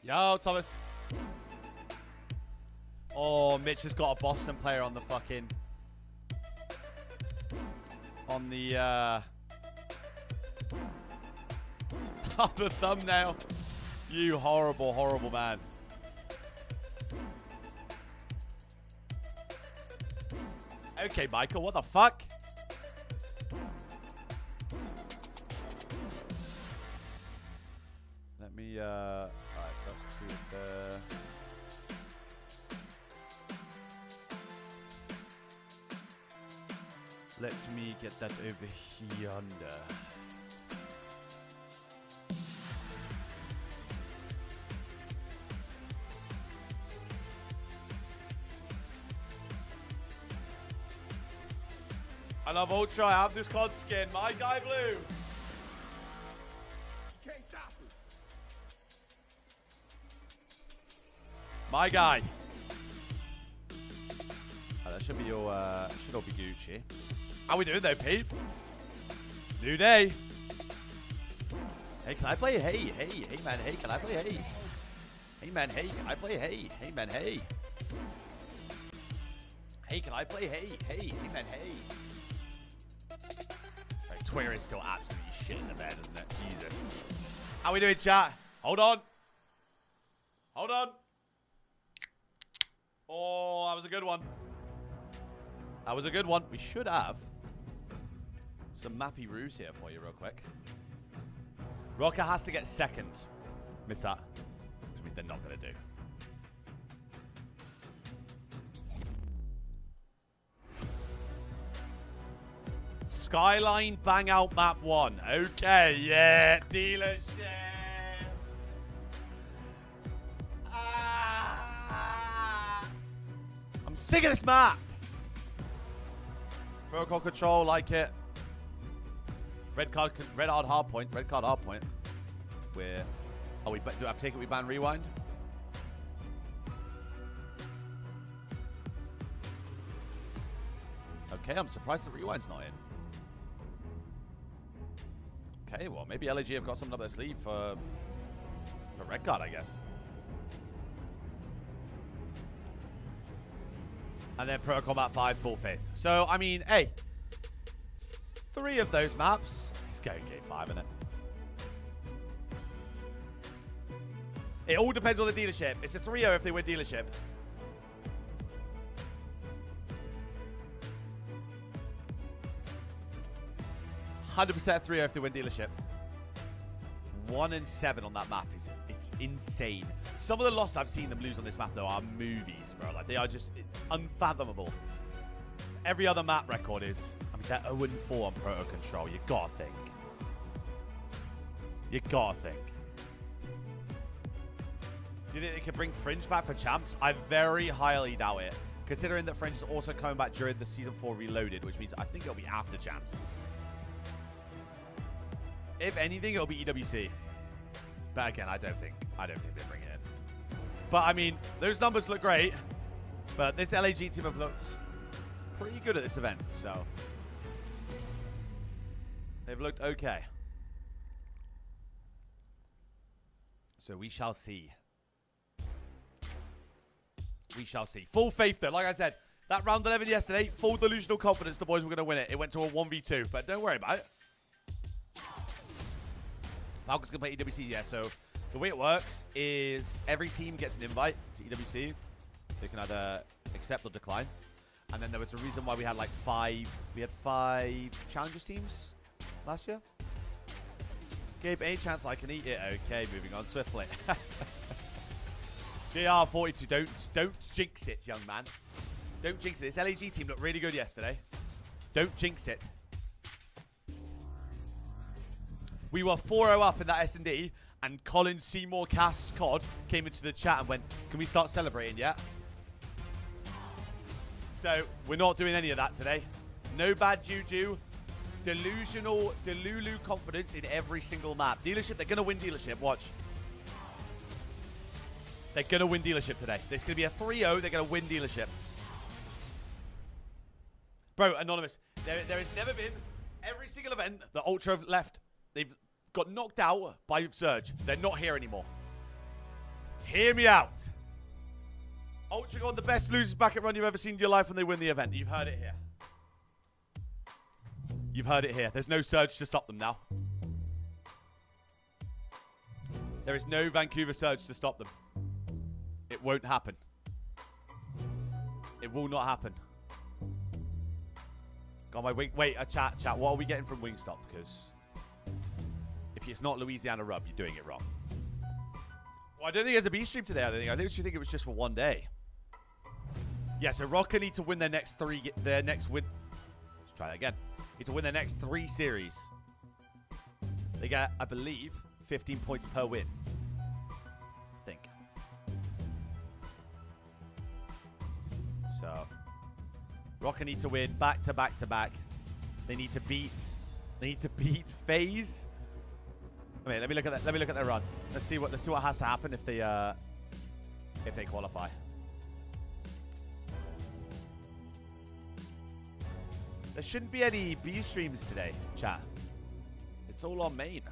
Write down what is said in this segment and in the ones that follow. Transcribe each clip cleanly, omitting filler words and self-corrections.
Yo, Thomas. Oh, Mitch has got a Boston player on the fucking... On the, on the thumbnail. You horrible, horrible man. Okay, Michael, what the fuck? Let me, alright, so let's do the... Let me get that over yonder. I love Ultra. I have this COD skin. My guy blue. Can't stop it. My guy. Oh, that should be your, should all be Gucci. How we doing though, peeps? New day. Hey, can I play hey? Hey, man, hey, can I play hey? Hey, man, hey, can I play hey? Hey, man, hey. Hey, can I play hey? Hey, man, hey. Right, Twitter is still absolutely shit in the bed, isn't it? Jesus. How we doing, chat? Hold on. Hold on. Oh, that was a good one. That was a good one. We should have some mappy roos here for you real quick. Rocker has to get second. Miss that. Which they're not going to do. Skyline bang out map 1. Okay, yeah. Dealership. I'm sick of this map. Protocol control, like it. Red card hard point. Red card hard point. We're... Oh, do I take it we ban rewind? Okay, I'm surprised the rewind's not in. Okay, well, maybe LAG have got something up their sleeve for red card, I guess. And then Protocol Map 5, full faith. So, I mean, hey. 3 of those maps. It's going game 5, isn't it? It all depends on the dealership. It's a 3-0 if they win dealership. $100% 3-0 if they win dealership. 1-7 on that map is it's insane. Some of the losses I've seen them lose on this map though are movies, bro. Like they are just unfathomable. Every other map record is, I mean, they're 0-4 on Proto Control. You gotta think. You gotta think. Do you think they can bring Fringe back for champs? I very highly doubt it, considering that Fringe is also coming back during the Season 4 Reloaded, which means I think it'll be after champs. If anything, it'll be EWC. But again, I don't think they bring it in. But I mean, those numbers look great. But this LAG team have looked pretty good at this event, so they've looked okay. So we shall see. We shall see. Full faith, though. Like I said, that round 11 yesterday, full delusional confidence the boys were going to win it. It went to a 1v2, but don't worry about it. Falcons can play EWC, yeah. So the way it works is every team gets an invite to EWC. They can either accept or decline. And then there was a reason why we had like 5 challengers teams last year. Gabe, any chance I can eat it? Okay, moving on swiftly. GR42, don't jinx it, young man. Don't jinx it. This LAG team looked really good yesterday. Don't jinx it. We were 4-0 up in that S&D, and Colin Seymour Cass COD came into the chat and went, can we start celebrating yet? So, we're not doing any of that today. No bad juju. Delusional, delulu confidence in every single map. Dealership, they're going to win dealership. Watch. They're going to win dealership today. There's going to be a 3-0. They're going to win dealership. Bro, Anonymous, there has never been every single event that Ultra have left. They've got knocked out by Surge. They're not here anymore. Hear me out. Ultra got the best losers bracket run you've ever seen in your life when they win the event. You've heard it here. You've heard it here. There's no surge to stop them now. There is no Vancouver surge to stop them. It won't happen. It will not happen. God, my wing. Wait, chat. What are we getting from Wingstop? Because if it's not Louisiana Rub, you're doing it wrong. Well, I don't think there's a B stream today. I think it was just for one day. Yeah, so Rocker need to win their next win. Let's try that again. Need to win their next 3 series. They get, I believe, 15 points per win. I think. So, Rocker need to win back to back to back. They need to beat FaZe. I mean, let me look at that. Let me look at their run. Let's see what has to happen if they qualify. There shouldn't be any B streams today, chat. It's all on main.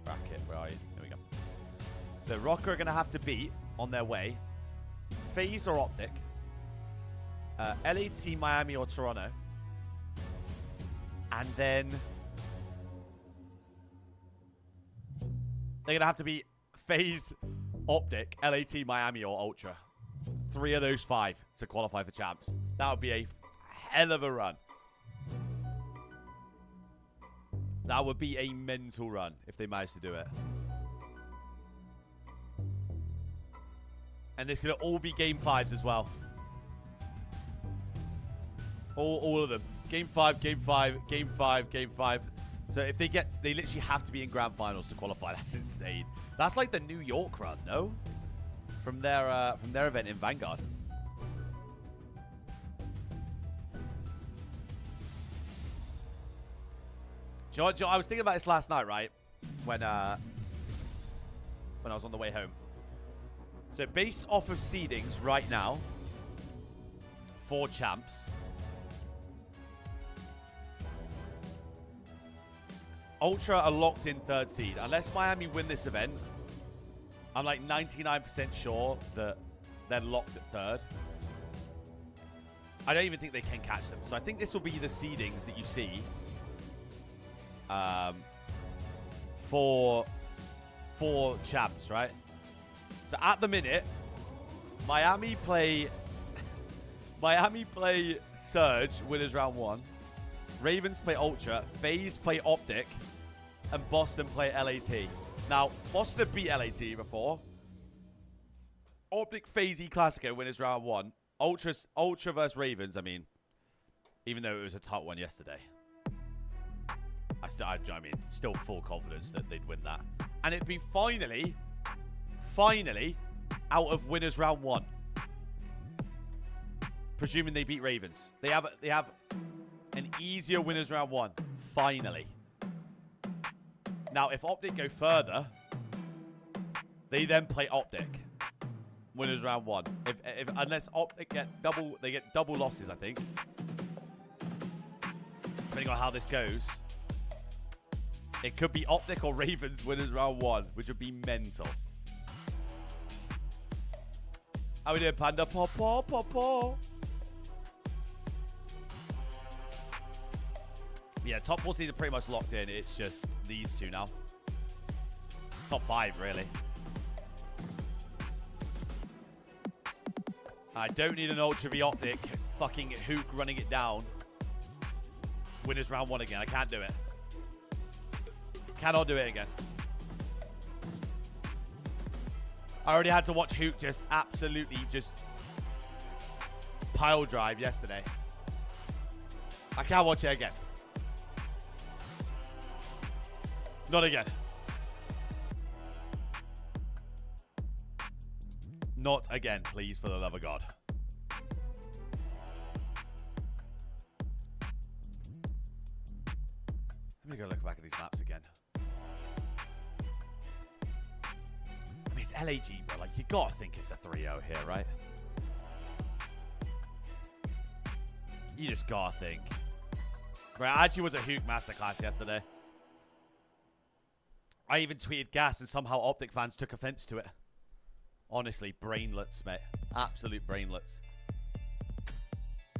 Bracket, where are you? There we go. So Rocker are going to have to beat, on their way, FaZe or Optic, LAT, Miami, or Toronto. And then they're going to have to beat FaZe, Optic, LAT, Miami, or Ultra. 3 of those 5 to qualify for champs. That would be a hell of a run. That would be a mental run if they managed to do it. And this could all be game 5s as well. All of them. Game 5, game 5, game 5, game 5. So if they literally have to be in grand finals to qualify. That's insane. That's like the New York run, no? From their event in Vanguard. Do you know, I was thinking about this last night, right? When I was on the way home. So based off of seedings right now, for champs, Ultra are locked in 3rd seed. Unless Miami win this event, I'm like 99% sure that they're locked at 3rd. I don't even think they can catch them. So I think this will be the seedings that you see for champs, right? So at the minute, Miami play Surge, winners round 1. Ravens play Ultra. FaZe play Optic. And Boston play LAT. Now, Boston have beat LAT before. Optic FaZe Classico winners round 1. Ultra versus Ravens, I mean, even though it was a tough one yesterday. I mean, still full confidence that they'd win that. And it'd be finally out of winners round 1. Presuming they beat Ravens. They have an easier winners round 1. Finally. Now, if Optic go further, they then play Optic. Winners round 1. Unless Optic they get double losses, I think. Depending on how this goes. It could be Optic or Ravens winners round 1, which would be mental. How we doing, Panda? Paw. Yeah, top 4 seeds are pretty much locked in. It's just these 2 now. Top 5, really. I don't need an Ultra V Optic fucking Hook running it down. Winners round 1 again. I can't do it. Cannot do it again. I already had to watch Hook just absolutely just pile drive yesterday. I can't watch it again. Not again. Not again, please, for the love of God. Let me go look back at these maps again. I mean, it's LAG, bro. Like, you gotta think it's a 3-0 here, right? You just gotta think. Bro, it actually was a Hook masterclass yesterday. I even tweeted gas and somehow Optic fans took offense to it. Honestly, brainlets, mate. Absolute brainlets.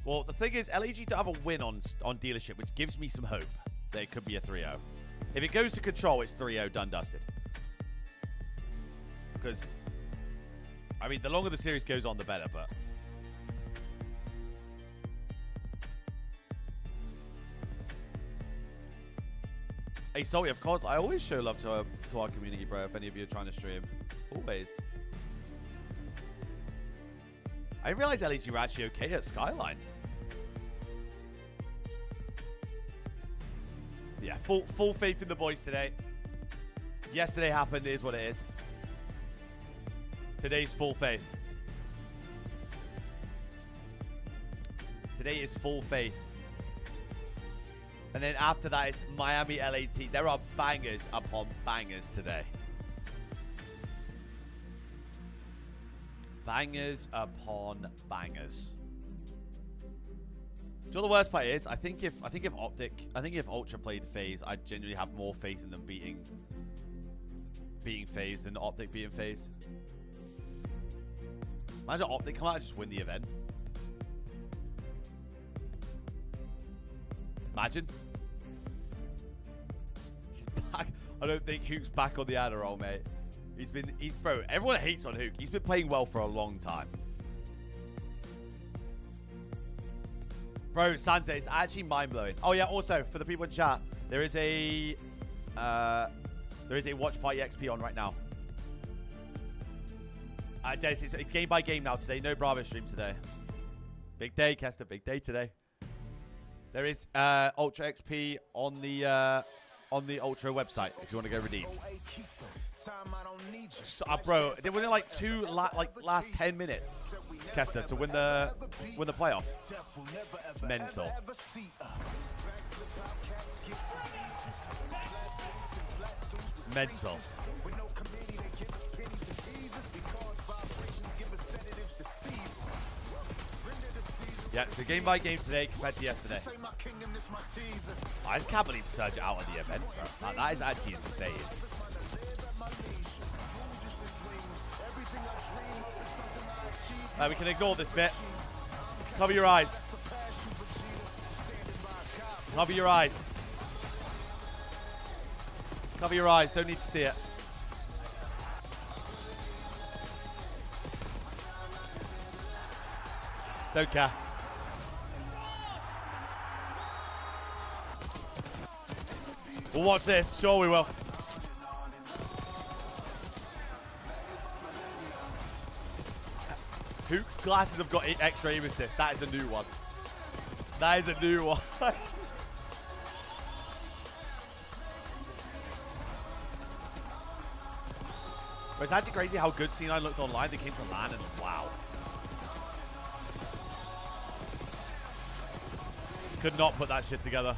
Well, the thing is, LAG don't have a win on dealership, which gives me some hope that it could be a 3-0. If it goes to control, it's 3-0, done, dusted. Because, I mean, the longer the series goes on, the better, but... Hey, Salty, of course, I always show love to our community, bro, if any of you are trying to stream. Always. I didn't realize LAG were actually okay at Skyline. Yeah, full faith in the boys today. Yesterday happened, it is what it is. Today's full faith. Today is full faith. And then after that, it's Miami LAT. There are bangers upon bangers today. Bangers upon bangers. Do you know the worst part is? I think if Ultra played FaZe, I'd genuinely have more faith in them beating FaZe than Optic beating FaZe. Imagine Optic come out and just win the event. Imagine. He's back. I don't think Hook's back on the Adderall, mate. Bro, everyone hates on Hook. He's been playing well for a long time. Bro, Sansa, it's actually mind-blowing. Oh, yeah, also, for the people in chat, there is a Watch Party XP on right now. Des, it's game by game now today. No Bravo stream today. Big day, Kester. Big day today. There is Ultra XP on the Ultra website if you want to go redeem. So, bro, they were in like last 10 minutes, Kester, to win the playoff. Mental. Mental. Yeah, so game by game today compared to yesterday. I just can't believe Surge out on the event, bro. That is actually insane. We can ignore this bit. Cover your eyes. Cover your eyes. Cover your eyes. Don't need to see it. Don't care. We'll watch this. Sure we will. Hook's glasses have got extra aim assist. That is a new one. That is a new one. It's actually crazy how good C9 looked online. They came to LAN and wow. Could not put that shit together.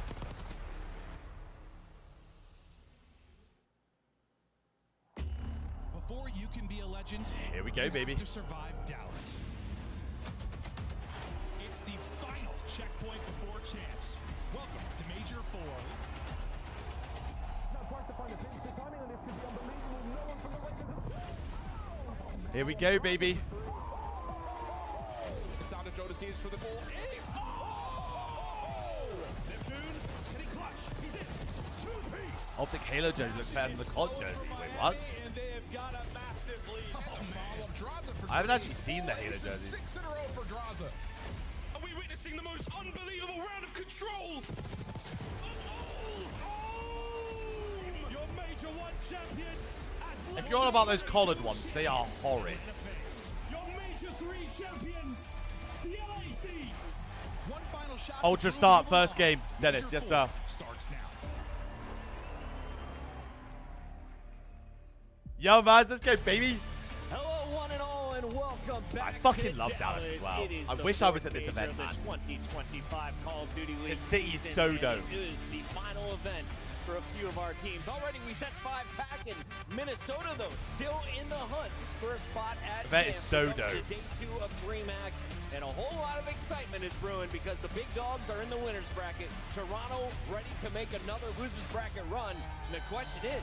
Before you can be a legend, here we go, baby. To survive Dallas. It's the final checkpoint before champs. Welcome to Major 4. Here we go, baby. It's on to Joe to see for the goal. Optic Halo jersey looks better than the COD jersey. Wait, what? I haven't actually seen the Halo jersey. 6 in a row for Draza. Are we witnessing the most unbelievable round of control? Your Major 1 champions. If you're on about those collared ones, they are horrid. Your Major 3 champions, the LA Thieves. One final shot. Ultra start, first game. Dennis, yes sir. Starts now. Yo, man, let's go, baby. Hello, one and all, and welcome back. I fucking to love Dallas as well. I wish I was at this major event, of the man. 2025 Call of Duty League. The city's season, so and dope. It is the final event for a few of our teams. Already, we sent 5 back in Minnesota, though, still in the hunt for a spot at That is so Champs. dope. Day 2 of DreamHack, and a whole lot of excitement is brewing because the big dogs are in the winners bracket. Toronto ready to make another losers bracket run. And the question is,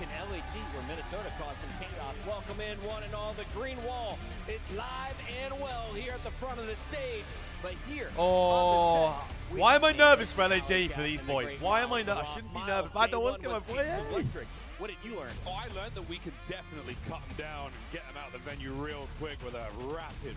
Falcon LAG, where Minnesota caused some chaos. Welcome in one and all. The green wall is live and well here at the front of the stage. But here on the set, why am I nervous for LAG for these boys? Why am I nervous? I shouldn't be nervous. I don't want to play. What did you learn? Oh, I learned that we can definitely cut them down and get them out of the venue real quick with a rapid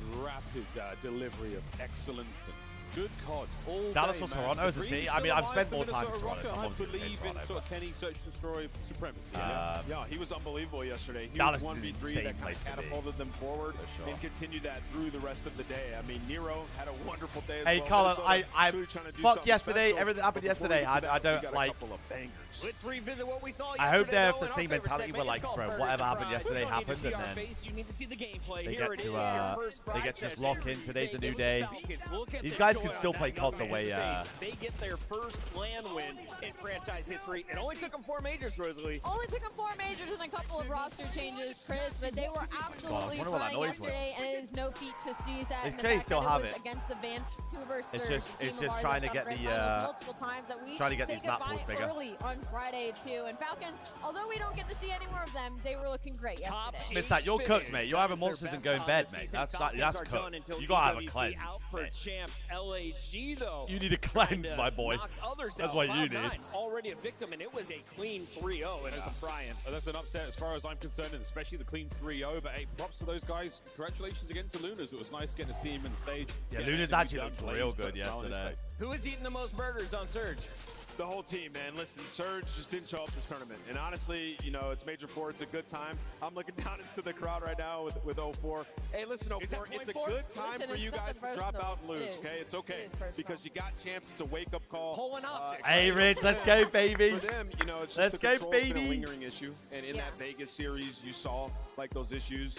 delivery of excellence and good COD all Dallas day, or man. Toronto as a city? I mean, I've spent more time in Toronto, so I'm I obviously going to say believe in Toronto. sort of Kenny search and destroy supremacy. Yeah, he was unbelievable yesterday. He Dallas was is an 1v3 insane that kind place of to be. catapulted them forward For sure. and continued that through the rest of the day. I mean, Nero had a wonderful day as Hey, well. Colin, Minnesota I truly trying to do fuck something yesterday. special. Everything happened But before we yesterday. get to that, I we don't got like. a couple of bangers. Let's revisit what we saw yesterday. I hope they have though, the in same our favorite mentality where, segment. like, It's called bro, Burgers whatever and happened Fries. yesterday We don't need to happened, see and our then face. You need to see the gameplay. they Here get it to is, your first they fry get to just session. lock in. Today's a new Vegas day. Falcons. Look at These the guys joy can on still that play young COD the man's way. face. They get their first LAN win in franchise history. It only took them 4 majors, Rosalie. Only took them 4 majors and a couple of roster changes, Chris, but they were absolutely wonder what that flying noise was. yesterday, and it is no feat to sneeze at. They And the clearly fact still that have it was it. against the Vancouver Surge, It's just- a team it's of just ours trying that to get got the, grand finals multiple times that we trying to get say these map goodbye pools bigger. early on Friday too. And Falcons, although we don't get to see any more of them, they were looking great Top yesterday. Miss that, you're cooked, finish. mate. You're That having is their monsters and best going on bed, the mate. season. That's Falcons cooked. are done until You gotta have a EWC cleanse. Out for mate. champs. LAG though. You need a trying cleanse, to my boy. knock others That's out. what you 5-9, need. Already a victim, and it was a clean 3-0 and some frying. That's an upset as far as I'm concerned, and especially the clean 3-0. But hey, props to those guys. Congratulations again to Lunas. It was nice getting to see him on the stage. Yeah, Getting Lunas everything actually done. looked Blaze real put good a smile on his yesterday. face. Who is eating the most burgers on Surge? The whole team, man. Listen, Surge just didn't show up this tournament. And honestly, you know, it's Major 4. It's a good time. I'm looking down into the crowd right now with 04. Hey, listen, 04, it's a good time Listen, for you it's guys not to the drop first out and vote. lose, It is. okay? It's okay. It is first Because vote. you got champs. It's a wake-up call. Whole and optic. Hey, Rich, let's go, baby. For them, you know, it's just Let's the go, control's been baby. a lingering issue. And in Yeah. that Vegas series, you saw, like, those issues.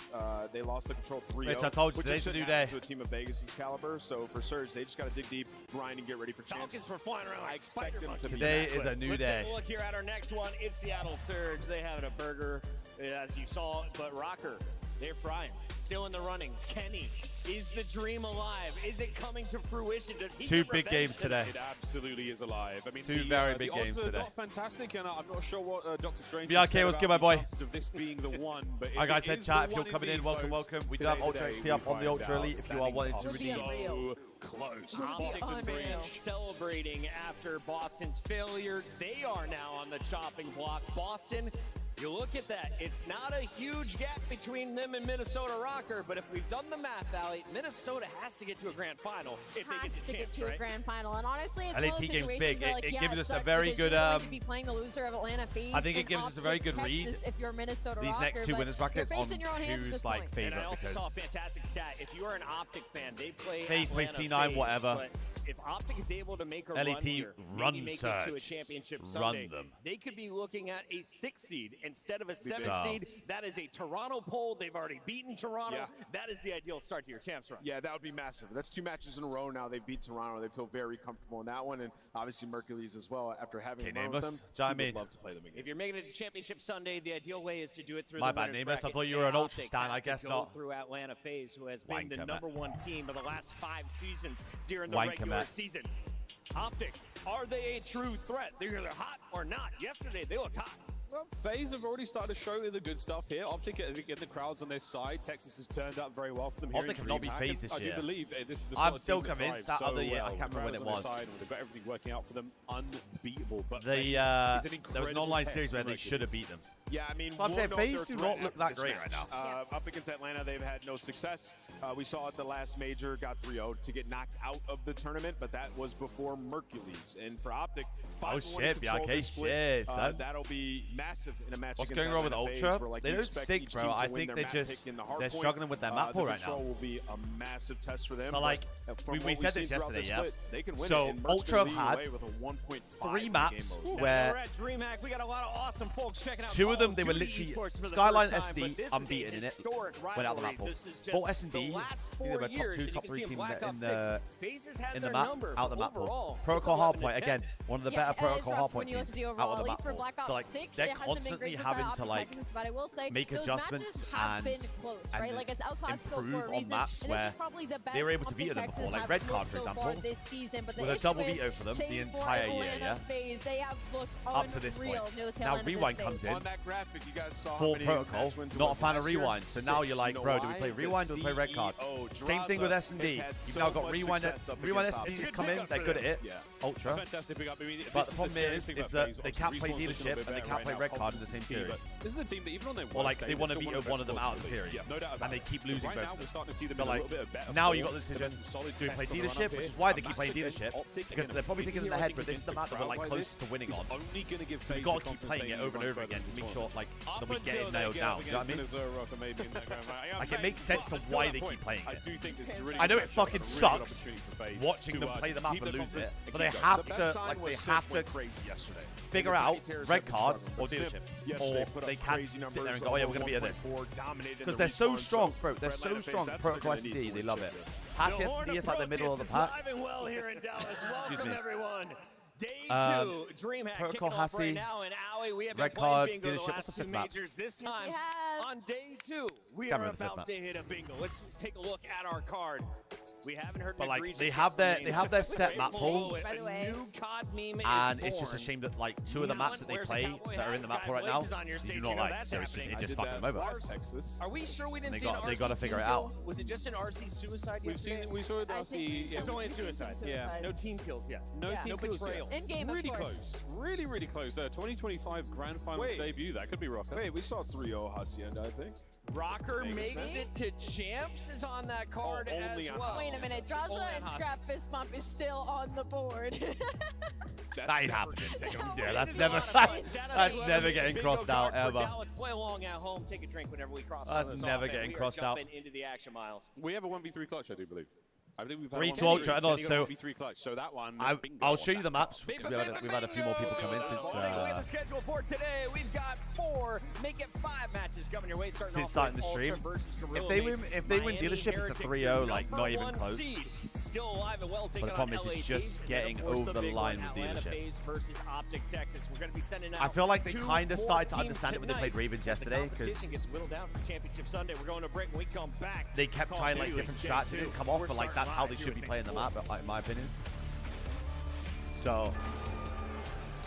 They lost the control 3-0. Rich, I told you, which today's a shouldn't new happen day. to a team of Vegas' caliber. So for Surge, they just got to dig deep, grind, and get ready for champs. Falcons were flying around I like expect spider them monkeys. to be Today that is quick. a new Let's day. take a look here at our next one. It's Seattle Surge. They have a burger, as you saw, but Rocker, they're frying. Still in the running. Kenny, is the dream alive? Is it coming to fruition? Does he Two get big revenge games today. It absolutely is alive. I mean, Two very big the odds games are today. not fantastic, and I'm not sure what Dr. Strange BRK, has said what's about good, my the boy? chances of this being the one. But if Alright, guys, it head is chat. the If you're one coming in, indeed, welcome, folks, welcome. We do have today, Ultra today, XP up we on the find Ultra out Elite if you are wanting to standings redeem. are so close. Optic Unreal. and Breach celebrating after Boston's failure. They are now on the chopping block. Boston, you look at that. It's not a huge gap between them and Minnesota Rocker, but if we've done the math, Allie, Minnesota has to get to a grand final if they Has get the to get chance, to a right? grand final, and honestly, it's LAT one of those game's situations big. where, It- like, it yeah, gives us a sucks very because good, you're going to be playing the loser of Atlanta FaZe. I think it and gives us a very Optic good read. Texas if you're Minnesota These Rocker, next two but winners you're brackets on facing your own hands at this who's like point. And I favorite also because saw a fantastic stat. If you are an Optic fan, they play FaZe play Atlanta C9, FaZe, whatever. But if Optic is able to make a LAT run here, run maybe make it to a Surge. championship Run Sunday, them. they could be looking at a 6 seed instead of a 7 So. seed. That is a Toronto poll. They've already beaten Toronto. Yeah. That is the ideal start to your champs run. Yeah, that would be massive. That's 2 matches in a row now. They beat Toronto. They feel very comfortable in that one, and obviously Mercury's as well. After having Okay, run with Nameless. them, Do you know what I we would mean? love to play them again. If you're making it to championship Sunday, the ideal way is to do it through My the bad, winners Nameless. I bracket. thought you were an And Ultra Optic stan. has I guess to go not. through Atlanta FaZe, who has been Wanker, the man. #1 team of the last 5 seasons during the Wanker, regular man. season. Optic, are they a true threat? They're either hot or not. Yesterday, they looked hot. Well, FaZe have already started to show the good stuff here. Optic get the crowds on their side. Texas has turned up very well for them here. Optic in cannot be DreamHack, FaZe and this year. I do believe this is the I'm sort of still team that convinced thrives that other so year- I well. can't The remember when crowds it on was. their side, they've got everything working out for them. Unbeatable. But The FaZe is an there was an incredible online test series where for they should have Hercules. beat them. Yeah, I mean, So I'm saying we'll know FaZe their do threat not look after that this great match. right now. Up against Atlanta, they've had no success. We saw at the last major, got 3-0 to get knocked out of the tournament, but that was before Mercules. And for Optic, 5-1 shit, control BRK, this split. shit, son. That'll be massive in a match What's against going wrong with Atlanta FaZe, Ultra? where, like, They you don't expect stink, each bro. team to I win think their they map just- pick in the hard they're point. struggling with their map pool the right now. control will be a massive test for them. So, like, but from we what we've said this seen throughout yesterday, the yeah? split, they can win So, it, and Merc's Ultra gonna lead had away with a 1.5 3 in maps game mode. where We're at DreamHack. We got a lot of awesome folks checking out. 2 of them, Call of they were Duty literally esports for the Skyline first time, SD but this is a unbeaten in it. historic Went out the map rivalry. pool. This is just Both S&D, the last I think 4 they were top years, 2, and you top can 3 see in team Black in Ops the 6. FaZe has in the their map, number, out the but map pool. overall, Protocol it's 11 Hardpoint to 10. again, one of the Yeah, better it's Protocol rough when Hardpoint you look teams at the out overall, of the at map least for pool. Black So Ops like 6, they're it hasn't been constantly great for having Optic to like Texas, but I will say make those adjustments matches have been and close, and right? Like it's El Clasico improve for a on reason. maps and where this is probably the best they were able to Optic veto them Texas before, like have Red looked Card, for so example, far this season, but the with a issue double is, veto for them the save entire for year, Atlanta phase, they have looked up to this point. unreal near the tail Now end of this Rewind phase. comes in, On that graphic, you guys saw full how many protocol, match wins it not a was fan of last year? Rewind, so now you're 6. like, You know bro, do we why? play The Rewind or do we play Red Card? CEO Same thing with Draza S&D. has had You've so now got much Rewind, success up Rewind against S&D Optic. just come in, pickup they're for good at them. it. Yeah. Ultra. Fantastic pick up. I mean, But this the problem scary is thing about that FaZe. they can't play Obviously, leadership Respawn's and they looking a can't bit play better Red right Card now. in the same Key, but series. This is a team that even on their Or like worst they day, want to they're veto still one of them the out of best the players series. in the league. Yeah, no doubt And about they it. keep So losing right both now, of we're them. starting to see them So in a like, little bit of better now form. you got the They've decision, had some solid do we play tests on the leadership, run which up is why here. they A keep playing match against leadership, Optic because in a they're probably big thinking in year, their I head, think but this is the against map that we're crowd like like close this to winning is on. only going to give So we've FaZe got the to keep confidence playing they it need over and to over run again further to make into sure the like tournament. that we Up get it until they nailed get down. up Do you know what I mean? against Minnesota, maybe in that grand final. Like it makes sense to why they keep playing I it. do think this is a really I know good it matchup fucking and a really good sucks opportunity for FaZe watching to, them play the map keep and their lose it, confidence but they and keep have going. to The best sign like was they Simp have to went crazy yesterday. figure And the out Tiny Terrors Red have been card struggling, or but Simp leadership, yesterday or put up they can't crazy sit there and numbers, go, oh yeah, we're gonna over beat this. 1.4, dominated Because the they're so respawn, strong, so bro. They're for so Atlanta strong. FaZe, that's Protocol what they're gonna SD, need they to love win it. Chip. Pass The SD Horn is like the middle of the is pack. alive and well here in Dallas. Welcome me. everyone. Day Um, 2, DreamHack Protocol kicking off right Hassie, now, and Owie, we have been Red playing Card, bingo the Dealership. What's last the 2 fifth map? majors. This Yes, time, we have. on day 2, we Can't are remember the fifth about map. to hit a bingo. Let's take a look at our card. We haven't heard But an like egregious they yet have from their Maine. set map pool, By the A way. new COD meme and is it's just a born. shame that like 2 of the maps that they Where's the play cowboy that are hat? in the map Got pool right now, laces on your you do stage, not you know like. that's So it's just happening. it just I did fucked that them over. last Texas. Are we sure we didn't They see got- an they gotta RC figure it team out. kill? Was it just an RC suicide We've yesterday? seen, we saw it I last think year. we've Yeah, It's only a seen some suicide. suicides. No team kills yet. no Yeah. team No kills betrayal. yet. In game, of Really course. close. Really, really close. 2025 Grand Final Wait. debut. That could be Rocker. Wait, we saw 3-0 Hacienda, I think. Rocker Vegas, makes man. it to champs is on that card Oh, as only on well. Wait a minute, Only Draza on and Hassie. Scrap Fist Bump is still on the board. That's That ain't never happening. gonna take No, them. Yeah, it that's is never a lot of that's, fun. Shout out that's to never whoever getting bingo crossed out card for ever. Dallas. Play along at home. Take a drink whenever we cross. That's on this never off, and getting we are crossed out. jumping into the action, Miles. We have a 1v3 clutch, I do believe. I believe we've had 3 one to v3. Ultra, and Then you got also- 1v3 clutch. So that one. bingo I'll on show you that the maps card. because we've had a few more people come in since Let's take a look at the schedule for today. We've got 4, make it 5 matches coming your way. Since Off starting with the stream. Ultra versus Gorilla If they Mates. win- if they win Miami dealership, it's a Heretics, 3-0, your like, not number even 1 close. seed. Still alive and well, taking the on problem is it's LAG. just And then, of getting course, over the big line one, with Atlanta dealership. FaZe versus Optic Texas. We're going to be sending out I feel like they 2 kind of more started to teams understand it when they tonight. played Ravens The yesterday because competition gets whittled down for Championship Sunday. We're going to break. When we come back, they kept Call trying of like Duty different Day strats. It 2. didn't come off, We're but like starting that's how live they here should be at playing the Nick map, in my opinion. So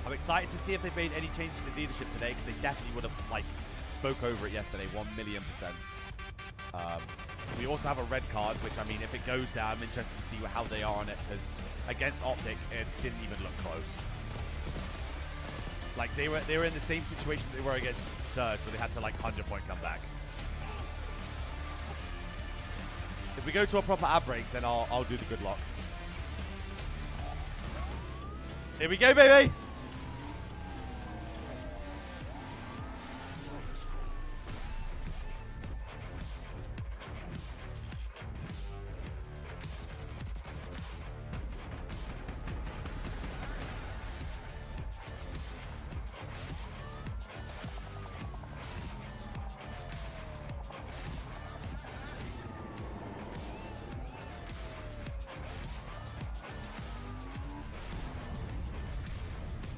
I'm excited to see if they've made any changes to leadership today because they definitely would have like spoke over it yesterday, 1,000,000%. We also have a red card, which I mean, if it goes down, I'm interested to see how they are on it because against Optic, it didn't even look close. Like they were in the same situation they were against Surge, where they had to like 100-point comeback. If we go to a proper ad break, then I'll do the good luck. Here we go, baby.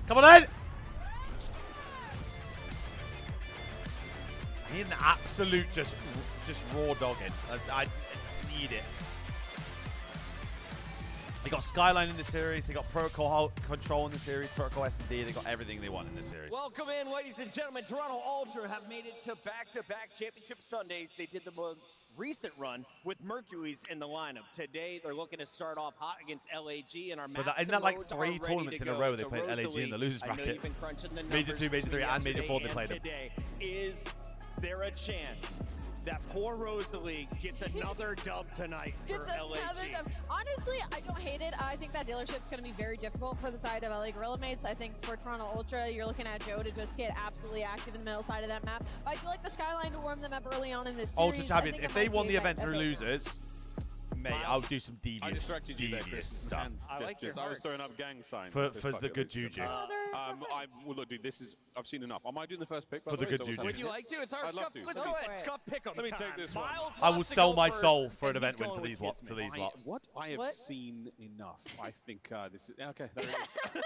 Come on in. I need an absolute just raw dogging. I need it. They got Skyline in the series. They got Protocol Control in the series. Protocol S&D. They got everything they want in this series. Welcome in, ladies and gentlemen. Toronto Ultra have made it to back-to-back championship Sundays. They did the most recent run with Mercury's in the lineup. Today, they're looking to start off hot against LAG, and our But maps isn't and that like modes are 3 ready tournaments to in a go. row they So played LAG in the losers I know bracket? you've been crunching the Major numbers 2, Major 3, and Major yesterday 4 they played them. Today, is there a chance that poor Rosalie gets another dub tonight for It's another LAG? dub. Honestly, I don't hate it. I think that dealership's going to be very difficult for the side of LA Gorilla Mates. I think for Toronto Ultra, you're looking at Joe to just get absolutely active in the middle side of that map. But I do like the Skyline to warm them up early on in this series. Ultra I champions. think If it they might won be the a event bit- through a bit- losers, Mate, I'll do some I distracted you there, devious Chris. stuff. Hands, I like your I was heart. throwing up gang signs. For This the bucket good list. juju. Well, look, dude, I've seen enough. Am I doing the first pick? By For the way? good Is that what's juju. Would you like to? It's our I'd love scuff. to. Let's Go go for ahead. it. Scuff pick 'em. Let me take this one. Miles I will wants to sell go my first, soul for an and event he's win going for these with lot. For these lot. What? I have What? seen enough. I think this is... Okay, there it is.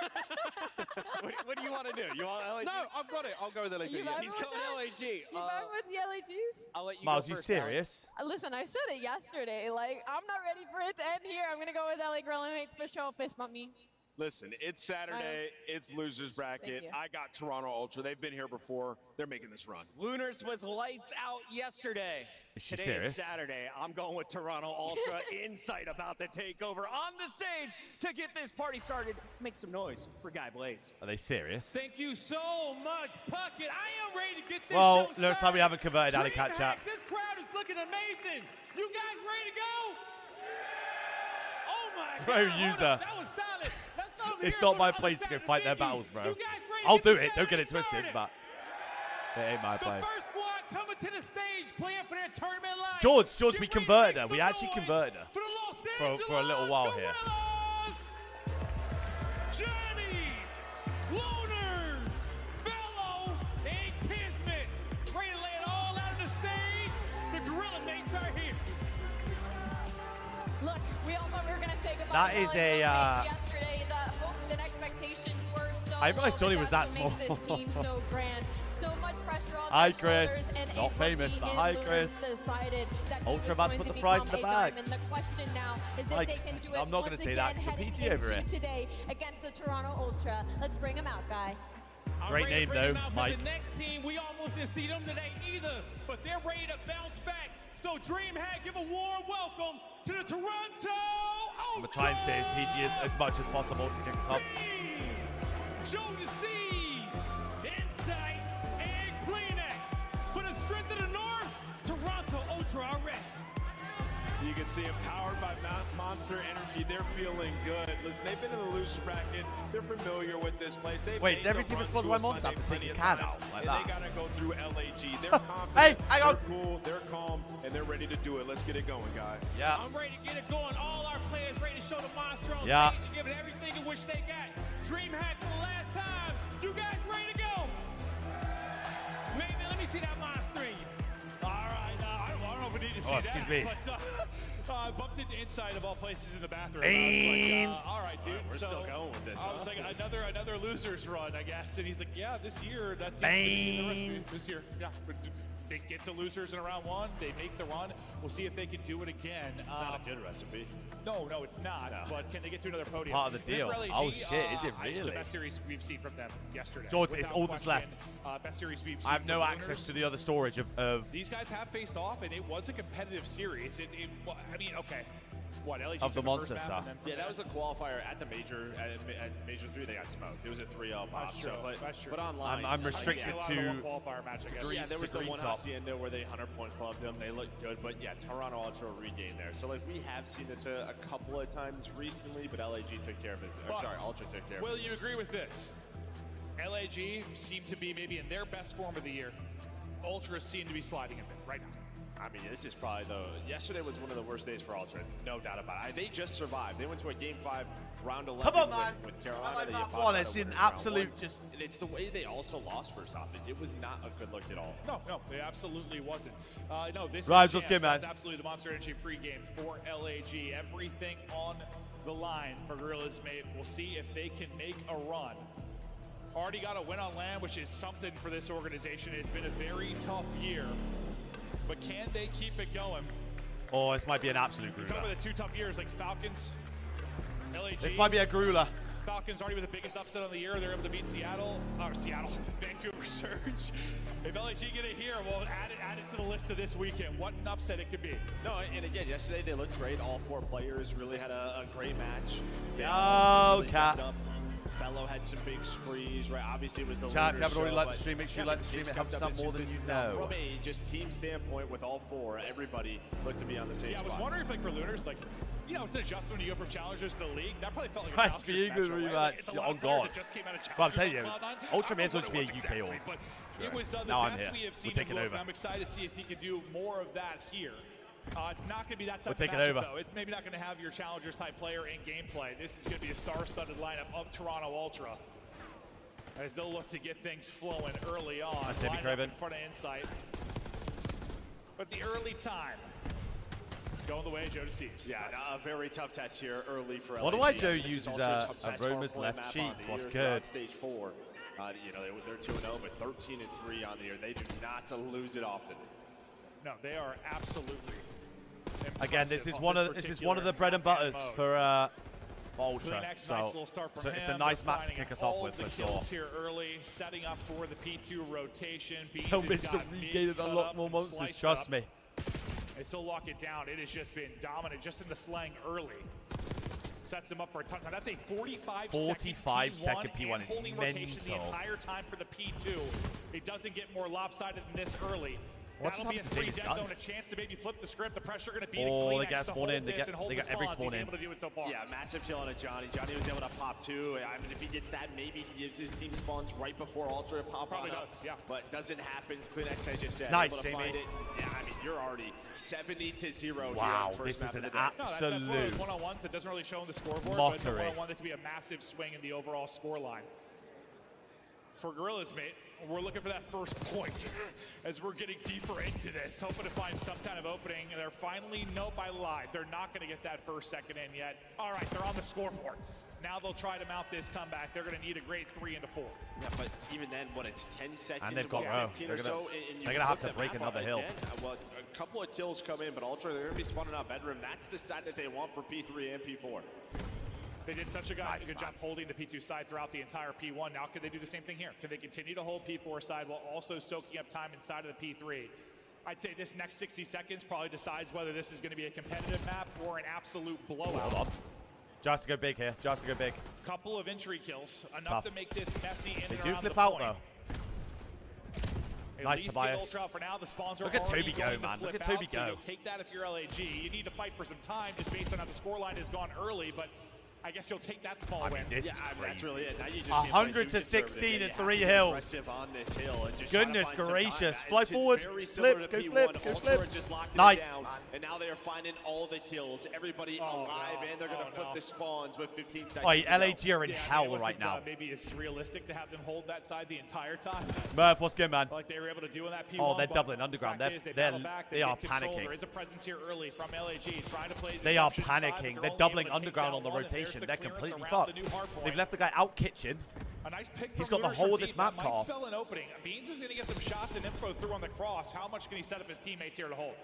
What do you want to do? You want LAG? No, I've got it. I'll go with LAG. You Yeah. vibe He's with going that? LAG. You vibe with the LAGs? I'll let you Miles, go you first, Alex. serious? Listen, I said it yesterday. Like, I'm not ready for it to end here. I'm gonna go with LA Gorilla Mates for sure. Fist bump me. Listen, it's Saturday. It's losers bracket. you. I got Toronto Ultra. They've been here before. They're making this run. Lunars was lights out yesterday. Is she Today serious? is Saturday. I'm going with Toronto Ultra. Insight about to take over on the stage to get this party started. Make some noise for Guy Blaze. Are they serious? Thank you so much, Puckett. I am ready to get this Well, show looks like started. we haven't converted Alley DreamHack, Cat Chat. This crowd is looking amazing. You guys ready to go? Oh my Pro God. Hold user. up. That was solid. Let's go over It's here not for my the place other to go side fight of their the venue. battles, bro. You guys ready to I'll get do this it. Don't get it Saturday twisted, started? but it ain't my The place. first squad coming to the stage playing for their tournament line. George, Get we ready to converted make her. We some actually noise converted her for the Los for a little while here. Gorillas. Johnny, Loners, Fellow, and Kismet. Ready to lay it all out on the stage. The Gorilla Mates are here. Look, we all thought we were gonna say goodbye. That to is LA a, Gorilla Mates yesterday. The hopes and expectations were so I realized low, Johnny but was that's that what makes small. this team so grand. So much pressure on Hi, their Chris. shoulders, and Not a famous, rookie but in hi, Lunars Chris. decided that he Ultra was about to going put the become fries in the a bag. diamond. The question now is if Like, they can do it I'm not gonna once say that again to heading PG over into here. today against the Toronto Ultra. Let's bring him out, Guy. I'm Great ready to name, bring though, them out, but Mike. The next team, we almost didn't see them today either, but they're ready to bounce back. So DreamHack, give a warm welcome to the Toronto Ultra. I'm going to try and stay as PG as much as possible to kick us up. Joe Seeds, Insight, and Kleenex. For the strength of the North, Toronto Ultra are ready. You can see them powered by Monster Energy. They're feeling good. Listen, they've been in the loser bracket. They're familiar with this place. They've Wait, made is every the team run sponsored to by a Monster Sunday have to take plenty a of can times, out like and that? they gotta go through LAG. They're confident. Hey, hang on. They're cool. They're calm, and they're ready to do it. Let's get it going, guys. Yeah. I'm ready to get it going. All our players ready to show the monster on Yeah. stage and give it everything in which they got. DreamHack for the last time. You guys ready to go? Man, let me see that monster in you. All right, I don't know if we need to see Oh, excuse that, me. but I bumped into Inside of all places in the bathroom. Beans. I was like, all right, dude. We're still going with this, I was huh? like, another losers run, I guess. And he's like, yeah, this year, that's the rest of it this year. Yeah, but they get the losers in round one. They make the run. We'll see if they can do it again. It's Not a good recipe. No, it's not. But can they get to another podium? part of the And then deal. for LAG, Oh, shit, is it The really? best series we've seen from them yesterday. George, it's without all that's question. left. Best series we've seen. I have no from access Lunars. to the other storage of These guys have faced off, and it was a competitive series. Well, I mean, okay. What, LAG Of the took first monster map, stuff. and then from Yeah, that there- was the qualifier at the major. At Major 3, they got smoked. It was a 3-0 pop. That's true. That's true. But online, I'm restricted Yeah, a lot to of one qualifier match, I guess. Yeah, there was the green one top. hacienda where they 100-point clubbed them. They looked good, but yeah, Toronto Ultra regained there. So like we have seen this a couple of times recently, but LAG took care of it. But Sorry, Ultra took care of it. Will you agree with this? LAG seemed to be maybe in their best form of the year. Ultra seem to be sliding a bit right now. I mean, this is probably yesterday was one of the worst days for Ultra, no doubt about it. They just survived. They went to a Game 5, round 11 Come on, man. with Carolina. I like They that popped one. out It's of an winners round absolute one. just- And it's the way they also lost first off. It was not a good look at all. No, it absolutely wasn't. No, this Rhymes, is let's chance. get, man. That's absolutely the Monster Energy free game for LAG. Everything on the line for Gorillas Mate. We'll see if they can make a run. Already got a win on land, which is something for this organization. It's been a very tough year. But can they keep it going? Oh, this might be an absolute Talking grueler. about the two tough years, like Falcons, LAG. This might be a grueler. Falcons already with the biggest upset of the year. They're able to beat Vancouver Surge. If LAG get it here, we'll add it to the list of this weekend. What an upset it could be. No, and again, yesterday they looked great. All 4 players really had a great match. They Yo, all really Cat. stepped up. Fellow had some big sprees, right? Obviously, it was the Chat, if Lunars you haven't already show, liked the but stream, make sure you yeah, like the stream. it's It helps kept up out its more than you consistency. know. From a just team standpoint, with all 4, everybody looked to be on the same Yeah, I was spot. wondering if, like, for Lunars, like, it's an adjustment when you go from challengers to the league. That probably felt like a Right, challengers being match, the right? rematch. Like, it's a lot Oh, of players God. that just came out of But I'm challengers telling you, on Cloud9. Ultra I may as don't well know just be what a UK it was all. exactly, but it was the Now I'm best here. we have We're seen taking him look, over. and I'm excited to see if he can do more of that here. It's not going to be that type We're of taking matchup, over. though. It's maybe not going to have your challengers type player in gameplay. This is going to be a star-studded lineup of Toronto Ultra, as they'll look to get things flowing early on. That's Jamie Line up Craven. in front of Insight. But the early time going the way of Joe deceives. Yeah, a very tough test here early for Wonder LAG. why Joe This is uses Ultra's best Aroma's hardcore left map cheek. on the What's year good? throughout Stage 4. You know, they're 2-0, but 13-3 on the year. They do not lose it often. No, they are absolutely Again, this is impressive one on of the bread and butters mode. for Ultra. Kleenex, So, nice little start from it's a him. nice They're map to finding kick us off all with the for sure. kills here early, setting up for the P2 rotation. Beans Tell has Mr. got Regain mid and cut unlock up more and monsters. sliced Trust up. me. They still lock it down. It has just been dominant, just in the slang early. Sets them up for a ton. Now that's a 45-second P1 and is holding rotation the mental. entire time for the P2. It doesn't get more lopsided than this early. What just That'll be a happened to 3 Jamie's dead gun? zone, a chance to maybe flip the script. The pressure going to be Oh, to they Kleenex get to spawn hold in. They this get- and hold they the got every spawns. spawn He's in. able to do it so far. Yeah, massive kill on a Johnny. Johnny was able to pop 2. I mean, if he gets that, maybe he gives his team spawns right before Ultra pop Probably on up. does, yeah. But doesn't happen. Kleenex, as you said, Nice, able to Jamie. find it. Yeah, I mean, you're already 70-0 Wow, here on this first is map an of the day. No, that's one of those absolute one-on-ones that doesn't really show on the scoreboard, but it's a mockery. one-on-one that could be a massive swing in the overall score line. For Gorillas, mate, we're looking for that first point as we're getting deeper into this, hoping to find some kind of opening. They're finally, nope, I lied. They're not going to get that first second in yet. All right, they're on the scoreboard. Now they'll try to mount this comeback. They're going to need a great 3 into 4. Yeah, but even then, when it's 10 seconds, And they've got about row. 15 They're or gonna- so, and you they're gonna have flip to the break map another up hill. again, well, a couple of kills come in, but Ultra, they're going to be spawning out bedroom. That's the side that they want for P3 and P4. They did such a Nice, good man. job holding the P2 side throughout the entire P1. Now, could they do the same thing here? Could they continue to hold P4 side while also soaking up time inside of the P3? I'd say this next 60 seconds probably decides whether this is going to be a competitive map or an absolute blowout. Hold on. Just to go big here. Just to go big. Couple of entry kills, enough Tough. to make this messy in They and do around flip the out point. though. At Nice, least Tobias. get Ultra out for now. The spawns are Look at already Toby go, going to man. Look flip at Toby out, so go. you'll take that if you're LAG. You need to fight for some time just based on how the scoreline has gone early, but I guess you'll take that small I mean, win. this Yeah, is I mean, crazy. that's really it. Now you just 100 to 16 and 3 hills. Aggressive on this hill and just try to Goodness find some gracious. time. Fly It's forward. very similar Flip. to Go P1. flip. Go Ultra flip. just locked Nice. it down, and now they are finding all the kills. Everybody Oh, alive, no. and they're going to Oh, flip no. the spawns with 15 seconds. Oi, to go. LAG are in Yeah, I mean, hell it wasn't, right now. Maybe it's realistic to have them hold that side the entire time, Murph, what's good, man? like they were able to do in that P1. Oh, they're but doubling underground. fact They're- is they they're- battle back, they are get control. panicking. There is a presence here early from LAG trying to play. They are disruption side, but panicking. they're They're only doubling able to take underground down on the one, and there's rotation. the They're clearance completely around the fucked. new hard point. They've left the guy out kitchen. A nice pick He's from got the Rivers whole from of this deep. map That cut might off. spell an opening. Beans is going to get some shots and info through on the cross. How much can he set up his teammates here to hold?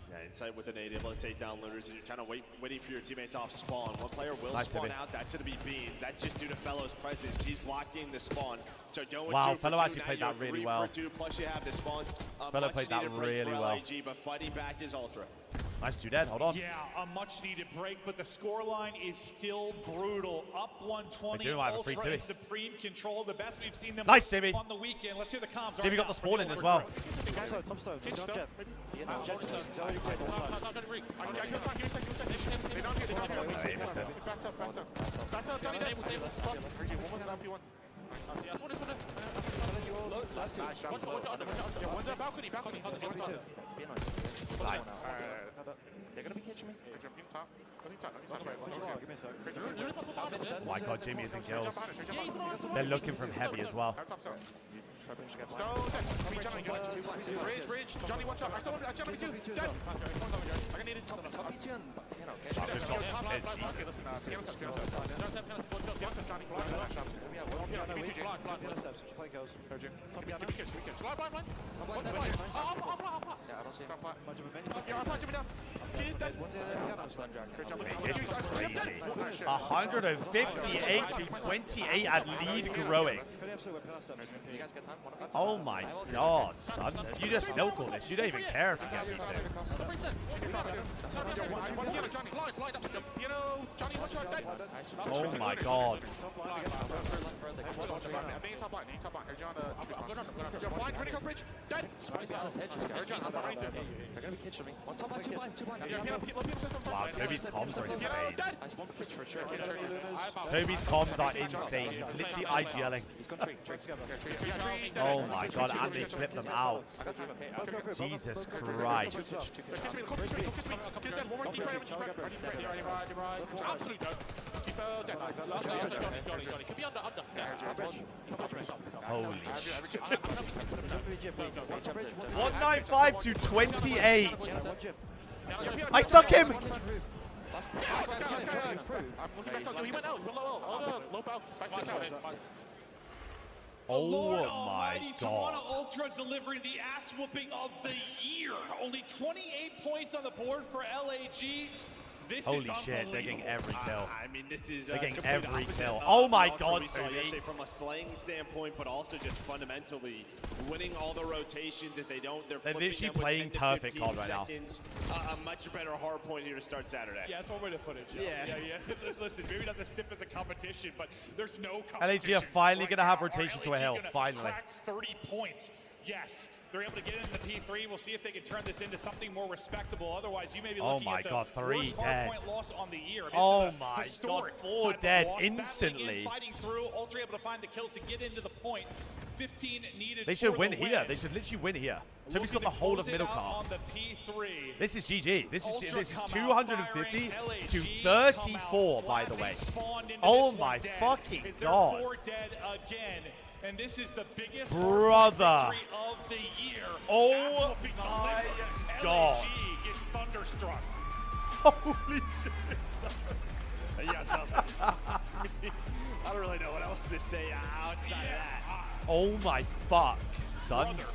Yeah, Insight with an 8, able to take down looters, and you're kind of waiting for your teammates off spawn. One player will Nice, spawn Timmy. out. That's going to be Beans. That's just due to Fellow's presence. He's blocking the spawn. So going Wow, 2 for Fellow 2. actually Now played you're that really 3 well. for 2, plus you have the spawns. A Fellow played that much-needed break really for well. LAG, but fighting back is Ultra. Nice 2 dead. Hold on. Yeah, a much-needed break, but the scoreline is still brutal. Up 120. Jimmy might have a free Ultra in too. supreme control. The best we've seen them Nice, Jimmy. on the weekend. Let's hear the comms. Jimmy got the spawn in as well. Aim assist. Nice. They're gonna be catching me. Oh my god, Jimmy is in kills. They're looking from heavy as well. Bridge, Johnny, watch out. I still want Johnny too. Dead. I need it. Oh, good shot. It's Jesus. This is crazy. 158 to 28 and lead growing. Oh my god, son. You just milk all this. You don't even care if you get me Oh my god. Wow, Toby's comms are insane. Toby's comms are insane. He's literally IGLing. Oh my god, and they flip them out. Jesus Christ. Holy shit. 195 to 28. I stuck him. Let's go. I'm looking back to he went out. Low bow. Back to the couch. Oh Lord my Almighty, Toronto god. Ultra delivering the ass whooping of the year. Only 28 points on the board for LAG. This Holy is shit, they're getting every kill. I mean, this is They're getting complete every opposite kill. of Oh my Ultra god, we saw Tony. yesterday from a slaying standpoint, but also just fundamentally winning all the rotations. If they don't, they're flipping literally them with playing 10 to perfect 15 COD right now. seconds. A much better hard point here to start Saturday. Yeah, that's one way to put it, Joe. Yeah. Listen, maybe not the stiff as a competition, but there's no LAG competition. are finally right gonna have now. rotation Are to a LAG hill, gonna finally. Crack 30 points. Yes, they're able to get into P3. We'll see if they can turn this into something more respectable. Otherwise, you may be Oh looking my at the god, 3 worst dead. hardpoint loss on the year. I mean, Oh this is a my historic god, 4 type of dead loss. Battling instantly. in, fighting through, Ultra able to find the kills to get into the point. 15 needed. They should for win the here. win. They should literally win here. Toby's Looking got the to whole of close it middle out car. on the P3. This is GG. This Ultra is come out 250 firing. to LAG 34, come by out the flat. way. They spawned into Oh this my one dead. fucking Is there god. 4 dead again? And this is the biggest Brother. victory of the year. Oh Ass-whooping my delivered. god. LAG get thunderstruck. Holy shit. Yeah, something. I don't really know what else to say outside of that. Oh my fuck, son. Brother,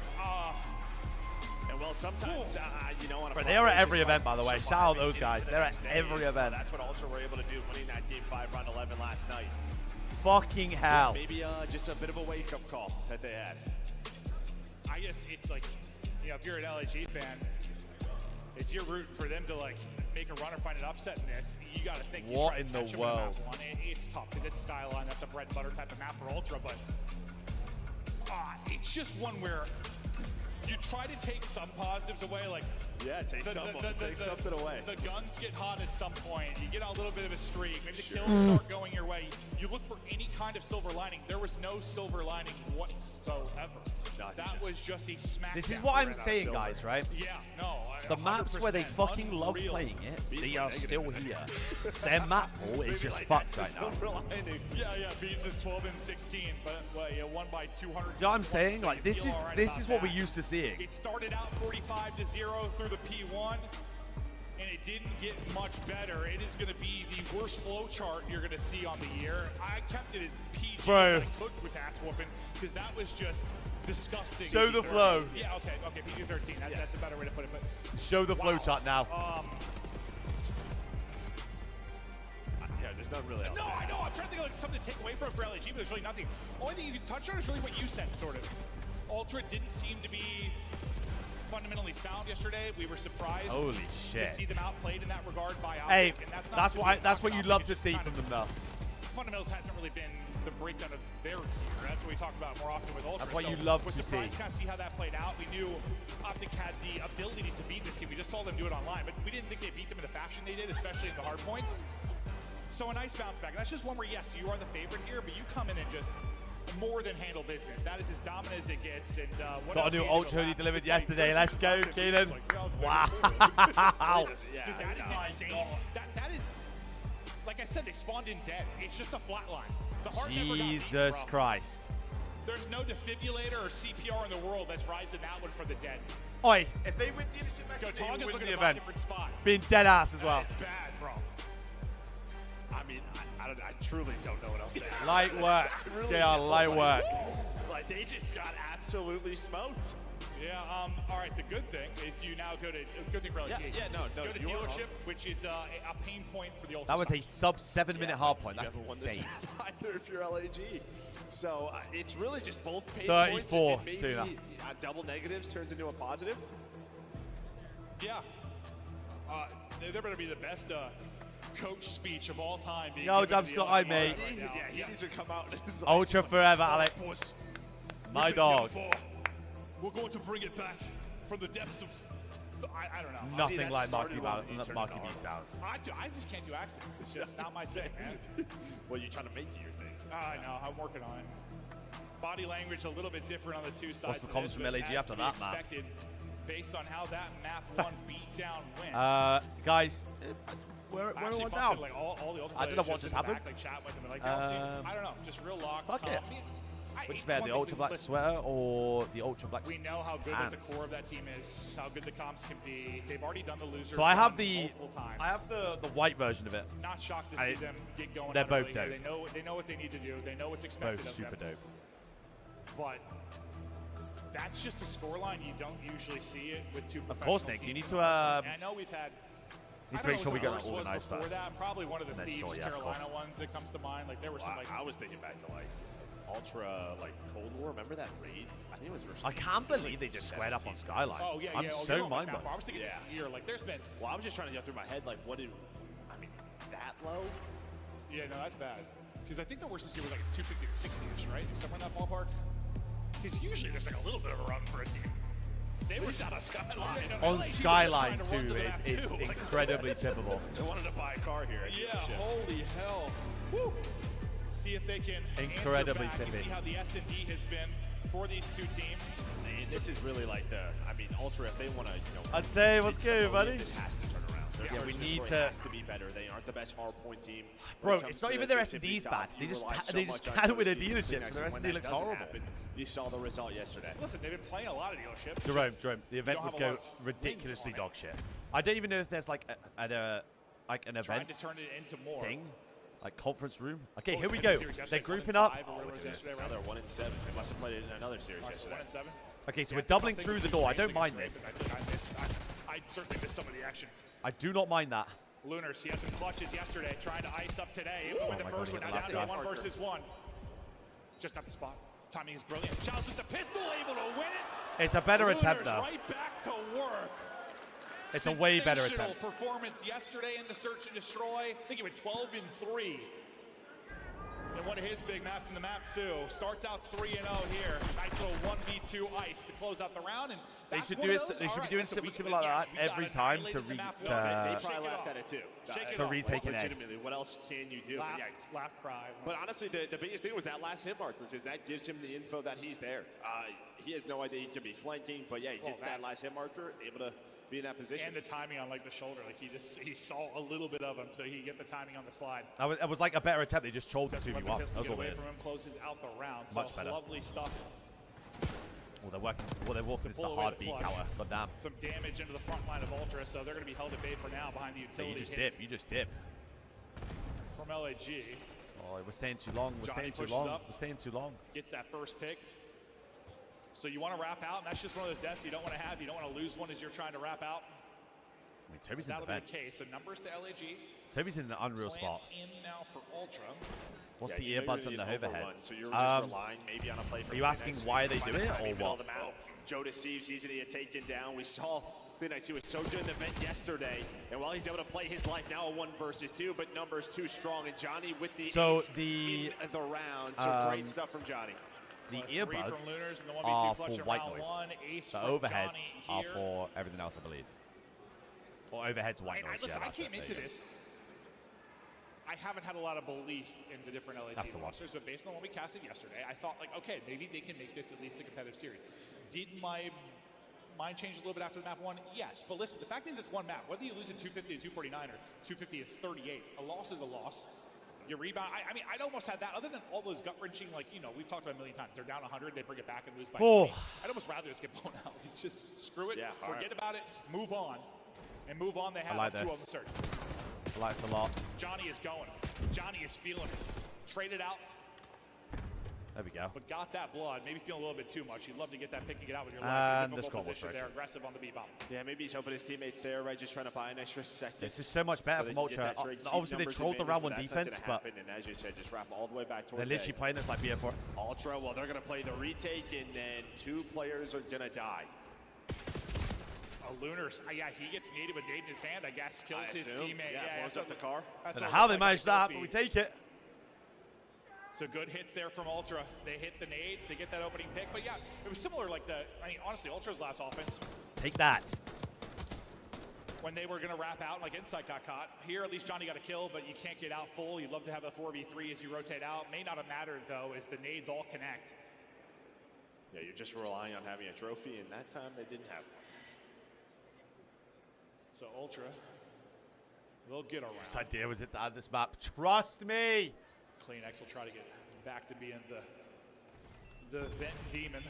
And well, sometimes, you know, on a Bro, they are at front every row, event, by the way. surviving Shout out those into guys. the They're next at day. every event. That's what Ultra were able to do, winning that Game 5, round 11 last night. Fucking hell. Maybe just a bit of a wake-up call that they had. I guess it's like, you know, if you're an LAG fan, if you're rooting for them to like make a run or find an upset in this, you got to think. You What try to in the catch 'em world? map one. It's tough because it's Skyline. That's a bread and butter type of map for Ultra, but it's just one where you try to take some positives away, like Yeah, take something away. the guns get hot at some point. You get on a little bit of a streak. Maybe the kills start going your way. You look for any kind of silver lining. There was no silver lining whatsoever. That was just a smackdown. This is what I'm right out of saying, silver. guys, right? Yeah, no. The maps where they 100% fucking love unreal. playing it, they are negative still in it. here. Their map pool is just fucked right now. Yeah, Bees is 12 and 16, but won by 200. You know what I'm saying? Like, this is what we're used to seeing. It started out 45-0 through the P1, and it didn't get much better. It is going to be the worst flow chart you're going to see on the year. I kept it as PG Bro. as I could with ass whooping because that was just disgusting. Show the PG-13. flow. Yeah, okay, PG-13. That's a better way to put it. But Show the flow chart now. Yeah, there's not really else. no, I know. I'm trying to think of something to take away from it for LAG, but there's really nothing. Only thing you can touch on is really what you said, sort of. Ultra didn't seem to be fundamentally sound yesterday. We were surprised Holy to shit. see them outplayed in that regard by Optic. Hey, and not that's to what be that's what knocking you Optic, love to it's see just from kind them, of- though. Fundamentals hasn't really been the breakdown of their gear. That's what we talk about more often with Ultra. That's what So you love was to surprised see. to kind of see how that played out. We knew Optic had the ability to beat this team. We just saw them do it online, but we didn't think they beat them in the fashion they did, especially in the hard points. So a nice bounce back. That's just one where, yes, you are the favorite here, but you come in and just more than handle business. That is as dominant as it gets. And what Got a else new do you Ultra do hoodie about it? delivered It's like, yesterday. this Let's is go, fucking- Keenan. it's like, Wow. Dude, that is insane. That is, like I said, they spawned in dead. It's just a flat line. The heart never got beat, Jesus bro. Christ. There's no defibrillator or CPR in the world that's rising that one for the dead. Oi, if they win dealership match, they Gotaga's win looking the at a event. different spot. Being dead ass as well. That is bad, bro. I mean, I truly don't know what else to add. Light work. Really JR, don't. light work. Like, they just got absolutely smoked. Yeah, all right, the good thing is you now go to, good thing for LG. no, Go to you are wrong. dealership, which is a pain point for the Ultra. That was a side. sub 7-minute hard point. You That's haven't won this insane. either if you're LAG. So it's really just both pain 34 points. And too now. maybe double negatives turns into a positive. Yeah. There better be the best coach speech of all time. being Yo, given to Dub the Scott, LA hi, Mavs mate. right now. He needs to come out and just like, Ultra forever, Alec. Boys, My we've been dog. here before. We're going to bring it back from the depths of. I don't know. Nothing that like started Marky when you turned Marky into B Aroma. sounds. I just can't do accents. It's just not my thing, man. What are you trying to make to your thing? I know. I'm working on it. body language a little bit different on the two sides. What's the of comms this, from but LAG as after to be that, man? expected based on how that map 1 beatdown went. Guys, we're Actually one bumped down. it, like all the I don't know players what just just in the happened. back, like chat with them, and like, they all seem, I don't know, just real locked. Fuck calm. it. I mean, Which is it's better, one the thing Ultra Black to- sweater or the Ultra Black We know how good pants? the core of that team is, how good the comps can be. They've already done the loser. So I have run the multiple times. the white version of it. Not shocked to see them get going. They're out both early dope. here. They know what they need to do. They know what's expected Both of super them. dope. But that's just a scoreline you don't usually see it with two. Of course, professional Nick. You teams need in to the league. And I know we've had. need I to don't make know sure we what get the that worst was organized before first. that. Probably one of the And then Thieves sure, yeah, of Carolina course. ones that comes to mind. Like there were some like I was thinking back to like Ultra, like Cold War. Remember that raid? I think it was versus. I can't believe they just squared up on Skyline. Oh yeah, I'm yeah. so mind mind blown. I was thinking this year. Like there's been. Well, I was just trying to get through my head, like, what did, I mean, that low? Yeah, no, that's bad. Because I think the worst this year was like 250 to 60ish, right? Somewhere in that ballpark. Because usually there's like a little bit of a run for a team. They were down on Skyline. On Skyline too is incredibly typical. They wanted to buy a car here. Yeah, holy hell. Woo. See if they can Incredibly answer back. You tippy. see how the S&D has been for these two teams. And this is really like the, I mean, Ultra, if they want to, you know. I'd say, what's good, buddy? This has to turn around. Their Yeah, we search need and to- destroy has to be better. They aren't the best hardpoint team. Bro, When it comes it's not to even the their tippy S&D's top, bad. you They just rely so they much just on can't win a Jose's dealership, so Kleenex, their and when S&D that looks doesn't horrible. happen, you saw the result yesterday. Listen, they've been playing a lot of dealerships. Jerome, just Jerome, the event don't would have a go lot of ridiculously wins on dog shit. I don't even know if there's like an trying event to turn it into more. thing, like conference room. Okay, What here was we the go. series yesterday? They're grouping 1-5 up. or whatever it was yesterday, Now right? they're 1-7. They must have played it in another series yesterday. 1-7. Okay, so Yeah, we're it's a tough doubling thing through to the beat door. I James don't mind against this. Ravens. I certainly missed some of the action. I do not mind that. Lunars, he had some clutches yesterday, trying to ice up today. Oh With the my first God, one, he now got the down to last 1 versus 1. Just not the spot. Timing is brilliant. Giles with the pistol, able to win it. It's a better Lunars attempt though. right back to work. It's a way better Sensational attempt. performance yesterday in the search and destroy. I think he went 12-3. And one of his big maps in the map too. Starts out 3-0 here. Nice little 1v2 ice to close out the round. And They that's should one do of it. those. They All should be right, doing listen, something we- similar like yes, that we got every time to annihilated the reach. map one. They Shake probably it laughed off. at it too. Shake it For off. retaking A. Legitimately, what else can you do? But Laugh, yeah, laugh, cry. but honestly, the biggest thing was that last hit marker because that gives him the info that he's there. He has no idea he could be flanking, but yeah, he gets that last hit marker, able to be in that position. And the timing on like the shoulder, like he saw a little bit of him, so he get the timing on the slide. It was like a better attempt. They just trolled the Doesn't let 2v1. the pistol That's get all it away is. from him, closes out the round. Much so better. Lovely stuff. Well, they're working. Well, they're walking into the pull away hard the beat clutch. counter. God damn. Some damage into the front line of Ultra, so they're going to be held at bay for now behind the So utility. you just hit dip. You just dip. from LAG. Oh, we're staying too long. We're Johnny staying too pushes long. up. We're staying too long. Gets that first pick. So you want to wrap out, and that's just one of those deaths you don't want to have. You don't want to lose one as you're trying to wrap out. I mean, Toby's in the That'll be vent. the case. So numbers to LAG. Toby's in an unreal Plant spot. in now for Ultra. What's Yeah, the you know earbuds you're and the gonna need an overrun, overheads? So you're just relying maybe on a play from Are you asking Kleenex. why they Find do the it timing, or middle what? of the map. Joe deceives, easy to get taken down. We saw Kleenex, he was so good in the event yesterday, and while he's able to play his life now a 1 versus 2, but numbers too strong, and Johnny with the ace in the round. So great stuff from Johnny. The Three from earbuds Lunars and the 1v2 are clutch for in white round noise. one. Ace The from overheads Johnny are here. for everything else, I believe. Or overheads white And noise. listen, yeah, I that's it. came There into you go. this. I haven't had a lot of belief in the different LAG That's the one. rosters, but based on what we casted yesterday, I thought like, okay, maybe they can make this at least a competitive series. Did my mind change a little bit after the map 1? Yes, but listen, the fact is it's one map. Whether you lose at 250 to 249 or 250 to 38, a loss is a loss. Your rebound, I mean, I'd almost had that, other than all those gut-wrenching, like, you know, we've talked about a million times. They're down 100, they bring it back and lose by 20. I'd almost rather just get blown out. Just screw it, forget about it, move on. And move on, they have like up 2 on this. the search. I like this a lot. Johnny is going. Johnny is feeling it. Traded out, There we go. but got that blood. Maybe feeling a little bit too much. You'd love to get that pick and get out with your And life. the score Difficult was position broken. there, aggressive on the B-bomb. Yeah, maybe he's hoping his teammates there, right, just trying to buy an extra second. This is so much better so from Ultra. Obviously, they trolled the round 1 defense, but and as you said, just wrap all the way back towards they're literally playing this like BF4. Ultra, well, they're going to play the retake, and then 2 players are going to die. Lunars, yeah, he gets needed with nade in his hand. I guess kills his teammate. Yeah, blows up the car. I don't know how they managed that, but we take it. So good hits there from Ultra. They hit the nades, they get that opening pick. But yeah, it was similar like I mean, honestly, Ultra's last offense. Take that. When they were going to wrap out, like Insight got caught. Here, at least Johnny got a kill, but you can't get out full. You'd love to have a 4v3 as you rotate out. May not have mattered, though, as the nades all connect. Yeah, you're just relying on having a trophy, and that time they didn't have one. So Ultra, they'll get around. This idea was it's out of this map. Trust me. CleanX will try to get back to being the vent demon.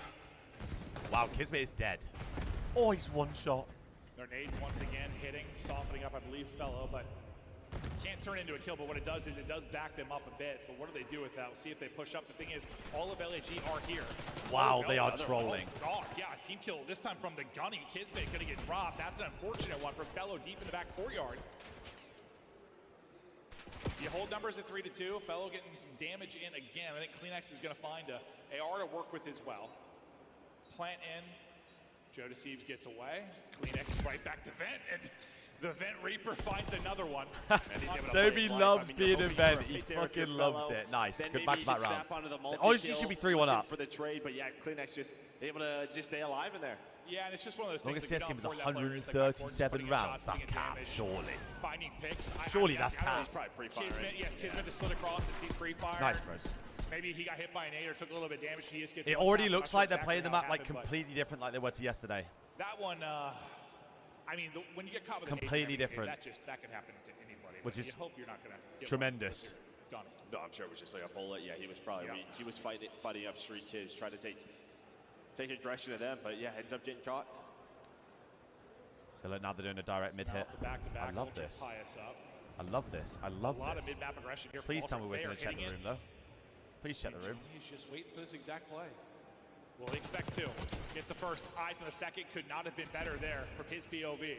Wow, Kismet is dead. Oh, he's one shot. Their nades once again hitting, softening up, I believe, Fellow, but can't turn into a kill. But what it does is it does back them up a bit. But what do they do with that? We'll see if they push up. The thing is, all of LAG are here. Wow, Oh, no, they are another- trolling. Oh, yeah, team kill. This time from the Gunny. Kismet gonna get dropped. That's an unfortunate one from Fellow deep in the back courtyard. You hold numbers at 3-2. Fellow getting some damage in again. I think CleanX is gonna find a AR to work with as well. Plant in. Joe Deceives gets away. CleanX right back to Vent, and the Vent Reaper finds another one. And he's able to play Toby his life. loves I mean, being you're a hoping vent. for a He fate there if you're fucking loves Fellow. it. Nice. Then Good maybe back-to-back you can rounds. snap onto the Honestly, should be multi-kill, 3-1 looking up. for the trade, but yeah, CleanX just able to just stay alive in there. Yeah, and it's just one of those Longest things. CS game was that you don't afford that player. It's like 137 putting in rounds. shots, That's putting in cap, damage, surely. Finding picks. Surely I'm that's guessing- I don't know, cap. He's probably pre-firing. Kismet, yeah, Kismet just slid across as he's pre-firing. Nice, bros. Maybe he got hit by an 8 or took a little bit of damage. He just gets It one already tap. looks I'm not like sure they're playing the exactly map how like it happened, but completely different like they were to yesterday. That one, I mean, when you get caught with Completely an 8 different. that can happen to anybody. Which but is you hope you're not gonna get tremendous. Gun. No, I'm sure it was just like a bullet. Yeah, he was probably Yeah. weak. He was fighting up street kids, trying to take aggression to them, but yeah, ends up getting caught. Now they're doing a direct mid hit. Back-to-back, I love Ultra this. tie us up. I love this. I A love lot of this. mid-map aggression here. from Please tell Ultra. me we're They going are to check the hitting room it. though. Please check the room. He's just waiting for this exact play. Well, they expect to. Gets the first, eyes on the second. Could not have been better there from his POV.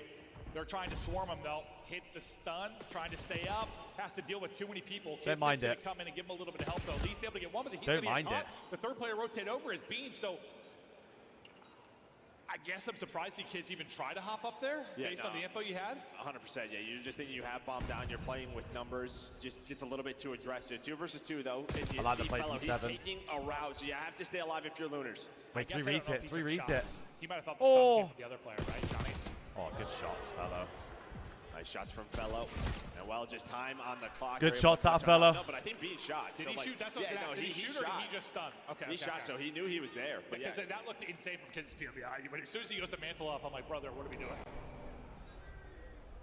They're trying to swarm him though. Hit the stun, trying to stay up. Has to deal with too many people. Don't mind gonna it. come in and give him a little bit of help though. At least able to get one, but he's Don't gonna mind get caught. it. The third player rotate over is Bean, so I guess I'm surprised you kids even try to hop up there based on the info you had. 100%. Yeah, you just think you have bombed down. You're playing with numbers. Just gets a little bit too aggressive. 2 versus 2 though. If you I like the see play Fellow, from he's 7. taking a route, so you have to stay alive if you're Lunars. Wait, I guess 3 I don't reads know it. if he 3 took reads it. shots. He might have thought the Oh. stun came from the other player, right, Johnny? Oh, good shots, fellow. Nice shots from Fellow. And well, just time on the clock. Good They're able shots to out of turn Fellow. up. No, but I think Bean shot. Did so he like, shoot? That's what I was yeah, gonna ask. no, Did he shoot or shot. did he just stun? Okay. He shot, so he knew he was there. But Because yeah. that looked insane from his POV. But as soon as he goes to mantle up, I'm like, brother, what are we doing?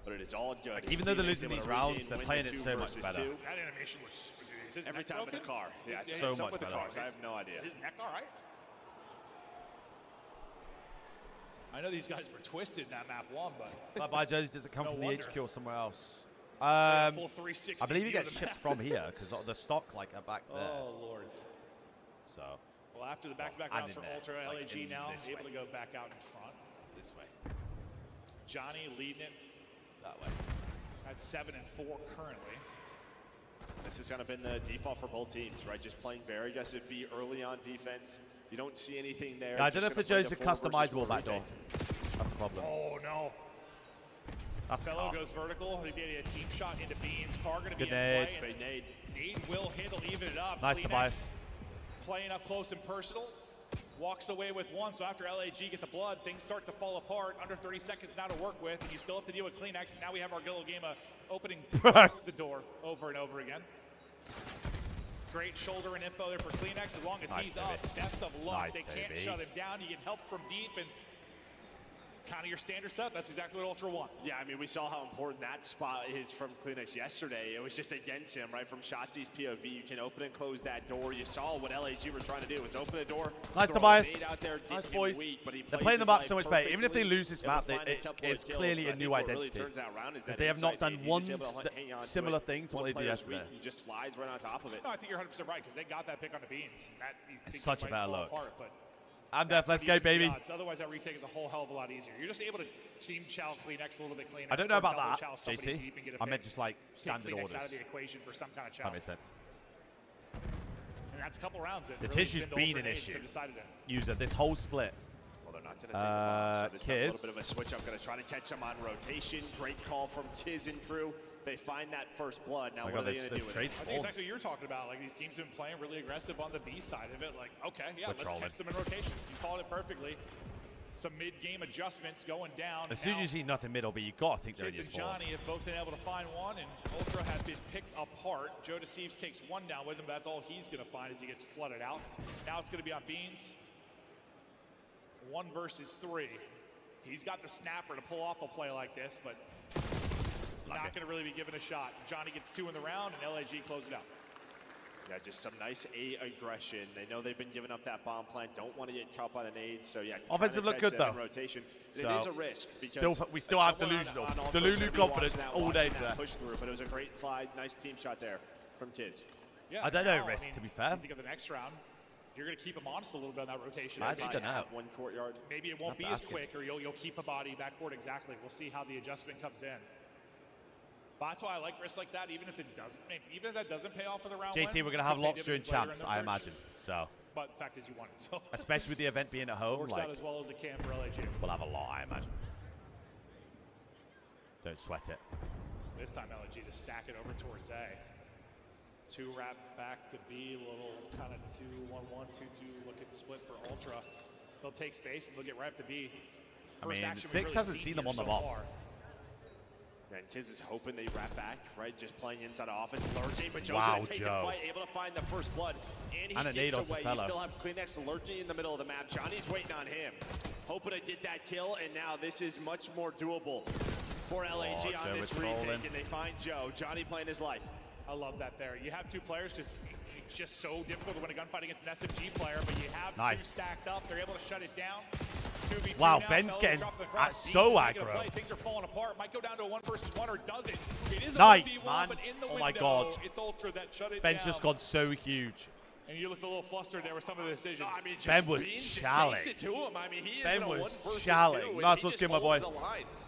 But it is all good. Even His though they're teammates losing able these to rounds, regain they're win playing the it 2 so much versus better. 2. That animation was. Is his Every neck time in the broken? car. Yeah, Is- so it's up much with the better. cars. I have no idea. His neck all right? I know these guys were twisted in that map 1, but Bye, Josie. Does it come No from the wonder. HQ or somewhere else? full 360 I believe it view of gets the shipped map. from here because the stock like are back there. Oh, Lord. So Well, after the back-to-back I'm rounds in for there, Ultra, like, LAG in now this able way. to go back out in front. this way, Johnny leading it that way. at 7 and 4 currently. This has kind of been the default for both teams, right? Just playing very aggressive, be early on defense. You don't see anything there. Yeah, I don't know if the Just gonna Joes are play the 4 versus 4 customizable backdoor. retake. That's the problem. Oh, no. That's Fellow car. goes vertical. He did a team shot into Beans. Car going to be Good in nade. play. and Big nade. Nade will hit. He'll even it up. Nice Kleenex device. Playing up close and personal. Walks away with 1. So after LAG get the blood, things start to fall apart. Under 30 seconds now to work with. And you still have to deal with CleanX. And now we have our little game of opening the door over and over again. Great shoulder and info there for CleanX. As long as Nice, he's Toby. up, best of luck. Nice, They can't Toby. shut him down. You get help from deep and kind of your standard setup. That's exactly what Ultra want. Yeah, I mean, we saw how important that spot is from CleanX yesterday. It was just against him, right? From Shotzi's POV, you can open and close that door. You saw what LAG were trying to do. Was open the door. Nice, throw a Tobias. nade out there, Nice, get him boys. weak, but he They're plays playing the his map life so much better. Even if they perfectly. lose this Able to map, find a it's couple of kills, clearly but a I new think what really identity. turns that around is that They have not inside done game. He's just one able to hang on to similar it. thing to what One they did player's weak, yesterday. He just slides right on top of it. No, I think you're 100% right because they got that pick on the Beans. That, It's such a might better fall look. apart, but I'm that's def. Let's what go, evens the baby. odds. Otherwise, that retake is a whole hell of a lot easier. You're just able to team chow CleanX a little bit cleaner. I don't know or about double that, chow somebody JC. deep and get a I pick. meant just like Take standard CleanX orders. out of the equation for some kind of chow. That makes sense. And that's a couple rounds. It The really tissue's been to been Ultra an nades, so issue. decided to User this whole split. Well, they're not going to take the box, so this time a Kiz. little bit of a switch up. Going to try to catch them on rotation. Great call from Kiz and crew. They find that first blood. Now, Oh my what God, are they going to do with trade it? I think spawns. exactly what you're talking about. Like these teams have been playing really aggressive on the B side of it. Like, okay, yeah, We're let's trolling. catch them in rotation. You called it perfectly. Some mid-game adjustments going down. As soon as Now, you see nothing middle, but you gotta think they're in Kiz your and spawn. Johnny have both been able to find one, and Ultra have been picked apart. Joe Deceives takes one down with him, but that's all he's going to find as he gets flooded out. Now it's going to be on Beans. 1 versus 3. He's got the snapper to pull off a play like this, but not going to really be given a shot. Johnny gets 2 in the round, and LAG close it out. Yeah, just some nice A aggression. They know they've been giving up that bomb plant. Don't want to get caught by the nades. So yeah, offensive look good though. Rotation. So it is a risk because we still have delusional, Delulu confidence all day today. Push through, but it was a great slide. Nice team shot there from Kiz. Yeah, I don't know, Risk. To be fair, I think of the next round, you're going to keep him honest a little bit on that rotation. I actually don't know. 1 courtyard. Maybe it won't be as quick, or you'll keep a body backcourt exactly. We'll see how the adjustment comes in. But that's why I like risks like that, even if that doesn't pay off for the round. JC, we're going to have lots during champs, I imagine. So. But the fact is, you want it. So. Especially with the event being at home, works out as well as it can for LAG. We'll have a lot, I imagine. Don't sweat it. This time LAG to stack it over towards A. 2 wrap back to B, little kind of 2-1-1, 2-2 looking split for Ultra. They'll take space and they'll get right up to B. First I mean, 6 hasn't seen them on the ball. And Kiz is hoping they wrap back, right? Just playing inside of offense, lurking, but Joe's gonna take the fight, able to find the first blood, and he gets away. You still have Kleenex lurking in the middle of the map. Johnny's waiting on him, hoping to get that kill, and now this is much more doable for LAG on this retake, and they find Joe. Johnny playing his life. I love that there. You have 2 players, it's just so difficult to win a gunfight against an SMG player, but you have 2 stacked up. They're able to shut it down. 2v2 wow, now. Ben's getting so aggro. Things are falling apart. Might go down to a 1 versus 1 or does it? It is a nice, 1v1, man. But in the oh window, my God. It's Ultra that shut it Ben's down. just gone so huge. And you look a little flustered there with some of the decisions. I mean, Ben was challing. I mean, he Ben is was challing. Nice one, skin, my boy.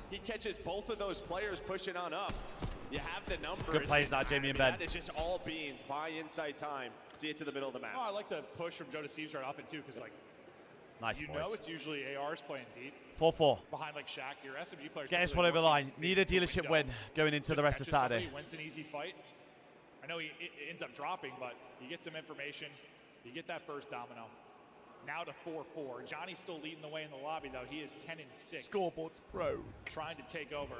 He catches both of those players pushing on up. You have the numbers. Good plays out, Jamie and Ben. That is just all beans. Buy inside time to get to the middle of the map. Oh, I like the push from Joe to Steve's right off it too, because like, nice you boys. know it's usually ARs playing deep. 4-4. Behind like Shaq, your SMG players. Get us one over the line. Need a dealership win going into the rest of Saturday. Wins an easy fight. I know he ends up dropping, but you get some information. You get that first domino. Now to 4-4. Johnny's still leading the way in the lobby, though. He is 10-6. Scoreboard's pro. Trying to take over.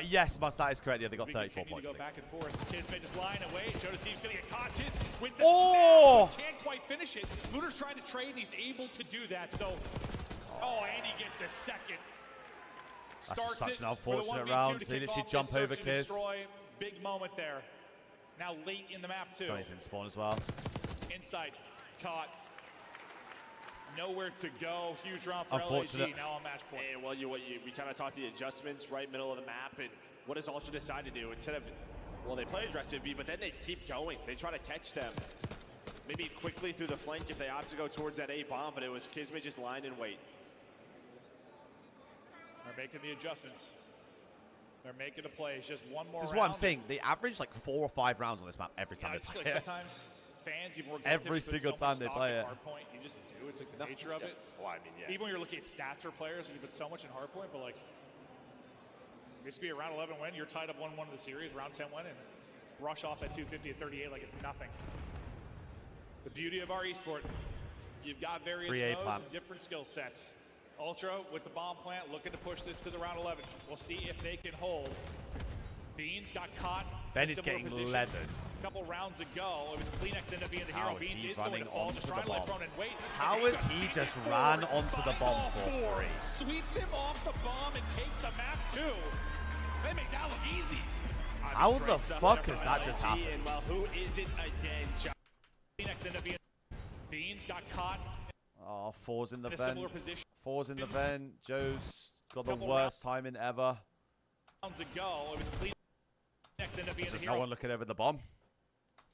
Yes, that is correct. Yeah, they got 34 points. Go back and forth. Kiz may just line away. Joe Steve's going to get caught. Kiz with the snap. Can't quite finish it. Luder's trying to trade, and he's able to do that. So, and he gets a second. That's such an unfortunate round. He did jump over Kiz. Big moment there. Now late in the map, too. Johnny's in spawn as well. Inside. Caught. Nowhere to go. Huge round for Unfortunate. LAG. Now on match point. And we kind of talked the adjustments right middle of the map, and what does Ultra decide to do? Instead of, well, they play aggressive B, but then they keep going. They try to catch them. Maybe quickly through the flank if they opt to go towards that A bomb, but it was Kismet just line and wait. They're making the adjustments. They're making the plays. Just one more round. This is what I'm saying. They average like 4 or 5 rounds on this map every time they play it. Sometimes fans, even every single time they play it. Hardpoint, you just do. It's like the nature of it. Well, I mean, yeah. Even when you're looking at stats for players, you put so much in hardpoint, but like, this could be a round 11 win. You're tied up 1-1 in the series, round 10 win, and rush off at 250 at 38 like it's nothing. The beauty of our esport, you've got various modes and different skill sets. Ultra with the bomb plant, looking to push this to the round 11. We'll see if they can hold. Beans got caught. Ben is getting leathered. A couple rounds ago, it was Kleenex ended up being the hero. Beans is going to fall, just trying to let Cronin wait. How is he just ran onto the bomb for free? Sweep them off the bomb and take the map too. They make that look easy. How the fuck has that just happened? Well, who is it again? Kleenex ended up being Beans got caught. Oh, 4's in the in a vent. similar position. 4's in the vent. Joe's got the worst timing ever. Rounds ago, it was Kleenex ended up being the There's hero. no one looking over the bomb.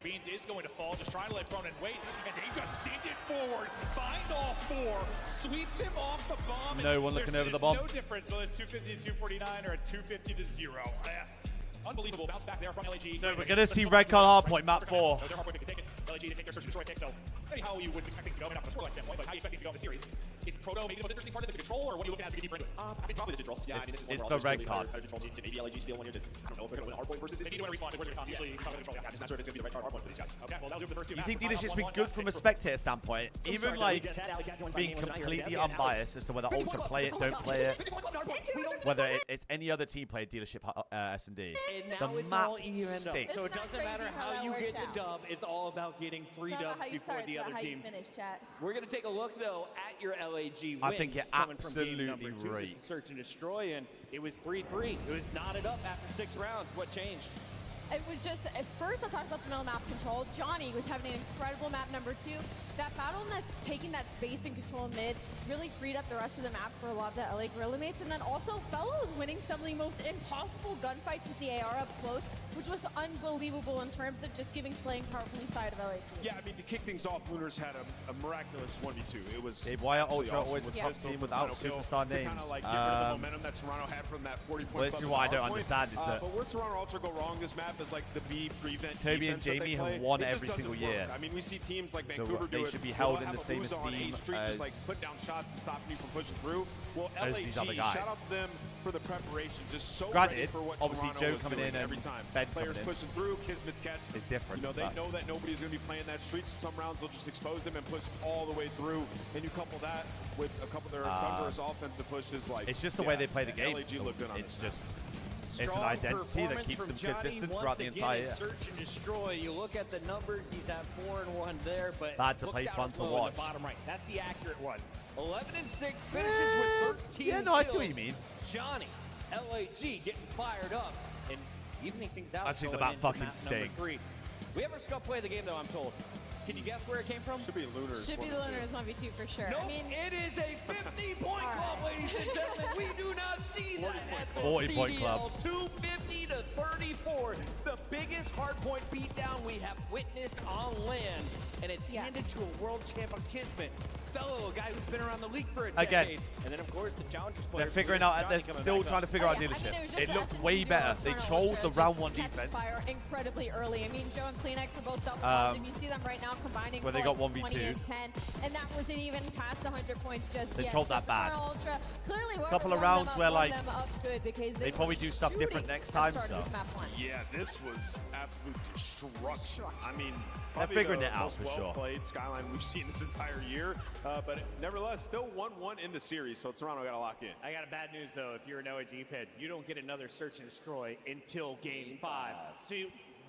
Beans is going to fall, just trying to let Cronin wait, and they just send it forward, find all 4, sweep them off the bomb. No one looking over the bomb. No difference whether it's 250 to 249 or a 250 to 0. Unbelievable bounce back there from LAG. So we're going to see red card hardpoint, map 4. Their hardpoint, they can take it. LAG to take their search and destroy pick, so how you would expect things to go, maybe not from a scoreline standpoint, but how you expect things to go in the series. Is Proto maybe the most interesting part of this, the control, or what are you looking at to get deeper into it? I think probably the control. Yeah, I mean, this is it's the red card. Maybe LAG steal one here. I don't know if they're going to win hardpoint versus this. They need to win a respawn. Where's it going to usually cover the control. I'm just not sure if it's going to be the red card hardpoint for these guys. Okay, well, that'll do for the first 2 You think dealership's been good from a spectator standpoint? Even like being completely unbiased as to whether Ultra play it, don't play it, whether it's any other team play dealership S&D. The map stinks. So it doesn't matter how you get the dub, it's all about getting 3 dubs before the other how team. you finish, chat. We're going to take a look, though, at your LAG win. I think you're coming from game number absolutely 2. right. This is Search and Destroy, and it was 3-3. It was knotted up after 6 rounds. What changed? It was just, at first I talked about the middle map control. Johnny was having an incredible map number 2. That battle and that taking that space and control mid really freed up the rest of the map for a lot of the LA Gorilla mates. And then also, Fellow was winning some of the most impossible gunfights with the AR up close, which was unbelievable in terms of just giving slaying power from the side of LAG. Yeah, I mean, to kick things off, Lunars had a miraculous 1v2. It was Why are absolutely Ultra awesome always with a top Pistol team from without Final Kill superstar to kind names? of like get rid of the momentum that Toronto had from that 40-point Well, this is what I don't understand is that but where Toronto Ultra go wrong this map is like the B prevent Toby and defense that they Jamie have play. won It just every doesn't single work. year. I mean, we see teams like So Vancouver they do it. should be held They'll in the have a same Musa on esteem A Street, as- just like put down shots and stopping you from pushing through. Well, as LAG, these other guys. shout out to them for the preparation. Just so Granted, ready for what obviously Toronto Joe was coming doing in and every time. Ben Players coming in pushing through, Kismet's catch. is different. You know, they but- know that nobody's going to be playing that street. Some rounds they'll just expose them and push all the way through. And you couple that with a couple of their thunderous offensive pushes. Like It's just the way they play the game. LAG look good on It's this. just it's an identity that keeps them consistent throughout the entire year. Search and Destroy. You look at the numbers, he's at 4-1 there, but Bad to look play, down fun to low in watch. the bottom right. That's the accurate one. 11-6 finishes with 13 Yeah, no, I see what kills. you mean. Johnny, LAG getting fired up and evening things out. I think the going map into fucking map number stinks. 3. We have our scum play of the game, though, I'm told. Can you guess where it came from? Should be Lunars. Should be the Lunars 1v2 for sure. Nope, I mean, it is a 50-point All club, right. ladies and gentlemen. We do not see that at the 40-point CDL. club. 250 to 34, the biggest hardpoint beatdown we have witnessed on land, and it's handed to a world champion Kismet. Fellow, a guy who's been around the league for a Again, decade. And then, of course, the Challengers They're players. figuring out. Johnny They're coming still back trying to up. figure out I mean, dealership. it was just It the looked SMG way duo better. of They Toronto chose Ultra the just round 1 catching defense. fire incredibly early. I mean, Joe and Kleenex are both double positive. You see them right now combining where they for got like 1v2. 20 and 10, and that wasn't even past 100 points just They yet. told So that bad. Toronto Ultra, clearly whoever Couple of warmed them rounds up, where, warmed like, them up good because they were probably do stuff different shooting next at the time, start of so. this map one. Yeah, this was absolute destruction. I mean, They're probably figuring the it out most for sure. well-played Skyline we've seen this entire year, but nevertheless, still 1-1 in the series, so Toronto got to lock in. I got a bad news, though. If you're an OAG fan, you don't get another Search and Destroy until Game 5. So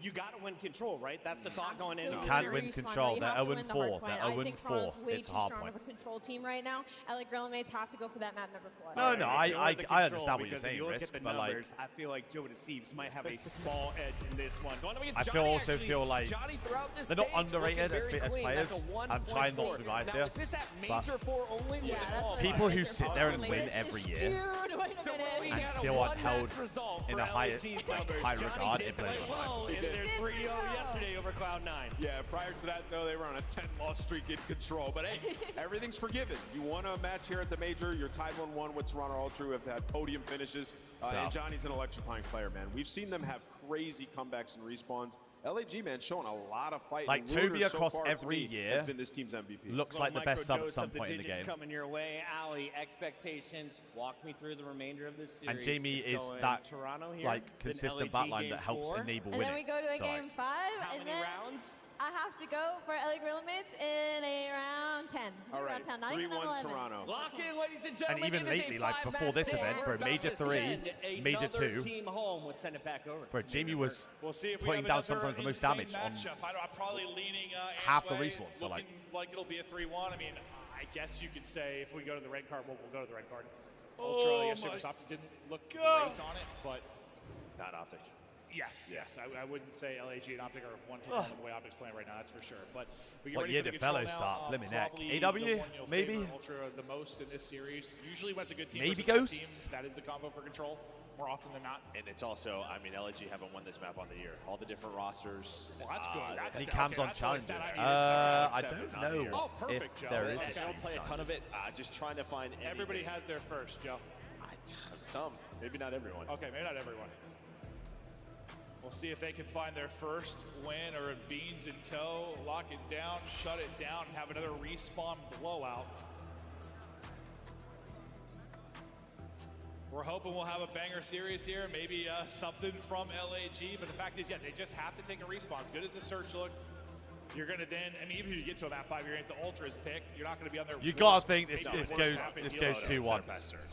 you got to win control, right? That's the thought going into the Can't series. win control. They're 0-4. They're I think 0-4. Toronto's way It's too hard strong point. of a control team right now. LA Gorilla mates have to go for that map number 4. No, no, I Ignore the understand control, what you're because saying, if you look Risk, at the but like, numbers, I feel like Joe Deceives might have a small edge in this one. I also feel like Johnny throughout this they're not stage underrated looking as very clean. players. That's a I'm trying not to be 1.4. biased Now, here, is this at but Major 4 only? Yeah, that's what people it who is. sit there and This win is every skewed. year Wait a So minute. we and got a still aren't one-match held result in for a high- LAG's like, numbers. high Johnny regard did in players' play well in He their did 3-0 pretty well. yesterday over Cloud9. Yeah, prior to that, though, they were on a 10-loss streak in control. But, hey, everything's forgiven. You won a match here at the Major. You're tied 1-1 with Toronto Ultra, who have had podium finishes. And Johnny's an electrifying player, man. We've seen them have crazy comebacks and respawns. LAG, man, showing a lot of fight. Like, and Toby Lunars so across far, to every me, year has been this team's MVP. looks like the best sub at some point in the digits game. coming your way. Ali, expectations. Walk me through the remainder of this series. And Jamie It's is going that Toronto here, like then consistent LAG backline game that helps 4. enable And winning. then we go to a So, like, game 5, How and many then rounds? I have to go for LA Gorilla mates in a round 10. All right, Round 10, not even 3-1 11. Toronto. Lock in, ladies and And gentlemen. even it is a lately, like, before 5-match this game. event, We're bro, about Major to 3, send Major another 2. team home. We'll send it back over. Bro, Jamie was We'll see if we putting have down another sometimes the most insane damage on matchup. I'm probably leaning half the Ant's respawn, way, so, like- looking like it'll be a 3-1. I mean, I guess you could say if we go to the red card, we'll go to the red card. Ultra yesterday was optic, didn't look great on it, but Not optic. yes. I wouldn't say LAG and optic are one-to-one with the way optic's playing right now. That's for sure. But we get What ready year for the did control Fellow now. start? Let me neck. Probably AW? the one you'll Maybe? favor Ultra the most in this series. Usually when it's a good team, Maybe versus a bad Ghosts? team, that is the combo for control more often than not. And it's also, I mean, LAG haven't won this map on the year. All the different rosters. Well, that's good. That's Any the- cams okay, on that's the only stat challenges? I needed. I Except don't for not know here. Oh, perfect, if Joe. there is Okay. a I don't play a ton of challenges. it. Just trying to find Everybody anything. has their first, Joe. Some, maybe not everyone. Okay, maybe not everyone. We'll see if they can find their first win, or if Beans and Co. lock it down, shut it down, and have another respawn blowout. We're hoping we'll have a banger series here, maybe something from LAG, but the fact is, yeah, they just have to take a respawn. As good as the search looked, you're going to then, I mean, even if you get to a map 5, you're into Ultra's pick, you're not going to be on their You worst- gotta think this maybe goes worst map in this the goes Ultra. 2-1.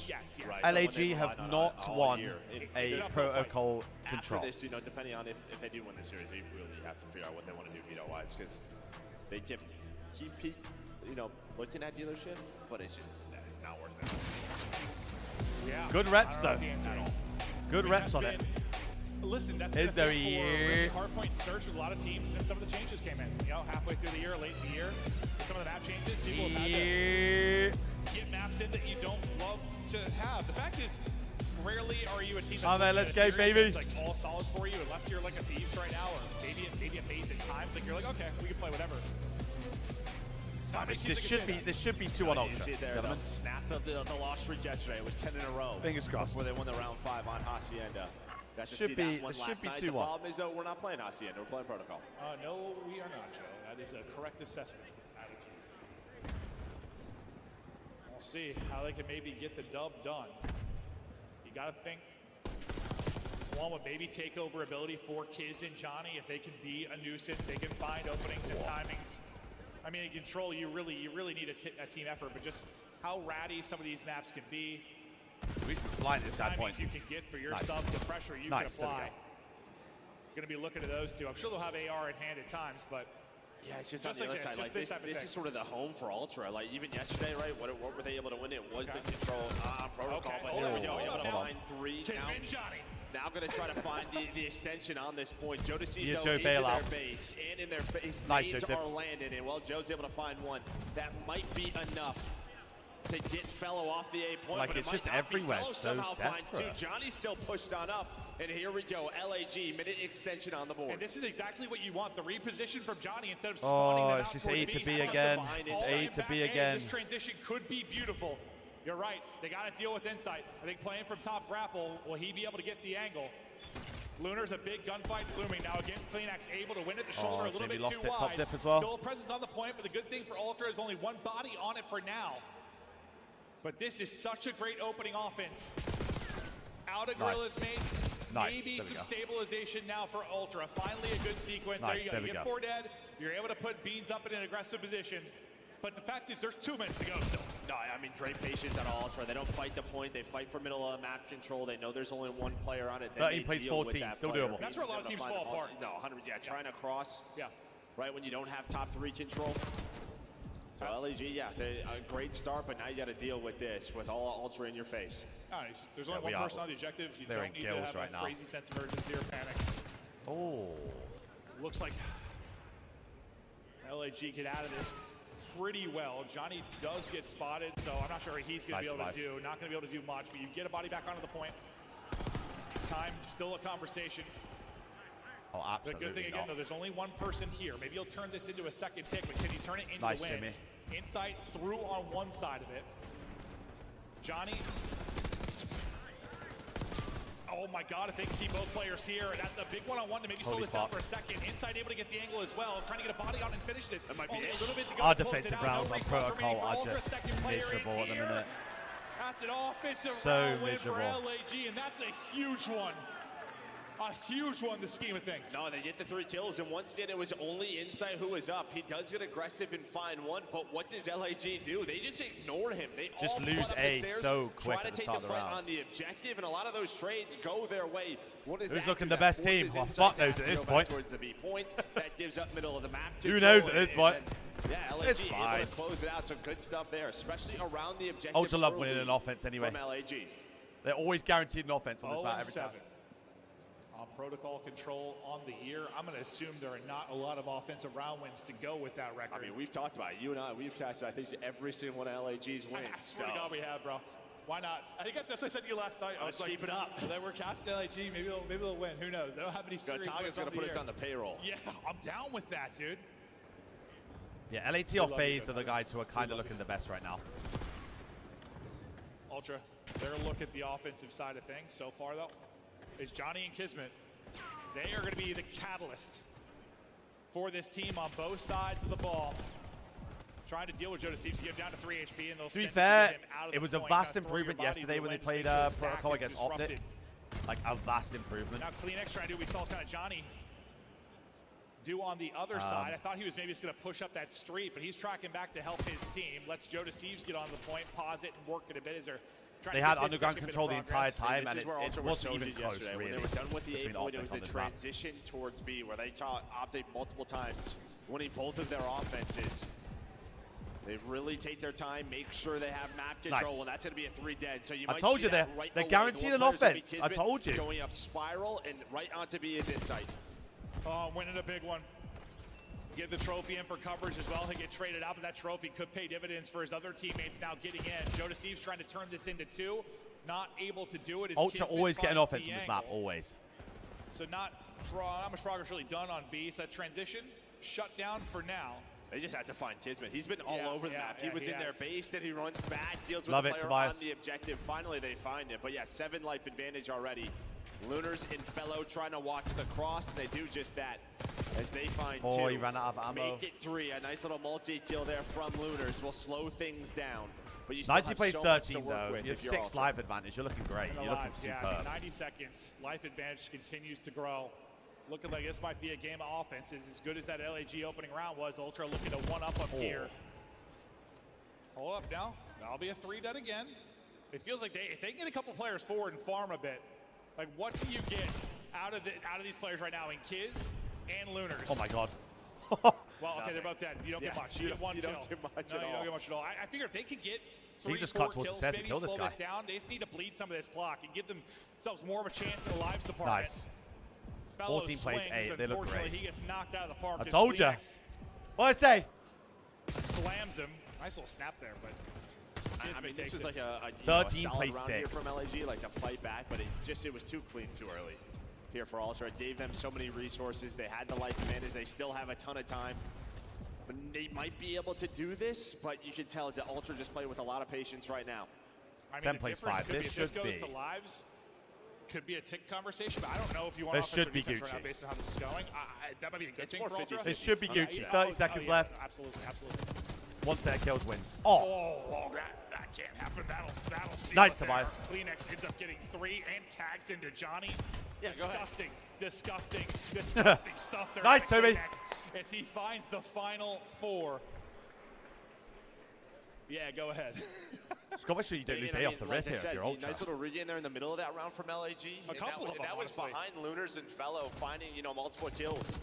Yes. Right. LAG Someone they have relied on not all won year. a It's up protocol After control. this, depending on if they do win the series, they really have to figure out what they want to do veto-wise, because they can keep looking at dealership, but it's not worth it. Yeah. Good reps, I don't know though. what the answer is. Good I mean, reps that's on it. Listen, that's It's been a a thing for year. really hardpoint search with a lot of teams since some of the changes came in. You know, halfway through the year, late in the year, some of the map changes, people have had to get maps in that you don't love to have. The fact is, rarely are you a team that's man, let's go, series baby. that's like all solid for you, unless you're like a Thieves right now, or maybe a Base at times. Like you're like, okay, we can play whatever. This should be 2 on You Ultra. see it there, gentlemen. the snap of the lost streak yesterday. It was 10 in a row. Fingers crossed. Before they won the round 5 on Hacienda. Got to Should see be- that one it should last be night. 2-1. The problem is, though, we're not playing Hacienda. We're playing Protocol. No, we are not, Joe. That is a correct assessment. We'll see how they can maybe get the dub done. You got to think one would maybe take over ability for Kiz and Johnny if they can be a nuisance. They can find openings and timings. I mean, in control, you really need a team effort, but just how ratty some of these maps can be. We should fly at this standpoint. Timings you can get for your Nice. sub, the pressure you Nice, can there we apply. Going to be looking at those two. I'm sure they'll have AR in hand at times, but Yeah, it's just, Just on the like other this, side. just Like this this, type of this thing. is sort of the home for Ultra. Like even yesterday, right? What were they able to win? It was Okay. the control Protocol. Okay, But hold here on, we go. hold Able on to now. find 3 now. Kismin Johnny. Now going to try to find the extension on this point. Joe DeCeased Yeah, though, Joe is in bailout. their base, and in their face, Nice, nades Joseph. are landed. And well, Joe's able to find one. That might be enough to get Fellow off the A point. Like, but it's it just might not be. everywhere Fellow so somehow set finds for 2. it. Johnny's still pushed on up. And here we go. LAG, minute extension on the board. And this is exactly what you want. The reposition from Johnny instead of spawning them out it's just toward A the to beast, B he wants again. find It's inside A and to back. B And again. This transition could be beautiful. You're right. They got to deal with insight. I think playing from top grapple, will he be able to get the angle? Lunar's a big gunfight looming now against Kleenex, able to win at the shoulder a little Jamie bit lost too it, top wide. tip as well. Still a presence on the point, but the good thing for Ultra is only one body on it for now. But this is such a great opening offense. Out of Gorilla's Nice. mate. Nice, Maybe there we some go. stabilization now for Ultra. Finally a good sequence. Nice, There there you we go. You get go. 4 dead. You're able to put Beans up in an aggressive position. But the fact is there's 2 minutes to go still. No, I mean, great patience at Ultra. They don't fight the point. They fight for middle of map control. They know there's only one player on it. Then 13 they plays deal with 14, that still player. doable. That's where a lot of Beans teams able to fall find the apart. No, 100. Yeah, trying to cross. Yeah. Right when you don't have top 3 control. So LAG, yeah, a great start, but now you got to deal with this with all Ultra in your face. Nice. There's only we one are. person on the objective. You They're don't in need to gills have right a now. crazy sense of urgency or panic. Oh. Looks like LAG get out of this pretty well. Johnny does get spotted, so I'm not sure what he's going to be able to do. Not going to be able to do much, but you get a body back onto the point. Time still a conversation. Oh, The absolutely good thing again, not. though, there's only one person here. Maybe you'll turn this into a second tick, but can you turn it into Nice, a win? Jimmy. Insight through on one side of it. Johnny. Oh my God, if they can keep both players here, that's a big one-on-one to maybe slow Holy this down fuck. for a second. Inside able to get the angle as well, trying to get a body on and finish this. That might be Only it. a little bit to go Our to close it defensive out. No rounds on respawn remaining Protocol for are Ultra. just Second player is miserable at the here. minute. That's an offensive So round win miserable. for LAG, and that's a huge one. A huge one in the scheme of things. No, they get the 3 kills, and once again, it was only Insight who was up. He does get aggressive and find one, but what does LAG do? They just ignore him. They Just all lose flood up the A stairs, so quick try at to the take start the of the fight round. on the objective, and a lot of those trades go their way. What does Who's that looking do? the That best forces team? Well, Insight fuck to have knows to at this go back point. towards the B point. That gives up middle of the map. Who control, knows at this and point? then, yeah, LAG It's able fine. to close it out. So good stuff there, especially around the objective. Ultra love winning early an offense anyway. From LAG. They're always guaranteed an offense on this map every 0-7 time. on protocol control on the year. I'm going to assume there are not a lot of offensive round wins to go with that record. I mean, we've talked about it. You and I, we've casted, I think, every single one of LAG's wins. I swear to God we have, bro. Why not? I think that's what I said to you last night. I was Let's like, keep it up. Then we're casting LAG. Maybe they'll win. Who knows? They don't have any series. Taga's going to put us on the payroll. Yeah, I'm down with that, dude. Yeah, LAT or love FaZe you, are the guys who are kind of looking the best right now. Ultra, their look at the offensive side of things so far, though, is Johnny and Kismet. They are going to be the catalyst for this team on both sides of the ball. Trying to deal with Joe DeCeased to get him down to 3 HP, and they'll To be send fair, him out of it the was a point. vast Gotta throw your improvement body yesterday to when they the played bench, make sure the stack Protocol is against Optic. disrupted. Like a vast improvement. Now Kleenex trying to do what we saw kind of Johnny do on the other side. I thought he was maybe just going to push up that street, but he's tracking back to help his team. Lets Joe DeCeased get on the point, pause it, and work it a bit as they're trying They to had get this underground second bit of control the entire progress. time, This and is where it Ultra wasn't was even so close, yesterday. really. When they were done with the A between point, it Optic was on the this map. transition towards B, where they caught Optic multiple times, winning both of their offenses. They really take their time, make sure they have map control, and that's going to be a 3 dead. So you I might told see you that they're right away. guaranteed an offense. I told you. Going up spiral and right onto B is Insight. Oh, winning a big one. Get the trophy in for coverage as well. He'll get traded out, but that trophy could pay dividends for his other teammates now getting in. Joe Deceives trying to turn this into 2. Not able to do it. Ultra always getting offense on this map, always. So not much progress really done on B. So that transition shut down for now. They just had to find Kismet. He's been all over the map. He was in their base, then he runs back, deals with the player on the objective. Finally, they find it. But yeah, 7 life advantage already. Lunars and Fellow trying to watch the cross, and they do just that as they find 2. He ran out of ammo. Make it 3. A nice little multi-kill there from Lunars will slow things down. But you still 90 have plays so much to 13 work though. with You have if you're 6 Ultra. life advantage. You're looking great. You're looking superb. 90 seconds. Life advantage continues to grow. Looking like this might be a game of offense. As good as that LAG opening round was, Ultra looking to one-up here. Hold up now. That'll be a 3 dead again. It feels like if they can get a couple players forward and farm a bit, like what do you get out of these players right now in Kiz and Lunars? Oh my god. Well, okay, they're both dead. You don't get much. You get 1 kill. You don't get much No, at you all. don't get much at all. I figure if they could get He 3 just 4 cut towards the kills, stairs to maybe kill this slow guy. this down, they just need to bleed some of this clock and give themselves more of a chance in the lives department. Nice. Fellow 14 plays swings, 8. They look unfortunately, great. he gets knocked out of the park. I as told ya. Kleenex What'd I say? slams him. Nice little snap there, but I mean, this was like a 13 solid plays round here 6. from LAG, like to fight back, but it was too clean too early here for Ultra. It gave them so many resources. They had the life advantage. They still have a ton of time. But they might be able to do this, but you can tell that Ultra just play with a lot of patience right now. I mean, 10 the plays difference 5. could be This if this should goes be. to lives. Could be a tick conversation, but I don't know if you want This offense should or be defense right now Gucci. based on how this is going. That might be a good thing more for Ultra. 50-50. This should be Gucci. Yeah. 30 seconds yeah, left. Absolutely, absolutely. 1 set of kills wins. Oh, that can't happen. That'll see. Nice, it there. Tobias. Kleenex ends up getting 3 and tags into Johnny. Yeah, go ahead. Disgusting stuff there. Nice, by Toby. Kleenex as he finds the final 4. Yeah, go ahead. Just gotta make sure you don't lose And A I off the mean, rip here like I if said, you're Ultra. nice little rig in there in the middle of that round from LAG. A couple of them, that was honestly. behind Lunars and Fellow finding, multiple kills,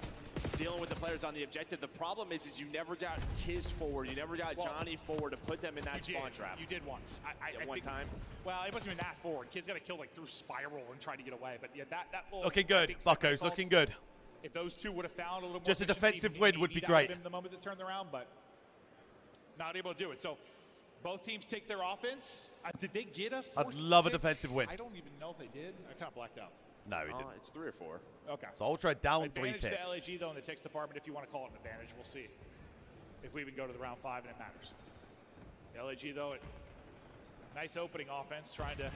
dealing with the players on the objective. The problem is you never got Kiz forward. You never got Johnny forward to put them in that spawn trap. You did once. I One think, time. Well, it wasn't even that forward. Kids got to kill through spiral and try to get away. But yeah, that little Looking good. big Buccos segment looking good. If those two would have found a little more Just a efficiency, defensive win would be that great. been the moment that turned around, but not able to do it. So both teams take their offense. Did they get a I'd fourth love a pick? defensive win. I don't even know if they did. I kind of blacked out. No, he didn't. It's 3 or 4. Okay. So Ultra down 3 Advantage ticks. to LAG though in the ticks department, if you want to call it an advantage. We'll see if we even go to the round 5 and it matters. LAG though, nice opening offense, trying to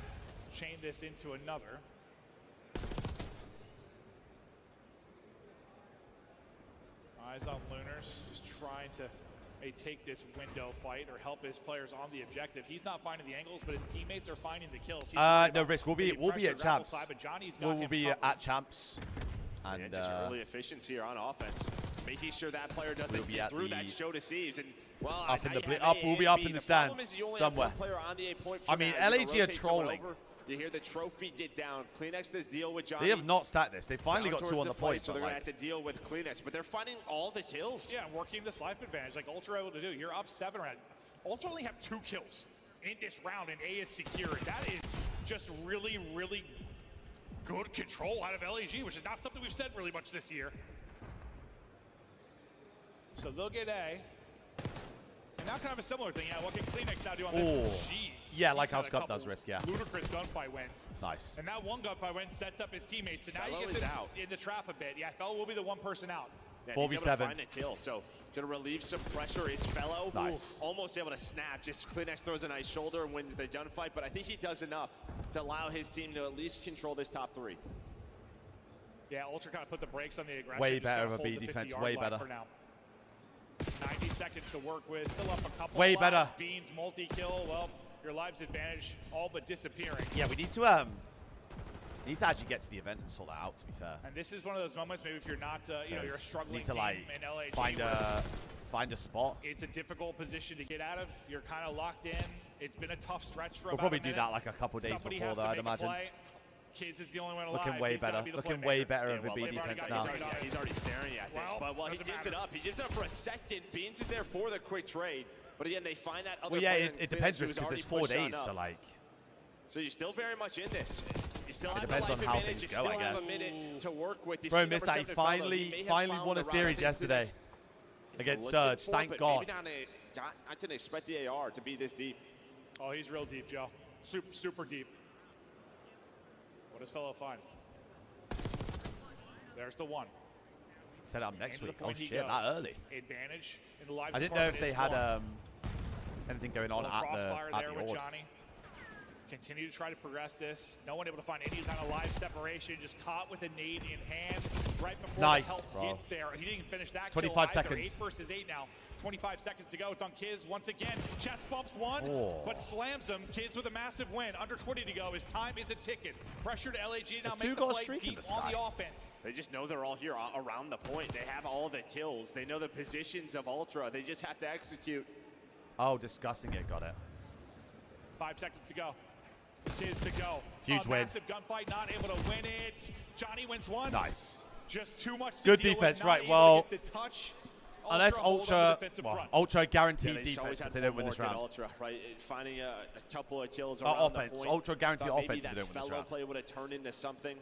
chain this into another. Eyes on Lunars, just trying to take this window fight or help his players on the objective. He's not finding the angles, but his teammates are finding the kills. He's No risk. We'll be at champs. side, but Johnny's got We'll him be covered. at champs. And just early efficiency here on offense, making sure that player doesn't we'll be get at through the- that show deceives. And well, up in now the you have up. A, We'll be A, up B. in the problem stands is you only somewhere. have one player on the 8 point for I mean, that. You LAG are rotate someone trolling. over. You hear the trophy get down. Kleenex does deal with Johnny. They have not stacked this. They finally down got 2 towards on the fight, point. so they're going to have to deal with Kleenex. But they're finding all the kills. Yeah, working this life advantage like Ultra able to do. You're up 7 round. Ultra only have 2 kills in this round, and A is secured. That is just really, really good control out of LAG, which is not something we've said really much this year. So they'll get A. And now kind of a similar thing. Yeah, what can Kleenex now do on this? Oh. Jeez. Yeah, like He's how had a Scott couple does risk, yeah. Ludicrous gunfight wins. Nice. And that one gunfight win sets up his teammates. So now Fellow you is get them out. in the trap a bit. Yeah, Fellow will be the one person out. Yeah, he's able to 4v7. find a kill, so going to relieve some pressure. It's Fellow Nice. who almost able to snap. Just Kleenex throws a nice shoulder and wins the gunfight, but I think he does enough to allow his team to at least control this top 3. Yeah, Ultra kind of put the brakes on the aggression. Way just better gotta of a hold B the defense, 50-yard way line better. For now. 90 seconds to work with, still up a couple. Way of better. lives. Beans multi-kill. Well, your lives advantage all but disappearing. Yeah, we need to actually get to the event and sort that out. To be fair, And this is one of those moments. Maybe if you're not, you're a struggling need to team like in LAG, find a spot. it's a difficult position to get out of. You're kind of locked in. It's been a tough stretch for We'll about probably a do minute. that like a couple days Somebody before has though, to I'd make a imagine. play. Kiz is the only one alive. Looking way He's gotta better. be the Looking playmaker. way better Yeah, of a well, B they've defense already now. he's already staring at this. Well, But he doesn't gives matter. it up. He gives it up for a second. Beans is there for the quick trade. But again, they find that other Well, yeah, player it depends who's because there's already 4 pushed on days, up. so like. So you're still very much in this. You still It have depends the life on how advantage. things You go, still I have guess. a minute to work with. You Bro, see number Missai 7 fellow, he may finally have found won the a route. I series think yesterday Phoenix against is looking Surge. for it, Thank but God. maybe I didn't expect the AR to be this deep. Oh, he's real deep, Joe. Super, super deep. What does fellow find? There's the one. Set up next Into the week. Oh point he shit, that goes. early. Advantage in the live I didn't know if department they is had one. anything going on Little at crossfire there the with Ords. Johnny. Continue to try to progress this. No one able to find any kind of live separation. Just caught with a nade in hand right before Nice, the help bro. gets there. He didn't even finish that 25 kill either. seconds. 8 versus 8 now. 25 seconds to go. It's on Kiz once again. Chest bumps one, Oh. but slams him. Kiz with a massive win. Under 20 to go. His time is a ticket. Pressure to LAG now. There's Make 2 the goal play streak in deep the on sky. the offense. They just know they're all here around the point. They have all the kills. They know the positions of Ultra. They just have to execute. Oh, discussing it. Got it. 5 seconds to go. Kiz to go. Huge a win. Massive gunfight, not able to win it. Johnny wins one. Nice. Just too much to Good deal with, defense, not right, able well, to get the touch. Unless hold on the Ultra, defensive well, front. Ultra Yeah, guaranteed they just always defense if have they one don't win more this than round. Ultra, right? Finding a couple of kills around offense. the point. Ultra guaranteed Thought maybe offense if that they don't win this fellow round. play would have turned into something.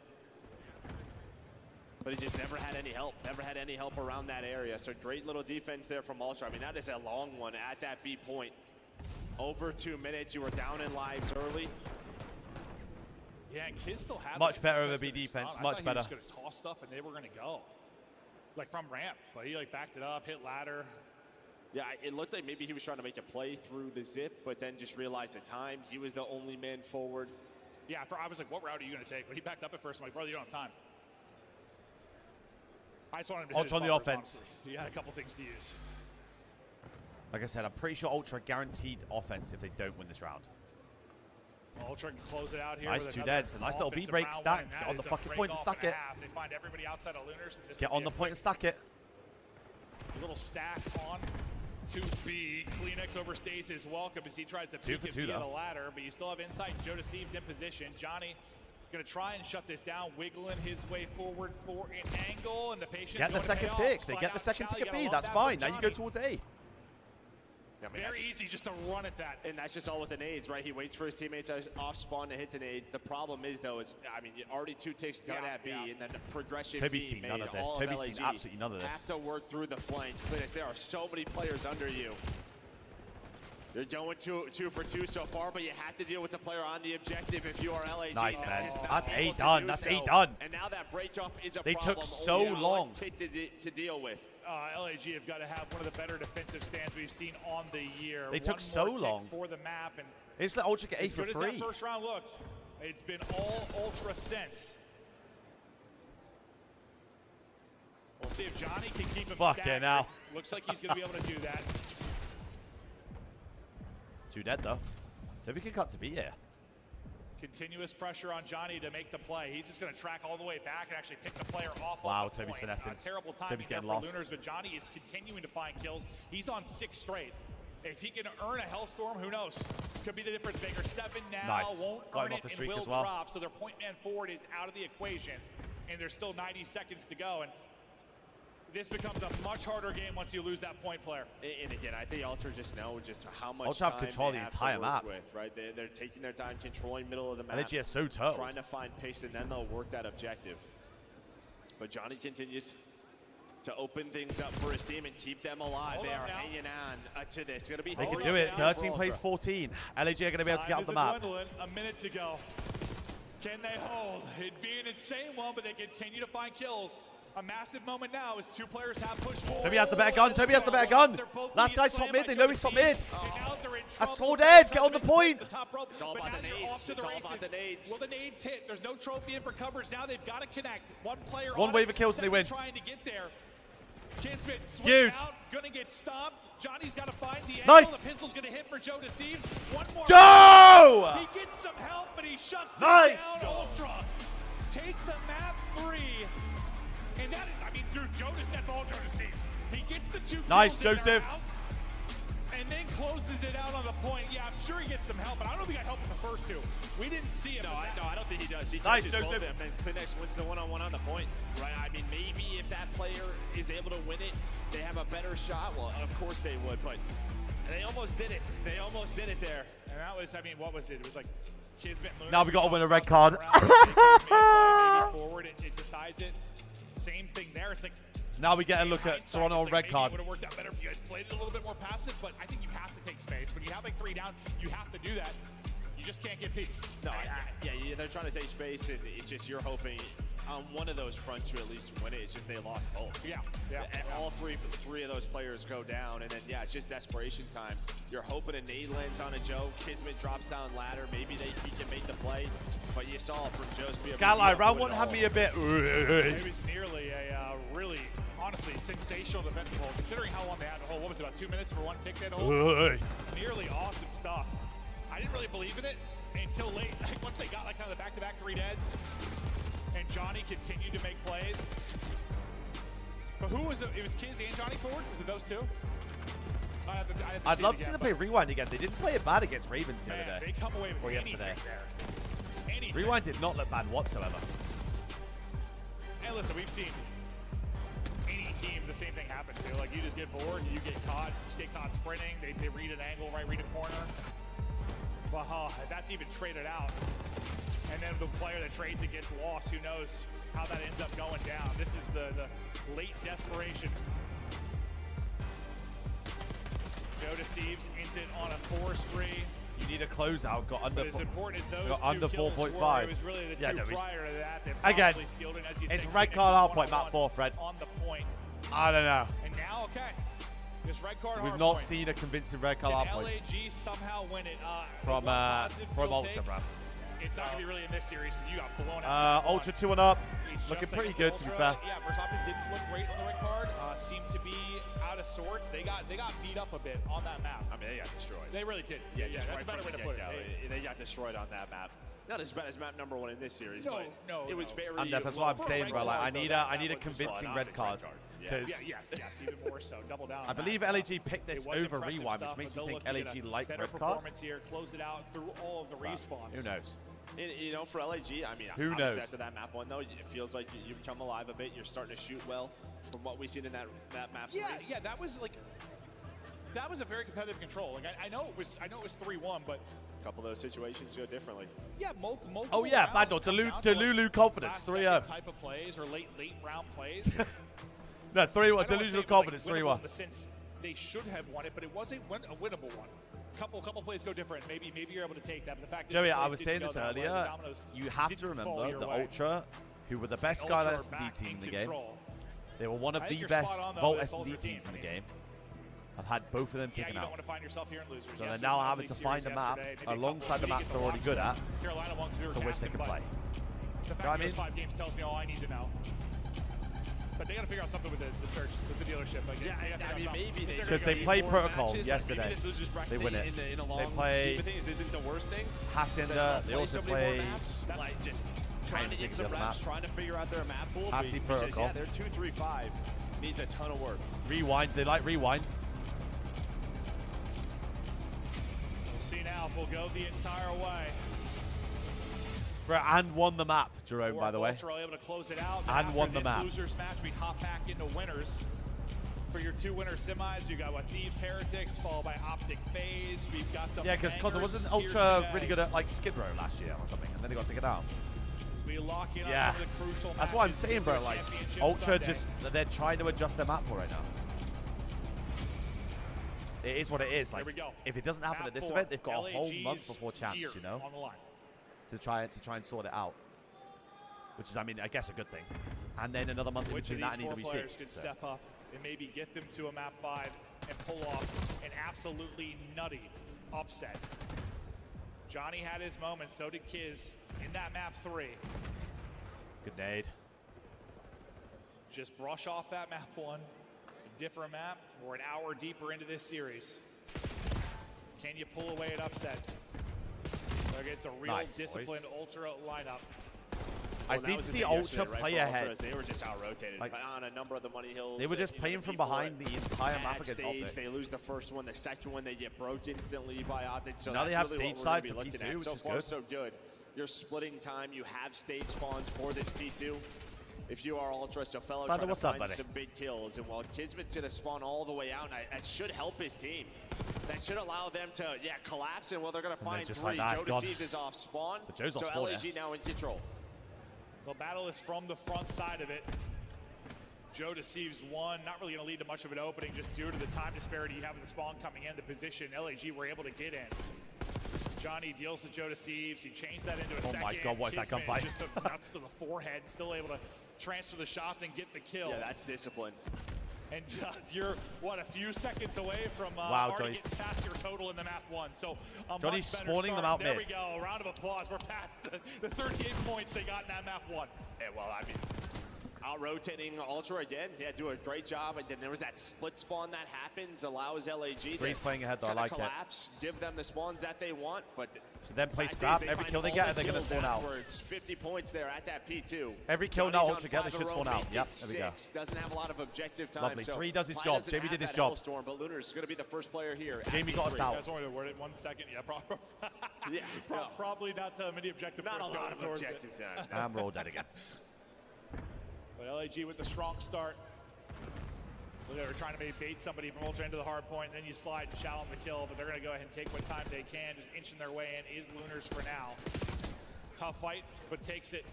But he just never had any help. Never had any help around that area. So great little defense there from Ultra. I mean, that is a long one at that B point. Over 2 minutes. You were down in lives early. Yeah, and Kiz still had Much like, better some over types B of defense, stun. much I thought better. He was going to toss stuff and they were going to go. Like from ramp. But he like backed it up, hit ladder. Yeah, it looked like maybe he was trying to make a play through the zip, but then just realized the time. He was the only man forward. Yeah, I was like, what route are you going to take? But he backed up at first. I'm like, brother, you don't have time. I just wanted him to hit Ultra on his the bumpers, offense. honestly. He had a couple things to use. Like I said, I'm pretty sure Ultra guaranteed offense if they don't win this round. Ultra can close it out here. Nice, with 2 another deads. A nice little offensive B-break round stack. win, and Get that on the is a fucking break point and off stack a it. half. They find everybody outside of Lunars. And this Get will on be the a point and stack it. little stack on to B. Kleenex overstays his welcome as he tries to 2 peek for it 2 via though. the ladder, but you still have insight. Joe Deceives in position. Johnny going to try and shut this down, wiggling his way forward for an angle, and the patience Get the going to pay second off. tick. They Slide get the out second Shally, tick at gotta B. love That's that for fine. Now you go Johnny. towards A. I mean, Very easy just to run at that. And that's just all with the nades, right? He waits for his teammates off spawn to hit the nades. The problem is, though, is I mean, already 2 ticks done Yeah, at B, yeah. and then the progression Toby's being seen none made. of this. All Toby's of seen LAG absolutely none of this. have to work through the flanks. Kleenex, there are so many players under you. You're going two for 2 so far, but you have to deal with the player on the objective if you are LAG. Nice, That man. is not That's able A to done. do That's so. A done. And now that break-off is a They problem. took so Only one long. tick to deal with. LAG have got to have one of the better defensive stands we've seen on the year. They took One so more tick long. for the map, and They just let Ultra get A as for good as free. that first round looked, it's been all Ultra since. We'll see if Johnny can keep him Fucking staggered. hell. Looks like he's going to be able to do that. 2 dead though. Toby can cut to B here. Continuous pressure on Johnny to make the play. He's just going to track all the way back and actually pick the player off. Wow, of the Toby's point. finessing. Terrible timing Toby's there getting for lost. Lunars, but Johnny is continuing to find kills. He's on 6 straight. If he can earn a Hellstorm, who knows? Could be the difference maker. 7 now, Nice. won't Got him earn off it the and streak will as well. drop. So their point man forward is out of the equation, and there's still 90 seconds to go. And this becomes a much harder game once you lose that point player. And again, I think Ultra just know just how much Ultra have time control they the have entire to work map. with, right? They're taking their time controlling middle of the map. LAG is so tough. Trying to find pace, and then they'll work that objective. But Johnny continues to open things up for his team and keep them alive. Hold they on are now. hanging on to this. It's going to be They can 3 do it. down for 13 plays Ultra. 14. LAG are going to be able to get Time off the isn't map. dwindling. A minute to go. Can they hold? It'd be an insane one, but they continue to find kills. A massive moment now as 2 players have pushed forward. Toby has the better gun. Toby has the better gun. They're both Last being guy's top slammed mid. by They know he's top mid. And now they're in That's trouble. all dead. They're Get on the trying to point. the top rope, It's all but about now the they're nades. off to It's the all about races. the nades. Well, the nades hit. There's no trophy in for coverage. Now they've got to connect. One player One on wave it, of kills and they second win. trying to get there. Kismet Huge. out, gonna get stopped. Johnny's got to find the Nice. angle. The pistol's gonna hit for Joe Deceives. One more. Joe! He gets some help, but he shuts Nice. it down. Ultra take the map 3. And that is, I mean, dude, Jonas, that's all Joe Deceives. He gets the 2 Nice, kills in their Joseph. house, and then closes it out on the point. Yeah, I'm sure he gets some help, but I don't know if he got help in the first 2. We didn't see him. No, I don't think he does. He Nice, touches both Joseph. of them, and Kleenex wins the one-on-one on the point, right? I mean, maybe if that player is able to win it, they have a better shot. Well, of course they would, but They almost did it. They almost did it there. And that was, I mean, what was it? It was like Kismet. Now we got to win a red card. Maybe forward, it decides it. Same thing there. It's like Now we get a look at Toronto on red card. It would have worked out better if you guys played it a little bit more passive, but I think you have to take space. When you have like 3 down, you have to do that. You just can't get pieced. No, yeah, they're trying to take space, and it's just you're hoping on one of those fronts to at least win it. It's just they lost both. Yeah. And all three of those players go down, and then yeah, it's just desperation time. You're hoping a nade lands on a Joe. Kismet drops down ladder. Maybe he can make the play, but you saw from Joe's POV. Galli, round 1 had me a bit. It was nearly a really, honestly, sensational defensive hold. Considering how long they had to hold, what was it, about 2 minutes for one ticket hold? Nearly awesome stuff. I didn't really believe in it until late. Like once they got like kind of the back-to-back 3 deads, and Johnny continued to make plays. But who was it? It was Kiz and Johnny forward? Was it those two? I'd love to see them play Rewind again. They didn't play it bad against Ravens the other day. They come away with Or anything yesterday. there. Anything. Rewind did not look bad whatsoever. And listen, we've seen any team the same thing happen to. Like you just get bored, you get caught, sprinting, they read an angle, right, read a corner. Well, that's even traded out. And then the player that trades it gets lost. Who knows how that ends up going down? This is the late desperation. Joe deceives, ends it on a force 3. You need a closeout. Got under. But as important as those got under 4.5. It was really the two prior to that. Again, sealed it, as you it's say, red card hard point, map 4, Fred. On the point. I don't know. And now, okay. This red card We've hard not point. seen a convincing red card hard Can point. LAG somehow win it? From Ultra, bro. It's not going to be really in this series because you got blown out. Ultra 2 and up. It's Looking just pretty like good, Ultra, to be fair. Yeah, Verstappen didn't look great on the red card. Seemed to be out of sorts. They got beat up a bit on that map. I mean, they got destroyed. They really did. Yeah, that's right a better way from to the put it. get-go. They got destroyed on that map. Not as bad as map number 1 in this series, No, but no, it was no. very. That's what I'm saying, bro. Like, I need a convincing red card. Yeah, Because yes, even more so. Double down. I believe LAG picked this It was over impressive Rewind, stuff, which makes but me they'll think look to LAG get a like better red card. performance here. Close it out through all of the respawns. Who knows? And, you know, for LAG, I mean, Who obviously knows? after that map 1, though, it feels like you've come alive a bit. You're starting to shoot well from what we've seen in that map 3. Yeah, that was like. That was a very competitive control. Like I know it was 3-1, but A couple of those situations go differently. yeah, multiple. Oh, yeah, rounds Bado, come down to, Delulu confidence, last 3-0. second type of plays or late round plays. No, 3-1. I don't wanna say Delusional it was, confidence, like, winnable 3-1. in the sense they should have won it, but it was a winnable one. Couple plays go different. Maybe you're able to take that. But the fact that Joey, the I plays was didn't saying go this that way, earlier. the dominoes You have didn't to fall remember your the way. Ultra, who were the best Ultra Skyline are S&D back team in the game. control. They were one of I the think you're best spot on, though, Vault with S&D Ultra teams in team. the game. I've had both of them Yeah, taken you don't out. want to find yourself here in losers. So Yes, they're there's now an having ugly to find a series map yesterday. Maybe a alongside couple the of maps leagues they're to already watch good at, them. Carolina wants to do to which they can play. The fact what I that there's mean? 5 games tells me all I need to know. But they got to figure out something with the search, with the dealership. Like, Yeah, they gotta I figure mean, out maybe something. Because they They're play more Protocol matches, yesterday. Like maybe this losers bracket They win thing it. in a They long play scheme of things isn't the worst thing. Hacienda. They also so many more play maps, like just trying to think get of some the other reps, map. trying to figure out their map pool. Hassi because, Protocol. yeah, they're 2-3-5. Needs a ton of work. Rewind. They like Rewind. We'll see now if we'll go the entire way. And won the map, Jerome, Or by if the way. Ultra are able to close it out. And After won the this map. losers match, we hop back into winners. For your 2 winner semis, you got Thieves Heretics, followed by Optic Phase. We've got some Yeah, because it bangers wasn't here Ultra today. really good at like Skid Row last year or something, and then they got taken out. As we lock in Yeah. on some of the crucial That's what I'm matches saying, into bro. the Like, championship Ultra Sunday. they're trying to adjust their map right now. It is what it is. Like, Here we go. if it doesn't happen Map at this 4, event, they've got a whole LAG's month before champs, here you know, on the line. to try and sort it out. Which is, I mean, I guess a good thing. And then another month in Which of between these that and 4 players EWC. could So. step up and maybe get them to a map 5 and pull off an absolutely nutty upset? Johnny had his moment, so did Kiz in that map 3. Good nade. Just brush off that map 1, a different map. We're an hour deeper into this series. Can you pull away an upset? Against a real Nice, disciplined Ultra lineup. I Well, that need to was the see thing Ultra yesterday, right, play for ahead. Ultras. They were just out-rotated Like, on a number of the money hills. They were just you know, playing the from P4 behind the entire map at against stage, Optic. They lose the first one, the second one they get broke instantly by Optic. So Now they that's have really what stage we're gonna side be for looking P2, at. which So is far, good. so good. You're splitting time. You have stage spawns for this P2. if you are Ultra. So Fellow Brother, trying to what's up, find buddy? some big kills. And while Kismet's going to spawn all the way out, and that should help his team. That should allow them to, collapse. And well, they're going to find just three. like that, Joe it's gone. Deceives is off spawn. But Joe's so off spawn, LAG now in control. The battle is from the front side of it. Joe Deceives one, not really going to lead to much of an opening just due to the time disparity you have in the spawn coming in, the position LAG were able to get in. Johnny deals to Joe Deceives. He changed that into a second. Oh my God, what is that Kismet gunfight? just took nuts to the forehead, still able to transfer the shots and get the kill. Yeah, that's discipline. And you're, what, a few seconds away from wow, already Johnny. getting past your total in the map one. So Johnny's much better spawning them start. out There mid. we go. A round of applause. We're past the 38 points they got in that map one. Yeah, well, I mean, out-rotating Ultra again. Yeah, do a great job. And then there was that split spawn that happens, allows LAG Breeze to playing ahead, though. I kinda like it. collapse, give them the spawns that they want. But So then play fact is scrap. they Every find kill they all get, the and they're going to kills spawn out. afterwards. 50 points there at that P2. Every kill now Johnny's on altogether 5 should in a spawn row, out. making Yep, there we go. 6. Doesn't have a lot of objective time. Lovely. So Three does his Fly job. doesn't Jamie have did his that job. Hellstorm, but Lunar is going to be the first player here. at Jamie got us P3. out. You guys wanted to word it 1 second? Yeah, probably. Yeah, no. Probably not many objective Not a points lot going of towards objective it. time. And we're all dead again. But LAG with the strong start. They're trying to maybe bait somebody from Ultra into the hard point, and then you slide and shout on the kill, but they're going to go ahead and take what time they can, just inching their way in. Is Lunars for now. Tough fight, but takes it.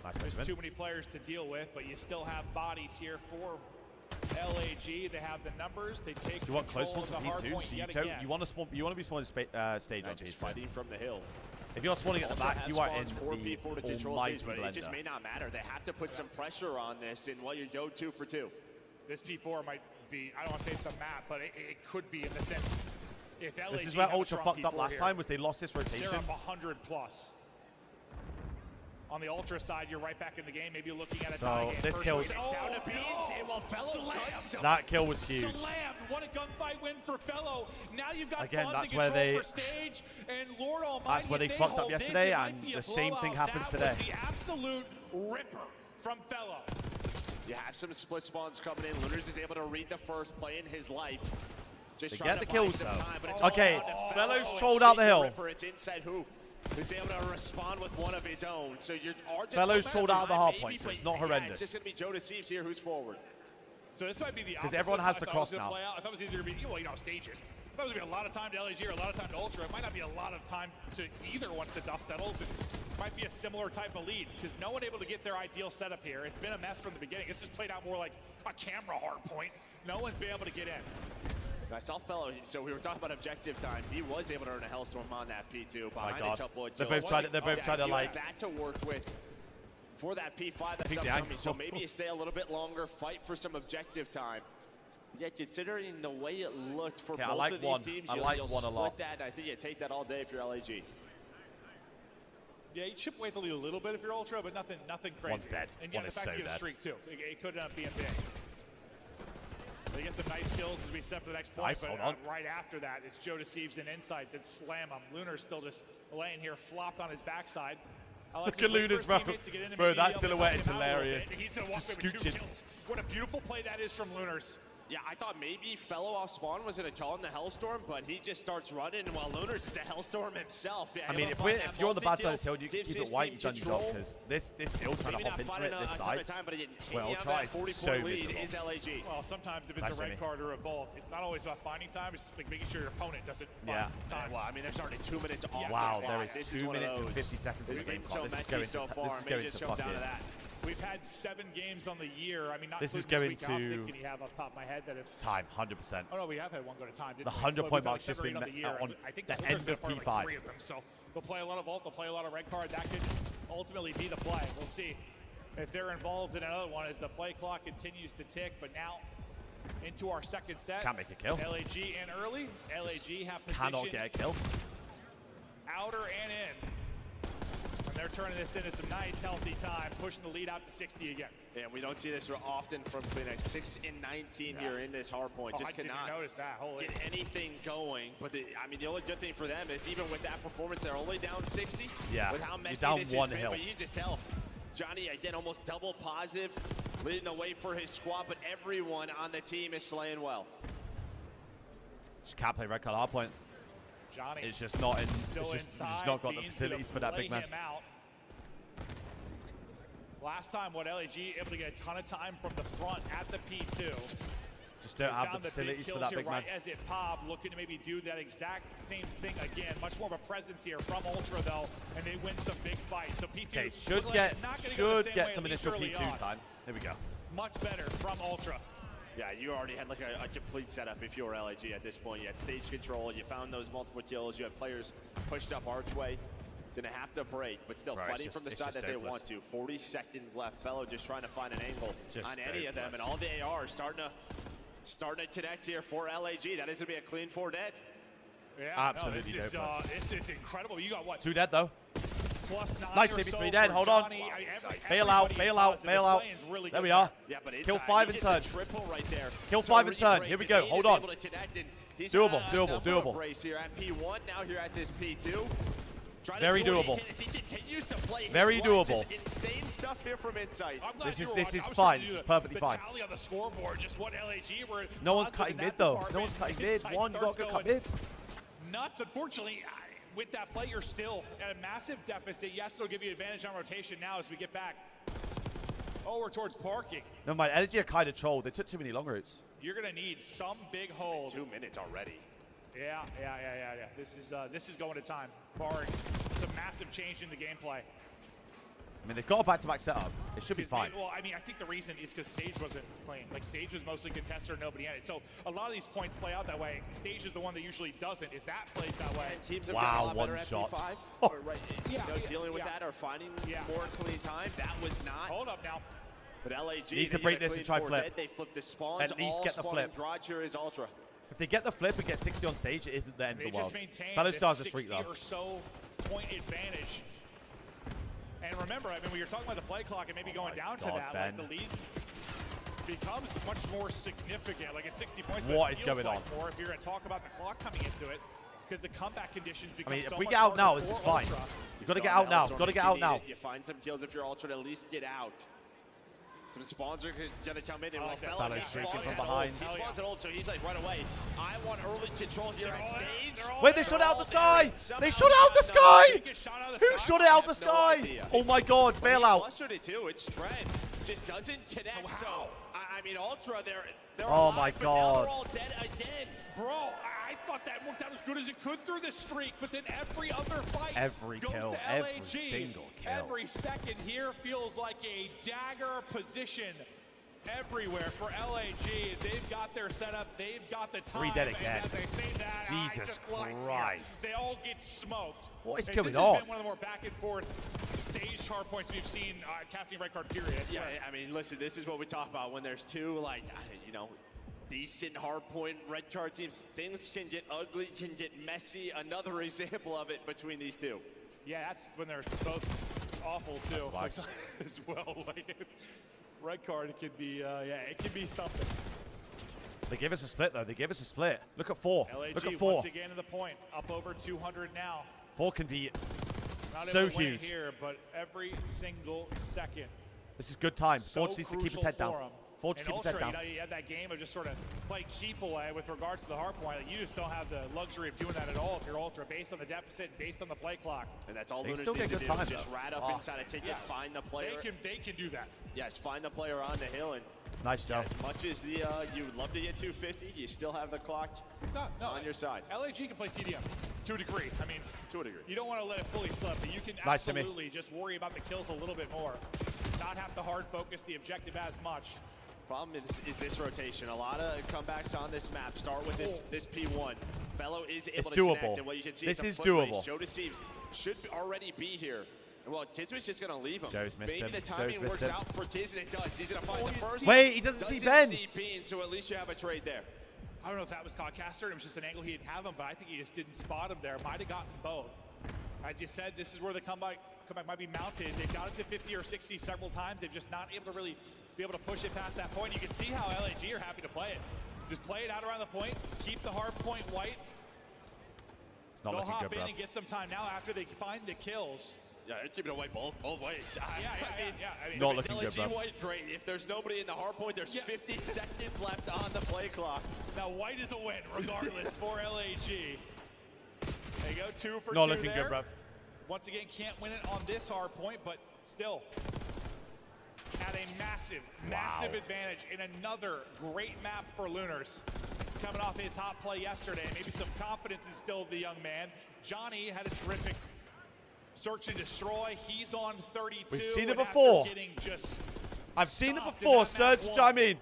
Nice There's movement. too many players to deal with, but you still have bodies here for LAG. They have the numbers. They take You want control close ones of for the hard P2, point so you yet don't. again. You want to spawn. You want to be spawning stage on Just P5. fighting from the hill. If you're spawning at the Ultra back, has you are in spawns for P4 to the control almighty stage, but it just may blender. not matter. They have to put some pressure on this, and well, you go 2 for 2. This P4 might be, I don't want to say it's the map, but it could be in the sense. If LAG This is where have a Ultra strong fucked up P4 last here, time, was they lost this rotation. they're up 100 plus. On the Ultra side, you're right back in the game. Maybe looking at a tie game. this First kills- round. It's down to beans, and while Fellow Slam. guns him. That kill was huge. Slammed. What a gunfight win for Fellow. Now you've got Again, spawns that's in where control they- for stage, and Lord Almighty, That's where they if fucked up hold this, yesterday, it might and be a the same thing blowout. happens That was today. the absolute ripper from Fellow. You have some split spawns coming in. Lunars is able to read the first play in his life. Just They trying get to the buy kills, some though. time, but it's Okay, all down to Fellow's Fellow. trolled out the hill. Ripper, it's inside who is able to respond with one of his own. So you're Fellow's trolled out of the hard maybe, point, so but it's not yeah, horrendous. It's just going to be Joe Deceives here who's forward. So this might be the 'Cause opposite. everyone has I the thought it was cross gonna now. play out. I thought it was either going to be, well, stages. I thought it was going to be a lot of time to LAG or a lot of time to Ultra. It might not be a lot of time to either once the dust settles. It might be a similar type of lead because no one able to get their ideal setup here. It's been a mess from the beginning. This has played out more like a camera hard point. No one's been able to get in. I saw Fellow, so we were talking about objective time. He was able to earn a Hellstorm on that P2 behind a God. couple of They're kills. both trying to- they're both trying to, you like- have that to work with for that P5 that's Pick the upcoming. angle. So maybe you stay a little bit longer, fight for some objective time. Yet considering the way it looked for Okay, I both like of these one. teams, I you'll, like you'll one a split lot. that. And I think you take that all day if you're LAG. Yeah, you chip away the lead a little bit if you're Ultra, but nothing crazy. One's dead. And yeah, One the is fact so that you get a dead. streak too. It could end up being big. They get some nice kills as we step to the next point, Nice, but hold on. right after that, it's Joe Deceives and Insight that slam him. Lunar's still just laying here, flopped on his backside. I like Look at Lunar's, bro. Bro, that silhouette is hilarious. He's gonna walk Just away with 2 scooching. kills. What a beautiful play that is from Lunar's. Yeah, I thought maybe Fellow off spawn was going to call him the Hellstorm, but he just starts running, and while Lunars is a Hellstorm himself. Yeah, I mean, able to find that if you're on the bad side of this multi-kill, hill, you can gives keep it his white, team you've done your control. job, because this hill trying Maybe to hop not into finding it this a ton side. of time, but it Well, hanging on try. that 40-point So lead miserable. is LAG. Well, sometimes if it's That's a red Jimmy. card or a vault, it's not always about finding time. It's like making sure your opponent doesn't Yeah. find time. Well, I mean, there's already 2 minutes off. Wow, the there clock. is This 2 one of minutes and those. 50 seconds of It's the game been clock. so This is messy going so to far. this is Maybe going just to jump down to fucking. that. We've had 7 games on the year. I mean, not This is including going week. I'm to- thinking you have off the top of my head that if Time, 100%. oh no, we have had one go to time. Didn't The we? 100-point But we've had mark's just 7 been on the year. on I think the Ultra's end been of part like P5. 3 of them. So they'll play a lot of vault. They'll play a lot of red card. That could ultimately be the play. We'll see if they're involved in another one as the play clock continues to tick. But now into our second set. Can't make a kill. LAG in early. LAG have position Cannot get a kill. outer and in. And they're turning this into some nice, healthy time, pushing the lead out to 60 again. Yeah, we don't see this often from Kleenex. 6 and 19 here in this hard point. Oh, Just I didn't cannot notice that. Holy. get anything going. But I mean, the only good thing for them is even with that performance, they're only down 60. Yeah, With how you're messy down this one has been, hill. but you can just tell. Johnny, again, almost double positive, leading the way for his squad, but everyone on the team is slaying well. Just can't play red card hard point. Johnny It's just not in. still It's inside. just not got the Beans facilities gonna for that play big man. him out. Last time, LAG able to get a ton of time from the front at the P2. Just don't They have found the facilities big for kills that here big man. right as it popped, looking to maybe do that exact same thing again. Much more of a presence here from Ultra though, and they win some big fights. So P2 Okay, should look like get it's not gonna go the same way, some at least initial early P2 on. time. There we go. Much better from Ultra. Yeah, you already had like a complete setup if you were LAG at this point. You had stage control, you found those multiple kills, you had players pushed up archway. Didn't have to break, but still Right, fighting from the side that they want to. 40 seconds left. Fellow just trying to find an angle on any of them, and all the ARs starting to connect here for LAG. That is going to be a clean 4 dead. Yeah, Absolutely no, this is incredible. You got what? 2 dead though. Plus 9 Nice, or Timmy, so 3 dead. for Hold on. Johnny. I mean, Bail out, everybody bail out, positive. bail This out. lane's really There good we now. are. Yeah, but Kill inside, 5 he and gets a turn. triple right there. Kill to 5 and really turn. break Here we the go. game. Hold He's on. able to connect, and he's Doable, had a doable, number doable. of brace here at P1. Now here at this P2. Trying Very to do what doable. He continues to play his Very life. doable. Just insane stuff here from Insight. I'm glad This you is were this on. is I was fine. trying to This do is perfectly the fine. tally on the scoreboard, just what LAG were. No one's positive cutting in mid that though. No department. one's cutting mid. Insight One, you got starts to cut going mid. Nuts. Unfortunately, with that play, you're still at a massive deficit. Yes, it'll give you advantage on rotation now as we get back over towards parking. Never mind. LG are kind of trolled. They took too many long routes. You're gonna need some big hold. 2 minutes already. Yeah. This is going to time, barring some massive change in the gameplay. I mean, they've got a back-to-back setup. It should be fine. Well, I mean, I think the reason is because stage wasn't clean. Like, stage was mostly contested or nobody in it. So a lot of these points play out that way. Stage is the one that usually doesn't. If that plays that way, And teams have Wow, gotten a lot one better at shot. P5. Oh. Or, right, dealing with that or finding more clean time. That was not. hold up now. But LAG Need to they break get a this and clean try 4 flip. dead. They flip the spawns. At least all get the spawning flip. garage here is Ultra. If they get the flip and get 60 on stage, it isn't the end They of the world. just maintain Fellow this stars a 60 streak though. or so point advantage. And remember, I mean, when you're talking about the play clock and maybe going down to God, that, Ben. like the lead becomes much more significant. Like at 60 points, What but it is feels going like on? more if you're going to talk about the clock coming into it, because the comeback conditions become I mean, so if we much get out now, harder this is for fine. Ultra. You've got to Still get on out now. Hellstorm Got to if get you out need now. it. You find some kills if you're Ultra to at least get out. Some spawns are going to come in. And like that. Fellow Fellow just streaking spawns from at behind. ult. He spawns at ult, so he's like right away. I want early control here at stage. Wait, they shot it out the sky! They shot it out the sky! Who shot it out the sky? Oh my god, bailout. Flustered it too. It's spread. Just doesn't connect. So, I mean, Ultra, they're Oh alive, my but now God. they're all dead again. Bro, I thought that worked out as good as it could through the streak, but then every other fight Every goes kill, to every LAG. single kill. Every second here feels like a dagger position everywhere for LAG. As they've got their setup, they've got the time. 3 dead again. And as I say that, Jesus I just liked here. Christ. They all get smoked. What is And going this on? has been one of the more back and forth stage hard points we've seen casting red card period. I Yeah, swear. I mean, listen, this is what we talk about when there's two, like, you know, decent hardpoint red card teams. Things can get ugly, can get messy. Another example of it between these two. Yeah, that's when they're both awful too, That's as well. Like, red card, it could be, it could be something. They gave us a split though. They gave us a split. Look at 4. LAG Look at 4. once again to the point, up over 200 now. 4 can be Not so able to win huge. here, but every single second. This is good time. So Forge needs to keep his crucial head down. for 'em. Forge to And keep his head Ultra, down. you know, you had that game of just sort of play cheap away with regards to the hard point. Like, you just don't have the luxury of doing that at all if you're Ultra, based on the deficit, based on the play clock. And that's all They Lunas still needs get to good do. time, Just though. rat up Oh. inside a ticket, find the player. They can do that. Yes, find the player on the hill. And Nice job. as much as the you would love to get 250, you still have the clock No, on your side. LAG can play TDM to a degree. I mean, To a degree. you don't want to let it fully slip, but you can Nice, Timmy. absolutely just worry about the kills a little bit more. Not have to hard focus the objective as much. Problem is this rotation. A lot of comebacks on this map start with this P1. Fellow is able to doable. connect, and what you can see This it's a is flip race. doable. Joe Deceives should already be here. And well, Tisman's just going to leave him. Joe's missed Maybe him. the Joe's timing missed works him. out for Tiz, and it does. He's going to find the first. Wait, he doesn't see Ben. See Bean, so at least you have a trade there. I don't know if that was caught caster, and it was just an angle he didn't have him, but I think he just didn't spot him there. Might have gotten both. As you said, this is where the comeback might be mounted. They've got it to 50 or 60 several times. They've just not able to really be able to push it past that point. You can see how LAG are happy to play it. Just play it out around the point, keep the hard point white. It's not They'll looking hop good, in bro. and get some time now after they find the kills. Yeah, they're keeping it white both ways. I mean, Not If it's looking good, LAG bro. white, great. If there's nobody in the hard point, there's 50 seconds left on the play clock. now white is a win regardless for LAG. They go 2 for 2 Not looking there. good, bro. Once again, can't win it on this hard point, but still. at a massive advantage in another great map for Lunars. Coming off his hot play yesterday, maybe some confidence instilled the young man. Johnny had a terrific search and destroy. He's on 32. We've seen it and before. after getting just I've seen it stomped in before, that map Serge. one, I mean,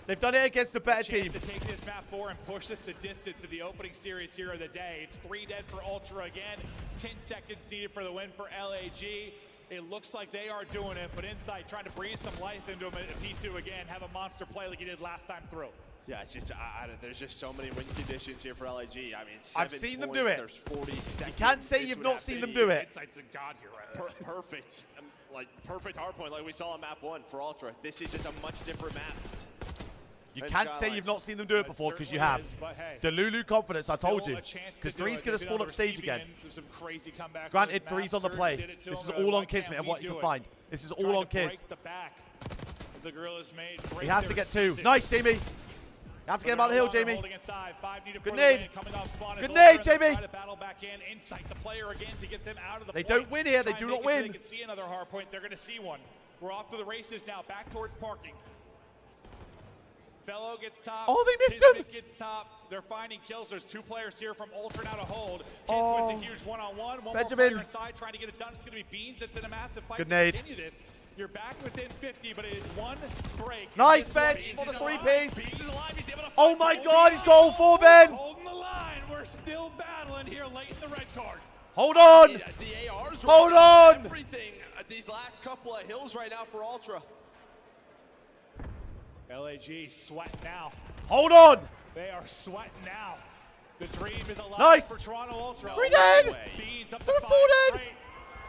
they've done it against the better team. chance to take this map 4 and push this the distance to the opening series here of the day. It's 3 dead for Ultra again. 10 seconds needed for the win for LAG. It looks like they are doing it, but Insight trying to breathe some life into him at P2 again, have a monster play like he did last time through. Yeah, it's just, there's just so many win conditions here for LAG. I mean, I've 7 seen them points, do it. There's 40 seconds. You can't say This you've would not have seen to them be do it. Insight's a god here, right? Perfect. Like, perfect hard point like we saw on map 1 for Ultra. This is just a much different map. You Red can't say Skyline. you've not seen them do it before, because you certainly have. is, but hey, The Lulu confidence, I told still you. a chance to Because do three's it. going They've to been fall on up stage the again. receiving ends of some crazy comebacks Granted, on this three's on map. the Surge play. did it to This is him, all but on why can't Kismet and we what you do can it? find. This is all Trying on to break Kiz. the back. The Gorillas made He break has to their get 2. season. Nice, Jamie. You have to get him out of the hill, Jamie. Holding inside. 5 needed Good for the nade. win. Coming off spawn is Good Ultra, nade, and they Jamie. try to battle back in. Insight the player again to get them out of the They point. don't win here. They Try do and not make it so win. They can see another hard point. They're going to see one. We're off to the races now. Back towards parking. Fellow gets top. Oh, they missed Kismet him. gets top. They're finding kills. There's 2 players here from Ultra now to hold. Oh. Kismet's a huge one-on-one. One Benjamin. more player inside trying to get it done. It's going to be Beans. It's in a massive fight Good to nade. continue this. You're back within 50, but it is 1 break. Nice This one, bench Beans for the is alive. 3-piece. Beans is alive. He's able to Oh fight my the God, he's line. got all 4 men. Holding the line. We're still battling here late in the red card. Hold on. The ARs Hold right on. everything these last couple of hills right now for Ultra. LAG sweating now. Hold on. They are sweating now. The dream is alive Nice. for Toronto Ultra. 3 dead. Beans up to They're 5 4 dead. straight.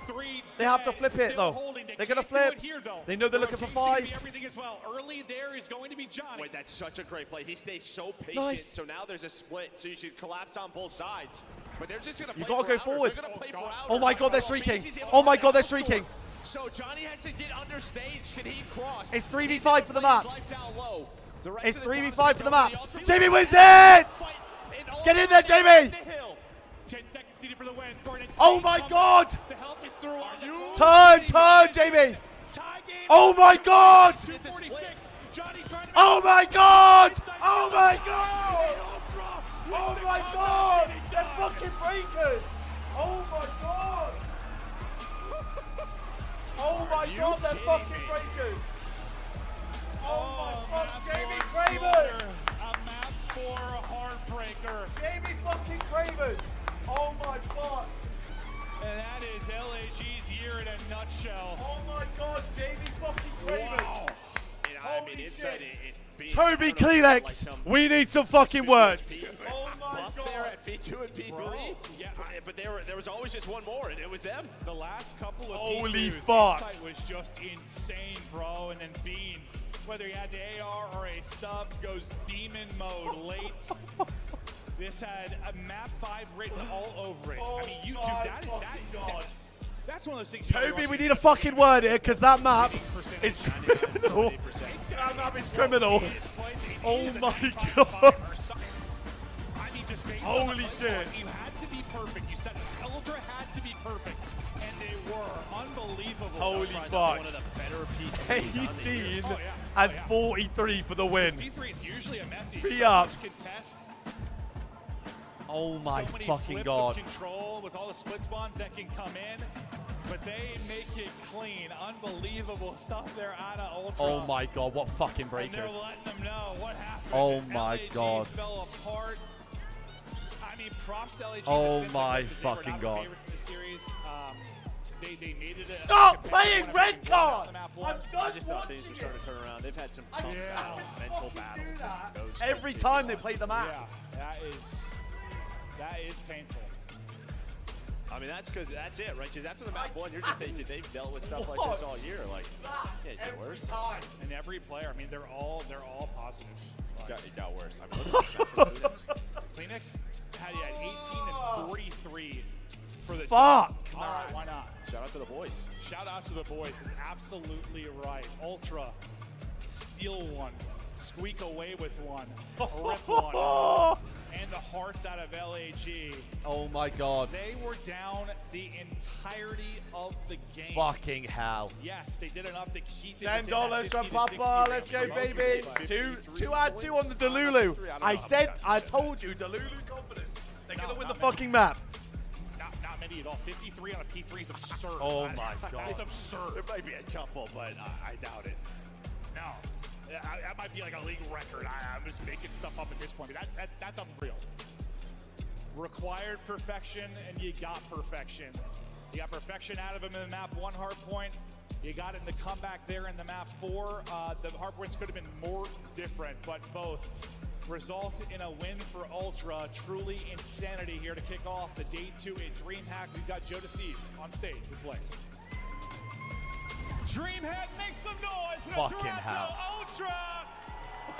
3 They have to dead, flip it, still though. holding. They They're gonna can't do flip. it here, though. They know they're Their looking for rotation's gonna 5. be everything as well. Early there is going to be Johnny. Wait, that's such a great play. He stays so patient. Nice. So now there's a split. So you should collapse on both sides. But they're just going to You play gotta for go outer. forward. They're gonna play for outer. Oh my God, they're Well, streaking. Beans is able Oh to my get God, they're out for it. streaking. So Johnny has to get under stage. Can he cross? It's He's 3v5 for the gonna map. play his life down low. The rest It's of the 3v5 for the Johnsons map. go to the Jamie Ultra. wins it. Fight in all Get in there, the Jamie. hill. 10 seconds needed for the win. For an insane Oh my comeback. God. The help is through on the Turn, Jamie. Tie game. Oh my God. 246. Johnny trying to Oh my God. Oh my Ultra. God. Oh With my the God. comeback. They're fucking breakers. Oh my God. Oh my God, they're fucking breakers. Oh my God, Jamie Craven. A map 4 heartbreaker. Jamie fucking Craven. Oh my God. And that is LAG's year in a nutshell. Oh my God, Jamie fucking Craven. Wow. I mean, Holy inside shit. it being- Toby I don't know, like Kleenex, some we need some fucking words. Oh my buff God. there at P2 and P3. Bro, yeah, but there was always just one more, and it was them. The last couple of Holy P2s, fuck. Insight was just insane, bro. And then Beans, whether he had the AR or a sub, goes demon mode late. This had a map 5 written all over it. I mean, you dude, that's one of those things. Toby, we need a fucking word here, because that map is criminal. 40%. That map is criminal. Oh my God. I mean, just based Holy on the play shit. clock, you had to be perfect. You said Ultra had to be perfect, and they were unbelievable. Holy Probably fuck. one of the better P3s on the year. 18 Oh, yeah. and Oh, yeah. 43 for the win. P3 is usually a messy. Be so up. much contest. Oh my so many fucking flips God. of control with all the split spawns that can come in, but they make it clean. Unbelievable stuff there out of Ultra. Oh my God, what fucking And breakers. they're letting them know what happened. Oh my LAG God. fell apart. I mean, props to LAG. Oh in the sense my that, listen, they were fucking not God. the favorites in the series. They needed a Stop competitive playing win red after they won card. on map I'm one. I done just thought things were watching starting it. to turn around. They've had some tough Yeah. mental battles. in those Every matches. time they play the map. Yeah, that is painful. I mean, that's because that's it, right? Because after the map 1, you're just thinking they've dealt with stuff like this all year. Like, can't get worse. And every player, I mean, they're all positive. It got worse. I mean, look at this map for Phoenix. Phoenix had 18 and 43 for the Fuck. All right, why not? Shout out to the boys. Shout out to the boys. It's absolutely right. Ultra, steal one, squeak away with one, rip one. and the hearts out of LAG. Oh my god. They were down the entirety of the game. Fucking hell. Yes, they did enough to keep it $10 within that from 50 to 60 Papa. range Let's go, for most of baby. it. Two out 2 on the Delulu. I told you, Delulu confidence. They're gonna win the fucking map. Not many at all. 53 on a P3 is absurd. Oh my god. That's absurd. There might be a couple, but I doubt it. No. That might be like a league record. I'm just making stuff up at this point. That's unreal. Required perfection, and you got perfection. You got perfection out of him in the map 1 hard point. You got it in the comeback there in the map 4. The hard points could have been more different, but both result in a win for Ultra. Truly insanity here to kick off the day 2 in DreamHack. We've got Joe Deceives on stage with Blaze. DreamHack makes some noise for Fucking the Toronto hell. Ultra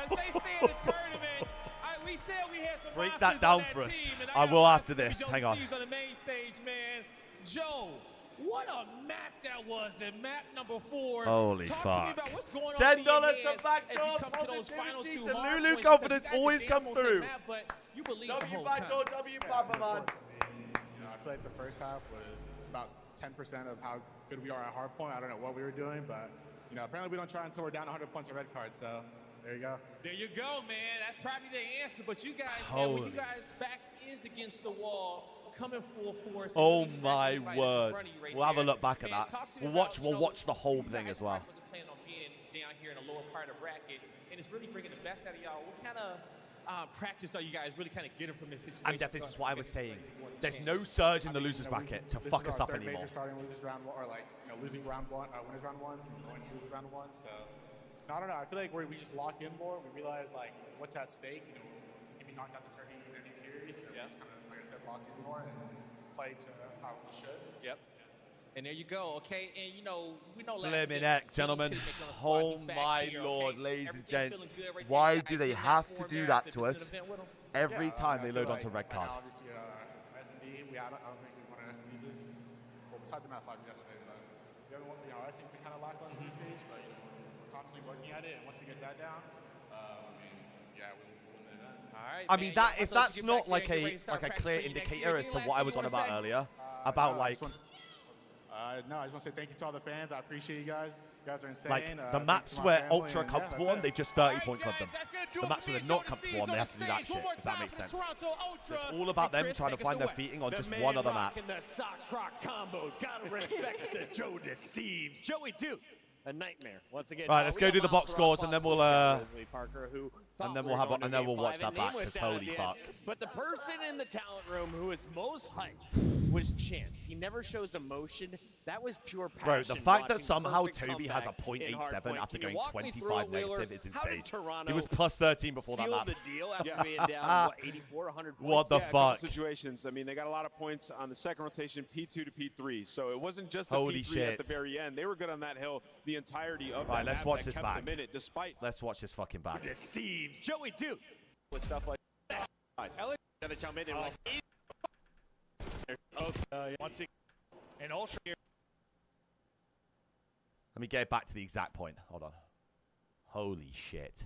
as they stay in the tournament. We said we had some Break monsters that down on for that us. team, and I got will monsters after that we this. don't Hang on. see on the main stage, man. Joe, what a map that was in map number 4. Holy Talk fuck. to me about what's going on $10 in your head from Backdoor as you come to those final positivity 2 to hard Lulu points, confidence because you guys always are comes damn close to through. the map, but you believe the W whole Backdoor, time. W Papa, man. I feel like the first half was about 10% of how good we are at hardpoint. I don't know what we were doing, but apparently we don't try until we're down 100 points of red card. So there you go. There you go, man. That's probably the answer. But you guys, man, when you guys back is against the wall, coming full force. Oh my word. We'll have a look back at that. We'll watch the whole thing as well. Wasn't planning on being down here in the lower part of the bracket, and it's really bringing the best out of y'all. What kind of practice are you guys really kind of getting from this situation? And Def, this is what I was saying. There's no surge in the losers bracket to fuck us up anymore. Major starting losers round 1, or losing round 1, winners round 1, going to losers round 1. So I don't know. I feel like we just lock in more. We realize what's at stake. We can be knocked out the tourney in any series. So we just kind of, like I said, lock in more and play to how we should. Yep. And there you go, okay? And we know last Blimmin' week, heck, gentlemen. Phillips couldn't make it on the squad. Oh He's back my here, lord, okay? ladies and Everything gents. feeling good right Why there. do they Ice have cream to form do there that after to this us event with him. every time I they feel load onto like red right now, card? obviously, S&D, I don't think we won an S&D this. Well, besides the Math 5 yesterday, but S&D's been kind of lackluster this stage, but we're constantly working at it, and once we get that down, we'll win the event. All right, I mean, man. if that's not like a clear indicator as to what I was on about earlier, about No, I just want to say thank you to all the fans. I appreciate you guys. You guys are insane. like the maps where Ultra are comfortable on, they've just 30-point clubbed them. The maps where they're not comfortable on, they have to do that shit, if that makes sense. So it's all about them trying to find their feeting on just one other map. The sock rock combo. Gotta respect the Joe Deceives. Joey Duke. A nightmare once again. Right, let's go do the box scores and then we'll Parker, who watch that back because holy fuck. But the person in the talent room who is most hyped was Chance. He never shows emotion. That was pure passion. Bro, the fact that watching somehow perfect Toby has a comeback in .87 hardpoint. after Can you going walk me through 25 it, Wheeler? negative is How did insane. Toronto He was plus 13 before that seal map. the deal after being down 84, 100 points? What the A couple fuck? situations. I mean, they got a lot of points on the second rotation, P2 to P3. So it wasn't just the Holy P3 shit. at the very end. They were good on that hill the entirety of Right, that let's map watch that this kept back. them in it, despite Let's watch this fucking back. Deceives. Joey Duke. With stuff like that. LA gonna come in and Once again, and Ultra here. Let me get it back to the exact point. Hold on. Holy shit.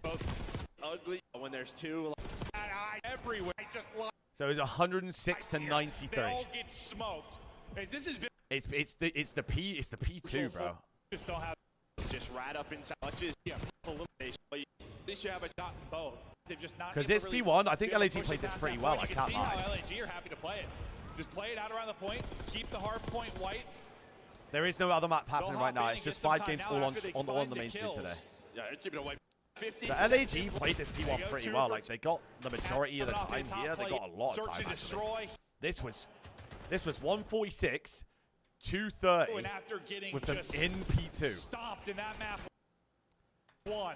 ugly when there's two. Everywhere. Just like So it's 106 to 93. they all get smoked. This has been It's the P2, bro. just don't have Just right up inside. Just elimination. But at least you have a shot in both. they've just not Because able it's to really P1. I think be able to LAG push played it this past pretty that well. point. I You can't can see how lie. LAG are happy to play it. Just play it out around the point. Keep the hard point white. There is no other map They'll happening hop right now. in it's and just get some 5 time. games Now all after they on find the the main stream kills. today. Yeah, they're keeping it away. 50 The seconds. LAG played this P1 go, pretty two well. for Like they got the majority of the Coming off time his hot here. They plate, got a lot of search time and actually. destroy. This was 146, 230 And after getting with them just in P2. stomped in that map one.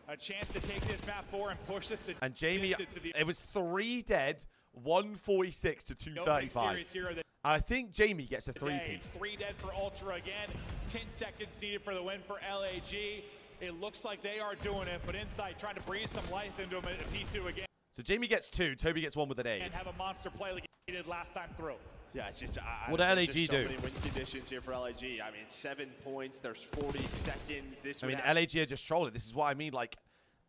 A chance to take this map 4 and push this the And Jamie, distance to the it was 3 dead, 146 to no big 235. series hero that I think Jamie gets a day. 3-piece. 3 dead for Ultra again. 10 seconds needed for the win for LAG. It looks like they are doing it, but Insight trying to breathe some life into him at P2 again So Jamie gets 2, Toby gets 1 with an 8. and have a monster play like he did last time through. Yeah, it's just. What did there's LAG just do? So many win conditions here for LAG. I mean, 7 points. There's 40 seconds. This. I would mean, have- LAG are just trolling. This is what I mean. Like,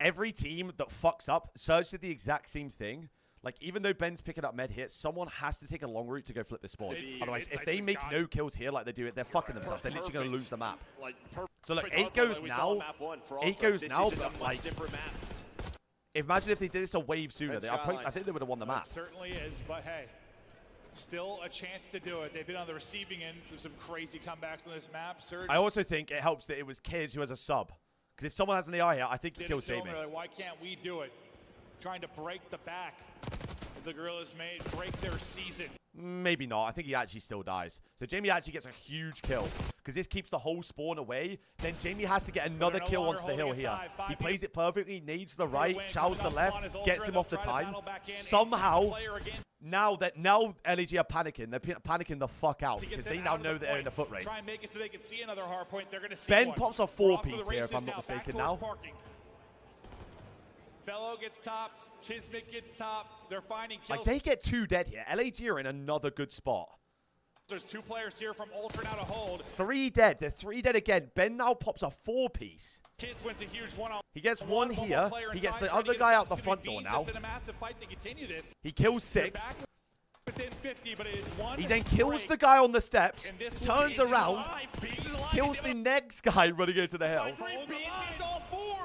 every team that fucks up, Surge did the exact same thing. Like, even though Ben's picking up med here, someone has to take a long route to go flip the spawn. Otherwise, if they make no kills here like they do it, they're fucking themselves. They're literally going to lose the map. So, look, 8 goes now. 8 goes now, but, like, imagine if they did this a wave sooner. I think they would have won the map. It certainly is, but hey, still a chance to do it. They've been on the receiving ends of some crazy comebacks on this map. Surge. I also think it helps that it was Kiz who has a sub. Because if someone has an AI here, I think he kills Jamie. Like, why can't we do it? Trying to break the back of the Gorillas made, break their season. Maybe not. I think he actually still dies. So Jamie actually gets a huge kill. Because this keeps the whole spawn away. Then Jamie has to get another kill onto the hill here. He plays it perfectly, nades the right, chows the left, gets him off the time. Somehow, now LEG are panicking. They're panicking the fuck out. Because they now know that they're in the foot race. Try and make it so they can see another hard point. They're gonna see Ben one. pops a 4-piece here, if I'm not mistaken now. Fellow gets top, Kismet gets top. They're finding kills. Like, they get 2 dead here. LAG are in another good spot. There's 2 players here from Ultra now to hold. 3 dead. They're 3 dead again. Ben now pops a 4-piece. Kids wins a huge one-on. He gets one here. He gets the other guy out the front door now. It's in a massive fight to continue this. He kills 6. Within 50, but it is 1 He then kills the guy on the steps, And turns around, kills the next guy running into the hill.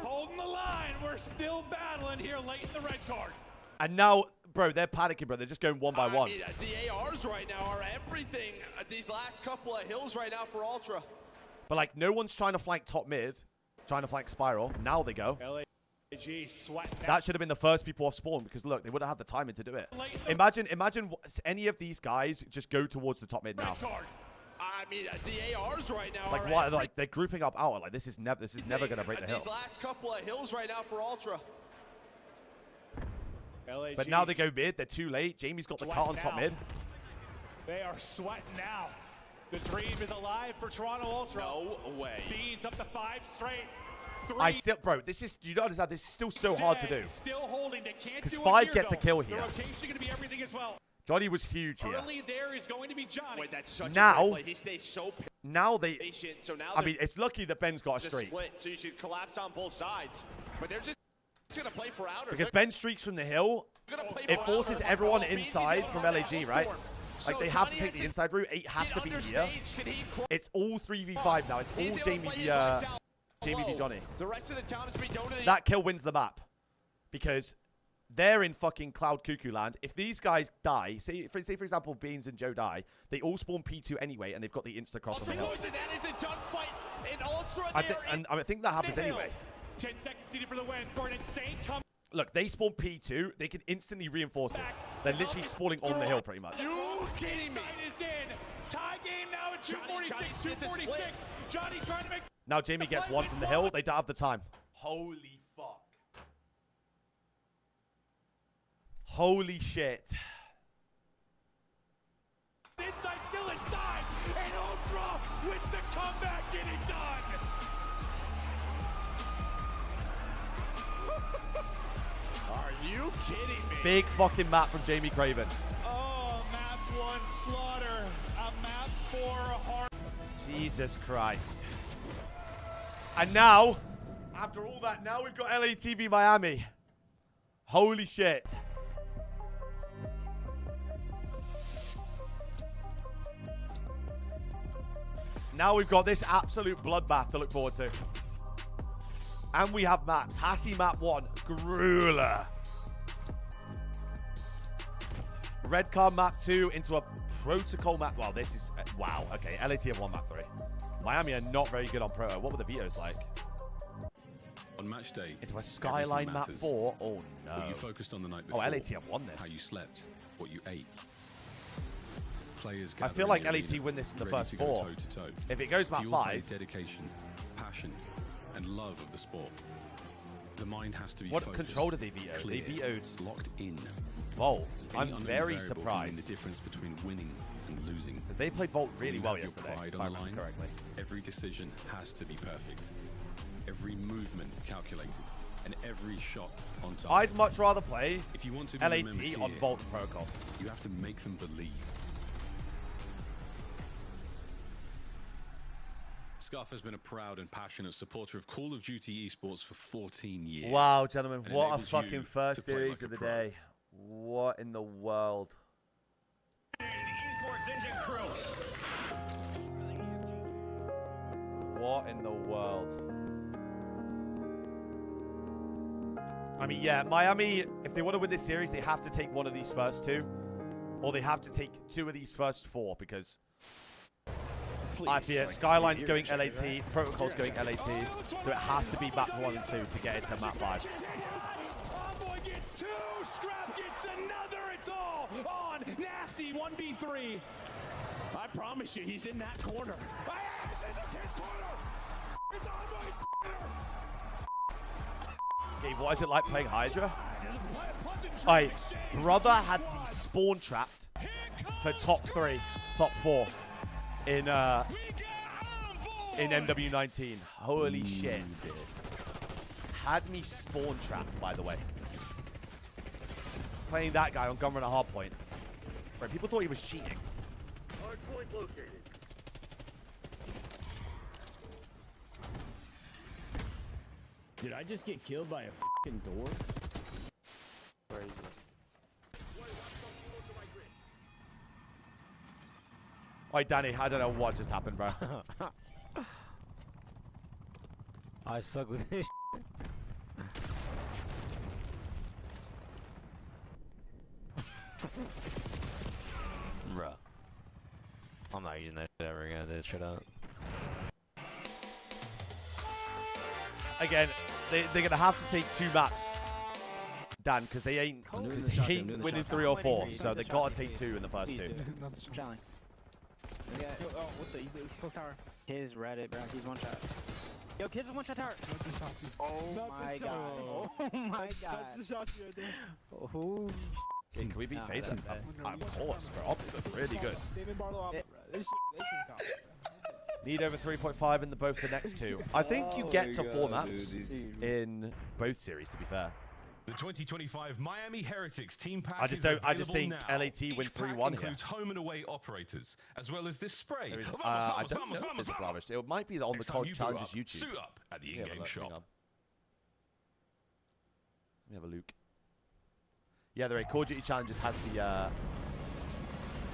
Holding the line. We're still battling here late in the red card. And now, bro, they're panicking, bro. They're just going one by one. I mean, the ARs right now are everything. These last couple of hills right now for Ultra. But, like, no one's trying to flank top mid, trying to flank Spiral. Now they go. LAG sweating. That should have been the first people off spawn because, look, they would have had the timing to do it. Imagine any of these guys just go towards the top mid now. I mean, the ARs right now Like, are why? Like, they're grouping up out. Like, this is never going to break the hill. These last couple of hills right now for Ultra. But now they go mid. They're too late. Jamie's got the cut on top mid. They are sweating now. The dream is alive for Toronto Ultra. No way. Beans up to 5 straight. 3 I still, bro, this is, you don't understand, this is still so hard to do. Still holding. They can't do it. Because 5 here, gets though. a kill here. The rotation going to be everything as well. Johnny was huge here. Early there is going to be Johnny. Wait, that's such Now- a great play. He stays so Now they, patient. So now I mean, it's lucky that Ben's got a just streak. split, so you should collapse on both sides. But they're just going to play for outer. Because Ben streaks from the hill, it forces everyone inside from LAG, right? Like, they have to take the inside route. 8 has to be here. It's all 3v5 now. It's all Jamie v Johnny. The rest of the time is being done to the That kill wins the map. Because they're in fucking Cloud Cuckoo land. If these guys die, say for example, Beans and Joe die, they all spawn P2 anyway, and they've got the insta-cross on the hill. That is the gunfight in Ultra. I think that happens anyway. 10 seconds needed for the win for an insane comeback. Look, they spawn P2. They can instantly reinforce this. They're literally spawning on the hill, pretty much. You kidding me? Is in. Tie game now at 246, 246. Johnny trying to make... Now Jamie gets 1 from the hill. They don't have the time. Holy fuck. Holy shit. Inside, still inside. And Ultra with the comeback getting done. Are you kidding me? Big fucking map from Jamie Craven. Oh, map 1 slaughter. A map 4 hard. Jesus Christ. And now, after all that, now we've got LATV Miami. Holy shit. Now we've got this absolute bloodbath to look forward to. And we have maps. Hassie map 1, Grueler. Red card map 2 into a protocol map. Well, this is, wow. Okay, LAT have 1 map 3. Miami are not very good on proto. What were the vetoes like? On match day, into a skyline map 4. Oh no. What you focused on the night before. Oh, LAT have won this. How you slept, what you ate. Players I feel like LAT win this in the first 4. Toe to toe. If it goes map 5. Dedication, passion, and love of the sport. The mind has to be What focused, control did they veto? clear, They vetoed locked in. Volt. Any I'm unknown very variable surprised. can mean the difference between winning and losing. Because they played Volt really When you well have your yesterday, pride if on I the remember line, correctly. Every decision has to be perfect. Every movement calculated. And every shot on target. I'd much rather play if you want to be LAT remembered on here, Volt protocol. You have to make them believe. Scuff has been a proud and passionate supporter of Call of Duty esports for 14 years. Wow, gentlemen, and what a enables fucking you first to play series like of a the pro. day. What in the world? What in the world? I mean, yeah, Miami, if they want to win this series, they have to take one of these first two. Or they have to take two of these first four, because I fear Skyline's going LAT, Protocol's going LAT, so it has to be map 1 and 2 to get it to map 5. Envoy gets 2, Scrap gets another, it's all on Nasty 1v3. I promise you, he's in that corner. It's his corner! It's Envoy's corner! Gabe, what is it like playing Hydra? Alright, brother had me spawn trapped for top 3, top 4 in MW19. Holy shit. Had me spawn trapped, by the way. Playing that guy on Gunrunner Hardpoint. Right, people thought he was cheating. Hardpoint located. Did I just get killed by a fucking door? Crazy. Alright, Danny, I don't know what just happened, bro. I suck with this. Bruh. I'm not using that shit ever again. This shit out. Again, they're going to have to take 2 maps, Dan, because they ain't winning 3 or 4. So they got to take 2 in the first 2. Charlie. Oh, what the? He's post tower. His Reddit, bro. He's one shot. Yo, kids with one shot tower. Oh my god. Oh my god. That's the shot right there. Oh. Hey, can we beat Phaser? Of course, bro. Optic look really good. David Barlow off, bro. This Need over 3.5 in both the next 2. I think you get to 4 maps in both series, to be fair. The 2025 Miami Heretics team pack I just think LAT win 3-1 here. Home and away operators, as well as this spray. I don't know if there's a Bravo. It might be on the Challenges YouTube. Suit up at the in-game shop. Let me have a look. Yeah, the Call of Duty Challenges has the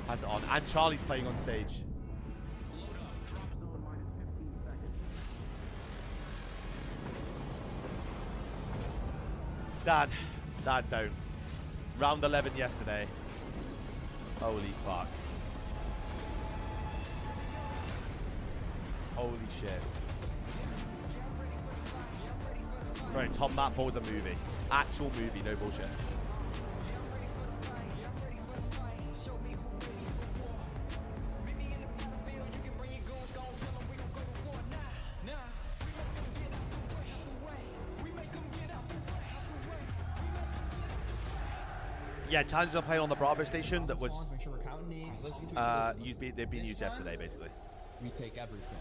has it on, and Charlie's playing on stage. Dad, don't. Round 11 yesterday. Holy fuck. Holy shit. Right, Tom Map 4 was a movie. Actual movie, no bullshit. Yeah, challenges are playing on the Bravo station that was they've been used yesterday, basically. We take everything.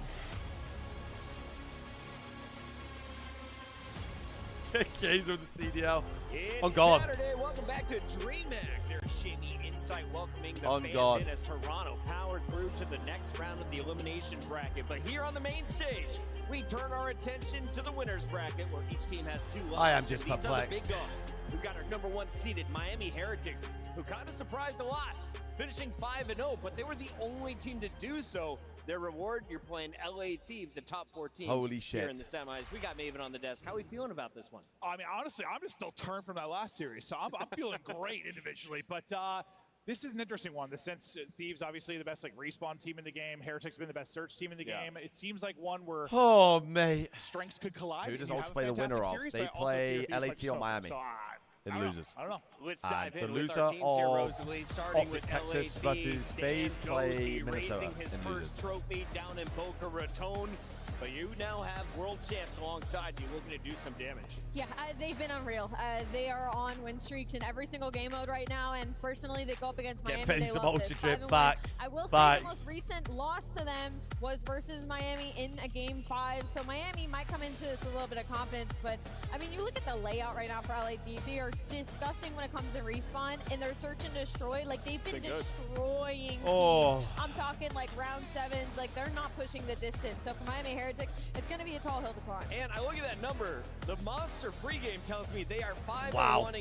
Games with the CDL. It's oh God. Saturday. Welcome back to DreamHack. There's Shamie Insight welcoming the fans God. in as Toronto powered through to the next round of the elimination bracket. But here on the main stage, we turn our attention to the winners bracket, where each team has 2 lines. I am just These are the perplexed. big dogs. We've got our #1 seeded Miami Heretics, who kind of surprised a lot, finishing 5-0, but they were the only team to do so. Their reward, you're playing LA Thieves, the top 14. Holy shit. Here in the semis. We got Maven on the desk. How are we feeling about this one? I mean, honestly, I'm just still turned from that last series, so I'm feeling great individually. But this is an interesting one. The sense Thieves, obviously the best respawn team in the game. Heretics have been the best search team in the game. It seems like one where mate, strengths could collide. Who does Ultra play the winner of? Series, they play LAT or Miami. So, it loses. I don't know. Let's And dive the in with loser our teams here, of Rosalie, starting Optic with Texas LA versus Thieves. FaZe Dan play Gosey Minnesota raising his and first loses. trophy down in Boca Raton. But you now have world champs alongside you looking to do some damage. Yeah, they've been unreal. They are on win streaks in every single game mode right now, and personally, they go up against Miami. They some love ultra this. drip 5-1. facts. I will say Facts. the most recent loss to them was versus Miami in a game 5, so Miami might come into this with a little bit of confidence, but I mean, you look at the layout right now for LA Thieves. They are disgusting when it comes to respawn, and they're search and destroy. Like, they've been destroying teams. I'm talking like round 7s. Like, they're not pushing the distance. So for Miami Heretics, it's going to be a tall hill to climb. And I look at that number. The Monster pregame tells me they are 5-1 Wow, against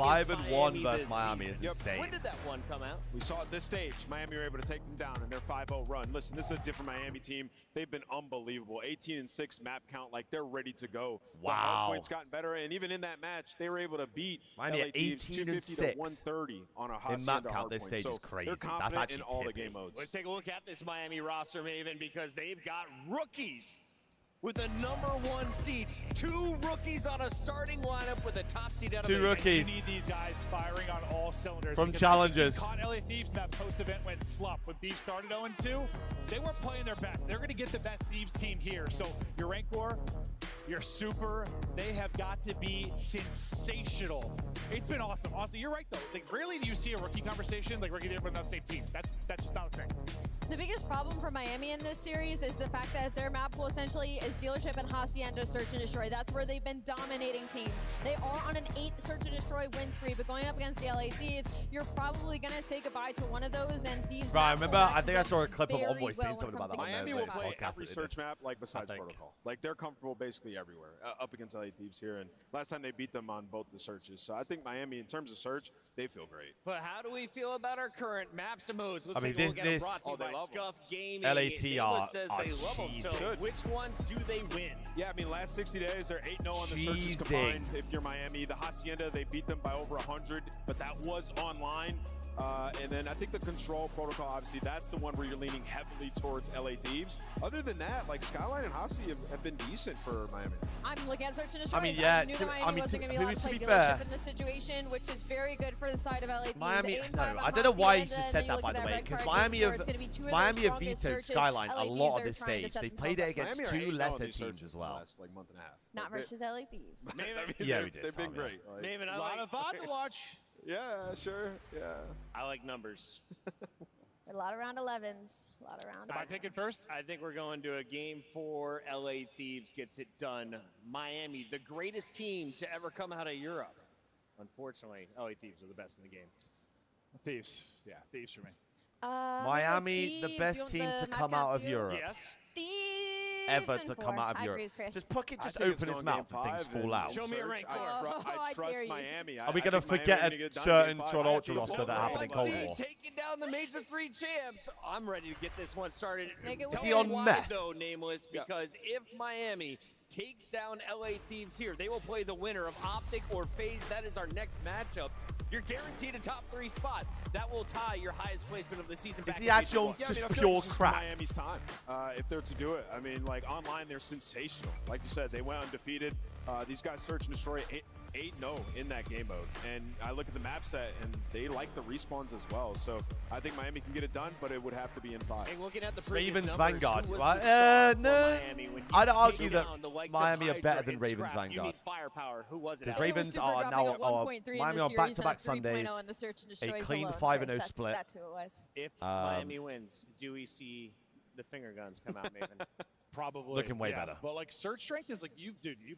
5-1 versus Miami season. is insane. When did that one come out? We saw at this stage, Miami were able to take them down in their 5-0 run. Listen, this is a different Miami team. They've been unbelievable. 18-6 map count, like they're ready to go. Wow. The hard points gotten better, and even in that match, they were able to beat Miami LA at Thieves 18-6 to 130 on a hot in map count. This stage is crazy. They're That's confident actually in all the tippy. game modes. Let's take a look at this Miami roster, Maven, because they've got rookies with a #1 seed. 2 rookies on a starting lineup with a top seed out of 2 the rookies. You need these guys firing on all cylinders. From because challenges. I think you caught LA Thieves in that post-event went slump. When Thieves started 0-2, they weren't playing their best. They're going to get the best Thieves team here. So your rank war, your super, they have got to be sensational. It's been awesome. Also, you're right though. Like, rarely do you see a rookie conversation like rookie everyone on the same team. That's just not a thing. The biggest problem for Miami in this series is the fact that their map pool essentially is Dealership and Hacienda Search and Destroy. That's where they've been dominating teams. They are on an 8 Search and Destroy win spree, but going up against the LA Thieves, you're probably going to say goodbye to one of those, and Thieves. Right, I remember, I think I saw a clip of very Omboy saying well something about that on Miami their will play podcast every that they search did. map, like besides think. Protocol. Like they're comfortable basically everywhere, up against LA Thieves here. And last time they beat them on both the searches. So I think Miami, in terms of search, they feel great. But how do we feel about our current maps and modes? Let's I mean, take a look at this- it brought to you by love them. Scuff Gaming. LAT Nicholas says are they love them. So cheesy. which ones do they win? Yeah, I mean, last 60 days, they're 8-0 on the searches Cheesy. combined. If you're Miami, the Hacienda, they beat them by over 100, but that was online. And then I think the control protocol, obviously, that's the one where you're leaning heavily towards LA Thieves. Other than that, like Skyline and Hasi have been decent for Miami. I'm looking at Search and Destroy. I mean, yeah, I knew that Miami I mean, wasn't to going to be allowed to be play fair- Dealership in this situation, which is very good for the side of LA Thieves. Miami, Aim no, five I on don't know why he Hacienda, just and said then you that, look by at the that way, red because card Miami where have it's gonna be two of their Miami have strongest vetoed searches. Skyline a LA lot Thieves of are this trying to stage. set They've played it themselves up. against Miami are 2 8-0 lesser in these teams searches as in well. the last, like, month and a half. Not Like, they- versus LA Thieves. I mean, Yeah, we did, They've been Tom, yeah. great. Like, Maven, I A lot like, of VOD to watch. yeah, sure. Yeah. I like numbers. A lot of round 11s. A lot of round. Am I picking first? I think we're going to a game 4. LA Thieves gets it done. Miami, the greatest team to ever come out of Europe. Unfortunately, LA Thieves are the best in the game. Thieves. Yeah, Thieves for me. Miami, the Thieves, best you want team the to map come count out of too? Europe. Yes. Thieves Ever and to come 4. out of I agree Europe. with Chris. Just Puckett just I think it's open his going mouth game and things 5 fall out. Show me a rank I, four. I I trust dare you. Miami. Are we going gonna to forget a certain Toronto Ultra roster that happened in Cold See, War? taking down the Major 3 champs. I'm ready to get this one started. Make it Tell Is he me on why, meth? though, Nameless, because if Miami takes down LA Thieves here, they will play the winner of Optic or FaZe. That is our next matchup. You're guaranteed a top 3 spot. That will tie your highest placement of the season. Is back he in Major actual 1. Yeah, I just mean, I feel pure like it's just crap? Miami's time if they're to do it. I mean, like online, they're sensational. Like you said, they went undefeated. These guys search and destroy 8-0 in that game mode. And I look at the map set, and they like the respawns as well. So I think Miami can get it done, but it would have to be in 5. And looking at the previous Ravens numbers, Vanguard, who was right? the star for No. Miami when you I'd take argue that down the likes of Miami are Hydra better than and Ravens Scrap? Vanguard. You need firepower. Who was it? Because Alex? Ravens Super are dropping now at 1.3 in Miami the on series back-to-back and a 3.0 Sundays. in the Search and A Destroys clean alone, 5-0 Chris. split. That's who it was. If Miami wins, do we see the finger guns come out, Maven? Probably. Looking way yeah. better. But like search strength is like you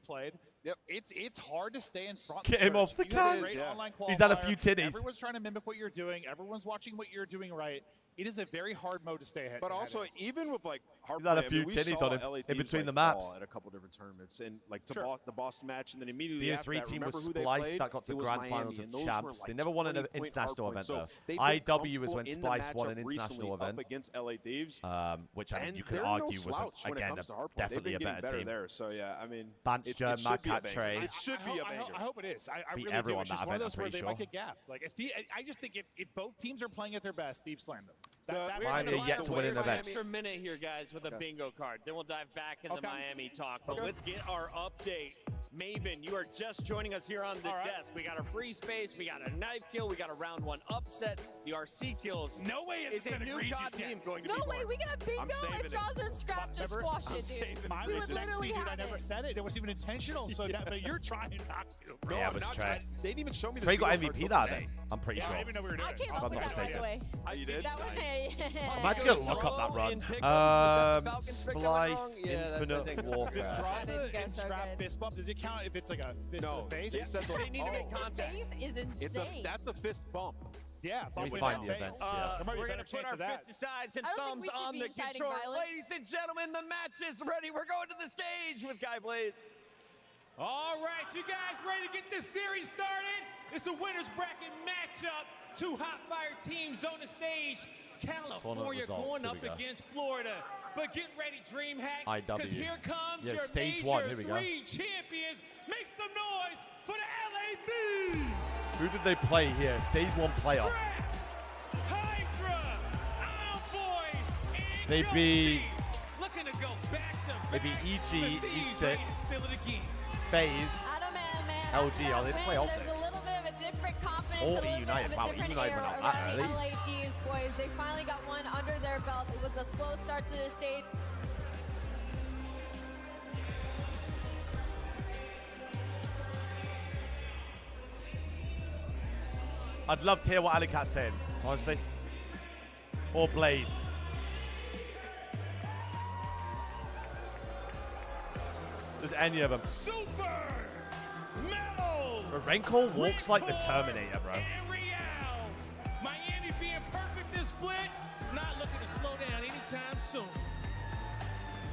played. Yep. It's hard to stay in front. Get in him search. off the You have a couch. great Yeah. online He's had a qualifier. few titties. Everyone's trying to mimic what you're doing. Everyone's watching what you're doing right. It is a very hard mode to stay ahead. But also, even with like hard He's had a play, I few mean, we titties saw on him LA in Thieves, between the like, maps. fall at a couple different tournaments, and like to Sure. the Boston match, and then immediately The after A3 that, team was remember who they Spliced played? that got to It was grand Miami, finals of and those champs. were, They like, never won an 20-point international hard points. event, So though. they've been IW was when comfortable in the Spliced won matchup an international recently event. up against LA Thieves. Which I mean, And you could they're no argue was, slouch when it again, comes to hard play. They've definitely a been better getting team. there. So yeah, I mean, Banster, it should be a Mad Cat banger. Trey. It should be a I banger. hope it is. I Beat really do. everyone It's just that one of event, those I'm where pretty they might sure. get gapped. Like I just think if both teams are playing at their best, Thieves slam them. We're Miami gonna yet to win an an event. extra minute here, guys, with a bingo card. Then we'll dive back into Okay. Miami talk. But Okay. let's get our update. Maven, you are just joining us here on the desk. We got a free space, we got a knife kill, we got a round 1 upset. The RC kills. No way It's a new god team going to No be way, born. we got a bingo saving if it. Jaws and Scrap just Remember? squash I'm it, saving dude. it. Mine We was would sexy, literally dude. I have never it. said it. It wasn't even intentional. So but you're trying not to. No, Yeah, I'm it was not Trey. trying. They didn't even show me the Trey got video MVP card that till day. today. I'm pretty Yeah, I sure. didn't even know we were doing I it. came up I'm with not that, by mistaken. the way. You did? That was I might just look up that run. Splice Infinite Warfare. Draws That is it good, and so scrap good. fist bump. Does it count if it's like a fist No, to the face? they said They need to get The contact. face is insane. that's a fist bump. Yeah, Let me find the events. Yeah. We're going to put our pesticides and thumbs on the controller. Ladies and gentlemen, the match is ready. We're going to the stage with Guy Blaze. All right, you guys ready to get this series started? It's a winner's bracket matchup. Two hot fire teams on the stage. California going up against Florida. But get ready, DreamHack, because here comes your stage major 1. Here we go. 3 champions. Make some noise for the LA Thieves. Who did they play here? Stage 1 playoffs. Hydra, Envoy, and They beat. looking to go back to They beat EG, E6, Still it again. FaZe, LG. Oh, they didn't play all There's day. a little bit of a different confidence, All a little United. bit Wow, of a different United air went out around that the early. LA Thieves boys. They finally got one under their belt. It was a slow start to the stage. I'd love to hear what Alicat's saying, honestly. Or Blaze. Just any of them. Super Metal. Renko walks like the Terminator, bro. Miami being perfect this split, not looking to slow down anytime soon.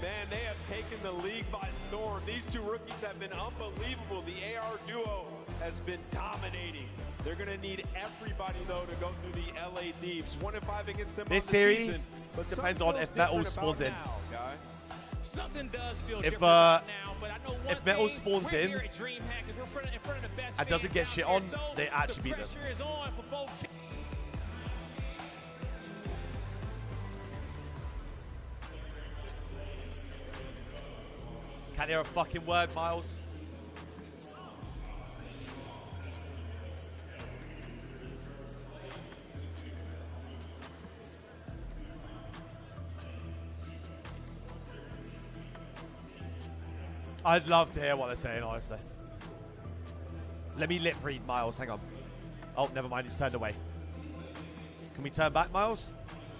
Man, they have taken the league by storm. These two rookies have been unbelievable. The AR duo has been dominating. They're going to need everybody, though, to go through the LA Thieves. 1-5 against them This on the series season, but depends on if Metal spawns in. Something does feel If different right now, but I know one if Metal thing, spawns we're in here at DreamHack, and we're in front of the best and doesn't fans get out shit here, on, so they actually beat them. The pressure is on for both teams. Can't hear a fucking word, Miles. I'd love to hear what they're saying, honestly. Let me lip read, Miles. Hang on. Oh, never mind. It's turned away. Can we turn back, Miles?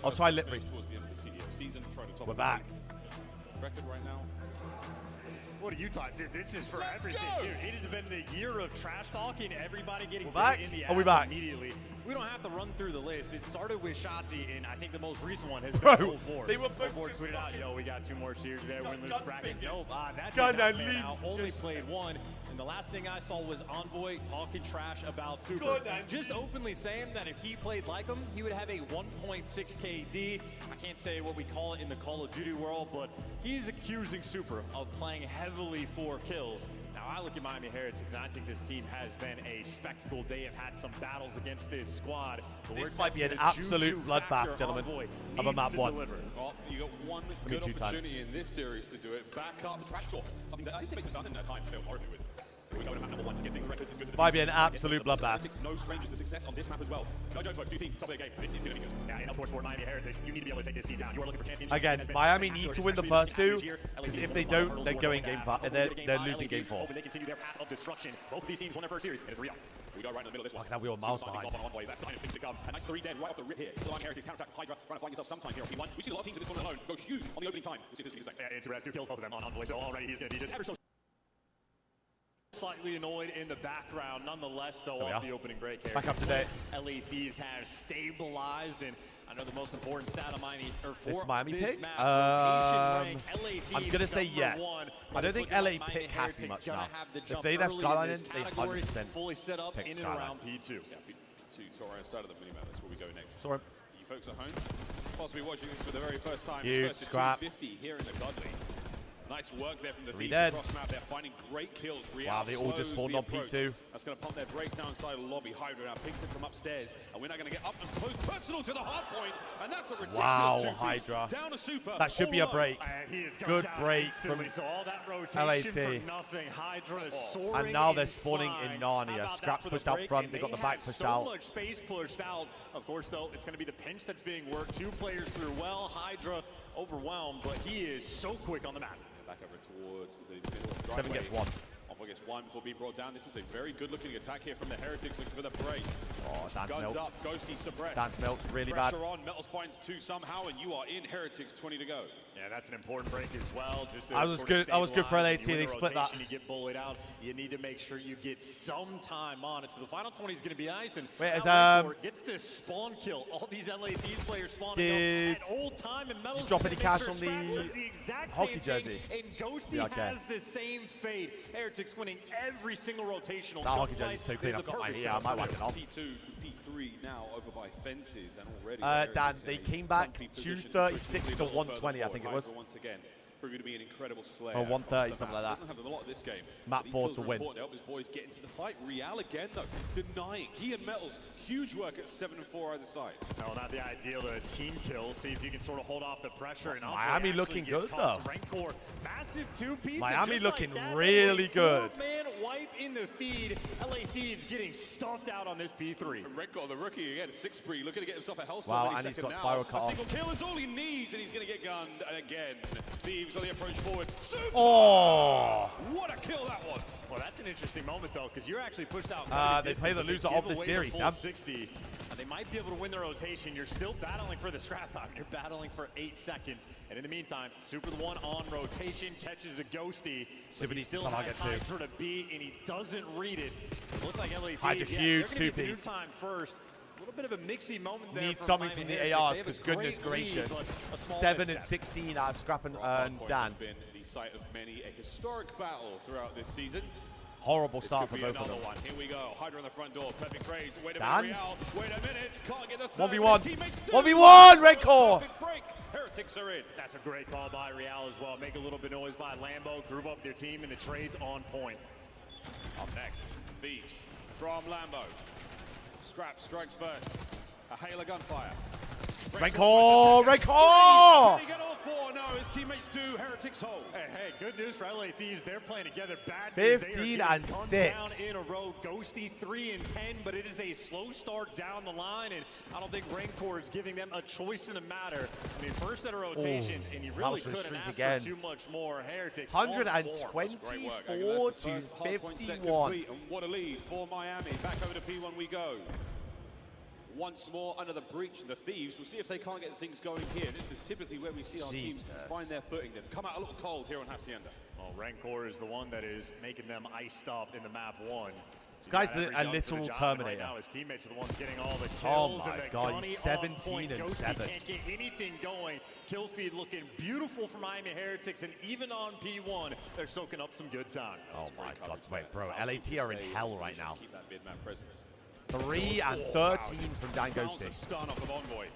I'll try lip read. Towards the end of the CDO season, trying to top We're back. record right now. What are you talking? Dude, this is for everything, dude. It has been the year of trash talking. Everybody getting back? in the Are we ass back? immediately. We don't have to run through the list. It started with Shotzi, and I think the most recent one has Bro, been Full Force. they were Full both Force just tweeted out, fucking- yo, we got 2 more series today. We're in this gun bracket. fingers. Nope, that Gun did not and pan lead. out. Only Just- played 1. And the last thing I saw was Envoy talking trash about Super. Good and Just openly saying that if he played like him, he would have a 1.6 KD. I can't say what we call it in the Call of Duty world, but he's accusing Super of playing heavily for kills. Now, I look at Miami Heretics, and I think this team has been a spectacle. They have had some battles against this squad. But This we're might be an testing the absolute juju bloodbath, factor. gentlemen, Envoy of a needs map to 1. deliver. Well, you got one good 2 times. opportunity in this series to do it. Back up the trash talk. Something that his teammates have done and at times failed horribly with. We go to map number 1 to get things records as good as Might be an absolute bloodbath. No strangers to success on this map as well. No jokes, folks. 2 teams, top of the game. This is going to be good. Yeah, and of course, for Miami Heretics, you need to be able to take this team down. You are looking for championship. Again, Miami need to win the first 2, because if they don't, they're going game 5. They're losing game 4. They continue their path of destruction. Both of these teams won their first series. It is 3-0. We go right in the middle of this one. Fuck, now we were miles Super behind. off on Envoy. That's a sign of things to come. A nice 3 dead right off the rip here. So Heretics counter-attack Hydra, trying to find yourself sometime here on P1. We see a lot of teams in this one alone go huge on the opening time. We'll see if this can be the same. Yeah, it's 2 kills, both of them on Envoy. So already he's going to be just ever so slightly annoyed in the background. Nonetheless, though, off the opening break here. Back up to date. LA Thieves have stabilized, and I know the most important stat of Miami, or for This Miami this pick? map, rotation rank, LA I'm Thieves going to say number yes. 1, I but don't it's think looking LA like Miami pick has too Heretics much gonna now. have the If jump they have early Skyline this in, they category, 100% fully set up pick in and Skyline. around P2. Yeah, P2 to our side of the minimap. That's where we go next. Sorry. You folks at home, possibly watching this for the very first time. You It's first to scrap. 250 here in the Godly. Nice work there from the 3 Thieves dead. across map. They're finding great kills. Real Wow, they all just slows spawned the on approach. P2. That's going to pump their brakes down inside the lobby. Hydra now picks it from upstairs. And we're not going to get up and close personal to the hard point. And that's a ridiculous Wow, 2-piece. Hydra. Down to Super. That should be a all break. And he is Good down break instantly, from so all that rotation LAT. for nothing. Hydra is soaring And now they're in spawning in flying. Narnia. How about Scrap that for the pushed out break? front. And They got the had back pushed so out. much space pushed out. Of course, though, it's going to be the pinch that's being worked. 2 players through well. Hydra overwhelmed, but he is so quick on the map. Back over towards the middle of 7 driveway. gets 1. Envoy gets one before being brought down. This is a very good-looking attack here from the Heretics, looking for the break. Oh, Dan's Guns milked. up, Ghosty suppressed. Dan's milked really bad. Pressure on, Metals finds 2 somehow, and you are in Heretics, 20 to go. Yeah, that's an important break as well. Just to I was good. I was good for LAT. They split that. You get bullied out. You need to make sure you get some time on it. So the final 20 is going to be ice, and wait, gets to spawn kill. All these LA Thieves players spawning did at old time, and Metals drop any cash on the the exact hockey same jersey? Thing, and Ghosty Yeah, okay. has the same fate. Heretics winning every single rotational. That hockey jersey is so clean. I've got mine here. I might whack it on. P2 to P3 now over by fences, and already. Dan, they came back 236 to 120. I think it was. Once again, proving to be an incredible slayer. Or 130, something like that. Doesn't have a lot of this game. Map 4 to win. To help his boys get into the fight. Real again though, denying. He and Metals, huge work at 7 and 4 either side. No, not the ideal to team kill. See if you can sort of hold off the pressure. And Miami looking good though. Rancor, massive 2-piece. Miami looking really good. Man, wipe in the feed. LA Thieves getting stuffed out on this P3. Rancor, the rookie again, 6 spree, looking to get himself a hellstorm. Wow, and he's got spiral cut off. A single kill is all he needs, and he's going to get gunned again. Thieves on the approach forward. Super! Oh! What a kill that was! Well, that's an interesting moment though, because you're actually pushed out. They play the loser of the series, damn. 60. They might be able to win the rotation. You're still battling for the scrap time. You're battling for 8 seconds. And in the meantime, Super the one on rotation, catches a Ghosty. Super needs to still somehow has get 2. Hydra to beat, and he doesn't read it. It looks like LA Thieves, Hydra huge 2-piece. time first. A little bit of a mixy moment there. Need something from the ARs, because goodness gracious. 7 and 16 out of Scrap and Dan. Has been the site of many a historic battle throughout this season. Horrible start for both of them. One. Here we go. Hydra on the front door. Perfect trades. Wait a Dan? minute, Real. Wait a minute. Can't get the third. 1v1. 1v1, Rancor! Break. Heretics are in. That's a great call by Real as well. Make a little bit of noise by Lambo. Group up their team, and the trade's on point. Up next, Thieves from Lambo. Scrap strikes first. A hail of gunfire. Rancor! Rancor! Did he get all 4? No, his teammates do. Heretics hold. Hey, good news for LA Thieves. They're playing together. Bad 15 and 6. Down in a row. Ghosty 3 and 10, but it is a slow start down the line, and I don't think Rancor is giving them a choice in the matter. I mean, first set of rotations, and you really couldn't ask for too much more. Heretics 124 to 51. And what a lead for Miami. Back over to P1 we go. Once more under the breach, the Thieves. We'll see if they can't get things going here. This is typically where we see our teams find their footing. They've come out a little cold here on Hacienda. Well, Rancor is the one that is making them iced up in the map 1. This guy's a literal Terminator. Right now, his teammates are the ones getting all the Oh kills. my God, he's 17 and 7. Can't get anything going. Kill feed looking beautiful for Miami Heretics, and even on P1, they're soaking up some good time. Oh my God, wait, bro, LAT are in hell right now. Keep that mid-map presence. 3 and 13 from Dan Ghosty. Stun off of Envoy.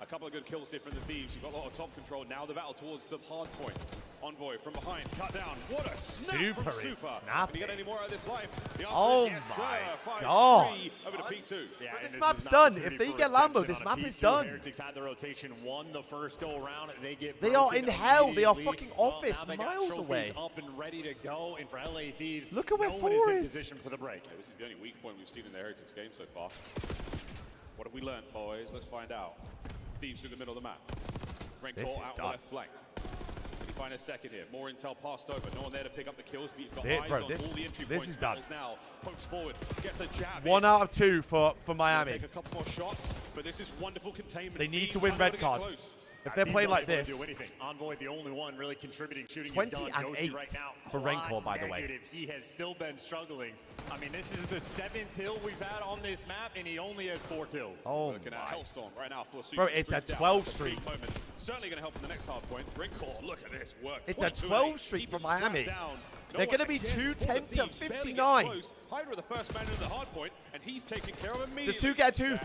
A couple of good kills here from the Thieves. You've got a lot of top control. Now the battle towards the hard point. Envoy from behind, cut down. What a snap from Super. Snappy. Can you get any more out of this life? The answer Oh is yes, my sir. God. 5-3 over to P2. Yeah, But this map's done. If they get Lambo, this map is done. Heretics had the rotation, won the first go around. They are in hell. They are fucking office miles away. Up and ready to go, and for LA Thieves, look at where 4 is in is. position for the break. Yeah, this is the only weak point we've seen in the Heretics game so far. What have we learned, boys? Let's find out. Thieves through the middle of the map. Rancor out the left flank. Can he find a second here? More intel passed over. No one there to pick up the kills, but you've got eyes on all the entry points. This is done. Now pokes forward, gets a jab. 1 out of 2 for Miami. Take a couple more shots, but this is wonderful containment. They need to win red card. If they're playing like this. Envoy, the only one really contributing, shooting 20 his gun. and 8 right now, for Rancor, by the way. Negative. He has still been struggling. I mean, this is the 7th hill we've had on this map, and he only has 4 kills. Oh looking at Hellstorm right now for Bro, it's a 12 streak. Certainly going to help in the next hard point. Rancor, look at this work. It's a 12 streak for Miami. They're going to be 210 to 59. Hydra the first man into the hard point, and he's taken care of immediately. Does 2 get 2?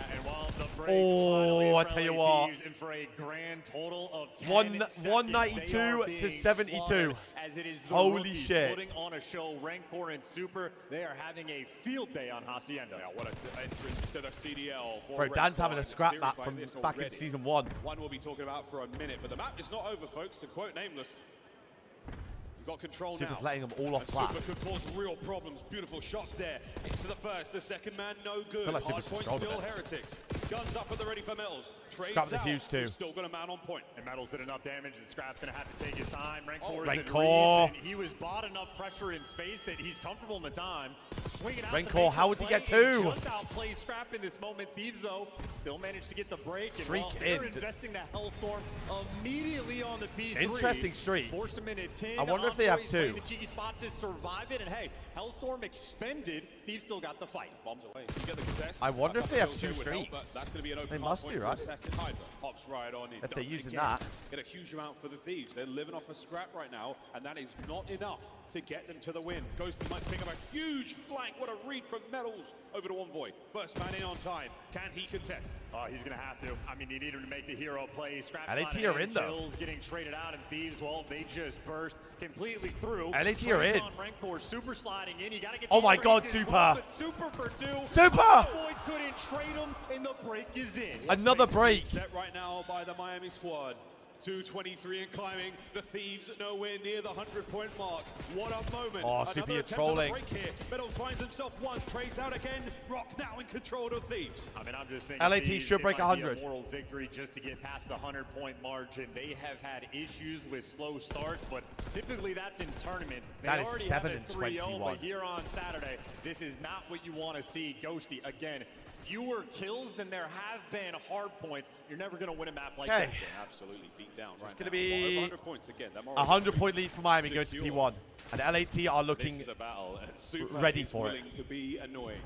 Oh, I tell you what. And for a grand total of 10 192 to 72. As it is holy shit. Putting on a show. Rancor and Super, they are having a field day on Hacienda. Yeah, what an entrance to the CDL. For Bro, Dan's having a scrap series map like from this back in already. season 1. One we'll be talking about for a minute, but the map is not over, folks. To quote Nameless, Got control Super's now. letting them all off And flat. Super could cause real problems. Beautiful shots there. Into the first, the second man, no good. feel like Hard Super's point controlled a still bit. Heretics. Guns up at the ready for Metals. Trades Scrap the out. fuse too. He's still got a man on point. And Metals did enough damage that Scrap's gonna have to take his time. Rancor. He was bought enough pressure in space that he's comfortable in the time. Swinging out Rancor, how would he get two? Just outplays Scrap in this moment. Thieves though still managed to get the break. And Streak while they're in. investing that Hellstorm immediately on the P3. Interesting streak. Force him in at 10. I wonder if they have Envoy's two. playing the cheeky spot to survive it. And hey, Hellstorm expended. Thieves still got the fight. Bombs away. You get the contest. I wonder if they have two Kills here would help, streaks. but that's going to be an open They must hard do, point for right? a second. Hydra hops right on in. If they're Does it using again. that. Get a huge amount for the Thieves. They're living off a scrap right now, and that is not enough to get them to the win. Ghosty might pick up a huge flank. What a read from Metals over to Envoy. First man in on time. Can he contest? Oh, he's gonna have to. I mean, you need him to make the hero play. Scrap LAT are in, though. kills getting traded out, and Thieves, well, they just burst completely through. LAT are in. On Rancor, Super sliding in. You gotta get Oh the my trades God, as Super. well, but Super for two. Super! Boy couldn't trade him, and the break is in. Another break. Set right now by the Miami squad. 223 and climbing. The Thieves nowhere near the 100-point mark. What a moment. Oh, Another Super, you're attempt on the trolling. break here. Metals finds himself one, trades out again. Rock now in control of Thieves. I mean, I'm just thinking LAT Thieves, should break it might be 100. A moral victory just to get past the 100-point margin. They have had issues with slow starts, but typically that's in tournaments. They That is already 7 have and a 3-0, 21. but here on Saturday, this is not what you want to see. Ghosty, again, fewer kills than there have been hard points. You're never going to win a map like that. Okay. Absolutely beat down. It's right going to now. Over be 100 points again. That a 100-point lead for Miami going to P1. And LAT are looking This is a battle, and Super ready is for it. willing to be annoying.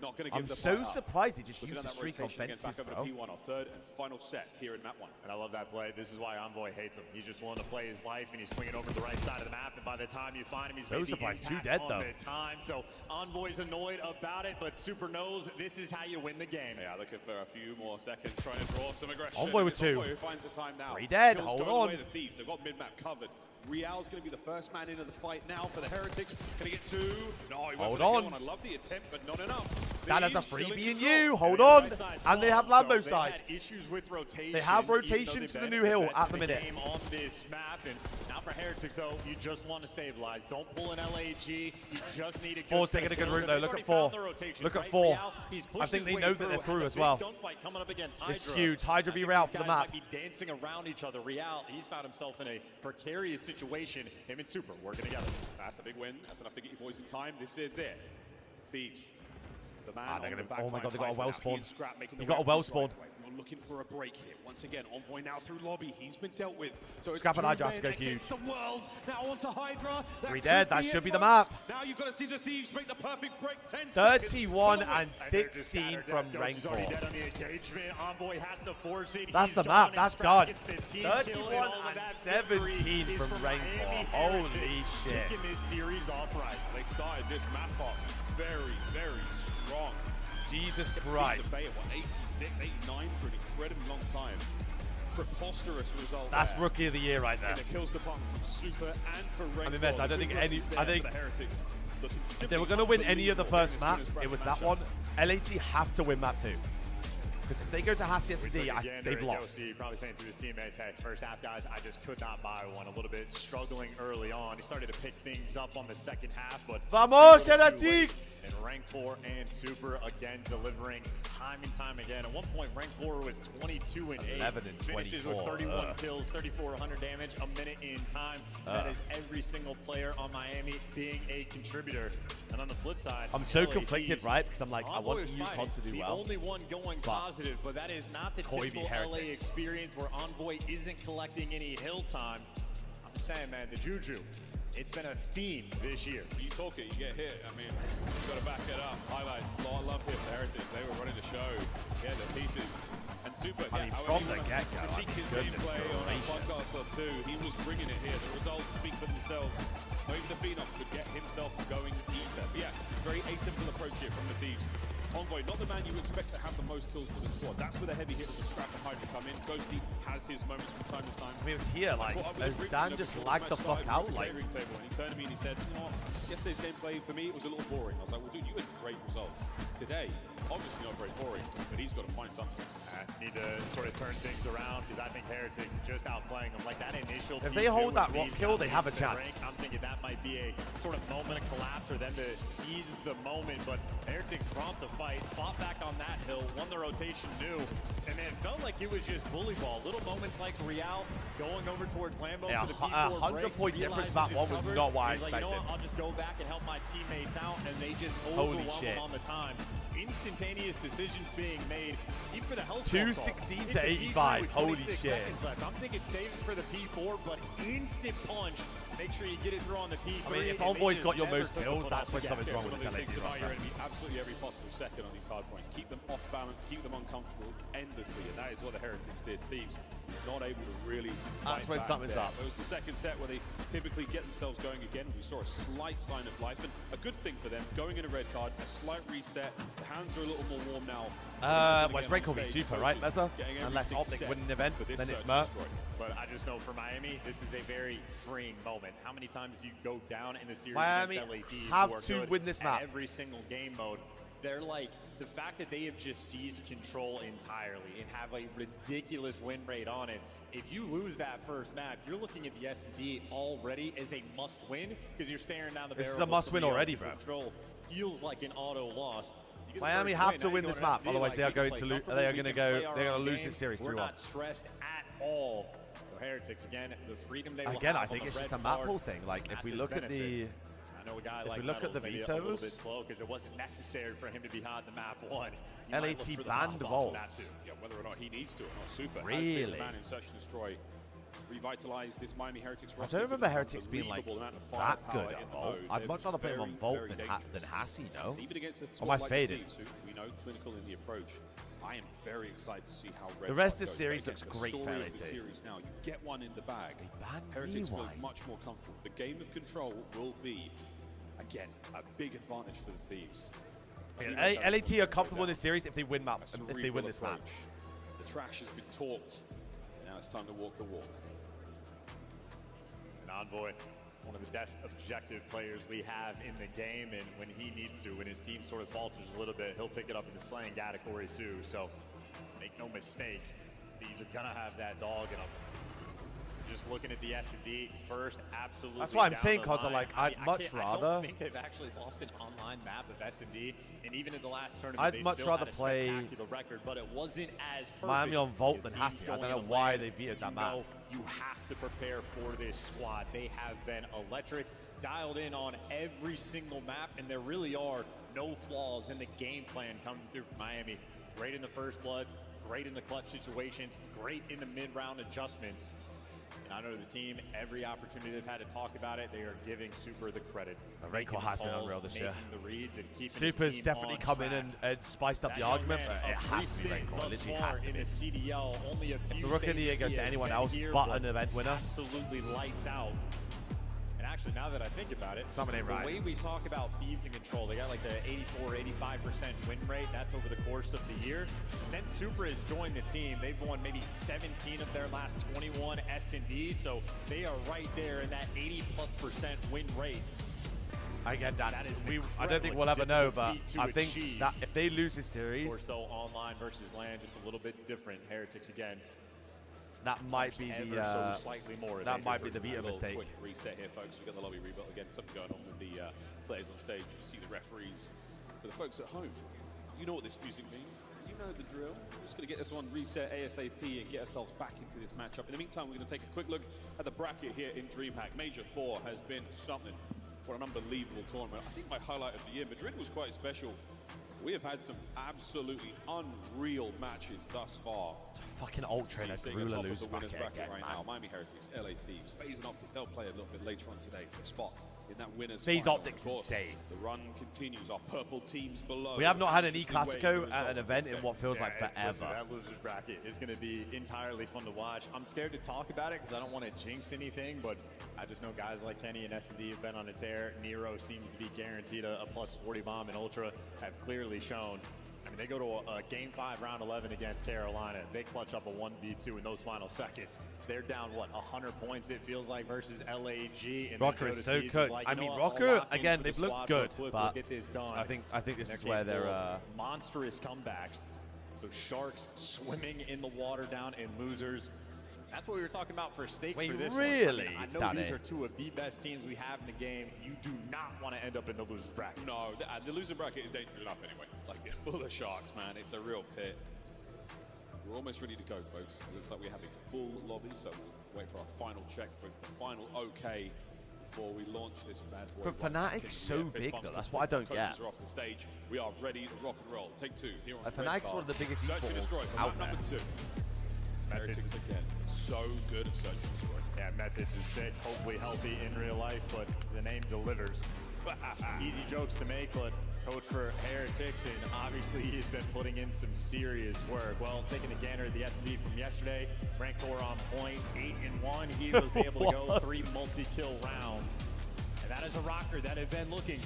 Not going to give I'm the so fight up. surprised he just Looking used at the that streak on rotation again, fences, back bro. over to P1, our third and final set here in map 1. And I love that play. This is why Envoy hates him. He's just willing to play his life, and he's swinging over to the right side of the map. And by the time you find him, he's So made the surprised. Two impact dead, on though. the time. So Envoy's annoyed about it, but Super knows this is how you win the game. Yeah, looking for a few more seconds, trying to draw some aggression. Envoy with It's two. Envoy who finds the time now. 3 dead. Kills Hold going on. away the Thieves. They've got mid-map covered. Real's going to be the first man into the fight now for the Heretics. Can he get two? No, he went Hold for the on. kill, and I love the attempt, but not enough. That has a Thieves still in freebie in control. you. Hold on. And they have Lambo So side. They had issues with rotation. They have even though rotation they've to the been new hill best at in the minute. game on this map. And now for Heretics, though, you just want to stabilize. Don't pull an LAG. You just need a good Four's taking a good route, though. Look at 4. Look at 4. I think they know that they're through as well. This is huge. Hydra v Real for the map. Might be dancing around each other. Real, he's found himself in a precarious situation. Him and Super working together. That's a big win. That's enough to get you boys in time. This is it. Thieves. The man they're on gonna- the back oh my line God, they got a fights well now. He spawn. and Scrap making He the got a right well move spawn. right away. We're looking for a break here. Once again, Envoy now through lobby. He's been dealt with. So it's Scrap and two Hydra have to men go huge. against the world. Now onto Hydra. That 3 could dead. That be should it, be the folks. map. Now you've got to see the Thieves make the perfect break. 10 31 seconds. and 16 from He's already Rancor. dead on the engagement. Envoy has to force it. That's He's the gone, map. and That's Scrap done. gets the team kill, 31 all of and that 17 victory is from Miami Rancor. Heretics, Holy shit. kicking this series off right. They started this map off very, very strong. Jesus Get Christ. Pizza Bay at what, 86, 89 for an incredibly long time. Preposterous result. That's there. rookie of the year right there. In the kills department from Super and for Rancor. I mean, Mez, I don't The think two any. rookies I there think for the Heretics looking if they simply were going to win any of the unbelievable first in this maps, winners it was bracket that one. matchup. LAT have to win map 2. Because if they go to Hassi SD, they've lost. Probably saying to his teammates, hey, first half, guys, I just could not buy one. A little bit struggling early on. He started to pick things up on the second half, but Vamos, a little too late. Heretics! And Rancor and Super again delivering time and time again. At one point, Rancor was 22 and 8. 11 and Finishes with 24. 31 kills, 3,400 damage, a minute in time. That is every single player on Miami being a contributor. And on the flip side, I'm so LA conflicted, Thieves, right? Because I'm like, I Envoy want was UConn fighting. to do the well. only one going positive, but that is not the Koi v typical LA Heretics. experience where Envoy isn't collecting any hill time. I'm just saying, man, the Juju, it's been a theme this year. You talk it, you get hit. I mean, you've got to back it up. Highlights, a lot of love here for the Heretics. They were running the show. Yeah, the pieces. And Super, I mean, however from you the wanna get-go, I critique mean, his goodness gameplay on a gracious. podcast or two. He was bringing it here. The results speak for themselves. Maybe the Phenom could get himself going either. But yeah, very atypical approach here from the Thieves. Envoy, not the man you expect to have the most kills for the squad. That's where the heavy hitters of Scrap and Hydra come in. Ghosty has his moments from time to time. I mean, it was here, like, Caught up with as him briefly, Dan though, just before lagged the match fuck started, out, we were like. at the catering table, and he turned to me and he said, you know what, yesterday's gameplay for me, it was a little boring. I was like, well, dude, you had great results. Today, Obviously not very boring, but he's got to find something. Need to sort of turn things around because I think Heretics just outplaying them. Like that initial. If they hold that rock kill, they have a chance. I'm thinking that might be a sort of moment of collapse or them to seize the moment. But Heretics prompt the fight, fought back on that hill, won the rotation new, and then it felt like it was just bully ball. Little moments like Real going over towards Lambo for the P4 100-point difference. That one was not what I expected. Like, you know what? I'll just go back and help my teammates out, and they just Holy overwhelm shit. them on the time. Instantaneous decisions being made, even for the health. 216 to 85. Holy shit. I'm thinking save it for the P4, but instant punch. Make sure you get it through on the P3. I mean, if Envoy's got your most kills, that's when something's wrong with this LA team roster. Your enemy absolutely every possible second on these hard points. Keep them off balance, keep them uncomfortable endlessly, and that is what the Heretics did. Thieves not able to really fight That's when back something's there. up. It was the second set where they typically get themselves going again. We saw a slight sign of life, and a good thing for them, going in a red card, a slight reset. The hands are a little more warm now. Well, it's Red Call be super, right, Meza? Unless Optic win an event, then it's Merc. But I just know for Miami, this is a very freeing moment. How many times do you go down in the series Miami against LAD have to win this map. Every single game mode. They're like, the fact that they have just seized control entirely and have a ridiculous win rate on it. If you lose that first map, you're looking at the S&D already as a must-win because you're staring down the barrel. This is a must-win already, bro. Control feels like an auto loss. Miami have to win this map, otherwise they are going to lose. They are going to go. They're going to lose this series 3-1. We're not stressed at all. So Heretics again, the freedom they will Again, have I think on it's the just a red map card, pull thing. Like if we look at the, I know a guy if like we look at the Metals maybe a little bit vetoes, slow because it wasn't necessary for him to be hot in the map one. LAT banned Vault. Yeah, whether or not he needs to or not, super. Really? Has been the man in Search and Destroy. Revitalize this Miami Heretics roster. I don't remember Heretics being like that good at Vault. I'd much rather play him on Vault than Hassie, no? Even against the Or my squad like faded. Thieves, who we know clinical in the approach. I am very excited to see how The rest of the series looks great for LAT. LAT. Series now, you get one in the bag. Heretics Heretics feel much more comfortable. The game of control will be, again, a big advantage for the Thieves. LAT are comfortable in this series if they win map. If they win this match. The trash has been talked. Now it's time to walk the walk. And Envoy, one of the best objective players we have in the game, and when he needs to, when his team sort of falters a little bit, he'll pick it up in the slaying category too. So make no mistake, Thieves are gonna have that dog in them. Just looking at the S&D first, absolutely. That's why I'm down saying, the cause I'm line. like, I'd much I rather. don't think they've actually lost an online map of S&D, and even in the last tournament, I'd they much still rather had a play spectacular record, but it wasn't as perfect. Miami on Vault as than teams Hassie. I don't going know to why land. they vetoed that You map. know you have to prepare for this squad. They have been electric, dialed in on every single map, and there really are no flaws in the game plan coming through from Miami. Great in the first bloods, great in the clutch situations, great in the mid-round adjustments. And I know the team, every opportunity they've had to talk about it, they are giving Super the credit. Raincore has been unreal this year. The reads and keeping Super's his team definitely on come in track. and spiced up the That argument, young but man, it a has to be free Raincore. stint Literally thus has to far be. in the CDL, only a few The Rookie of the Year stages goes to he has anyone been else here, but an event winner. Absolutely lights out. And actually, now that I think about it, Something ain't the right. way we talk about Thieves in control, they got like the 84, 85% win rate. That's over the course of the year. Since Super has joined the team, they've won maybe 17 of their last 21 S&D, so they are right there in that 80+% win rate. I get that. That is I don't think we'll ever know, but feat to I think achieve. that if they lose this Of series, course, though, online versus LAN, just a little bit different. Heretics again. that might be Ever the so slightly more that might be Major the for a veto little mistake. Quick reset here, folks. We've got the lobby rebuilt again. Something going on with the players on stage. You see the referees. For the folks at home, you know what this music means. You know the drill. We're just going to get this one reset ASAP and get ourselves back into this matchup. In the meantime, we're going to take a quick look at the bracket here in DreamHack. Major 4 has been something for an unbelievable tournament. I think my highlight of the year, Madrid was quite special. We have had some absolutely unreal matches thus far. Fucking Ultra in a Sitting Gorilla atop of lose the winners bracket bracket again, right man. now. Miami Heretics, LA Thieves, FaZe and Optic, they'll play a little bit later on today for a spot in that winners FaZe final. Optic's Of course, insane. The run continues. Our purple teams below. We have not had an anxiously E-Clasico waiting for at an results event of in this what game. feels like forever. Listen, that losers bracket is going to be entirely fun to watch. I'm scared to talk about it because I don't want to jinx anything, but I just know guys like Kenny and S&D have been on a tear. Nero seems to be guaranteed a plus 40 bomb, and Ultra have clearly shown I mean, they go to a Game 5, Round 11 against Carolina. They clutch up a 1v2 in those final seconds. They're down, what, 100 points, it feels like, versus LAG. And Rocker is so good. like, I mean, Rocker, again, they've looked good, but get this done. I think this is where they're... monstrous comebacks. So Sharks swimming in the water down in losers. That's what we were talking about for stakes for this really? one. I mean, I know these are two of the best teams we have in the game. You do not want to end up in the loser's bracket. No, the loser bracket is dangerous enough anyway. Like, it's full of sharks, man. It's a real pit. We're almost ready to go, folks. It looks like we have a full lobby, so we'll wait for our final check for the final okay before we launch this bad boy. But Fnatic's so big, though. That's what I don't get. Coaches are off the stage. We are ready to rock and roll. Take two here on Fnatic's one of the biggest esports out there. Number 2. Heretics again, so good at search and destroy. Yeah, Methods is sick, hopefully healthy in real life, but the name delivers. Easy jokes to make, but coach for Heretics, and obviously he's been putting in some serious work. Well, taking a gander at the SD from yesterday, Rancor on point, 8-1. He was able to go 3 multi-kill rounds. And that is a rocker that has been looking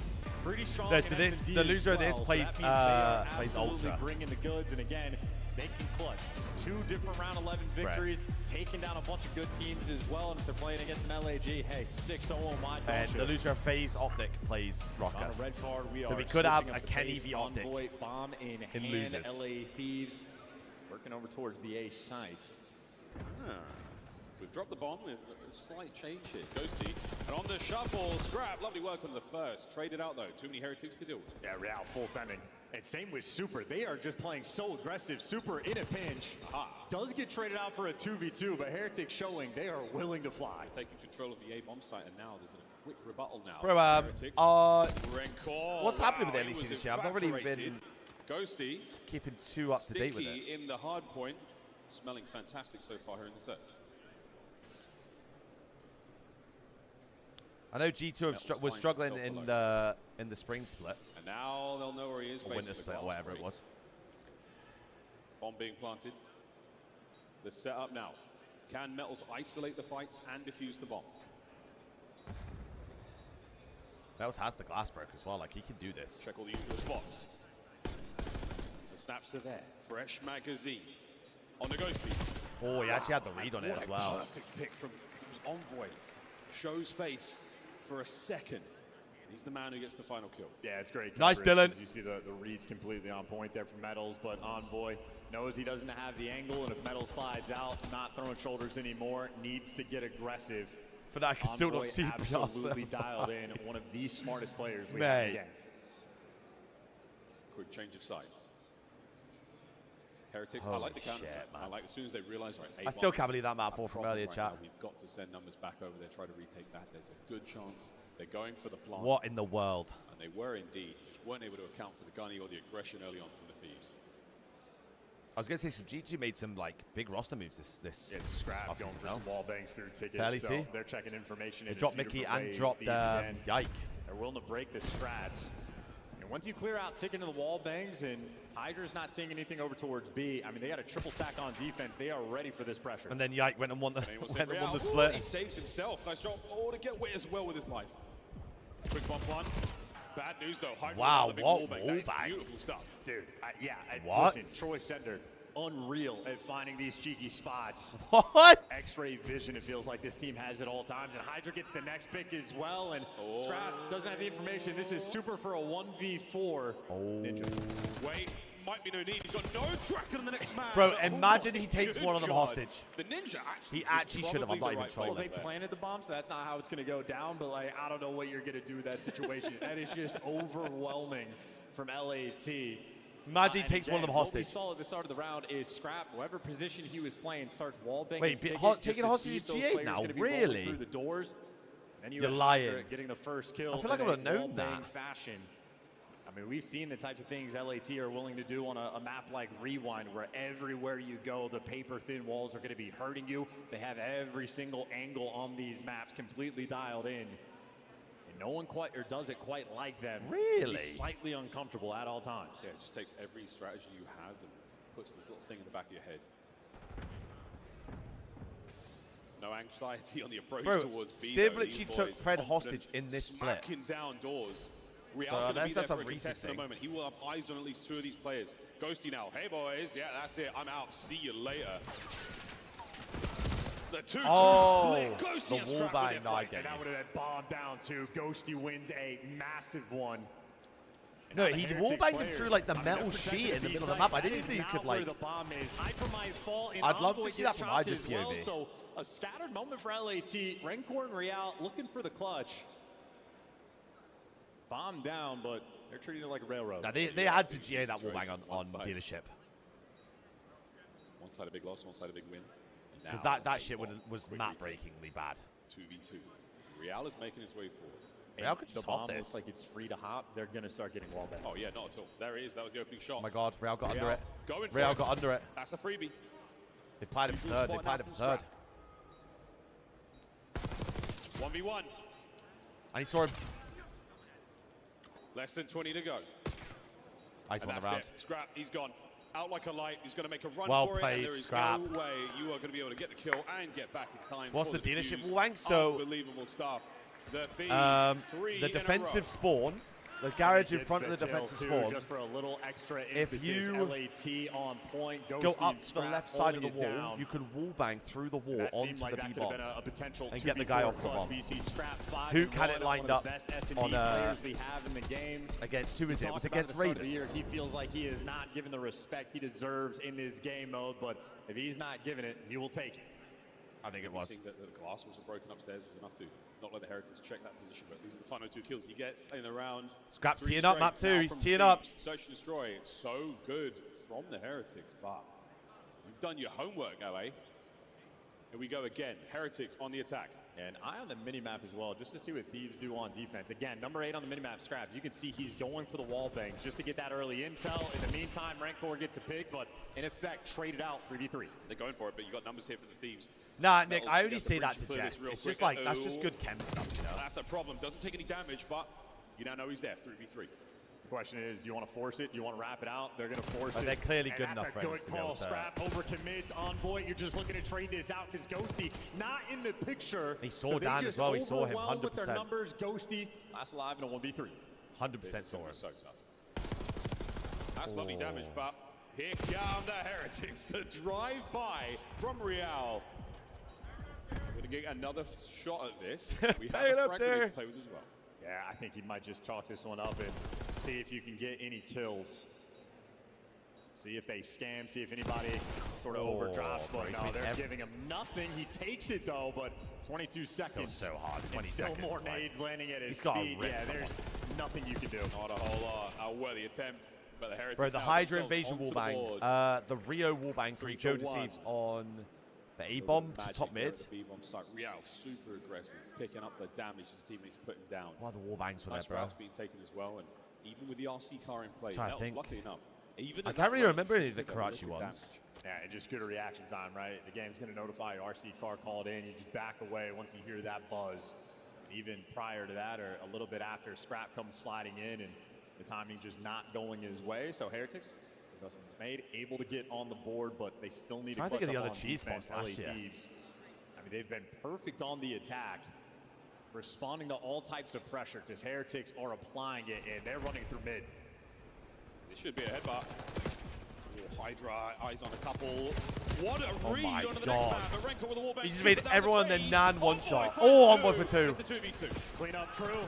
pretty strong. So this, the loser of this plays Ultra. Bringing the goods, and again, they can clutch 2 different round 11 victories, taking down a bunch of good teams as well. And if they're playing against an LAG, hey, 6-0, why don't And the loser of FaZe Optic plays Rocker. On a red card, so we could have a Kenny v Optic bomb in hand, losers. LA Thieves working over towards the A site. We've dropped the bomb. A slight change here. Ghosty. And on the shuffle, Scrap. Lovely work on the first. Traded out, though. Too many Heretics to deal with. Yeah, Real full sending. And same with Super. They are just playing so aggressive. Super in a pinch. Does get traded out for a 2v2, but Heretics showing they are willing to fly. Taking control of the A bomb site, and now there's a quick rebuttal now. Bro, Rancor, what's happening with LEC this year? I've not really been Ghosty keeping too up to date with it. In the hard point. Smelling fantastic so far here in the search. I know G2 was struggling in the spring split. And now they'll know where he is. Or winter split, or whatever it was. Bomb being planted. The setup now. Can Metals isolate the fights and defuse the bomb? Metals has the glass broke as well. Like, he can do this. Check all the usual spots. The snaps are there. Fresh magazine. On the Ghosty. Oh, he actually had the read on it as well. Perfect pick from Envoy. Shows face for a second. He's the man who gets the final kill. Yeah, it's great. Nice, Dylan. You see the reads completely on point there from Metals, but Envoy knows he doesn't have the angle, and if Metals slides out, not throwing shoulders anymore, needs to get aggressive. But I can still not see absolutely dialed in. One of the smartest players we have in the game. Quick change of sides. Heretics, I like the counter. I like as soon as they realize, right, I still can't believe that map 4 from earlier, right chat. Now, we've got to send numbers back over there, try to retake that. There's a good chance they're going for the plant. What in the world? And they were indeed, just weren't able to account for the gunny or the aggression early on from the Thieves. I was going to say, some G2 made some like big roster moves this Scrap going for some wall bangs through tickets. Barely so see. They're checking information. They dropped Mickey and dropped Yike. They're willing to break the strats. And once you clear out ticket into the wall bangs and Hydra's not seeing anything over towards B, I mean, they got a triple stack on defense. They are ready for this pressure. And then Yike went and won the, Ooh, split. He saves himself. Nice job. Oh, to get away as well with his life. Quick bump one. Bad news, though. Hydra wow, what wall bangs. bangs. Beautiful stuff. Dude, what? Listen, Troy Sender, unreal at finding these cheeky spots. What? X-ray vision, it feels like this team has at all times. And Hydra gets the next pick as well. And Scrap doesn't have the information. This is Super for a 1v4. Ninja. Wait, might be no need. He's got no track on the next man. Bro, imagine he takes one of them hostage. The Ninja actually. He actually should have. I'm not even trolling. Well, they planted the bomb, so that's not how it's going to go down. But like, I don't know what you're going to do in that situation. That is just overwhelming from LAT. Imagine he takes one of them hostage. What we saw at the start of the round is Scrap, whatever position he was playing, starts wall banging. Wait, taking hostage is G8 now? Really? Through the doors. And You're lying. Getting the first kill. I feel like I would have known that. Fashion. I mean, we've seen the types of things LAT are willing to do on a map like Rewind, where everywhere you go, the paper-thin walls are going to be hurting you. They have every single angle on these maps completely dialed in. And no one quite, or does it quite like them. Really? Be slightly uncomfortable at all times. Yeah, it just takes every strategy you have and puts this little thing in the back of your head. No anxiety on the approach towards B. Sivlich took Pred hostage in this split. Smacking down doors. Real's going to be there for a recent contest in a moment. He will have eyes on at least 2 of these players. Ghosty now. Hey, boys. Yeah, that's it. I'm out. See you later. The 2-2 split. Ghosty and Scrap with their fight. And that would have been bombed down too. Ghosty wins a massive one. And no, he wallbanged him through like the metal sheet in the middle of the map. I didn't think he could like. The bomb is. Hyper might fall. I'd love to see that from Hydra's POV. So a scattered moment for LAT. Rancor and Real looking for the clutch. Bomb down, but they're treating it like a railroad. Now they had to GA that wallbang on dealership. One side a big loss, one side a big win. Because that shit was map-breakingly bad. 2v2. Real is making his way forward. Real could just hop this. Looks like it's free to hop. They're going to start getting wall bangs. Oh, yeah, not at all. There it is. That was the opening shot. Oh, my God. Real got under it. Real got under it. That's a freebie. They played him for third. They played him for third. 1v1. And he saw him. Less than 20 to go. Ice on the round. Scrap, he's gone. Out like a light. He's going to make a run for it. Played, and there is Scrap. no way you are going to be able to get the kill and get back in time. What's for the dealership defuse. wallbang? So unbelievable stuff. The Thieves, the defensive spawn, the garage in front of the defensive spawn. Just for a little extra if you LAT on point, go up to the left side of the wall, you can wallbang through the wall onto the B-bomb and get the guy off the bomb. Who can it lined up on against? Who is it? It was against Ravens. He feels like he is not given the respect he deserves in this game mode, but if he's not given it, he will take it. I think it was. That the glass was broken upstairs was enough to not let the Heretics check that position, but these are the final 2 kills he gets in the round. Scrap's teeing up, map 2. He's teeing up. Search and destroy. So good from the Heretics, but you've done your homework, LA. Here we go again. Heretics on the attack. And eye on the minimap as well, just to see what Thieves do on defense. Again, number 8 on the minimap, Scrap. You can see he's going for the wall bangs just to get that early intel. In the meantime, Rancor gets a pick, but in effect, traded out 3v3. They're going for it, but you got numbers here for the Thieves. Nah, Nick, I only say that to jest. It's just like, that's just good chem stuff, you know? That's a problem. Doesn't take any damage, but you now know he's there, 3v3. The question is, you want to force it? You want to wrap it out? They're going to force it. They're clearly good enough friends to be able to... Scrap over commits on Void. You're just looking to trade this out because Ghosty not in the picture. He saw Dan as well. He saw him 100%. With their numbers, Ghosty last alive in a 1v3. 100% saw him. So tough. That's lovely damage, but here come the Heretics. The drive-by from Real. We're going to get another shot at this. We have a fragment to play with as well. Yeah, I think he might just chalk this one up and see if you can get any kills. See if they scam, see if anybody sort of overdrops. But no, they're giving him nothing. He takes it though, but 22 seconds. Still so hard. 20 seconds. Still more nades landing at his feet. Yeah, there's nothing you can do. Not a whole lot. A worthy attempt. But the Heretics. Bro, the Hydra invasion wallbang. The Rio wallbang from Joe Deceives on the A-bomb to top mid. B-bomb side. Real super aggressive, picking up the damage his teammates putting down. Wow, the wallbangs were there, bro. Routes being taken as well, and even with the RC car in play, that was lucky enough. Even I can't really remember any of the Karachi ones. Yeah, and just good reaction time, right? The game's going to notify you, RC car called in. You just back away once you hear that buzz. Even prior to that, or a little bit after, Scrap comes sliding in, and the timing just not going his way. So Heretics, adjustments made, able to get on the board, but they still need to think of the other cheese spots last year. I mean, they've been perfect on the attack, responding to all types of pressure because Heretics are applying it, and they're running through mid. It should be a headbutt. Hydra, eyes on a couple. What a read onto the next man. The Rancor with the wallbang. He just made everyone in their Nan one-shot. Oh, on boy for 2. It's a 2v2. Clean up crew.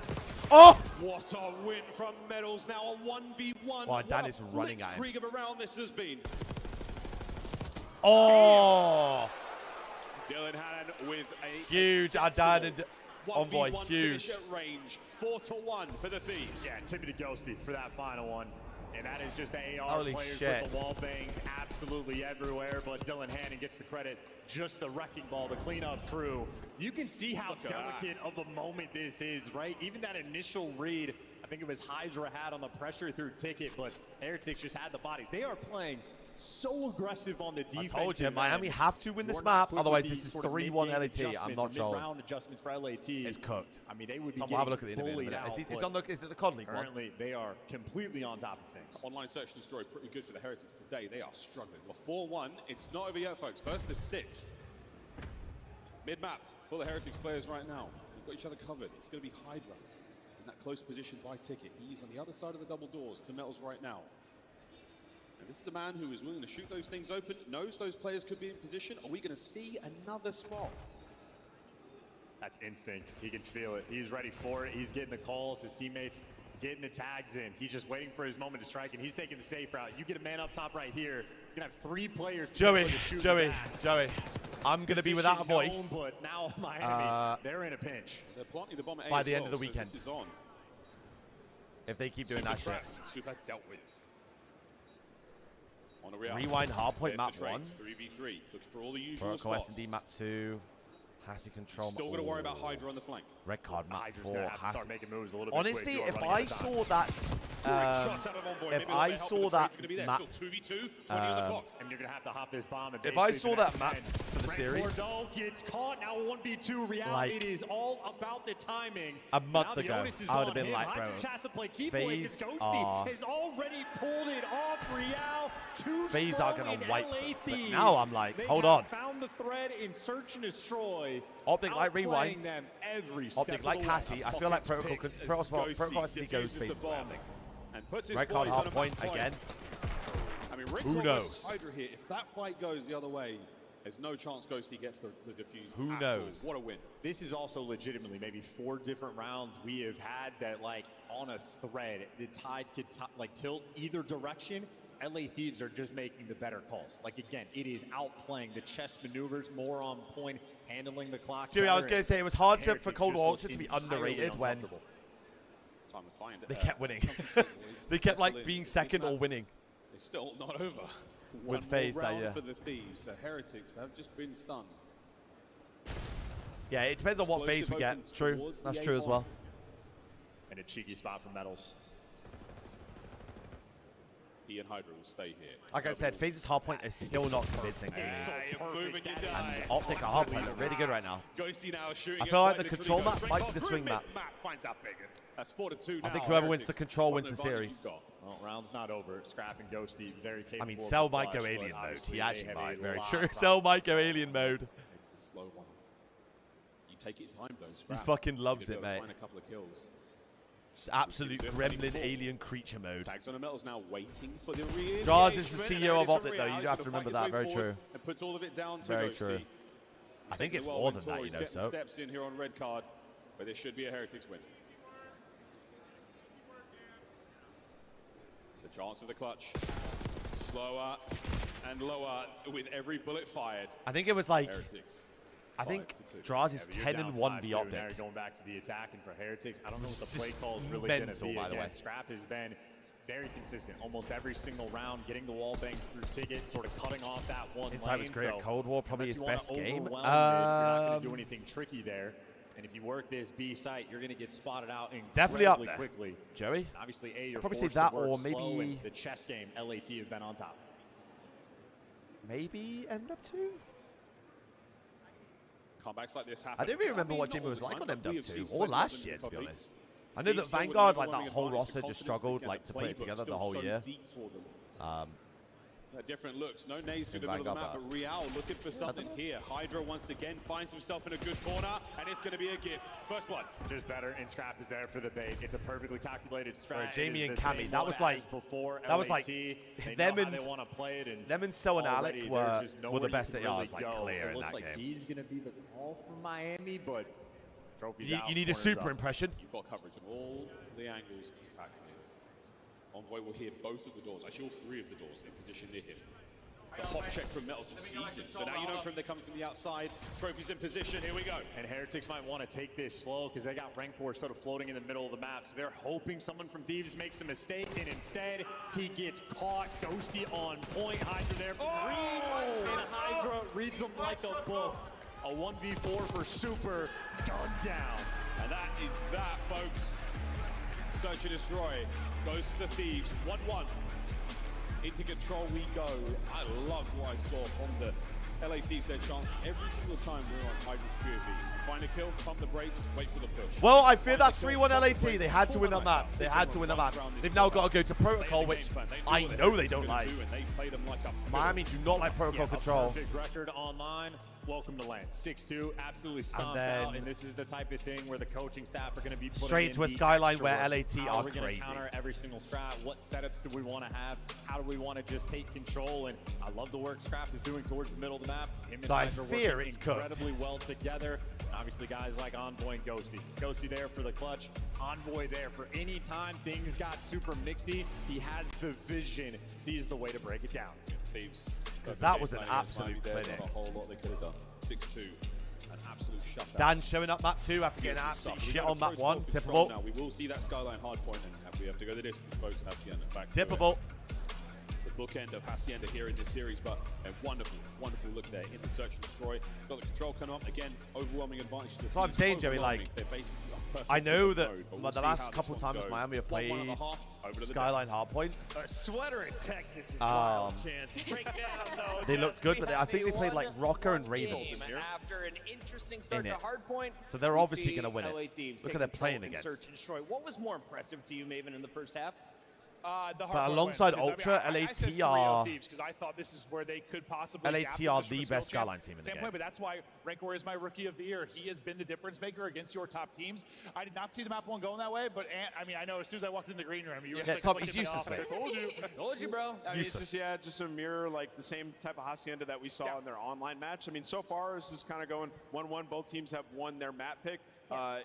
Oh! What a win from Metals. Now a 1v1. Wow, Dan is running at him. Blitzkrieg of a round this has been. Oh! Dylan Hannon with a huge Dan and Envoy, huge. At range, 4-1 for the Thieves. Yeah, Timothy Ghosty for that final one. And that is just the AR Holy players shit. with the wall bangs absolutely everywhere. But Dylan Hannon gets the credit. Just the wrecking ball, the cleanup crew. You can see how delicate of a moment this is, right? Even that initial read, I think it was Hydra had on the pressure through ticket, but Heretics just had the bodies. They are playing so aggressive on the defense. I told you, Miami have to win this map, otherwise this is 3-1 LAT. I'm not sure. Mid-round adjustments for LAT. It's cooked. I mean, they would be We'll have a look at the bullied interview. out. Is it the COD League one? Currently, they are completely on top of things. Online search and destroy pretty good for the Heretics today. They are struggling. Well, 4-1. It's not over yet, folks. First to 6. Mid-map for the Heretics players right now. We've got each other covered. It's going to be Hydra. in that close position by Ticket. He's on the other side of the double doors to Metals right now. And this is a man who is willing to shoot those things open, knows those players could be in position. Are we going to see another spot? That's instinct. He can feel it. He's ready for it. He's getting the calls. His teammates getting the tags in. He's just waiting for his moment to strike, and he's taking the safe route. You get a man up top right here. He's going to have 3 players. Joey, I'm going to be without a voice. Known, but now Miami, they're in a pinch. They're planting the bomb at A by the end well, of the weekend. So this is on. If they keep doing that shit. Super dealt with. On a Rewind hardpoint map 1. 3v3. Looking for all the usual Protocol spots. S&D map 2. Hasty control. Still got to worry about Hydra on the flank. Red card map Hydra's 4. gonna have to start making moves a little bit Honestly, quick. if I saw that, if I saw that map, Still 2v2, 20 on the clock. And you're gonna have to hop this bomb. And if I saw that map for the series, gets caught now. 1v2 reality. Like, it is all about the timing. a month ago, I would have been like, bro, FaZe are already pulled it off. Real FaZe are gonna wipe them. But now I'm like, hold on. Found the thread in search and destroy. Optic like rewind. Them every Optic like Hassie. I feel like Protocol SD goes FaZe away, I think. And puts his Red card boys on half a point map again. I mean, Who knows? Hydra here. If that fight goes the other way, there's no chance Ghosty gets the defuse. Who knows? What a win. This is also legitimately maybe 4 different rounds we have had that, like, on a thread, the tide could like tilt either direction. LA Thieves are just making the better calls. Like, again, it is outplaying the chess maneuvers, more on point, handling the clock. Jimmy, I was going to say it was hard for Heretics Cold just War look Auction to be entirely underrated when Time to find it. they kept winning. They kept like being second or winning. It's still not over. With FaZe that year. For the Thieves, so Heretics have just been stunned. Yeah, it depends on what phase we get. True, that's true as well. And a cheeky spot for Metals. He and Hydra will stay here. Like I said, FaZe's hardpoint is still not convincing to me. And Optic hardpoint look really good right now. I feel like the control map might be the swing map. Finds out big. That's 4-2 now. I think whoever wins the control wins the series. Well, round's not over. Scrap and Ghosty very capable. I mean, Cell might go alien mode. He actually might. Very true. Cell might go alien mode. It's a slow one. You take it in time, though. Scrap. He fucking loves it, mate. Find a couple of kills. Just absolute gremlin alien creature mode. Tags on the Metals now waiting for the re-engagement. Jaws is the CEO of Optic, though. You do have to remember that. Very true. And puts all of it down to Very Ghosty. true. I think it's more than that, you know, so. Steps in here on red card, but there should be a Heretics win. The chance of the clutch. Slower and lower with every bullet fired. I think it was like... Heretics. I think Draws is 10-1 v Optic. Now going back to the attack, and for Heretics, I don't know what the play call is really mental, going to be. by the way. Scrap has been very consistent, almost every single round, getting the wall bangs through Ticket, sort of cutting off that one Inside lane. was great at Cold War, probably his best game. You're not going to do anything tricky there. And if you work this B site, you're going to get spotted out definitely up there. Quickly. Joey? Obviously, A, you're probably say forced that to work or slow, maybe... and the chess game, LAT has been on top. Maybe MW2? Comebacks like this happen. I don't really remember what Jimmy was like on but we have MW2 seen or plenty last of year, them to be in honest. I know that Thieves still with Vanguard, an like that overwhelming whole advantage, roster the just confidence struggled they like to get, put it playbook together the still whole so year. deep for them. Different looks, no nades through the Think middle of the map, Vanguard, but Real looking for something here. Hydra once again finds himself in a good corner, and it's going to be a gift. First blood. Just better, and Scrap is there for the bait. It's a perfectly calculated strat. Jamie and Cammy, that was like them and So and Alec were the best at yards, like clear in that game. He's going to be the call for Miami, but trophies out. You need a super impression. You've got coverage on all the angles of attack here. Envoy will hear both of the doors, actually all 3 of the doors in position near him. The hop check from Metals and Seedings. So now you know they're coming from the outside. Trophies in position, here we go. And Heretics might want to take this slow because they got Rancor sort of floating in the middle of the map. So they're hoping someone from Thieves makes a mistake, and instead he gets caught. Ghosty on point. Hydra there for the read. And Hydra reads him like a book. A 1v4 for Super. Gun down. And that is that, folks. Search and destroy. Goes to the Thieves. 1-1. Into control we go. I love what I saw from the LA Thieves their chance every single time we're on Hydra's POV. Find a kill, pump the brakes, wait for the push. Well, I fear that's 3-1 LAT. They had to win that map. They had to win the map. They've now got to go to Protocol, which I know they don't like. Miami do not like Protocol control. Perfect record online. Welcome to land. 6-2, absolutely stomped out, and this is the type of thing where the coaching staff are going to be putting straight in to a the skyline extra where work. LAT How are we gonna crazy. Counter every single strat. What setups do we want to have? How do we want to just take control? And I love the work Scrap is doing towards the middle of the map. Him and So I guys are fear working it's cooked. incredibly well together. And obviously, guys like Envoy and Ghosty. Ghosty there for the clutch. Envoy there for any time things got super mixy. He has the vision, sees the way to break it down. Thieves. Because that was an absolute clinic. A whole lot they could have done. 6-2, an absolute shutout. Dan showing up map 2 after getting absolute shit on map 1. Tippable. Now we will see that skyline hardpoint, and we have to go the distance, folks. Hacienda back. Tippable. The bookend of Hacienda here in this series, but a wonderful, wonderful look there in the search and destroy. Got the control coming up again. Overwhelming advantage. That's what I'm saying, Joey. Like, I know that the last couple times Miami have played Skyline Hardpoint. A sweater in Texas is wild chance. Break down though. They look good, but I think they played like Rocker and Ravens After an interesting start in to it. Hardpoint, So they're we obviously see going to win LA it. Thieves Look take at they're playing control and against. Search and destroy. What was more impressive to you, Maven, in the first half? The But alongside Ultra, I said LAT are because I thought this is where they could possibly LAT are the best Skyline team in the game. But that's why Rancor is my rookie of the year. He has been the difference maker against your top teams. I did not see the map one going that way, but I mean, I know as soon as I walked in the green room, you were Yeah, just Tom, like, he's useless, mate. I told you. Told you, bro. I mean, it's just, yeah, just a mirror, like the same type of Hacienda that we saw in their online match. I mean, so far, this is kind of going 1-1. Both teams have won their map pick.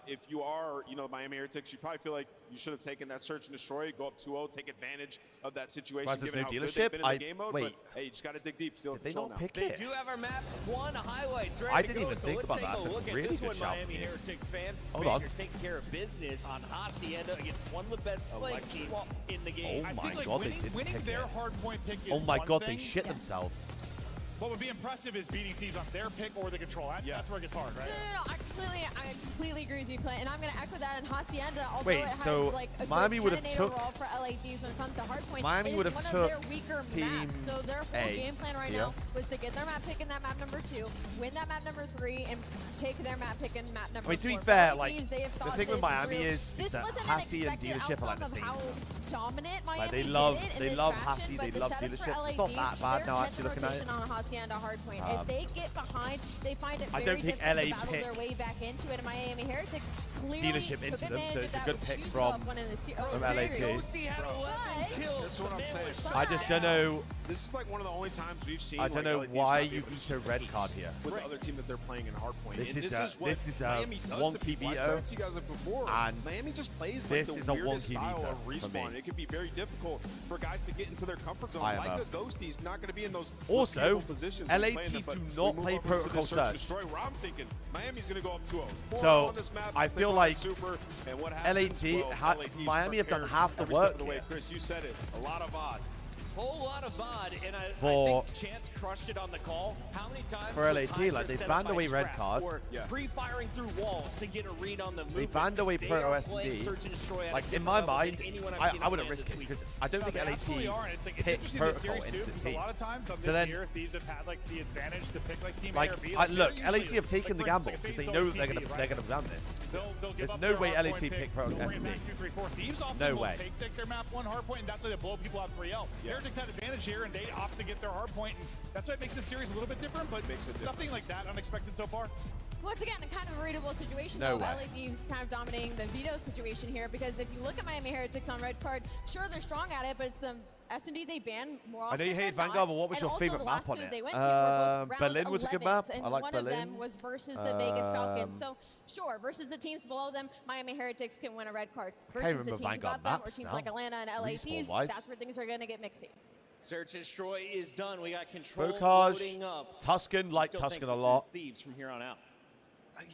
If you are, Miami Heretics, you probably feel like you should have taken that search and destroy, go up 2-0, take advantage of that situation. Surprised there's given no how good dealership? they've been in the game mode, wait. But, hey, you just got to dig deep. Still Did they control not now. pick They it? do have our map one highlights ready I to didn't go, even so think let's about take that. a That's a look at really this good one, shout Miami from you. Heretics fans. Hold on. Spaniards taking care of business on Hacienda against one of the best flank teams in the game. Oh I my think, like, god, they winning, didn't winning pick their it. hard point pick is Oh my one god, thing. they shit themselves. What would be impressive is beating Thieves on their pick or the control. That's where it gets hard, right? No, I completely agree with you, Clint, and I'm going to echo that in Hacienda. Although Wait, it has so like a Miami good would have 10-8 took overall for LA Thieves when it comes to hardpoint. Miami it would is have one took of their weaker team maps. So their full A. game plan right now was to get their map pick in that map number 2, win that map number 3, and take their map pick in map number 4. I mean, to be For fair, LA like, Thieves, they have the thought thing with this Miami through. is This that wasn't an Hassi and expected dealership are like the outcome same. of how dominant Miami Like, they did love- it in they this love fashion, Hassi, but they the love setup for dealerships. LA It's not Thieves, that bad they're now, catching actually, looking at it. rotation on a Hacienda hardpoint. If they get behind, they find it I very don't think difficult LA to battle pick their way back into it. And Miami Heretics clearly dealership took into them, advantage so of it's a that, good which pick you from saw winning the LAT. That's what I'm saying. I just don't know. This is like one of the only times we've seen. I don't know why you veto red card here. With the other team that they're playing in hardpoint. This And is a Miami does wonky to- I veto, said to you guys before, and Miami just plays this like the is a weirdest wonky style veto of for respawn. me. It can be very difficult for guys to get into their comfort zone. I am Like a- a Ghosty's not going to be in those Also, beautiful positions. when LAT playing them, but do we not move play over to the protocol search and search. destroy, where I'm thinking Miami's going to go up 2-0. So, On this map, I since they feel played like Super, and what LAT, happens, well, Miami have done prepared half the every step work of the way. here. Chris, you said it. A lot of odd. Whole lot of VOD, and I For- think Chance crushed it on the call. How many times For was LAT, Hydra like, they set banned up by away red Scrap card. or Yeah. pre-firing through walls to get a read on the They movement? banned away They Proto are SD. playing Search and Destroy at a Like, in different my level than mind, anyone I've seen I on wouldn't land risk this it week. because I don't No, think they LAT absolutely are. And it's like, it's picked interesting this protocol series into too, this because a team. lot of times on So this then- year, Thieves have had like the advantage to pick like team Like, A or B. look, they're LAT usually, have taken the for gamble instance, because they Fade's know always that they're TP, gonna right? run this. They'll give There's up no their way hard LAT point pick pick, Pro they'll bring it SD. back 2, 3, 4. Thieves often No will way. take their map 1 hard point, and that's why they blow people out 3L. Heretics had advantage here, and they opt to get their hard point, and that's why it makes this series a little bit different, but nothing like that unexpected so far. Once again, a kind of a readable situation, No though. way. LA Thieves kind of dominating the veto situation here, because if you look at Miami Heretics on red card, sure, they're strong at it, but it's the S&D they ban more often I know you hate than not. Vanguard, but what was And your also favorite the map last on two it? they went to were both round Berlin was a good 11s, map. and I like one Berlin. of them was versus the Vegas Falcons. So, sure, versus the teams below them, Miami Heretics can win a red card. Versus the remember teams Vanguard above them, or maps teams now. like Atlanta and LA Thieves, Respawn-wise. that's where things are going to get mixy. Search and Destroy is done. We got control Bocage, loading up. Tuscan, like Still Tuscan think a this lot. is Thieves from here on out.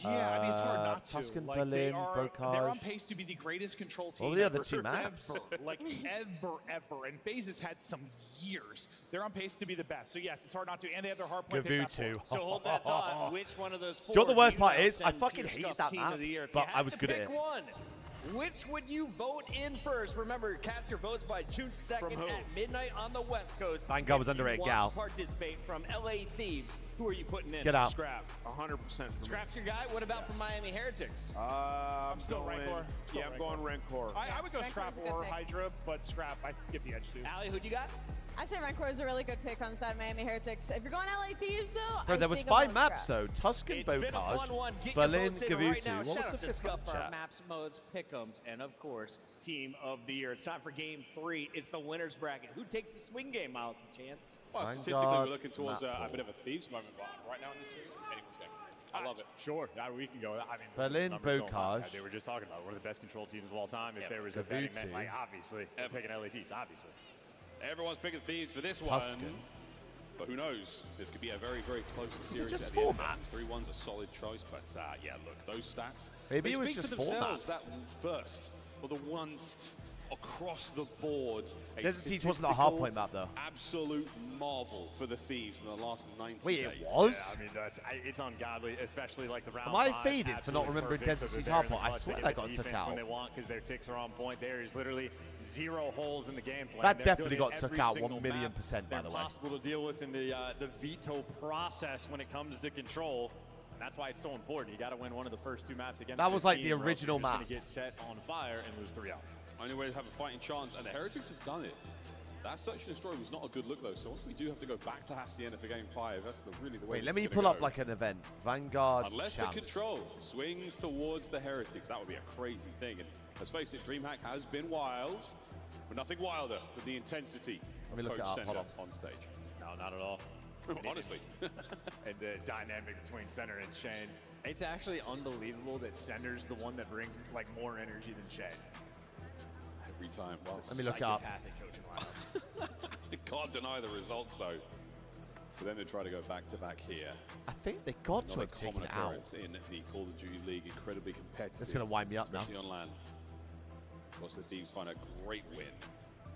Yeah, I mean, it's hard not to. Tuscan, Like, they Berlin, are, they're on Bocage. pace to be the greatest control team What were the other ever, two maps? Like, ever. And FaZe has had some years. They're on pace to be the best. So, yes, it's hard not to. And they have their hard point pick map Gavutu. four. So hold that thought. Which one of those four? Do you know what the worst do you part now is? I send to fucking your hated scuffed that team map, of the year? If but you I had was to good at pick it. one. Which would you vote in first? Remember, cast your votes by June 2nd at midnight on the West Coast. Vanguard was under it, If you Gal. want to participate from LA Thieves. Who are you putting in? Get out. Scrap, 100%. Scrap's your guy. What about from Miami Heretics? I'm still going Rancor. Yeah, I'm going Rancor. I would go Scrap or Hydra, but Scrap, I give the edge to. Allie, who do you got? I say Rancor is a really good pick on the side of Miami Heretics. If you're going LA Thieves, though, Bro, there was think 5 I'm going maps, Scrap. though. Tuscan, It's been a fun Bocage, one. Get Berlin, your votes in right now. Gavutu. What Shout was the out to fifth one? Scuff, our Chat? maps, modes, pick'ems, and of course, Team of the Year. It's time for Game 3. It's the winners bracket. Who takes the swing game, Miles and Chance? Well, statistically, we're looking towards a bit of a Thieves moment, but right now in this series, anyone's game. I love it. Sure, we can go. I mean, Berlin, numbers don't lie. Bocage. They were just talking about one of the best control teams of all time. If there was a betting, Gavutu. like obviously, they're picking LA Thieves, obviously. Everyone's picking Thieves for this Tuscan. one. But who knows? This could be a very, very close series. just at the 4 end. maps? 3-1's a solid choice, but yeah, look, those stats. Maybe they it was speak just for 4 themselves. maps. That first, or the ones across the board. Desert Siege wasn't a hard point map, though. Absolute marvel for the Thieves in the last 90 Wait, days. it was? Yeah, I mean, it's ungodly, especially like the round. Am I 5, faded for not absolutely remembering perfect, Desert so Siege they're in the hardpoint? I clutch, swear they that get got the took defense out. when they want because their ticks are on point. There is literally 0 holes in the game plan. That They're definitely good at got took every out single 1,000,000%, map. by the way. They're possible to deal with in the veto process when it comes to control. And that's why it's so important. You got to win one of the first 2 maps against. That was this like team, the or else original you're just map. gonna get set on fire and lose 3 out. Only way to have a fighting chance, and the Heretics have done it. That search and destroy was not a good look, though. So once we do have to go back to Hacienda for Game 5, that's really the way. Wait, let this me is pull gonna up go. like an event. Vanguard Unless champs. the control swings towards the Heretics, that would be a crazy thing. And let's face it, DreamHack has been wild, but nothing wilder than the intensity Let me look of it Coach up, hold Sender on stage. No, not at all. Honestly. And the dynamic between Center and Shane. It's actually unbelievable that Sender's the one that brings like more energy than Shane. Every time. Well, Let me look it up. Psychopathic coaching lineup. you can't deny the results, though. For them to try to go back-to-back here. I think they got to Not a have taken common it out. occurrence in the Call of Duty League. Incredibly competitive. That's going to wind me up now. Especially on land. Of course, the Thieves find a great win.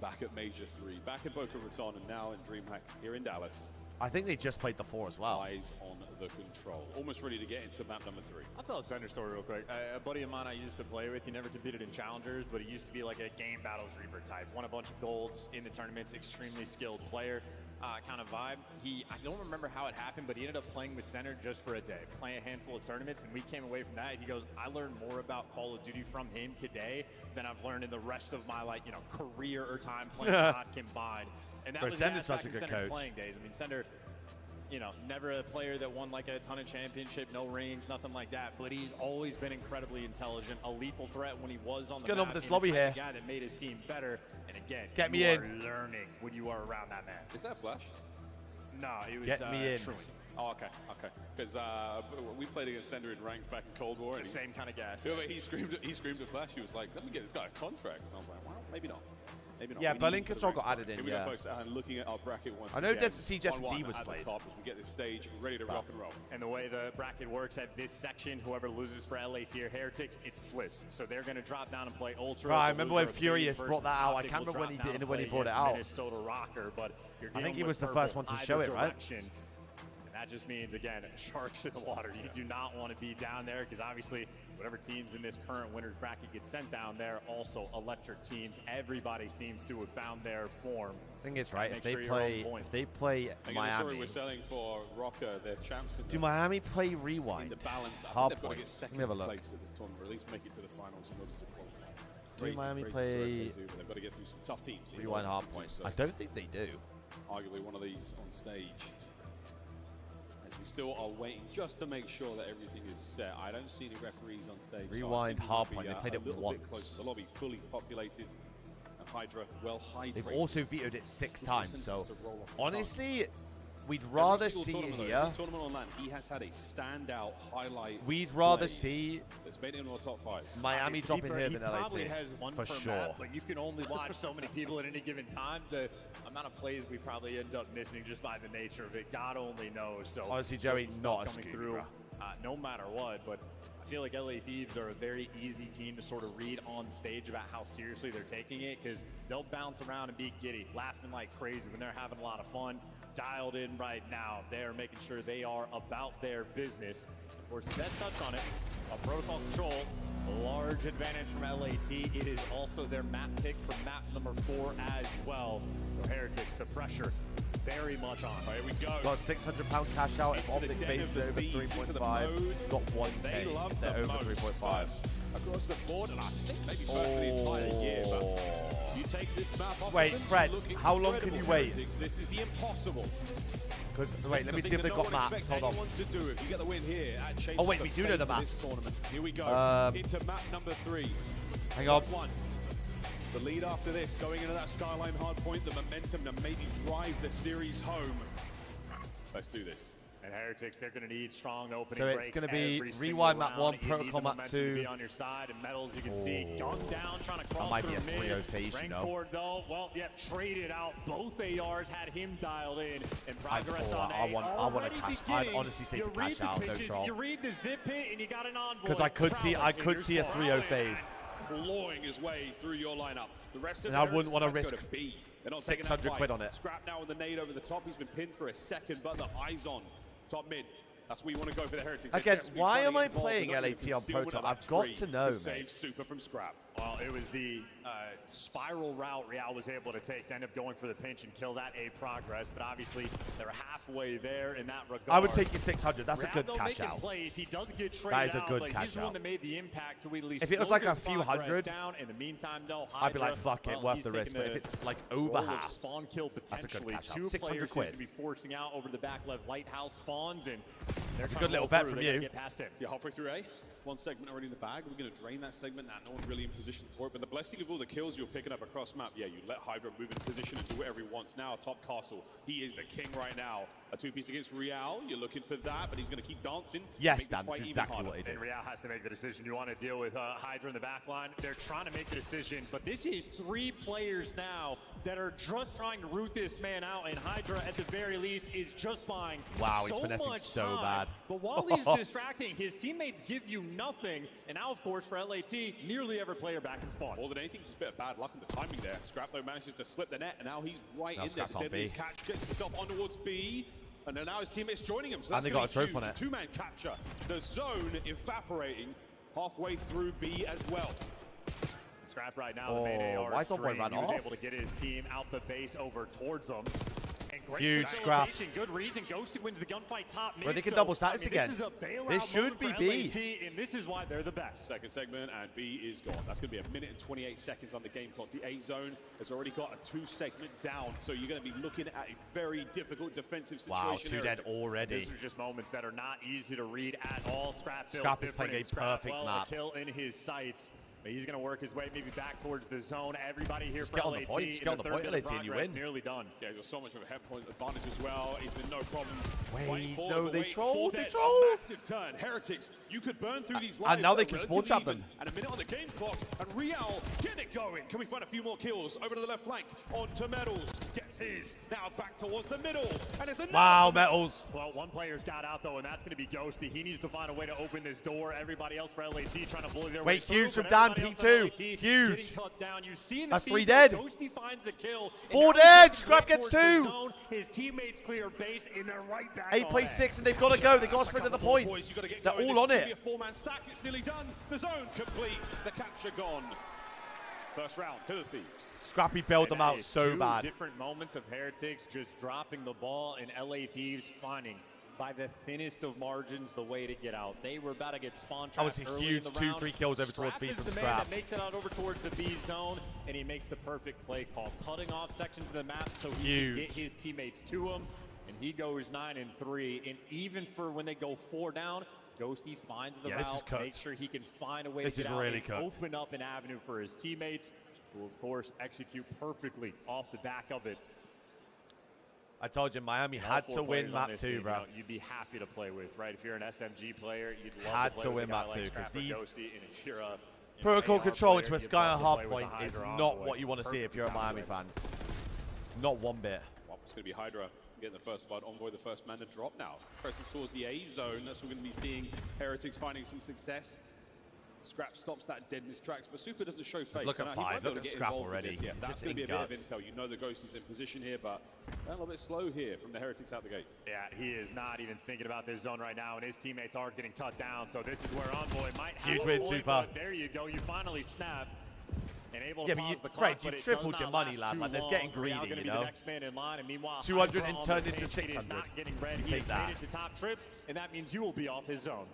Back at Major 3, back at Boca Raton, and now in DreamHack here in Dallas. I think they just played the 4 as well. Eyes on the control. Almost ready to get into map number 3. I'll tell a Center story real quick. A buddy of mine I used to play with, he never competed in Challengers, but he used to be like a Game Battles Reaper type. Won a bunch of golds in the tournaments, extremely skilled player. Kind of vibe. I don't remember how it happened, but he ended up playing with Center just for a day, playing a handful of tournaments, and we came away from that. He goes, I learned more about Call of Duty from him today than I've learned in the rest of my career or time playing COD combined. And that Bro, was Sender's back such a in good Center's coach. playing days. I mean, Center, never a player that won like a ton of championship, no rings, nothing like that. But he's always been incredibly intelligent, a lethal threat when he was on the Get map. on with this and lobby the type of here. guy that made his team better. And again, Get me you in. are learning when you are around that man. Is that Flash? No, it was Get me in. Truant. Oh, okay. Because we played against Sender in ranked back in Cold War. The And same kind of gas. he screamed at Flash. He was like, let me get this guy a contract. And I was like, well, maybe not. Maybe not. Yeah, We Berlin need for the Control got ranked added in, Here we yeah. go, folks. And looking at our bracket once I know again. Desert Siege S&D 1-1 was at played. the top as we get this stage ready to rock and roll. And the way the bracket works at this section, whoever loses for LA tier Heretics, it flips. So they're going to drop down and play Ultra. Right, I The remember loser when of Furious Thieves brought that versus out. I Optic can't will remember when he drop down did and when he play brought it against out. Minnesota Rocker, but you're I think dealing he with was the purple first one to either show it, right? direction. And that just means, again, sharks in the water. You do not want to be down there because obviously whatever teams in this current winners bracket get sent down there, also electric teams. Everybody seems to have found their form. I think it's right. Make If they sure you're on play, point. if they play Again, the story Miami, we're selling for Rocker, their champs. do Miami play in Rewind? the balance? I Hard think they've got to point. get Let second me have a look. place at this tournament, or at least make it to the finals in order to qualify. Do Miami crazy play story if they do, but they've got to get through some tough teams. in Rewind order hard to do point. so. I don't think they do. Arguably one of these on stage. As we still are waiting just to make sure that everything is set. I don't see any referees on stage. Rewind so I think we hard might point. be, They played a it little bit once. closer. The lobby fully populated. And Hydra well hydrated. They've also vetoed it 6 Still some times. So senses to roll off the honestly, we'd tongue. rather Every single see it tournament, though, here. every tournament on land, he has had a standout highlight. We'd rather play see that's made it into our top 5. Miami dropping here He than LA probably has one for per sure. map, but you can only watch so many people at any given time. The amount of plays we probably end up missing just by the nature of it, God only knows. So Honestly, Joey, stuff not a coming Scooby, through, bro. no matter what. But I feel like LA Thieves are a very easy team to sort of read on stage about how seriously they're taking it, because they'll bounce around and be giddy, laughing like crazy when they're having a lot of fun. Dialed in right now, they're making sure they are about their business. Of course, the best touch on it Protocol control, a large advantage from LAT. It is also their map pick for map number 4 as well. So Heretics, the pressure very much on. Here we go. Got a £600 cash out. If Optic faces over 3.5, got 1K. They're over 3.5. Across the board, and I think maybe first for the entire year. But you take this map off. Wait, Fred, how long can you wait? This is the impossible. Wait, let me see if they've got maps. Hold on. Oh wait, we do know the maps. Here we go. Into map number 3. Hang on. The lead after this, going into that Skyline hard point, the momentum to maybe drive the series home. Let's do this. And Heretics, they're going to need strong opening So it's going to be Rewind map 1, Protocol map 2. Be on your side, and Metals, you can see gunned down, trying to cross that might be through a mid. 3-0 phase, you know. Rancor, though, well, yeah, traded out. Both ARs had him dialed in, and progress on A. I want to cash. I'd honestly say to cash out, no troll. You read the zip hit, and you got an envoy. Because I could see a 3-0 phase. Clawing his way through your lineup. The rest of And I wouldn't want to risk B. 600 quid on it. Scrap now with the nade over the top. He's been pinned for a second, but the eyes on top mid. That's where you want to go for the Heretics. Again, why am I playing LAT on Proton? I've got to know, mate. Save super from Scrap. Well, it was the spiral route Real was able to take to end up going for the pinch and kill that A progress, but obviously they're halfway there in that regard. I would take your 600. That's Real, a good cash out. Plays. He does get traded that is a good out, cash he's the out. one that made the impact to at least if it was like a few hundred, down. In the meantime, though, I'd be like, fuck it, worth the risk. But if it's like over half, spawn kill that's a good potentially. cash out. 2 600 players quid. to be forcing out over the back left lighthouse spawns, and that's a good little bet from you. Get past him. Yeah, halfway through A. One segment already in the bag. We're going to drain that segment now. No one really in position for it. But the blessing of all the kills you're picking up across map, yeah, you let Hydra move in position and do whatever he wants. Now, top castle. He is the king right now. A 2-piece against Real. You're looking for that, but he's going to keep dancing. Yes, Dan, that's exactly what he did. And Real has to make the decision. You want to deal with Hydra in the back line. They're trying to make the decision, but this is 3 players now that are just trying to root this man out, and Hydra, at the very least, is just buying he's finessing so bad. But while he's distracting, his teammates give you nothing, and now, of course, for LAT, nearly every player back in spawn. More than anything, just a bit of bad luck in the timing there. Scrap, though, manages to slip the net, and now he's right in there. Deadly's catch gets himself on towards B, and then now his teammates joining him. So that's and they got a trophy on it. 2-man capture. The zone evaporating halfway through B as well. Scrap right now, the main AR why is stream. ran He was off? able to get his team out the base over towards them. And great huge scrap. Good reason. Ghosty wins the gunfight top mid. Well, they can double status again. This is a bailout This should be for B. LAT, and this is why they're the best. Second segment, and B is gone. That's going to be 1 minute and 28 seconds on the game clock. The A zone has already got a 2-segment down, so you're going to be looking at a very difficult defensive situation. Wow, 2 dead already. These are just moments that are not easy to read at all. Scrap is playing a perfect map. A kill in his sights. But he's going to work his way maybe back towards the zone. Everybody here just for get on LAT. the point. Just get on the point, LAT, and you win. Nearly done. Yeah, he's got so much of a head point advantage as well. He's in no problem. Wait, no, they trolled. They A trolled. massive turn. Heretics, you could burn through these lines. And now they can spawn trap them. And 1 minute on the game clock, and Real get it going. Can we find a few more kills over to the left flank? On to Metals, gets his. Now back towards the middle, and it's another. Wow, Metals. Well, one player's got out though, and that's going to be Ghosty. He needs to find a way to open this door. Everybody else for LAT trying to bully their way through. Huge from Dan, P2. Huge. Down. You see that's 3 dead. Ghosty finds a kill. 4 dead. Scrap gets 2. His teammates clear base, and they're right back. 8 plays 6, and they've got to go. They've got to sprint to the point. They're all on it. A 4-man stack. It's nearly done. The zone complete. The capture gone. First round to the Thieves. Scrappy bailed them out so bad. Different moments of Heretics just dropping the ball, and LA Thieves finding by the thinnest of margins the way to get out. They were about to get spawn trapped. That was a huge 2-3 kills over towards B from Scrap is the man Scrap. that makes it out over towards the B zone, and he makes the perfect play call, cutting off sections of the map so he can get his teammates to him. And he goes 9-3, and even for when they go 4 down, Ghosty finds the route, makes sure he can find a way to get out and open up an avenue for his teammates, who of course execute perfectly off the back of it. I told you, Miami had to win map 2, bro. You'd be happy to play with, right? If you're an SMG player, you'd love had to to play win with a guy map like 2 Scrap or Ghosty, and if you're a protocol control player, into a you'd Sky love and to hard play with point a is Hydra not envoy. what you want to see if you're a Miami fan. Not one bit. Well, it's going to be Hydra getting the first blood. Envoy the first man to drop now. Presses towards the A zone. That's what we're going to be seeing. Heretics finding some success. Scrap stops that dead in his tracks, but Super doesn't show face. Look at Now, 5. Look at Scrap already. Yeah, that's going to be a bit of intel. You know the Ghost is in position here, but a little bit slow here from the Heretics out the gate. Yeah, he is not even thinking about this zone right now, and his teammates are getting cut down. So this is where Envoy might have huge a win, point, Super. but there you go. You finally snap. And able to Yeah, but pause you, the Fred, clock, you but it tripled does your not money, last lad. too Like, there's long. getting Real greedy, gonna you be know? the next man in line, and meanwhile, 200 Hydra and on turned the into pinch. It is 600. not getting ready. You He take has that. made it to top trips, and that means you will be off his zone.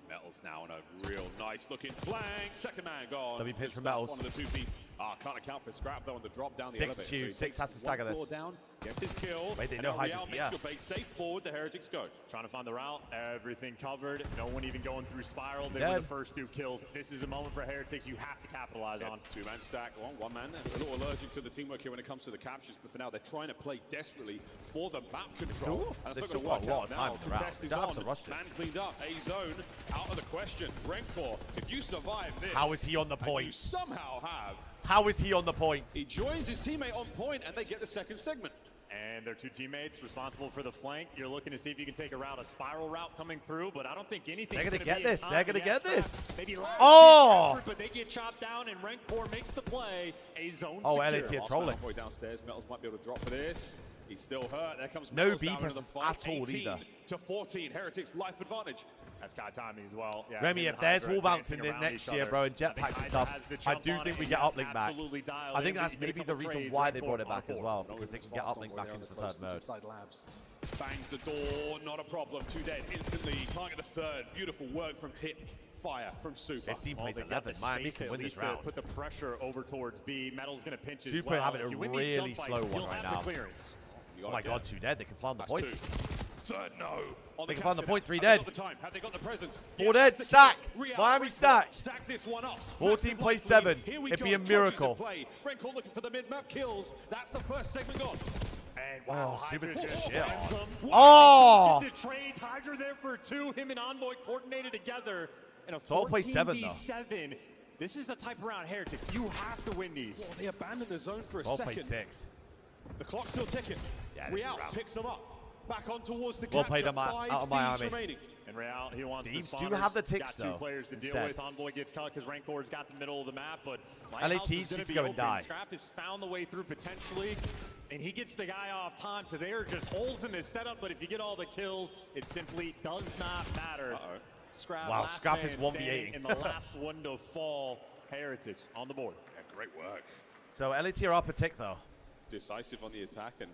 Metals now on a real nice looking flank. Second man gone. W pitch from Good stuff Metals. on the 2-piece. Can't account for Scrap though on the drop down the 6 elevator. huge. So 6 has to stagger one this. floor down, gets his kill. Wait, they and know now Hydra's Real here. makes your base safe forward. The Heretics go. Trying to find the route. Everything covered. No one even going through spiral. They Dead. were the first 2 kills. This is a moment for Heretics you have to capitalize on. 2-man stack on 1 man. A little allergic to the teamwork here when it comes to the captures, but for now they're trying to play desperately for the map control. And They it's still not got going a lot to of work time out in the now. round. Contest is Don't have on. to rush Man this. cleaned up. A zone out of the question. Rencor, if you survive this, How is he on the and point? you somehow have. How is he on the point? He joins his teammate on point, and they get the second segment. And their 2 teammates responsible for the flank. You're looking to see if you can take a route, a spiral route coming through, but I don't think anything. They're gonna be get in this. time. They're gonna Yeah, get Scrap, this. Maybe last Oh! effort, but they get chopped down, and Rencor makes the play. A zone Oh, secure. LAT are trolling. Halfway downstairs, Metals might be able to drop for this. He's still hurt. There comes No Metals B down into the presence fight. at all 18 either. to 14. Heretics life advantage. That's got timing as well. Yeah, Remy, him if and there's Hydra wall bouncing dancing in around next each year, other. bro, and I think jetpacks and Hydra stuff, has the I jump do on think it we and get yeah, uplink back. absolutely dialed I think in. that's They maybe come the with reason trades, why they Rencor brought it on back as four. well, because they can get uplink back into the third mode. Bangs the door, not a problem. 2 dead instantly. Can't get the third. Beautiful work from Hip. Fire from Super. 15 Well, plays they got 11. the Miami space can at win this least to round. put the pressure over towards B. Metal's going to pinch as Super well. having a If you win these really gunfights, slow one you'll right have now. the clearance. Oh my god, 2 dead. They can fly on the That's point. 2. Third no. On They the can find the capture point, now. 3 Have they dead. got the time? Have they got the presence? 4 Yeah, dead. that's the Stack. kills. Real, Miami Rencor, stack. Stack this one up. 14 Massive plays life lead. 7. Here we It'd go. be a Trophies miracle. in play. Rencor looking for the mid-map kills. That's the first segment gone. And wow, Oh, Hydra Super's just good shit. slams them. Oh! Did the trade Hydra there for 2. Him and Envoy coordinated together in a 12 plays 7 though. 14v7. This is the type of round, Heretic. You have to win these. Well, they abandoned the zone for a 12 second. plays 6. The clock's still ticking. Yeah, this is Real round. picks them up. Back on towards the Well capture. played out of 5 Miami. thieves remaining. And Real, he wants Thieves the do spawners. have the ticks, got 2 though, players to deal instead. with. Envoy gets cut because Renkor's got the middle of the map, but LAT Lighthouse is needs gonna to be go and open. die. Scrap has found the way through potentially, and he gets the guy off time, so there are just holes in this setup, but if you get all the kills, it simply does not matter. Scrap, Wow, last Scrap is man 1v8. standing and the last one to fall. Heretics on the board. Yeah, great work. So LAT are up a tick though. Decisive on the attack, and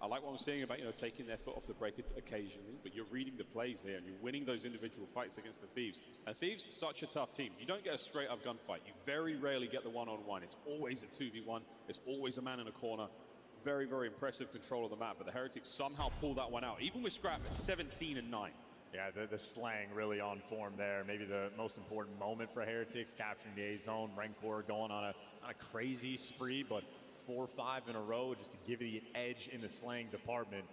I like what I'm saying about, taking their foot off the brake occasionally, but you're reading the plays here and you're winning those individual fights against the Thieves. And Thieves, such a tough team. You don't get a straight up gunfight. You very rarely get the one-on-one. It's always a 2v1. It's always a man in a corner. Very, very impressive control of the map, but the Heretics somehow pull that one out, even with Scrap at 17-9. Yeah, the slang really on form there. Maybe the most important moment for Heretics, capturing the A zone. Rencor going on a crazy spree, but 4 or 5 in a row just to give you the edge in the slang department.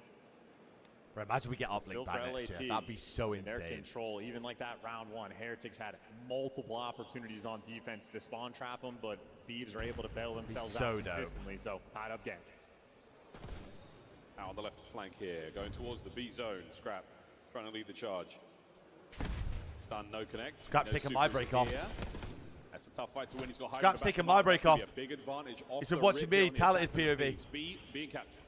Bro, imagine we get Still uplink back for next LAT year. That'd be so in their insane. control. Even like that round 1, Heretics had multiple opportunities on defense to spawn trap them, but Thieves are able to bail themselves so out dope. consistently. So tied up game. Out on the left flank here, going towards the B zone. Scrap trying to lead the charge. Stun, no connect. Scrap's taking my break off. That's a tough fight to win. He's got Hydra Scrap's back taking him my up. break That's gonna off. be a big advantage off He's been the watching rip me, here on the talented attack of the POV. Thieves. B being captured.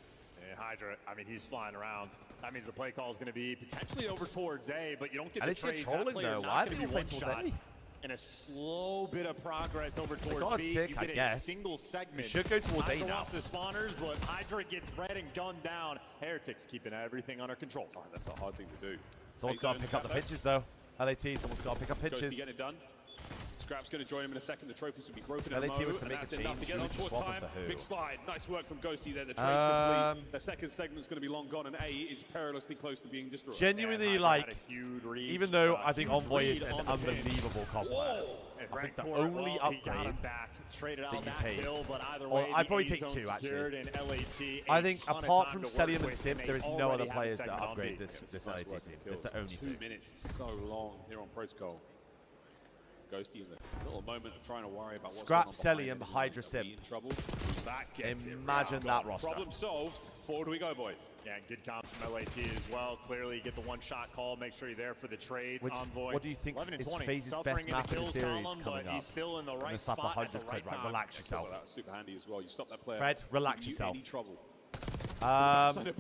And Hydra, I mean, he's flying around. That means the play call is going to be potentially over towards A, but you don't get the LAT are trades. trolling That player though. not Why are gonna they be playing one towards shot. A? And a slow bit of progress over towards God's B. sake, You I get guess. a single segment. We should go towards A Hydra now. wants the spawners, but Hydra gets red and gunned down. Heretics keeping everything under control. Oh, that's a hard thing to do. Someone's got to pick up the pitches though. LAT, someone's got to pick up Ghosty pitches. getting it done. Scrap's going to join him in a second. The trophies will be broken in a LAT moment, was to and make a that's enough to change. get Who on would you towards swap him time. for who? Big slide. Nice work from Ghosty there. The trade's complete. The second segment's going to be long gone, and A is perilously close to being destroyed. Genuinely, And like, Hydra had a huge read, even though I think huge Envoy is read an on the pinch. unbelievable comp player, And I think the Rencor, only well, he got upgrade him back, traded out that you that take- kill, but either Well, way, I'd the probably A take zone 2 actually. secured, and LAT, I a think ton of apart time from to work Celium and with, Simp, they there is no already other have a players that segment on upgrade B. this Nice LAT work team. from It's the kills. only 2 two. minutes is so long here on Protocol. Ghosty in the little moment of trying to worry about what's Scrap, going on behind Celium, him. Hydra, He'll Simp. be in trouble. That gets Imagine that roster. Problem solved. Forward we go, boys. Yeah, good comps from LAT as well. Clearly, you get the one-shot call. Make sure you're there for the trades. Envoy. What do you think 11 and is 20. FaZe's Suffering best map in the series column, coming but up? he's still in the I'm gonna right slap spot 100 at the quid, right right? time. Relax yourself. That's super handy as well. You stop that player. Fred, relax yourself. Any trouble. I'm gonna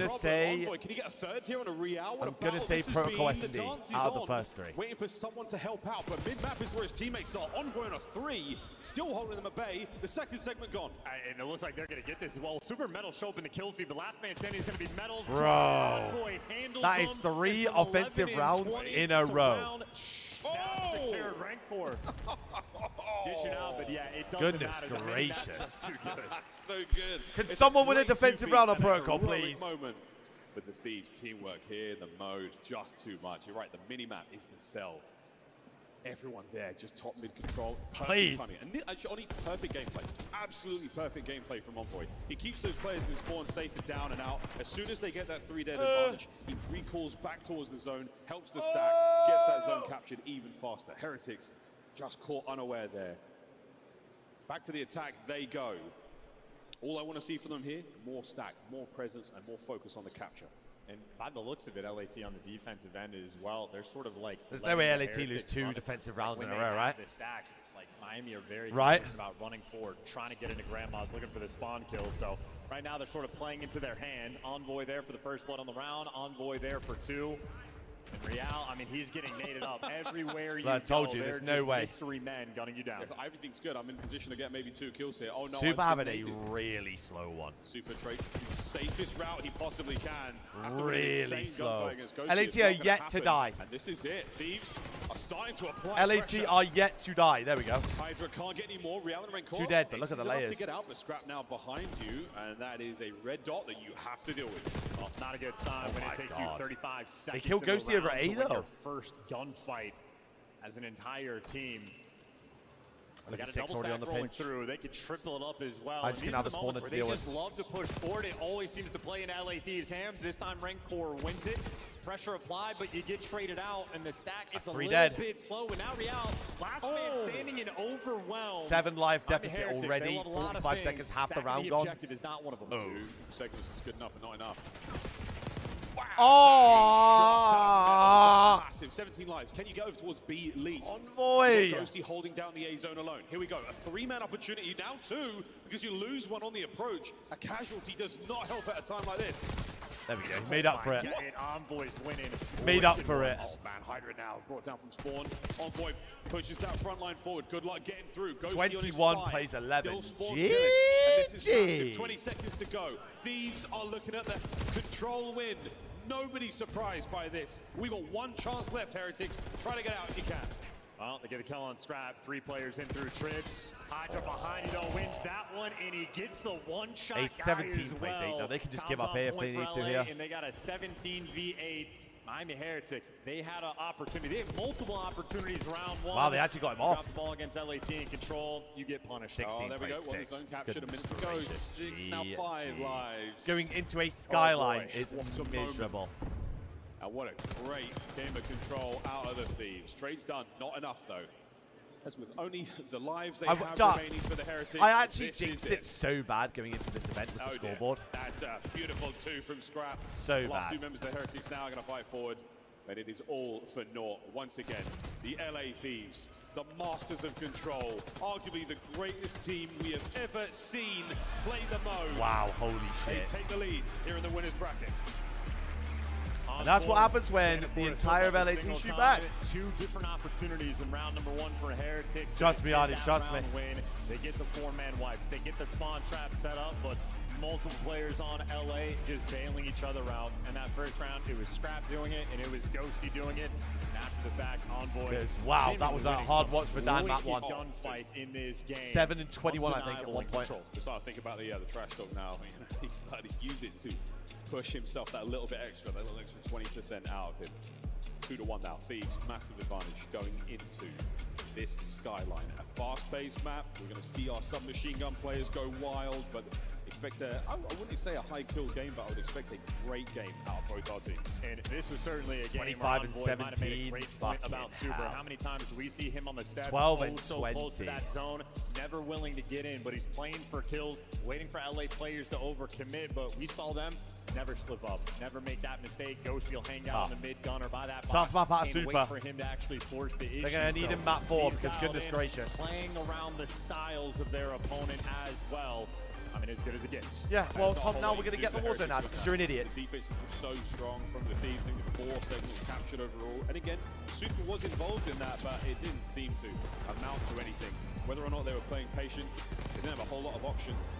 say Envoy, can he get a third here on a Real? I'm gonna say Protocol S&D out of the first 3. Waiting for someone to help out, but mid-map is where his teammates are. Envoy on a 3, still holding them at bay. The second segment gone. And it looks like they're gonna get this as well. Super Metal show up in the kill feed, but last man standing is gonna be Metals. Bro, Envoy handles that is 3 offensive rounds in a row. Rancor. Dishing out, but yeah, it doesn't Goodness matter. gracious. That's too good. That's so good. Can someone win a defensive round on Protocol, heroic please? Moment. But the Thieves teamwork here, the mode, just too much. You're right, the mini-map is the cell. Everyone there, just top mid control. Please. Timing. And actually, only perfect gameplay. Absolutely perfect gameplay from Envoy. He keeps those players in spawn safe and down and out. As soon as they get that 3-dead advantage, he recalls back towards the zone, helps the stack, gets that zone captured even faster. Heretics just caught unaware there. Back to the attack they go. All I want to see from them here, more stack, more presence, and more focus on the capture. And by the looks of it, LAT on the defensive end as well, they're sort of like... There's no way LAT lose 2 defensive rounds in a row, right? The stacks, like Miami are very right consistent about running forward, trying to get into Grandma's, looking for the spawn kill. So right now they're sort of playing into their hand. Envoy there for the first blood on the round. Envoy there for 2. And Real, I mean, he's getting naded up everywhere you I told go. you, there's They're no just way. mystery men gunning you down. Yeah, everything's good. I'm in position to get maybe 2 kills here. Oh no, Super I've having been a naded. really slow one. Super takes the safest route he possibly can. Has to Really slow. LAT LAT are yet to die. And this is it. Thieves are starting to apply LAT pressure. are yet to die. There we go. Hydra can't get any more. Real and Rancor. 2 dead, but look at the layers. To get out, but Scrap now behind you, and that is a red dot that you have to deal with. Well, not a good sign when it takes you 35 seconds. They killed Ghosty over A, though. Your first gunfight as an entire team. Look Got at a 6 double already on stack the rolling pinch. through. They could triple it up as well. I just And can have these the are spawner moments to where deal they with. just love to push forward. It always seems to play in LA Thieves' hand. This time Rancor wins it. Pressure applied, but you get traded out, and the stack is a little bit slow. And now Real, last man standing and overwhelmed. 7 life Miami deficit Heretics, already. they love a lot of 45 things. seconds, half the Stacking round the gone. objective is not one of them. 2 seconds is good enough, but not enough. Oh! Massive, 17 lives. Can you get over towards B at least? Envoy! Ghosty holding down the A zone alone. Here we go. A 3-man opportunity. Now 2, because you lose 1 on the approach. A casualty does not help at a time like this. There we go. He made up for it. Envoy's winning. Made up for it. Oh man, Hydra now brought down from spawn. Envoy pushes that front line forward. Good luck getting through. Ghosty 21 on his plays 11. Still spawn killing. And this is GG. massive. 20 seconds to go. Thieves are looking at the control win. Nobody's surprised by this. We got 1 chance left, Heretics. Try to get out if you can. Well, they get a kill on Scrap. 3 players in through trips. Hydra behind, though, wins that one, and he gets the one-shot 8-17 plays 8, though. They can just give up A if they need to here. And they got a 17v8. Miami Heretics, they had an opportunity. They had multiple opportunities round 1. Wow, they actually got him off. Drop the ball against LAT in control. You get punished. 16 there we go. plays One 6. zone captured a minute to go. Goodness 6, now 5 lives. Going into a skyline boy, is what a miserable. And what a great game of control out of the Thieves. Trade's done. Not enough, though. As with only the lives they have remaining for the Heretics. I actually this jinxed is it so bad going into this event with the scoreboard. That's a beautiful 2 from Scrap. So the last bad. 2 members of the Heretics now are going to fight forward. But it is all for naught. Once again, the LA Thieves, the masters of control, arguably the greatest team we have ever seen play the mode. Wow, holy shit. They take the lead here in the winner's bracket. And that's what happens when the entire of LA team shoot back. 2 different opportunities in round number 1 for Heretics. Trust me, Artie, trust me. Win. They get the 4-man wipes. They get the spawn trap set up, but multiple players on LA just bailing each other out. And that first round, it was Scrap doing it, and it was Ghosty doing it. And after the fact, Envoy. Wow, that was a hard watch for Dan, that one. Gunfight in this game. 7 and 21, I think, at one point. Just start to think about the trash talk now. He started to use it to push himself that little bit extra, that little extra 20% out of him. 2-1 now. Thieves, massive advantage going into this skyline. A fast-paced map. We're going to see our submachine gun players go wild, but expect expect I wouldn't say a high kill game, but I would expect a great game out of both our teams. And this was certainly a game 25 and where Envoy might have made a 17. great point about Fucking Super. hell. How many times do we see him on the stats? 12 and so close to 20. that zone, never willing to get in, but he's playing for kills, waiting for LA players to overcommit. But we saw them never slip up, never make that mistake. Ghost, you'll hang out on the mid gun or by that Tough box. map out of Can't Super. wait for him to actually force the issue. They're going to need him map 4 because goodness gracious. Playing around the styles of their opponent as well. I mean, as good as it gets. Yeah, well, Tom, now we're going to get the Warzone ad because you're an idiot. The defense is so strong from the Thieves. I think with 4 segments captured overall. And again, Super was involved in that, but it didn't seem to amount to anything. Whether or not they were playing patient, they didn't have a whole lot of options.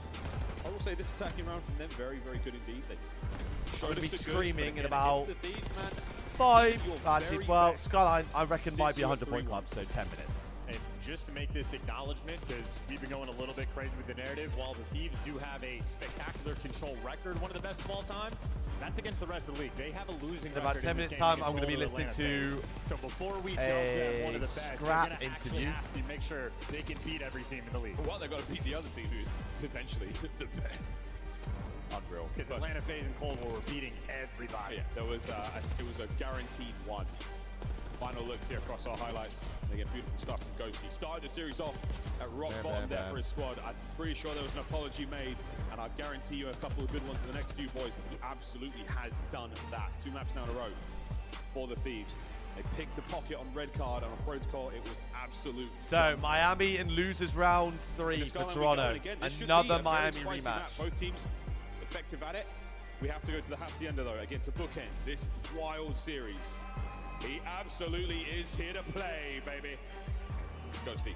I will say this attacking round from them, very, very good indeed. They showed us the screaming in goods, about the Thieves, man, 5. your Actually, very well, best Skyline, I reckon, since might be your 100-point 3-1. club, so 10 minutes. And just to make this acknowledgement, because we've been going a little bit crazy with the narrative, while the Thieves do have a spectacular control record, one of the best of all time, that's against the rest of the league. They have a losing In record. about 10 in this minutes game time, in I'm going to be control listening of Atlanta to Phase. So before we don't have one of the best, they're scrap gonna actually interview. have to make sure they can beat every team in the league. Well, they've got to beat the other team, who's potentially the best. Unreal. Because Atlanta Phase and Cold War were beating everybody. Yeah, there was it was a guaranteed one. Final looks here across our highlights. They get beautiful stuff from Ghosty. Started the series off at rock bottom there for his squad. I'm pretty sure there was an apology made, and I guarantee you a couple of good ones in the next few, boys. He absolutely has done that. 2 maps now in a row for the Thieves. They picked the pocket on red card, and on protocol, it was absolute. So, Miami in losers round 3 for Toronto. Another Miami rematch. Both teams effective at it. We have to go to the Hacienda, though, again, to bookend this wild series. He absolutely is here to play, baby. Ghosty.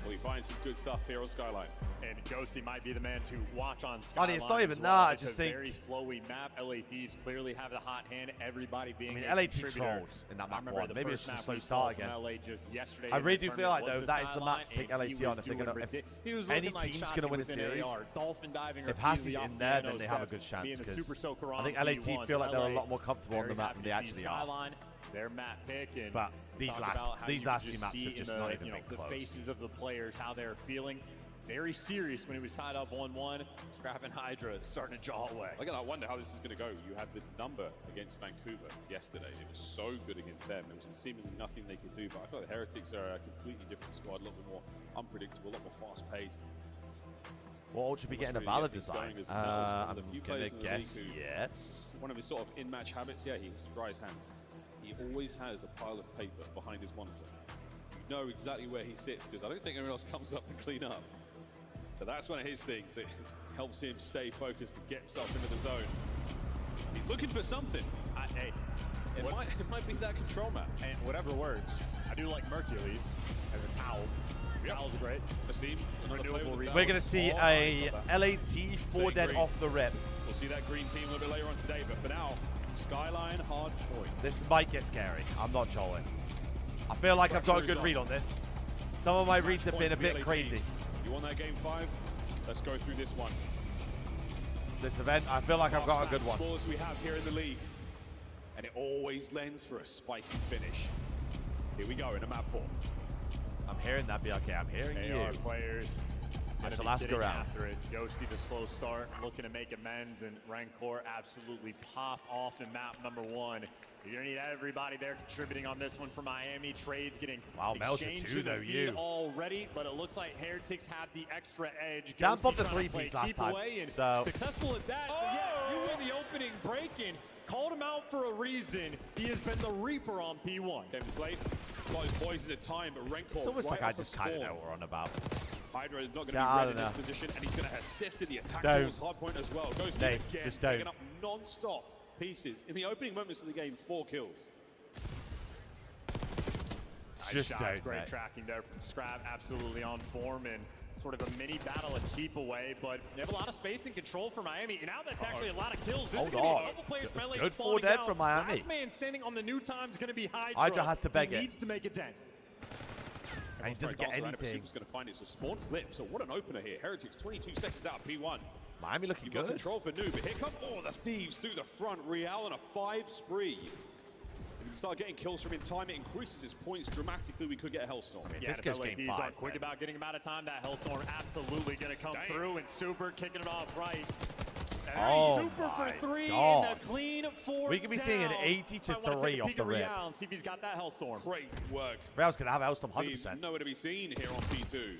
Will he find some good stuff here on Skyline? And Ghosty might be the man to watch on Skyline. Funny, it's not even as well. that. I It's just a think very flowy map. LA Thieves clearly have the hot hand. Everybody being I mean, a LA contributor. trolled in that map 1. Maybe it's just a slow start again. LA just yesterday I really in the do feel like, tournament though, was that is the Skyline, map to take and LAT he on. was If they're doing gonna, he was any looking like team's shots going to win a within series, AR, dolphin diving, or if Haas is easily in off there, piano then they have a steps, good chance. being a Because super soaker I on think P1, LAT feel like they're a LA lot more comfortable on the very map happy than they to see actually are. Skyline, their map pick, and But these talk last about how these you last could few maps see have just in not the, even been the close. faces of the players, how they're feeling. Very serious when he was tied up 1-1. Scrap and Hydra starting to jaw away. Again, I wonder how this is going to go. You had the number against Vancouver yesterday. It was so good against them. There was seemingly nothing they could do. But I feel like the Heretics are a completely different squad, a little bit more unpredictable, a lot more fast-paced. Well, Ultra be getting a valid design. I'm going to guess yes. One of his sort of in-match habits, yeah, he has to dry his hands. He always has a pile of paper behind his monitor. You know exactly where he sits, because I don't think anyone else comes up to clean up. So that's one of his things that helps him stay focused and get himself into the zone. He's looking for something. Hey, it might be that control map. And whatever works. I do like Mercules as a towel. Yep. Towel's great. Asim, renewable resource. We're going to see a LAT 4 dead green. off the rip. We'll see that green team a little bit later on today, but for now, Skyline hard point. This might get scary. I'm not trolling. I feel like I've got a good read on this. Some of my reads have been a bit crazy. You want that game 5? Let's go through this one. This event, I feel like I've got a good one. Scores we have here in the league, and it always lends for a spicy finish. Here we go in a map 4. I'm hearing that, BRK. I'm hearing AR you. players. I shall ask around. After it. Ghosty the slow start, looking to make amends, and Rancor absolutely pop off in map number 1. You're gonna need everybody there contributing on this one for Miami. Trades getting exchanged to the feed already, but it looks like Heretics have the extra edge. Down Ghosty both the trying to 3-piece play last keep time, away and so successful at that. So yeah, you win the opening break-in. Called him out for a reason. He has been the Reaper on P1. Game played. Got his boys at the time, but Rancor It's almost right like I off the just kind of spawn. know what we're on about. Hydra is not going to Yeah, be I ready don't in this know. position, and he's going to assist in the attack Don't. towards hardpoint as well. Goes to Don't. it again, Just don't. picking up non-stop pieces. In the opening moments of the game, 4 kills. Just shots, don't, great mate. tracking there from Scrap, absolutely on form, and sort of a mini battle, a keep away, but they have a lot of space and control for Miami, and now that's actually a lot of kills. This is going to be a couple players from LA Good 4 falling dead down. from Miami. Last man standing on the new time is going to be Hydra. Hydra has to beg he it. needs to make a dent. And he doesn't get anything. Super's going to find it, so spawn flip. So what an opener here. Heretics 22 seconds out of P1. Miami looking You've good. got control for Noob, but here come the Thieves through the front. Real on a 5 spree. start getting kills from in time, it increases his points dramatically. We could get a Hellstorm. Yeah, this guy's game 5. are quick about getting him out of time. That Hellstorm absolutely going to come through, and Super kicking it off right. Oh Super for 3 God. and a clean 4 We could be seeing an 80-3 off the rip. And see if he's got that Hellstorm. Crazy work. Real's going to have Hellstorm 100%. Nowhere to be seen here on P2.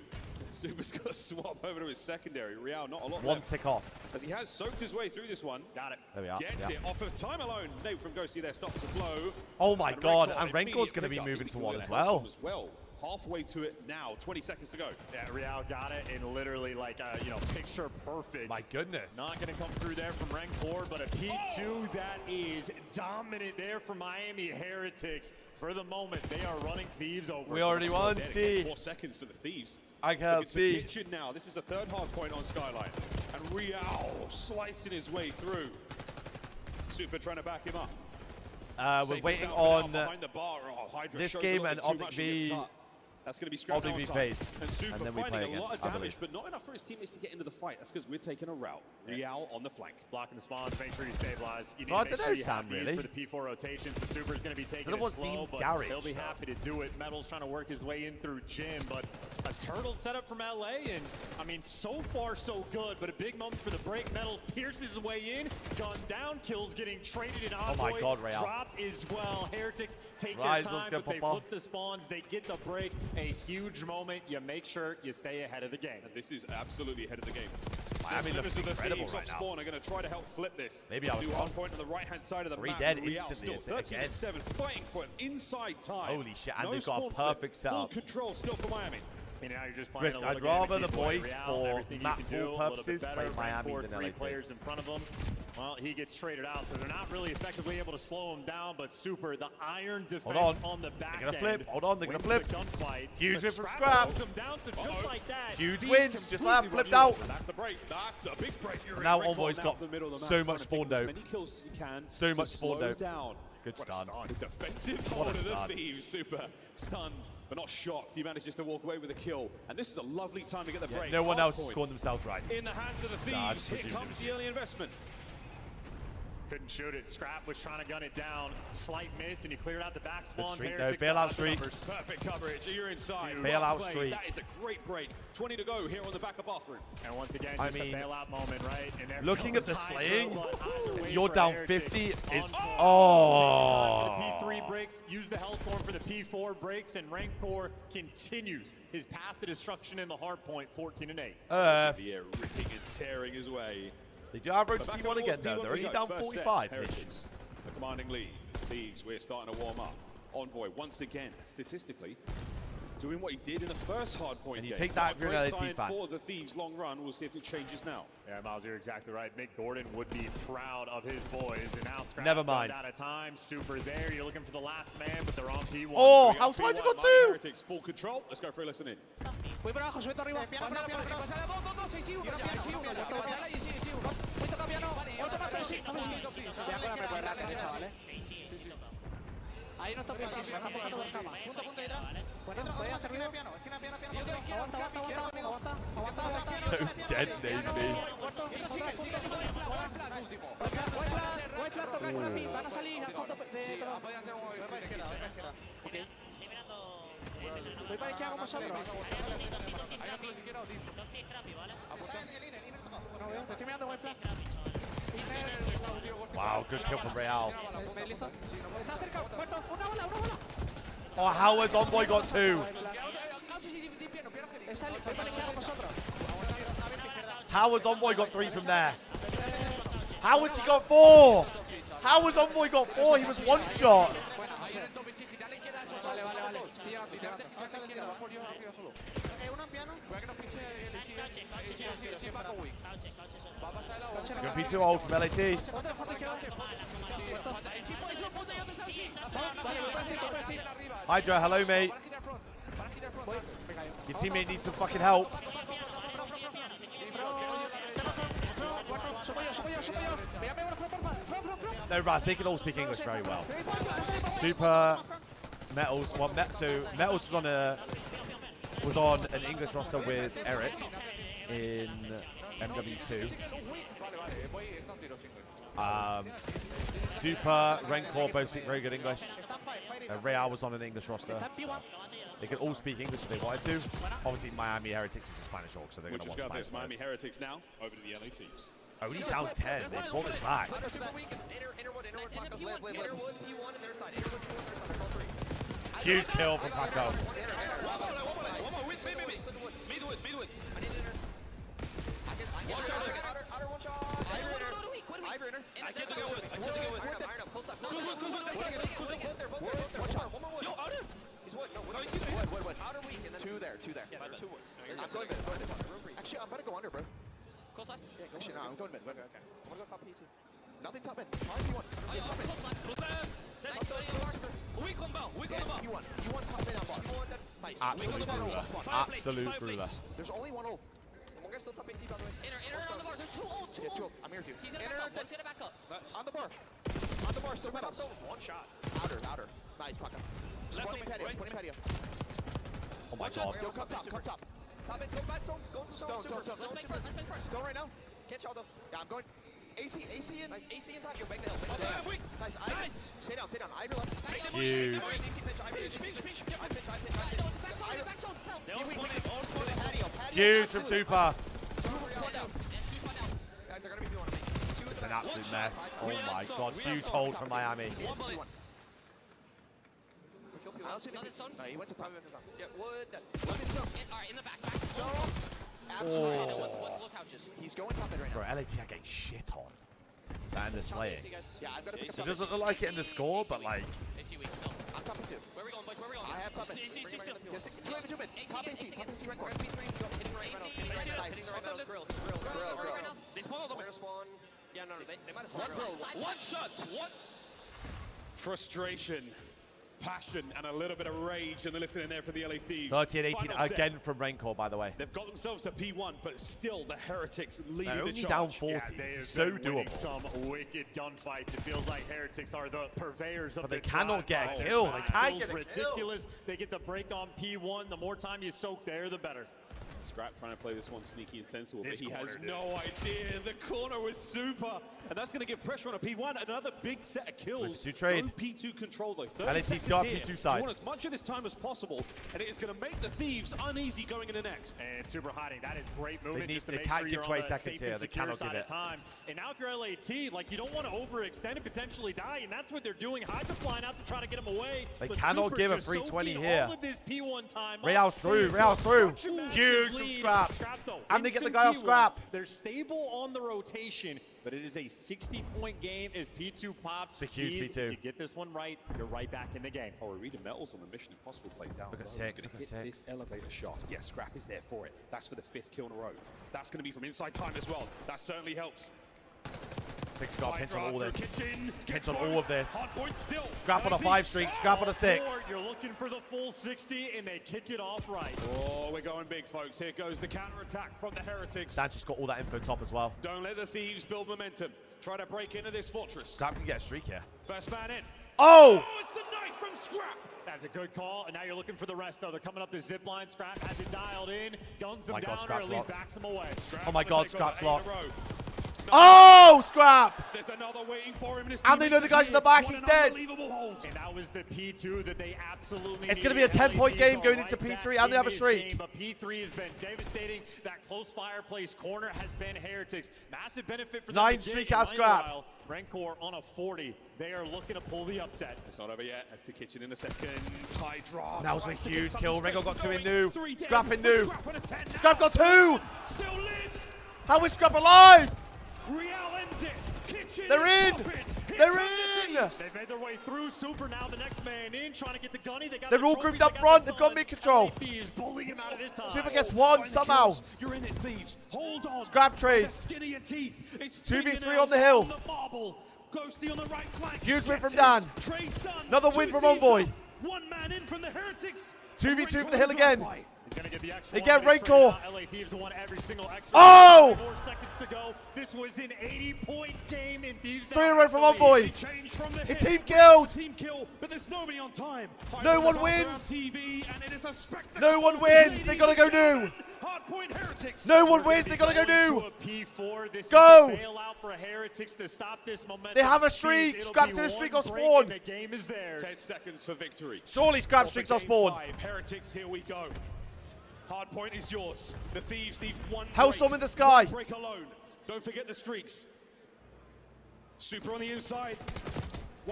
Super's got to swap over to his secondary. Real, not a lot One left. tick off. As he has soaked his way through this one. Got it. There we are. Gets it off of time alone. Nate from Ghosty there stops the flow. Oh my God, and Renkor's Renkor's going to be moving to 1 as well. well. Halfway to it now, 20 seconds to go. Yeah, Real got it in literally like, picture perfect. My goodness. Not going to come through there from Renkor, but a P2 that is dominant there for Miami Heretics. For the moment, they are running Thieves over. We already won, see. 4 seconds for the Thieves. I can't see. Kitchen now. This is the 3rd hard point on Skyline. And Real slicing his way through. Super trying to back him up. We're waiting on behind the bar. Hydra this shows game a and little bit too much in this Oblig cut. That's going to be scrapped Oblig out face. And Super And then we play finding again, a lot of I damage, believe. but not enough for his teammates to get into the fight. That's because we're taking a route. Real on the flank. Blocking the spawns, make sure you stabilize. You need God, to make I sure don't you know, have Sam, these really. for the P4 rotation. So Super is going to be taking That it was slow, deemed but garage, he'll be though. happy to do it. Metal's trying to work his way in through Jim, but a turtle setup from LA, and I mean, so far so good, but a big moment for the break. Metals pierces his way in, gone down, kills getting traded in Envoy. Oh my God, Real. Drop as well. Heretics take Rise, their let's time, go, but they Papa. flip the spawns, they get the break. A huge moment. You make sure you stay ahead of the game. And this is absolutely ahead of the game. Miami looks incredible right now. Spawn are going to try to help flip this. Maybe I was New wrong. hard point on the right-hand side of the 3 map. dead Real instantly, still it's again. 13-7, fighting for an inside time. Holy shit, and No they've got a spawn flip, perfect full setup. control still for Miami. And now you're just playing Risk, a little I'd game to rather keep the away boys Real, for everything you map can do, pool a little bit purposes better. play Miami Rankor, than 3 LAT. players in front of them. Well, he gets traded out, so they're not really effectively able to slow him down, but Super, the iron defense on the back They're gonna end. flip. Hold on, they're gonna wins flip. the gunfight. Huge But win from Scrap Scrap. holds him down, so just like that, Huge Thieves wins, just like that, completely flipped run out. you over. That's the break. That's a big break. You're Now in. Envoy's Renkor got now to the middle of the so map, much trying to pick spawn up as dough. many kills as you can So to much spawn slow dough. down. Good What a stun. The defensive What hold a of the stun. Thieves. Super stunned, but not shocked. He manages to walk away with a kill. And this is a lovely time to get the break. No one Hard else has point scored themselves right. in the hands of the Nah, I Thieves. just Here presumed comes it. the early investment. Couldn't shoot it. Scrap was trying to gun it down. Slight miss, and he cleared out the back spawns. streak, Heretics though. Bailout got the streak. numbers. Perfect coverage. You're inside. Bailout Well played. streak. That is a great break. 20 to go here on the back of bathroom. And once again, I just mean, a bailout moment, right? And there looking goes at the Hydra, slaying, but either way you're for down Heretics 50 on is... point. Oh! The P3 breaks, use the Hellstorm for the P4 breaks, and Rankor continues his path to destruction in the hard point, 14-8. Yeah, ripping and tearing his way. They do have road to But back P1 on again, P1 though. They're we only go. down First set, 45-ish. Heretics, the commanding lead. Thieves, we're starting to warm up. Envoy, once again, statistically, doing what he did in the first hard point And you game. take that if you're an Great LAT sign fan. for the Thieves' long run. We'll see if it changes now. Yeah, Miles, you're exactly right. Mick Gordon would be proud of his boys. And now Scrap Never mind. out of time. Super there. You're looking for the last man, but they're on P1. Oh, We got House Hydra P1, got Miami 2! Heretics, full control. Let's go for a listen in. Voy para abajo, suelto arriba. Piano, piano, piano. Pasa la 2, 2, 6, 1, ya, 6, 1, ya, piano, y sí, 1. Voy toca piano, otro más, pero sí, no me sigue. Ya con la precuela derecha, ¿vale? Ahí no está preciso, está jugando por cama. Punto, punto, detrás. Bueno, voy a hacer ruido. Esquina, piano, piano. Yo te quiero, So dead, maybe. White flat, toca con la pin, van a salir al fondo de... Perdón. Voy para izquierda. Ok. Voy para izquierda con vosotros. Ahí no te siquiera o no veo, te estoy mirando white flat. Wow, good kill from Real. Me listo. Está cerca, muerto. Una bola, una bola. Oh, how has Envoy got 2? Voy para izquierda con vosotros. How has Envoy got 3 from there? How has he got 4? How has Envoy got 4? He was one shot. Vale, vale, vale. Estoy llegando, estoy llegando. Uno en piano. Voy a que nos pinche el va con Wii. Va a pasar el agua. It's going to be too old from LAT. Hydra, hello, mate. Your teammate needs some fucking help. No, Raz, they can all speak English very well. Super Metals. Well, so Metals was on an English roster with Eric in MW2. Super, Rencor both speak very good English. Real was on an English roster. So they could all speak English if they wanted to. Obviously, Miami Heretics is a Spanish org, so they're going to want Spanish. Miami Heretics now over to the LA Thieves. Only down 10. They brought this back. Huge kill from Paco. Two there. I'm going mid. Actually, I'm about to go under, bro. Close left? Yeah, actually, no, I'm going mid. Okay. I'm gonna go top P2. Nothing top mid. P1. Top mid. P1 top mid on bar. Nice. Absolute ruler. There's only one ult. Still top AC, by the way. Inner on the bar. There's two ult. Yeah, two ult. I'm here with you. He's gonna back up. On the bar. On the bar. Still medals. One shot. Outer. Nice, Paco. Spawning patio. Oh my god. Yo, come top. Top it, go back, stone. Stone. Let's make first. Stone right now. Can't shot though. Yeah, I'm going. AC in. Nice, AC in top. You're back the hill. Nice. Stay down. Ivy left. Huge. Huge from Super. It's an absolute mess. Oh my god. Huge hold from Miami. I don't see the no, he went to top. Yeah, wood. Alright, in the back. Absolutely. He's going top mid right now. Bro, LAT are getting shit on. That and the slaying. Yeah, I've got to pick up. It doesn't look like it in the score, but like. I'm top P2. Where we going, boys? I have top mid. Two mid. Top AC right corner. Grill. They spawn all the way. Yeah, no, they might have spawned. One shot. Frustration, passion, and a little bit of rage, and they're listening there for the LA Thieves. 30-18 again from Rencor, by the way. They've got themselves to P1, but still the Heretics leading They're the only charge. down 40. It's so doable. Some wicked gunfights. It feels like Heretics are the purveyors of But they the cannot get a drive. kill. They can't get a ridiculous. They get the break on P1. The more time you soak there, the better. Scrap trying to play this one sneaky and sensible, but he has no idea. The corner was Super, and that's going to give pressure on a P1. Another big set of kills. Trade. No P2 control though. 30 LAT seconds still up here. P2 side. You want as much of this time as possible, and it is going to make the Thieves uneasy going into next. And Super hiding. That is great movement. They just to can't make sure give you're 20 on the seconds safe here. and They secure cannot side give of it. time. And now if you're LAT, like you don't want to overextend and potentially die, and that's what they're doing. Hydra flying out to try to get him away. They but cannot Super give a just 320 soaking here. all of this P1 time. Real's through. Huge from Scrap. And they get the guy off Scrap. They're stable on the rotation, but it is a 60-point game as P2 pops. It's a huge These, P2. If you get this one right, you're right back in the game. Oh, Arena Metals on the Mission Impossible play down. Look at He's 6. gonna Look at hit 6. this elevator shaft. Yeah, Scrap is there for it. That's for the 5th kill in a row. That's going to be from inside time as well. That certainly helps. 6 got pinch on all this. Kitchen Pinch on all of this. Hard point still. Scrap on a 5 streak. Scrap on a 6. You're looking for the full 60, and they kick it off right. Oh, we're going big, folks. Here goes the counter-attack from the Heretics. Dan's just got all that info top as well. Don't let the Thieves build momentum. Try to break into this fortress. Scrap can get a streak here. First man in. Oh! It's the knife from Scrap. That's a good call, and now you're looking for the rest, though. They're coming up the zip line. Scrap has it dialed in, guns them down, or at least backs them away. Oh my god, Scrap's locked. No. Oh, Scrap! There's another waiting for him. And they know the guy's in the back. He's dead. Unbelievable hold. And that was the P2 that they absolutely It's going to be a 10-point game going into P3, and they have a streak. But P3 has been devastating. That close fireplace corner has been Heretics. Massive benefit for them. 9 streak has Scrap. Rencor on a 40. They are looking to pull the upset. It's not over yet. That's the kitchen in a second. Hydra. That was a huge kill. Rencor got 2 in new. 3 Scrap in new. Scrap got 2. Still lives. How is Scrap alive? Real ends it. Kitchen. They're in. They're in. They've made their way through. Super now the next man in, trying to get the gunny. They're all grouped up front. They've got mid control. Bullying him out of this time. Super gets 1 somehow. You're in it, Thieves. Hold on. Scrap trades. Skin of your teeth. It's 2v3 on the hill. Ghosty on the right flank. Huge win from Dan. Trades done. Another win from Envoy. 1 man in from the Heretics. 2v2 for the hill again. He's gonna get the extra They one. get Rencor. LA Thieves won every single extra. Oh! 4 seconds to go. This was an 80-point game in Thieves. 3 in a row from Envoy. It's team killed. Team kill, but there's nobody on time. No one wins. TV, and it is a spectacle. No one wins. They gotta go new. Hardpoint Heretics. No one wins. They gotta go do. This Go. is a bailout for Heretics to stop this momentum. They have a streak. It'll Scrap be to the streak one on break spawn. and The game is there. 10 seconds for victory. Surely Scrap streaks on spawn. 5, Heretics, here we go. Hardpoint is yours. The Thieves need one Hellstorm break. in the sky. One break alone. Don't forget the streaks. Super on the inside.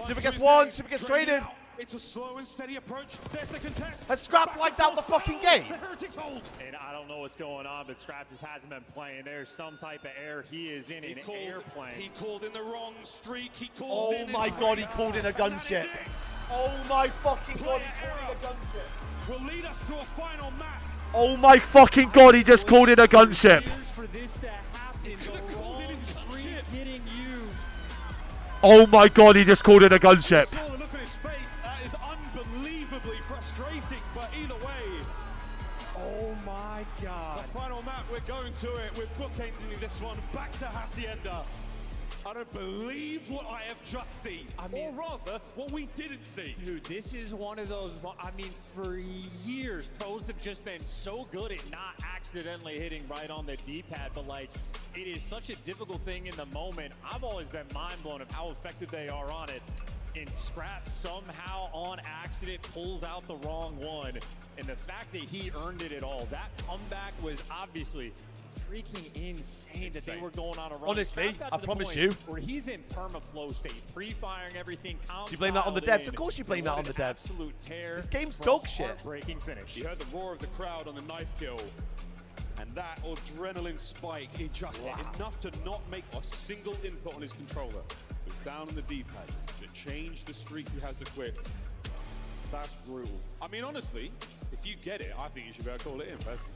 Super gets one. Super gets traded. It's a slow and steady approach. There's the contest. Has Scrap wiped out the fucking game? The Heretics hold. And I don't know what's going on, but Scrap just hasn't been playing. There's some type of error. He is in an airplane. He called in the wrong streak. He called in. Oh my god, he called in a gunship. Oh my fucking god, he called in a gunship. Will lead us to a final match. Oh my fucking god, he just called in a gunship. For this to happen, the wrong streak getting used. Oh my god, he just called in a gunship. Saw the look on his face. That is unbelievably frustrating. But either way, oh my god. The final map, we're going to it. We're bookending this one back to Hacienda. I don't believe what I have just seen. Or rather, what we didn't see. Dude, this is one of those, I mean, for years, pros have just been so good at not accidentally hitting right on the D-pad, but like, it is such a difficult thing in the moment. I've always been mind blown of how effective they are on it. And Scrap somehow on accident pulls out the wrong one. And the fact that he earned it at all, that comeback was obviously freaking insane that they were going on a run. Honestly, I promise you. Where he's in perma-flow state, pre-firing everything. Do you blame that on the devs? Of course you blame that on the devs. Absolute tear. This game's dog shit. Heartbreaking finish. You heard the roar of the crowd on the knife kill. And that adrenaline spike, it just hit enough to not make a single input on his controller. It was down on the D-pad to change the streak he has equipped. That's brutal. I mean, honestly, if you get it, I think you should be able to call it in, personally.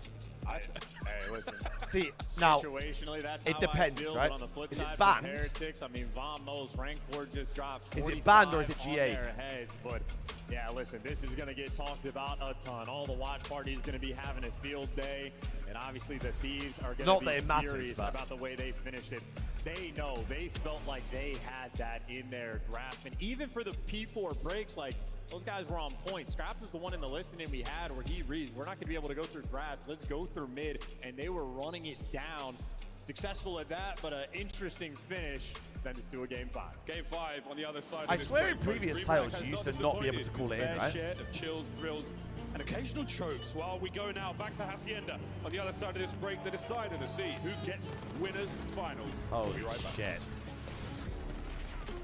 Hey, listen. See, now, situationally, that's it how depends, I feel, right? But on the flip Is side, it banned? for Heretics, I mean, Von Mo's Rancor just dropped 45 Is it banned or is it on GA'd? their heads, but yeah, listen, this is going to get talked about a ton. All the watch parties going to be having a field day, and obviously the Thieves are going to be furious about the way they finished it. They know, they felt like they had that in their grasp, and even for the P4 breaks, like, those guys were on point. Scrap was the one in the listening we had where he reads, we're not going to be able to go through grass. Let's go through mid. And they were running it down. Successful at that, but an interesting finish. Send us to a game 5. Game 5 on the other side. I swear in previous titles you used to not be able to call it in, right? Share of chills, thrills, and occasional chokes. While we go now back to Hacienda on the other side of this break, the decider to see who gets winners finals. Holy we'll be right back. shit.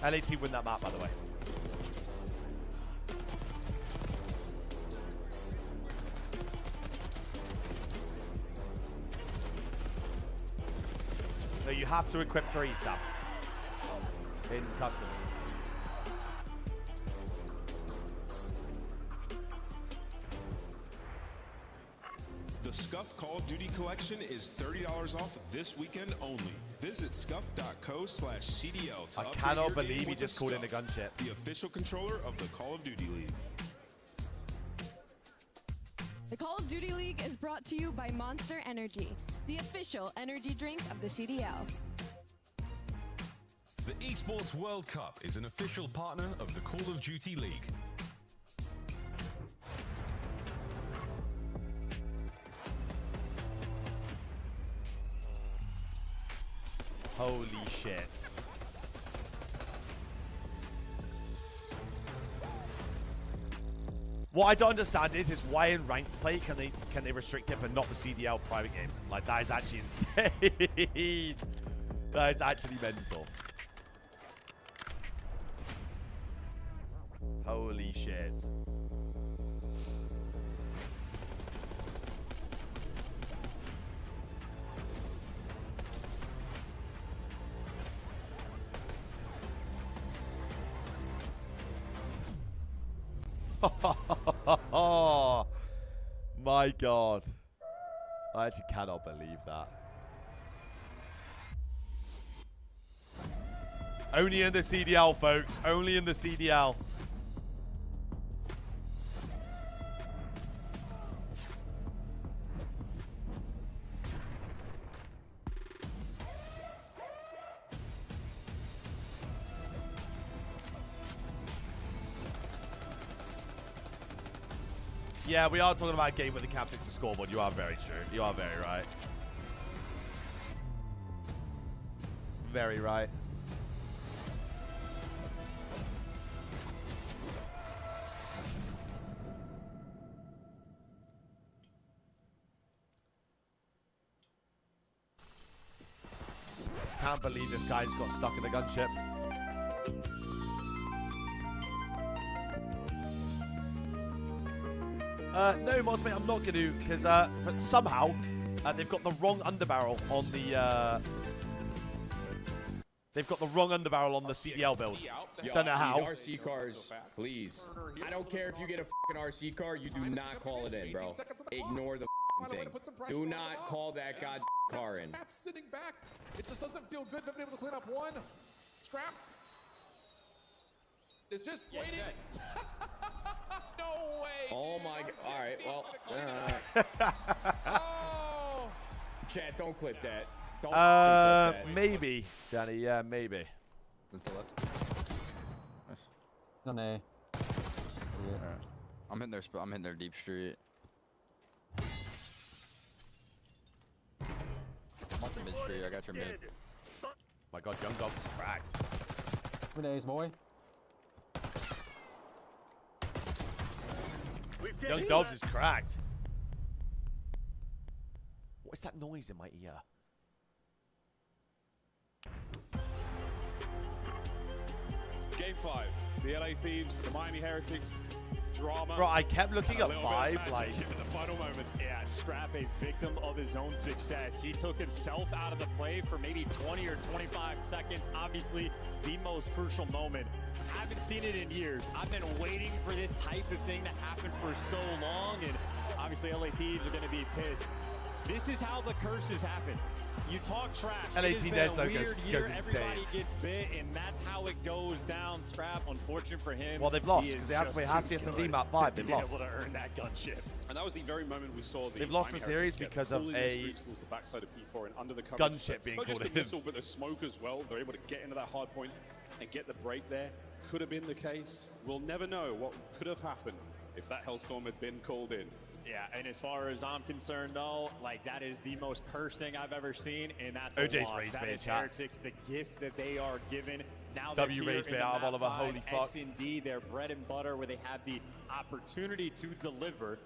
LAT win that map, by the way. So you have to equip 3, Sam, in customs. The Scuff Call of Duty collection is $30 off this weekend only. Visit scuff.co/CDL to I upgrade cannot your believe game he with just the called in a Scuff, gunship. the official controller of the Call of Duty League. The Call of Duty League is brought to you by Monster Energy, the official energy drink of the CDL. The Esports World Cup is an official partner of the Call of Duty League. Holy shit. What I don't understand is why in ranked play can they restrict it but not the CDL private game? Like, that is actually insane. That is actually mental. Holy shit. Oh my god. I actually cannot believe that. Only in the CDL, folks. Only in the CDL. Yeah, we are talking about a game with the captain's the scoreboard. You are very true. You are very right. Very right. Can't believe this guy just got stuck in the gunship. No, Mods, mate, I'm not going to, because somehow they've got the wrong underbarrel on the... they've got the wrong underbarrel on the CDL build. Don't know how. These RC cars, please. I don't care if you get a fucking RC car, you do not call it in, bro. Ignore the thing. Do not call that goddamn car in. Scrap sitting back. It just doesn't feel good. They've been able to clean up one. Scrap is just waiting. No way. Oh my god. All right, well. Oh. Chat, don't clip that. Don't clip that. Maybe, Danny. Yeah, maybe. No, no. I'm hitting their spot. I'm hitting their deep street. I'm off the mid street. I got your mid. My god, Young Dog's is cracked. Good days, boy. Young Dobbs is cracked. What is that noise in my ear? Game 5. The LA Thieves, the Miami Heretics, drama. Bro, I kept looking at 5, like... in the final moments. Yeah, Scrap, a victim of his own success. He took himself out of the play for maybe 20 or 25 seconds. Obviously, the most crucial moment. I haven't seen it in years. I've been waiting for this type of thing to happen for so long, and obviously LA Thieves are going to be pissed. This is how the curses happen. You talk trash. LAT It has been Deso a weird goes year. insane. Everybody gets bit, and that's how it goes down. Scrap, unfortunate for him. Well, they've lost because they have to play Hassius and D-Map 5. They've lost. Able to earn that gunship. And that was the very moment we saw the They've lost the Miami series Heretics get because of pulling the a streaks towards the backside of P4 and under the coverage. gunship being Not just called the in. missile, but the smoke as well. They're able to get into that hard point and get the break there. Could have been the case. We'll never know what could have happened if that Hellstorm had been called in. Yeah, and as far as I'm concerned, though, like, that is the most cursed thing I've ever seen, and that's OJ's a loss. rage That bait, is chat. Heretics, the gift that they are given. Now W they're rage here bait in out of the Oliver, map holy fuck. S&D, their bread and butter, where they have the opportunity to deliver.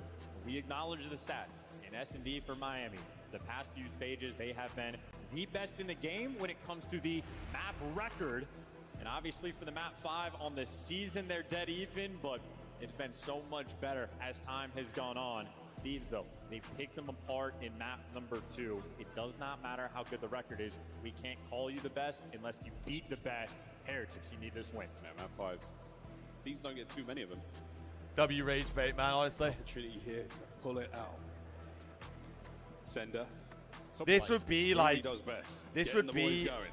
We acknowledge the stats. In S&D for Miami, the past few stages, they have been the best in the game when it comes to the map record. And obviously for the map 5 on the season, they're dead even, but it's been so much better as time has gone on. Thieves, though, they picked them apart in map number 2. It does not matter how good the record is. We can't call you the best unless you beat the best. Heretics, you need this win. Yeah, map 5s. Thieves don't get too many of them. W rage bait, man, honestly. Opportunity here to pull it out. Sender. This would be like... does best. This Getting would the boys be... going.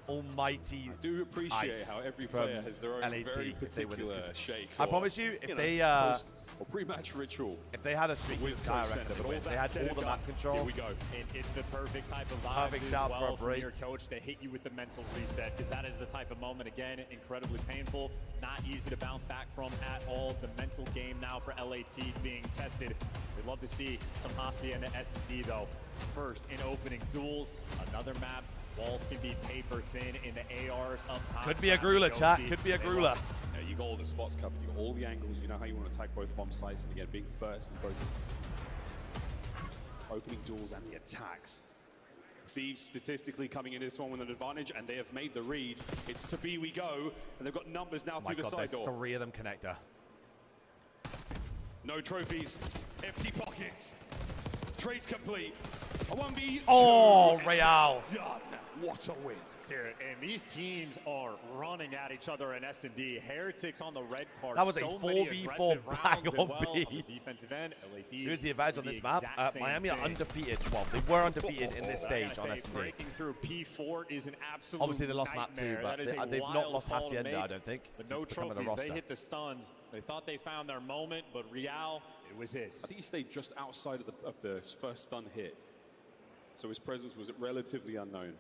Almighty. I do appreciate ice how every from player has their own LAT very if they win this, particular 'cause shake. I promise you, if they post or pre-match ritual. if they had a streak with Sky, I reckon Center, they but win. They had all the map control. Here we go. And it's the perfect type of vibe Perfect as setup well for a break. from your coach to hit you with the mental reset, because that is the type of moment, again, incredibly painful, not easy to bounce back from at all. The mental game now for LAT being tested. We'd love to see some Hasia and S&D, though. First, in opening duels, another map. Walls can be paper thin in the ARs up high. Could be a Grula, chat. Could be a Grula. Yeah, you got all the spots covered. You got all the angles. You know how you want to attack both bomb sites. And again, being first in both opening duels and the attacks. Thieves statistically coming into this one with an advantage, and they have made the read. It's to B we go, and they've got numbers now My through God, the there's side door. 3 of them connector. No trophies, empty pockets. Trades complete. A 1v2. Oh, Real. Done. What a win. Dude, and these teams are running at each other in S&D. Heretics on the red card. That was a so many 4v4 aggressive bang rounds, and on well, B. on the defensive end, LA Thieves Here's the advantage on do this the map. exact same Miami are thing. undefeated. Well, they were undefeated in this I stage gotta on say, S&D. breaking through P4 is an absolute Obviously, they lost map 2, nightmare. but That is a they've not wild lost call to Hacienda, I make. don't think. But since no becoming a trophies. roster. They hit the stuns. They thought they found their moment, but Real, it was his. I think he stayed just outside of the first stun hit. So his presence was relatively unknown.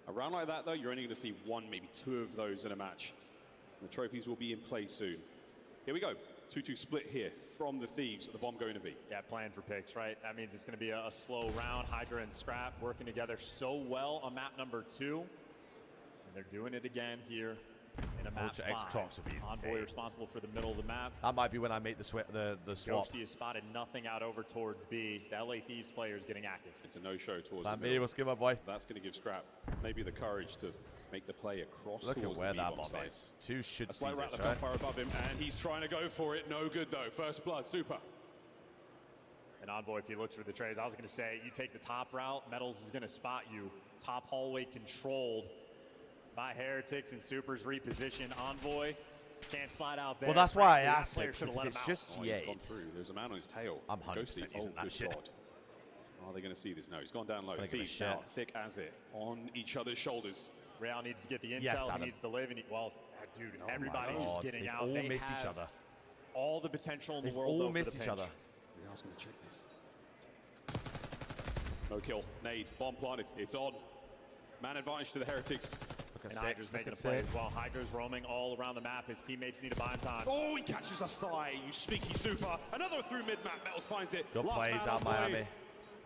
A round like that, though, you're only going to see 1, maybe 2 of those in a match. The trophies will be in play soon. Here we go. 2-2 split here from the Thieves. The bomb going to be. Yeah, playing for picks, right? That means it's going to be a slow round. Hydra and Scrap working together so well on map number 2. And they're doing it again here in a map 5. X-Cross would be insane. Envoy responsible for the middle of the map. That might be when I make the swap. Ghosty has spotted nothing out over towards B. The LA Thieves player is getting active. It's a no-show towards Plan the B, middle. what's good, my boy? That's going to give Scrap maybe the courage to make the play across Look at towards where the that B-bomb bomb site. is. 2 should That's see why this, Rattler right? far above him, and he's trying to go for it. No good, though. First blood, super. And Envoy, if he looks for the trades, I was going to say, you take the top route, Metals is going to spot you. Top hallway controlled by Heretics, and Super's reposition. Envoy can't slide out there. Well, that's why I Frankly, asked that it, player because should've let if it's him just Oh, he's Yade, gone through. There's a man on his tail. I'm 100% Ghosty. using that good shit. God. Are they going to see this? No, he's gone down low. I don't give a Thieves now, shit. thick as it, on each other's shoulders. Real needs to get the intel. Yes, he Adam. needs to live. And well, dude, Oh my everybody's just God, getting they've out. all They missed have each other. all the potential in They've the world. all though, for missed the each pinch. other. Real's going to check this. No kill. Nade. Bomb planted. It's on. Man advantage to the Heretics. Look at And Hydra's 6. making Look a at play 6. as well. Hydra's roaming all around the map. His teammates need to buy him time. Oh, he catches a thigh. You sneaky super. Another through mid-map. Metals finds it. Good Last plays man out on play. Miami.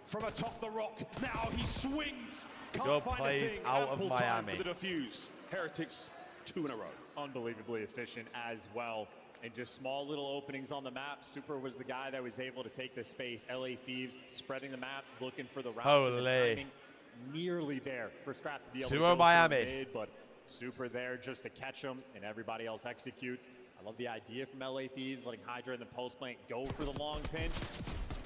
From atop the rock. Now he swings. Can't Good find plays a thing. out of Ample time Miami. for the defuse. Heretics 2 in a row. Unbelievably efficient as well. And just small little openings on the map. Super was the guy that was able to take the space. LA Thieves spreading the map, looking for the routes. And the Holy. timing nearly there for Scrap to be able to 2-0 go through Miami. mid, but Super there just to catch him and everybody else execute. I love the idea from LA Thieves, letting Hydra in the post plant go for the long pinch.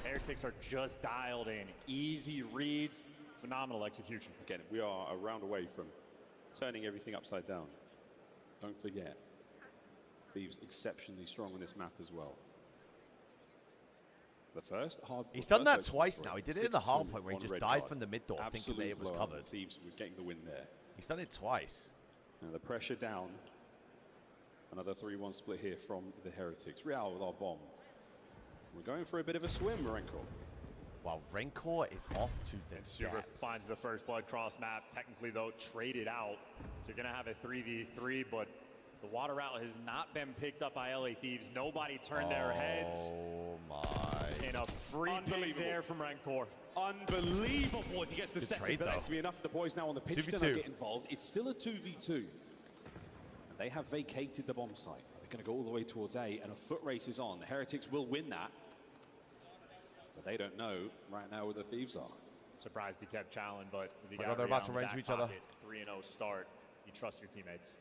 Heretics are just dialed in. Easy reads, phenomenal execution. Again, we are a round away from turning everything upside down. Don't forget, Thieves exceptionally strong on this map as well. The first hard. He's done that first twice destroy. now. He did it in the hard 6-2 point where he on just red died card. from the mid door, thinking that it was Absolute blowout. covered. Thieves were getting the win there. He's done it twice. And the pressure down. Another 3-1 split here from the Heretics. Real with our bomb. We're going for a bit of a swim, Renko. Wow, Rencor is off to the Super depths. finds the first blood cross map. Technically, though, traded out. So you're going to have a 3v3, but the water route has not been picked up by LA Thieves. Nobody turned their heads. Oh, my. And a free pick there from Rencor. Unbelievable if he gets the Good second, trade, but that's though. going to be enough for the boys now on the pitch to 2v2. not get involved. It's still a 2v2. And they have vacated the bomb site. They're going to go all the way towards A, and a foot race is on. The Heretics will win that. But they don't know right now where the Thieves are. Surprised he kept challenge, but if you Oh my got God, they're about to Real in run the into back each other. pocket, 3-0 start. You trust your teammates.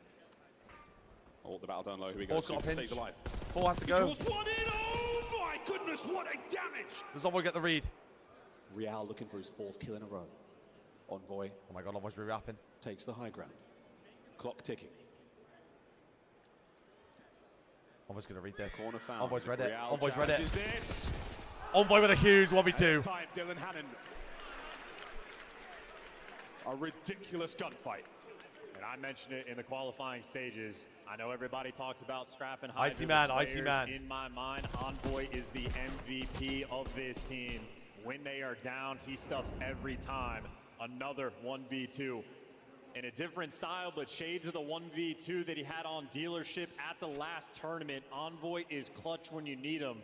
Oh, the battle down low. Here we go. Four's got a Super pinch. stays alive. 4 has to He go. draws one in. Oh my goodness, what a damage! Does Envoy get the read? Real looking for his 4th kill in a row. Envoy Oh my God, Envoy's re-wrapping. takes the high ground. Clock ticking. Envoy's going to read this. Corner found. Envoy's read it. Real Envoy's read it. challenges this. Envoy with a huge And 1v2. this time, Dylan Hannon. A ridiculous gunfight. And I mentioned it in the qualifying stages. I know everybody talks about Scrap and Hydra. Icy man, the icy Slayers. man. In my mind, Envoy is the MVP of this team. When they are down, he stuffs every time. Another 1v2. In a different style, but shades of the 1v2 that he had on dealership at the last tournament. Envoy is clutch when you need him.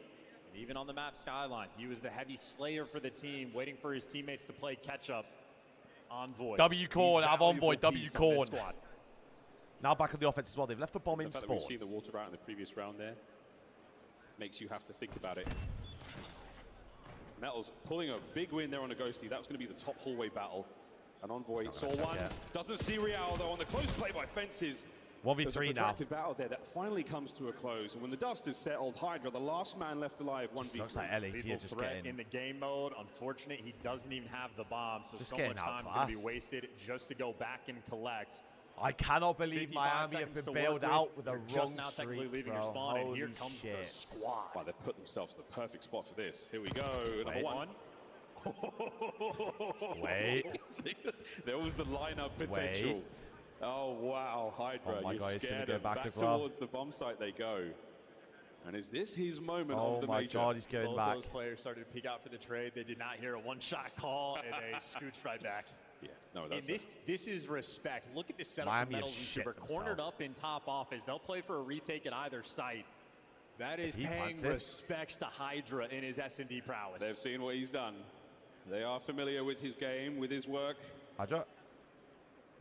And even on the map Skyline, he was the heavy slayer for the team, waiting for his teammates to play catch up. Envoy. W Corn out of Envoy, Valuable W piece on this Corn. squad. Now back on the offense as well. They've left the bomb in The fact that spawn. we've seen the water route in the previous round there makes you have to think about it. Metals pulling a big win there on a Ghosty. That was going to be the top hallway battle. And Envoy It's saw not gonna one. check yet. Doesn't see Real though on the close play by Fences. 1v3 There's a now. protracted battle there that finally comes to a close. And when the dust is settled, Hydra, the last man left alive, 1v3. Looks like LAT Lethal are just threat getting... in the game mode. Unfortunate, he doesn't even have the bomb, so Just so getting much time is going to outclassed. be wasted just to go back and collect. I cannot believe 55 Miami have seconds been to bailed work out with a You're wrong just now technically streak, leaving bro. your spawn, and here Holy comes shit. the squad. Wow, they've put themselves in the perfect spot for this. Here we go. Number Wait. one. Wait. There was the lineup potential. Wait. Oh, wow. Hydra, Oh my you're God, he's gonna scared go of back as well. towards the bomb site they go. And is this his moment Oh of the my major? God, he's going Both back. those players started to peek out for the trade. They did not hear a one-shot call, and they scooched right back. Yeah, no, And that's this is respect. Look at this setup Miami from have Metals and shit Super. Cornered themselves. up in top office. They'll play for a retake at either site. That is paying respects to Hydra in his S&D prowess. They've seen what he's done. They are familiar with his game, with his work. Hydra.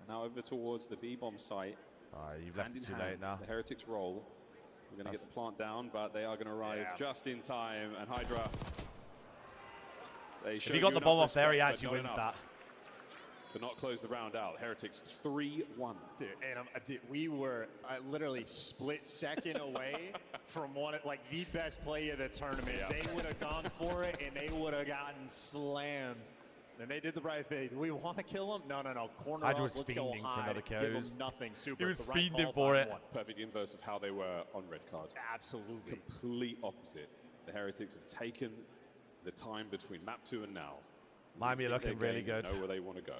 Now over towards the B-bomb site. You've left it too late now. The Heretics roll. We're going to get the plant down, but they are going to arrive just in time. And Hydra, if he got the bomb off there, he actually wins that. To not close the round out. Heretics 3-1. Dude, and we were literally split second away from the best play of the tournament. Yeah. They would have gone for it, and they would have gotten slammed. And they did the right thing. Do we want to kill him? No. Corner Hydra up, was let's go fiending high. for another kill. Give him nothing. Super. He was fiending for it. Perfect inverse of how they were on red card. Absolutely. Complete opposite. The Heretics have taken the time between map 2 and now. Miami are looking really good. Know where they want to go.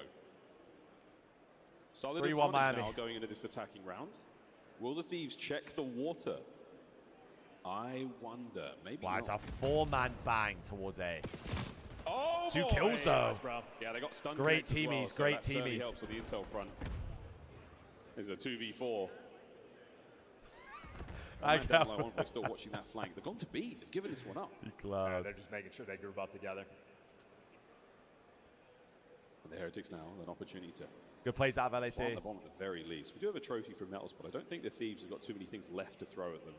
Solid 3-1 Miami now going into this attacking round. Will the Thieves check the water? I wonder. Maybe wow, not. it's a 4-man bang towards A. Oh, 2 kills though. Yeah, they got stunned. Great teamies, well, so great that certainly teamies. helps with the intel front. There's a 2v4. They're still watching that flank. They've gone to B. They've given this one up. They're just making sure they group up together. And the Heretics now have an opportunity to good plays out of LAT. Plant the bomb at the very least. We do have a trophy from Metals, but I don't think the Thieves have got too many things left to throw at them.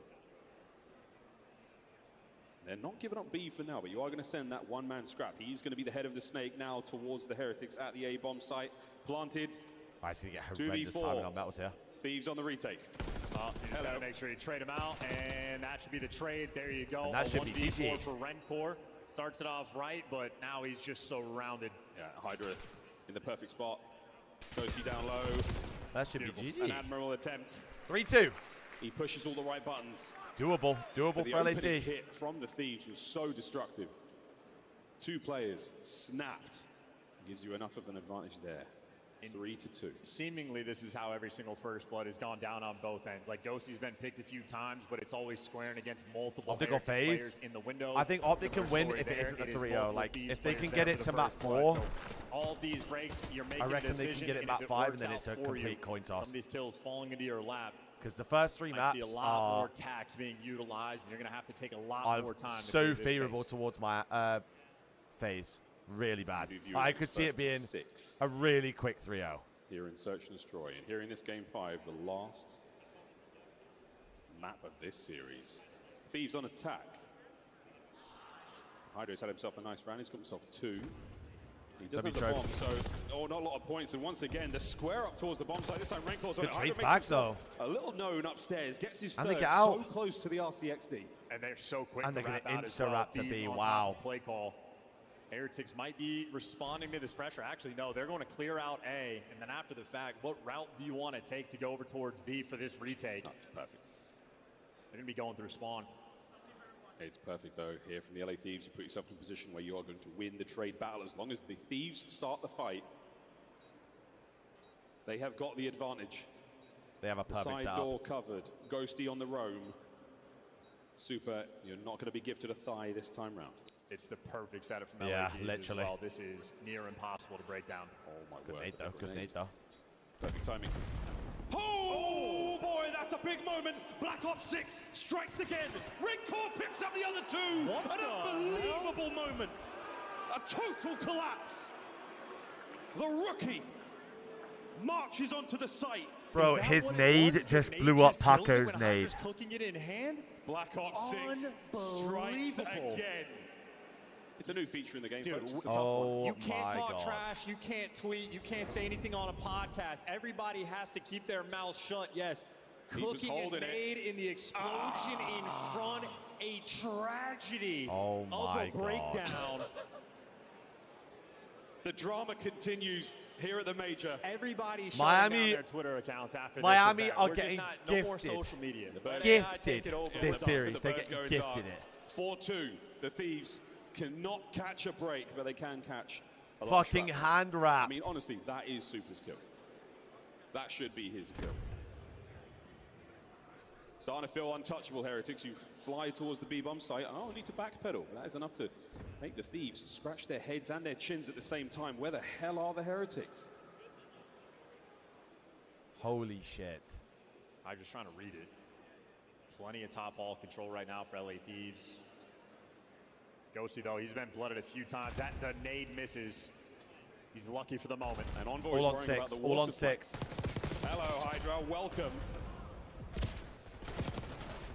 They're not giving up B for now, but you are going to send that one-man scrap. He's going to be the head of the snake now towards the Heretics at the A-bomb site. Planted. He's going to get horrendous timing on Metals here. Thieves on the retake. You just got to make sure you trade him out, and that should be the trade. There you go. And that should be GG. for Rencor. Starts it off right, but now he's just so rounded. Yeah, Hydra in the perfect spot. Ghosty down low. That should be GG. An admirable attempt. 3-2. He pushes all the right buttons. Doable for the LAT. Hit from the Thieves was so destructive. 2 players snapped. Gives you enough of an advantage there. 3-2. Seemingly, this is how every single first blood has gone down on both ends. Like Ghosty's been picked a few times, but it's always squaring against multiple Optical players phase in the windows. I think Optic can win if it isn't a 3-0. Like if they can get it to map 4. So all these breaks, you're making I reckon a decision, they can get it and map if 5, and works then out it's a for complete you, coin toss. Some of these kills falling into your lap. Because the first 3 maps I see a lot more tax being utilized, and you're going to have to take a lot more time. So favorable towards my phase. Really bad. I could see it being a really quick 3-0. Here in Search and Destroy. And here in this game 5, the last map of this series. Thieves on attack. Hydra's had himself a nice round. He's got himself 2. He doesn't have the bomb, so not a lot of points. And once again, the square up towards the bomb site. This time Renkor's on it. Good trades back though. A little known upstairs. Gets his and third they get out. So close to the RCXD. And they're so quick and to they're wrap going out to as well. insta-wrap to Thieves B. on Wow. top of the play call. Heretics might be responding to this pressure. Actually, no, they're going to clear out A, and then after the fact, what route do you want to take to go over towards B for this retake? Perfect. They're going to be going through spawn. It's perfect, though. Here from the LA Thieves, you put yourself in a position where you are going to win the trade battle. As long as the Thieves start the fight, they have got the advantage. They have a perfect side door covered. Ghosty on the roam. Super, you're not going to be gifted a thigh this time round. It's the perfect setup from LA Yeah, Thieves literally. as well. This is near impossible to break down. Oh my Good word. nade though. Good nade though. Perfect timing. Oh boy, that's a big moment. Black Ops 6 strikes again. Rencor picks up the other 2. An unbelievable moment. A total collapse. The rookie marches onto the site. Bro, his nade just blew up Paco's nade. Just cooking it in hand. Black Ops 6 strikes again. It's a new feature in the game, folks. It's a tough one. You can't talk trash, you can't tweet, you can't say anything on a podcast. Everybody has to keep their mouths shut, yes. Cooking a nade in the explosion in front, a tragedy of a breakdown. The drama continues here at the major. Everybody's shutting down their Twitter accounts after Miami this event. are We're getting just gifted. No more social media. Gifted this series. They're getting gifted it. 4-2. The Thieves cannot catch a break, but they can catch a fucking hand wrap. I mean, honestly, that is Super's kill. That should be his kill. Starting to feel untouchable, Heretics. You fly towards the B-bomb site. Oh, need to backpedal. That is enough to make the Thieves scratch their heads and their chins at the same time. Where the hell are the Heretics? Holy shit. I'm just trying to read it. Plenty of top ball control right now for LA Thieves. Ghosty, though, he's been blooded a few times. The nade misses. He's lucky for the moment. And Envoy all on 6. All on 6. Hello, Hydra. Welcome.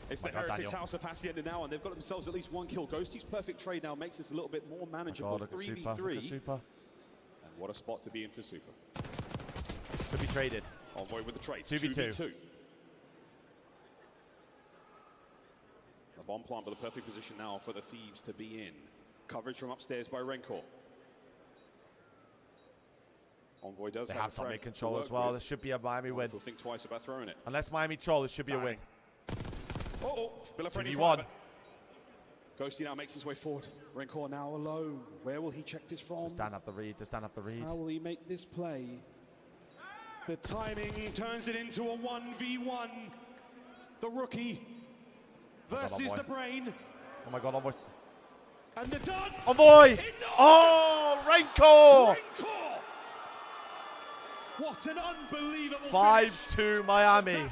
It's the Heretics House of Hacienda now, and they've got themselves at least 1 kill. Ghosty's perfect trade now makes this a little bit more manageable. 3v3. Super. And what a spot to be in for Super. Could be traded. Envoy with the trade. 2v2. The bomb plant with the perfect position now for the Thieves to be in. Coverage from upstairs by Rencor. Envoy does have top mid control as well. This should be a Miami win. We'll think twice about throwing it. Unless Miami troll, this should be a win. Oh, 2v1. Ghosty now makes his way forward. Rencor now alone. Where will he check this from? Just don't have the read. Just don't have the read. How will he make this play? The timing turns it into a 1v1. The rookie versus the brain. Oh my God, Envoy. And the dunk. Envoy! Oh, Rencor! What an unbelievable 5-2 Miami.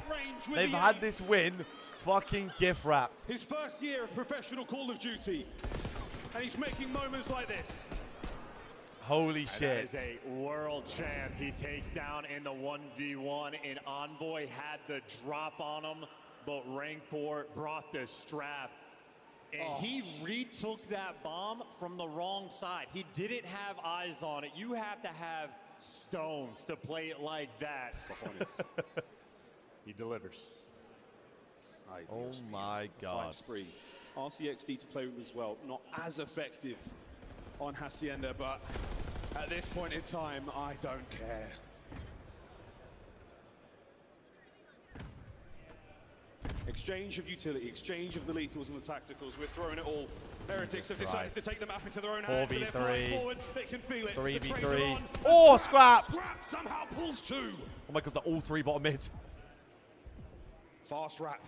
They've had this win fucking gift wrapped. His first year of professional Call of Duty. And he's making moments like this. Holy shit. That is a world champ he takes down in the 1v1, and Envoy had the drop on him, but Rencor brought the strap. And he retook that bomb from the wrong side. He didn't have eyes on it. You have to have stones to play it like that. He delivers. Oh my God. 5 spree. RCXD to play with as well. Not as effective on Hacienda, but at this point in time, I don't care. Exchange of utility, exchange of the lethals and the tacticals. We're throwing it all. Heretics have decided to take the map into their own hands. 4v3. They can feel it. 3v3. Oh, Scrap! Scrap somehow pulls 2. Oh my God, they're all 3 bottom mid. Fast wrap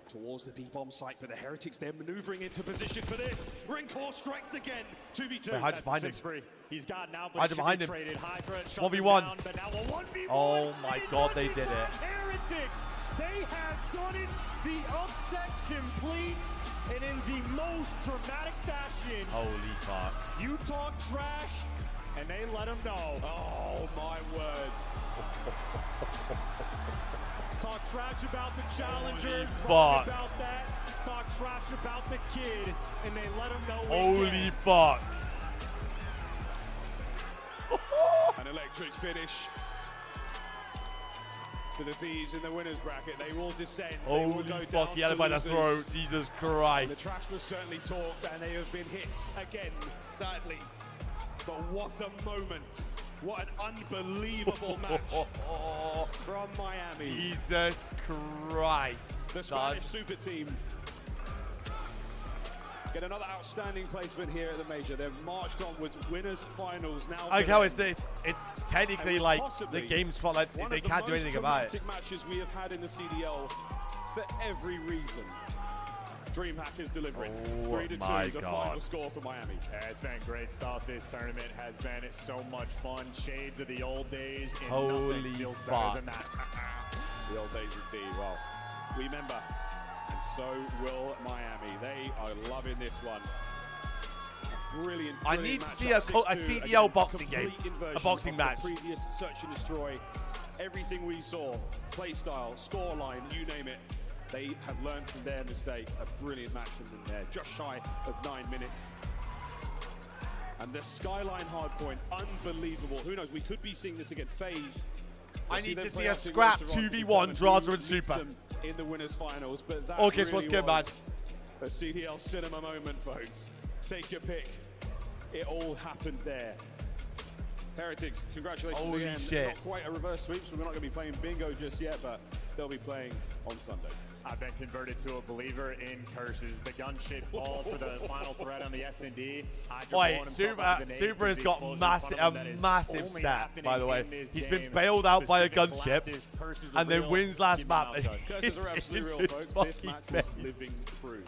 towards the B-bomb site, but the Heretics, they're maneuvering into position for this. Rencor strikes again. 2v2. Wait, Hydra's behind him. He's got now, but Hydra behind him. traded. Hydra 1v1. but now a 1v1. Oh my God, they did it. Heretics, they have done it. The upset complete, and in the most dramatic fashion. Holy fuck. You talk trash, and they let them know. Oh my word. Talk trash about the challenger. Fuck. About that. Talk trash about the kid, and they let him know. Holy fuck. An electric finish for the Thieves in the winners bracket. They will descend. Holy fuck, he had it by the throat. Jesus Christ. The trash was certainly talked, and they have been hit again, sadly. But what a moment. What an unbelievable match from Miami. Jesus Christ. The Spanish super team get another outstanding placement here at the major. They've marched onwards. Winners finals now. I like how it's technically like the game's fault. Like, they can't do anything about it. One of the most matches we have had in the CDL for every reason. DreamHack is delivering. 3-2, the final score for Miami. Yeah, it's been great stuff. This tournament has been so much fun. Shades of the old days. And holy feels fuck. better than that. The old days indeed. Well, we remember, and so will Miami. They are loving this one. Brilliant. I need to see a CDL boxing game, a boxing match. Previous Search and Destroy, everything we saw, play style, score line, you name it. They have learned from their mistakes. A brilliant match from them there. Just shy of 9 minutes. And the Skyline hardpoint, unbelievable. Who knows? We could be seeing this again. FaZe. I need to see a scrap 2v1, Draza and Super. In the winners finals, but that August, really what's good, man? A CDL cinema moment, folks. Take your pick. It all happened there. Heretics, congratulations Holy again. shit. Not quite a reverse sweep, so we're not going to be playing bingo just yet, but they'll be playing on Sunday. I've been converted to a believer in curses. The gun shit ball for the final threat on the S&D. Wait, Super has got a massive set, by the way. He's been bailed out by a gunship and then wins last map. Curses are absolutely real, folks. This match was living proof.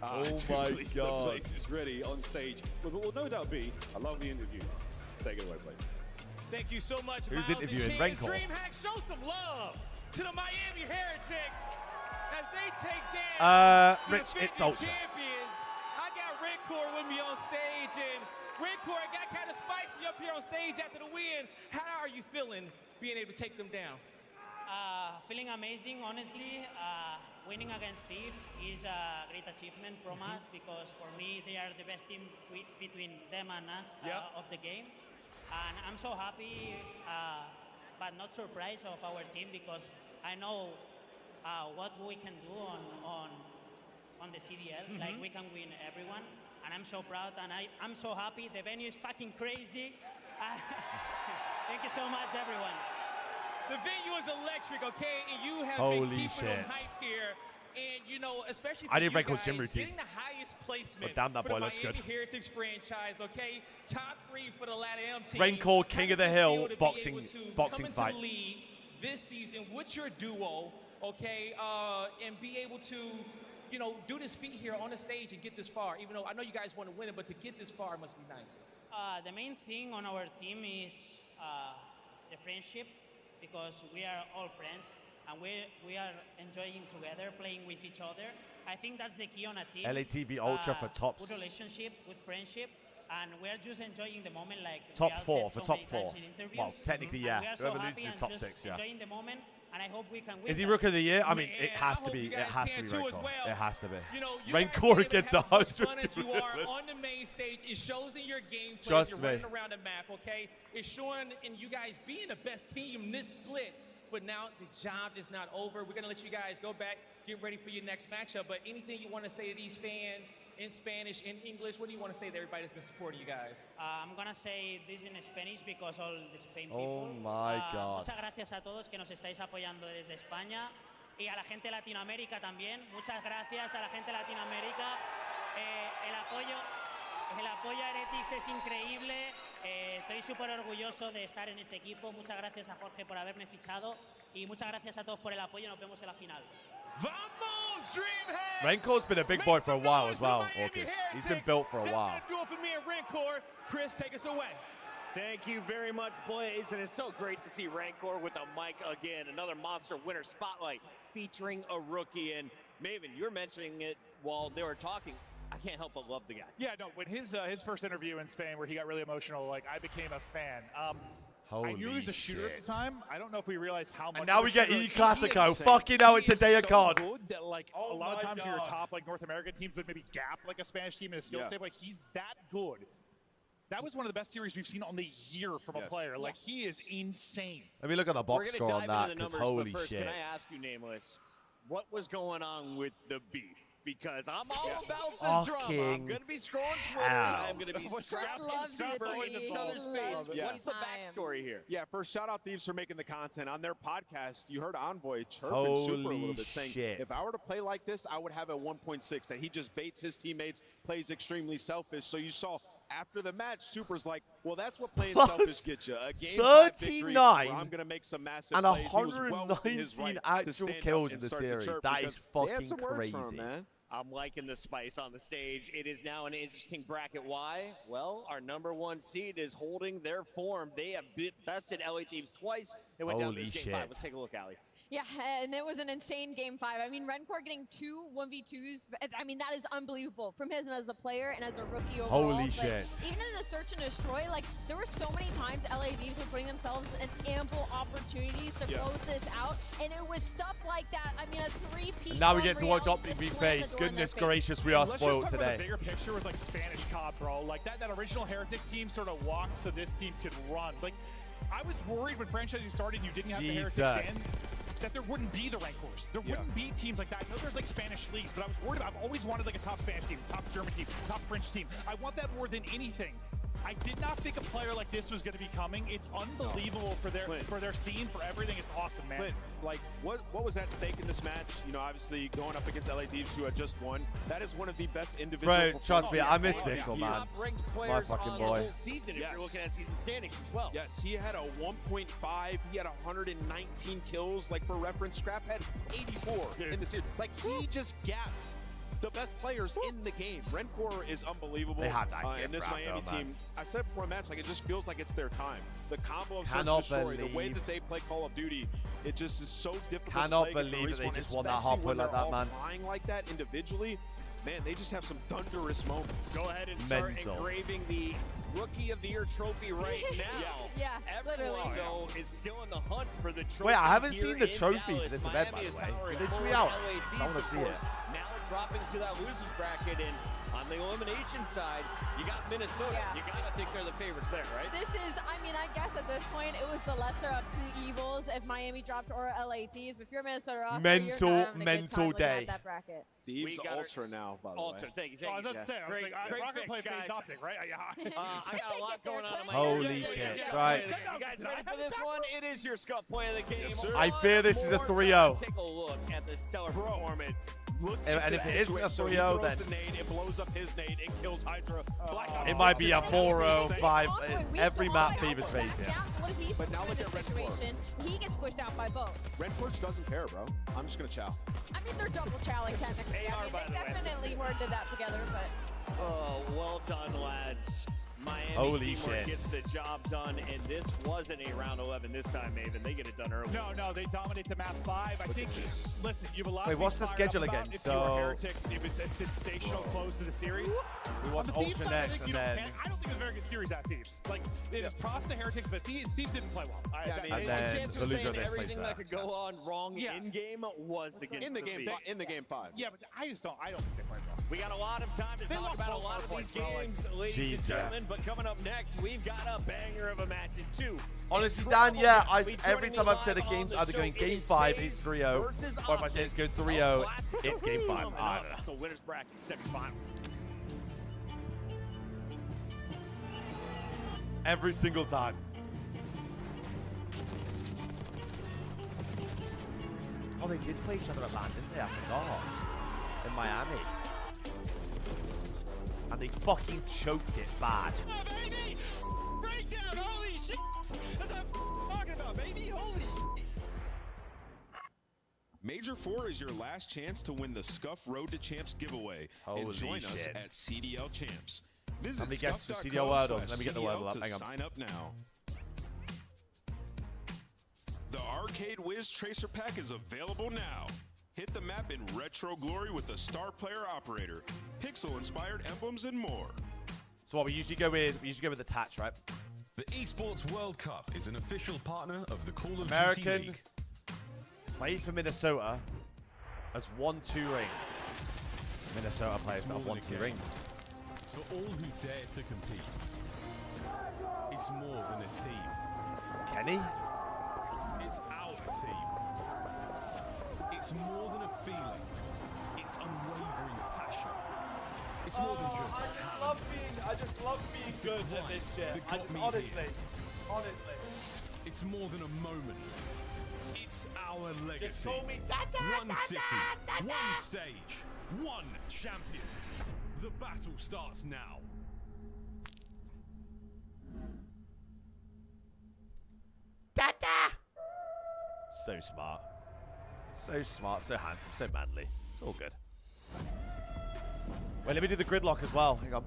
Oh my The God. place is ready on stage. But will no doubt be a lovely interview. Take it away, please. Thank you so much, Who's Miles interviewing and Chance. Rencor? DreamHack, show some love to the Miami Heretics as they take down Rich, it's Ultra. champions. I got Rancor with me on stage, and Rancor got kind of spicy up here on stage after the win. How are you feeling being able to take them down? Feeling amazing, honestly. Winning against Thieves is a great achievement from us because for me they are the best team between them and us of the game. And I'm so happy, but not surprised of our team because I know what we can do on the CDL. Like we can win everyone, and I'm so proud and I'm so happy. The venue is fucking crazy. Thank you so much, everyone. The venue is electric, okay? And you have Holy been keeping them shit. hype here. And, you know, especially for I need you Rancor's guys, gym routine. getting the highest placement But damn, that for boy the looks Miami good. Heretics franchise, okay? Top 3 for the LATAM team. Rancor, King of the Hill, Feel to be boxing able to boxing come into fight. the league this season with your duo, okay? And be able to, you know, do this feat here on the stage and get this far. Even though I know you guys want to win it, but to get this far must be nice. The main thing on our team is the friendship because we are all friends and we are enjoying together, playing with each other. I think that's the key on a team. LATV Ultra for top Good relationship, good friendship, and we're just enjoying the moment like top Real 4 said for so top many 4. times in interviews. Well, technically, And yeah. we are so Whoever happy loses is and top just 6, yeah. enjoying the moment, and I hope we can win. Is he that. Rook of the Year? I mean, it And has I to hope be. you It guys has to can be too Rancor. as well. It has to be. You know, you Rancor guys against have the as much 100 fun as you are gorillas. on the main stage. It shows in your gameplay. Trust You're me. running around the map, okay? It's showing in you guys being the best team this split. But now the job is not over. We're going to let you guys go back, get ready for your next matchup. But anything you want to say to these fans in Spanish, in English, what do you want to say to everybody that's been supporting you guys? I'm going to say this in Spanish because all the Spain Oh people. my God. Muchas gracias a todos que nos estáis apoyando desde España y a la gente de Latinoamérica también. Muchas gracias a la gente de Latinoamérica. El apoyo a Heretics es increíble. Estoy súper orgulloso de estar en este equipo. Muchas gracias a Jorge por haberme fichado y muchas gracias a todos por el apoyo. Nos vemos en la final. Vamos, Dreamhead! Rancor's been a big boy for a while as well, Orcus. He's been built for a while. Do it for me and Rancor. Chris, take us away. Thank you very much, Blaze, and it's so great to see Rancor with a mic again. Another Monster Winner Spotlight featuring a rookie. And Maven, you're mentioning it while they were talking. I can't help but love the guy. Yeah, no, when his first interview in Spain where he got really emotional, like I became a fan. I knew he was a shooter at the time. I don't know if we realized how much. And now we get E Classico. Insane. Fucking hell, it's a day of so COD. Good that, like, a lot of times your top like North American teams would maybe gap like a Spanish team in a skill state. Like he's that good. That was one of the best series we've seen on the year from a player. Like he is insane. Let me look at the box score on that, into the because numbers, holy but first, shit. Can I ask you, Nameless, what was going on with the beef? Because I'm all about the drama. I'm going to be scrolling Twitter, and I'm going to be scrapping super in each other's face. What's the backstory here? Yeah, first, shout out Thieves for making the content. On their podcast, you heard Envoy chirping Holy Super a little bit, saying, shit. if I were to play like this, I would have a 1.6, that he just baits his teammates, plays extremely selfish. So you saw after the match, Super's like, well, that's what playing selfish gets you. A game 39 I'm going to make some massive and plays. He was well 119 within his right to actual stand up kills and in the start to series. chirp That because is they had fucking some words for him, crazy. man. I'm liking the spice on the stage. It is now an interesting bracket. Why? Well, our #1 seed is holding their form. They have bested LA Thieves twice. They went down to this game 5. Let's take a look, Ali. Yeah, and it was an insane game 5. I mean, Rancor getting 2 1v2s. I mean, that is unbelievable from him as a player and as a rookie overall. Holy but shit. Even in the search and destroy, like, there were so many times LA Thieves were putting themselves in ample opportunities to close this out, and it was stuff like that. I mean, a 3-peat. Now we get to watch Optic be faced. Goodness gracious, we are spoiled Let's just talk today. about the bigger picture with like Spanish COD, bro. Like that original Heretics team sort of walked so this team could run. Like, I was worried when franchising started and you didn't have the Heretics in, that there wouldn't be the Rancors. There wouldn't be teams like that. I know there's like Spanish leagues, but I was worried about, I've always wanted like a top Spanish team, top German team, top French team. I want that more than anything. I did not think a player like this was going to be coming. It's unbelievable for their scene, for everything. It's awesome, man. Clint, like, what was at stake in this match? You know, obviously going up against LA Thieves, who had just won. That is one of the best individual Bro, trust me, I miss Vickle, man. Top-ranked My players fucking on boy. the whole season, if you're looking at season standings as well. Yes, he had a 1.5. He had 119 kills. Like, for reference, Scrap had 84 in the series. Like, he just gapped the best players in the game. Rencor is unbelievable. They had that and this Miami team, I said before a match, like it just feels like it's their time. The combo of Search and Destroy, the way that they play Call of Duty, it just is so difficult Cannot to play against a believe that they Respawn, just won that hard point like that, man. Flying like that individually, man, they just have some thunderous moments. Go ahead and start Mental. engraving the Rookie of the Year trophy right now. Yeah, Everyone, literally. though, is still in the hunt for the trophy. Wait, I haven't here seen the in trophy for Dallas. this event, by Miami the is way. powering Did they forward. tweet out? LA I Thieves, want to of see it. course, now dropping to that losers bracket, and on the elimination side, you got Minnesota. Yeah. You gotta think they're the favorites there, right? This is, I mean, I guess at this point, it was the lesser of two evils if Miami dropped or LA Thieves. But if you're Minnesota Rocker, Mental- you're having a mental good time looking day. at that bracket. Thieves Ultra now, by the Ultra, way. thank you. Oh, I was about to say, I was Great- like, great Rocket fix, play guys. phase optic, right? Yeah. I got a lot going on in my Holy Yeah, shit, yeah, right. You guys ready for this one? It is your Scuff play of the game. Yes, sir. I fear this is a More 3-0. time. Take a look at the stellar performance. Look And at if the it isn't a edge wave. 3-0, So he then throws the nade, it blows up his nade, it kills Hydra. Black Ops it might 6 be a is 4-0, insane. 5. We Every saw map like Thieves Alpha face back it. down. What is he But now supposed to look do in at this situation? He gets pushed out by both. Redforge doesn't care, bro. I'm just gonna chow. I mean, they're double chowing technically. AR, I mean, by they the way. definitely worded that together, but Oh, well done, lads. Miami Holy teamwork shit. gets the job done, and this wasn't a round 11 this time, Maven. They get it done early. No, they dominate the map 5. I think, listen, you have a lot Wait, of what's things the fired up schedule about again? If you were So- Heretics, it was a sensational close to the series. We On want the Thieves Ultra side, I next, think and you don't then... can. I don't think it was a very good series at Thieves. Like, it is props to Heretics, but Thieves didn't play well. I mean, And a then chance the of loser saying of this plays everything there. that could go on wrong Yeah. in game was against In the game, Thieves. in the game 5. Yeah, but I don't think they played well. We got a lot of time to They talk lost about a both lot hard of these points, bro, like- games, ladies Jesus. and gentlemen. But coming up next, we've got a banger of a match in 2. Honestly, Dan, yeah, Incredible. every time I've said a game's either going game 5, it's 3-0, versus or if I say it's going 3-0, it's game 5. I don't know. So winners bracket semifinal. Every single time. Oh, they did play each other at LAN, didn't they? I forgot. In Miami. And they fucking choked it bad. baby! Breakdown! Holy shit! That's what I'm talking about, baby! Holy shit! Major 4 is your last chance to win the Scuff Road to Champs giveaway. Holy and join us shit. at CDL Champs. Visit Let me guess the CDL word. Let me get the word up. Hang on. Sign up now. The Arcade Wiz Tracer Pack is available now. Hit the map in retro glory with the Star Player Operator, pixel-inspired emblems, and more. So what we usually go with the Tats, right? The Esports World Cup is an official partner of the Call of Duty American League. played for Minnesota has won 2 rings. Minnesota players that have won 2 rings. It's for all who dare to compete. It's more than a team. Kenny? It's our team. It's more than a feeling. It's unwavering passion. It's more than just talent. I just love being good at this shit. that got me here. It's more than a moment. It's our legacy. Just call me One city, one stage, one champion. The battle starts now. So smart. So smart, so handsome, so manly. It's all good. Wait, let me do the gridlock as well. Hang on.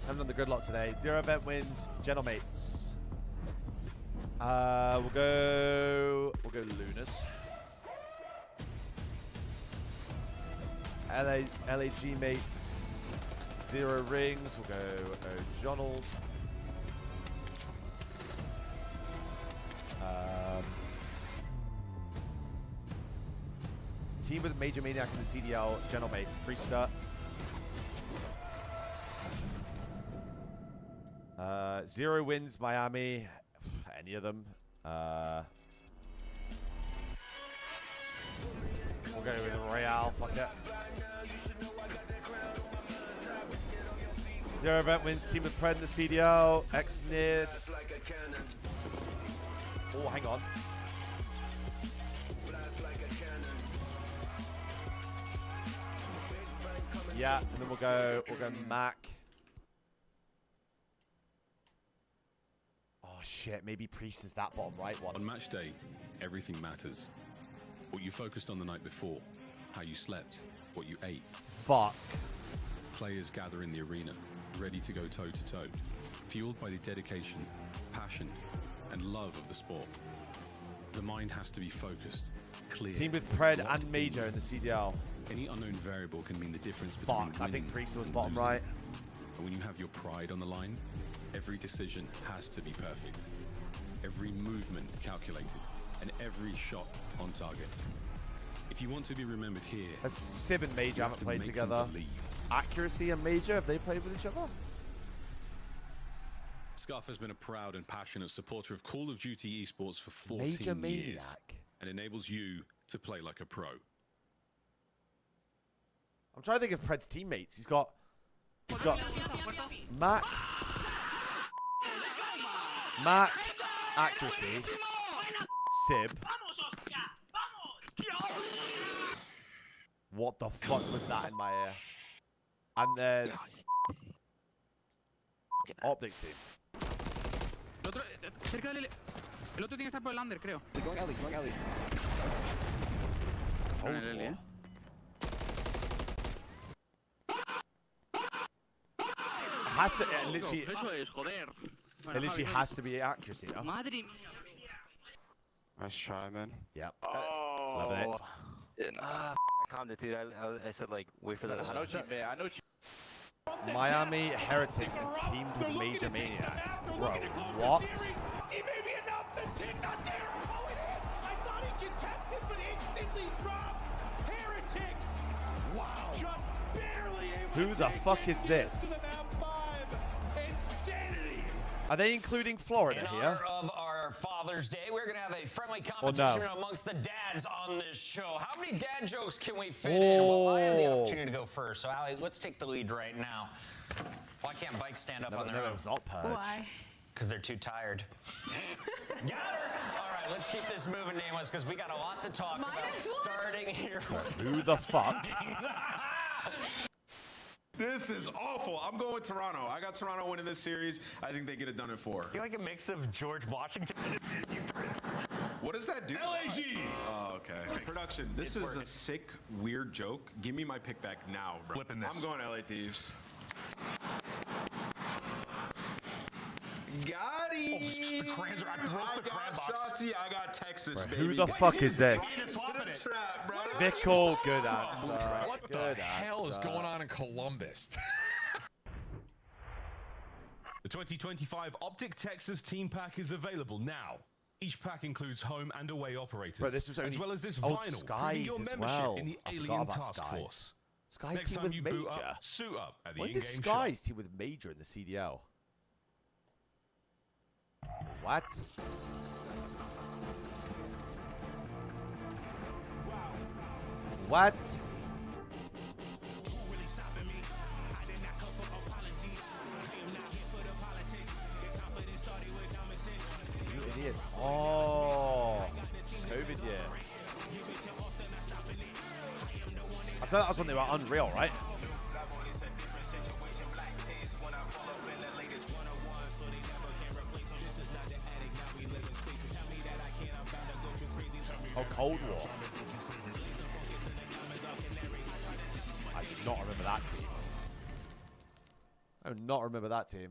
I haven't done the gridlock today. 0 event wins, Gentlemates. We'll go Lunas. LAG mates, 0 rings. We'll go O'Jonald. Team with Major Maniac in the CDL, Gentlemates, Priester. 0 wins, Miami. Any of them. We'll go with Royale, fuck it. 0 event wins, Team with Pred in the CDL, X-Nid. Oh, hang on. Yeah, and then we'll go Mac. Oh shit, maybe Priest is that bottom right one. On match day, everything matters. What you focused on the night before, how you slept, what you ate. Fuck. Players gather in the arena, ready to go toe-to-toe, fueled by the dedication, passion, and love of the sport. The mind has to be focused, clear. Team with Pred and Major in the CDL. Any unknown variable can mean the difference between Fuck, I think winning Priest was and bottom losing. right. And when you have your pride on the line, every decision has to be perfect. Every movement calculated, and every shot on target. If you want to be remembered here, Has Civ and Major you have haven't to played make them together. believe. Accuracy and Major, have they played with each other? Scuff has been a proud and passionate supporter of Call of Duty esports for 14 Major years Maniac. and enables you to play like a pro. I'm trying to think of Pred's teammates. He's got Mac, accuracy, Sib. What the fuck was that in my ear? And then Optic team. El otro, cerca del... El otro tiene que estar por el under, creo. Going alley. Cold War. Has to literally. It literally has to be accuracy, no? Madre mía. Nice try, man. Yep. Oh. Love it. I calmed it, dude. I said, like, wait for the... I know what you mean. I know what you Miami Heretics and teamed with Major Maniac. Bro, what? He may be enough. The tick not there. Oh, it is. I thought he contested, but instantly dropped. Heretics. Wow. Just barely able Who the fuck is this? Insanity. Are they including Florida In here? honor of our Father's Day, we're going to have a friendly Or no? competition amongst the dads on this show. How many dad jokes can we fit in? Well, I have the opportunity to go first. So, Allie, let's take the lead right now. Why can't bikes stand up on their own? It's not Purge. Why? Because they're too tired. Got her! All right, let's keep this moving, nameless, because we got a lot to talk about. Starting here. Who the fuck? This is awful. I'm going Toronto. I got Toronto winning this series. I think they get it done in 4. You're like a mix of George Washington and a Disney prince. What does that do? LAG. Oh, okay. Production, this is a sick, weird joke. Give me my pick back now, bro. Flipping this. I'm going LA Thieves. Got him. The crayons are. I broke the crayon box. Shotzi, I got Texas, Right, baby. who the fuck is this? Trap, bro. Vickle, good answer. What Good the hell is answer. going on in Columbus? The 2025 Optic Texas Team Pack is available now. Each pack includes home and away operators, Bro, this was only as well as this old vinyl, Skies proving your as membership well. in the I forgot Alien about Task Skies. Force. Skies Next team time with you Major. boot up, suit up at the When did in-game Skies team with Major in the CDL? What? What? It is. Oh, COVID year. I thought that was when they were Unreal, right? Oh, Cold War. I do not remember that team. I do not remember that team.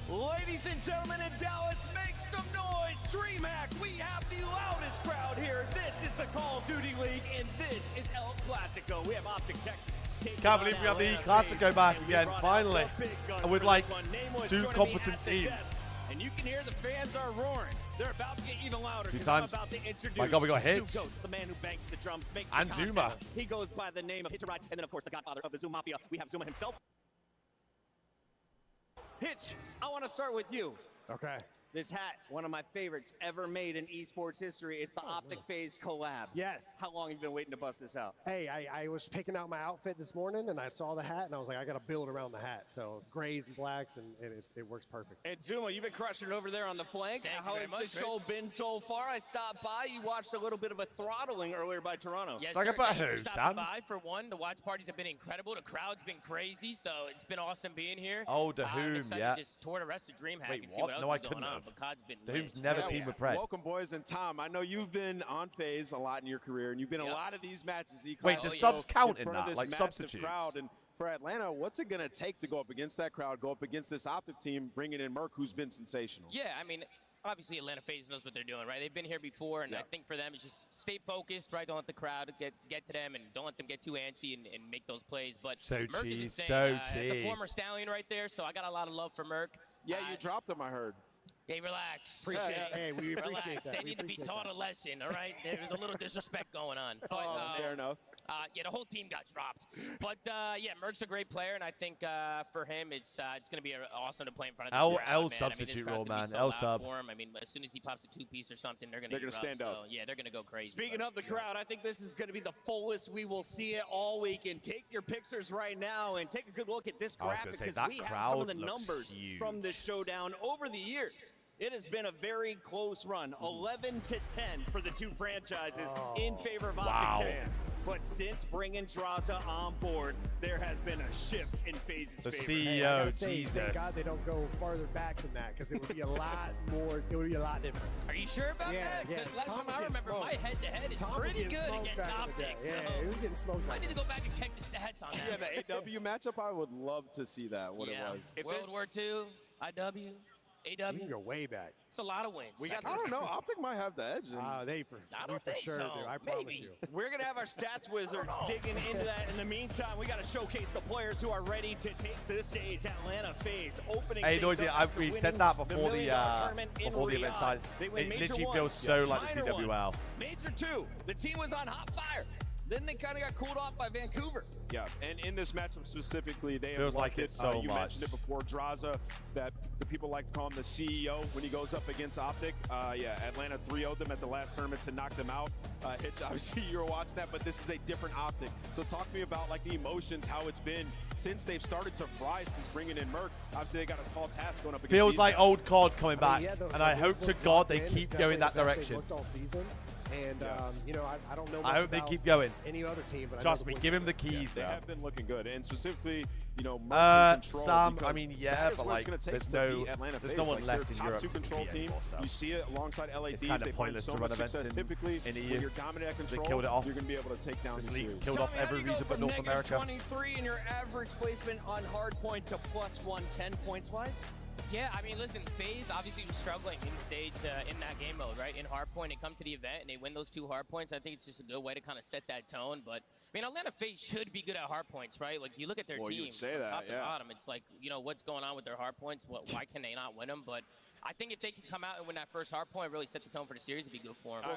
Ladies and gentlemen in Dallas, make some noise. DreamHack, we have the loudest crowd here. This is the Call of Duty League, and this is El Clasico. We have Optic Texas. Can't believe we have the Classico back again, finally. And with like 2 competent teams. And you can hear the fans are roaring. They're about to get even louder. 2 'cause I'm times. about to introduce My God, we got the Hitch. two goats, the man who bangs the drums, makes And the Zuma. cocktails. He goes by the name of Hitch Ride, and then of course the godfather of the Zoom Mafia. We have Zuma himself. Hitch, I want to start with you. Okay. This hat, one of my favorites ever made in esports history. It's the Optic Phase collab. Yes. How long have you been waiting to bust this out? Hey, I was picking out my outfit this morning, and I saw the hat, and I was like, I got to build around the hat. So grays and blacks, and it works perfect. And Zuma, you've been crushing it over there on the flank. How has the show been so far? I stopped by. You watched a little bit of a throttling earlier by Toronto. Yes, Talk sir. about Thank you who, for stopping Sam? by. For one, the watch parties have been incredible. The crowd's been crazy, so it's been awesome being here. Oh, the I'm Whom, excited yeah. to just tour the rest of DreamHack Wait, and see what? what else No, I is going couldn't on. have. but COD's been Doom's lit. never teamed with Pred. Welcome, boys. And Tom, I know you've been on FaZe a lot in your career, and you've been in a lot of these matches. Wait, does subs count in front of that? this Like massive substitutes? crowd. And for Atlanta, what's it going to take to go up against that crowd, go up against this Optic team, bringing in Merc, who's been sensational? Yeah, I mean, obviously Atlanta FaZe knows what they're doing, right? They've been here before, and I think for them it's just stay focused, right? Don't let the crowd get to them, and don't let them get too antsy and make those plays. But So Merc is cheese, insane. so It's a cheese. former Stallion right there, so I got a lot of love for Merc. Yeah, you dropped him, I heard. Hey, relax. Appreciate it. Hey, we appreciate relax. that. They We need to be appreciate taught that. a lesson, all right? There's a little disrespect going on. But, Fair enough. Yeah, the whole team got dropped. But, yeah, Merc's a great player, and I think for him it's going to be awesome to play in front of this crowd, L man. substitute I mean, role, this crowd's man. gonna be so L loud sub. for him. I mean, as soon as he pops a two-piece or something, they're going They're gonna stand up. out. So, yeah, they're going to go crazy. Speaking of the crowd, I think this is going to be the fullest we will see it all weekend. Take your pictures right now and take a good look at this I was gonna graphic say, because that we have crowd some of the looks numbers huge. from this showdown over the years. It has been a very close run, 11 to 10 for the two franchises in favor of Optic Texas. But since bringing Draza on board, there has been a shift in FaZe's The favor. CEO, Hey, I gotta say, Jesus. thank God they don't go farther back than that because it would be a lot more. It would be a lot different. Are you sure about that? Because last time I remember, my head-to-head is pretty good against Optic. Yeah, So he was getting smoked. I need to go back and check the stats on that. Yeah, the AW matchup, I would love to see that, what it was. World War II, IW, AW. You can go way back. It's a lot of wins. I don't know. Optic might have the edge. They for sure do. I promise you. We're going to have our stats wizards digging into that. In the meantime, we got to showcase the players who are ready to take this stage. Atlanta FaZe opening. Hey, things Noisy, up after we winning said that the before $1 the million tournament in event Riyadh. started. They win It Major literally 1, feels so like the Minor 1, CWL. Major 2, the team was on hot fire. Then they kind of got cooled off by Vancouver. Yeah, and in this matchup specifically, they Feels have like loved it so You much. mentioned it before, Draza, that the people like to call him the CEO when he goes up against Optic. Yeah, Atlanta 3-0'd them at the last tournament to knock them out. Hitch, obviously you were watching that, but this is a different Optic. So talk to me about like the emotions, how it's been since they've started to fry since bringing in Merc. Obviously they got a tall task going up against Feels these like guys. old COD coming back, Yeah, and I hope to God they keep going that direction. Looked all season, and you know, I don't know. I much hope they about keep going. Any other team? But Trust I know me, the give him Wizards- the keys, They bro. have been looking good, and specifically, you know, Merc and control. Sam, because I mean, yeah, that is but what like, it's gonna take there's to no, beat Atlanta there's FaZe. no one Like, left they're in top Europe two to control compete team. anymore, so. You see it alongside LA It's Thieves. kinda They find pointless so to much run events success. in Typically, EU. when you're dominant at They control, killed it off. you're going to be able to take down This the league's series. killed off Tommy, how every do you go reason but from North America. -23 in your average placement on hard point to +110 points wise? Yeah, I mean, listen, FaZe obviously was struggling in stage in that game mode, right? In hardpoint, they come to the event and they win those 2 hardpoints. I think it's just a good way to kind of set that tone. But I mean, Atlanta FaZe should be good at hardpoints, right? Like you look at their Well, you team, would say from that, top to yeah. bottom. It's like, you know, what's going on with their hardpoints? Why can they not win them? But I think if they can come out and win that first hardpoint and really set the tone for the series, it'd be good for them.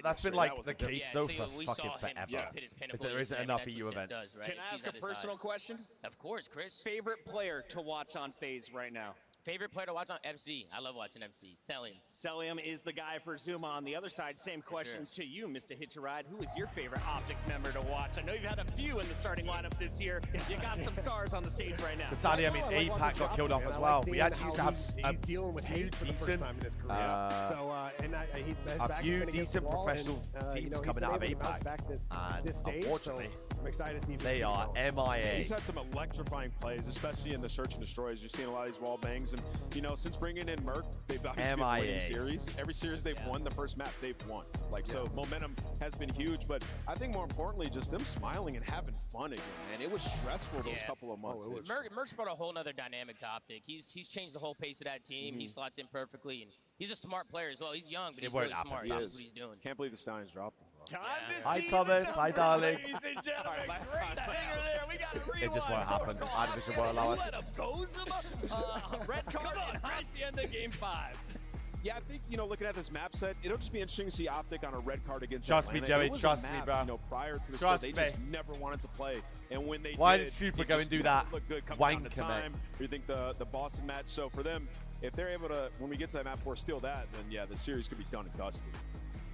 That's been like the case though for we fucking saw him forever. hit his If pinnacle there isn't yesterday. I mean, enough that's EU what Sim events. does, right? Can I He's ask a at his high. personal question? Of course, Chris. Favorite player to watch on FaZe right now? Favorite player to watch on FC? I love watching FC. Celium. Celium is the guy for Zuma. On the other side, same question to you, Mr. Hitch a Ride. Who is your favorite Optic member to watch? I know you've had a few in the starting lineup this year. You got some stars on the stage right now. Sadly, I mean, APAC got killed off as well. We actually used to have he's dealing with hate for the first time in his career. He's a few decent professional teams coming out of APAC, this and stage, unfortunately, so I'm excited to see if they are MIA. He's had some electrifying plays, especially in the search and destroys. You're seeing a lot of these wall bangs, and you know, since bringing in Merc, they've obviously been winning series. Every series they've won, the first map they've won. Like so, momentum has been huge. But I think more importantly, just them smiling and having fun again. Man, it was stressful those couple of months. Merc's brought a whole nother dynamic to Optic. He's changed the whole pace of that team. He slots in perfectly, and he's a smart player as well. He's young, but he's really smart. He knows what he's doing. Can't believe the Stallions dropped him. Hi Thomas, hi darling. Ladies and gentlemen, great hanger there. We got a rewind. It just won't happen. Division won't allow it. Let him go, Zuma. Red card and that's the end of game 5. Yeah, I think, you know, looking at this map set, it'll just be interesting to see Optic on a red card against Trust me, Atlanta. Joey, It was a trust me, map, bro. You know, prior to the Trust start, they just me. never wanted to play. And when they Why did, did Super it go just and do didn't that? look good coming down to Wanker, mate. time. You think the Boston match. So for them, if they're able to, when we get to that map 4, steal that, then yeah, the series could be done and dusted.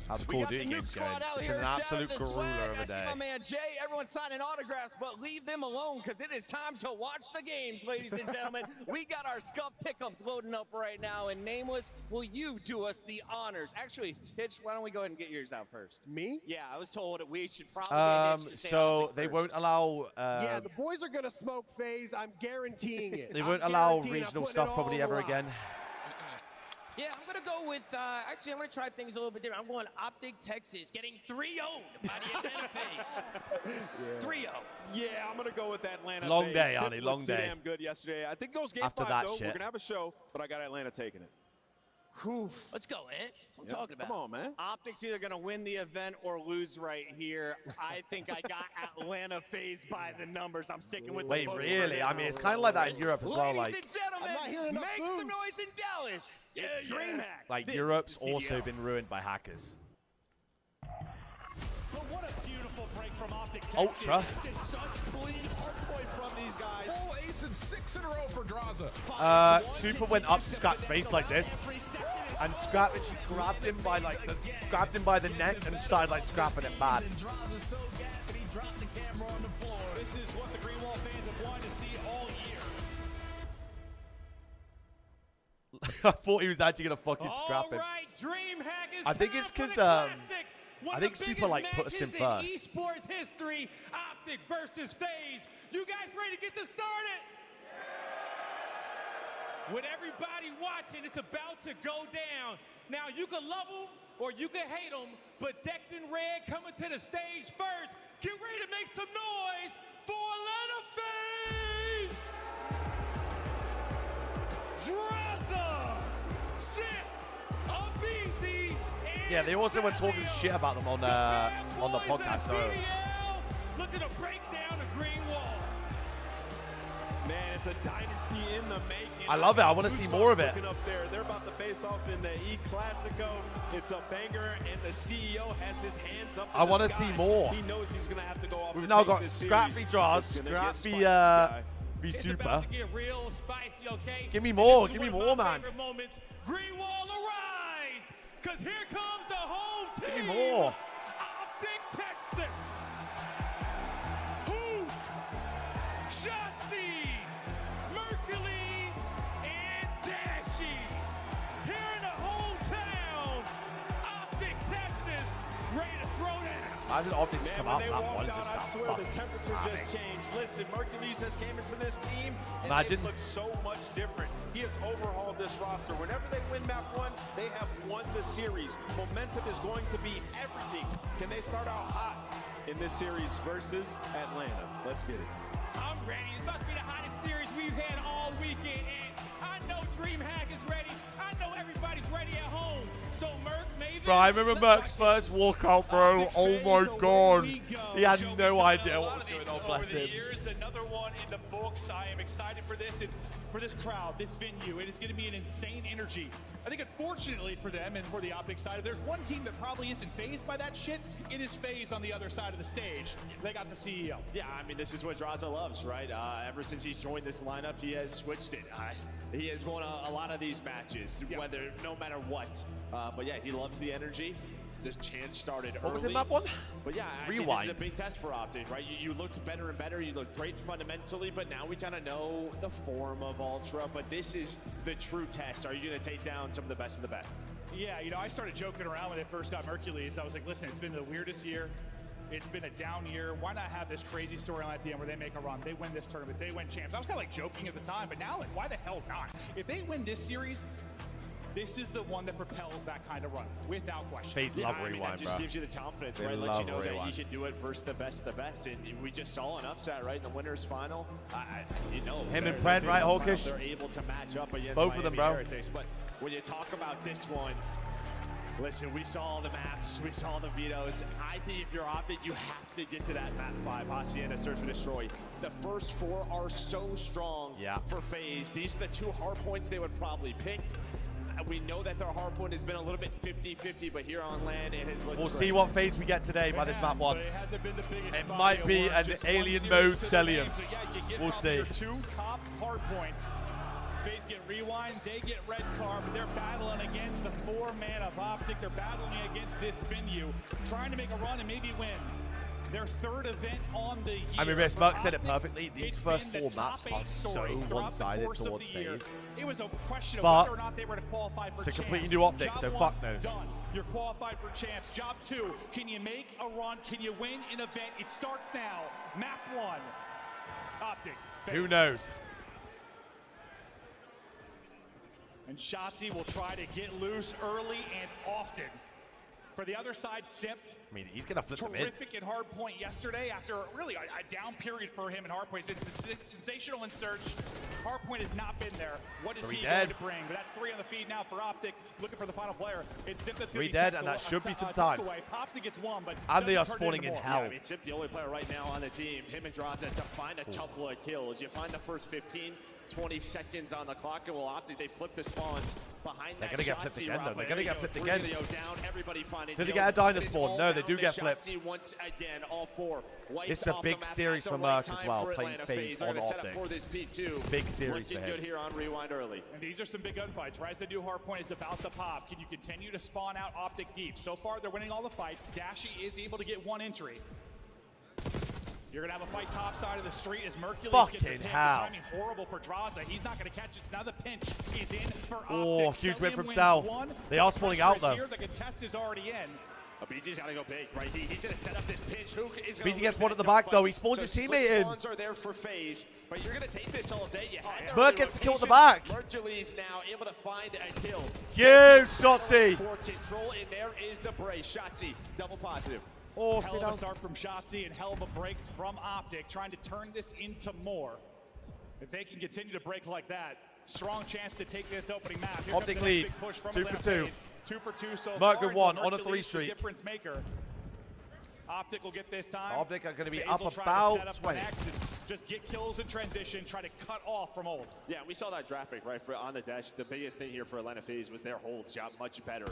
How the We Call got of the Duty Nuke game's going. squad out It's here. been an Shout out absolute to grueler Swag. of I a see day. my man Jay. Everyone's signing autographs, but leave them alone because it is time to watch the games, ladies and gentlemen. We got our Scuff Pick'ems loading up right now. And Nameless, will you do us the honors? Actually, Hitch, why don't we go ahead and get yours out first? Me? Yeah, I was told that we should probably get Hitch to say So Optic they first. won't allow. Yeah, the boys are gonna smoke FaZe. I'm guaranteeing it. They I'm won't allow guaranteeing I'm regional putting stuff it probably all ever on the again. line. Yeah, I'm going to go with, actually, I'm going to try things a little bit different. I'm going Optic Texas, getting 3-0'd by the Atlanta FaZe. 3-0. Yeah, I'm going to go with Atlanta. Long FaZe. day, Arnie, long Too day. damn good yesterday. I think it goes game After 5, that though. shit. We're going to have a show, but I got Atlanta taking it. Whew. Let's go, man. That's what I'm talking about. Come on, man. Optics either going to win the event or lose right here. I think I got Atlanta FaZe by the numbers. I'm sticking with Wait, the votes really? for I mean, it's kind of like that in Europe as well. Ladies Like, and gentlemen, make some noise in Dallas. Yeah, DreamHack. like This Europe's is the also CDL. been ruined by hackers. But what a beautiful break from Optic Texas. Ultra. Just such clean hardpoint from these guys. Full ace and 6 in a row for Draza. Super went up to Scrap's face like this, and Scrap actually grabbed him by like the neck and started like scrapping it bad. Draza's so gassed that he dropped the camera on the floor. This is what the Greenwall fans have wanted to see all year. I thought he was actually gonna fucking scrap him. I think it's because I think Super like put us in first. Esports history, Optic versus FaZe. You guys ready to get this started? With everybody watching, it's about to go down. Now, you can love them or you can hate them, but decked in red coming to the stage first. Get ready to make some noise for Atlanta FaZe! Draza, Sip, Abizi, Yeah, they also were talking shit about them on the podcast. So looking to break down the green wall. Man, it's a dynasty in the making. I love it. I want to see more of it. Looking up there, they're about to face off in the E Clasico. It's a banger, and the CEO has his hands up. I want to see more. He knows he's gonna have to go off. We've to now take got this Scrappy series. Draws, It's gonna get Scrappy spicy, be It's Super. about to get real spicy, okay? Give me more, This is give me one of more, my man. favorite moments. Green wall arise, because here comes the home team. Give me more. Optic Texas. Hook, Shotzi, Mercules, and Dashi. Here in the hometown, Optic Texas, ready to throw down. Imagine Optics Man, come when out they that walked one out, just I that swear fucking the temperature slamming. just changed. Listen, Mercules has came into this team, and Imagine. they look so much different. He has overhauled this roster. Whenever they win map 1, they have won the series. Momentum is going to be everything. Can they start out hot in this series versus Atlanta? Let's get it. I'm ready. It's about to be the hottest series we've had all weekend, and I know DreamHack is ready. I know everybody's ready at home. So Merc, maybe. Bro, I remember Merc's first walkout, bro. Oh my god. He had no idea what was going on, bless him. Years, another one in the books. I am excited for this and for this crowd, this venue. It is going to be an insane energy. I think unfortunately for them and for the Optic side, if there's one team that probably isn't fazed by that shit, it is FaZe on the other side of the stage. They got the CEO. Yeah, I mean, this is what Draza loves, right? Ever since he's joined this lineup, he has switched it. He has won a lot of these matches, no matter what. But yeah, he loves the energy. The chance started early. What was it, map 1? But yeah, I think Rewind. this is a big test for Optic, right? You looked better and better. You looked great fundamentally, but now we kind of know the form of Ultra. But this is the true test. Are you going to take down some of the best of the best? Yeah, you know, I started joking around when they first got Mercules. I was like, listen, it's been the weirdest year. It's been a down year. Why not have this crazy storyline at the end where they make a run? They win this tournament. They win champs. I was kind of like joking at the time, but now, like, why the hell not? If they win this series, this is the one that propels that kind of run, without question. FaZe love Rewind, that just bro. gives you the confidence, They right? Lets you love know that Rewind. you can do it versus the best of the best. And we just saw an upset, right, in the winners final. You know, Him and they're Pred, right, Hawkish? They're able to match up against Both of them, Miami bro. Heretics. But when you talk about this one, listen, we saw the maps, we saw the vetoes. I think if you're Optic, you have to get to that map 5, Hacienda, Search and Destroy. The first 4 are so strong for FaZe. These are the 2 hard points they would probably pick. We know that their hard point has been a little bit 50-50, but here on land, it has looked We'll great. see what phase we get today by this map 1. It hasn't been the biggest It body might of be work, an just one alien series mode to the Cellium. name. So yeah, you get We'll probably your see. 2 top hard points. FaZe get Rewind, they get Red Car, but they're battling against the 4-man of Optic. They're battling against this venue, trying to make a run and maybe win. Their 3rd event on the year. I mean, Riz Merck said it perfectly. These It's first been 4 the maps top are 8 so story throughout the one-sided course of towards the year. FaZe. It was a question of But whether or not they were to qualify for it's a champs. completely new optics, so Job fuck 1, knows. done. You're qualified for champs. Job 2, can you make a run? Can you win an event? It starts now. Map 1, Optic. Who knows? And Shotzi will try to get loose early and often. For the other side, Simp. I mean, he's going to flip the mid. Terrific at hard point yesterday after really a down period for him in hard point. It's been sensational in search. Hard point has not been there. What is he going to bring? But that's 3 on the feed now for Optic, looking for the final player. It's Simp that's going to be dead, and that should be some time. Popsy gets 1, but and they are spawning in hell. Yeah, I mean, Simp, the only player right now on the team. Him and Drops to find a couple of kills. You find the first 15, 20 seconds on the clock, and Optic, they flip the spawns behind that. They're going to get flipped again, though. They're going to get flipped again. Down, everybody finding Did they get a dino spawn? No, they do get flipped. Once again, all 4. This is a big series for Merc as well, playing FaZe on Optic. Big series for him. Good here on Rewind early. And these are some big gunfights. Rise the new hard point is about to pop. Can you continue to spawn out Optic deep? So far, they're winning all the fights. Dashy is able to get 1 entry. You're going to have a fight top side of the street as Mercules gets a pick. The timing horrible for Draza. He's not going to catch it. So now the pinch is in for Optic. Oh, huge win from Sal. They are spawning out, though. Here. The contest is already in. BZ's got to go big, right? He's going to set up this pinch. Who is BZ gets 1 at the back, though. He spawns his teammate in. Spawns are there for FaZe, but you're going to take this all day. You had Merc gets the kill at the back. Mercules now able to find a kill. Huge Shotzi. For control, and there is the brace. Shotzi, double positive. Oh, hell of a start from Shotzi and hell of a break from Optic, trying to turn this into more. If they can continue to break like that, strong chance to take this opening map. Here Optic lead, 2 for 2. 2 for 2 so Merc far. with 1 on a 3 streak. Difference maker. Optic will get this time. Optic are going to be FaZe up about 20. Just get kills in transition, try to cut off from ult. Yeah, we saw that graphic, right, for on the dash. The biggest thing here for Atlanta FaZe was their holds got much better.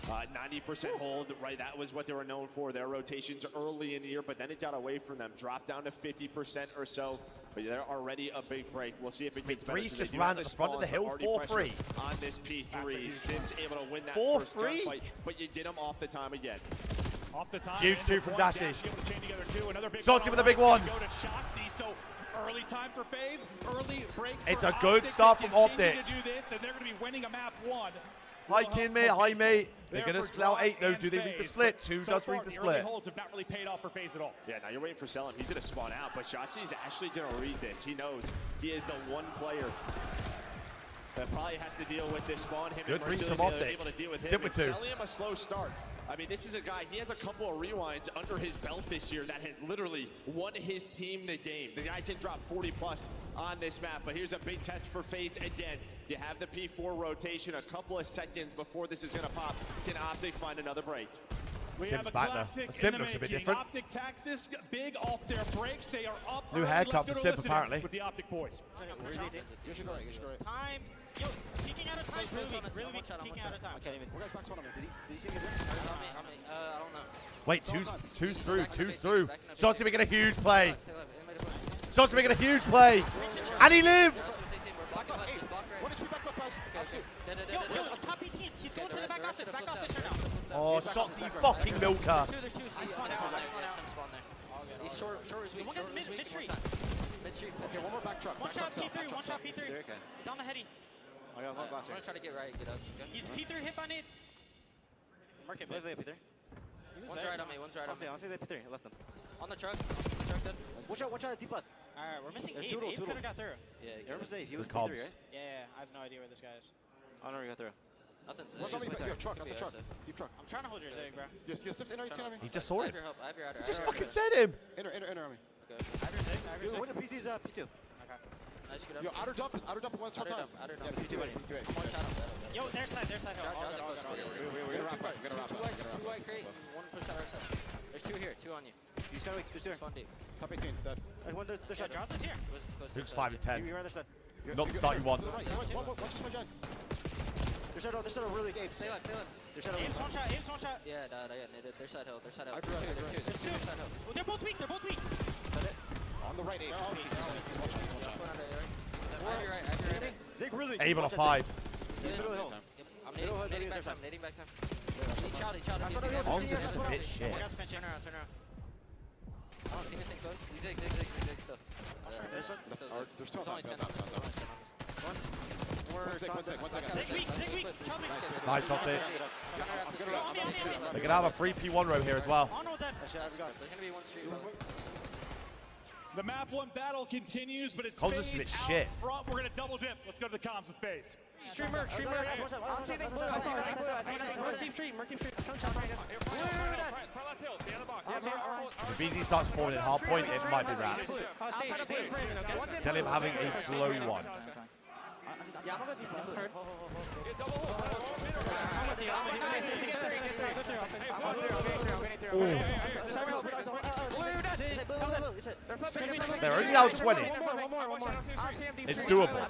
90% hold, right, that was what they were known for. Their rotations early in the year, but then it got away from them. Dropped down to 50% or so, but they're already a big break. We'll see if it gets better. Breeze just ran at the front of the hill, 4-3. On this P3, Sin's able to win that first gunfight, but you did him off the time again. Off the time. Huge 2 from Dashy. Shotzi with a big 1. Go to Shotzi, so early time for FaZe, early break. It's a good start from Optic. To do this, and they're going to be winning a map 1. Hi, Kin, mate. Hi, mate. They're going to split out 8, though. Do they read the split? 2 does read the split. Early holds have not really paid off for FaZe at all. Yeah, now you're waiting for Selim. He's going to spawn out, but Shotzi's actually going to read this. He knows he is the one player that probably has to deal with this spawn. Him good read from Optic. Able to deal with him. Zip with 2. Selim a slow start. I mean, this is a guy, he has a couple of rewinds under his belt this year that has literally won his team the game. The guy can drop 40 plus on this map, but here's a big test for FaZe again. You have the P4 rotation a couple of seconds before this is gonna pop. Can Optic find another break? We Sim's have a back classic now. Sim looks a bit different. Optic Taxis, big off their breaks. They are up. New haircut for Sim, apparently. With the Optic boys. You should go right. Time. Yo, peeking out of time. Really peeking out of time. I can't even. What guy's back on him? Did he see me? I don't know. Wait, two's through. Shotzi making a huge play. Shotzi making a huge play. And he lives. Back up. Hey, what is we back up, guys? Yo, top 18. He's going to the back office. Back office right now. Oh, Shotzi fucking milker. There's 2. He's spawned out. He's short as weak. One guy's mid-street. Okay, one more back truck. One shot P3. One shot P3. He's on the heady. I got one glass here. I'm gonna try to get right, get up. He's P3 hit by Nate. Market mid. P3. One's right on me, one's right on me. I'll say they P3. I left them. On the truck. Truck good. Watch out, deep blood. Alright, we're missing 8. 8 could have got through. Yeah, you remember 8? He was P3, right? Yeah, I have no idea where this guy is. I don't know where he got through. Nothing's What's on me? Yo, truck, on the truck. Deep truck. I'm trying to hold your zig, bro. Yo, Sips, enter 18 on me. He just saw him. I have your He just fucking said him. Enter on me. Okay. I have your zig, I have your zig. Yo, wait, PC's P2. Okay. Nice, get up. Yo, outer dump one short time. Outer dump. Yeah, P2. One shot on that. Yo, their side hill. All good. We're gonna wrap. Two white crate, and one push out our side. There's 2 here, 2 on you. He's kind of weak. There's 2 here. Spawn deep. Top 18, dead. One, there's shot. John's is here. Luke's 5 and 10. You're on the side. Not the start you want. One just my John. There's a really Gabe. Stay left. Abe's one shot. Yeah, their side hill. There's 2. Well, they're both weak. On the right, Abe. I have your right. Zig really. Abe on a 5. I'm nading back time. He shot. Arms are just a bit shit. Turn around. I don't see anything close. He's zig still. There's 2 on top. Zig weak. Chop me. Nice shot, it. They're going to have a free P1 row here as well. There's going to be one street. The map 1 battle continues, but it's Comms is a FaZe bit out shit. front. We're gonna double dip. Let's go to the comms with FaZe. Streamer. I'm seeing blue. I see Merc deep street. If BZ starts falling in hard point, it might be wraps. Tell him having a slow one. Yeah, I'm gonna do They're only out 20. It's doable.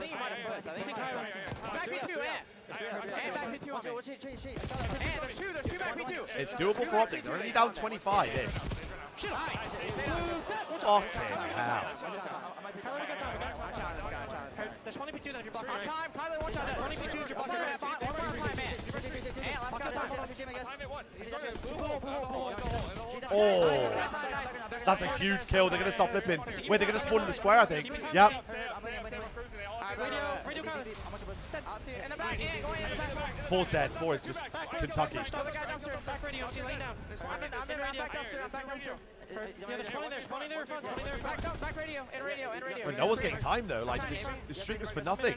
It's doable for Optic. They're only down 25-ish. Fucking hell. There's 20 P2 that you're blocking. On time, Kyler, one shot. There's 20 P2 that you're blocking. Oh, that's a huge kill. They're going to stop flipping. Wait, they're going to spawn in the square, I think. Yep. Four's dead. 4 is just Kentucky. Well, no one's getting time though. Like this streak was for nothing.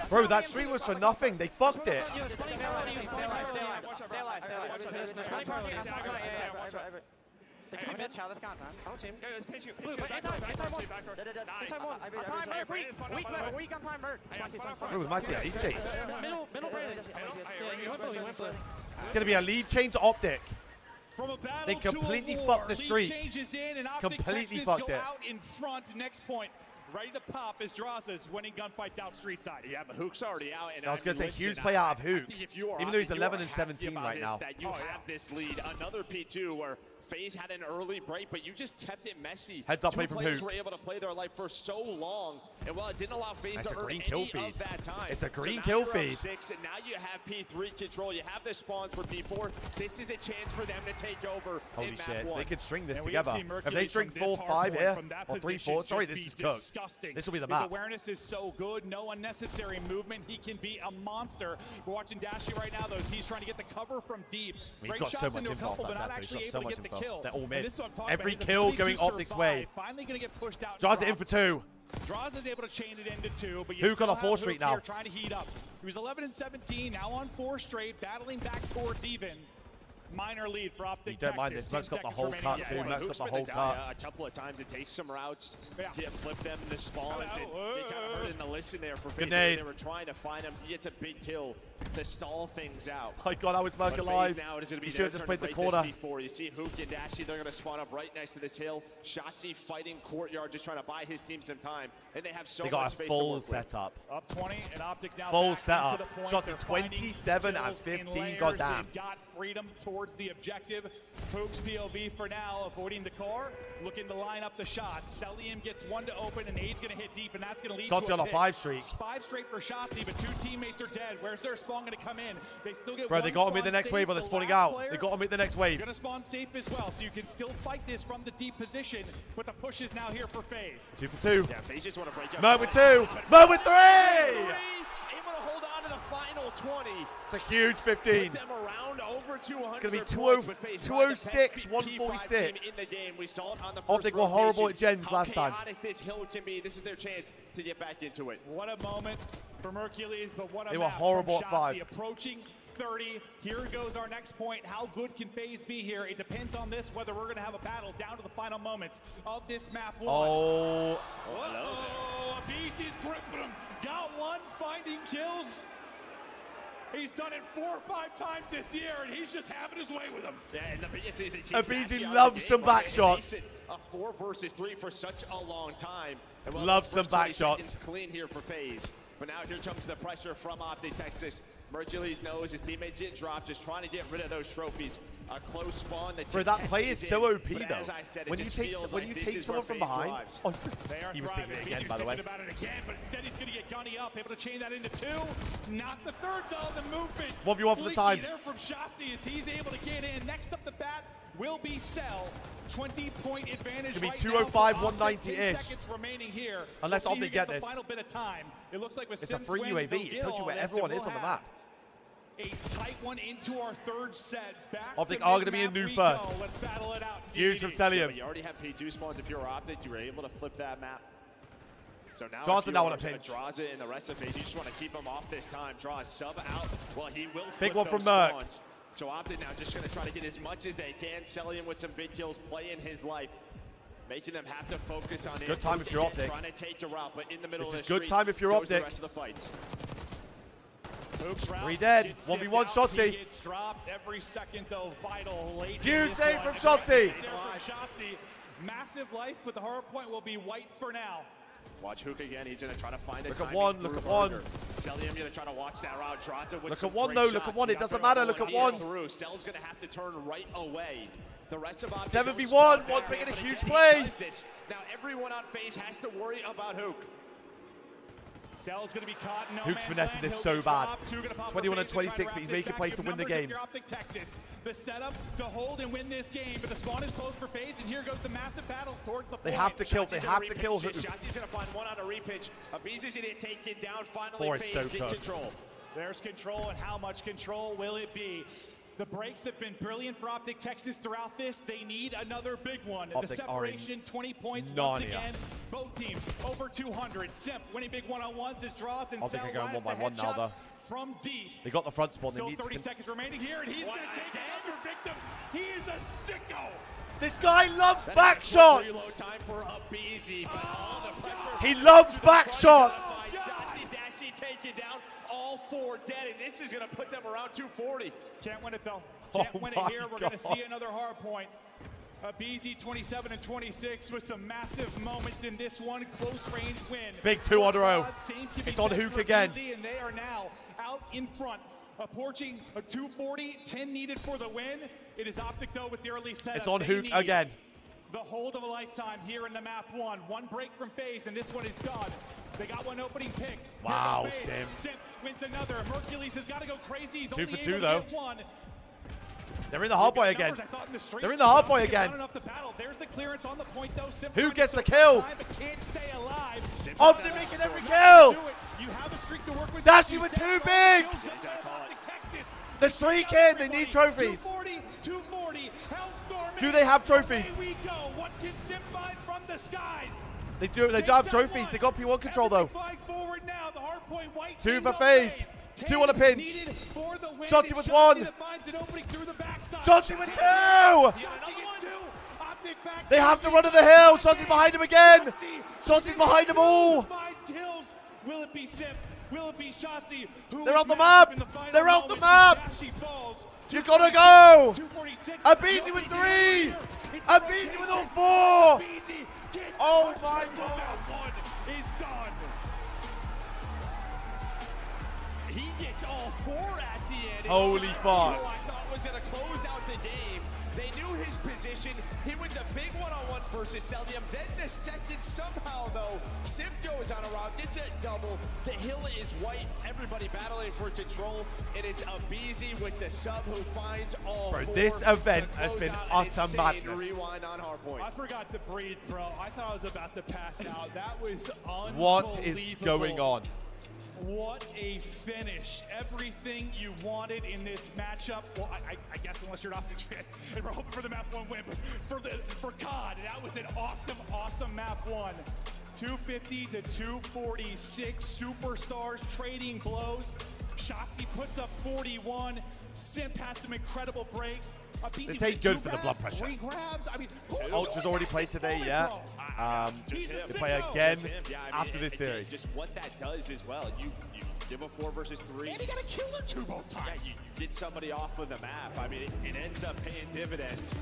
Bro, that streak was for nothing. They fucked it. They could be mid chow, this kind of time. I don't see him. Blue, time, weak on time, Merc. Bro, we might see a lead change. Middle break. Yeah, he went blue. It's going to be a lead change to Optic. From a battle They completely fucked the streak. Changes in and Optic Completely Texas fucked go it. out in front. Next point. Ready to pop as Draza's winning gunfights out street side. Yeah, but Hook's already out. And I was going to say, huge play out of Hook. Even though he's 11 and 17 right now. That you have this lead. Another P2 where FaZe had an early break, but you just kept it messy. Heads up play from players Hook. were able to play their life for so long, and while it didn't allow FaZe That's to a earn green kill any feed. of that time. It's a green so kill now you're up feed. 6, and now you have P3 control. You have the spawns for P4. This is a chance for them to take over. Holy in shit, map if 1. they could string this And we have together. seen If they Mercury string from this 4-5 hard here, point, from that or 3-4, position sorry, just this is be cooked. disgusting. This will be the His map. awareness is so good, no unnecessary movement. He can be a monster. We're watching Dashy right now, though. He's trying to get the cover from deep. He's Great got so shots much into a info off couple, that but not death, he's actually got so able much to get the info. kill. They're all And mid. this is what I'm talking Every about. His kill ability going to Optic's way. survive. Finally going to get pushed out. Draws it in for 2. Draws is able to chain it into 2, but you Hook still on a have 4 streak Hook here now. trying to heat up. He was 11 and 17, now on 4 straight, battling back towards even. Minor lead for Optic You don't mind Texas. this. Merc's 10 got the seconds whole remaining. cut Yeah, too. yeah, Merc's got Hook's the been whole cut. A couple of times it takes some routes Yeah. to flip them into spawns, and they kind of heard in the listen there for FaZe. nade. They were trying to find him. He gets a big kill to stall things out. My God, I was Merc But alive. FaZe now, it is gonna be He their should have just turn played to the break corner. this P4. You see Hook and Dashy, they're going to spawn up right next to this hill. Shotzi fighting courtyard, just trying to buy his team some time, and they have so They much got a space to full work with. setup. Up 20 and Optic now Full back setup. into the point. Shots They're at finding 27 and kills in 15. layers. Goddamn. They've got freedom towards the objective. Hook's POV for now, avoiding the car, looking to line up the shots. Celium gets 1 to open, and Aid's going to hit deep, and that's going to lead Shotzi to on a pick. 5 streak. 5 straight for Shotzi, but 2 teammates are dead. Where's their spawn going to come in? They still get Bro, one they got him in the spawn next safe. wave, or they're The spawning last out. player They got him in the next wave. Going to spawn safe as well, so you can still fight this from the deep position, but the push is now here for FaZe. 2 for 2. Yeah, FaZe just want to break up. Merc with 2. Merc with 3. Able to hold on to the final 20. It's a huge 15. Put them around over 200 It's gonna be points, but FaZe tried the best 206, P5 146. team in the game. We saw it on the first Optic were horrible rotation. at gens last time. How chaotic this hill can be. This is their chance to get back into it. What a moment for Mercules, but what a They were map horrible from at 5. Shotzi, approaching 30. Here goes our next point. How good can FaZe be here? It depends on this, whether we're going to have a battle down to the final moments of this map 1. Oh. Uh-oh, BC's gripping him. Got 1, finding kills. He's done it 4 or 5 times this year, and he's just having his way with them. Yeah, and the biggest is Abizi loves some back shots. A 4 versus 3 for such a long time. And Loves some first back 20 shots. seconds clean here for FaZe. But now here comes the pressure from Optic Texas. Mercules knows his teammates get dropped, just trying to get rid of those trophies. A close spawn that Bro, that play is so OP but though. as I said, it When you just take feels when like you this take is someone where from FaZe behind. thrives. Oh, They are he was thriving. thinking it again, BC's by the way. thinking about it again, but instead he's going to get Gunny up, able to chain that into 2. Not the third, though. The movement. 1v1 for the Fleeky time. there from Shotzi as he's able to get in. Next up the bat will be Cell. 20-point advantage. It's gonna be right 205, now for Optic. 190-ish. 10 seconds remaining here. Unless We'll see Optic who gets get this. The final bit of time. It looks like with It's a Sims free winning, UAV. they'll It get tells you all where this, everyone and is on the we'll have map. A tight one into our third set. Back Optic to are going to be in mid-map new we first. go. Let's battle it out. Views from Yeah, Celium. but you already have P2 spawns. If you're Optic, you were able to flip that map. So now Johnson now on a if you pinch. draws it in the rest of the phase, you just want to keep him off this time. Draw a sub out. Well, he will Big flip one from those Merc. spawns. So Optic now just going to try to get as much as they can. Celium with some big kills, playing his life. Making them have to focus on it. Good time if you're Optic. Trying to take the route, but in the middle This of is the good street time if you're goes the Optic. rest of the fights. Hoops route 3 dead. gets 1v1 stiffed out. Shotzi. He gets dropped every second though. Vital late. Fuse in this save one. from And Shotzi. stays alive from Shotzi. Massive life, but the hard point will be white for now. Watch Hook again. He's going to try to find a Look at timing one, through look at one. Burger. Celium going to try to watch that route. Draws it with Look some at one, great though. Look shots. at one. He It got doesn't through matter. the Look one. at He is one. through. Cell's going to have to turn right away. The rest of Optic 7v1. One's making a huge play. Now everyone on phase has to worry about Hook. Cell's going to be caught. No Hook's man's finessing land. this He'll so get bad. dropped. Two gonna pop 21 for and phase to try to 26, but wrap he's this making back plays to up. win the Numbers if game. you're Optic Texas. The setup to hold and win this game, but the spawn is closed for phase, and here goes the massive battles towards the They point. have to kill. They Shotzi's have gonna to kill repitch Hook. it. Shotzi's going to find one on a repitch. Abiza's going to take it down. Finally, 4 is phase so get cooked. control. There's control, and how much control will it be? The breaks have been brilliant for Optic Texas throughout this. They need another big one. Optic the are in separation, 20 points Narnia. once again. Both teams over 200. Simp winning big one-on-ones as draws and Optic Cell are going line one by up the one now, headshots though. from deep. They got the front spawn. They Still need 30 to. seconds remaining here, and he's going to take another victim. He is a sicko. This guy loves That back is a quick reload shots. time for Abizi, but all the pressure. He loves back shots. Shotzi, Dashy take it down. All 4 dead, and this is going to put them around 240. Can't win it though. Oh Can't win it my here. We're going to God. see another hard point. Abizi 27 and 26 with some massive moments in this one. Close range win. Big 2 on a row. Same can be It's on said Hook for again. Abizi, and they are now out in front. Approaching a 240, 10 needed for the win. It is Optic though with the early setup. It's on They Hook need again. The hold of a lifetime here in the map one. One break from phase, and this one is done. They got one opening pick. Wow, Here goes FaZe. Sim. Sim wins another. Hercules has got to go crazy. He's 2 only for able 2 to though. get one. They're in the hardpoint again. Numbers, I thought, in the street. They're in the hardpoint It's again. not enough to battle. There's the clearance on the point though. Sim Who trying to gets the still kill? time, but can't stay alive. Optic making every You kill. do it. You have a streak to work with. Dashy You with set 2 up all the big. kills. Let's go, Optic Texas. The streak in. They need trophies. 240, Hellstorm. Do they have trophies? Away we go. What can Sim find from the skies? They do. They do have trophies. They got P1 control though. Flying forward now. The hard point white. 2 team for on phase. 2 on a pinch. Needed for the win. Shotzi It's with Shotzi 1. that finds an opening through the backside. Shotzi with 2. Shotzi gets 2. Optic back They down. have to run to the hill. Shotzi behind him again. Shotzi's behind them all. 5 kills. Will it be Simp? Will it be Shotzi? Who They're is out the massive map. in the final They're out the moments? map. Dashy falls. You gotta go. 246. Abizi with 3. Abizi with all 4. Abizi gets Oh one. my The God. map one is done. He gets all 4 at the end. Holy fuck. Who I thought was going to close out the game. They knew his position. He wins a big one-on-one versus Celium. Then the second, somehow, though, Sim goes on a route, gets a double. The hill is white. Everybody battling for control. And it's Abizi with the sub who finds all 4. This event to has close been out an utter insane madness. Rewind on Hardpoint. I forgot to breathe, bro. I thought I was about to pass out. That was unbelievable. What is going on? What a finish. Everything you wanted in this matchup. Well, I guess unless you're an Optics fan, and we're hoping for the map 1 win, but for COD, that was an awesome map 1. 250 to 246 superstars trading blows. Shotzi puts up 41. Simp has some incredible breaks. This ain't good for the blood pressure. 3 grabs. I mean, Ultra's already played today, yeah. They play again after this series. Just what that does as well. You give a 4 versus 3. And he got a kill or 2 both times. Yeah, you get somebody off of the map. I mean, it ends up paying dividends.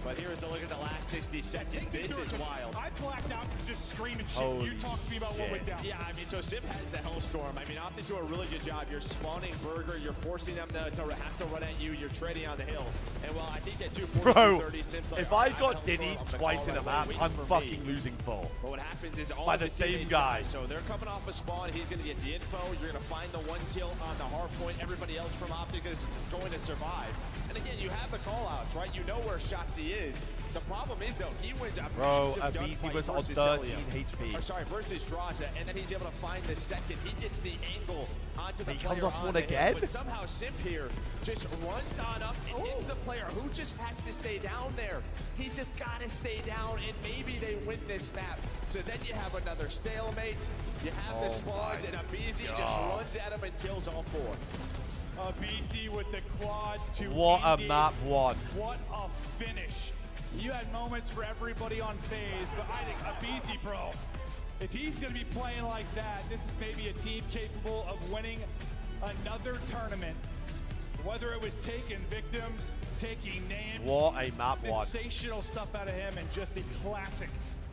But here's a look at the last 60 seconds. This is wild. I blacked out and just screaming shit. Holy You talk to me about what went down. Yeah, I mean, so Sim has the Hellstorm. I mean, Optic do a really good job. You're spawning Burger. You're forcing them to have to run at you. You're trading on the hill. And well, I think that 240, Bro, 230, Sim's like, if all I right, got Hellstorm, Diddy I'm gonna twice call in a right map, away, I'm wait for fucking me. losing full. But what happens is all By the his same teammates guy. die. So they're coming off a spawn. He's going to get the info. You're going to find the 1 kill on the hard point. Everybody else from Optic is going to survive. And again, you have the call outs, right? You know where Shotzi he is. The problem is, though, he wins a Bro, massive BZ gunfight was on versus 13 Celia. HP. Or sorry, versus Draza, and then he's able to find the second. He gets the angle onto the He player comes off one on the hill, again? but somehow Simp here just runs on up and hits the player who just has to stay down there. He's just got to stay down, and maybe they win this map. So then you have another stalemate. You have the spawns, and BZ just runs at him and kills all four. BZ with the quad to What a Indy. map one. What a finish. You had moments for everybody on phase, but I think BZ, bro, if he's going to be playing like that, this is maybe a team capable of winning another tournament. Whether it was taking victims, taking names. What a map one. Sensational stuff out of him, and just a classic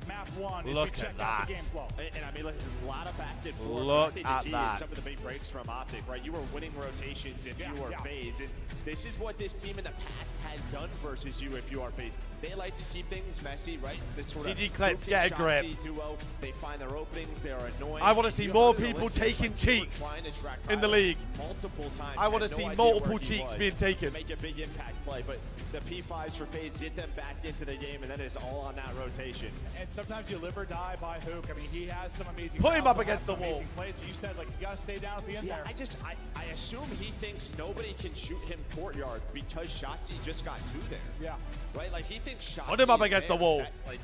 map one. Look as we check at out the that. game flow. And I mean, listen, a lot of back and forth. Look I think at the key that. is some of the big breaks from Optic, right? You were winning rotations if you were phase. And this is what this team in the past has done versus you if you are phase. They like to keep things messy, right? This sort of GG Clips, Luke get and a grip. Shotzi duo. They find their openings. They are annoying. I want to see You more have to people listen, taking like, you were cheeks trying to track in the Kyler league. multiple times. I want to Had no see idea multiple where he cheeks was. being taken. Make a big impact play, but the P5s for phase get them back into the game, and then it's all on that rotation. And sometimes you live or die by Hook. I mean, he has some amazing. Put him routes, up against some the wall. amazing plays, but you said like you gotta stay down at the end Yeah, there. I assume he thinks nobody can shoot him courtyard because Shotzi just got two there. Yeah. Right? Like he thinks Shotzi Put him up is against there. the wall. That, like,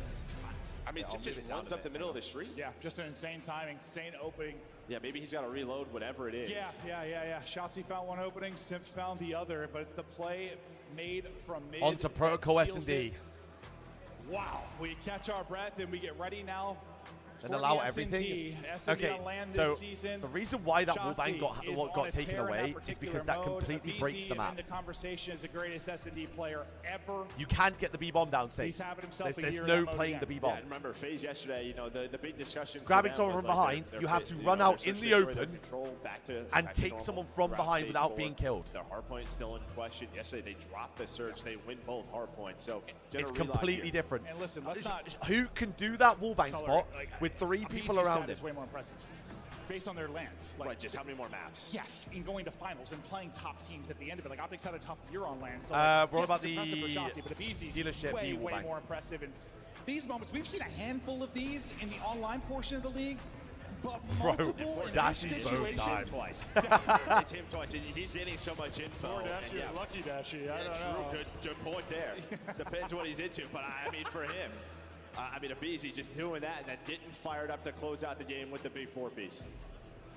I mean, Sim just runs up the middle of the street. Yeah, just an insane timing, insane opening. Yeah, maybe he's got to reload whatever it is. Yeah. Shotzi found one opening, Simp found the other, but it's the play made from mid. On to that Protocol seals S&D. it. Wow, we catch our breath and we get ready now. And for allow the everything. S&D Okay, on land so this season. the reason why that Shotzi wallbang is on got a taken tear in away that is because particular that mode. completely breaks the BZ map. in the conversation is the greatest S&D player ever. You can't get the B-bomb down safe. He's having himself a There's year in no that mode playing again. the B-bomb. Yeah, and remember, FaZe yesterday, you know, the big discussion. Grabbing for them someone was from like behind, their you have to you run know, out their in search the and destroy, their open control back to and back to take normal someone from throughout behind stage without 4. being killed. Their hard point's still in question. Yesterday, they dropped the search. They win both hard points. So It's gonna relock completely here. different. And listen, let's not Who can do that wallbang color spot it, like, with three people BZ's around stat it? is way more impressive based on their lands. Like, Right, just how many more maps? yes, in going to finals and playing top teams at the end of it. Like Optics had a top year on land. So What yes, about it's impressive the for Shotzi, but BZ's dealership way wallbang? more impressive. And these moments, we've seen a handful of these in the online portion of the league. But multiple in this Dashi both situation times. Twice. It's him twice. He's getting so much info. Poor and Dashi, yeah. lucky Dashi. I don't True. know. Good point there. Depends what he's into, but I mean, for him, I mean, Abizi just doing that and then getting fired up to close out the game with the big 4-piece.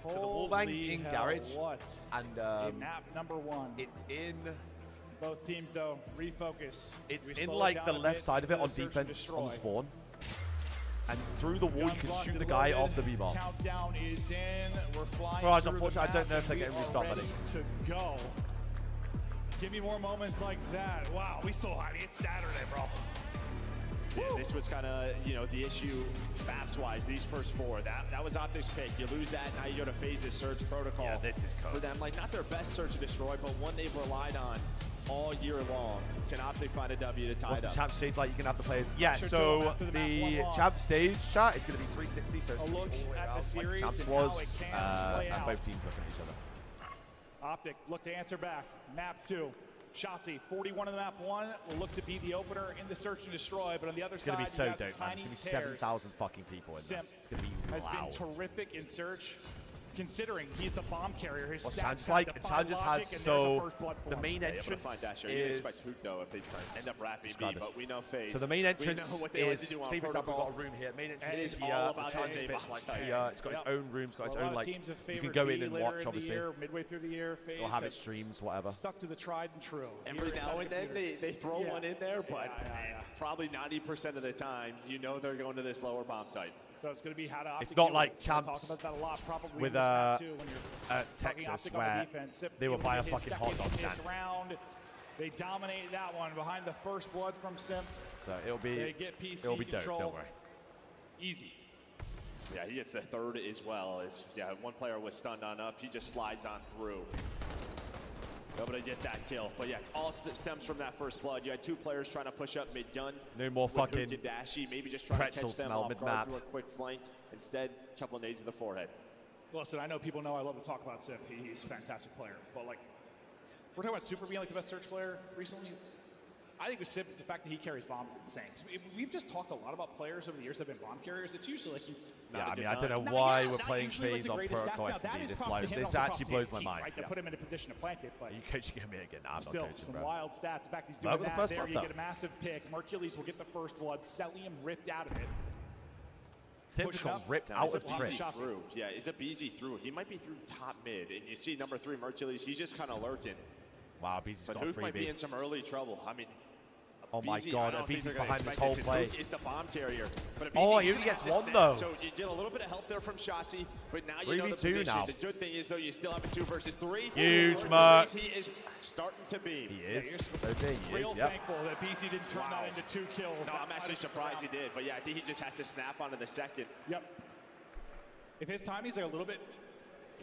So the wallbang's Holy in hell, garage, What? and In map number one. it's in. Both teams, though, refocus. It's We in slow it like down the a left bit, side of it do on the search and defense destroy. on spawn, and through the wall you can Guns shoot locked the and guy loaded. off the B-bomb. Countdown is in. We're flying. Guys, through the unfortunately, I don't map, know if they're and getting we restarted, are ready to go. Give me more moments like that. Wow, we saw. I mean, it's Saturday, bro. Yeah, this was kind of, you know, the issue maps-wise, these first four. That was Optics' pick. You lose that, now you go to FaZe's search protocol. Yeah, this is for them. Like, not their best search and destroy, but one they've relied on all year long. Can Optic find a W to tie What's it the up? champ stage like? You can have the players. Yeah, Sure, so too, after the map, one the loss. champ stage chat is going to be 360, so it's A going to look be all the way at the around series like champs and was, how it can play and out. both teams looking at each other. Optic, look to answer back. Map 2. Shotzi, 41 in the map 1, will look to be the opener in the search and destroy, but on the other It's side, going to be so you got dope, man. It's Tiny going to be Tears. 7,000 fucking people in there. Simp It's going to be has loud. been terrific in search, considering he's the bomb carrier. His Well, stats Chan's kinda like, defy Chan just has, logic, and there's a so first blood for the him. main Yeah, able to entrance find Dasher. You is... expect Hoot, though, if they end up wrapping B, Describe but we know FaZe. So the main We entrance know what they like is, to do on see for example, we've protocol. got a room here. Main And entrance it's is all here, about the Chinese this bits like side. here. It's got its Yep. own room, it's got its A lot own, of like, teams have you can favored go B in and later watch, in the obviously. year, midway through the year, FaZe It'll have have its streams, whatever. stuck to the tried and true. Every Here now at and then Computers. they throw Yeah. one in there, but Yeah. probably 90% of the time, you know they're going to this lower bomb site. So it's going to be how to It's Optic not deal like with it. We'll champs talk about that a lot, probably with in this map too, when you're talking Texas Optic on the where defense. Sip they were able to by a get his fucking hot second dog in stand. this round. They dominate that one behind the first blood from Simp. So it'll be, They get PC it'll be dope, control. don't worry. Easy. Yeah, he gets the third as well. One player was stunned on up. He just slides on through. Able to get that kill. But yeah, all stems from that first blood. You had two players trying to push up mid-gun. No more with Hook fucking and Dashi, maybe just trying to pretzel catch them smell off guard mid-map. through a quick flank. Instead, a couple of nades to the forehead. Listen, I know people know I love to talk about Sip. He's a fantastic player. But, like, we're talking about Super being, like, the best search player recently. I think with Simp, the fact that he carries bombs is insane. We've just talked a lot about players over the years that have been bomb carriers. It's usually like yeah, I mean, I don't know why we're playing FaZe on Protocol SMB. This actually blows my mind. Right, to put him in a position to plant it, but are you coaching him again? Nah, I'm still, not coaching, some bro. wild stats. In fact, he's doing that there. You get a massive pick. Mercules will get the first blood. Cellium ripped out of it. Simp got ripped out of trips. Yeah, is it easy through? He might be through top mid, and you see number 3 Mercules. He's just kind of lurking. Wow, Beezy's got a freebie. But might be in some early trouble. I mean, oh my God, Beezy's behind this whole play. Is the bomb carrier. But oh, he only gets one though. So you get a little bit of help there from Shotzzy, but now you know the position. Now. The good thing is though, you still have a 2 versus 3. Huge mark. He is starting to beam. He is. Real thankful that BZ didn't turn that into 2 kills. No, I'm actually surprised he did. But yeah, I think he just has to snap onto the second. Yep. If his timing's like a little bit.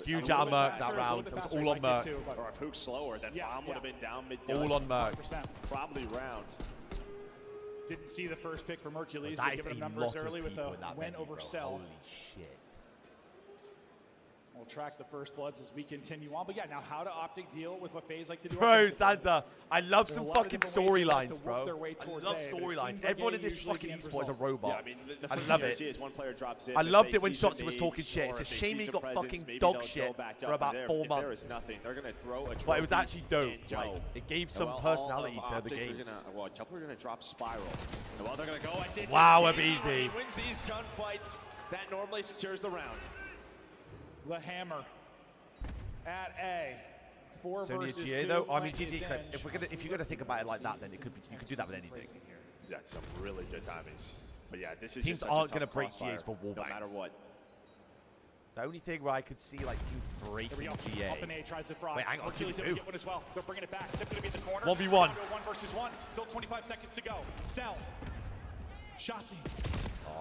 Huge out of Merc that round. It was all on Merc. Or if Hook's slower, then Bomb would have been down mid. All on Merc. Probably round. Didn't see the first pick for Mercules. That is giving a numbers lot early of with people a in that win venue, over bro. Cell. Holy shit. We'll track the first bloods as we continue on. But yeah, now how to Optic deal with what FaZe like to do. Bro, Santa, I love some fucking storylines, bro. I love storylines. Everyone in this fucking esport is a robot. Yeah, I mean, the I love it. Is one player drops in, I loved it when Shotzzy was talking shit. It's a shame he got fucking dog shit for about 4 months. There is nothing. They're gonna throw a trophy. But it was actually dope. Like, it gave some personality to the games. Well, a couple are gonna drop Spiral. Well, they're gonna go like this. Wow, easy. He wins these gunfights. That normally secures the round. The hammer at A. 4 so versus 2. GA though. I mean, GG clips. If you're gonna think about it like that, then it could be. You could do that with anything. That's some really good timings. But yeah, this is teams aren't gonna break GAs for wallbangs. No matter what. The only thing where I could see like teams breaking GA. Up and A tries to fry. Wait, hang on, Mercules able to get one as well. They're bringing it back. Simp gonna be in the corner. 1v1. 1 versus 1. Still 25 seconds to go. Cell. Shotzzy.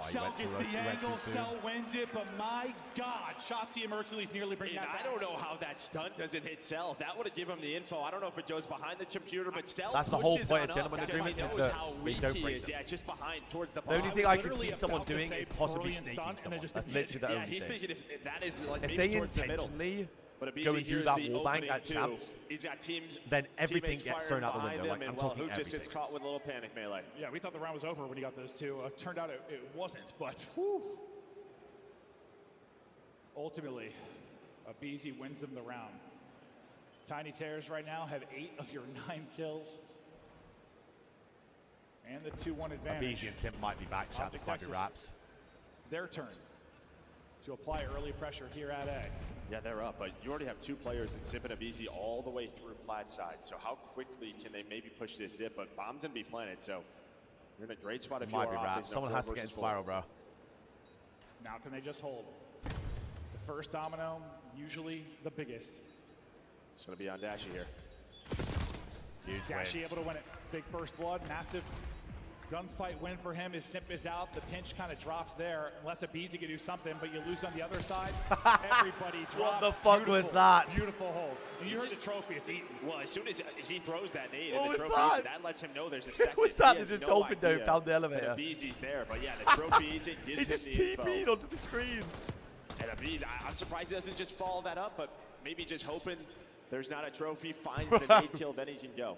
Cell gets the angle, Cell wins it, but my God, Shotzzy and Mercules nearly bring that back. I don't know how that stunt doesn't hit Cell. That would have given him the info. I don't know if it goes behind the computer, but Cell that's the whole point of gentleman agreement is that they don't break them. Yeah, it's just behind towards the The only thing I could see someone doing is possibly sneaking someone. That's literally the only thing. He's thinking if that is like if they intentionally go and do that wallbang at champs, he's got teams, then everything gets thrown out the window. Like, I'm talking Who just everything. gets caught with a little panic melee. Yeah, we thought the round was over when he got those 2. Turned out it wasn't, but whew. Ultimately, BZ wins him the round. Tiny Terrors right now have 8 of your 9 kills. And the 2-1 advantage. BZ and Simp might be back, chat. This might be wraps. Their turn to apply early pressure here at A. Yeah, they're up, but you already have 2 players in Zip and Abizi all the way through Plat side. So how quickly can they maybe push this Zip? But bomb's gonna be planted, so you're in a great spot if you are Optic. Someone has to get in Spiral, bro. Now can they just hold? The first domino, usually the biggest. It's gonna be on Dashy here. Huge Dashy win. able to win it. Big first blood, massive gunfight win for him. His Simp is out. The pinch kind of drops there. Unless Abizi can do something, but you lose on the other side. Everybody drops. What the fuck was that? Beautiful hold. And you heard the trophy is eaten. Well, as soon as he throws that nade What and the was trophy that? that lets him know there's a second. What was that? He has There's just no dolphin dove idea down the elevator. that Abizi's there, but yeah, the trophy eats it, gives He just him the info. TP'd onto the screen. And Abizi, I'm surprised he doesn't just follow that up, but maybe just hoping there's not a trophy, finds the nade kill, then he can go.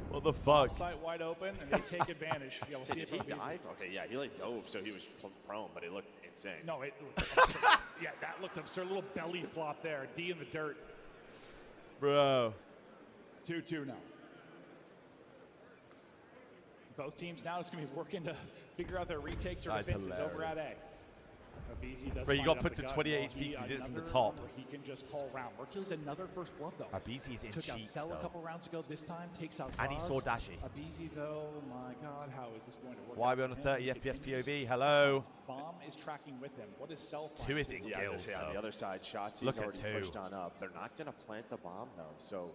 What the fuck? Sight wide open, and they take advantage. Yeah, we'll see Did if he dive? Okay, yeah, he like dove, so he was prone, but it looked insane. No, it looked absurd. Yeah, that looked absurd. A little belly flop there. D in the dirt. Bro. 2-2 now. Both teams now is going to be working to figure out their retakes or That's defenses over at hilarious. A. Abizi does Bro, you find got up put the to gun. 28 Well, HP because he did it from the another top. where he can just call round. Mercules another first blood though. Abizi is in Took out cheeks, Cell though. a couple rounds ago. This time takes out And he Gauze. saw Dashy. Abizi though, my God, how is this going to work? Why out are we on a for 30 him? FPS POV? Hello. Bomb is tracking with him. What is Cell? 2 is in Yeah, I was gonna kills, say, on the though. other side, Shotzzy's Look at already 2. pushed on up. They're not going to plant the bomb, though, so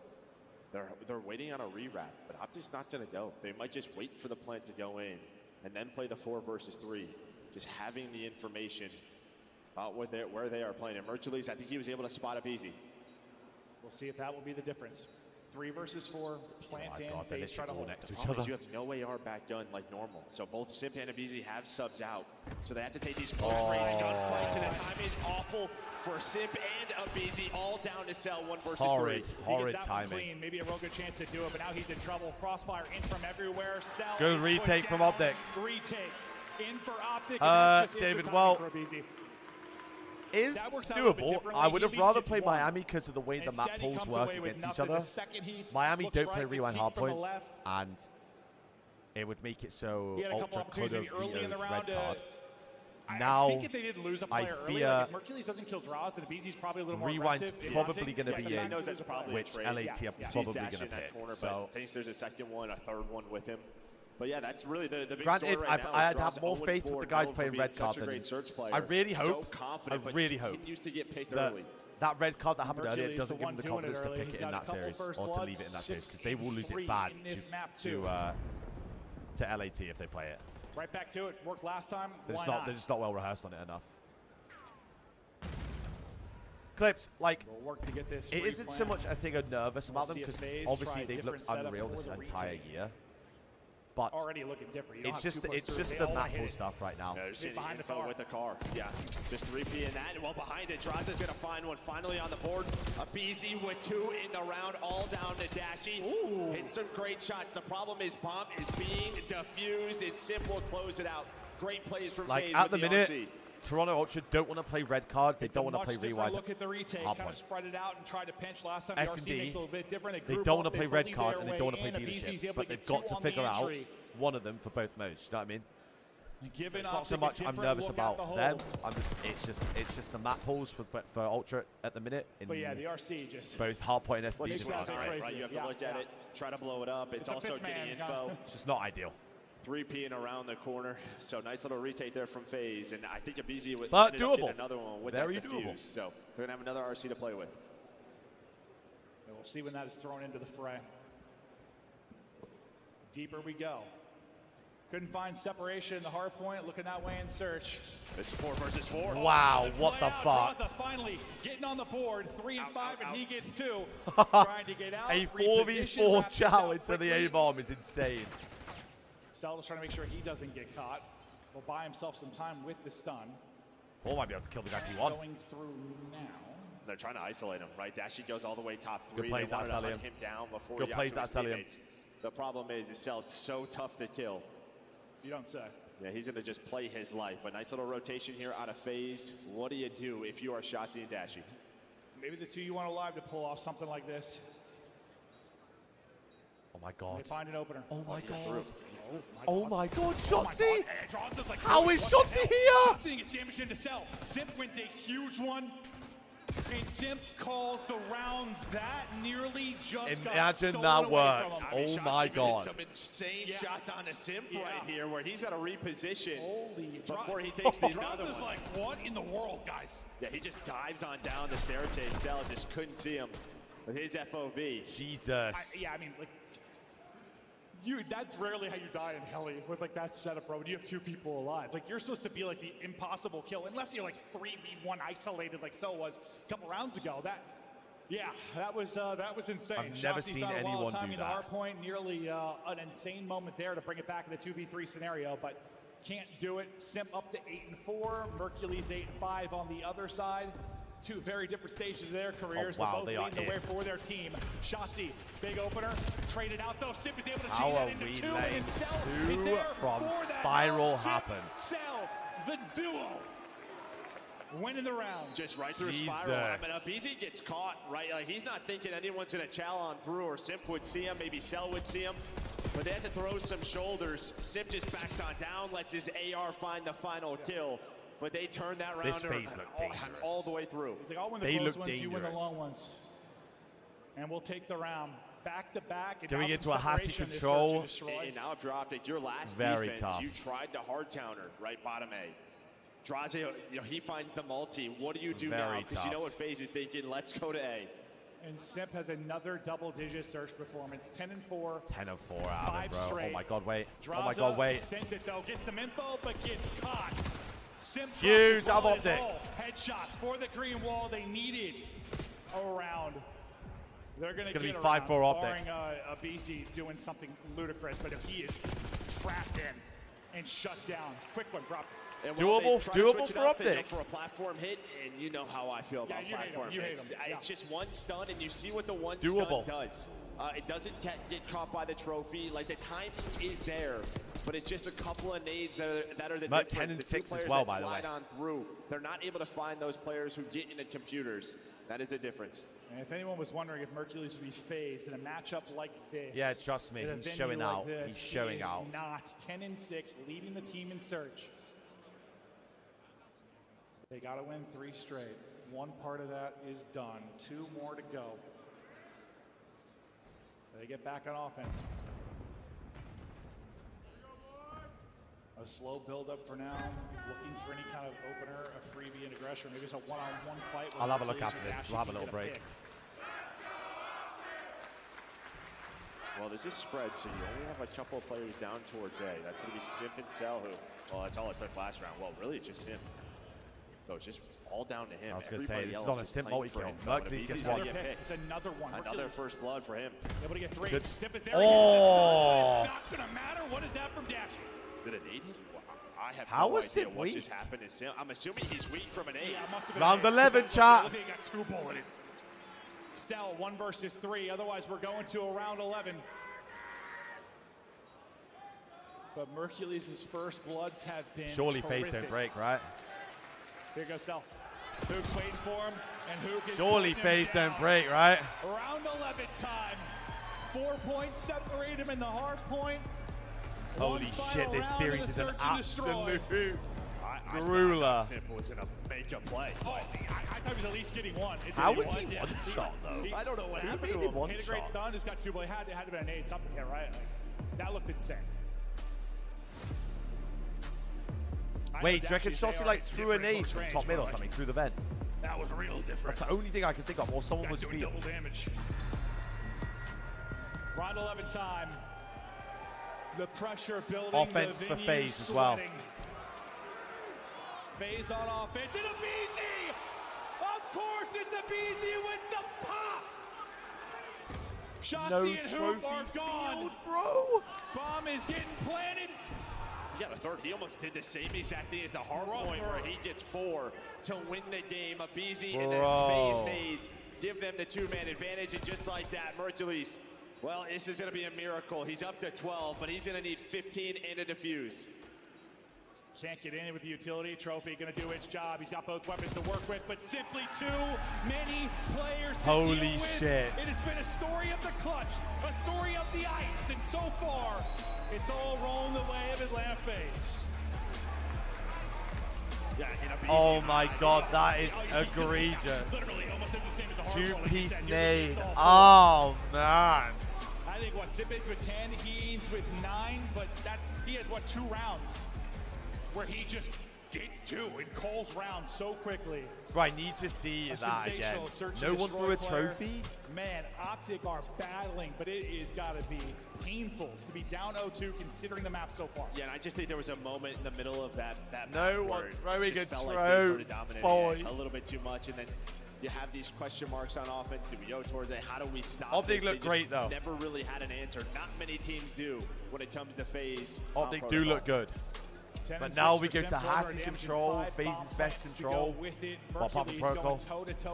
they're waiting on a rewrap, but Optic's not going to go. They might just wait for the plant to go in and then play the 4 versus 3, just having the information about where they are playing. And Mercules, I think he was able to spot up easy. We'll see if that will be the difference. 3 versus 4, plant Oh my and God, they FaZe try to literally hold. next to each Problem is other. you have no AR back gun like normal. So both Simp and Abizi have subs out. So they have to take these close range gunfights, and the time is awful for Simp and Abizi all down to Cell 1 versus 3. Horrid that timing. One clean, maybe a real good chance to do it, but now he's in trouble. Crossfire in from everywhere. Cell Good retake from Optic. Retake in for Optic. David, well, is doable. I would have rather played Miami because of the way the map pools work against each other. Miami don't play rewind hardpoint, and it would make it so Ultra could have vetoed red card. Now, I think if they did lose a player early, like if Mercules doesn't kill draws, then Abizi's probably a little more Rewind's aggressive. probably going to be in, which trade. LAT are probably going to pick. Corner, So, I think there's a second one, a third one with him. But yeah, that's really the big granted, story right now. I'd have more faith with the guys playing red card than I really hope. I really hope that red card that happened earlier doesn't give them the confidence to pick it in that series or to leave it in that series because they will lose it bad to LAT if they play it. Right back to it. Worked last time. They're just not well rehearsed on it enough. Clips, like, work to get this it isn't so much I think I'm nervous about them because obviously they've looked unreal this entire year. But already looking different. It's just the map pool stuff right now. Yeah, behind the car with the car. Yeah, just 3P in that. And well behind it, Draza's gonna find one finally on the board. Abizi with 2 in the round, all down to Dashy. Ooh. Hit some great shots. The problem is bomb is being diffused. It's simple, close it out. Great plays from like FaZe at with the minute. Toronto Ultra don't want to play red card. They don't want to play rewind. Look at the retake, kind of spread it out and try to pinch. Last time S&D, makes a little bit different. They don't want to play red card and they don't want to play dealership, but they've got to figure out one of them for both modes. You know what I mean? Given not so much I'm nervous about them. It's just the map pools for Ultra at the minute. But yeah, the RC just both hardpoint and SD just right. You have to look at it, try to blow it up. It's also getting info. It's just not ideal. 3P around the corner, so nice little retake there from FaZe, and I think Abizi with doable. Another one with Very that defuse. Doable. So they're gonna have another RC to play with. And we'll see when that is thrown into the fray. Deeper we go. Couldn't find separation in the hard point. Looking that way in search. This is 4 versus 4. Wow, what the fuck? Draza finally getting on the board. 3 and 5, and he gets 2. Trying to get out. A 4v4 chow into the A-bomb is insane. Cell is trying to make sure he doesn't get caught. Will buy himself some time with the stun. 4 might be able to kill the guy he won. Going through now. They're trying to isolate him, right? Dashy goes all the way top 3. Good plays, they wanted to Asalium. hunt him down before Good he plays, got to his Asalium. teammates. The problem is Cell, it's so tough to kill. You don't say. Yeah, he's going to just play his life. A nice little rotation here out of FaZe. What do you do if you are Shotzi and Dashy? Maybe the 2 you want alive to pull off something like this. Oh my god. They find an opener. Oh my god. Oh my god, Shotzi! Like, how is Shotzi here? Shotzi gets damage into Cell. Simp wins a huge one. And Simp calls the round that nearly just Imagine got that stolen worked. away from him. Oh my god. Some insane shots on a Simp right here where he's got to reposition before he Draza, takes the other Draza's one. like, what in the world, guys? Yeah, he just dives on down the staircase. Cell just couldn't see him with his FOV. Jesus. I mean, like, that's rarely how you die in Heli with like that setup, bro. When you have 2 people alive, like you're supposed to be like the impossible kill, unless you're like 3v1 isolated like Cell was a couple rounds ago. That was insane. I've never seen anyone do that. The hard point, nearly an insane moment there to bring it back in the 2v3 scenario, but can't do it. Simp up to 8 and 4, Mercules 8 and 5 on the other side. 2 very different stages of their careers. Oh, wow, both they leading the are way for their team. Shotzi, big opener, traded out though. Simp is able to How change that are into we 2, letting and Cell 2 is there from for that. Spiral Simp, happen? Cell, the duo, winning the round. Just right through Spiral. I mean, Abizi gets caught, right? Like, he's not thinking anyone's going to chow on through, or Simp would see him, maybe Cell would see him. But they had to throw some shoulders. Simp just backs on down, lets his AR find the final kill. But they turned that round This FaZe looked dangerous. all the way through. It's like, I'll win the close ones, you win the long ones. And we'll take the round back to back. Can we get to a Hasi control? And now if you're Optic, your last Very defense, tough. you tried to hard counter, right, bottom A. Draza, he finds the multi. What do you do now? Because you know what FaZe is thinking, let's go to A. And Simp has another double-digit search performance, 10 and 4. 10 of 4 out of it, bro. Straight. Oh my god, wait. Draza Oh my god, wait. sends it though, gets some info, but gets caught. Simp huge out of Optic. Headshots for the green wall they needed around. They're going to get be around, 5-4 Optic. barring Abizi doing something ludicrous, but if he is trapped in and shut down. Quick one, drop. And while they try to switch it for up, they go Optic. for a platform hit, and you know how I feel about platform hits. It's just one stun, and you see what the one stun does. It doesn't get caught by the trophy. Like, the timing is there, but it's just a couple of nades that are the difference. 10 and the 6 players as well, that by the way. slide on through. They're not able to find those players who get into computers. That is the difference. And if anyone was wondering if Mercules would be phased in a matchup like this, Yeah, trust me, in a he's venue showing like out. this, He's showing he is out. Not 10 and 6, leading the team in search. They got to win 3 straight. One part of that is done. 2 more to go. They get back on offense. A slow build-up for now. Looking for any kind of opener, a freebie, an aggression. Maybe it's a one-on-one fight. I'll have a look after this, because we'll have a little break. Well, this is spread, so you only have a couple of players down towards A. That's going to be Simp and Cell, who, well, that's all it took last round. Well, really, it's just Simp. So it's just all down to him. I was going to say, Everybody this is else on a Simp playing for multi-kill. info, and Mercules if gets he's one. gonna get picked, It's another one. another first blood for him. Able to get 3. Good. Simp is there. Oh! It's not going to matter. What is that from Dashie? Did it aid him? I have How no was idea Simp what weak? just happened. I'm assuming he's weak from an 8. Yeah, it must have been Round an 11, eight. chat. Look, he got 2 bulleted. Cell 1 versus 3. Otherwise, we're going to a round 11. But Mercules' first bloods have been Surely face terrific. don't break, right? Here goes Cell. Hook's waiting for him, and Hook is Surely putting him face down. don't break, right? Round 11 time. 4 points separate him in the hard point. Holy shit, this series is an absolute I grueler. Simp was in a major play. Oh, I thought he was at least getting 1. How was he one shot, though? I don't know what happened to made him. him one Hit a great shot? stun, just got 2, but it had to have been an 8, something here, right? Like, that looked insane. Wait, do you reckon Shotty like threw a nade from top mid or something through the vent? That was real different. That's the only thing I can think of, or someone was doing field. double damage. Round 11 time. The pressure building. Offense the for venue FaZe as well. sweating. FaZe on offense, and a BZ! Of course it's a BZ with the pop! Shotzi No and Hoop are trophy gone. field, bro. Bomb is getting planted. He got a third. He almost did the same exact thing as the hard point where he gets 4 to win the game. A BZ and then FaZe nades give them the 2-man advantage, and just like that, Mercules, well, this is going to be a miracle. He's up to 12, but he's going to need 15 and a defuse. Can't get in with the utility. Trophy going to do its job. He's got both weapons to work with, but simply too many players to Holy deal with. shit. It has been a story of the clutch, a story of the ice, and so far, it's all rolling the way of Atlanta FaZe. Yeah, Oh my god, that is egregious. Literally, almost the same as the hard point, like you Two-piece said. nade. It's all Oh, man. I think what Zip is with 10, He's with 9, but he has 2 rounds where he just gets 2 and calls rounds so quickly. Bro, I need to see that again. Sensational search and No one destroy threw a player. trophy? Man, Optic are battling, but it is got to be painful to be down 0-2 considering the map so far. Yeah, and I just think there was a moment in the middle of that No map one where it throwing just a felt like they started trophy, dominating boy. it a little bit too much, and then you have these question marks on offense. Do we go towards it? How do we stop Optic this? look They great, though. Never really had an answer. Not many teams do when it comes to FaZe. Optic top do protocol. look good. But now we go to Hassi control, FaZe's best control. Well, apart from protocol,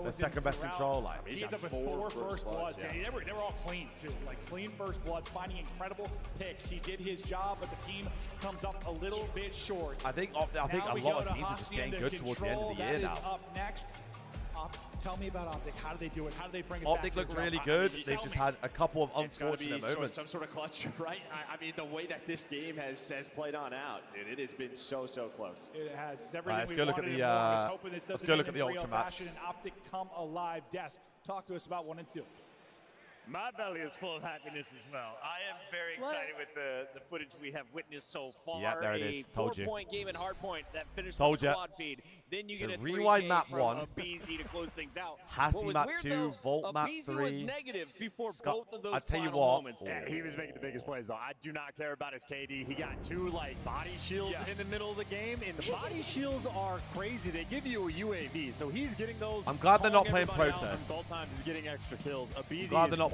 the second best control. Like, He's up with 4 first bloods. Yeah, they were all clean, too. Like, clean first bloods, finding incredible picks. He did his job, but the team comes up a little bit short. I think a lot of teams are just getting good towards the end of the year now. That is up next. Tell me about Optic. How do they do it? How do they bring it Optic back? look really good. They've just had a couple of It's gotta be unfortunate moments. some sort of clutch, right? I mean, the way that this game has played on out, dude, it has been so close. It has everything Let's we go look at wanted the, and more. I was hoping this let's doesn't go end look at in the real ultra maps. fashion. Optic come alive. Desk, talk to us about 1 and 2. My belly is full of happiness as well. I am very excited with the footage we have witnessed so far. Yeah, there it is. Told you. A 4-point game in hardpoint that finished Told with the ya. squad feed. Then you So get a rewind 3K map from 1. a BZ to close things out. Hassi What was map weird, 2, though, Volt a map BZ 3. was negative before both of those I tell you final what, moments. Yeah, he was making the biggest plays, though. I do not care about his KD. He got 2 body shields in the middle of the game, and the body shields are crazy. They give you a UAV, so he's getting those. I'm glad they're not playing calling everybody Proto. out from goal times. He's getting extra kills. A BZ Glad they're is not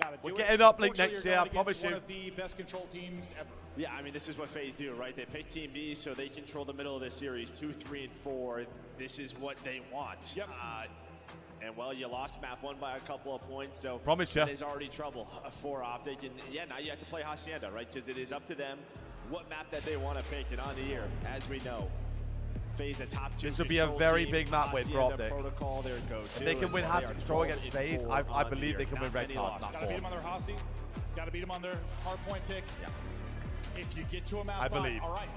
gotta do We're it. getting up Link Fortunately, next you're year, I going against promise you. one of the best control teams ever. Yeah, I mean, this is what FaZe do, right? They pick Team B, so they control the middle of the series, 2, 3, and 4. This is what they want. Yep. And well, you lost map 1 by a couple of points, so Promise ya. that is already trouble for Optic. And yeah, now you have to play Hacienda, right? Because it is up to them what map that they want to pick. And on the year, as we know, FaZe a top 2. This would be a very big map win for Optic. Protocol, their go-to. If they can win Hats Control against FaZe, I believe they can win Red Card. Gotta beat them on their Hasi. Gotta beat them on their hard point pick. Yeah. If you get to a map, I believe. All right,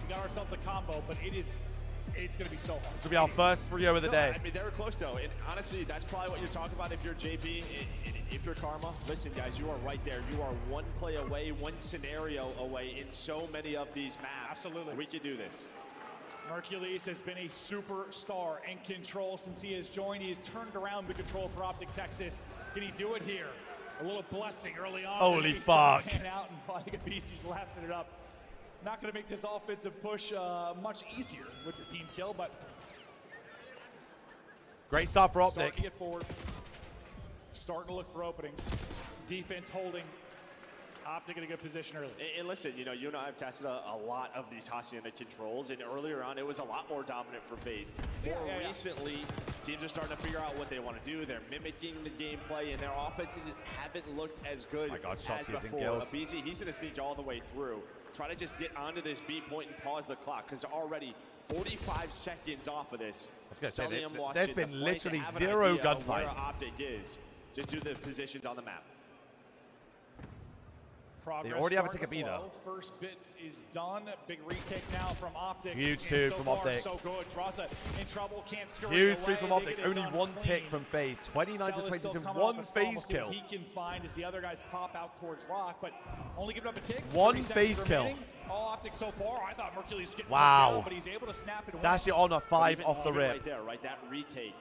we got ourselves a combo, but it's going to be so hard. This will be our first 3-0 of the day. I mean, they were close, though. And honestly, that's probably what you're talking about if you're JP. If you're Karma, listen, guys, you are right there. You are one play away, one scenario away in so many of these maps. Absolutely. We can do this. Mercules has been a superstar in control since he has joined. He has turned around the control for Optic Texas. Can he do it here? A little blessing early on. Holy fuck. Out and like he's laughing it up. Not going to make this offensive push much easier with the team kill, but great start for Optic. Starting to get forward. Starting to look for openings. Defense holding. Optic in a good position early. And listen, you know, you and I have tested a lot of these Hacienda controls, and earlier on it was a lot more dominant for FaZe. More recently, teams are starting to figure out what they want to do. They're mimicking the gameplay, and their offenses haven't looked as good as before. BZ, he's going to sneak all the way through. Try to just get onto this B point and pause the clock, because already 45 seconds off of this. I was going to say, there's been literally 0 gunfights. Where Optic is, just do the positions on the map. Progress they already have a ticket B, though. First bit is done. Big retake now from Optic. Huge 2 so from far, Optic. So good. Draza in trouble. Can't scurry Huge away. 3 from Optic. Only 1 tick from FaZe. 29 to 22. 1 FaZe kill. He can find as the other guys pop out towards Rock, but only giving up a tick. 1 FaZe kill. All Optic so far. I thought Mercules was getting wow. But he's able to snap it. Dash it on a 5 off the rip. Right there, right? That retake.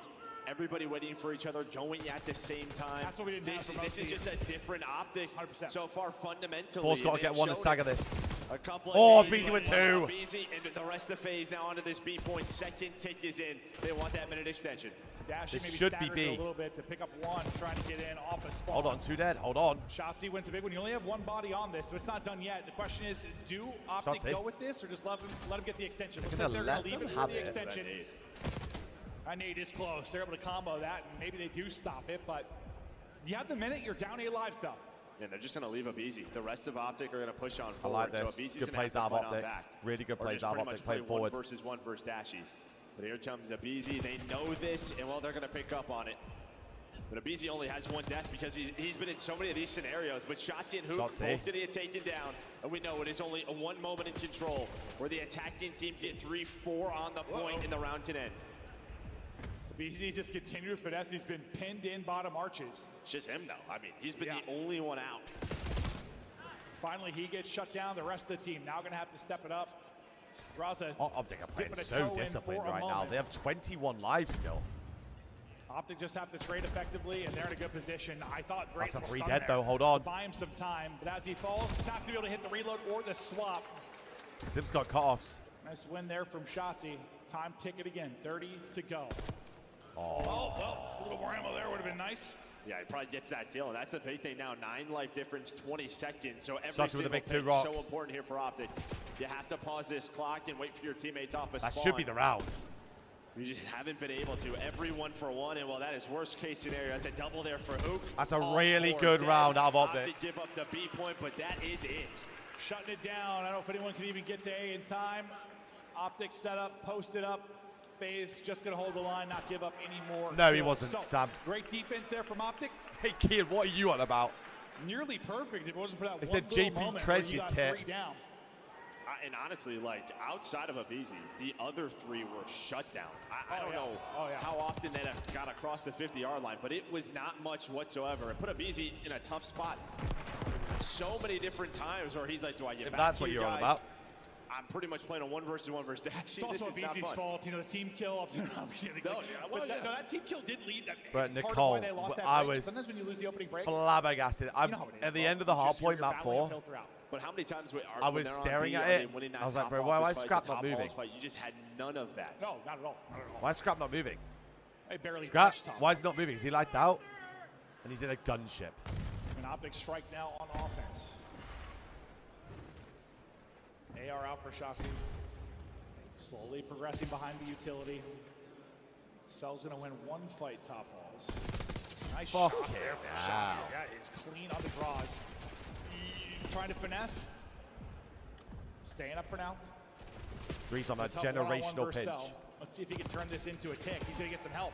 Everybody waiting for each other, going at the same time. That's what we didn't This is just a different Optic 100%. So far fundamentally. Force got to get 1 to stagger this. A couple oh, of BZ with 2. BZ and the rest of FaZe now onto this B point. Second tick is in. They want that minute extension. Dash this maybe should be B. A little bit to pick up 1, trying to get in off a spot. Hold on, 2 dead. Hold on. Shotzzy wins a big one. You only have 1 body on this, so it's not done yet. The question is, do Optic go with this, or just let him get the extension? Looks like they're going to leave it for the extension. That nade is close. They're able to combo that, and maybe they do stop it, but you have the minute, you're down 8 lives, though. Yeah, they're just going to leave up easy. The rest of Optic are going to push on forward. I like this. So good plays out of Optic. Really good plays out of Optic. Playing forward. 1 versus 1 versus Dashy. But here comes Abizi. They know this, and well, they're going to pick up on it. But Abizi only has 1 death because he's been in so many of these scenarios. But Shotzzy and Hook both did get taken down. And we know it is only a 1 moment in control where the attacking team get 3-4 on the point and the round can end. BZ just continued to finesse. He's been pinned in bottom arches. It's just him, though. I mean, he's been the only one out. Finally, he gets shut down. The rest of the team now going to have to step it up. Draza. Optic are playing so disciplined right now. They have 21 lives still. Optic just have to trade effectively, and they're in a good position. I thought great. That's a 3 dead, though. Hold on. Buy him some time, but as he falls, he's not going to be able to hit the reload or the swap. Sims got cut-offs. Nice win there from Shotzzy. Time ticket again. 30 to go. Oh, well, a little more ammo there would have been nice. Yeah, he probably gets that deal. That's a big thing now. 9 life difference, 20 seconds. So every Starts with single a big thing 2 rock. so important here for Optic. You have to pause this clock and wait for your teammates off a spawn. That should be the round. You just haven't been able to. Every 1 for 1, and well, that is worst case scenario. That's a double there for Hook. That's a really good round out of Optic. Optic give up the B point, but that is it. Shutting it down. I don't know if anyone can even get to A in time. Optic set up, posted up. FaZe just going to hold the line, not give up any more. No, he wasn't, so, Sam. Great defense there from Optic. Hey, Kian, what are you on about? Nearly perfect if it wasn't for that they one said little JP moment where you got 3 down. And honestly, like, outside of Abizi, the other 3 were shut down. I don't know how often they got across the 50-yard line, but it was not much whatsoever. It put Abizi in a tough spot so many different times where he's like, do I get if back that's to what you you're guys? on about. I'm pretty much playing a 1 versus 1 versus Dash. It's also Abizi's fault. You know, the team kill. No, that team kill did lead. But Nicole, Nicole, why they lost that I break. was Sometimes when you lose the opening break, flabbergasted. I'm at the end of the hardpoint map 4. But how many times I was staring at it. I was like, bro, why is Scrap not moving? You just had none of that. No, not at all. Why is Scrap not moving? I barely Scrap, touched Tom. why is he not moving? Is he lighted out? And he's in a gunship. An Optic strike now on offense. AR out for Shotzzy. Slowly progressing behind the utility. Cell's gonna win 1 fight top walls. Nice shot there from Shotzzy. That is clean on the draws. Trying to finesse. Staying up for now. Three's on a Let's help one-on-one generational versus pinch. Cell. Let's see if he can turn this into a tick. He's going to get some help.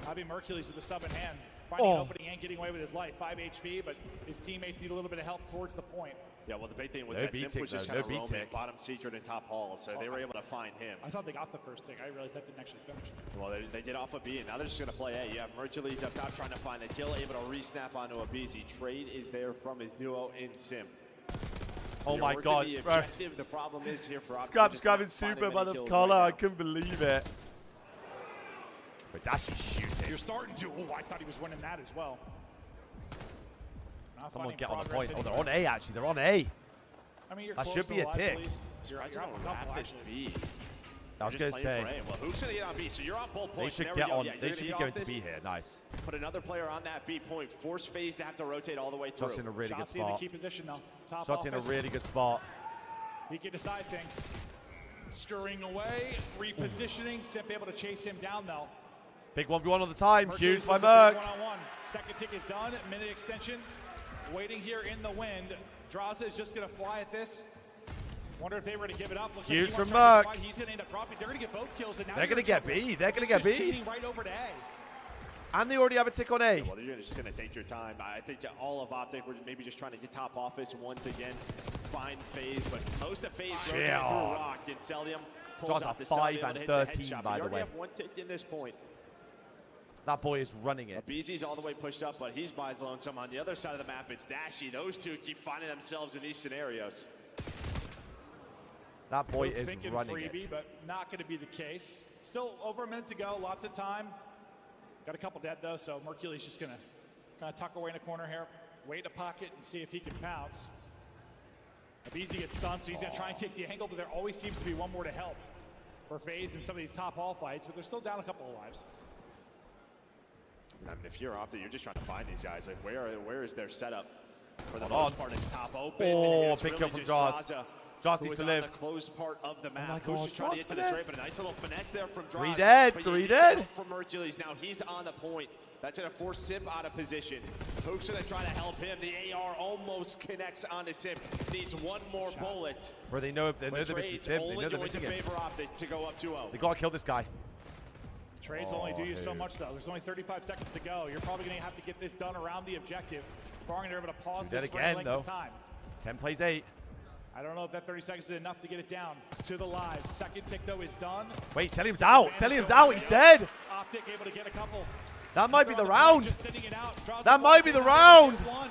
I'll be Mercules with the sub in hand. Finding an opening and getting away with his life. 5 HP, but his teammates need a little bit of help towards the point. Yeah, well, the big thing was No that B-tick, Simp was just though. kind No of roaming B-tick. bottom secret and top hall, so they were able to find him. I thought they got the first tick. I realized that didn't actually finish. Well, they did off a B, and now they're just going to play A. You have Mercules up top trying to find a kill, able to re-snap onto a BZ. Trade is there from his duo in Simp. Oh You're my working God, the bro. objective. The problem is here for Optic, Scrap's just grabbing not finding super by many the kills collar. right I now. couldn't believe it. But Dashi's shooting. You're starting to. Oh, I thought he was winning that as well. Not Someone finding get on the progress point. Oh, they're anywhere. on A, actually. They're on A. I mean, you're That close should to be the a live tick. police. You're Guys on on a couple, rapid actually. B. I was Just going to playing say, for A. Well, who's going to get on B? So you're on both they points. should There we get go. on. Yeah, you're They gonna should be off going to this. B here. Nice. Put another player on that B point. Force FaZe to have to rotate all the way through. Shots in a really good Shots in the spot. key position, though. Top Shots in a office. really good spot. He can decide things. Scurrying away, repositioning. Simp able to chase him down, though. Big 1v1 on the time. Mercules Huge by wins a big Merc. one-on-one. Second tick is done. Minute extension. Waiting here in the wind. Draza is just going to fly at this. Wonder if they were to give it up. Looks Huge like from he wants to Merc. fight. He's going to end up dropping. They're going to get both kills. And now They're you're going to in get trouble. B. They're going to He's get just B. cheating right over to A. And they already have a tick on A. Well, you're just going to take your time. I think all of Optic were maybe just trying to get top office once again, find FaZe, but most of FaZe rotating through Rock and Celium pulls Draws out a the 5 Celium and hit 13, headshot. by You the already way. have one tick in this point. That boy is running it. BZ's all the way pushed up, but he's buys lonesome. On the other side of the map, it's Dashy. Those two keep finding themselves in these scenarios. That boy Luke's is thinking running freebie, it. but not going to be the case. Still over a minute to go. Lots of time. Got a couple dead, though, so Mercules just going to kind of tuck away in a corner here. Wait a pocket and see if he can pounce. BZ gets stunned, so he's going to try and take the angle, but there always seems to be one more to help for FaZe in some of these top hall fights, but they're still down a couple of lives. I mean, if you're Optic, you're just trying to find these guys. Like, where is their setup? For the Hold most on. part, it's top open. Oh, It's big really kill from just Jaws. Jaws who needs is to on live. the closed part of the map. my Who's God, just trying to get to the Jaws trade, finesse. but a nice little finesse there from Jaws. 3 dead, But you 3 need dead. help from Mercules. Now he's on the point. That's going to force Simp out of position. Hook's going to try to help him. The AR almost connects onto Simp. Needs one more bullet. Where they know they're But missing Trades Tim. They only know they're going to missing him. favor Optic to go up 2-0. They got to kill this guy. Trades only do you so much, though. There's only 35 seconds to go. You're probably going to have to get this done around the objective. Barring they're able to pause Dead this for again, length though. of time. 10 plays 8. I don't know if that 30 seconds is enough to get it down to the live. Second tick, though, is done. Wait, Celium's out. Celium's out. He's dead. Optic able to get a couple. That might be the round. Just sitting it out. Draws That the might ball, be the takes round. one.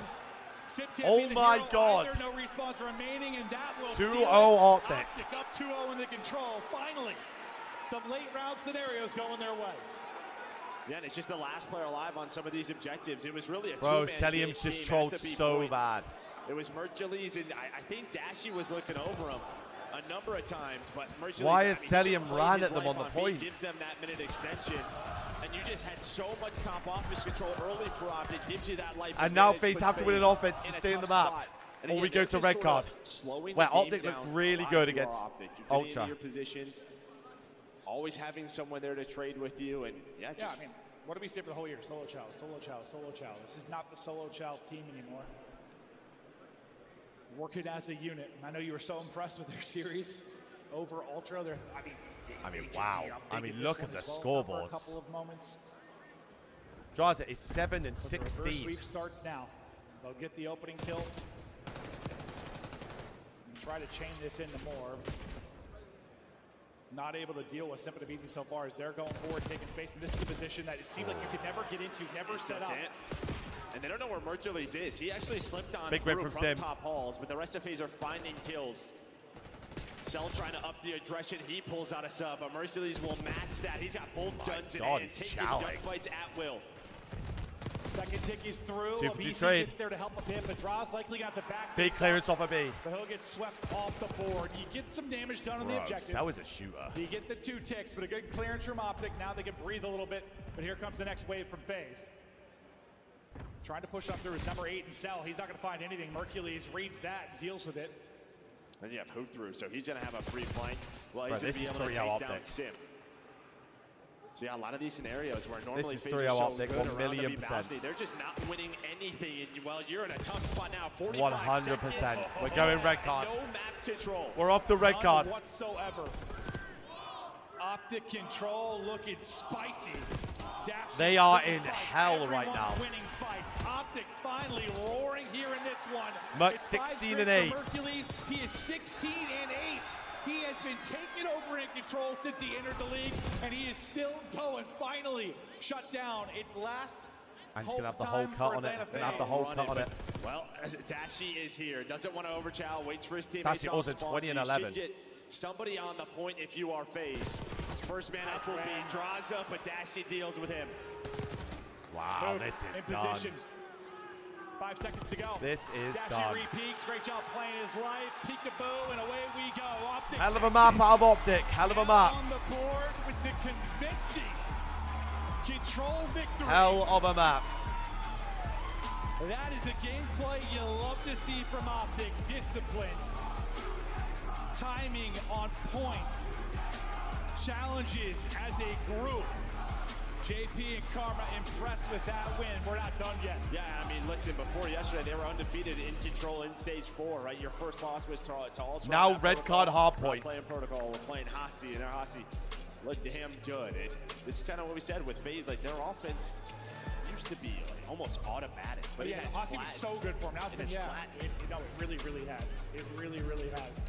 Simp can't Oh be the my hero God. either. No respawns remaining, and that will 2-0 seal it. Optic. Optic up 2-0 in the control. Finally, some late round scenarios going their way. Yeah, and it's just the last player alive on some of these objectives. It was really a Bro, two-man Celium's game just at trolled the B so point. bad. It was Mercules, and I think Dashy was looking over him a number of times, but Mercules, Why I mean, is he Celium just played ran his at them life on the B, point? gives them that minute extension, and you just had so much top office control early for Optic, gives you that life And now advantage, FaZe puts have to win an FaZe offense to in a stay on the tough map. spot. And Or again, we go they're to just red sort card. of slowing Where the game Optic looked down really live good for against Optic. You're getting Ultra. into your positions, always having someone there to trade with you, and Yeah, I mean, what did we say for the whole year? Solo Chow, Solo Chow, Solo Chow. This is not the Solo Chow team anymore. Working as a unit. And I know you were so impressed with their series over Ultra. I mean, wow. I mean, look at the For a scoreboards. couple of moments. Draza is 7 and But the reverse 16. sweep starts now. They'll get the opening kill. And try to chain this into more. Not able to deal with Simp and Easy so far as they're going forward, taking space. And this is the position that it seemed like you could never get into, never set up. And they don't know where Mercules is. He actually slipped on Big win through from from Sim. top halls, but the rest of FaZe are finding kills. Cell trying to up the aggression. He pulls out a sub, but Mercules will match that. He's got both guns in God, hand, he's taking chowing. gunfights at will. Second tick is through. 2 for 2 BC trade. gets there to help a bit, but Draw's likely got the back. Big clearance off a B. But he'll get swept off the board. You get some damage done on the Gross, objective. that was a shooter. You get the 2 ticks, but a good clearance from Optic. Now they can breathe a little bit, but here comes the next wave from FaZe. Trying to push up through his number 8 and Cell. He's not going to find anything. Mercules reads that and deals with it. And you have Hoop through, so he's going to have a free flank. Well, Bro, he's going this to be is able to 3-0 take down Optic. Sim. So yeah, a lot of these scenarios where normally This is FaZe 3-0 are so Optic, good around 1,000,000%. Balcony, they're just not winning anything. And, well, you're in a tough spot now. 100%. We're going red card. No map control. We're off the red card. Whatsoever. Optic control looking spicy. They are in hell right now. Winning fights. Optic finally roaring here in this one. Much It's 5 16 straight and for 8. Hercules. He is 16 and 8. He has been taken over in control since he entered the league, and he is still going. Finally shut down. It's last. And he's gonna have the whole cut on it. Gonna have the whole cut on it. Well, Dashi is here. Doesn't want to overchow. Waits for his teammates. Dashi also 20 and 11. Should get somebody on the point if you are FaZe. First man up will be draws up, but Dashi deals with him. Wow, Boom. this is in done. position. 5 seconds to go. This is Dashi done. repeats. Great job playing his life. Peekaboo, and away we go. Optic Hell of a map out of Optic. Hell of a map. on the board with the convincing control victory. Hell of a map. That is the gameplay you love to see from Optic. Discipline, timing on point, challenges as a group. JP and Karma impressed with that win. We're not done yet. Yeah, I mean, listen, before yesterday, they were undefeated in control in stage 4, right? Your first loss was to Ultra. Now That red protocol. card hard We're point. playing protocol. We're playing Hasi, and our Hasi looked damn good. This is kind of what we said with FaZe. Like, their offense used to be like, almost automatic. But yeah, Hasi was so good for him. Now it's been flat. It really, really has. It really, really has.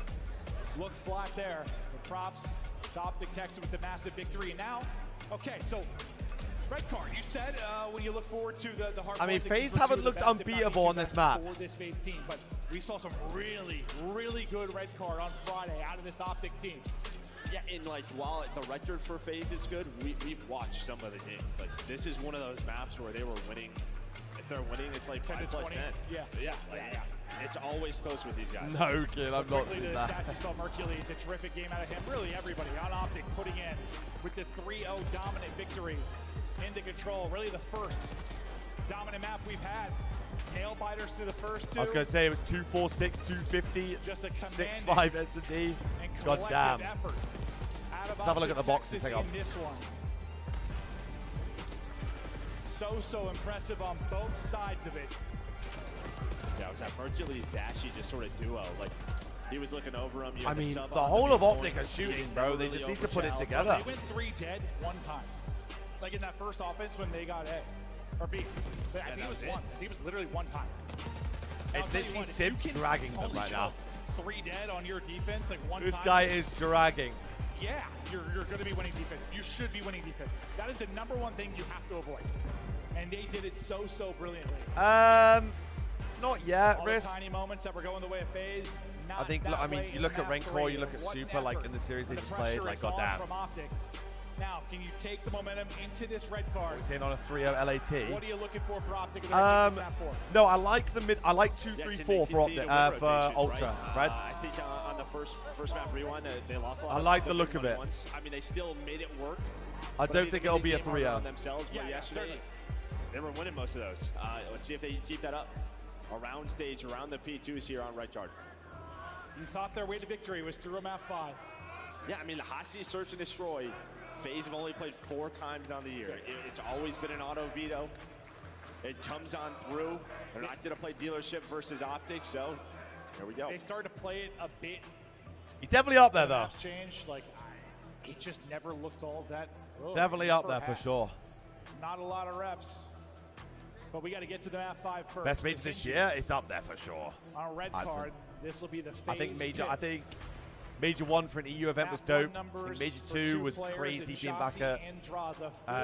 Look flat there. The props to Optic Texas with the massive victory. And now, okay, so red card. You said when you look forward to the hard. I mean, points, FaZe two haven't of the looked best, if not unbeatable the on this best map. for this FaZe team, but we saw some really, really good red card on Friday out of this Optic team. Yeah, and like while the record for FaZe is good, we've watched some of the games. Like this is one of those maps where they were winning. If they're winning, it's like 10 to 5 plus 20. 10. Yeah. It's always close with these guys. No, kid, I'm not Quickly to doing the that. stats, you saw Hercules, a terrific game out of him. Really everybody on Optic putting in with the 3-0 dominant victory into control. Really the first dominant map we've had. Nail biters through the first two. I was gonna say it was 246, 250, Just a 6-5 S&D. and God collective damn. effort out of Let's have a look at the Optic boxes. Texas Hang on. in this one. So impressive on both sides of it. Yeah, it was that Hercules Dashi just sort of duo. Like he was looking over him. I mean, the whole of Optic are shooting, bro. They just need to put it together. They went 3 dead one time. Like in that first offense when they got A or B. I think it was once. I think it was literally one time. It's literally Sim dragging them right now. 3 dead on your defense, like one This time. guy is dragging. Yeah, you're going to be winning defense. You should be winning defense. That is the #1 thing you have to avoid. And they did it so brilliantly. Not yet, All Risk. the tiny moments that were going the way of FaZe. I think, I mean, you look at Rancor, you look at Super, like in the series they just played, like goddamn. From Optic. Now, can you take the momentum into this red card? We're in on a 3-0 LAT. What are you looking for Optic in the rest of the snap for? No, I like the mid. I like 2, 3, 4 for Optic, for Ultra, Fred. I think on the first map rewind, they lost a lot. I like the look of it. I mean, they still made it work. I don't think it'll be a 3-0. Themselves, but yesterday they were winning most of those. Let's see if they keep that up. Around stage, around the P2s here on red card. You thought their way to victory was through a map 5. Yeah, I mean, the Hasi Search and Destroy. FaZe have only played 4 times on the year. It's always been an auto veto. It comes on through. They're not going to play Dealership versus Optic, so here we go. They started to play it a bit. He's definitely up there, though. Maps changed. Like, it just never looked all that. Definitely up there for sure. Not a lot of reps. But we got to get to the map 5 first. Best major this year, it's up there for sure. On a red card, this will be the FaZe I think major. pick. I think major 1 for an EU event was dope. I think major 2 was crazy being back at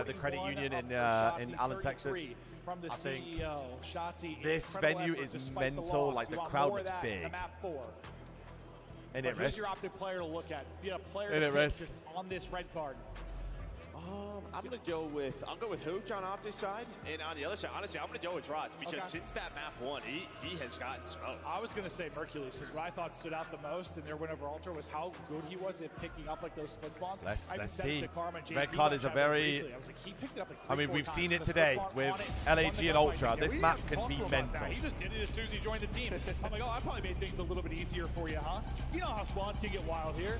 the credit union in Allen, Texas. From the I think CEO, Shotzi, this venue is mental. Like the crowd was big. Map 4. And But it who's risk. your Optic player to look at? If you had a player And to it pick risk. just on this red card. I'm gonna go with Hooch on Optic's side, and on the other side, honestly, I'm gonna go with Droz because since that map 1, he has gotten smoked. I was gonna say Hercules because what I thought stood out the most in their win over Ultra was how good he was at picking up like those split spawns. Let's said it see. to Karma and JP Red card is a watch out very. briefly. I was like, he picked it up like I mean, 3-4 we've seen times. it The today split spawn with on it, won LAG the and gunfight. Ultra. Yeah, This we map didn't can talk be to him about mental. that. He just did it as soon as he joined the team. I'm like, oh, I probably made things a little bit easier for you, huh? You know how spawns can get wild here.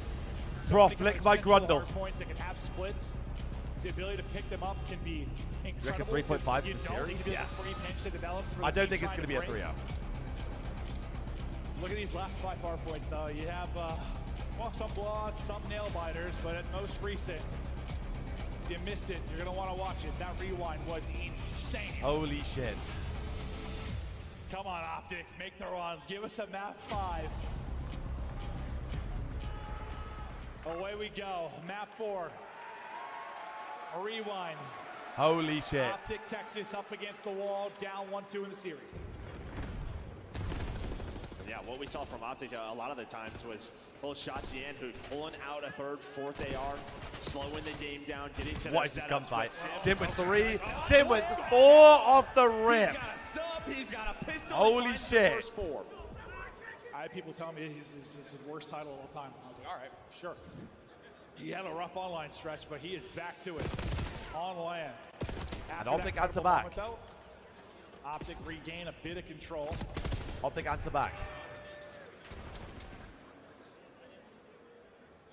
So Bro, many flick good my potential Grundle. hard points that can have splits. the ability to pick them up can be incredible. You reckon 3.5 You for the don't series? need Yeah. the free pinch that develops for I the don't team think it's trying going to be a break. 3-0. Look at these last 5 bar points, though. You have well, some blowouts, some nail biters, but at most recent, if you missed it, you're going to want to watch it. That rewind was insane. Holy shit. Come on, Optic, make the run. Give us a map 5. Away we go. Map 4. A rewind. Holy shit. Optic Texas up against the wall, down 1-2 in the series. Yeah, what we saw from Optic a lot of the times was both Shotzzy and Hoot pulling out a third, fourth AR, slowing the game down, getting to What is this setups, gunfight? but Sim with 3, Sim with 4 off the rip. He's got a sub, he's got a pistol. Holy shit. First 4. I had people tell me this is his worst title of all time. I was like, all right, sure. He had a rough online stretch, but he is back to it on land. And Optic answer back. Though, Optic regain a bit of control. Optic answer back.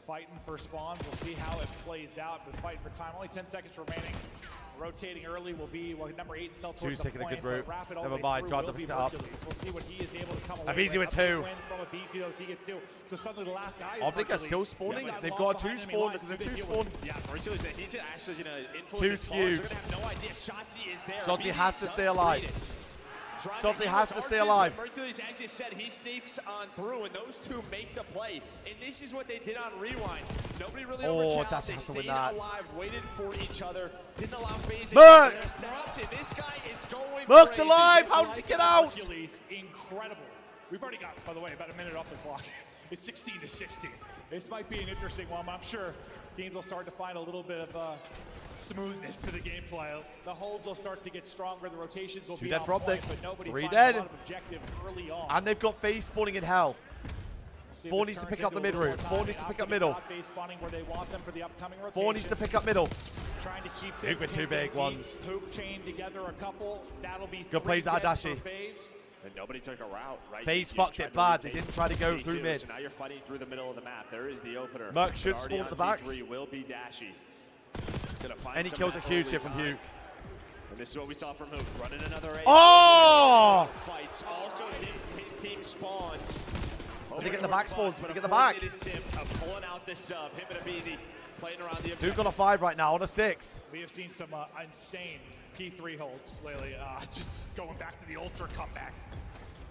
Fighting for spawns. We'll see how it plays out, but fighting for time. Only 10 seconds remaining. Rotating early will be number 8 and Cell towards the taking a point, good route. but rapid all Never the way mind, through John's will up be and set up. Hercules. We'll see what he is able to come away Abizi with 2. Win from Abizi, though, he gets 2. So suddenly the last guy is Optic are Hercules. still spawning. He's They've lost got 2 behind enemy spawn lines. because they're He's 2 gonna deal spawn. with it. Yeah, Hercules, he's actually going to influence his Two's spawns. They're going to have no idea Shotzzy is there. Shotzzy Abizi has to does stay alive. read it. Shotzzy has to stay alive. Hercules actually said he sneaks on through, and those 2 make the play. And this is what they did on Rewind. Nobody really overchallenged. that's They has to win stayed that. alive, waited for each other, didn't allow phasing. Merc! This guy is going Merc's crazy. alive! It's How does he get out? Hercules, incredible. We've already got, by the way, about a minute off the clock. It's 16-16. This might be an interesting one. I'm sure teams will start to find a little bit of smoothness to the gameplay. The holds will start to get stronger. The rotations will 2 be dead on for point, Optic. but nobody 3 finds dead. a lot of objective early on. And they've got phase spawning in hell. See if 4 it needs to turns pick up the into mid a little route. more 4 time. needs to pick Optic up is middle. not phase spawning where they want them for the upcoming rotation. 4 needs to pick up middle. Trying to keep Hook with 2 big ones. Hoop chain together a couple. That'll be Good plays dead Adashi. for phase. And nobody took a route, right? FaZe You fucked tried it to bad. They rotate didn't try to go D2, through mid. So now you're fighting through the middle of the map. There is the opener. Merc should But already spawn at on the back. D3 will be Dashy. Gonna find Any some kills map are huge early here from time. Hugh. And this is what we saw from Hoop. Running another A. Oh! Fights. Also, his team spawns. But they get the back spawns, but they get of the course back. It is Sim pulling out this sub. Him and Abizi playing around the Who objective. got a 5 right now on a 6? We have seen some insane P3 holds lately. Just going back to the Ultra comeback.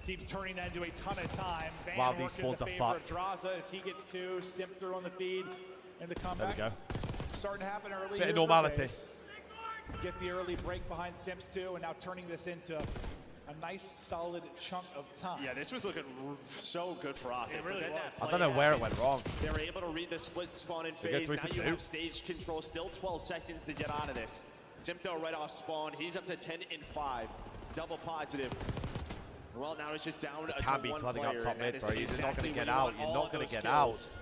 Teams turning that into a ton of time. Van Wow, these working in spawns the are favor of fucked. Draza as he gets 2. Simp through on the feed. And the comeback. There we go. Starting to happen early. Bit of here for normality. FaZe. Get the early break behind Simps 2, and now turning this into a nice, solid chunk of time. Yeah, this was looking so good for Optic. It really But then was. that I don't know play where it happens. went wrong. They were able to read the split spawn in They go phase. 3 Now for you 2. have stage control. Still 12 seconds to get out of this. Simto right off spawn. He's up to 10 and 5. Double positive. Well, now it's just down to Can't be one flooding player, up top and that mid, is bro. You're not exactly going to when get you out. want You're all not going those to get out. kills.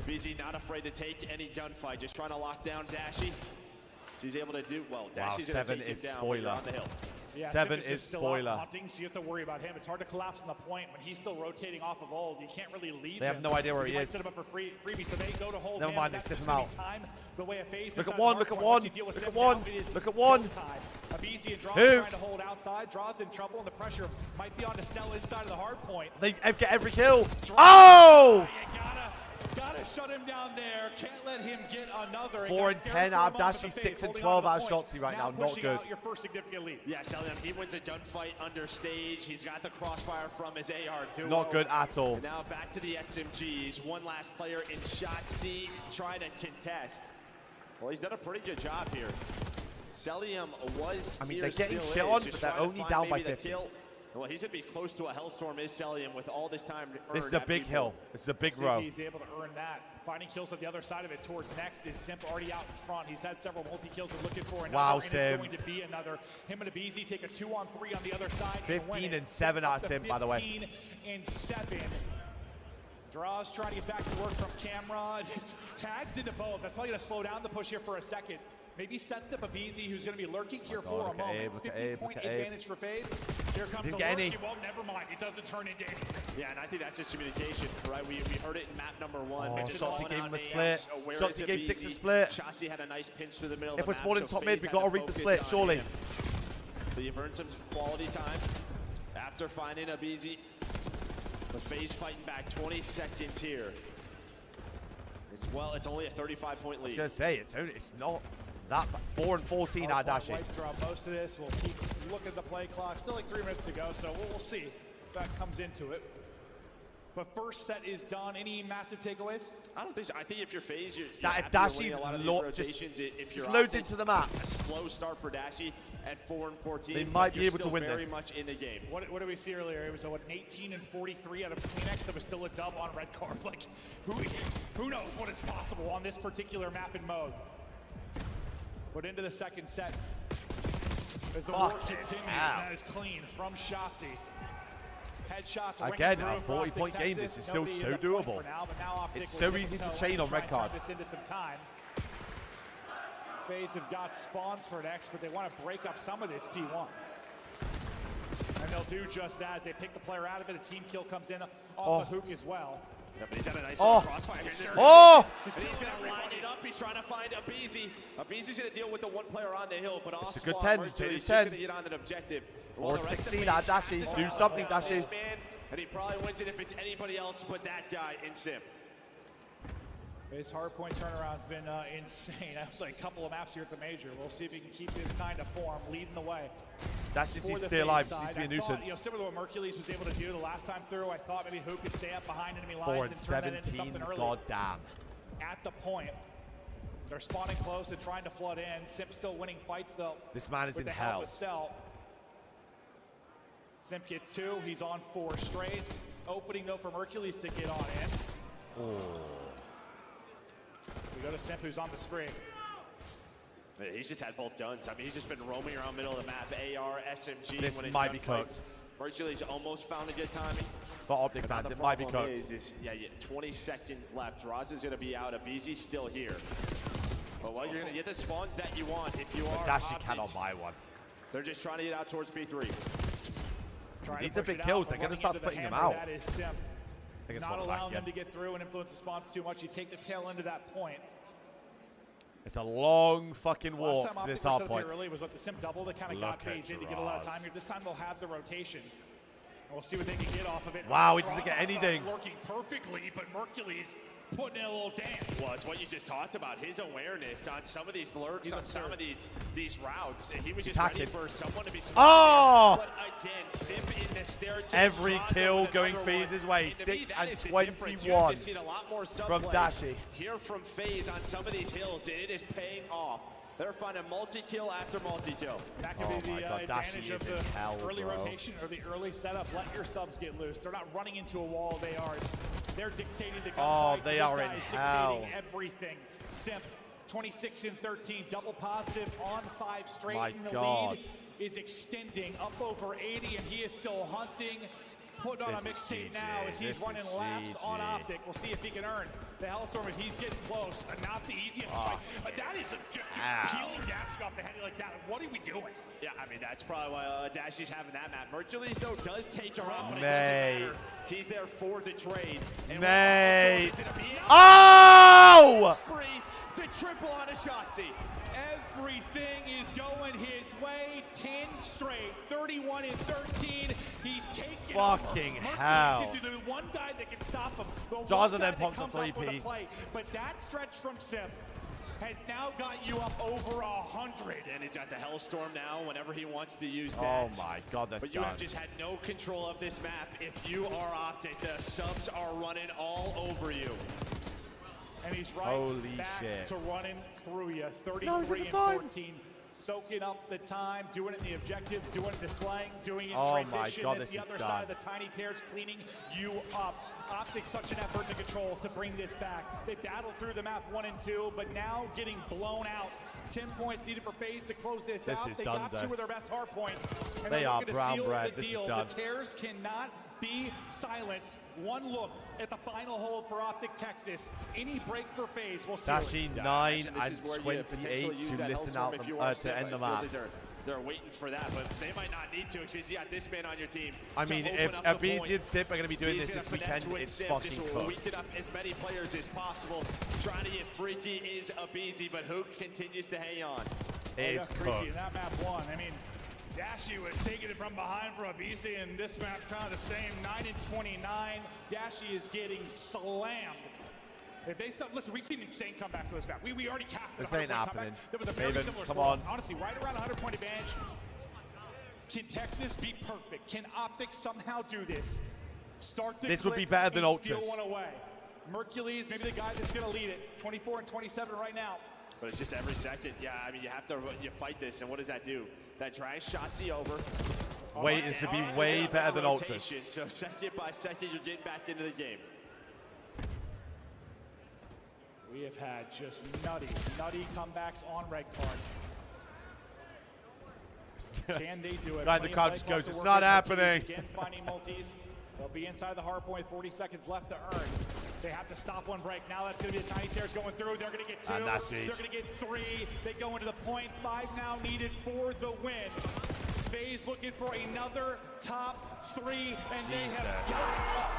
BZ not afraid to take any gunfight, just trying to lock down Dashy. He's able to do well. Wow, Dashy's gonna 7 take him is down when you're spoiler. on the hill. Yeah, 7 Simp is still spoiler. out hunting, so you have to worry about him. It's hard to collapse on the point when he's still rotating off of ult. You can't really leave They have him, no idea where because he you might is. set him up for freebie, so they go to hold Never him. mind, they That's stiff just him gonna out. be time the way a FaZe Look at inside one, the look at hard point. Once one, you deal with look Simp at one, now, it is look at one. go time. Abizi and Draws Who? trying to hold outside. Draws in trouble, and the pressure might be on to sell inside of the hard point. They get every kill. Oh! You gotta shut him down there. Can't let him get another. 4 and 10 out of Dashy, 6 and 12 out of Shotzzy right now. Not pushing good. out your first significant lead. Yeah, Saliam, he wins a gunfight under stage. He's got the crossfire from his AR duo. Not good at all. And now back to the SMGs. One last player in Shotzzy trying to contest. Well, he's done a pretty good job here. Celium was I mean, here, they're getting still shit is, on, just but they're trying to only find down by maybe the 50. kill. Well, he's going to be close to a Hellstorm is Celium with all this time earned. This is a big hill. This is a big See row. if he's able to earn that. Finding kills on the other side of it towards next is Simp already out in front. He's had several multi-kills he's looking for another, Wow, and Sim. it's going to be another. Him and Abizi take a 2-on-3 on the other side. 15 and 7 out of Simp, by the way. 15 and 7. Draws trying to get back to work from camera. Tags into both. That's probably going to slow down the push here for a second. Maybe sets up a BZ who's going to be lurking here for a moment. 50-point advantage for FaZe. Here comes the lurk. Well, never mind. It doesn't turn into anything. Yeah, and I think that's just communication, right? We heard it in map number 1. Oh, Shotzi gave him a split. Shotzi gave 6 a split. Shotzi had a nice pinch through the middle if of the we're spawning top mid, we've got to read the split, surely. So you've earned some quality time after finding a BZ. But FaZe fighting back 20 seconds here. It's only a 35-point lead. I was going to say, it's not that bad. 4 and 14 are dashing. Throughout most of this, we'll keep looking at the play clock. Still like 3 minutes to go, so we'll see if that comes into it. But first set is done. Any massive takeaways? I don't think so. I think if you're FaZe, if Dashy just loads into the map. A slow start for Dashy at 4 and 14. They might be able to win very this. Much in the game. What did we see earlier? It was an 18 and 43 out of Kleenex. That was still a dub on red card. Like, who knows what is possible on this particular map and mode? But into the second set, as the work continues, that is clean from Shotzi. Headshots again, a 40-point game. This is still so doable. It's so easy to chain on red card. This into some time. FaZe have got spawns for next, but they want to break up some of this P1. And they'll do just that as they pick the player out of it. A team kill comes in off the hook as well. Yeah, but he's had a nice crossfire. He's going to line it up. He's trying to find a BZ. A BZ's going to deal with the one player on the hill, but it's a good 10. He's going to get on an objective. 4 and 16, Dashi. Do something, Dashi. And he probably wins it if it's anybody else but that guy in Simp. His hardpoint turnaround's been insane. That was like a couple of maps here at the major. We'll see if he can keep this kind of form, leading the way. That's just he's still alive. Seems to be a nuisance. Similar to what Mercules was able to do the last time through, I thought maybe Who could stay up behind enemy lines 4 and and turn that into 17. something early. God damn. At the point, they're spawning close and trying to flood in. Simp still winning fights though. This man is in hell. Simp gets 2. He's on 4 straight. Opening though for Mercules to get on in. Oh. We go to Simp, who's on the screen. He's just had both guns. I mean, he's just been roaming around middle of the map. AR, SMG. This might be cooked. Mercules almost found a good timing. For Optic fans, it might be cooked. Yeah, 20 seconds left. Raz is going to be out. Abizi's still here. But you're going to get the spawns that you want if you are Dashi cannot buy one. They're just trying to get out towards B3. These are big kills. They're going to start splitting them out. That is Simp. Not allowing them to get through and influence the spawns too much. You take the tail end of that point. It's a long fucking walk to this hard point. Early was what the Simp double that kind of got FaZe in to get a lot of time here. This time they'll have the rotation. We'll see what they can get off of it. Wow, he doesn't get anything. Working perfectly, but Mercules putting in a little dance. Well, it's what you just talked about. His awareness on some of these lurks, on some of these routes. He was just ready for someone to be. Oh! But again, Simp in the stair. Every kill going FaZe's way. 6 and 21 from Dashi. Here from FaZe on some of these hills, and it is paying off. They're finding multi-kill after multi-kill. That could be the advantage of the early rotation or the early setup. Let your subs get loose. They're not running into a wall of ARs. They're dictating the gunfight. Oh, they are in hell. Dictating everything. Simp, 26 and 13, double positive on 5 straight. My and the God. lead is extending up over 80, and he is still hunting. Putting on a mixtape now as he's running laps on Optic. We'll see if he can earn the Hellstorm, and he's getting close. Not the easiest fight. That is just peeling Dashi off the head like that. What are we doing? Yeah, I mean, that's probably why Dashi's having that map. Mercules, though, does take her off, but it doesn't matter. He's there for the trade. Mate. Oh! The triple on a Shotzi. Everything is going his way. 10 straight, 31 and 13. He's taking fucking hell. Is the one guy that can stop him. Jaws then pumps a 3-piece. But that stretch from Simp has now got you up over 100. And he's got the Hellstorm now whenever he wants to use that. Oh my God, that's But you have just had no control of this map. If you are Optic, the subs are running all over you. And he's right back to running through you. 33 and 14. Soaking up the time, doing it in the objective, doing it in the slang, doing it in transition. My God, That's this the is other side of the tiny tears, cleaning you up. Optic such an effort to control to bring this back. They battled through the map 1 and 2, but now getting blown out. 10 points needed for FaZe to close this out. They got 2 of their best hard points. And they are brown bread. This is done. The tears cannot be silenced. One look at the final hold for Optic Texas. Any break for FaZe will see. Dashing 9 and 28 to listen out to end the map. They're waiting for that, but they might not need to because you got this man on your team. I mean, if Abizi and Sip are going to be doing this weekend, it's fucking cool. Weaken up as many players as possible. Trying to get freaky is Abizi, but Hook continues to hang on. It is cooked. In that map 1, I mean, Dashy was taking it from behind for Abizi, and this map kind of the same. 9 and 29. Dashy is getting slammed. If they listen, we've seen insane comebacks on this map. We already casted this a 100-point ain't happening. That was a very similar come score. on. Honestly, right around 100-point advantage. Can Texas be perfect? Can Optic somehow do this? Start to this would be better than Ultras. Steal one away. Mercules, maybe the guy that's going to lead it. 24 and 27 right now. But it's just every second. Yeah, I mean, you fight this, and what does that do? That drives Shotzi over. Wait, it should be way better than Ultras. So second by second, you're getting back into the game. We have had just nutty comebacks on red card. Can they do it? Right, the crowd just goes, it's not happening. Again, finding multis. They'll be inside the hard point, 40 seconds left to earn. They have to stop one break. Now that's going to be the tiny tears going through. They're going to get 2. They're going to get 3. They go into the point. 5 now needed for the win. FaZe looking for another top 3, and they have got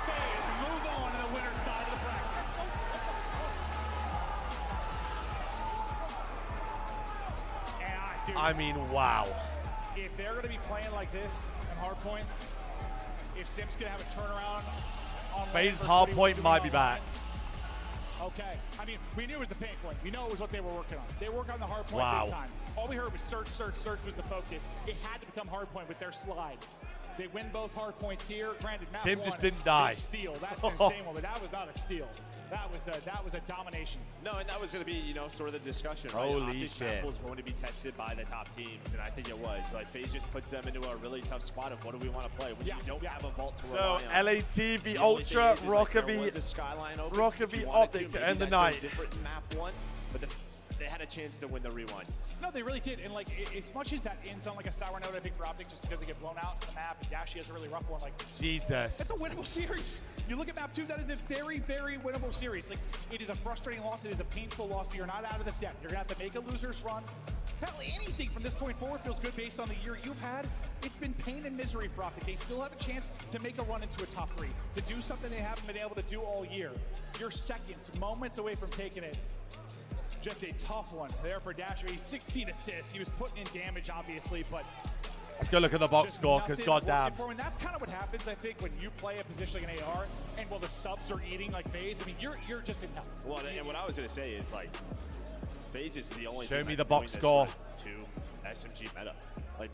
FaZe move on to the winner's side of the bracket. Dude, I mean, wow. If they're going to be playing like this in hardpoint, if Sim's going to have a turnaround on FaZe's hardpoint might be back. Okay. I mean, we knew it was the pain point. We know it was what they were working on. They were working on the hardpoint big time. All we heard was search was the focus. It had to become hardpoint with their slide. They win both hard points here. Granted, map Sim 1, just didn't die. Steal. That's an insane one, but that was not a steal. That was a domination. No, and that was going to be, sort of the discussion. Right? Holy shit. Was going to be tested by the top teams, and I think it was. Like, FaZe just puts them into a really tough spot of what do we want to play when you don't have a vault to rely on. LAT v Ultra, Rocker v Optic to end the night. Different in map 1, but they had a chance to win the rewind. No, they really did. And as much as that ends on like a sour note, I think for Optic, just because they get blown out in the map, and Dashy has a really rough one. Jesus. It's a winnable series. You look at map 2, that is a very, very winnable series. It is a frustrating loss. It is a painful loss, but you're not out of this yet. You're gonna have to make a loser's run. Hell, anything from this point forward feels good based on the year you've had. It's been pain and misery for Optic. They still have a chance to make a run into a top 3, to do something they haven't been able to do all year. You're seconds, moments away from taking it. Just a tough one there for Dasher. 16 assists. He was putting in damage, obviously, but let's go look at the box score, because goddamn. And that's kind of what happens, I think, when you play a position like an AR, and while the subs are eating like FaZe, I mean, you're just in hell. Well, and what I was going to say is, FaZe is the only show team me the box score to SMG meta.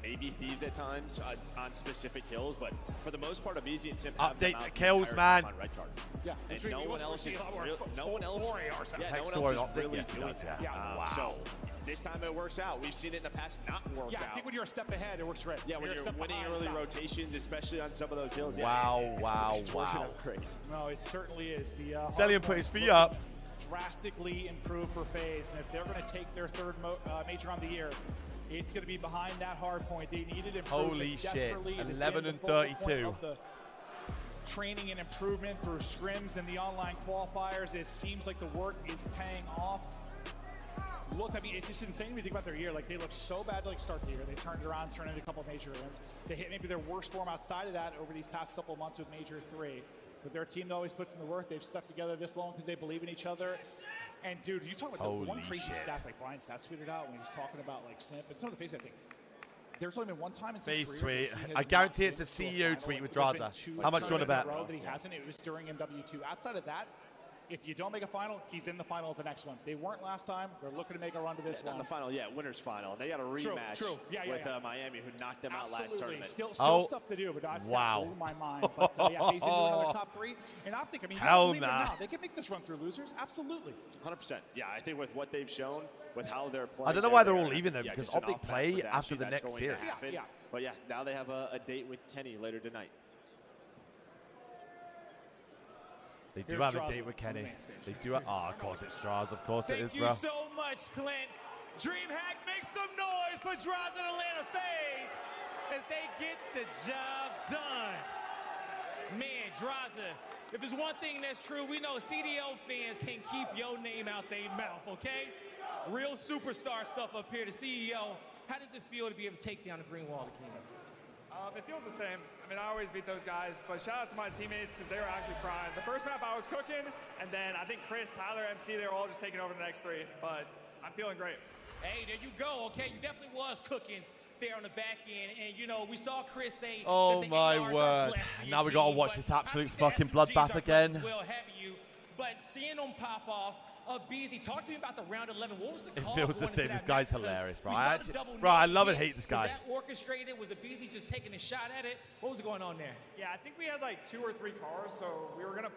Maybe Thieves at times on specific kills, but for the most part, Abizi and Sim have update the kills, man. On red card. Yeah, and no one else is really doing that. Wow. So this time it works out. We've seen it in the past not work out. Yeah, I think when you're a step ahead, it works great. Yeah, when you're winning early rotations, especially on some of those hills. Wow, it's working out great. No, it certainly is. The Celian put his feet up. Drastically improved for FaZe, and if they're going to take their 3rd major on the year, it's going to be behind that hard point. They needed improvement. Holy shit, desperately. 11 and 32. Training and improvement through scrims and the online qualifiers. It seems like the work is paying off. Look, I mean, it's just insane when you think about their year. They looked so bad to start the year. They turned around, turned into a couple of major wins. They hit maybe their worst form outside of that over these past couple of months with Major 3. But their team always puts in the work. They've stuck together this long because they believe in each other. And dude, you talk about the one crazy stat Brian Stats tweeted out when he was talking about Simp and some of the FaZe, I think. There's only been one time in FaZe tweet. I guarantee it's a CEO tweet with Draza. How much do you want to bet? That he hasn't. It was during MW2. Outside of that, if you don't make a final, he's in the final of the next one. They weren't last time. They're looking to make a run to this one. Not the final, winners final. They got a rematch with Miami, who knocked them out last tournament. Still stuff to do, but that blew my mind. But FaZe into another top 3. And Optic, I mean, they can make this run through losers. Absolutely. 100%. Yeah, I think with what they've shown, with how they're playing. I don't know why they're all leaving them, because Optic play after the next series. Yeah. But yeah, now they have a date with Kenny later tonight. They do have a date with Kenny. They do have, oh, of course it's Draws. Of course it is, bro. Thank you so much, Clint. DreamHack, make some noise for Draws and Atlanta FaZe as they get the job done. Man, Draza, if there's one thing that's true, we know CDL fans can keep your name out their mouth, okay? Real superstar stuff up here, the CEO. How does it feel to be able to take down the green wall of the Kingdom? It feels the same. I mean, I always beat those guys, but shout out to my teammates because they were actually crying. The first map I was cooking, and then I think Chris, Tyler, MC, they were all just taking over the next three, but I'm feeling great. Hey, there you go, okay? You definitely was cooking there on the back end, and you know, we saw Chris say oh that the my ARs word. Now we gotta watch this absolute fucking bloodbath again. Well, having you, but seeing them pop off, BZ, talk to me about the round 11. What was the call? It feels the same. This guy's hilarious, bro. Bro, I love and hate this guy. Was that orchestrated? Was the BZ just taking a shot at it? What was going on there? Yeah, I think we had like 2 or 3 cars, so we were gonna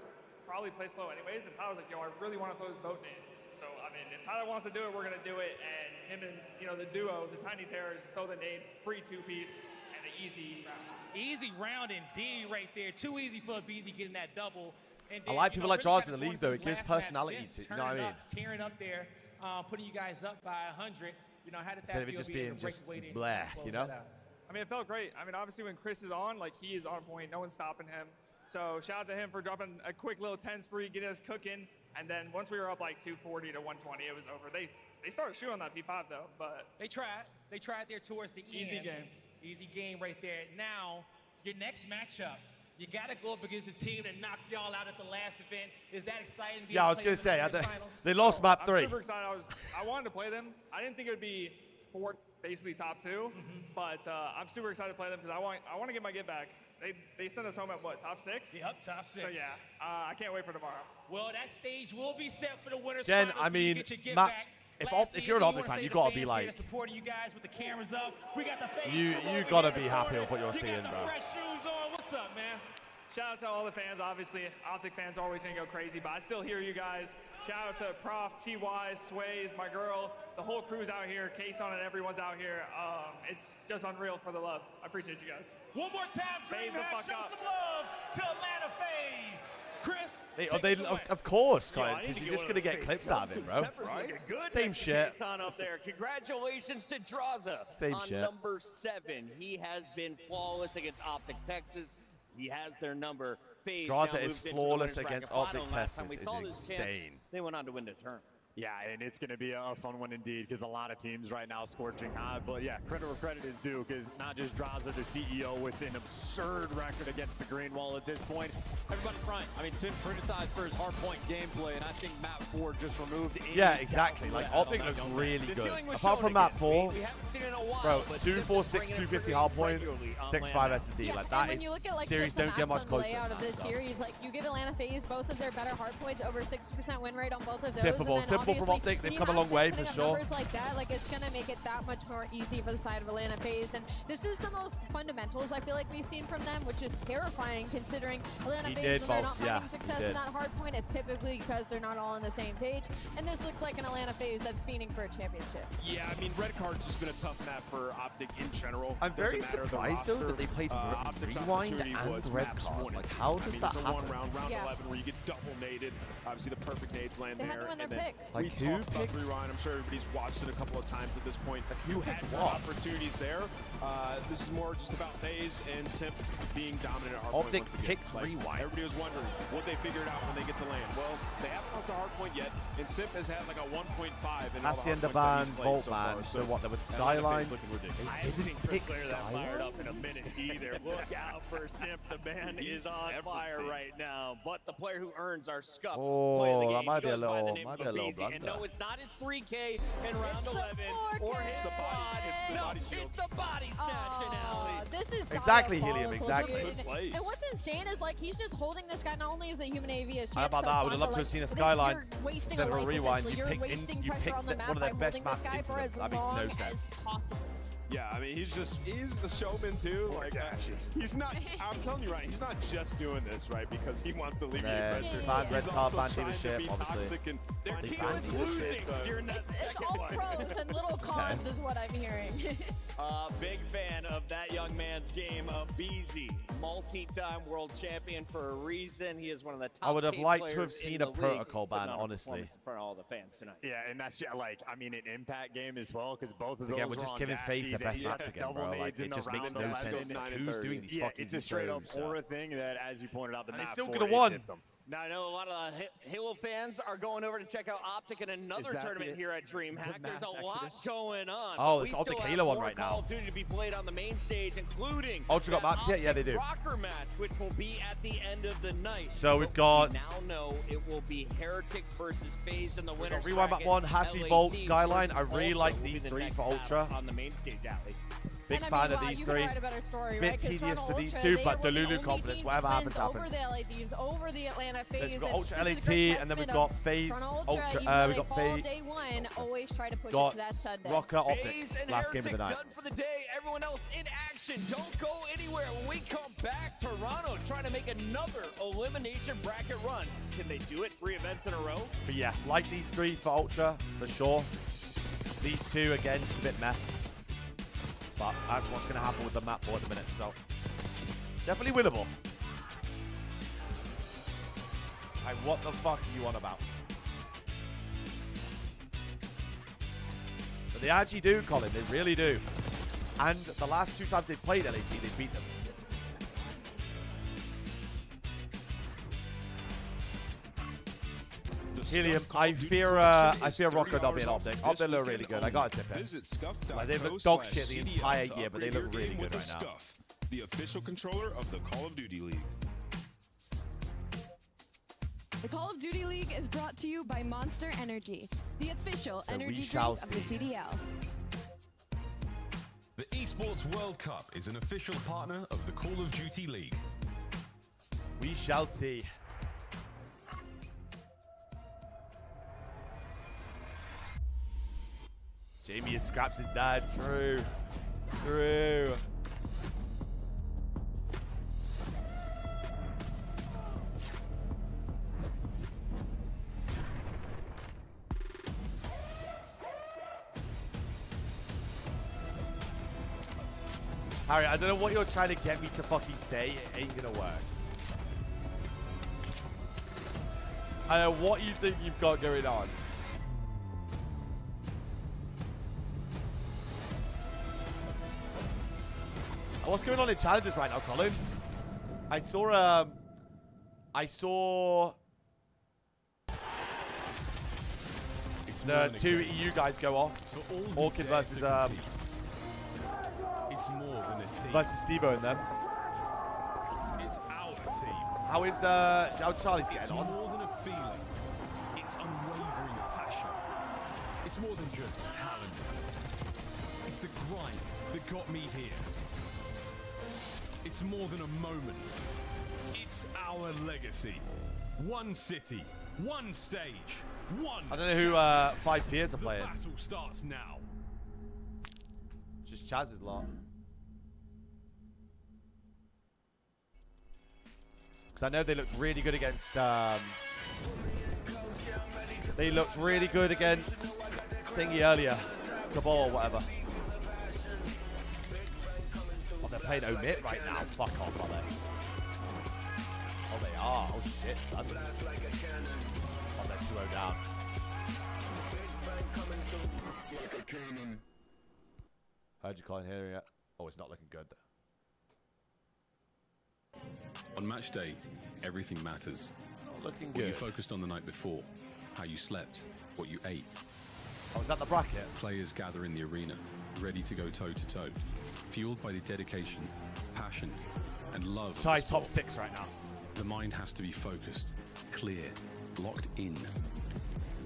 probably play slow anyways. And Tyler was like, "Yo, I really want to throw this boat in." So I mean, if Tyler wants to do it, we're gonna do it. And him and the duo, the Tiny Terrors, throw the nade, free 2-piece, and an easy round. Easy round indeed, right there. Too easy for a BZ getting that double. And I then, like people like Draws in the really league, though. It gives personality to, you know what I mean? Tearing up there, putting you guys up by 100. You know, how did that Instead of it just being just bleh, you know? I mean, it felt great. I mean, obviously when Chris is on, like he is on point. No one's stopping him. So shout out to him for dropping a quick little 10 spree, getting us cooking. And then once we were up like 240 to 120, it was over. They started shooting on that P5 though, but they tried. They tried there towards the end. Easy game. Easy game right there. Now, your next matchup. You got to go up against a team that knocked y'all out at the last event. Is that exciting? Yeah, I was going to say, they lost map 3. I'm super excited. I wanted to play them. I didn't think it would be 4, basically top 2, but I'm super excited to play them because I want to get my get back. They sent us home at what, top 6? Yep, top 6. So yeah, I can't wait for tomorrow. Well, that stage will be set for the winners. Jen, I mean, maps. If you're an Optic fan, you gotta be like, supporting you guys with the cameras up. We got the you gotta be happy with what you're seeing, bro. Fresh shoes on. What's up, man? Shout out to all the fans. Obviously, Optic fans are always gonna go crazy, but I still hear you guys. Shout out to Prof, TY, Sways, my girl, the whole crew's out here. K-Son and everyone's out here. It's just unreal for the love. I appreciate you guys. One more time, DreamHack, show some love to Atlanta FaZe. Chris, of course, because you're just gonna get clips out of it, bro. Right? Same shit. On up there. Congratulations to Draza Same on shit. number 7. He has been flawless against Optic Texas. He has their number. FaZe Draza is flawless against Optic Texas. It's insane. They went on to win the tournament. Yeah, and it's going to be a fun one indeed because a lot of teams right now scorching hot. But yeah, credit where credit is due because not just Draza, the CEO, with an absurd record against the green wall at this point. Everybody front. I mean, Sim criticized for his hardpoint gameplay, and I think map 4 just removed. Yeah, exactly. Like, Optic looks really good. Apart from map 4, bro, 246, 250 hardpoint, 6.5 S&D. Yeah, like, that when is, you look at, like, series just the don't get much maps on the closer. layout of this series, like, you give Atlanta FaZe both of their better hardpoints, over 60% win rate on both of those. Tippable from Optic. They've come a long way for sure. Numbers like that, like, it's gonna make it that much more easy for the side of Atlanta FaZe. And this is the most fundamentals I feel like we've seen from them, which is terrifying considering Atlanta FaZe, when they're not finding success in that hardpoint, it's typically because they're not all on the same page. And this looks like an Atlanta FaZe that's fiending for a championship. Yeah, I mean, Red Card's just been a tough map for Optic in general. I'm very surprised though that they played Rewind and Red Card. Like, how does that happen? It's a round 11 where you get double naded. Obviously, the perfect nades land they there. Had to win their and then pick. we talked about Rewind. I'm sure everybody's watched it a couple of times at this point. You had opportunities there. This is more just about FaZe and Simp being dominant at hardpoint. Optic picked Rewind. Everybody was wondering, would they figure it out when they get to land? Well, they haven't lost a hardpoint yet, and Simp has had like a 1.5 in all the Hacienda hardpoints that ban, he's played Volt so ban. far. So what, there was Skyline. I haven't seen Chris Clare that fired up in a minute either. Look out for Simp. The man is on fire right now. But the player who earns our scuff play of the game, that might be a goes by the little, name might of be a little BZ. blunder. And no, it's not his 3K in round 11 or his body. It's the body shield. It's the body snatching alley. This is exactly, diabolical, Helium, exactly. dude. And what's insane is, like, he's just holding this guy. Not only is a human AV, as How about that? I would have loved to have seen a Skyline instead of a Rewind. You picked one of their best maps into them. That makes no sense. Yeah, I mean, he's a showman too. Like, he's not, I'm telling you, right, he's not just doing this, right, because he wants to alleviate pressure. Red card, ban trying dealership, to be obviously. toxic and Their team is losing during that second all one. pros and little cons is what I'm hearing. Big fan of that young man's game. Beezy, multi-time world champion for a reason. He is one of the top. I would have paid liked to players have seen in a the protocol league, but ban, not a honestly. performance in front of all the fans tonight. Yeah, and that's like, I mean, an impact game as well, because both of those Again, we're were just on giving FaZe Dashy. the best They maps had again, double bro. Like, nades in it the just makes round no of sense. 9 and Who's 30. doing these Yeah, fucking it's a straight up zones? aura thing that, as you pointed out, the map still 4 could have won. tipped them. Now, I know a lot of Halo fans are going over to check out Optic in another tournament here at DreamHack. There's a lot going on. Oh, but it's we Optic still have Halo one more right Call now. of Duty to be played on the main stage, including Ultra got that maps yet? Yeah, they do. Rocker match, which will be at the end of the night. So we've But got- we now know it will be Heretics versus FaZe in the winners Rewind back bracket. one, Hassie, LAD Volt, Skyline. I versus really Ultra like will be these the three next for battle Ultra. on the main stage, Alley. Big And I fan mean, of wow, these you three. can write a better story, Bit right? 'Cause tedious Toronto for these Ultra, two, they but were the Lulu only confidence, team whatever to happens, win over happens. the LA Thieves, over the Atlanta FaZe. We've got and Ultra this is a LAT, great and then we've testament got of FaZe Toronto Ultra. even We though got they fall FaZe. day one, always try to push it Got to that Sunday. Rocker Optic. FaZe and Last game of the Heretics night. done for the day. Everyone else in action. Don't go anywhere. When we come back, Toronto trying to make another elimination bracket run. Can they do it 3 events in a row? But yeah, like these three for Ultra, for sure. These two, again, just a bit meh. But that's what's going to happen with the map board at the minute, so definitely winnable. Like, what the fuck are you on about? But they actually do, Colin. They really do. And the last 2 times they've played LAT, they've beat them. Helium, I fear Rocker not being Optic. Optic look really good. I gotta tip it. Like, they've looked dog shit the entire year, but they look really good right now. The official controller of the Call of Duty League. The Call of Duty League is brought to you by Monster Energy, the official So we energy shall drink of the CDL. The Esports World Cup is an official partner of the Call of Duty League. We shall see. Jamie scraps his dad. True. True. Harry, I don't know what you're trying to get me to fucking say. It ain't gonna work. I don't know what you think you've got going on. What's going on in challenges right now, Colin? I saw the 2 EU guys go off. Orchid versus It's more than a team. versus Stevo and them. It's our team. How is how Charlie's It's getting on? more than a feeling. It's unwavering passion. It's more than just talent. It's the grind that got me here. It's more than a moment. It's our legacy. One city, one stage, one. I don't know who 5 Fears are The playing. battle starts now. Just Chaz's lot. Because I know they looked really good against. They looked really good against Thingy earlier, Cabal or whatever. Oh, they're playing Omit right now. Fuck off, are they? Oh, they are. Oh shit, son. Oh, they're 2-0 down. Heard you calling here yet? Oh, it's not looking good. On match day, everything matters. Looking What you good. focused on the night before, how you slept, what you ate. Oh, is that the bracket? Players gather in the arena, ready to go toe-to-toe, fueled by the dedication, passion, and love of the Ty's top sport. 6 right now. The mind has to be focused, clear, locked in.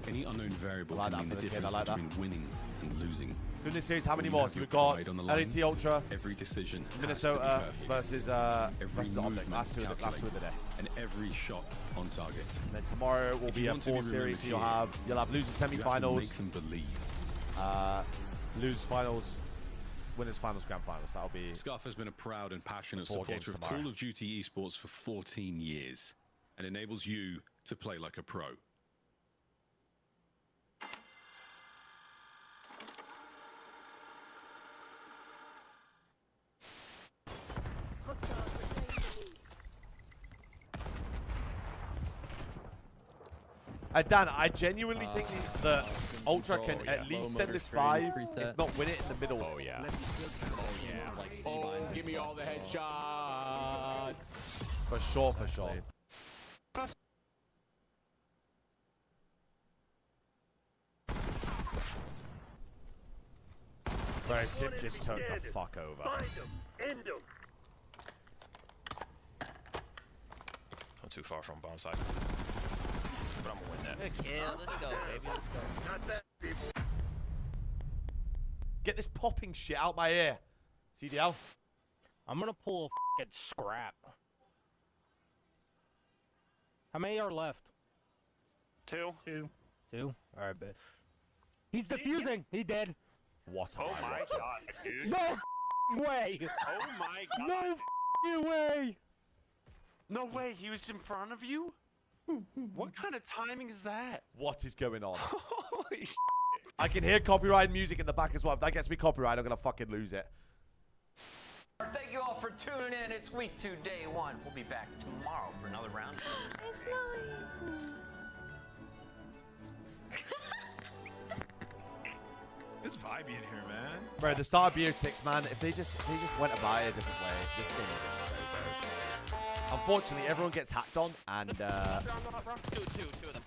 Any unknown variable I like can mean that the for the kid, difference I like that. between winning and losing. In this series, how many When you more? have So your we've got pride on the line, LAT Ultra, every decision has to be Minnesota perfect. versus Every versus Optic. movement Last two of the calculated, day. and every shot on target. And then tomorrow will If be you a want to be 4 series. remembered You'll here, have loser You have to semi-finals, make them believe. losers finals, winners finals, grand finals. That'll be. Scuff has been a proud and passionate 4 games supporter of tomorrow. Call of Duty esports for 14 years and enables you to play like a pro. Dan, I genuinely think that Ultra can at least send this 5, if not win it in the middle. Oh, yeah. Oh, give me all the headshots. For sure, for sure. Bro, Sip just took the fuck over. Not too far from bomb side. But I'm gonna win that. Yeah, let's go, baby. Let's go. Get this popping shit out my ear. CDL. I'm gonna pull a f***ing scrap. How many are left? 2. 2. 2? Alright, bet. He's defusing! He's dead! What? Oh my god, dude. No f***ing way! Oh my god. No f***ing way! No way, he was in front of you? What kind of timing is that? What is going on? Holy shit. I can hear copyright music in the back as well. If that gets me copyright, I'm gonna fucking lose it. Thank you all for tuning in. It's week 2, day 1. We'll be back tomorrow for another round. It's not. It's vibey in here, man. Bro, the start of BO6, man. If they just went about it a different way, this game would be so dope. Unfortunately, everyone gets hacked on, and Two of them. 2 of them.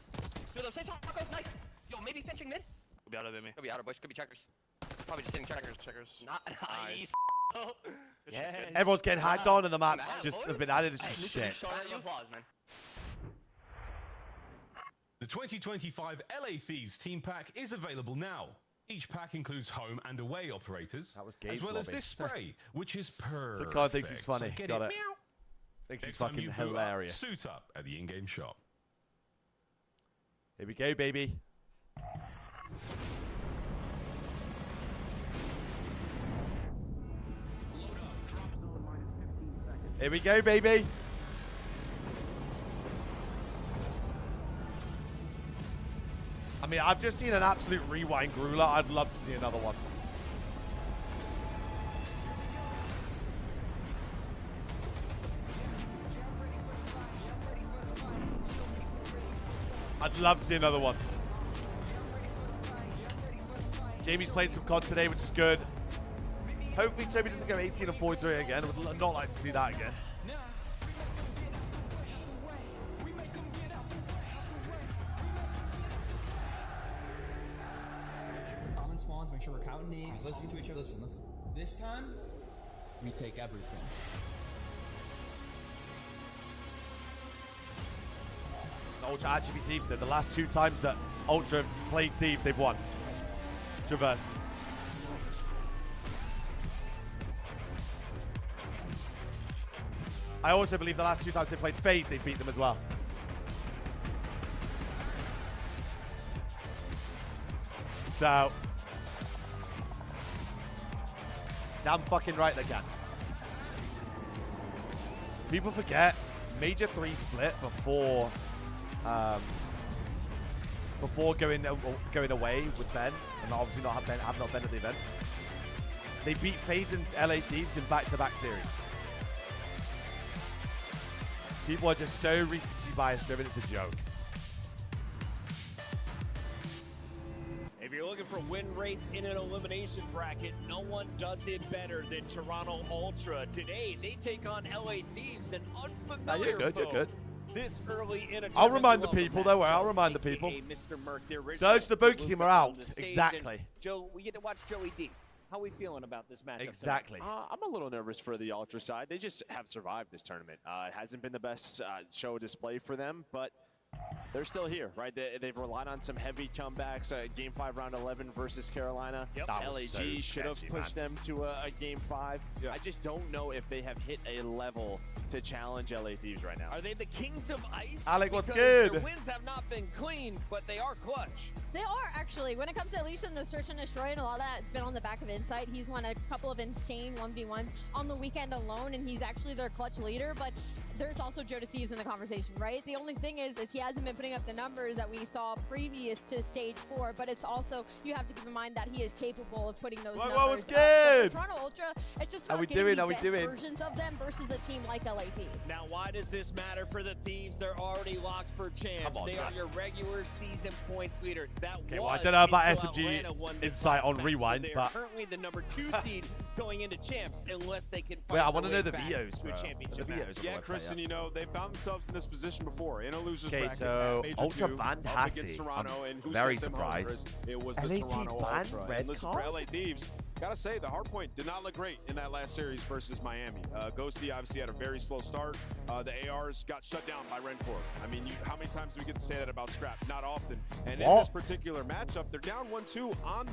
Say something, nice. Yo, maybe pinching mid. Could be out of me. Could be outer bush. Could be checkers. Probably just hitting checkers. Not nice. Yeah. everyone's getting hacked on, and the maps just have been added. It's just shit. Applause, man. The 2025 LA Thieves Team Pack is available now. Each pack includes home and away operators, as well as this spray, which is perfect. So Kyle thinks he's funny. So Got it. Meow. Thinks he's Next time fucking you boot up, hilarious. Suit up at the in-game shop. Here we go, baby. Here we go, baby. I mean, I've just seen an absolute rewind grueler. I'd love to see another one. I'd love to see another one. Jamie's played some COD today, which is good. Hopefully Toby doesn't go 18 and 43 again. Would not like to see that again. Common spawns, make sure we're counting names, listening to each other. Listen. This time, we take everything. Ultra actually beat Thieves there. The last 2 times that Ultra have played Thieves, they've won. Traverse. I also believe the last 2 times they played FaZe, they beat them as well. So, damn fucking right they can. People forget Major 3 split before going away with Ben, and obviously not have Ben at the event. They beat FaZe and LA Thieves in back-to-back series. People are just so recency bias driven, it's a joke. If you're looking for win rates in an elimination bracket, no one does it better than Toronto Ultra. Today, they take on LA Thieves, an unfamiliar You're foe. good. This early in a I'll remind the tournament, people, don't worry, I'll remind the people. Mr. Merc, the original Surge the Bookie team are out, on the stage, exactly. and Joe, we get to watch Joey D. How are we feeling about this matchup? Exactly. I'm a little nervous for the Ultra side. They just have survived this tournament. It hasn't been the best show display for them, but they're still here, right? They've relied on some heavy comebacks. Game 5, round 11 versus Carolina. Yep. LAG should have pushed them to a Game 5. I just don't know if they have hit a level to challenge LA Thieves right now. Are they the kings of ice? Alec, what's Because good? Their wins have not been clean, but they are clutch. They are, actually. When it comes to at least in the search and destroy, and a lot of that, it's been on the back of Insight. He's won a couple of insane 1v1s on the weekend alone, and he's actually their clutch leader. But there's also Joe Deceives in the conversation, right? The only thing is he hasn't been putting up the numbers that we saw previous to stage 4, but it's also, you have to keep in mind that he is capable of putting those numbers was up. good? So Toronto Ultra, it's just How about we getting doing? the How we best doing? versions of them versus a team like LA Thieves. Now, why does this matter for the Thieves? They're already locked for champs. Come on, they man. are your regular season points leader. That Okay, was well, I don't know about until SMG Atlanta won this Insight on match. Rewind, They're but currently the number 2 seed going into champs unless they can find wait, I their want to way know the back VOs, to bro. a championship The match. VOs on Yeah, the website, Kristen, yeah. you know, they found themselves in this position before, in a loser's Okay, bracket. so at Major Ultra 2, banned up Hassie. against Toronto, I'm and who very sent them home, surprised. Chris? It was the LAT Toronto banned Ultra. red And listen, card? for LA Thieves, gotta say, the hard point did not look great in that last series versus Miami. Ghosty obviously had a very slow start. The ARs got shut down by Rencore. I mean, how many times do we get to say that about Scrap? Not often. And in this particular matchup, they're down 1-2 on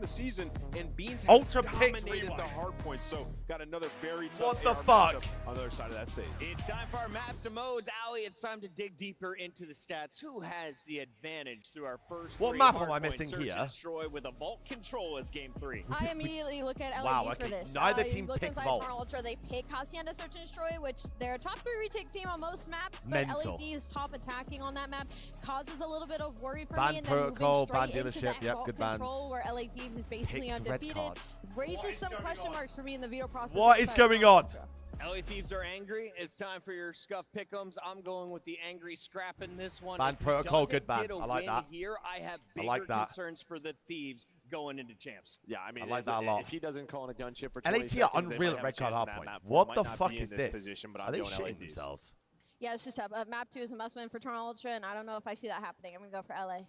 the season, and Beans has Ultra picks dominated Rewind. the hard point. So got another very tough What the AR fuck? matchup on the other side of that stage. It's time for our maps and modes. Ali, it's time to dig deeper into the stats. Who has the advantage through our first What three map am I hardpoint missing search here? and destroy with a Vault Control as game 3. I immediately look at LAs Wow, for okay. this. Neither You team look picked inside Vault. Toronto Ultra, they pick Hacienda Search and Destroy, which they're a top 3 retake team on most maps, but Mental. LAD's top attacking on that map causes a little bit of worry for Ban me. And then protocol, moving ban straight into dealership, that yep, Vault good control bans. where LA Thieves is basically Picked red undefeated card. raises some question marks for me in the veto process. What is inside going Toronto on? Ultra. LA Thieves are angry. It's time for your scuff pick'ems. I'm going with the angry Scrap in this one. Ban If he protocol, doesn't good ban. get a I like win that. Here, I have I bigger like that. concerns for the Thieves going into champs. Yeah, I mean, I like that a lot. if he doesn't call in a gunship for LAT 20 are seconds, they unreal might at have red a card chance in hard that point. map. What Might the not fuck be in is this this? position, but Are I'm they going LA shitting Thieves. themselves? Yeah, it's just map 2 is a must win for Toronto Ultra, and I don't know if I see that happening. I'm going to go for LA.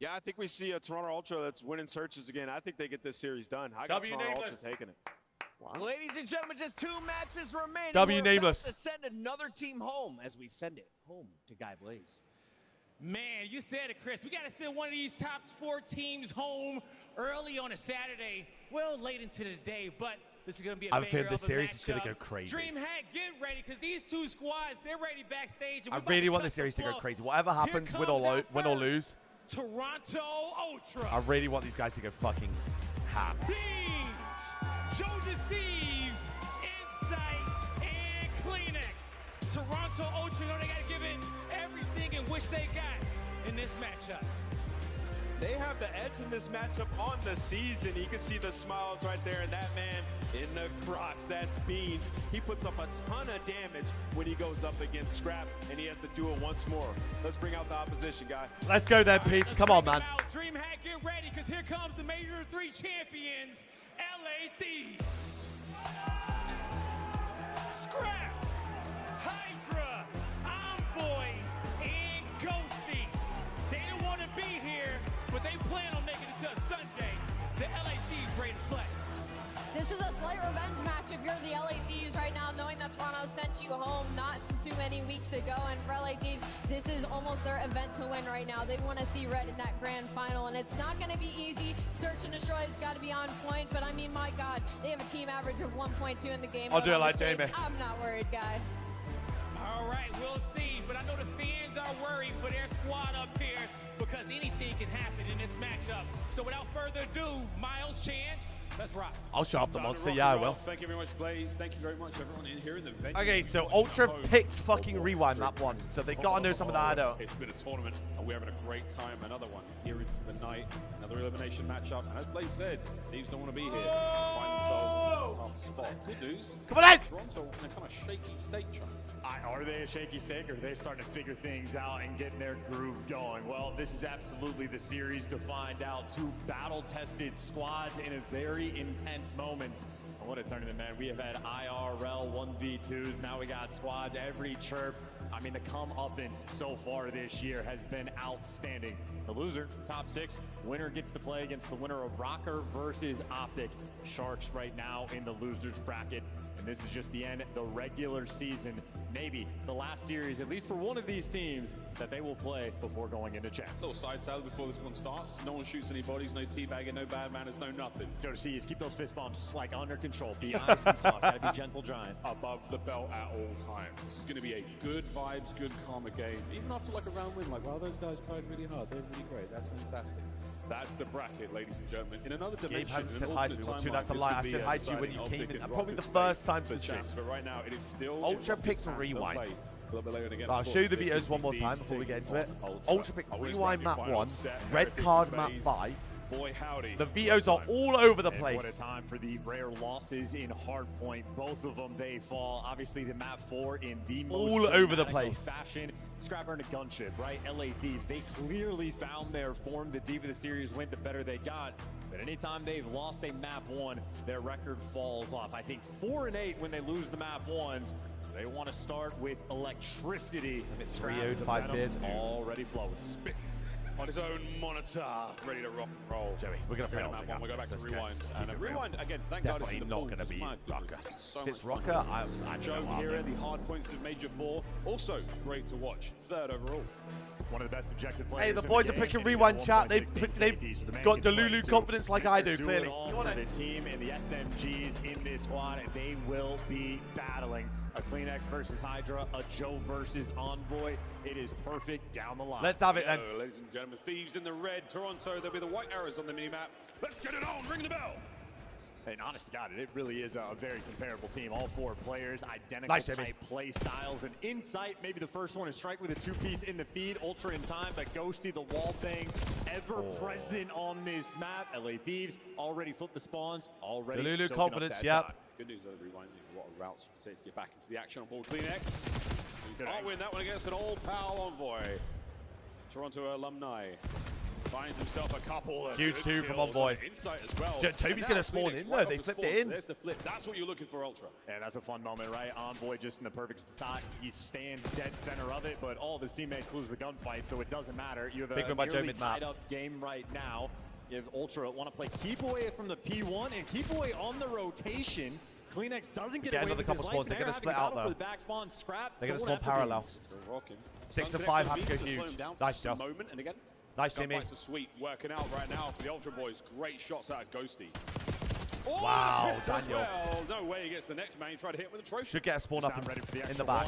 Yeah, I think we see a Toronto Ultra that's winning searches again. I think they get this series done. I got W Toronto nameless. Ultra taking it. Ladies and gentlemen, just 2 matches remaining. W We're nameless. about to send another team home as we send it home to Guy Blaze. Man, you said it, Chris. We got to send one of these top 4 teams home early on a Saturday. Well, late into the day, but this is going to be a I'm banger feeling of this a series is gonna matchup. go crazy. DreamHack, get ready, because these 2 squads, they're ready backstage. and I we're about really to want cut this series the to go fluff. crazy. Whatever Here happens, win comes or our win or first lose, Toronto Ultra. I really want these guys to go fucking ham. Beans, Joe Deceives, Insight, and Kleenex. Toronto Ultra, know they got to give it everything in which they got in this matchup. They have the edge in this matchup on the season. You can see the smiles right there, and that man in the Crocs, that's Beans. He puts up a ton of damage when he goes up against Scrap, and he has to do it once more. Let's bring out the opposition, guy. Let's go then, Pete. Come on, man. DreamHack, get ready, because here comes the Major 3 champions, LA Thieves. Scrap, Hydra, Envoy, and Ghosty. They didn't want to be here, but they plan on making it to Sunday. The LA Thieves ready to play. This is a slight revenge match if you're the LA Thieves right now, knowing that Toronto sent you home not too many weeks ago. And for LA Thieves, this is almost their event to win right now. They want to see red in that grand final, and it's not going to be easy. Search and destroy has got to be on point, but I mean, my God, they have a team average of 1.2 in the game. I'll do it on the like stage. Jamie. I'm not worried, guy. All right, we'll see. But I know the fans are worried for their squad up here because anything can happen in this matchup. So without further ado, Miles Chance, let's rock. I'll show off the monster. Yeah, I will. Thank you very much, Blaze. Thank you very much, everyone in here in the venue. Okay, so Ultra picked fucking Rewind map 1, so they gotta know some of that. I don't. It's been a tournament, and we're having a great time. Another one here into the night. Another elimination matchup. And as Blaze said, Thieves don't want to be here. Find themselves in a tough spot. Good news. Come on in! Toronto in a kind of shaky state, Chance. Are they a shaky stake, or are they starting to figure things out and getting their groove going? Well, this is absolutely the series to find out. 2 battle-tested squads in a very intense moment. And what a tournament, man. We have had IRL 1v2s. Now we got squads every chirp. I mean, the comeuppance so far this year has been outstanding. The loser, top 6, winner gets to play against the winner of Rocker versus Optic. Sharks right now in the losers bracket. and this is just the end, the regular season, maybe the last series, at least for one of these teams, that they will play before going into champs. Little side salad before this one starts. No one shoots any bodies, no teabagging, no bad manners, no nothing. Go to see is keep those fist bumps like under control. Be honest and soft. Gotta be gentle giant. Above the belt at all times. This is going to be a good vibes, good karma game. Even after like a round win, like, wow, those guys tried really hard. They're really great. That's fantastic. That's the bracket, ladies and gentlemen. In another dimension, Gabe hasn't said hi to me. Well, that's a lie. I said hi to you when you came in. Probably the first time for the stream. But right now, it is still Ultra picked Rewind. A little bit later again. I'll show you the videos one more time before we get into it. Ultra picked Rewind map 1, Red Card map 5. Boy, howdy. The VOs are all over the And place. what a time for the rare losses in Hardpoint. Both of them, they fall. Obviously, the map 4 in the most all over the place. Fashion. Scrapper and a gunship, right? LA Thieves, they clearly found their form. The deeper the series went, the better they got. But anytime they've lost a map 1, their record falls off. I think 4-8 when they lose the map 1s. They want to start with electricity. 3-0, 5 fears. Already flowing. Spit on his own monitor, ready to rock and roll. Joey, we're going to play map 1. We'll go back to Rewind. And Rewind, again, thank God definitely it's in the not pool, going to be my Rocker. goodness, so If it's much Rocker, fun. I Joe don't know. here, the hard points of Major 4. Also, great to watch. 3rd overall. One of the best objective players. Hey, the boys are picking Rewind chat. They've got Delulu confidence like I do, clearly. The team and the SMGs in this squad, they will be battling a Kleenex versus Hydra, a Joe versus Envoy. It is perfect down the line. Let's have it then. Ladies and gentlemen, Thieves in the red, Toronto, there'll be the white arrows on the minimap. Let's get it on, ring the bell. And honest to God, it really is a very comparable team. All 4 players, identical type play styles. And Insight, maybe the first one is Strike with a 2-piece in the feed. Ultra in time, but Ghosty, the wall bangs, ever present on this map. LA Thieves already flipped the spawns, already Delulu confidence, yep. Good news, though, Rewind. A lot of routes to get back into the action on board Kleenex. Can't win that one against an old pal Envoy. Toronto alumni. Finds himself a couple of huge 2 from Envoy. Insight as well. Toby's going to spawn in though. They flipped it in. There's the flip. That's what you're looking for, Ultra. Yeah, that's a fun moment, right? Envoy just in the perfect spot. He stands dead center of it, but all of his teammates lose the gunfight, so it doesn't matter. You have a nearly tied up game right now. You have Ultra want to play keep away from the P1 and keep away on the rotation. Kleenex doesn't get away another with couple his spawns. life. They're going to split out though. The back spawn, Scrap. They're going to spawn parallel. 6 and 5 have to go huge. Nice, Joe. Moment, and again, nice, Jimmy. Gunfights are sweet, working out right now for the Ultra Boys. Great shots out of Ghosty. Oh, wow, Daniel. Well. No way he gets the next man. He tried to hit him with a trophy. Should get a spawn up in the back.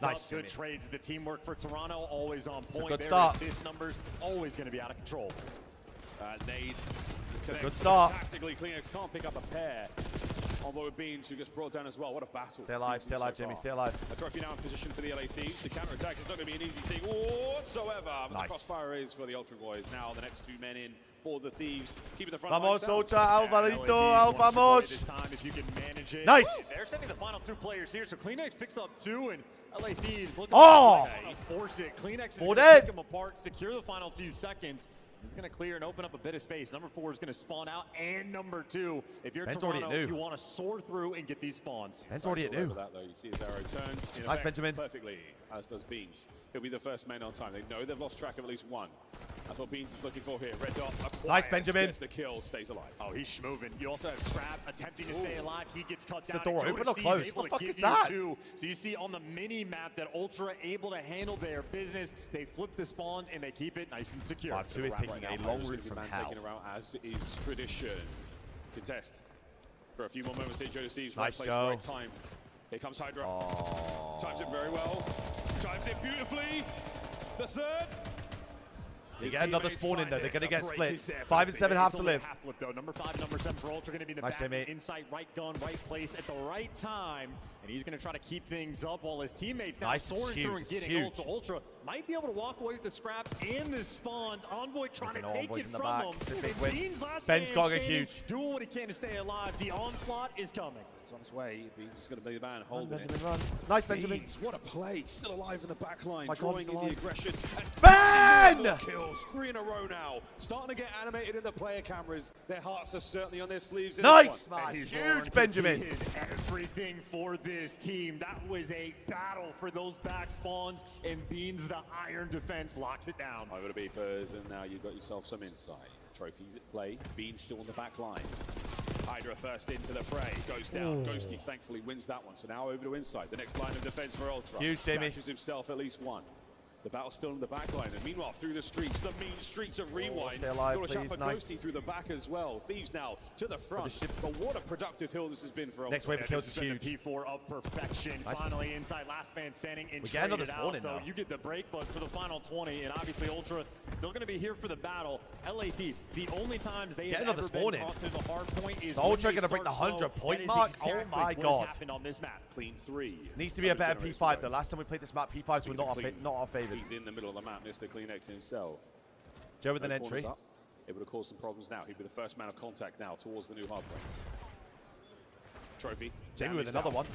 Nice, good trades. The teamwork for Toronto always on point. Good Their start. assist numbers always going to be out of control. Nade. Good start. Tactically, Kleenex can't pick up a pair. Envoy with Beans, who gets brought down as well. What a battle. Stay alive, Jimmy. Stay alive. A trophy now in position for the LA Thieves. The counter-attack is not going to be an easy thing whatsoever. But the crossfire is for the Ultra Boys. Now the next 2 men in for the Thieves. Keeping the front Vamos, line Ultra, Alvarito, vamos. Nice. They're sending the final 2 players here, so Kleenex picks up 2, and LA Thieves looking to force it. Kleenex is 4 going to dead. pick them apart, secure the final few seconds. This is going to clear and open up a bit of space. Number 4 is going to spawn out, and number 2. If you're Toronto, you want to soar through and get these spawns. Ben's already at new. That, though. You see his arrow turns. Nice, Benjamin. Perfectly, as does Beans. He'll be the first man on time. They know they've lost track of at least 1. That's what Beans is looking for here. Red dot. Nice, Benjamin. Gets the kill, stays alive. Oh, he's schmoving. You also have Scrap attempting to stay alive. He gets cut down. The door open or closed? What the fuck is that? So you see on the mini map that Ultra able to handle their business. They flip the spawns and they keep it nice and secure. 2 is taking a long route from hell. Taking around as is tradition. Contest for a few more moments here. Joe deceives. Nice, right place, Joe. right time. Here comes Hydra. Times it very well. Times it beautifully. The 3rd. They get another spawn in there. They're going to get splits. 5 and 7 have to live. Half flip though. Number 5 and number 7 for Ultra going to be the nice, back. Jimmy. Insight, right gun, right place at the right time. And he's going to try to keep things up while his teammates now soaring through and getting ult. So Ultra might be able to walk away with the scrap and the spawns. Envoy trying to take it from him. Ben's got to get huge. Doing what he can to stay alive. The onslaught is coming. It's on its way. Beans is going to be the man holding Benjamin, it. run. Nice, Benjamin. Beans, what a play. Still alive in the back line. My drawing God, in the aggression. Ben! Kills. 3 in a row now. Starting to get animated in the player cameras. Their hearts are certainly on their sleeves. Nice, man. Huge, Benjamin. He did everything for this team. That was a battle for those back spawns, and Beans, the iron defense, locks it down. Over the beepers, and now you've got yourself some insight. Trophies at play. Beans still on the back line. Hydra first into the fray, goes down. Ghosty thankfully wins that one. So now over to inside. The next line of defense for Ultra. Huge, Jamie. Catches himself at least one. The battle's still in the back line. And meanwhile, through the streets, the mean streets of Rewind. Stay alive, Got a shot please. for Nice. Ghosty through the back as well. Thieves now to the front. But what a productive hill this has been for Ultra. Next wave of kills is huge. P4 of perfection. Nice. Finally inside, last man standing and We get another traded spawn out. in So now. you get the break, but for the final 20, and obviously Ultra still going to be here for the battle. LA Thieves, the only times they Get have another ever spawn been in. caught through the hard point is So Ultra when they gonna break the start 100 slow. point That is mark? Oh exactly my what has God. happened on this map. Clean 3. Needs to be a better P5 though. Last time we played this map, P5s were not our favorite. He's in the middle of the map, Mr. Kleenex himself. Joe with an No corners entry. up. Able to cause some problems now. He'd be the first man of contact now towards the new hard point. Trophy. Jamie with Damage another down. one.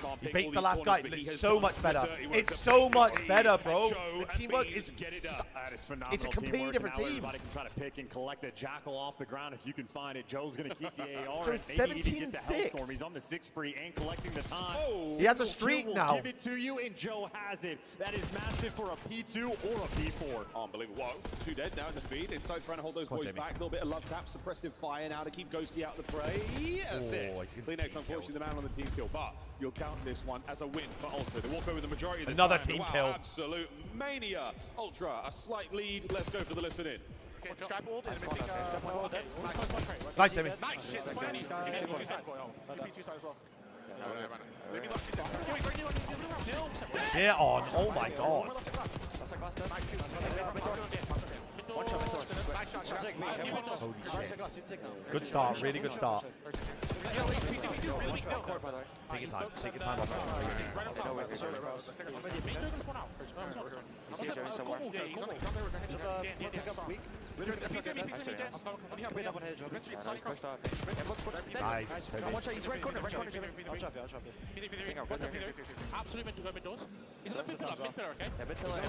Can't He pick baits all the these last corners, guy. but he It's has so done much the better. dirty work. It's The so big much three better, and bro. Joe The and teamwork Bees is get it just done. That is phenomenal. It's a completely teamwork. different Now team. Everybody can try to pick and collect the Jackal off the ground if you can find it. Joe's going to keep the AR. Joe's and maybe even 17 get the and 6. Hellstorm. He's on the 6 spree and collecting the time. He has a Single streak kill will now. Give it to you, and Joe has it. That is massive for a P2 or a P4. Unbelievable. Whoa, 2 dead now in the feed. Inside trying to hold those Come on, boys Jamie. back. A little bit of love tap, suppressive fire now to keep Ghosty out of the prey. That's Oh, it. he's gonna Kleenex, team unfortunately, the man on the team kill. But you'll count this one as a win for Ultra. They walk over the majority of the Another time. team Wow, kill. Absolute mania. Ultra, a slight lead. Let's go for the listen in. Nice, Jamie. Nice shit, it's fine. Give me 2 sides. Give me 2 sides as well. Shit on. Oh my God. Holy shit. Good start. Really good start. Take your time. Take your time. Nice. He's right corner, Absolutely meant to go mid doors. He's on the mid pillar, okay? Yeah, mid pillar.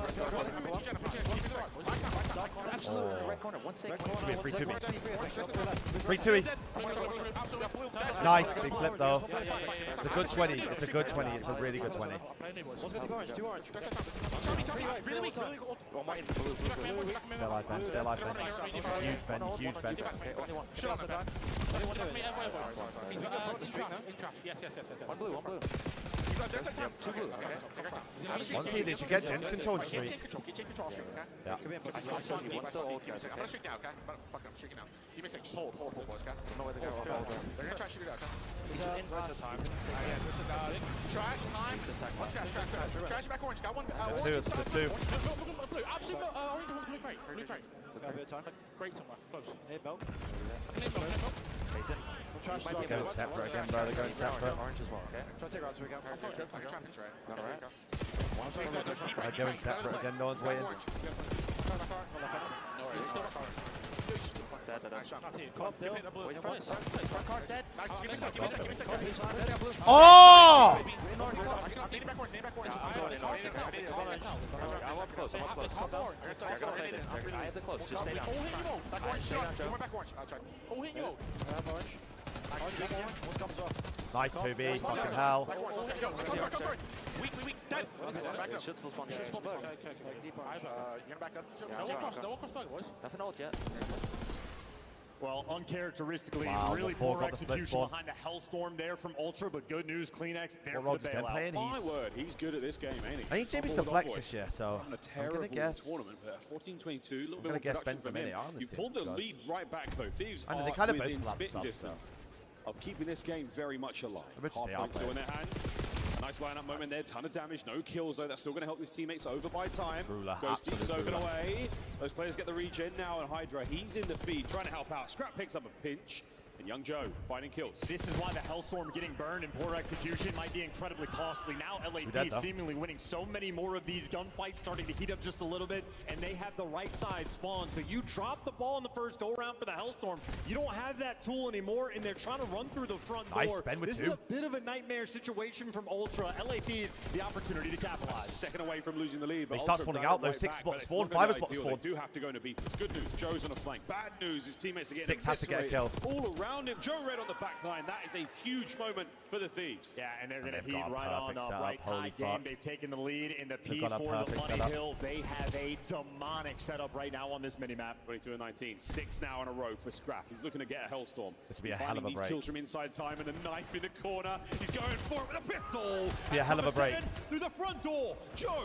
Absolutely right corner. 1 second. Should be a 3-2. 3-2. Nice. He flipped though. It's a good 20. It's a good 20. It's a really good 20. Stay alive, Ben. Stay alive, Ben. Huge Ben. Huge Ben. One blue. Once he did, you get Jen's control streak. Yeah. I'm gonna shoot now, okay? Fuck it, I'm shooting now. You may say, just hold, boys, okay? They're gonna try to shoot it out, okay? Trash, time. What's trash? Trash back orange, got one. It's the two. Blue, absolutely. Orange one's blue, great. Great somewhere, close. Hey, Bell. They're going separate again, bro. They're going separate. Orange as well, okay? Try to take routes so we got. They're going separate again. No one's waiting. I'm Oh! up close. I have the close. Just stay down. Back orange, back orange. I'll try. Oh, hit you. Nice, 2B. Fucking hell. Weak. Dead. Should still spawn here. You're gonna back up. No one cross bug, boys. Nothing old yet. Well, uncharacteristically, Wow, really the four poor got the split execution spawn. behind the Hellstorm there from Ultra, but good news, Kleenex there Four for the rods again bailout. playing. My word, he's good at this game, ain't he? I think Jamie's On the board flex Envoy. this year, so Having a I'm terrible gonna guess. tournament, but 14-22, a little bit gonna more guess production Ben's the from him. minute on this You team, pulled the guys. lead right back though. Thieves I know, are they kind of both within collapsed spitting up, distance of keeping this game very much alive. Rich is the Hard points still in outplayers. their hands. Nice lineup moment there, ton of damage, no kills though. That's still going to help his teammates over by time. Ruler, Ghosty absolute soaking ruler. away. Those players get the regen now, and Hydra, he's in the feed, trying to help out. Scrap picks up a pinch, and Young Joe finding kills. This is why the Hellstorm getting burned and poor execution might be incredibly costly. Now LA Thieves seemingly winning so many more of these gunfights, starting to heat up just a little bit, and they have the right side spawn. So you drop the ball in the first go-around for the Hellstorm. You don't have that tool anymore, and they're trying to run through the front door. Nice, Ben with this two. is a bit of a nightmare situation from Ultra. LA Thieves, the opportunity to capitalize. Second away from losing the lead. But They start Ultra spawning got out, it though. right 6 back, spots but it's spawn, not gonna 5 be spots ideal. spawn. They do have to go into beat. Good news, Joe's on a flank. Bad news, his teammates are getting 6 has to get a kill. all around him. Joe Red on the back line. That is a huge moment for the Thieves. Yeah, and they're going to they've heat got a right on perfect up. setup. Right Holy tie game. fuck. They've taken the lead in the They've got a P4, the perfect Money setup. Hill. They have a demonic setup right now on this mini-map. 22-19. 6 now in a row for Scrap. He's looking to get a Hellstorm. This will be a hell of a Finding break. these kills from inside time and a knife in the corner. He's going for it with a pistol. Be a hell of a break. Through the front door. Joe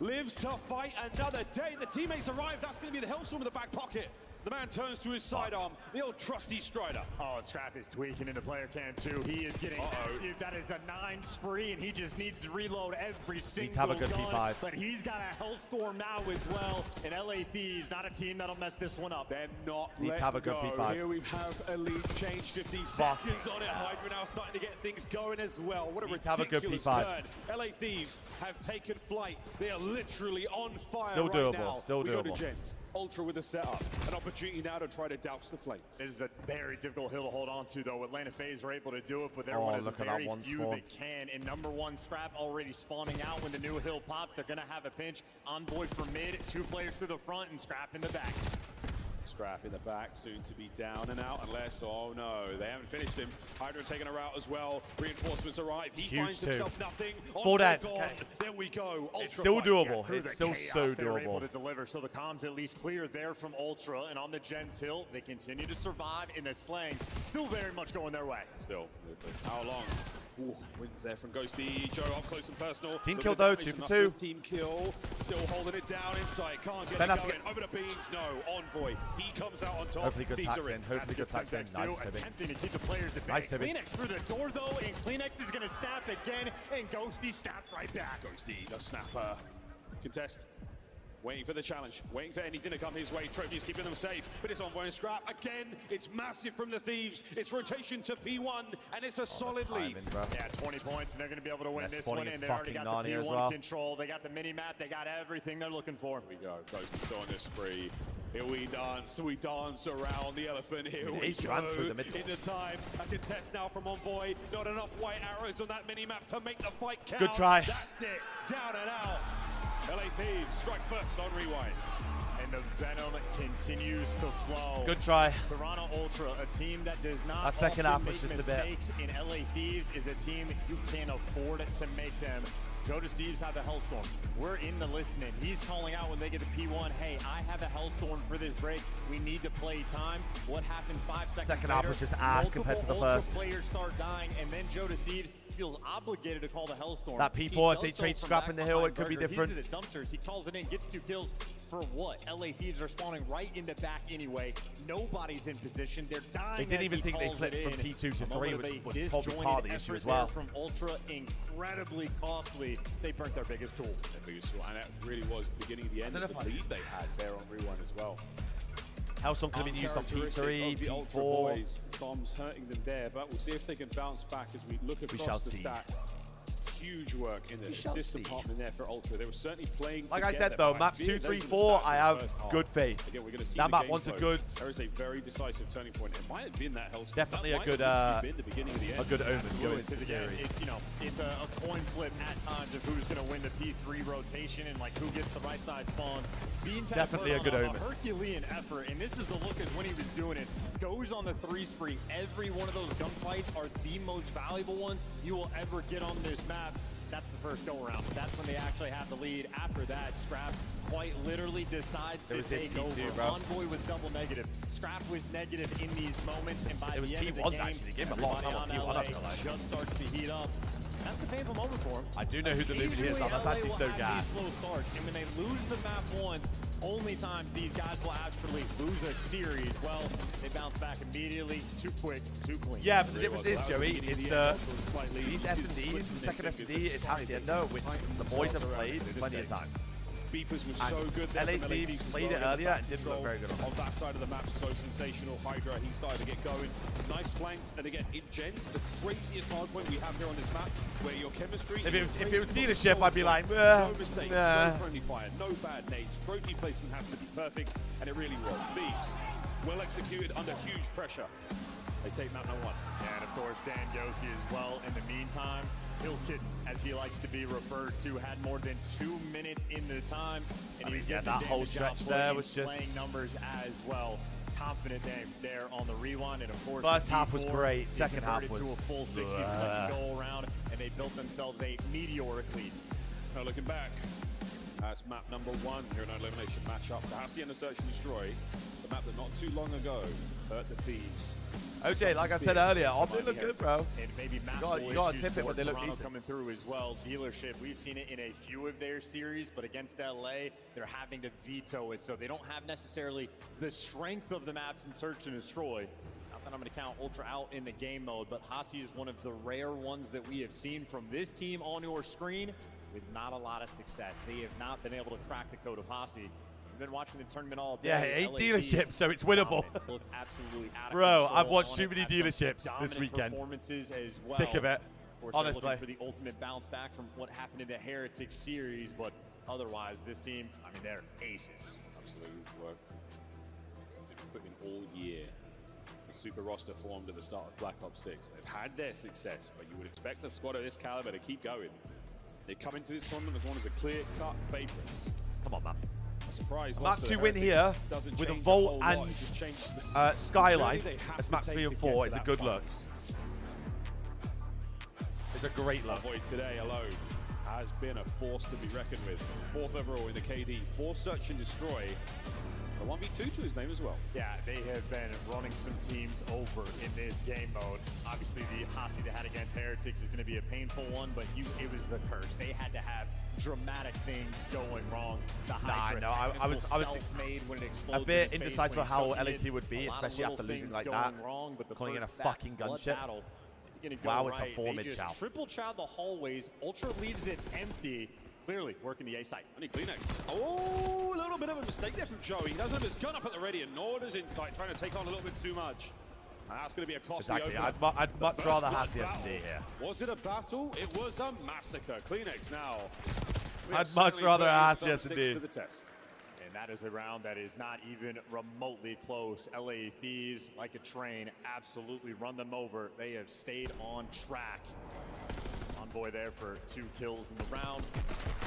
lives to fight another day. The teammates arrive. That's going to be the Hellstorm in the back pocket. The man turns to his sidearm, the old trusty Strider. Oh, and Scrap is tweaking into player cam too. He is getting active. That is a 9 spree, and he just needs to reload every single have a good gun. P5. But he's got a Hellstorm now as well. And LA Thieves, not a team that'll mess this one up. They're not Needs to have a good P5. Here we have Elite change 15 seconds on it. Hydra now starting to get things going as well. What a Needs to have a good ridiculous P5. turn. LA Thieves have taken flight. They are literally on fire Still right doable, now. still We go to doable. Gents. Ultra with the setup. An opportunity now to try to douse the flames. This is a very difficult hill to hold on to, though. Atlanta FaZe were able to do it, but they're Oh, one of the look at that very one few spawn. that can. And number 1, Scrap already spawning out when the new hill pops. They're going to have a pinch. Envoy for mid, 2 players to the front, and Scrap in the back. Scrap in the back, soon to be down and out unless, oh no, they haven't finished him. Hydra taking a route as well. Reinforcements arrive. He Huge finds too. himself nothing. Full dead. Okay. There we go. Ultra It's still fight. doable. Through It's the still chaos, so they were able doable. to deliver, so the comms at least clear there from Ultra. And on the Gens Hill, they continue to survive in the slang. Still very much going their way. Still, how long? Ooh, wins there from Ghosty. Joe up close and personal. Team Look kill at the though, damage 2 from for the 2. Team kill, still holding it down inside. Can't get Ben it has to going. Over the beans, no. Envoy, he comes out on top. Hopefully good Thieves tax are in. Hopefully good tax in. Nice, Toby. Attempting to keep the players at bay. Nice, Toby. Kleenex through the door, though, and Kleenex is going to snap again, and Ghosty snaps right back. Ghosty, the snapper. Contest. Waiting for the challenge, waiting for anything to come his way. Trophy's keeping them safe, but it's Envoy and Scrap. Again, it's massive from the Thieves. It's rotation to P1, and it's a solid lead. Yeah, 20 points, and they're going to be able to win They're this one. spawning And in they already fucking got the Narnia as P1 well. control. They got the mini-map. They got everything they're looking for. Here we go. Ghosty still on this spree. Here we dance around the elephant. Here we He's go. ran through the middle. In the time, a contest now from Envoy. Not enough white arrows on that mini-map to make the fight count. Good try. That's it. Down and out. LA Thieves strike first on rewind. And the venom continues to flow. Good try. Toronto Ultra, a team that does not That second often half was make just a bit. mistakes in LA Thieves, is a team you can't afford to make them. Joe Deceives have a Hellstorm. We're in the listening. He's calling out when they get to P1, hey, I have a Hellstorm for this break. We need to play time. What happens 5 seconds Second later? half was just ass compared to the Multiple first. Ultra players start dying, and then Joe Deceives feels obligated to call the Hellstorm. That He P4, if does they so trade from Scrap back in the hill, behind it could be Burger. different. He's in the dumpsters. He calls it in, gets 2 kills. For what? LA Thieves are spawning right in the back anyway. Nobody's in position. They're dying. They didn't as even he think they calls flipped it from in. P2 to A 3, moment which of was a probably part of the issue disjointed as well. effort there from Ultra, incredibly costly. They burnt their biggest tool. Their biggest tool, and that really was the beginning of the end of the lead they had there on rewind as well. Hellstorm could have been used on P3, of the Ultra P4. boys. Bombs hurting them there, but we'll see if they can bounce back as we look shall across the see. stats. Huge work in the We shall assist see. department there for Ultra. They were certainly playing Like I together, said though, but maps fear 2, those 3, are the 4, stats I in the have first half. good faith. Again, we're going to see That the map game one's a flow. good, There is a very decisive turning point. It might have been that Hellstorm. definitely That a might good, have been the beginning of the end. a good omen going into the Because again, series. it's a coin flip at times of who's going to win the P3 rotation and like who gets the right side spawn. Definitely a good omen. Herculean effort, and this is the look as when he was doing it. Goes on the 3 spree. Every one of those gunfights are the most valuable ones you will ever get on this map. That's the first go around. That's when they actually have the lead. After that, Scrap quite literally decides to take over. Envoy was double negative. Scrap was negative in these moments, and by the end of the game, actually. Gave him a lot of everybody time on on LA P1, I feel like. just starts to heat up. That's the painful moment for him. I do know who the movie is, Occasionally, that's LA actually will so have gas. these slow starts, and when they lose the map once, only time these guys will actually lose a series. Well, they bounce back immediately, too quick, too clean. Yeah, but the difference is, Joey, is these S&Ds, the second S&D is Hacienda, which the boys have played plenty of times. Beepers was so good there LA from Thieves as played well. it earlier and didn't look Control very good on on that side of the map. So sensational. Hydra, he started to get going. Nice flanks, and again, in Gens, the craziest hardpoint we have here on this map, where your chemistry... If it was dealership, I'd be like, no mistakes, no friendly fire, no bad nades. Trophy placement has to be perfect, and it really was. Thieves, well executed under huge pressure. They take map number 1. And of course, Dan Ghosty as well. In the meantime, Hill Kitten, as he likes to be referred to, had more than 2 minutes in the time, and he's getting that whole damage stretch output there in was just slaying numbers as well. confident there on the rewind, and of course, First half was great. Second half was to a full 60-second goal around, and they built themselves a meteoric lead. Now looking back, that's map number 1 here in our elimination matchup. Tahasi and the Search and Destroy, the map that not too long ago hurt the Thieves. OJ, like I said earlier, Optic look good, bro. And maybe you got to tip it when they look decent. Coming through as well. Dealership, we've seen it in a few of their series, but against LA, they're having to veto it, so they don't have necessarily the strength of the maps in Search and Destroy. Not that I'm going to count Ultra out in the game mode, but Hasi is one of the rare ones that we have seen from this team on your screen with not a lot of success. They have not been able to crack the code of Hasi. We've been watching the tournament all day. Yeah, 8 dealerships, so it's winnable. Looked absolutely out of Bro, control I've watched too on it, many had some dealerships this dominant weekend. Performances as well. Sick of it, Course, honestly. Looking for the ultimate bounce back from what happened in the Heritage series, but otherwise, this team, I mean, they're aces. Absolutely work. They've been putting in all year. The super roster formed at the start of Black Ops 6. They've had their success, but you would expect a squad of this caliber to keep going. They come into this tournament as one of the clear-cut favorites. Come on, man. A surprise Map loss to 2 the win Heritage here doesn't with a change Vault whole lot. and It just changes the Skyline journey they have as to map take 3 to and get 4 to is a that good final. look. It's a great look. Void today alone has been a force to be reckoned with. 4th overall in the KD, 4 Search and Destroy. A 1v2 to his name as well. Yeah, they have been running some teams over in this game mode. Obviously, the Hasi they had against Heretics is going to be a painful one, but it was the curse. They had to have dramatic things going wrong. The Hydra I was self-made when it exploded a bit in his face, indecisive when for how he took LAT it. would be, A lot of especially after little losing things like going that. wrong, but the Calling in a first back fucking blood gunship. battle, gonna go Wow, it's a right. 4 They mid just chow. triple chow the hallways. Ultra leaves it empty. Clearly working the A site. Only Kleenex. Oh, a little bit of a mistake there from Joey. He doesn't have his gun up at the ready, and nor does Insight, trying to take on a little bit too much. And that's going to be a costly Exactly. opener. I'd The much first rather blood Hasi battle. SD here. Was it a battle? It was a massacre. Kleenex now. We I'd have much certainly rather put Hasi these thumbsticks SD. to the test. And that is a round that is not even remotely close. LA Thieves, like a train, absolutely run them over. They have stayed on track. Envoy there for 2 kills in the round.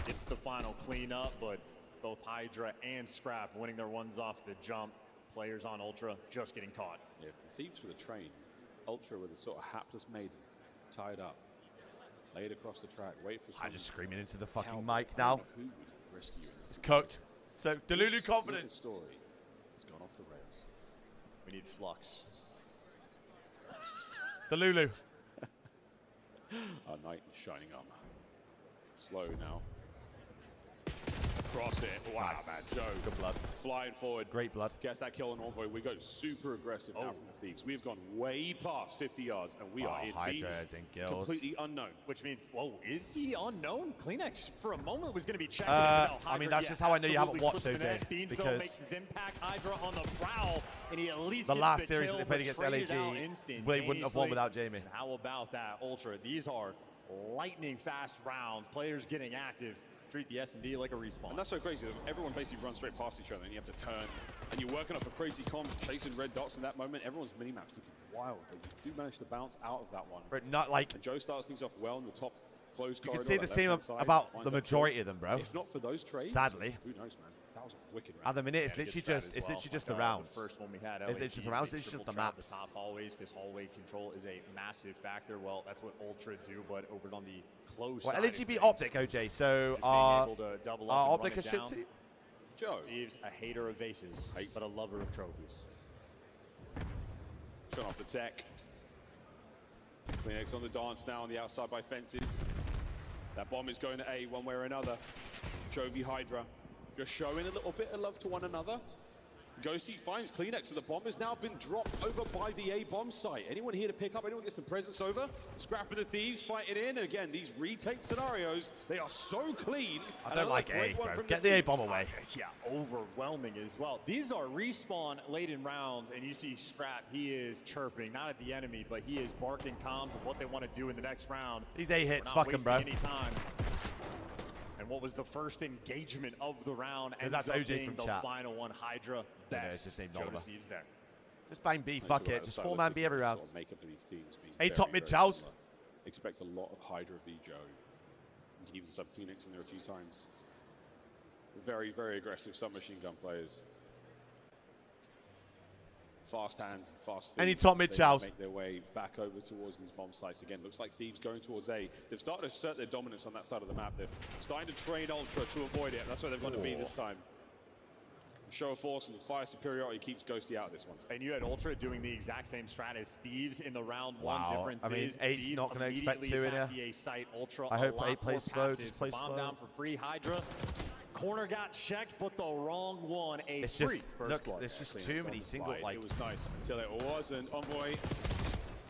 It's the final cleanup, but both Hydra and Scrap winning their ones off the jump. Players on Ultra just getting caught. Yeah, if the Thieves were the train, Ultra were the sort of hapless maiden, tied up, laid across the track, wait for some... I'm just screaming into the fucking help. mic I don't now. know who would rescue you in this It's cooked. So, Delulu This confident. little story has gone off the rails. We need flux. Delulu. Our knight in shining armor. Slow now. Cross it. Wow, Nice. man. Joe. Good blood. Flying forward. Great blood. Gets that kill on Envoy. We go super aggressive now from the Thieves. We've gone way past 50 yards, and we are in Hydra beams. is in gills. Completely unknown. Which means, whoa, is he unknown? Kleenex for a moment was going to be checking him out. I mean, that's just how I know you haven't watched OJ, Beans though because makes his impact. Hydra on the prowl, and he at least the gets last the series kill, that they played but against traded LAG, out they wouldn't have won instantaneously. without Jamie. And how about that, Ultra? These are lightning fast rounds. Players getting active. Treat the S&D like a respawn. And that's so crazy. Everyone basically runs straight past each other, and you have to turn. And you're working off a crazy comms, chasing red dots in that moment. Everyone's mini-maps looking wild, but you do manage to bounce out of that one. But not like... And Joe starts things off well in the top closed You corridor. could say the that same left-hand side, about finds the that majority kill. of them, bro. If not for those trades, Sadly. who knows, man? That was a wicked round. At the minute, it's Yeah, literally good strat just, as it's well. literally just Like, the rounds. The first one we had, It's literally just the rounds, it's just the maps. The top hallways, because hallway control is a massive factor. Well, that's what Ultra do, but over on the close Well, side LAG of beat things, Optic, OJ, so just being our able to double up and run Optic it a shit down. team? Joe. Steve's a hater of aces, but a lover of trophies. Shot off the tech. Kleenex on the dance now on the outside by fences. That bomb is going to A one way or another. Jovi Hydra just showing a little bit of love to one another. Ghosty finds Kleenex, so the bomb has now been dropped over by the A bomb site. Anyone here to pick up? Anyone get some presence over? Scrap of the Thieves fighting in. And again, these retake scenarios, they are so clean. I And don't like another great A, one bro. from Get the A bomb Thieves. away. Yeah, overwhelming as well. These are respawn late in rounds, and you see Scrap, he is chirping, not at the enemy, but he is barking comms of what they want to do in the next round. These A hits, We're not fuck 'em, wasting bro. any time. And what was the first engagement of the round ends that's up OJ being from the chat. final one. Hydra Yeah, it's best. just named Joe Oliver. Deceives there. Just bang B, fuck it. Just 4-man B every round. Sort of makeup of these teams being A top very, mid very chows. similar. Expect a lot of Hydra v Joe. You can even sub Kleenex in there a few times. Very, very aggressive submachine gun players. fast hands and fast feet. Any top mid, They Charles. make their way back over towards these bomb sites again. Looks like Thieves going towards A. They've started to assert their dominance on that side of the map. They're starting to train Ultra to avoid it. That's where they're going to be this time. Show of force and fire superiority keeps Ghosty out of this one. And you had Ultra doing the exact same strat as Thieves in the round one. Difference I mean, is 8's Thieves not going to expect 2 in here. the A site. Ultra I hope a lot 8 plays more slow. passive. Just play Bomb slow. down for free. Hydra. Corner got checked, but the wrong one. It's free just, first look, blood. there's just too many single, like. It was nice until it wasn't. Envoy,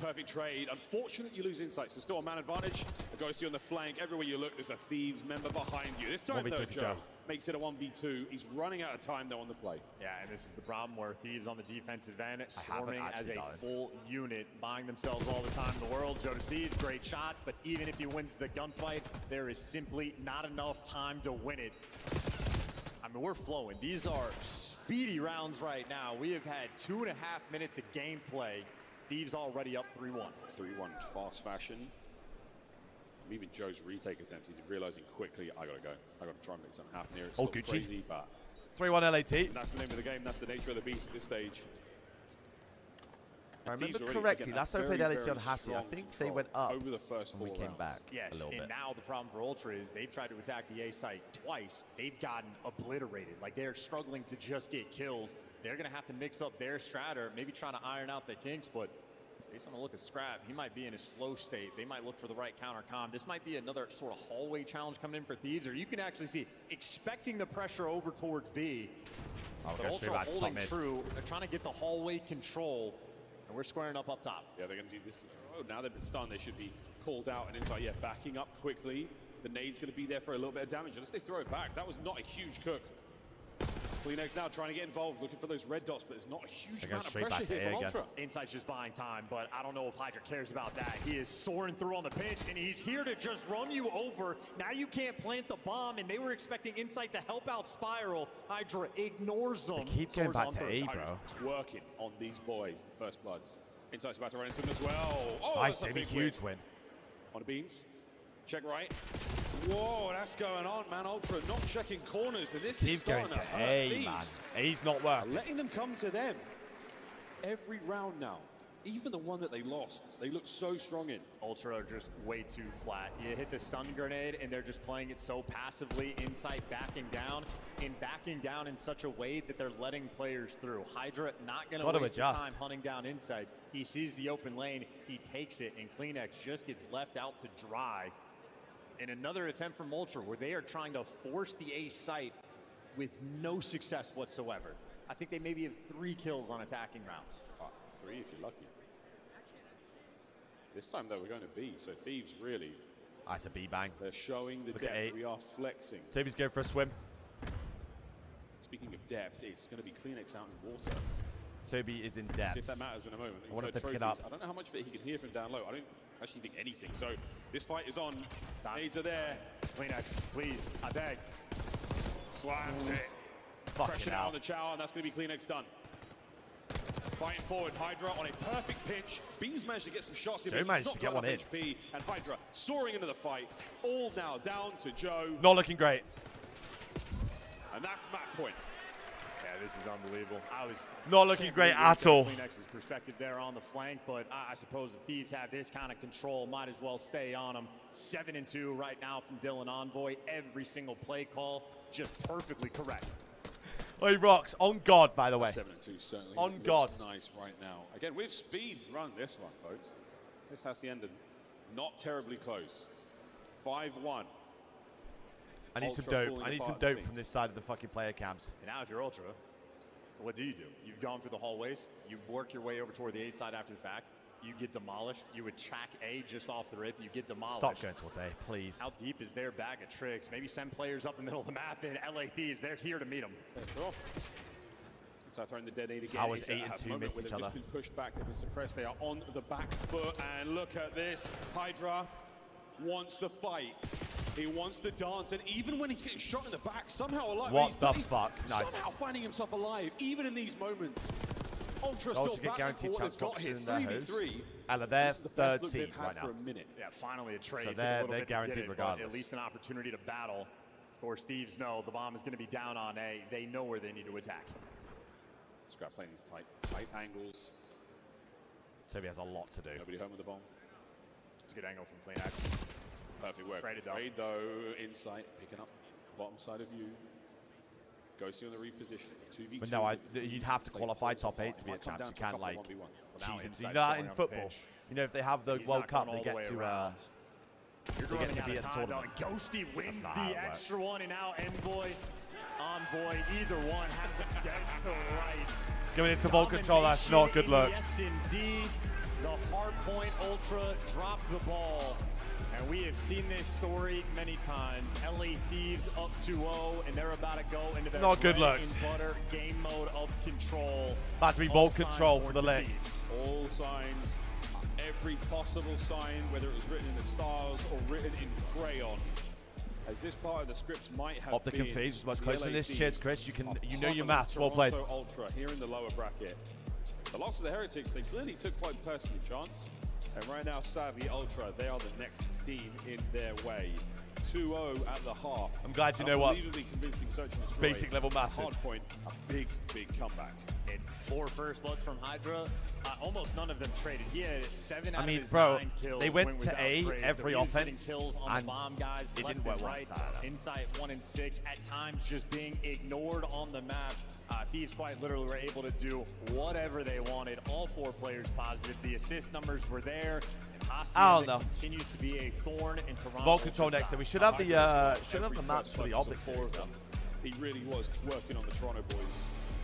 perfect trade. Unfortunate you lose insight, so still a man advantage. A Ghosty on the flank. Everywhere you look, there's a Thieves member behind you. This time, though, Joe makes it a 1v2. He's running out of time, though, on the play. Yeah, and this is the problem where Thieves on the defensive end, swarming as a full unit, buying themselves all the time in the world. Joe Seeds, great shots, but even if he wins the gunfight, there is simply not enough time to win it. I mean, we're flowing. These are speedy rounds right now. We have had 2.5 minutes of gameplay. Thieves already up 3-1. 3-1 fast fashion. Even Joe's retake attempt, he's realizing quickly, I gotta go. I gotta try and make something happen here. It's still Gucci. crazy, but 3-1 LAT. and that's the name of the game. That's the nature of the beast at this stage. I remember correctly, last time we played LAT on Hassi, I think they went up over the first and we came back Yes, a little and bit. now the problem for Ultra is they've tried to attack the A site twice. They've gotten obliterated. Like, they're struggling to just get kills. They're going to have to mix up their strat or maybe trying to iron out the kinks, but based on the look of Scrap, he might be in his flow state. They might look for the right counter com. This might be another sort of hallway challenge coming in for Thieves, or you can actually see expecting the pressure over towards B. But Ultra holding true. They're trying to get the hallway control, and we're squaring up top. Yeah, they're going to do this. Oh, now they've been stunned. They should be called out. And inside, yeah, backing up quickly. The nade's going to be there for a little bit of damage. Unless they throw it back. That was not a huge cook. CleanX now trying to get involved, looking for those red dots, but there's not a huge amount of pressure here from Ultra. Insight's just buying time, but I don't know if Hydra cares about that. He is soaring through on the pinch, and he's here to just run you over. Now you can't plant the bomb, and they were expecting Insight to help out Spiral. Hydra ignores them. They keep going back to A, bro. Twerking on these boys, the First Bloods. Insight's about to run into them as well. Oh, Nice, that's a big huge win. On the beans. Check right. Whoa, that's going on, man. Ultra not checking corners, and this is starting to hurt A, Thieves. man. A's not working. Letting them come to them every round now. Even the one that they lost, they look so strong in. Ultra are just way too flat. You hit the stun grenade, and they're just playing it so passively. Insight backing down, and backing down in such a way that they're letting players through. Hydra not going to waste his time hunting down Insight. He sees the open lane, he takes it, and CleanX just gets left out to dry. And another attempt from Ultra where they are trying to force the A site with no success whatsoever. I think they maybe have 3 kills on attacking rounds. 3 if you're lucky. This time, though, we're going to B, so Thieves really... That's a B bang. They're showing the depth. We are flexing. Toby's going for a swim. Speaking of depth, it's going to be CleanX out in water. Toby is in depth. See if that matters in a moment. I wonder if they pick it up. I don't know how much of it he can hear from down low. I don't actually think anything. So this fight is on. Nades are there. CleanX, please, I beg. Slams it. Pressure now on the Chow, and that's going to be CleanX done. Fighting forward, Hydra on a perfect pitch. Beans managed to get some shots in. Joe managed to get one in. HP, and Hydra soaring into the fight. All now down to Joe. Not looking great. And that's map point. Yeah, this is unbelievable. I was not looking great at all. CleanX's perspective there on the flank, but I suppose if Thieves have this kind of control, might as well stay on them. 7-2 right now from Dylan Envoy. Every single play call just perfectly correct. Oh, he rocks. On God, by the way. 7-2 certainly. On looks God. Nice right now. Again, with speed run this one, folks. This has the end not terribly close. 5-1. I need some dope. I need some dope from this side of the fucking player cams. And now if you're Ultra, what do? You've gone through the hallways. You work your way over toward the A side after the fact. You get demolished. You attack A just off the rip. You get demolished. Stop going towards A, please. How deep is their bag of tricks? Maybe send players up the middle of the map in LA Thieves. They're here to meet them. Yeah, sure. So throwing the dead 8 again. I was 8 and 2, missed each other. Just been pushed back. They've been suppressed. They are on the back foot. And look at this. Hydra wants the fight. He wants to dance, and even when he's getting shot in the back, somehow alive. What the fuck? Nice. Somehow finding himself alive, even in these moments. Ultra still get guaranteed chance got hit. in their host. 3v3. And they're third seed right now. For a minute. Yeah, finally a trade. So they're guaranteed regardless. At least an opportunity to battle. Of course, Thieves know the bomb is going to be down on A. They know where they need to attack. Scrap playing these tight angles. Toby has a lot to do. Nobody home with the bomb. It's a good angle from clean action. Perfect work. Trade-o insight, picking up bottom side of you. Ghosty on the reposition. 2v2. But no, you'd have to qualify top 8 to be a chance. You can't like cheese it. You know that in football. You know, if they have the World Cup, they get to You're running out of time, though. Ghosty wins the extra one, and now Envoy, Envoy, either one has to get to the right. Going into Vault Control, that's not good looks. Yes, indeed. The hardpoint Ultra dropped the ball. And we have seen this story many times. LA Thieves up 2-0, and they're about to go into their not good bread looks. and butter game mode of control. About to be Vault Control for the lick. All signs, every possible sign, whether it was written in the stars or written in crayon, as this part of the script might have Optic and been. Phase is much the closer LA to this. Thieves Cheers, Chris. You know your are maths. Well played. Toronto Ultra here in the lower bracket. The loss of the Heretics, they clearly took quite personally, Chance. And right now, sadly, Ultra, they are the next team in their way. 2-0 at the half. I'm glad you know what Unbelievably convincing search and destroy. basic level maths is. Hardpoint, a big comeback. And 4 first bloods from Hydra. Almost none of them traded. He had 7 out I mean, of his bro, 9 kills. they went when to without A trades. every So he was getting offense, kills on and the bomb guys, it left didn't work and once. right. Insight 1 and 6, at times just being ignored on the map. Thieves quite literally were able to do whatever they wanted. All 4 players positive. The assist numbers were there. And Hacienda continues to be a thorn in Toronto. Vault Control next, and we should have the maps for the Optic series though. He really was working on the Toronto boys.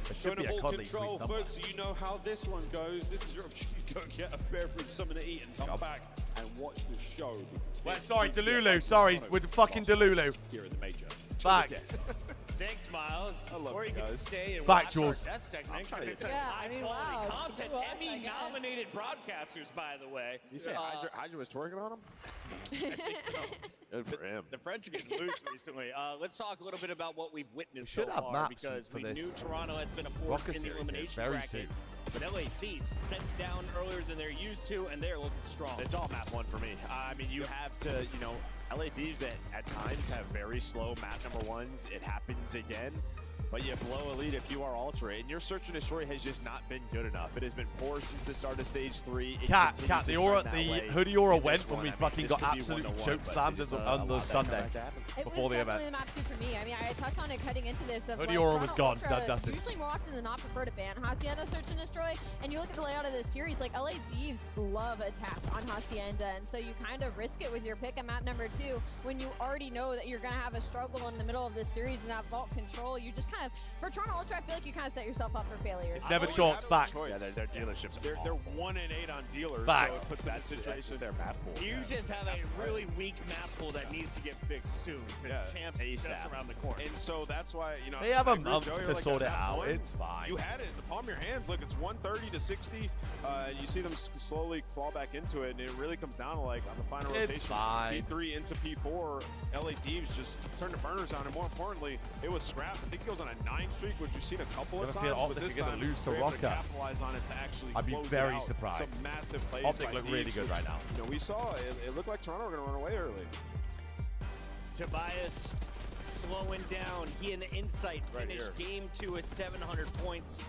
There should be a Vault COD League Control, somewhere. folks, you know how this one goes. This is your opportunity to go get a beverage, something to eat, and come back and watch the show. Sorry, Delulu. Sorry, with fucking Delulu. Here in the major. Facts. Thanks, Miles. I love or you can guys. stay and Factuals. watch our guest segment. Yeah, I mean, wow. Content. To us, I Emmy-nominated broadcasters, by the way. You say Hydra was twerking on him? I think so. Good for him. The French are getting loose recently. Let's talk a little bit about what we've witnessed We should so have far, maps because for we this knew Toronto has been a force Rocket in the series elimination very bracket. soon. But LA Thieves sent down earlier than they're used to, and they're looking strong. It's all map 1 for me. I mean, you have to, LA Thieves that at times have very slow map number 1s. It happens again. But you blow Elite if you are Ultra, and your search and destroy has just not been good enough. It has been poor since the start of stage 3. Cat, the hoodie aura went when we fucking got absolute choke slammed on the Sunday before the event. It was definitely the map 2 for me. I mean, I touched on it cutting into this. Hoodie aura was gone. Dusted. Usually more often than not prefer to ban Hacienda search and destroy. And you look at the layout of this series, like LA Thieves love attack on Hacienda, and so you kind of risk it with your pick at map number 2 when you already know that you're gonna have a struggle in the middle of this series and that Vault Control. You just kind of, for Toronto Ultra, I feel like you kind of set yourself up for failure. It's never chalked. Facts. Yeah, their dealerships. They're 1 and 8 on dealers. Facts. So it puts that situation their map pool. You just have a really weak map pool that needs to get fixed soon. Yeah. Champs just around the corner. And so that's why, They have I a agree with month Joey, to like, sort at it that out. point, It's fine. You had it in the palm of your hands. Look, it's 130 to 60. You see them slowly claw back into it, and it really comes down to, like, on the final rotation. It's fine. P3 into P4, LA Thieves just turned the burners on, and more importantly, it was Scrap. I think he goes on a 9 streak, which we've seen a couple of times. But this time, lose to they're able Rocker. capitalize on it to actually I'd be close very it out. surprised. Some massive plays Optic by look Thieves, really good which, right now. we saw it looked like Toronto were going to run away early. Tobias slowing down. He and the Insight finished game 2 with 700 points.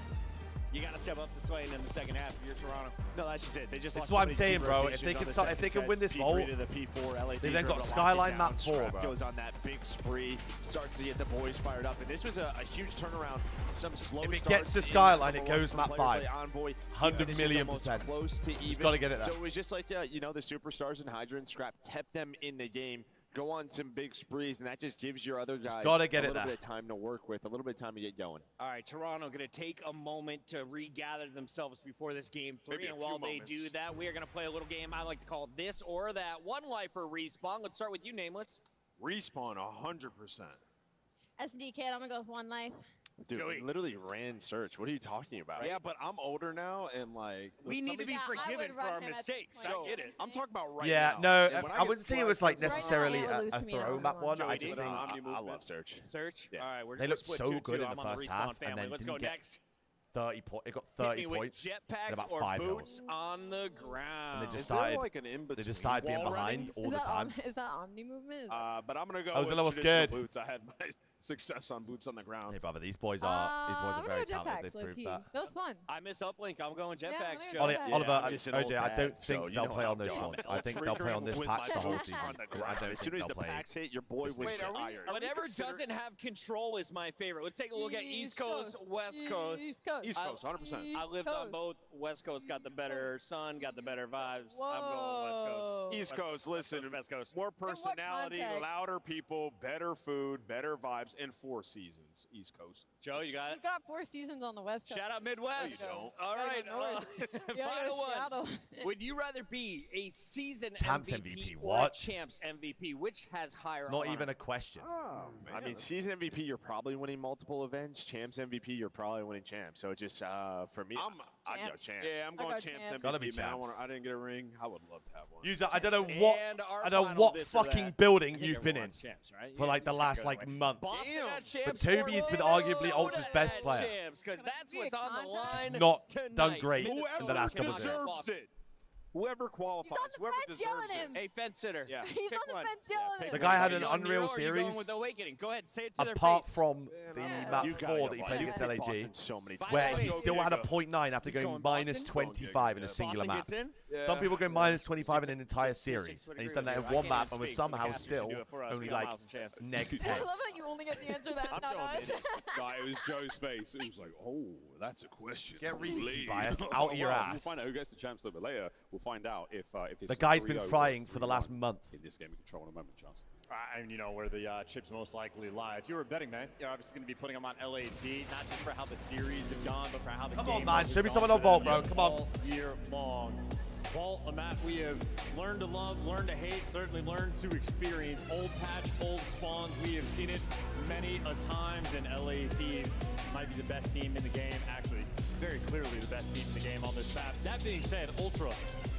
You got to step up the slate in the second half if you're Toronto. No, that's just it. They just This is lost what so I'm many saying, team bro. If rotations they on can the start, if second they can set, win this P3 vault, to the P4, LA they then Thieves got are able to lock Skyline it map down. 4, Scrap bro. goes on that big spree, starts to get the boys fired up, and this was a huge turnaround. Some slow If it starts gets to in Skyline, number it one goes from map players 5. like Envoy. He 100 finishes million almost %. close to even. Just gotta get it there. So it was just like the superstars in Hydra and Scrap kept them in the game. Go on some big sprees, and that just gives your other guys gotta get a it little there. bit of time to work with, a little bit of time to get going. All right, Toronto going to take a moment to regather themselves before this game 3. Maybe a And few while they moments. do that, we are going to play a little game I like to call This or That. One lifer respawn. Let's start with you, Nameless. Respawn 100%. SD kid, I'm gonna go with 1 life. Dude, Joey. we literally ran search. What are you talking about? Yeah, but I'm older now, and like We need to be Yeah, I forgiven would for run our him at mistakes. this I point. get it. I'm talking about right Yeah, now. no, And when I get wouldn't say it was like flagged, necessarily Right now, a lose to me throw on map one. one. Joey, I do just it think on I movement. love search. Search? Yeah. All right, we're they gonna looked split so 2-2. good in the I'm on first Respawn half, and family. then Let's go didn't get next. 30 points. It got Hit 30 me with points. and jetpacks about or 5 boots kills. on the ground. And they just Is there started. like an in-between? They just started being wall running? behind all the time. Is that Omni movement? But I'm gonna go. I was a with little traditional scared. Boots. I had my success on boots on the ground. Hey, brother, these boys are very talented. They've proved that. That was fun. I miss uplink. I'm going jetpacks, Joe. Oliver, OJ, I don't think they'll play on this one. I think they'll play on this patch the whole season. I don't As soon think as they'll the play. packs hit, your boy was tired. Whatever doesn't have control is my favorite. Let's take a look at East Coast, West Coast. East Coast. East Coast, 100%. I lived on both. West Coast got the better sun, got the better vibes. I'm going West Coast. East Coast, listen, West Coast. more personality, context? louder people, better food, better vibes, and 4 seasons. East Coast. Joe, you got it? We've got 4 seasons on the West Coast. Shout out Midwest. No, you don't. All right, Yeah, final Seattle. one. Would you rather be a season Champs MVP MVP, or a what? Champs MVP? Which has higher Not honor? even a question. I mean, season MVP, you're probably winning multiple events. Champs MVP, you're probably winning champs. So it just, for me, I'd go champs. Yeah, I'm going champs MVP. Gotta be man. champs. I didn't get a ring. I would love to have one. User, I don't know And what this or fucking that. building I think you've been in everyone's champs, right? for like the it's gotta last go like that way. month. Boston had champs, But Toby's been arguably Ultra's best player. Because that's what's on the line. Not tonight. done great in Minnesota the last couple of cannot years. walk. it. Whoever qualifies, whoever fence deserves yelling it. him. A fence sitter. Yeah. He's Pick on the one. fence yelling at The him. guy had an Are you going unreal Nero or are you going series with Awakening? Go ahead, say it to their apart face. from the map You 4 that he played against LAG, So many where By the he way, still had a Diego. 0.9 after He's going going minus Boston? 25 in a singular Boston map. gets in? Some people go minus 25 in an entire series, would and he's agree done that in with you. I one can't map even and was speak, so the somehow casters should still do it for us. only We got like miles and chances. neg I 10. love how you only get the answer that, not us. It was Joe's face. It was like, oh, that's a question. Get recency Please. bias out of your We'll ass. find out who gets the champs a little bit later. We'll find out if it's The guy's been 3-0 or frying for the 3-1 last month. in this game of control in a moment, Charles. And you know where the chips most likely lie. If you were a betting man, you're obviously going to be putting them on LAT, not just for how the series have gone, but for how the Come game on, man. has Show me gone someone for on Vault, them bro. Come on. all year long. Vault, a map we have learned to love, learned to hate, certainly learned to experience. Old patch, old spawns. We have seen it many a times, and LA Thieves might be the best team in the game. Actually, very clearly the best team in the game on this map. That being said, Ultra,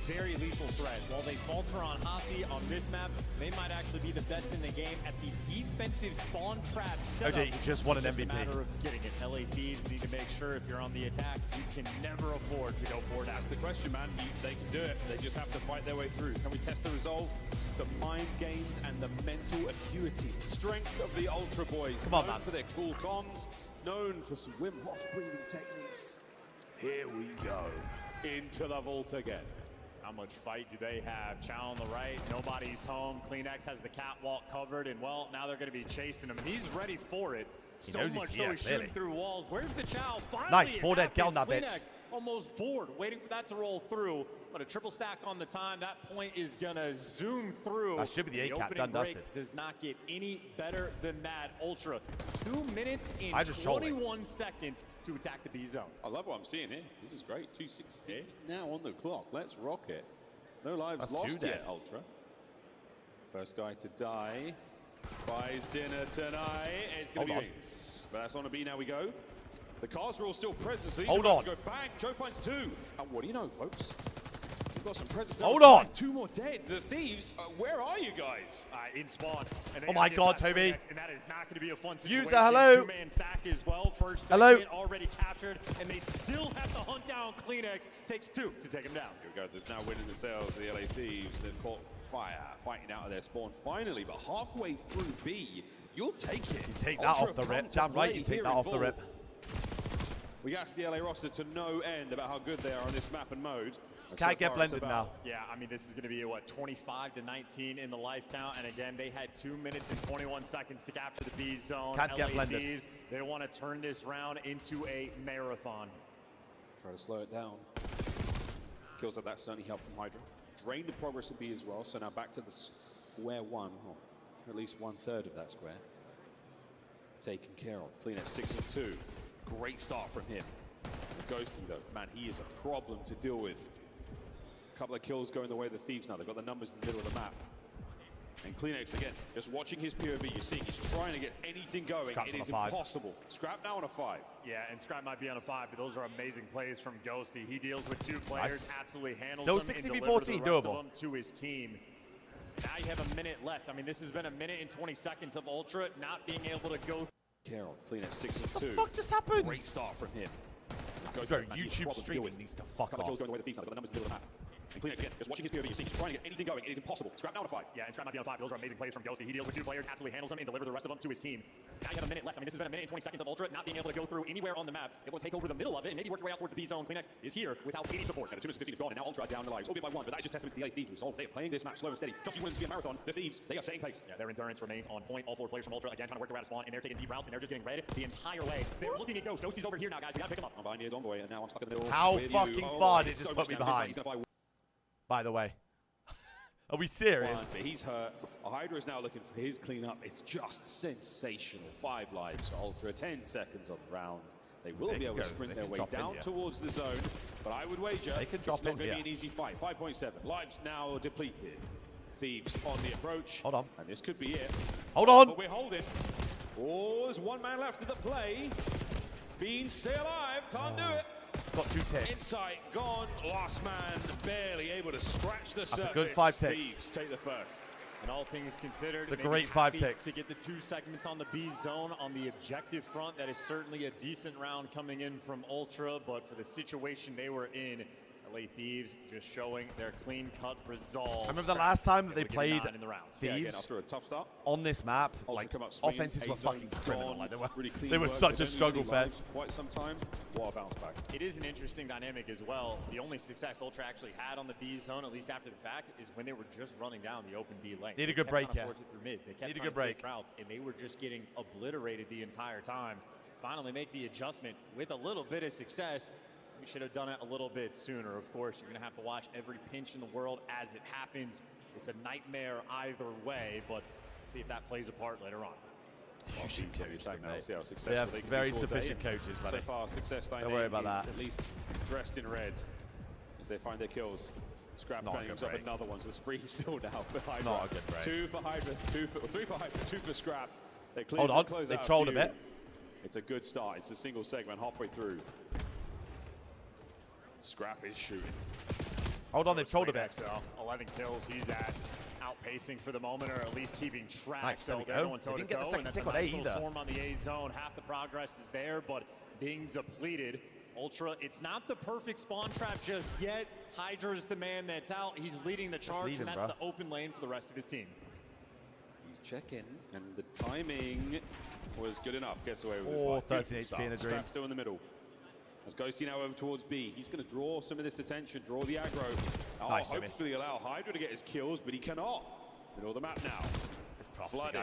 very lethal threat. While they falter on Hasi on this map, they might actually be the best in the game at the defensive spawn trap setup. OJ, you just won an It's MVP. a matter of getting it. LA Thieves need to make sure if you're on the attack, you can never afford to go forward. That's the question, man. They can do it. They just have to fight their way through. Can we test the resolve? The mind games and the mental acuity. Strength of the Ultra Boys. Come on, known man. for their cool comms, known for some Wim Hof breathing techniques. Here we go. Into the vault again. How much fight do they have? Chow on the right, nobody's home. Kleenex has the catwalk covered, and well, now they're going to be chasing him. He's ready for it. He So knows he's much here, so he's clearly. shooting through walls. Where's the Chow? Finally, Nice, it 4 dead. Get on that happens. bitch. Kleenex almost bored, waiting for that to roll through. But a triple stack on the time. That point is going to zoom through. That should be the 8-cap, opening done break dusted. does not get any better than that. Ultra, 2 minutes and I just trolling. 21 seconds to attack the B zone. I love what I'm seeing here. This is great. 2:16 now on the clock. Let's rock it. No lives That's lost 2 yet, dead. Ultra. First guy to die. Buys dinner tonight. It's going to Hold be on. Wings. But that's on a B now we go. The cars are all still present, so these Hold are about on. to go bang. Joe finds 2. And what do you know, folks? We've got some presents. Hold down. on. 2 more dead. The Thieves, where are you guys? In spawn. And they Oh gotta my get God, past Toby. Kleenex, and that is not going to be a fun situation. User, hello. 2-man stack as well. First Hello. segment already captured, and they still have to hunt down Kleenex. Takes 2 to take him down. Here we go. There's now winning the sales of the LA Thieves. They've caught fire, fighting out of their spawn finally, but halfway through B, you'll take it. You take that Ultra off the have rip. come to Damn right play you take here that in off the Vault. rip. We asked the LA roster to no end about how good they are on this map and mode. And Can't so get far it's blended about- now. Yeah, I mean, this is going to be, what, 25 to 19 in the life count. And again, they had 2 minutes and 21 seconds to capture the B zone. Can't get LA blended. Thieves, they want to turn this round into a marathon. Try to slow it down. Kills like that certainly helped from Hydra. Drained the progress of B as well, so now back to the square one, or at least 1/3 of that square. Taken care of. Kleenex 6 and 2. Great start from him. Ghosting though, man, he is a problem to deal with. A couple of kills going the way of the Thieves now. They've got the numbers in the middle of the map. And Kleenex again, just watching his POV, you're seeing he's trying to get anything going. Scrap's It on is a 5. impossible. Scrap now on a 5. Yeah, and Scrap might be on a 5, but those are amazing plays from Ghosty. He deals with 2 players, Nice. absolutely handles Still them, and 60v14, delivers the rest of doable. them to his team. Now you have a minute left. I mean, this has been a minute and 20 seconds of Ultra not being able to go. Care of Kleenex 6 and 2. What the fuck just happened? Great start from him. Bro, YouTube streaming needs to fuck Couple kills off. going the way the Thieves now. They've got the numbers in the middle of the map. And Kleenex, again, just watching his POV, you see he's trying to get anything going. It is impossible. Scrap now on a 5. Yeah, and Scrap might be on 5. Those are amazing plays from Ghosty. He deals with 2 players, absolutely handles them, and delivers the rest of them to his team. Now you have a minute left. I mean, this has been a minute and 20 seconds of Ultra not being able to go through anywhere on the map. Able to take over the middle of it and maybe work your way out towards the B zone. Kleenex is here without any support. And the 2 minutes 15 is gone, and now Ultra down the lives, albeit by 1, but that is just testament to the LA Thieves resolve. They are playing this match slow and steady. Just as you want it to be a marathon, the Thieves, they are setting pace. Yeah, their endurance remains on point. All 4 players from Ultra, again, trying to work their way out of spawn, and they're taking deep routes, and they're just getting red the entire way. They're looking at Ghost. Ghosty's over here now, guys. We gotta pick him up. I'm behind here's Envoy, and now I'm stuck in the middle. How fucking far did this put me behind? By the way. Are we serious? But he's hurt. Hydra is now looking for his cleanup. It's just sensational. 5 lives for Ultra, 10 seconds on the round. They will be able to sprint their way down towards the zone, but I would wager it's not going to be an easy fight. 5.7 lives now depleted. Thieves on the approach. Hold on. And this could be it. Hold on. But we're holding. Oh, there's 1 man left of the play. Bean stay alive. Can't do it. Got 2 ticks. Insight gone. Last man barely able to scratch the surface. That's a good 5 ticks. Thieves take the first. And all things considered, it's a great 5 ticks. To get the 2 segments on the B zone on the objective front, that is certainly a decent round coming in from Ultra, but for the situation they were in, LA Thieves just showing their clean-cut resolve. I remember the last time that they played Thieves after a tough start on this map, like offenses were fucking criminal. Like they were such a struggle fest. Quite some time. What a bounce back. It is an interesting dynamic as well. The only success Ultra actually had on the B zone, at least after the fact, is when they were just running down the open B lane. Need a good break, yeah. They kept trying to take routes, and they were just getting obliterated the entire time. Finally make the adjustment with a little bit of success. We should have done it a little bit sooner. Of course, you're going to have to watch every pinch in the world as it happens. It's a nightmare either way, but see if that plays a part later on. They have very sufficient coaches, buddy. So far, success Don't worry about that. At least dressed in red as they find their kills. Scrap games up another one, so the spree still now for Hydra. Not a good break. 2 for Hydra, 3 for Hydra, 2 for Scrap. They hold on, they've trolled a bit. It's a good start. It's a single segment halfway through. Scrap is shooting. Hold on, they've trolled a bit. 11 kills he's at, outpacing for the moment, or at least keeping track. Nice, there we they're go. going They didn't toe-to-toe, get the second and tick that's on a A nice little either. swarm on the A zone. Half the progress is there, but being depleted. Ultra, it's not the perfect spawn trap just yet. Hydra is the man that's out. He's leading the charge, and that's the open lane for the rest of his team. He's checking, and the timing was good enough. Gets away with his Oh, life. 13 HP in the dream. Scrap still in the middle. As Ghosty now over towards B. He's going to draw some of this attention, draw the aggro. Nice, hopefully allow Hydra to get his kills, but he cannot. Middle of the map now. It's flooded.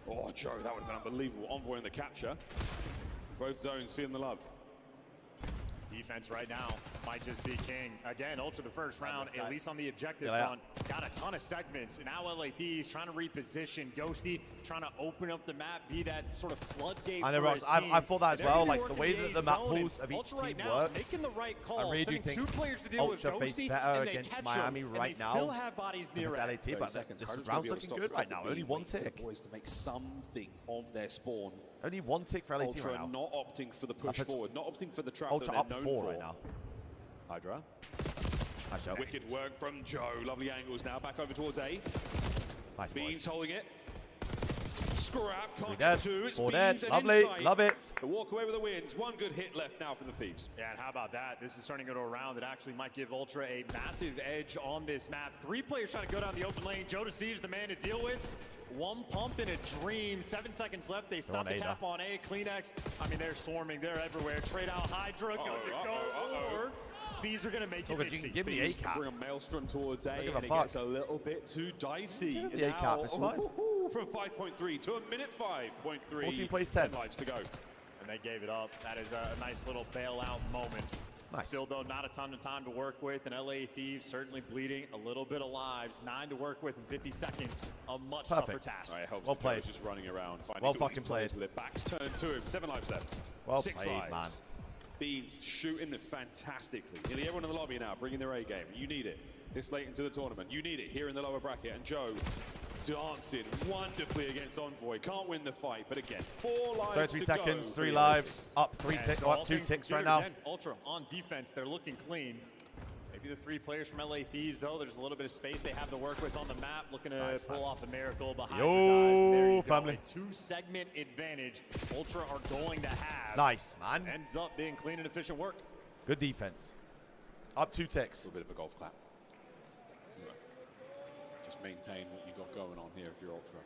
Oh, Joe, that would have been unbelievable. Envoy in the capture. Both zones feeling the love. Defense right now might just be king. Again, Ultra the first round, at least on the objective front. Got a ton of segments. And now LA Thieves trying to reposition. Ghosty trying to open up the map, be that sort of floodgate. I know, Rox. I thought that as well. Like the way that the map pools of each team works. Making the right call. I really do think 2 players to deal with Ultra face Ghosty, better and they against catch Miami him, right and they now. still have bodies near LAT, but this round's looking good right now. Only 1 tick. Boys to make something of their spawn. Only 1 tick for LAT Ultra right now. not opting for the push forward, not opting for the trap Ultra that they're up known 4 for. right now. Hydra. Nice job. Wicked work from Joe. Lovely angles now. Back over towards A. Nice Beans holding it. Scrap can't dead. get 2. It's 4 Beans dead. and Lovely. Insight. Love it. The walk away with the wins. 1 good hit left now for the Thieves. Yeah, and how about that? This is turning into a round that actually might give Ultra a massive edge on this map. 3 players trying to go down the open lane. Joe Deceives the man to deal with. 1 pump in a dream. 7 seconds left. They stop the cap on A. Kleenex. I mean, they're swarming. They're everywhere. Trade out Hydra. Good to go. Or Thieves are going to make it dicey. Give me A cap. Bring a maelstrom towards A, and it fuck. gets a little bit too dicey. The A cap is fine. From 5.3 to a minute 5.3. 14 plays 10. Lives to go. And they gave it up. That is a nice little bailout moment. Nice. Still, though, not a ton of time to work with. And LA Thieves certainly bleeding a little bit of lives. 9 to work with in 50 seconds. A much tougher task. Right, it helps well that played. Joe's just running around. Well fucking played. With their backs turned to him. 7 lives left. Well 6 played, lives. man. Beans shooting fantastically. Nearly everyone in the lobby now bringing their A game. You need it this late into the tournament. You need it here in the lower bracket. And Joe dancing wonderfully against Envoy. Can't win the fight, but again, 4 lives 33 to seconds, go 3 lives, up 3 ticks, up 2 ticks right now. Again, Ultra on defense, they're looking clean. Maybe the 3 players from LA Thieves, though, there's a little bit of space they have to work with on the map, looking to pull off a miracle behind Yo, family. 2-segment advantage Ultra are going to have. Nice, man. Ends up being clean and efficient work. Good defense. Up 2 ticks. A little bit of a golf clap. just maintain what you got going on here if you're Ultra.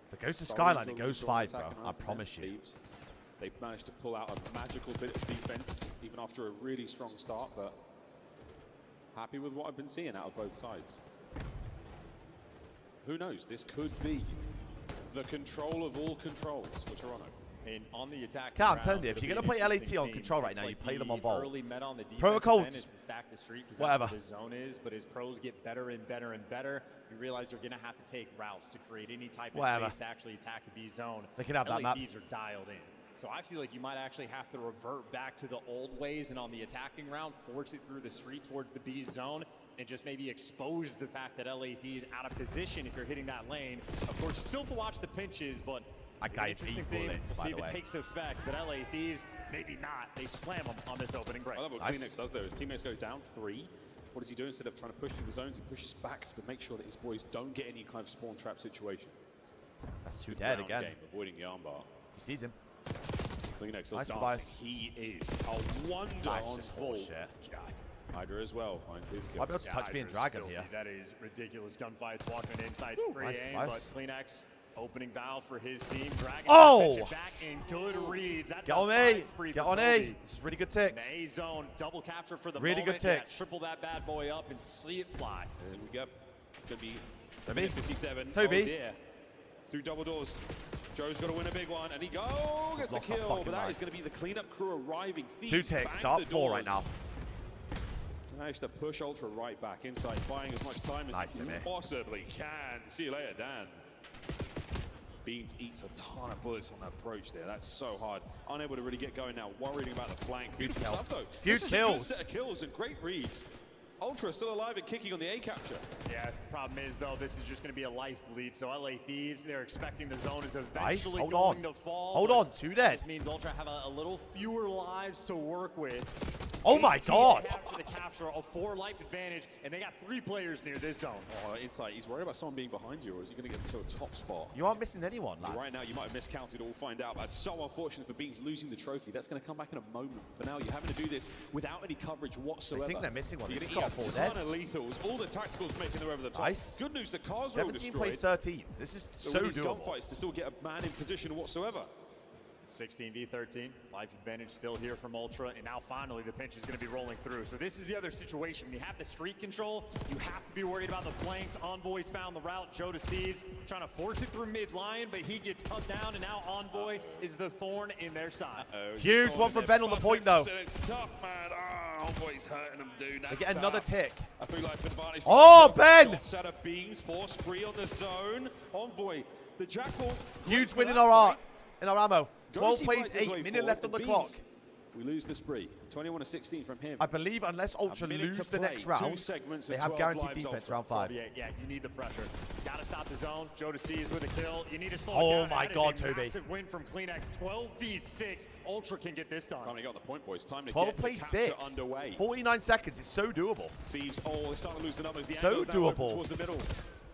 If it goes to Skyline, it goes 5, bro. I promise you. They managed to pull out a magical bit of defense, even after a really strong start, but happy with what I've been seeing out of both sides. Who knows? This could be the control of all controls for Toronto. And on the attack, I'm telling you, if you're going to play LAT on control right now, you play them on Vault. Protocol, whatever. The zone is, but as pros get better and better and better, you realize you're going to have to take routes to create any type of space to actually attack the B zone. They can have that map. LATs are dialed in. So I feel like you might actually have to revert back to the old ways and on the attacking round, force it through the street towards the B zone and just maybe expose the fact that LA Thieves out of position if you're hitting that lane. Of course, still to watch the pinches, but that guy's 8 bullets, by the way. See if it takes effect, but LA Thieves, maybe not. They slam him on this opening break. I love what Kleenex does there. His teammates go down 3. What does he do instead of trying to push through the zones? He pushes back to make sure that his boys don't get any kind of spawn trap situation. That's 2 dead again. Game, avoiding the armbar. He sees him. Kleenex Nice dancing. device. He is a wonder on full. Hydra as well finds his kill. I'll be able to touch me and Dragon here. That is ridiculous gunfights walking inside free aim, but Kleenex opening valve for his team. Dragon back in good reads. That's get on A. Get on A. This is really good ticks. A zone double capture for the really moment. good ticks. Triple that bad boy up and see it fly. And we go. It's going to be Toby. 57. Toby. Oh dear. Through double doors. Joe's got to win a big one, and he gets the kill, but that is going to be the cleanup crew arriving. 2 ticks, up 4 right now. Managed to push Ultra right back inside, buying as much time as he possibly can. See you later, Dan. Beans eats a ton of bullets on that approach there. That's so hard. Unable to really get going now, worrying about the flank. Beautiful stuff, though. Huge kills. A good set of kills and great reads. Ultra still alive and kicking on the A capture. Yeah, the problem is, though, this is just going to be a life bleed. So LA Thieves, they're expecting the zone is eventually going to fall. Hold on, 2 dead. This means Ultra have a little fewer lives to work with. Oh my God! After the capture, a 4 life advantage, and they got 3 players near this zone. Oh, Insight, he's worried about someone being behind you, or is he going to get into a top spot? You aren't missing anyone, lads. Right now, you might have miscounted, we'll find out. But it's so unfortunate for Beans losing the trophy. That's going to come back in a moment. For now, you're having to do this without any coverage whatsoever. I think they're missing one. You're They've going to got eat 4 a dead. ton of lethals. All the tacticals making their way over the top. Nice. Good news, the cars are all 17 destroyed. plays 13. This is so doable. Gunfights to still get a man in position whatsoever. 16v13, life advantage still here from Ultra, and now finally the pinch is going to be rolling through. So this is the other situation. When you have the street control, you have to be worried about the flanks. Envoy's found the route. Joe to Seeds trying to force it through mid-line, but he gets cut down, and now Envoy is the thorn in their side. Huge one for Ben on the point, though. It's tough, man. Envoy's hurting them, dude. They get another tick. I feel like advantage. Oh, Ben! Shots out of Beans, force spree on the zone. Envoy, the Jackal. Huge win in our art, in our ammo. 12 plays, 8 minutes left on the clock. We lose the spree. 21-16 from him. I believe unless Ultra lose the next round, they have guaranteed defense round 5. Yeah, you need the pressure. Got to stop the zone. Joe to Seeds with a kill. You need to slow it down. Oh my God, Toby. Massive win from Kleenex. 12v6. Ultra can get this done. Time to get on the point, boys. Time to 12 get plays the capture 6. underway. 49 seconds. It's so doable. Thieves, they're starting to lose the numbers. The so doable. Towards the middle.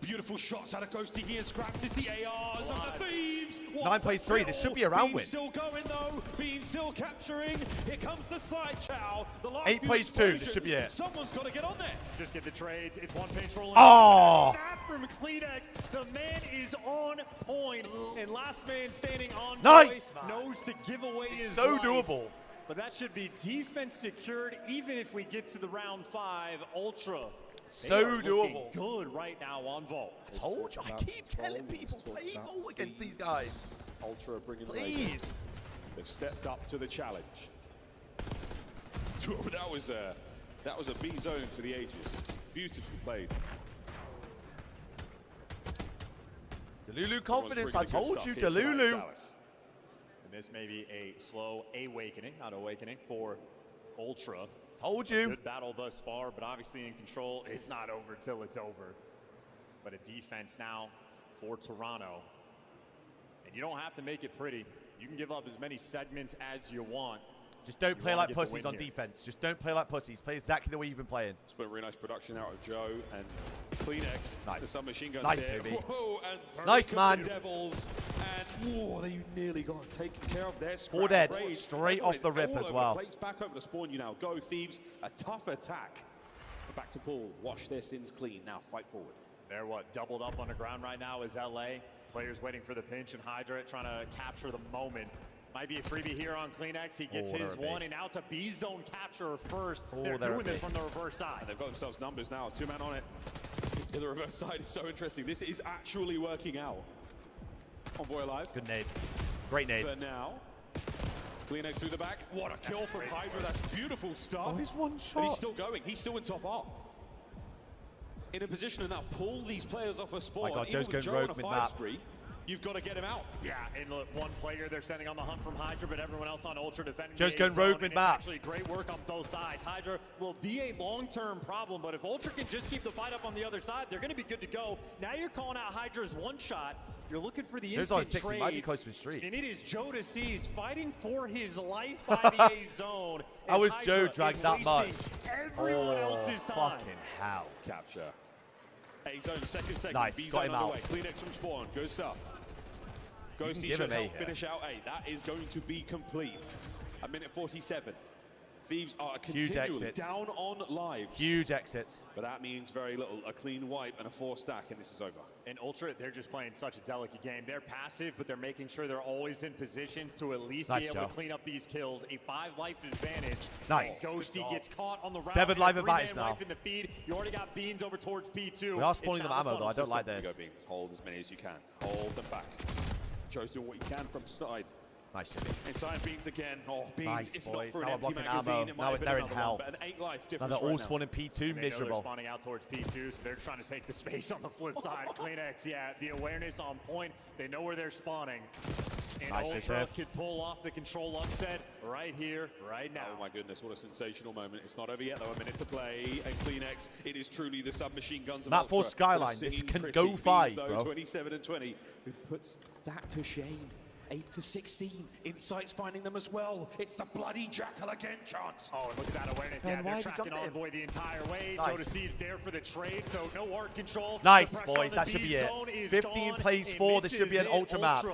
Beautiful shots out of Ghosty here. Scraps is the ARs of the Thieves. 9 plays 3. This should be a round win. Still going though. Bean still capturing. Here comes the slide chow. The last 8 plays 2. This should be it. Someone's got to get on there. Just get the trades. It's one pinch rolling. Oh! Snap from Kleenex. The man is on point. And last man standing on nice, knows to give away his so life. Doable. But that should be defense secured even if we get to the round 5. Ultra. So doable. Good right now on Vault. I told you. I keep telling people, play Vault against these guys. Ultra bringing Please. They've stepped up to the challenge. That was a B zone for the ages. Beautifully played. Delulu confidence. I told you, Delulu. And this may be a slow awakening, not awakening, for Ultra. Told you. Good battle thus far, but obviously in control, it's not over till it's over. But a defense now for Toronto. And you don't have to make it pretty. You can give up as many segments as you want. Just don't play like pussies on defense. Just don't play like pussies. Play exactly the way you've been playing. It's been really nice production out of Joe and Kleenex. Nice. The submachine guns nice, there. Toby. Whoa, and nice, man. Devils. And whoa, they nearly got taken care of there. 4 dead. Straight off the rip as well. Plates back over to spawn you now. Go, Thieves. A tough attack. Back to Paul. Wash their sins clean. Now fight forward. They're doubled up on the ground right now is LA. Players waiting for the pinch, and Hydra trying to capture the moment. Might be a freebie here on Kleenex. He gets his one, and now it's a B zone capture first. They're doing this from the reverse side. They've got themselves numbers now. 2-man on it. The reverse side is so interesting. This is actually working out. Envoy alive. Good nade. Great nade. For now. Kleenex through the back. What a kill from Hydra. That's beautiful stuff. Oh, he's one shot. But he's still going. He's still in top art. In a position to now pull these players off a spawn. My God, Even Joe's with going Joe rogue on a mid-map. 5 spree, you've got to get him out. Yeah, and look, one player they're sending on the hunt from Hydra, but everyone else on Ultra defending. Joe's the going A zone, rogue mid-map. Actually, great work on both sides. Hydra will be a long-term problem, but if Ultra can just keep the fight up on the other side, they're going to be good to go. Now you're calling out Hydra's one shot. You're looking for the Joe's on instant 6. He might be close to his streak. and it is Joe to Seize fighting for his life by the A zone. How was Hydra Joe is dragged that much? Everyone else's time. Fucking hell. Capture. A zone, second. Nice, B got zone him out. underway. Kleenex from spawn. Good stuff. Ghosty give should him A help here. finish out A. That is going to be complete. A minute 47. Thieves are Huge continually exits. down on lives. Huge exits. But that means very little. A clean wipe and a 4 stack, and this is over. And Ultra, they're just playing such a delicate game. They're passive, but they're making sure they're always in positions to at least Nice, be able Joe. to clean up these kills. A 5 life advantage. Nice. Ghosty gets caught on the route. 7 life and a advantage 3-man now. wipe in the feed. You already got Beans over towards P2. We are spawning them It's now the ammo, though. I funnel don't like Here you this. go, Beans. Hold as many as you can. Hold them back. Joe's doing what he can from side. Nice, Jimmy. Inside Beans again. Oh, Beans, Nice, if boys. not for Now an we're empty blocking magazine, ammo. it might Now have been they're in another hell. one, but an 8 life Now difference they're all right now. spawning P2, They know they're miserable. spawning out towards P2, so they're trying to take the space on the flip side. Kleenex, yeah, the awareness on point. They know where they're spawning. And Nice, Ultra Joseph. could pull off the control upset right here, right now. Oh my goodness, what a sensational moment. It's not over yet though, a minute to play. And Kleenex, it is truly the submachine guns of Map 4 Ultra. Skyline, They're this singing can pretty. go Beans, 5, though, bro. 27 and 20, who puts that to shame. 8 to 16. Insight's finding them as well. It's the bloody Jackal again, Chance. Oh, and look at that awareness. Man, Yeah, why they're have you tracking jumped in? Envoy the entire way. Nice. Joe Deceives there for the trade, so no art control. Nice, The pressure boys. on That the should B be it. zone is 15 gone, plays and 4. This should be is an it. Ultra map.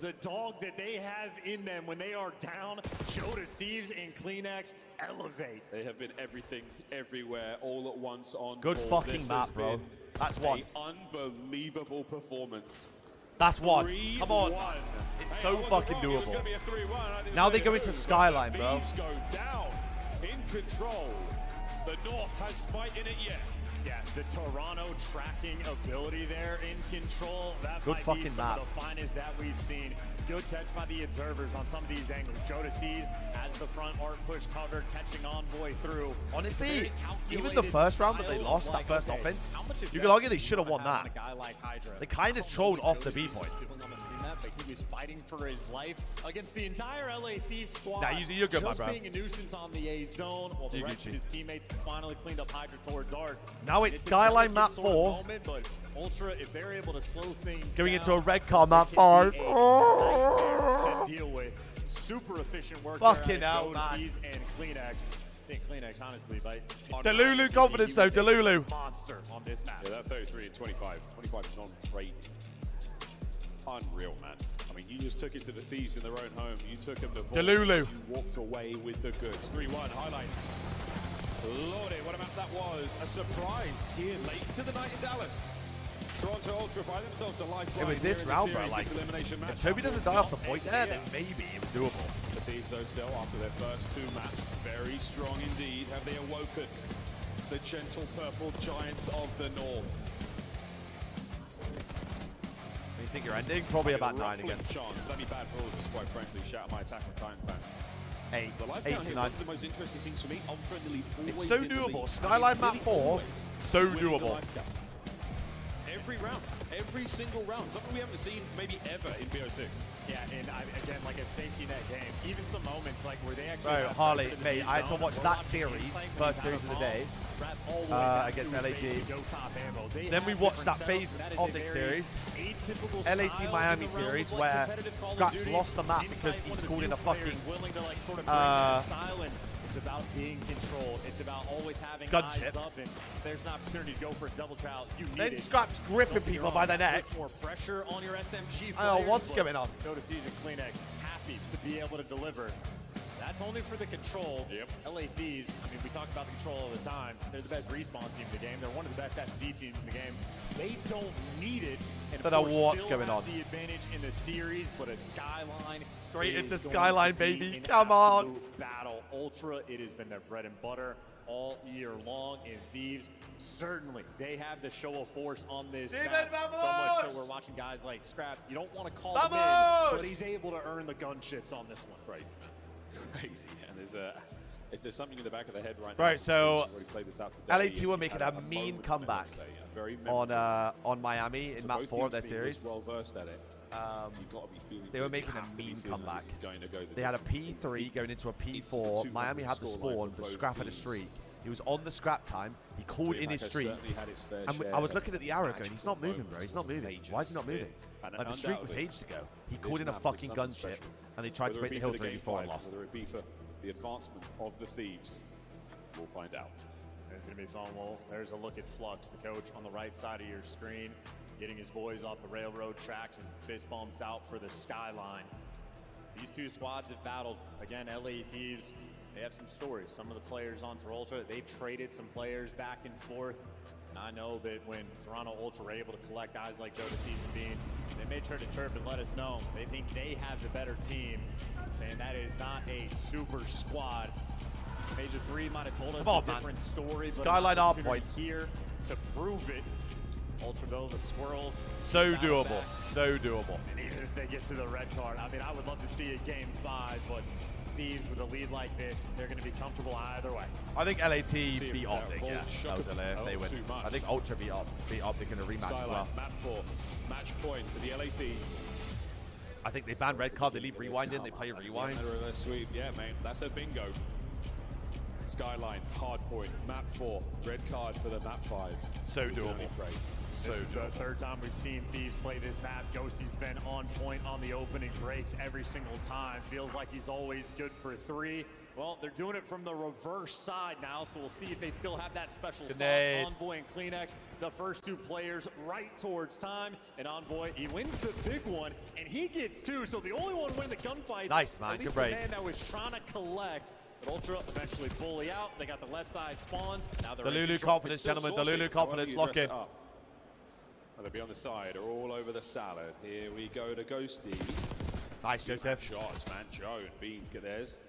The dog that they have in them when they are down, Joe Deceives and Kleenex elevate. They have been everything, everywhere, all at once on Good board. fucking This map, has bro. been That's one. an unbelievable performance. That's one. 3-1. Come on. It's Hey, so I wasn't fucking wrong. It was doable. gonna be a 3-1. I didn't Now say they go who, into but Skyline, the bro. Thieves go down in control. The North has fight in it yet. Yeah, the Toronto tracking ability there in control. That Good might fucking be some map. of the finest that we've seen. Good catch by the observers on some of these angles. Joe Deceives has the front art push covered, catching Envoy through. Honestly, even the first round that they lost, that first offense, you could argue they should have won that. They kind of trolled off the B point. But he was fighting for his life against the entire LA Thieves squad. Nah, you're good, my just bro. being a nuisance on the A zone, while the You're rest Gucci. of his teammates finally cleaned up Hydra towards Art. Now it's a Skyline delicate map sort of 4. moment, but Ultra, if they're able to slow things Going down, into a red car map it can 5. be a nightmare to deal with. Super efficient work Fucking there hell, Joe man. Deceives and Kleenex. I think Kleenex, honestly, but Delulu confidence, though. Delulu. monster on this map. Yeah, that 33 and 25. 25 non-traded. Unreal, man. I mean, you just took it to the Thieves in their own home. You took them to vault. Delulu. You walked away with the goods. 3-1 highlights. Lordy, what a map that was. A surprise here late to the night in Dallas. Toronto Ultra find themselves a lifeline. It was this here in the round, bro. series, Like, this elimination match. if Toby doesn't die off the point there, then maybe it was doable. The Thieves, though, still after their first 2 maps, very strong indeed. Have they awoken the gentle purple giants of the North? You think you're ending? Probably about 9 again. Chance. That'd be bad for all of us, quite frankly. Shout out my Attack on Titan fans. 8. The life 8 count to here, 9. one of the most interesting things for me, Ultra in the lead. It's always so in the doable. lead. Skyline map Really 4, always so winning the doable. life count. Every round, every single round. Something we haven't seen maybe ever in BO6. Yeah, and again, like a safety net game. Even some moments like where they actually. Bro, have Harley, pressure to mate, the I had to zone, watch we're that watching series, gameplay when first he's series of the out day, wrap all the way back against to LAG. basically go top ammo. They Then we have watched that different phase setups. That is a Optic very series, atypical LAT style Miami in the realm series, of, like, where competitive Call of Scraps Duty. lost the map Insight, because one he of the scored few in a players fucking willing to, like, sort of bring that style in. It's about being controlled. It's about always having gunship. eyes up, and if there's an opportunity to go for a double child, you need Then it. Scraps gripping Don't get me people wrong, by the neck. puts more pressure on your SMG I don't know players, what's but going on. Joe Deceives and Kleenex happy to be able to deliver That's only for the control. Yep. LA Thieves, I mean, we talk about the control all the time. They're the best respawn team in the game. They're one of the best SD teams in the game. They don't need it. And Don't know what's going on. The advantage in the series, but a Skyline straight into into Skyline, baby. An Come on. Battle. Ultra, it has been their bread and butter all year long. And Thieves, certainly, they have the show of force on this map. So much so we're watching guys like Scrap. You don't want to call him in, but he's able to earn the gunships on this one. Crazy, man. Crazy. And there's something in the back of the head right, Right, so now. LAT were making a mean comeback on Miami in map 4 of their series. Well versed at it. They were making a mean comeback. They had a P3 going into a P4. Miami had the spawn, but Scrap had a streak. He was on the scrap time. He called in his streak. And I was looking at the arrow going, he's not moving, bro. He's not moving. Why is he not moving? Like, the streak was ages ago. He called in a fucking gunship, and they tried to make the hill 3v4 and lost. Whether it be for the advancement of the Thieves, we'll find out. It's going to be fun. Well, there's a look at Flux, the coach on the right side of your screen, getting his boys off the railroad tracks and fist bumps out for the Skyline. These two squads have battled. Again, LA Thieves, they have some stories. Some of the players on Ultra, they've traded some players back and forth. And I know that when Toronto Ultra were able to collect guys like Jodeci's and Beans, they made sure to chirp and let us know they think they have the better team, saying that is not a super squad. Major 3 might have told us a different story, but Skyline R point here to prove it. Ultra go the Squirrels. So doable. So doable. And even if they get to the red card, I mean, I would love to see a game 5, but Thieves with a lead like this, they're going to be comfortable either way. I think LAT beat Optic, yeah. That was LA if they win. I think Ultra beat Optic in a rematch as well. Map 4, match point for the LA Thieves. I think they ban red card, they leave rewind in, they play rewind. Reverse sweep, yeah, mate, that's a bingo. Skyline, hard point, map 4, red card for the map 5. So doable. This is the third time we've seen Thieves play this map. Ghosty's been on point on the opening breaks every single time. Feels like he's always good for 3. Well, they're doing it from the reverse side now, so we'll see if they still have that special sauce. Envoy and Kleenex, the first 2 players right towards time. And Envoy, he wins the big one, and he gets 2. So the only one winning the gunfight. Nice, man. Good break. The man that was trying to collect. But Ultra eventually bully out. They got the left side spawns. Now they're the Lulu confidence, gentlemen. The Lulu confidence. Lock in. They'll be on the side. They're all over the salad. Here we go to Ghosty. Nice, Joseph. Shots, man. Joe and Beans get theirs.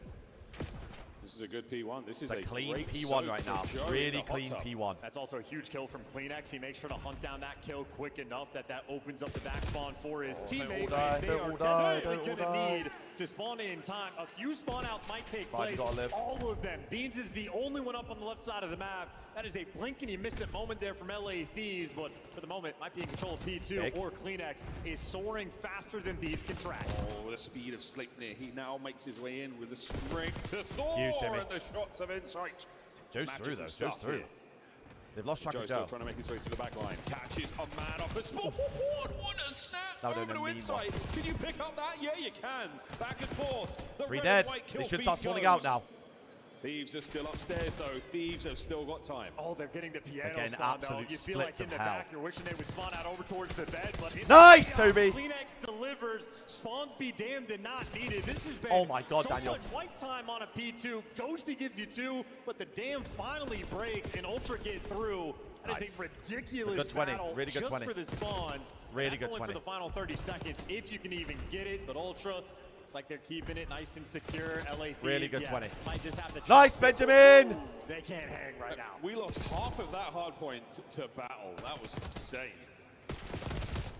This is a good P1. This is a clean P1 right now. Really clean P1. That's also a huge kill from Kleenex. He makes sure to hunt down that kill quick enough that opens up the back spawn for his teammates. They are definitely going to need to spawn in time. A few spawn outs might take place. All of them. Beans is the only one up on the left side of the map. That is a blink and you miss it moment there from LA Thieves, but for the moment might be in control of P2 or Kleenex is soaring faster than Thieves can track. Oh, the speed of Sleipnir. He now makes his way in with the strength to Thor. Huge, Jimmy. And the shots of insight. Joe's through though. Joe's through. They've lost track of Joe. Still trying to make his way to the back line. Catches a man off a spot. What a snap over to insight. Can you pick up that? Yeah, you can. Back and forth. The 3 dead. They should start spawning out now. Thieves are still upstairs though. Thieves have still got time. Oh, they're getting the piano Again, spawn absolute though. You feel like in the hell. back, you're wishing they would spawn out over towards the bed, but nice, Toby. Kleenex delivers. Spawns be damned and not needed. This has been oh my God, so Daniel. much white time on a P2. Ghosty gives you 2, but the dam finally breaks and Ultra get through. That is a ridiculous good 20. battle Really good just 20. for the spawns. Really That's good only 20. for the final 30 seconds, if you can even get it. But Ultra, it's like they're keeping it nice and secure. LA Thieves, really good 20. Might just have to nice, Benjamin! They can't hang right now. We lost half of that hard point to battle. That was insane.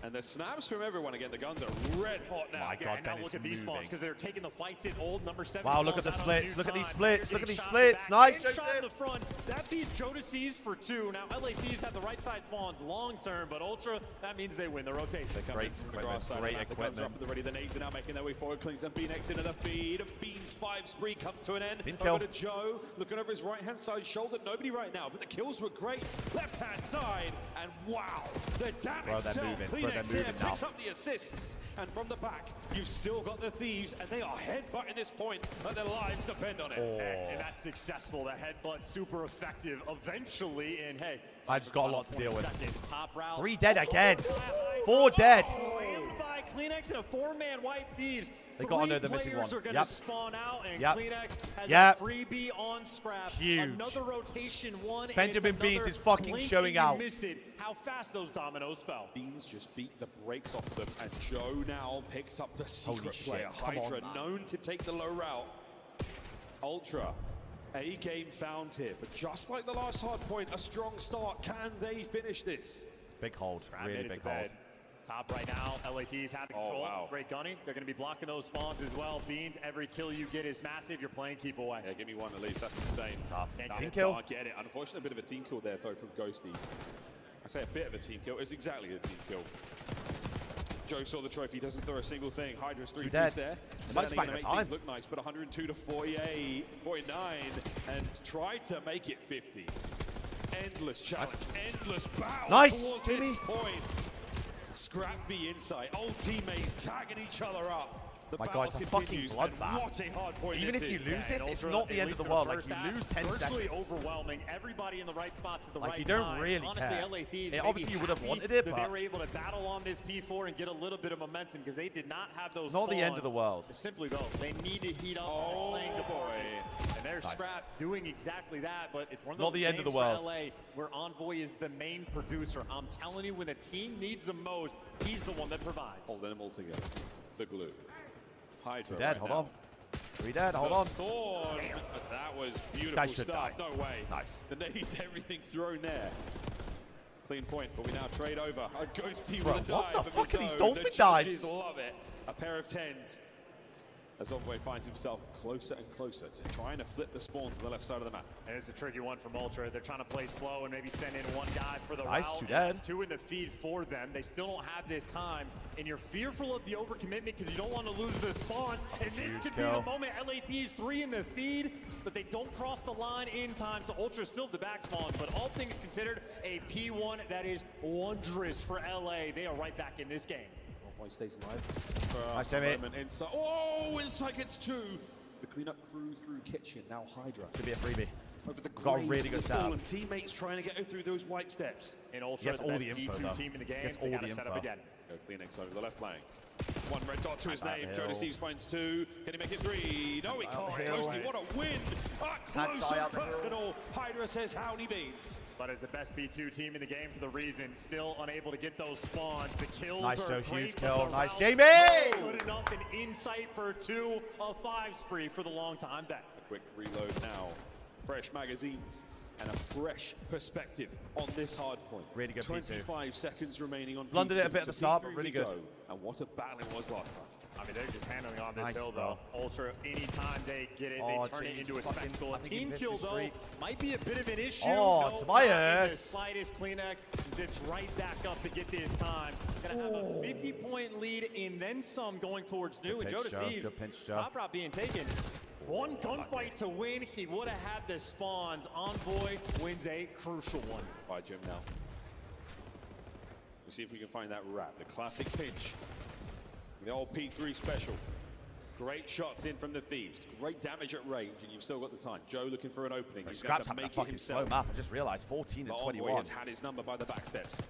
And the snaps from everyone again. The guns are red hot now. My God, now look at these spawns because they're taking the fights in old number 7. Wow, look at the splits. Look at these splits. Look at these splits. Nice, shot in the front. That beats Jodeci's for 2. Now LA Thieves have the right side spawns long term, but Ultra, that means they win the rotation. Great equipment. Great equipment. Up the ready. The nades are now making their way forward. Cleans and B-Nex into the feed. Beans 5 spree comes to an end. Team Over kill. to Joe. Looking over his right-hand side shoulder. Nobody right now, but the kills were great. Left-hand side. And wow, the damage. Bro, they're moving. Bro, they're moving now. Picks up the assists, and from the back, you've still got the Thieves, and they are headbutting this point, but their lives depend on it. And that's successful. The headbutt super effective eventually, and hey, I just got a lot to deal with. Seconds, top route. 3 dead again. 4 dead. Slammed by Kleenex in a 4-man wipe Thieves. They got to know the missing one. Players are going to spawn out, and Kleenex has a freebie on Scrap. Huge. Another rotation one. Benjamin Beans is fucking showing out. Miss it. How fast those dominoes fell. Beans just beat the brakes off them, and Joe now picks up the secret player. Hydra known to take the low route. Ultra, a game found here, but just like the last hard point, a strong start. Can they finish this? Big hold, really big hold. Top right now, LA Thieves have control. Great gunning. They're going to be blocking those spawns as well. Beans, every kill you get is massive. You're playing keep away. Yeah, give me one at least. That's insane. Tough. Team kill. Can't get it. Unfortunately, a bit of a team kill there, though, from Ghosty. I say a bit of a team kill. It's exactly a team kill. Joe saw the trophy, doesn't throw a single thing. Hydra's 3-piece there. Might going to make things look nice, but 102 to 48, 49, and try to make it 50. Endless challenge, endless battle. Nice, towards this point. Scrappy insight, old teammates tagging each other up. The My God, it's a fucking bloodbath. What a hard point. Even if you lose this, it's not the end of the world. Like, you lose 10 seconds. Overwhelming. Everybody in the right spots at the right time. You don't really Honestly, care. LA Thieves, Obviously, you would have wanted it, but they were able to battle on this P4 and get a little bit of momentum because they did not have those. Not the end of the world. Simply though, they need to heat up and slaying the boy. And there's Scrap doing exactly that, but it's one of those not the end of the world. LA where Envoy is the main producer. I'm telling you, when the team needs them most, he's the one that provides. Holding them all together. The glue. Hydra. Dead, hold on. We dead, hold on. Thorn. That was beautiful stuff. No way. Nice. The nades, everything thrown there. Clean point, but we now trade over. A Ghosty Bro, with a what dive. the fuck are these dolphin the dives? judges love it. A pair of 10s. As Envoy finds himself closer and closer to trying to flip the spawn to the left side of the map. And it's a tricky one from Ultra. They're trying to play slow and maybe send in one guy for the nice, route. Two dead. Two in the feed for them. They still don't have this time, and you're fearful of the overcommitment because you don't want to lose the spawns. And this could be the moment. LA Thieves 3 in the feed, but they don't cross the line in time. So Ultra still have the back spawns, but all things considered, a P1 that is wondrous for LA. They are right back in this game. Envoy stays alive. Nice, Jamie. Inside. Oh, inside gets 2. The cleanup crew through kitchen. Now Hydra. Could be a freebie. Over the got a really good setup. Teammates trying to get through those white steps. In Ultra, all the info, P2 team in the game. Gets all the set up info. again. Go Kleenex over the left flank. One red dot to his name. Joe Deceives finds 2. Can he make it 3? No, he can't. Ghosty, what a win! Up close and personal. Hydra says howdy beans. But as the best B2 team in the game for the reason, still unable to get those spawns. The kills nice, are Joe, great, huge kill. Nice, Jamie! Good enough, an insight for 2, a 5 spree for the long time bet. A quick reload now. Fresh magazines and a fresh perspective on this hard point. Really good 25 seconds remaining on blundered P2, it a bit at the start, but really good. And what a battle it was last time. I mean, they're just handling on this hill, though. Ultra, anytime they get it, they turn it into a spectacle. A team kill, though, might be a bit of an issue. Oh, Tobias. The slightest. Kleenex zips right back up to get this time. Gonna have a 50-point lead and then some going towards new. And Joe Deceives, top route being taken. One gunfight to win. He would have had the spawns. Envoy wins a crucial one. All right, Jim, now. We'll see if we can find that wrap. The classic pinch. The old P3 special. Great shots in from the Thieves. Great damage at range, and you've still got the time. Joe looking for an opening. He's Scraps got to having make a it fucking himself. slow map. I just realized 14 and 21. Has had his number by the back steps.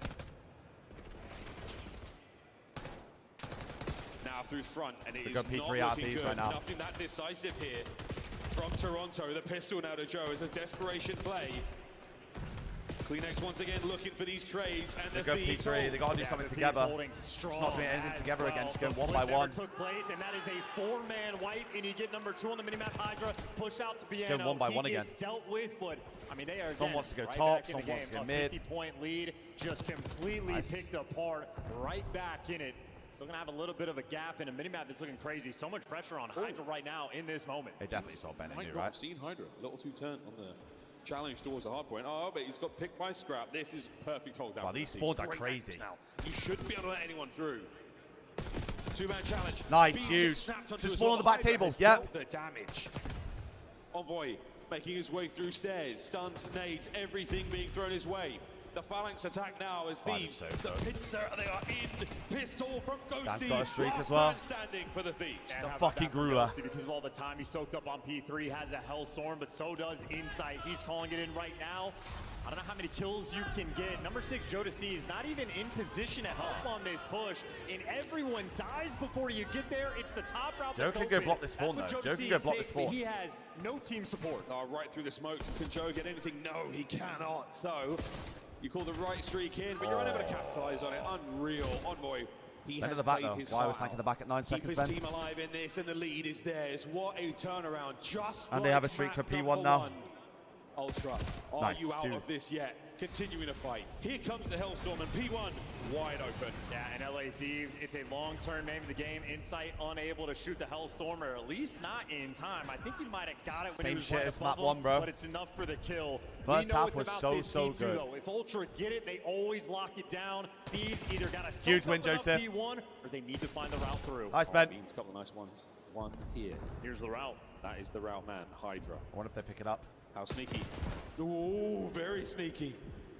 Now through front, and it is not looking good. Right now. Nothing that decisive here from Toronto. The pistol now to Joe is a desperation play. Kleenex once again looking for these trades, and the Thieves. P3. They got to do something together. It's not doing anything together again. Just going one by one. Took place, and that is a 4-man wipe, and you get number 2 on the minimap. Hydra pushed out to Piano. Going one by one again. Dealt with, but I mean they are. Someone wants to go top. Someone wants to go mid. 50-point lead, just completely picked apart. Right back in it. Still gonna have a little bit of a gap in a minimap that's looking crazy. So much pressure on Hydra right now in this moment. They definitely saw Bennett, Might right? have seen Hydra. A little too turn on the challenge towards the hard point. Oh, but he's got picked by Scrap. This is perfect hold down. Wow, these spawns are crazy. Now. You shouldn't be able to let anyone through. 2-man challenge. Nice, huge. Just spawn on the back table. Yep. The damage. Envoy making his way through stairs. Stuns, nades, everything being thrown his way. The Phalanx attack now as Oh, Thieves. so The pincer, they are in. Pistol from Ghosty. Dan's got a streak Last as well. man standing for the Thieves. It's a fucking grueler. Because of all the time he soaked up on P3, has a Hellstorm, but so does Insight. He's calling it in right now. I don't know how many kills you can get. Number 6, Jodeci, is not even in position to help on this push, and everyone dies before you get there. It's the top route Joe that's can go open. block this spawn, That's though. what Joe can Jodeci go is block this taking, but spawn. He has no team support. Right through the smoke. Can Joe get anything? No, he cannot. So you call the right streak in, but you're unable to capitalize on it. Unreal. Envoy. He Then has at the back, played though. his Why are we heart flanking out. the back at 9 seconds, Keep his Ben? team alive in this, and the lead is theirs. What a turnaround. Just And they have a streak for P1 now. Ultra, are Nice, you out dude. of this yet? Continuing to fight. Here comes the Hellstorm, and P1 wide open. Yeah, and LA Thieves, it's a long-term name of the game. Insight unable to shoot the Hellstorm, or at least not in time. I think he might have got it when Same he was shit right as above map 1, him, bro. but it's enough for the kill. First We know half it's was about so, this so P2, good. Though. If Ultra get it, they always lock it down. Thieves either got to Huge win, Joseph. P1, or they need to find the route through. Nice, Ben. Means a couple of nice ones. One here. Here's the route. That is the route man, Hydra. I wonder if they pick it up. How sneaky. Ooh, very sneaky.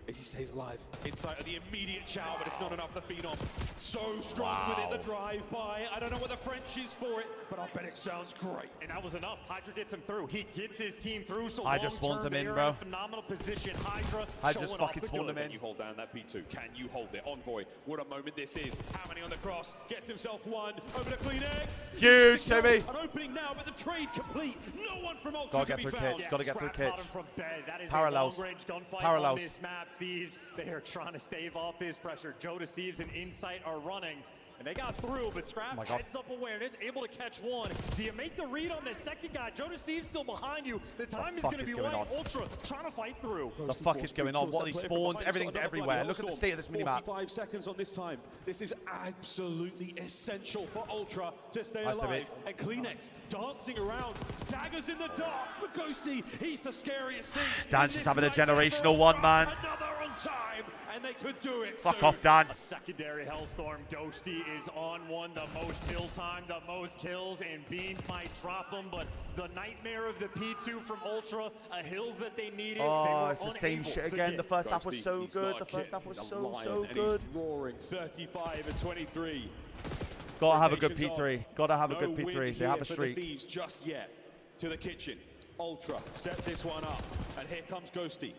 As he stays alive. Inside of the immediate chow, but it's not enough to feed on. So strong with it, the drive-by. I don't know what the French is for it, but I bet it sounds great. And that was enough. Hydra gets him through. He gets his team through, so Hydra spawns him in, bro. Phenomenal position. Hydra Hydra's showing off fucking the spawned him goods. in. Can you hold down that P2? Can you hold it? Envoy, what a moment this is. Hammering on the cross, gets himself one. Over to Kleenex. Huge, Toby. An opening now, but the trade complete. No one from Ultra Gotta to get be through found. Kitch. Gotta get through Scrap Kitch. bottom from bed. That is Parallels. a long-range gunfight Parallels. on this map. Thieves, they are trying to stave off this pressure. Joe Deceives and Insight are running. And they got through, but Scrap my God. heads up awareness, able to catch one. Do you make the read on this second guy? Joe Deceives still behind you. The time is fuck going to is be going right. on? Ultra trying to fight through. The fuck is going on? What are these spawns? Everything's everywhere. Look at the state of this minimap. 45 seconds on this time. This is absolutely essential for Ultra to stay Nice to alive. be. And Kleenex dancing around. Daggers in the dark. But Ghosty, he's the scariest thing. Dan's in just this having a nightmare generational for one, man. Another on time. And they could do it. Fuck soon. off, Dan. A secondary Hellstorm. Ghosty is on one. The most kill time, the most kills, and Beans might drop him, but the nightmare of the P2 from Ultra, a hill that they needed. Oh, they were it's the same unable shit to again. get. The first half was Ghosty, so he's good. not The a first kid, half was he's a so, lion, so and good. He's roaring 35 and 23. Gotta have a good Rotations P3. on. Gotta have a No good win P3. They have a here for the streak. Thieves just yet. To the kitchen. Ultra set this one up. And here comes Ghosty.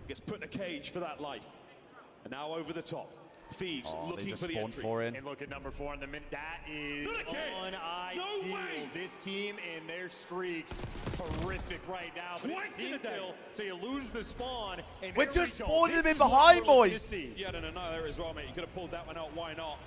Gets put in a cage for that life. And now over the top. Thieves Oh, they looking just for the spawned entry. 4 in. And look at number 4 in the mid. That is Not again. unideal. No way. This team and their streaks horrific right now. But Twice it's in a day. kill, so you lose the spawn. And We're there just we go. spawning This them in is what behind, we're looking to boys. see. Yeah, no, there as well, mate. You could have pulled that one out. Why not?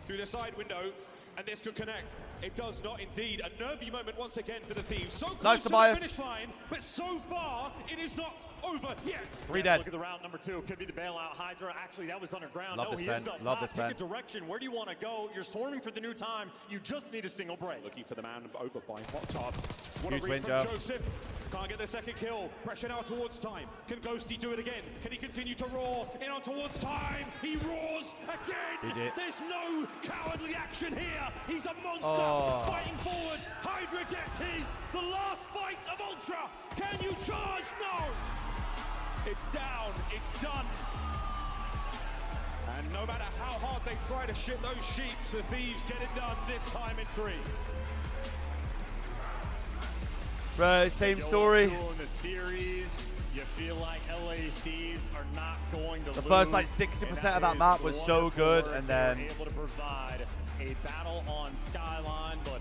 Through the side window. And this could connect. It does not indeed. A nervy moment once again for the Thieves. So close Nice, to the Tobias. finish line, but so far it is not over yet. 3 dead. Look at the route number 2. Could be the bailout. Hydra. Actually, that was underground. Love no, this, he Ben. is up Love top. this, Pick Ben. a direction. Where do you want to go? You're swarming for the new time. You just need a single break. Looking for the man over by Hot Tub. What Huge a win, read Joe. from Joseph. Can't get the second kill. Pressure now towards time. Can Ghosty do it again? Can he continue to roar? In on towards time. He roars again. He did. There's no cowardly action here. He's a monster. Oh. Fighting forward. Hydra gets his. The last fight of Ultra. Can you charge? No. It's down. It's done. And no matter how hard they try to shit those sheets, the Thieves get it done this time in 3. Bro, same Go story. up 2 in the series. You feel like LA Thieves are not going to The lose. first, like, 60% of that map was so wonderful good, work. and They were then able to provide a battle on Skyline, but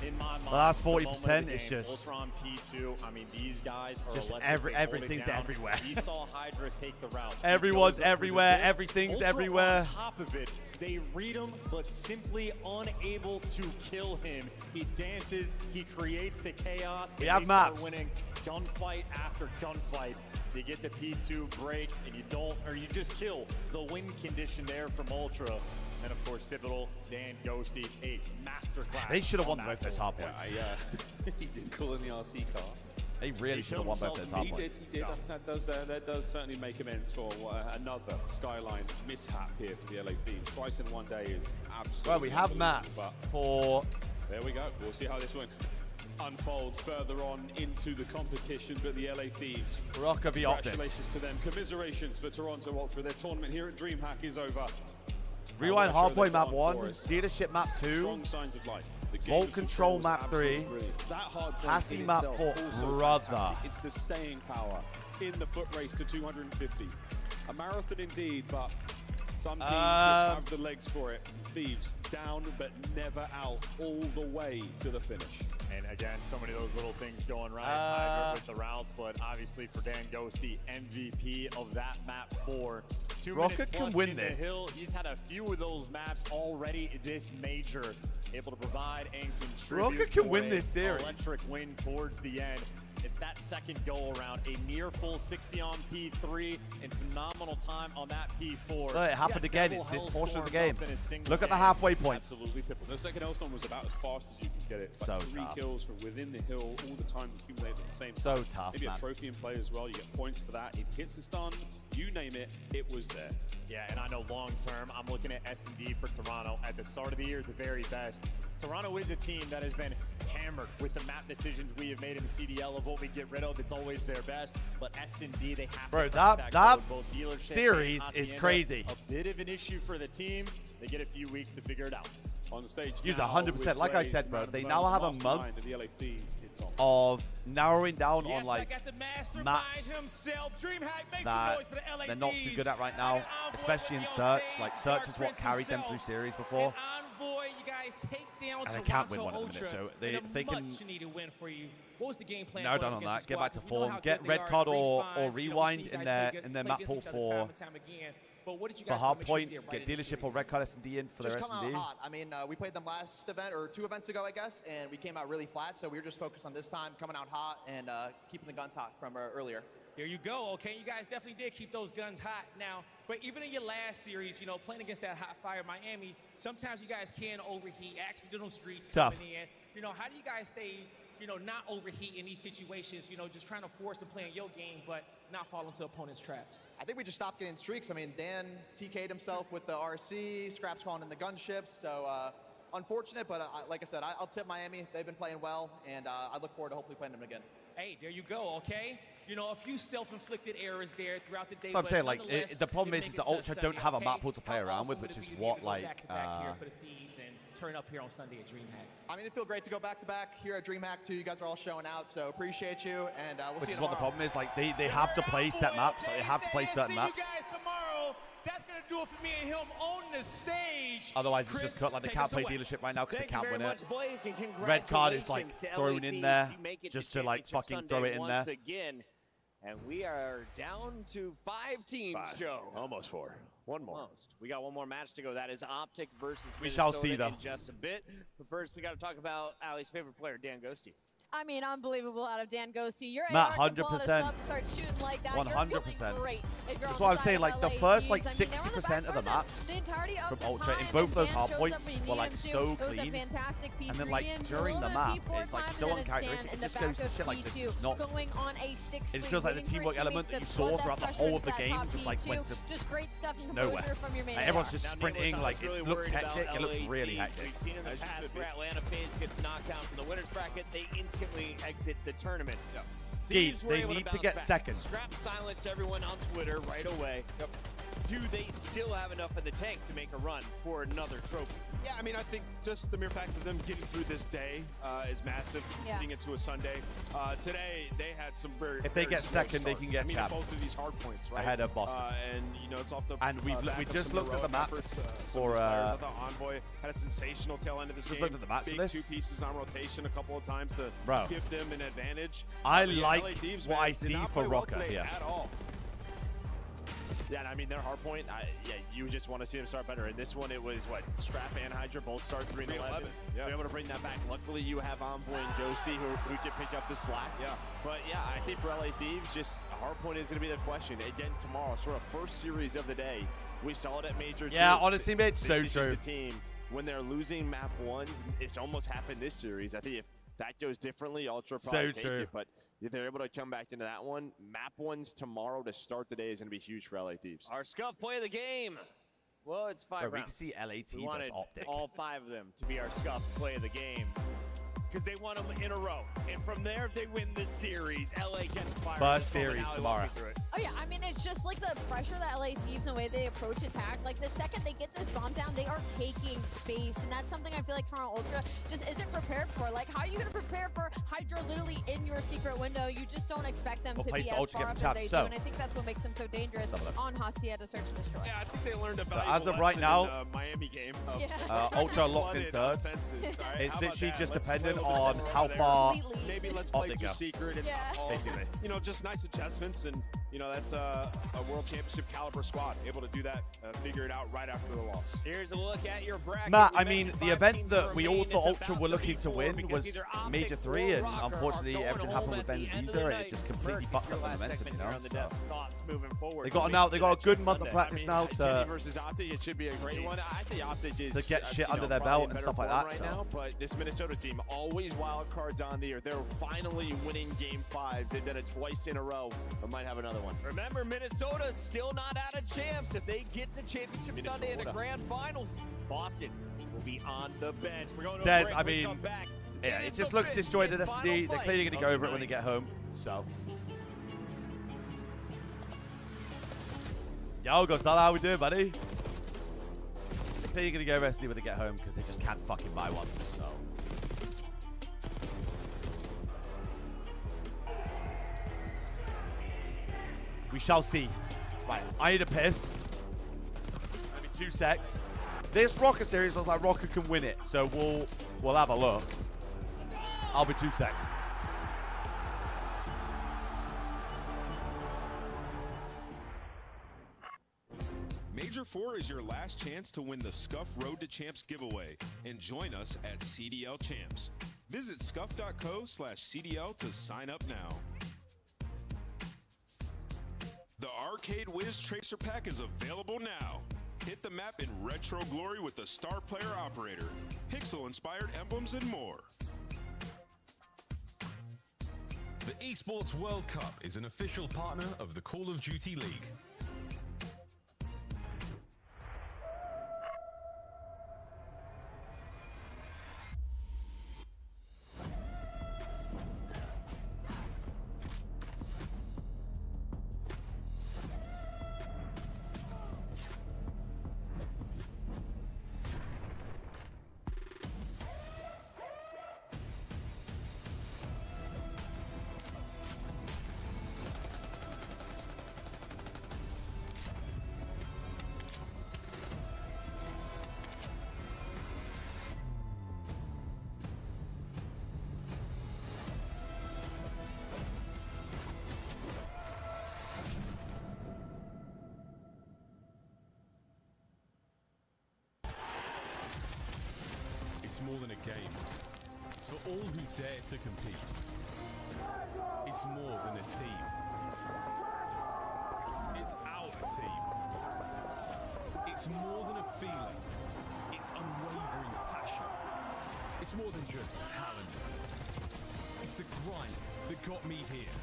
in my mind, the last the moment of 40% the is game, just Ultron P2. I mean, these guys are just electrically holding everything's down. everywhere. You saw Hydra take the route. He Everyone's goes up to the everywhere. pit. Everything's Ultra everywhere. On top of it, they read him, but simply unable to kill him. He dances, he creates the chaos. We and have they start maps. winning gunfight after gunfight. You get the P2 break, and you don't, or you just kill the win condition there from Ultra. And of course, typical Dan Ghosty, a masterclass. They should have won on both that those board. hard points. He did call in the RC car. They really He should have won both those hard He points. did. That does certainly make amends for another Skyline mishap here for the LA Thieves. Twice in one day is absolutely Well, we have unbelievable, maps but for there we go. We'll see how this one unfolds further on into the competition, but the LA Thieves. Rocker v Optic. Congratulations to them. Commiserations for Toronto Ultra. Their tournament here at DreamHack is over. Rewind Hardpoint map 1, Dealership map 2, Strong signs of life. Vault Control map 3, Hassy map 4, brother. It's the staying power in the foot race to 250. A marathon indeed, but some teams just have the legs for it. Thieves down, but never out, all the way to the finish. And again, so many of those little things going right. Hydrant with the routes, but obviously for Dan Ghosty, MVP of that map 4. 2 Rocket minutes plus can win in this. The hill. He's had a few of those maps already this major, able to provide and contribute. Rocket can for win a this series. Electric win towards the end. It's that second go around, a near full 60 on P3 and phenomenal time on that P4. Look, it happened again. It's this portion of the game. Look at the halfway point. Absolutely typical. The second Hellstorm was about as fast as you can get it. So Like 3 tough. kills from within the hill, all the time accumulated at the same time. So tough, Maybe man. a trophy in play as well. You get points for that. It hits the stun. You name it, it was there. Yeah, and I know long term, I'm looking at S&D for Toronto at the start of the year, the very best. Toronto is a team that has been hammered with the map decisions we have made in the CDL of what we get rid of. It's always their best, but S&D, they have Bro, to that both dealership series and is Hacienda. crazy. A bit of an issue for the team. They get a few weeks to figure it out. On the stage Use now 100%. with Like I Blaze, said, bro, man they of now the have a mastermind month of the LA Thieves. It's on. of narrowing down Yes, on like I got the mastermind maps himself. DreamHack makes some that noise for the LA they're not too Thieves. good at right now, especially in search. Like search is what carried them through series before. Envoy, you guys take down And they Toronto can't win one at the minute, Ultra so in a if they can much needed win for you. What was the game plan? narrow going down on against that, the get back to squad? We know form, how get good red they are card at or respawns. You know, we rewind see you in guys their play in their play map against pool each other time for and time again. But what did you for guys hard make sure you point, did right get in this dealership or series? red card S&D in for Just their come out S&D. hot. I mean, we played them last event or 2 events ago, I guess, and we came out really flat. So we were just focused on this time, coming out hot and keeping the guns hot from earlier. There you go. Okay, you guys definitely did keep those guns hot now. But even in your last series, you know, playing against that hot fire Miami, sometimes you guys can overheat, accidental streaks Tough. coming in. You know, how do you guys stay, you know, not overheat in these situations? You know, just trying to force and play in your game, but not fall into opponents' traps. I think we just stopped getting streaks. I mean, Dan TK'd himself with the RC, Scrap's calling in the gunships. So unfortunate, but like I said, I'll tip Miami. They've been playing well, and I look forward to hopefully playing them again. Hey, there you go, okay? You know, a few self-inflicted errors there throughout the day. So I'm but saying, like, nonetheless, the problem they is make the it to Ultra don't Sunday, have a okay? map pool to play How around awesome with, would which it is be to what, be able to go like, back-to-back here for the Thieves and turn up here on Sunday at DreamHack? I mean, it feels great to go back-to-back here at DreamHack, too. You guys are all showing out, so appreciate you, and we'll which see is you what the tomorrow. problem is. Like, they have to play set maps. Like, they have to play certain See maps. you guys tomorrow. That's going to do it for me and him on the stage. Otherwise, it's Chris, just cut. Like, they take can't us play away. dealership right now because they Thank you can't very win much, it. Blaze, and Red card is like congratulations to thrown LA in Thieves. there You make it just to to like Championship fucking throw Sunday it in there. once again. And we are down to 5 teams, Joe. Almost 4. One more. Almost. We got one more match to go. That is Optic versus We shall Minnesota see, though. in just a bit. But first, we got to talk about Allie's favorite player, Dan Ghosty. I mean, unbelievable out of Dan Ghosty. You're Matt, AR can blow this 100%. up and start shooting like that. 100%. You're feeling great if you're That's on what I the was saying, side like, of the LA first, like, Thieves. I mean, they were on the 60% back of the burner maps the entirety of from the Ultra in time, both and those Dan hard shows points up when he were, like, needed to. so It was a clean. fantastic P3 And then, like, and during the drove map, a P4 it's, like, time so and then a uncharacteristic. stand It in just the goes back to shit of like this. P2, It's not. going on a 6-3, It just feels like the waiting for teamwork his element teammates that you to saw put throughout the pressure whole into of the that game top just, like, P2. went to Just great stuff and nowhere. composure from your main Like, everyone's guy. just sprinting. Like, it looks hectic. It looks really hectic. We've seen in the past where Atlanta FaZe gets knocked out from the winner's bracket, they instantly exit the tournament. Geez, Thieves were they able to need to bounce get back. second. Scrap silence everyone on Twitter right away. Do they still have enough in the tank to make a run for another trophy? Yeah, I mean, I think just the mere fact of them getting through this day is massive, getting into a Sunday. Today, they had some very If they very get slow second, they starts. can get I mean, chaps. both of these hard points, right? Ahead of Boston. And, you know, it's off the And we back of just some looked at the heroic maps efforts, some of for, these players. I thought Envoy had a sensational tail end of this just game. looked at the maps for Big this. 2 pieces on rotation a couple of times to Bro. give them an advantage. I But yeah, like LA Thieves, what man, I did see not for play well Rocker today here. at all. Yeah, and I mean, their hard point, yeah, you just want to see them start better. In this one, it was, what, Scrap and Hydra both start 3 and 11. Yeah. They're able to bring that back. Luckily, you have Envoy and Ghosty who did pick up the slack. Yeah. But, yeah, I think for LA Thieves, just a hard point is going to be the question. Again, tomorrow, sort of first series of the day. We saw it at Major 2. Yeah, honestly, mate, This so is true. just a team, when they're losing map 1s, it's almost happened this series. I think if that goes differently, Ultra probably take true. it. But if they're able to come back into that one, map 1s tomorrow to start the day is going to be huge for LA Thieves. Our Scuff play of the game. Well, it's 5 Bro, we rounds. can see LA We Team wanted versus Optic. all 5 of them to be our Scuff play of the game. because they want them in a row. And from there, they win the series. LA can fire. First series tomorrow. Oh yeah, I mean, it's just like the pressure that LA Thieves and the way they approach attack. Like the second they get this bomb down, they are taking space, and that's something I feel like Toronto Ultra just isn't prepared for. Like, how are you gonna prepare for Hydra literally in your secret window? You just don't expect them to be as far up as they do, and I think that's what makes them so dangerous on Hacienda to Search and Destroy. Yeah, I think they learned a So valuable as of right lesson now, in the Miami game. Ultra locked in third. It's literally just dependent on how far maybe let's up play they through go. secret and Basically. you know, just nice adjustments, and you know that's a world championship caliber squad able to do that, figure it out right after the loss. Here's a look at your bracket. Matt, I mean, the event that we all thought Ultra were looking to win was Major 3, and unfortunately everything happened with Ben's visa, and it just completely fucked up the momentum, you know? So. They got a good month of practice now Jenny versus Optic, it should be a great one. I think Optic is to get shit under their probably belt in and better stuff like form that. right So. now, but this Minnesota team, always wild cards on the earth. They're finally winning game 5s. They've done it twice in a row, but might have another one. Remember, Minnesota's still not out of champs. If they get to Championship Sunday in the Grand Finals, Boston will be on the bench. We're going to Des, break. I We mean, come back. yeah, It it is just the looks fifth disjointed. and They're final clearly fight going to get of over the it when they night. get home. So. Yo, Gonzalo, how we doing, buddy? They're clearly going to go SD when they get home because they just can't fucking buy one. So. We shall see. Right, I need a piss. Only 2 secs. This Rocker series looks like Rocker can win it, so we'll have a look. I'll be 2 secs. Major 4 is your last chance to win the Scuff Road to Champs giveaway and join us at CDL Champs. Visit scuff.co/CDL to sign up now. The Arcade Wiz Tracer Pack is available now. Hit the map in retro glory with the Star Player Operator, pixel-inspired emblems, and more. The Esports World Cup is an official partner of the Call of Duty League. It's more than a game. It's for all who dare to compete. It's more than a team. It's our team. It's more than a feeling. It's unwavering passion. It's more than just talent. It's the grind that got me here.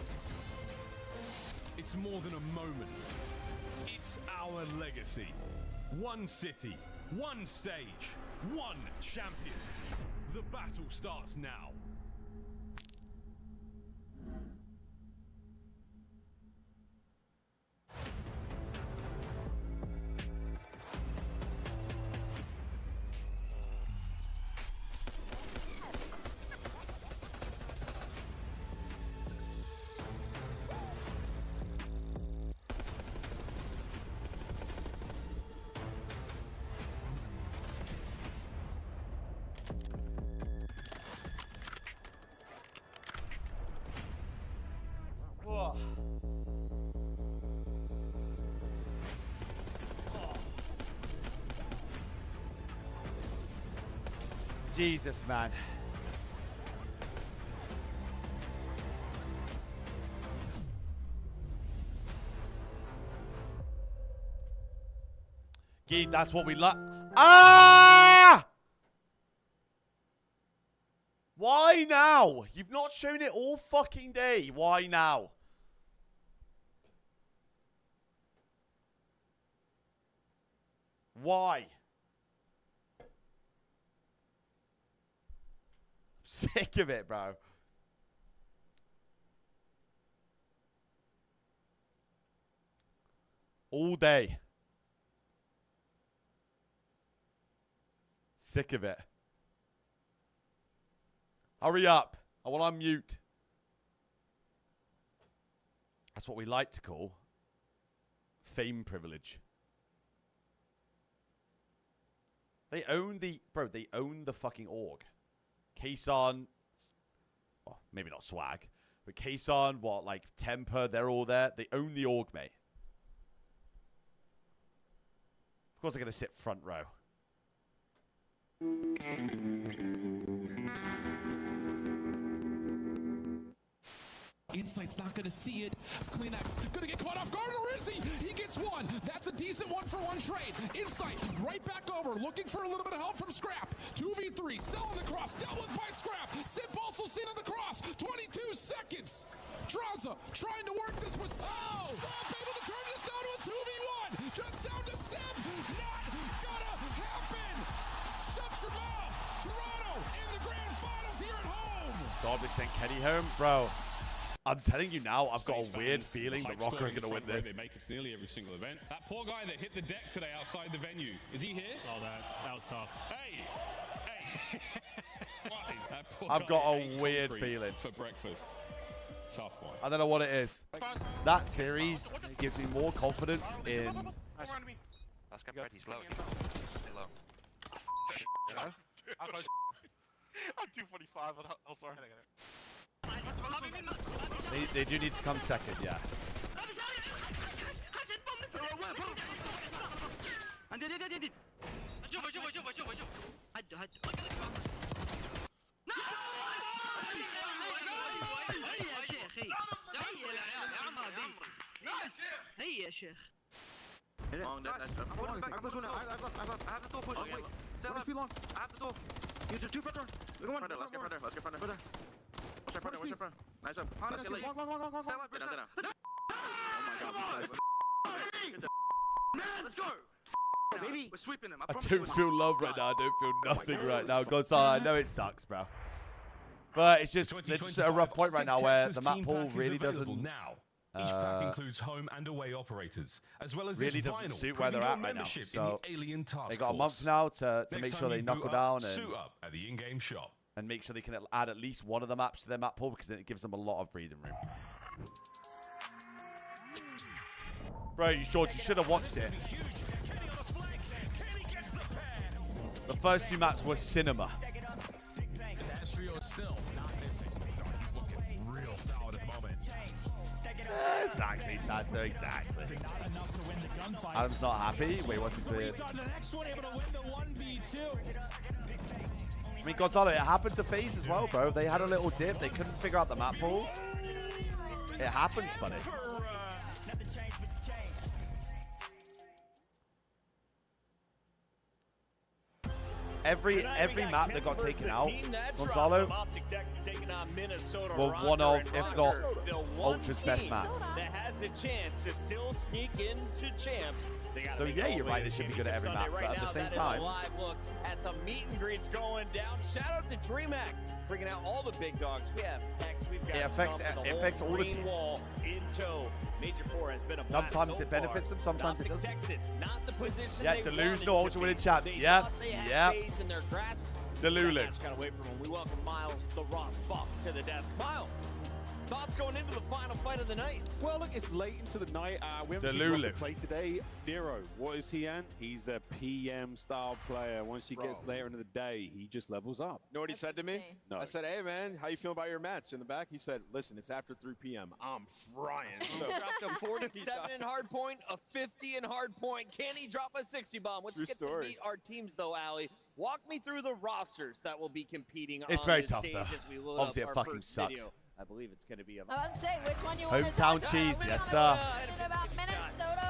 It's more than a moment. It's our legacy. One city, one stage, one champion. The battle starts now. Jesus, man. Gee, that's what we like. Ah! Why now? You've not shown it all fucking day. Why now? Why? Sick of it, bro. All day. Sick of it. Hurry up. I want to unmute. That's what we like to call fame privilege. They own the... Bro, they own the fucking org. Kason... Oh, maybe not Swag. But Kason, what, like Temper, they're all there. They own the org, mate. Of course they're going to sit front row. Insight's not going to see it. Kleenex going to get caught off guard, or is he? He gets one. That's a decent one-for-one trade. Insight right back over, looking for a little bit of help from Scrap. 2v3, selling the cross, dealt with by Scrap. Sip also seen on the cross. 22 seconds. Draza trying to work this with Scrap able to turn this down to a 2v1. Just down to Sip. Not gonna happen. Shut your mouth. Toronto in the grand finals here at home. God, they sent Kenny home, bro. I'm telling you now, I've got a weird feeling the Rocker are going to win this. They make it to nearly every single event. That poor guy that hit the deck today outside the venue. Is he here? Saw that. That was tough. Hey! What is that poor I've guy got a ate weird concrete feeling. for breakfast. Tough one. I don't know what it is. That series gives me more confidence in... Let's get ready. He's low. Stay low. I'm 245. Oh, sorry. They do need to come second, yeah. هيا يا شيخ. I have the door push. Wait. Stay left. I have the door. You two further. Let's get further. Let's get further. Watch your front. Watch your front. Nice one. Let's get late. Stay left. Get down, get down. Oh my god. Let's go. Baby. We're sweeping them. I don't feel love right now. I don't feel nothing right now. Gonzalo, I know it sucks, bro. But it's just, it's just at a rough point right now where the map pool really doesn't... Now. Each pack includes home and away operators, as well as really this doesn't final, suit where they're at right now. So they got a month now to make sure they knuckle down and suit up at the in-game shop, and make sure they can add at least one of the maps to their map pool, because then it gives them a lot of breathing room. Bro, George, you should have watched it. The first two maps were cinema. Exactly, Santo, exactly. Adam's not happy. Wait, what's it to... I mean, Gonzalo, it happened to FaZe as well, bro. They had a little dip. They couldn't figure out the map pool. It happens, buddy. Every map that got taken out, Gonzalo, were one of, if not Ultra's best maps. That has a chance to still sneak into champs. So yeah, you're right. They should be good at every map, but at the same time, live look at some meet and greets going down. Shout out to DreamHack bringing out all the big dogs. We have Hex. We've got it affects all the teams. Wall in tow. Major 4 has been a blast sometimes so it benefits them, sometimes it doesn't. Texas, not the position yeah, delusional Ultra winning champs. Yeah, yeah. Delulu. Got away from him. We welcome Miles, the Ross Buff, to the desk. Miles, thoughts going into the final fight of the night? Well, look, it's late into the night. We haven't seen Rocket play today. Nero, what is he at? He's a PM-style player. Once he gets later into the day, he just levels up. You know what he said to me? No. I said, hey, man, how you feel about your match? In the back, he said, listen, it's after 3 p.m. I'm frying. So, dropped a 47 in hard point, a 50 in hard point. Can he drop a 60 bomb? Let's get to meet our teams, though, Allie. Walk me through the rosters that will be competing on this stage as we load Obviously, up it our fucking first sucks. video. I believe it's going to be a... I was say, which one you want to Hometown talk cheese, about? yes, sir. About Minnesota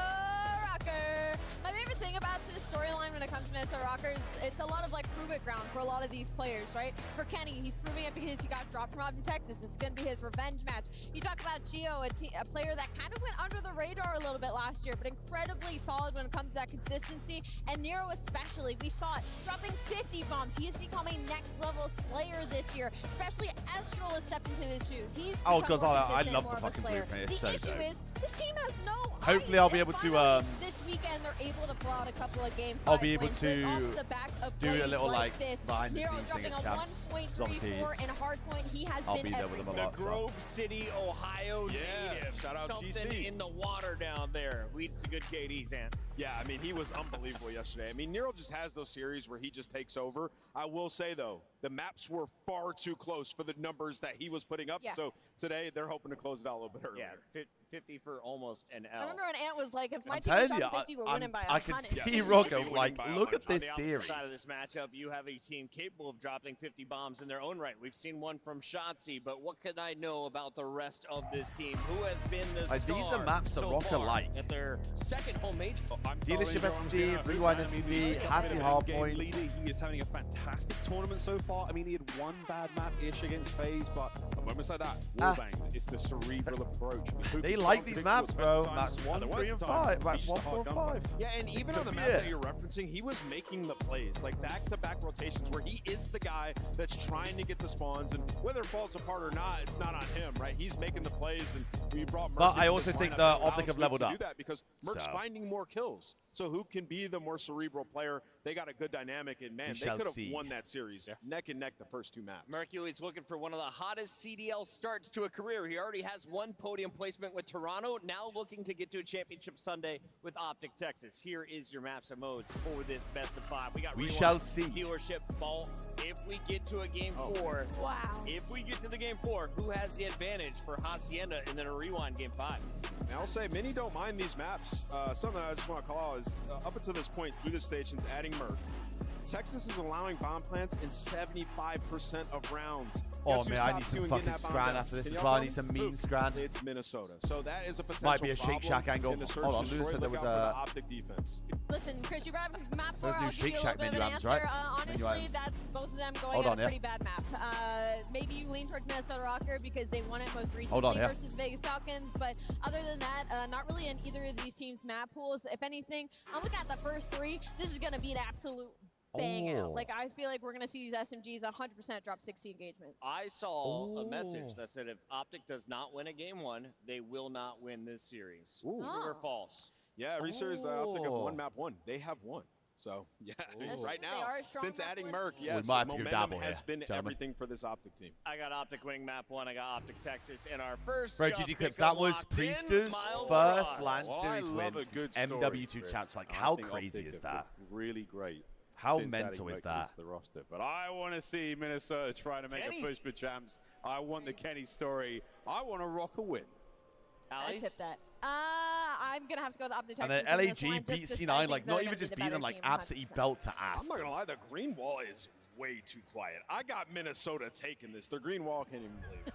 Rocker. My favorite thing about this storyline when it comes to Minnesota Rockers, it's a lot of like prove it ground for a lot of these players, right? For Kenny, he's proving it because he got dropped from Austin, Texas. It's going to be his revenge match. You talk about Gio, a player that kind of went under the radar a little bit last year, but incredibly solid when it comes to that consistency. And Nero especially, we saw it dropping 50 bombs. He has become a next level slayer this year, especially as Stroll has stepped into his shoes. He's oh, because I consistent, love more the of a fucking slayer. blueprint. It's The so issue dope. is this team has no Hopefully, ice, I'll be and able to. finally, this weekend, they're able to pull out a couple of game I'll 5 be able wins to off the back of do a plays little like this. behind the Nero scenes thing dropping at a champs. 'Cause obviously, 1.34 in hardpoint. He has I'll been be there with them a everywhere. lot. The Grove City, Ohio native. Shout out Something GC. in the water down there leads to good KDs, and Yeah, I mean, he was unbelievable yesterday. I mean, Nero just has those series where he just takes over. I will say, though, the maps were far too close for the numbers that he was putting up. Yeah. So today, they're hoping to close it out a little bit earlier. yeah, 50 for almost an L. I remember when Ant was like, if my I'm team was telling you, dropping 50, we're winning by I can 100. see Rocco like, look at this On the series. opposite side of this matchup, you have a team capable of dropping 50 bombs in their own right. We've seen one from Shotzi, but what can I know about the rest of this team? Who has been the Like, star these are maps that so Rocker far like. at their second home major? Dealership SD, Rewind SD, Hassie Hardpoint. Leader, he is having a fantastic tournament so far. I mean, he had one bad map-ish against FaZe, but at moments like that, Warbangs, it's the cerebral approach. They like these maps, bro. Maps 1, 3, and 5. Maps 1, 4, 5. Yeah, and even on the map that you're referencing, he was making the plays, like back-to-back rotations where he is the guy that's trying to get the spawns, and whether it falls apart or not, it's not on him, right? He's making the plays, and we brought Merc But I into also this think lineup the that allows Optic have Luke leveled to up. do that because Merc's So. finding more kills. So who can be the more cerebral player? They got a good dynamic, and man, We they shall could have see. won that series neck and neck the first 2 maps. Mercury's looking for one of the hottest CDL starts to a career. He already has one podium placement with Toronto, now looking to get to a championship Sunday with Optic Texas. Here is your maps and modes for this best of 5. We got We Rewind, shall see. Dealership, Vault. If we get to a game 4, wow. If we get to the game 4, who has the advantage for Hacienda and then a Rewind game 5? And I'll say many don't mind these maps. Something I just want to call out is up until this point through the stations, adding Merc. Texas is allowing bomb plants in 75% of rounds. Oh, Guess who's man, I top need 2 some in getting fucking that bomb scran down? after this Can as y'all well. I tell need me? some mean Who? scran. It's Minnesota. So that is a potential Might be a Shake Shack problem angle. in the search Hold on, and destroy. Lewis said there Look was out for a- the Optic defense. Listen, Chris, you brought up map 4. Those new I'll give Shake you a Shack little bit of menu an items, answer. right? Menu Honestly, items. that's both of them going Hold at on, a yeah. pretty bad map. Maybe you lean towards Minnesota Rocker because they won it most recently Hold on, yeah. versus Vegas Falcons, but other than that, not really in either of these teams' map pools. If anything, I'm looking at the first 3. This is going to be an absolute bang out. Like, I feel like we're going to see these SMGs 100% drop 60 engagements. I saw a message that said if Optic does not win a game 1, they will not win this series. True or false? Yeah, every series Optic have won map 1. They have won. So, yeah, right They now, are a strong since map adding win. Merc, We yes, might have to go momentum dabble has here, been gentlemen. everything for this Optic team. I got Optic wing map 1. I got Optic Texas in our first. Bro, Scuff GG Clips, pick-em that was locked in. Priesters' Miles first Ross. LAN Well, I series love win a since good story, MW2 Chris. champs. Like, I how think crazy Optic is have that? looked really great. How since mental adding is Merc that? into the roster. But I want to see Minnesota trying to make a push for champs. I want the Kenny story. I want to rock a win. I tip that. I'm going to have to go with Optic And Texas. then in this one, LAG beat just C9, like, they're not gonna even be just the beat them, better like, team, absolutely 100%. belt to ass. I'm not going to lie, the green wall is way too quiet. I got Minnesota taking this. Their green wall, can't even believe it.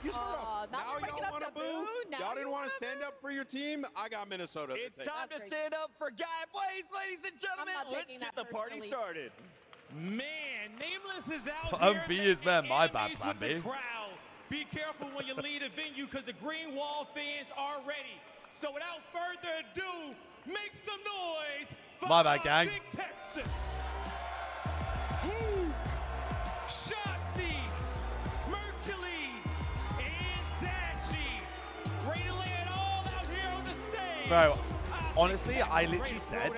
You screwed us. Now y'all want to boo? Y'all didn't want to stand up for your team? I got Minnesota. It's time to stand up for Guy Blaze, ladies and gentlemen. Let's get the party started. Man, Nameless is out Plan here B is, man, my bad enemies plan with the B. crowd. Be careful when you leave a venue because the Green Wall fans are ready. So without further ado, make some noise for My bad, gang. Big Texas. Woo. Shotzi, Mercules, and Dashy. Ready to lay it all out here on the stage. Bro, honestly, I literally said,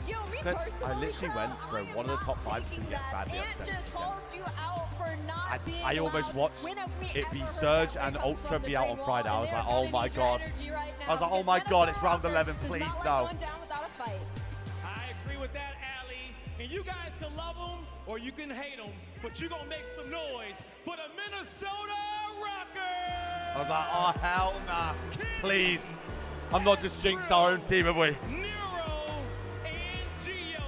Yo, me Clips, I personally, literally bro, went, bro, one of the top 5 is going to get badly Ant upset. just called you out for not being I almost allowed. watched When have we it be ever heard Surge that and when it comes Ultra from be the out Green on Wall? Friday. I And was they're like, gonna oh my need your god. energy right I was now like, oh because my god, it's Minnesota round Rocker 11, does please not like no. going down without a fight. I agree with that, Allie. And you guys can love them or you can hate them, but you're going to make some noise for the Minnesota Rockers. I was like, oh, hell nah. Please. I'm not just jinxed our own team, have we? Nero and Gio,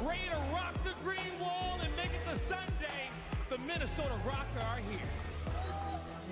ready to rock the Green Wall and make it to Sunday. The Minnesota Rocker are here.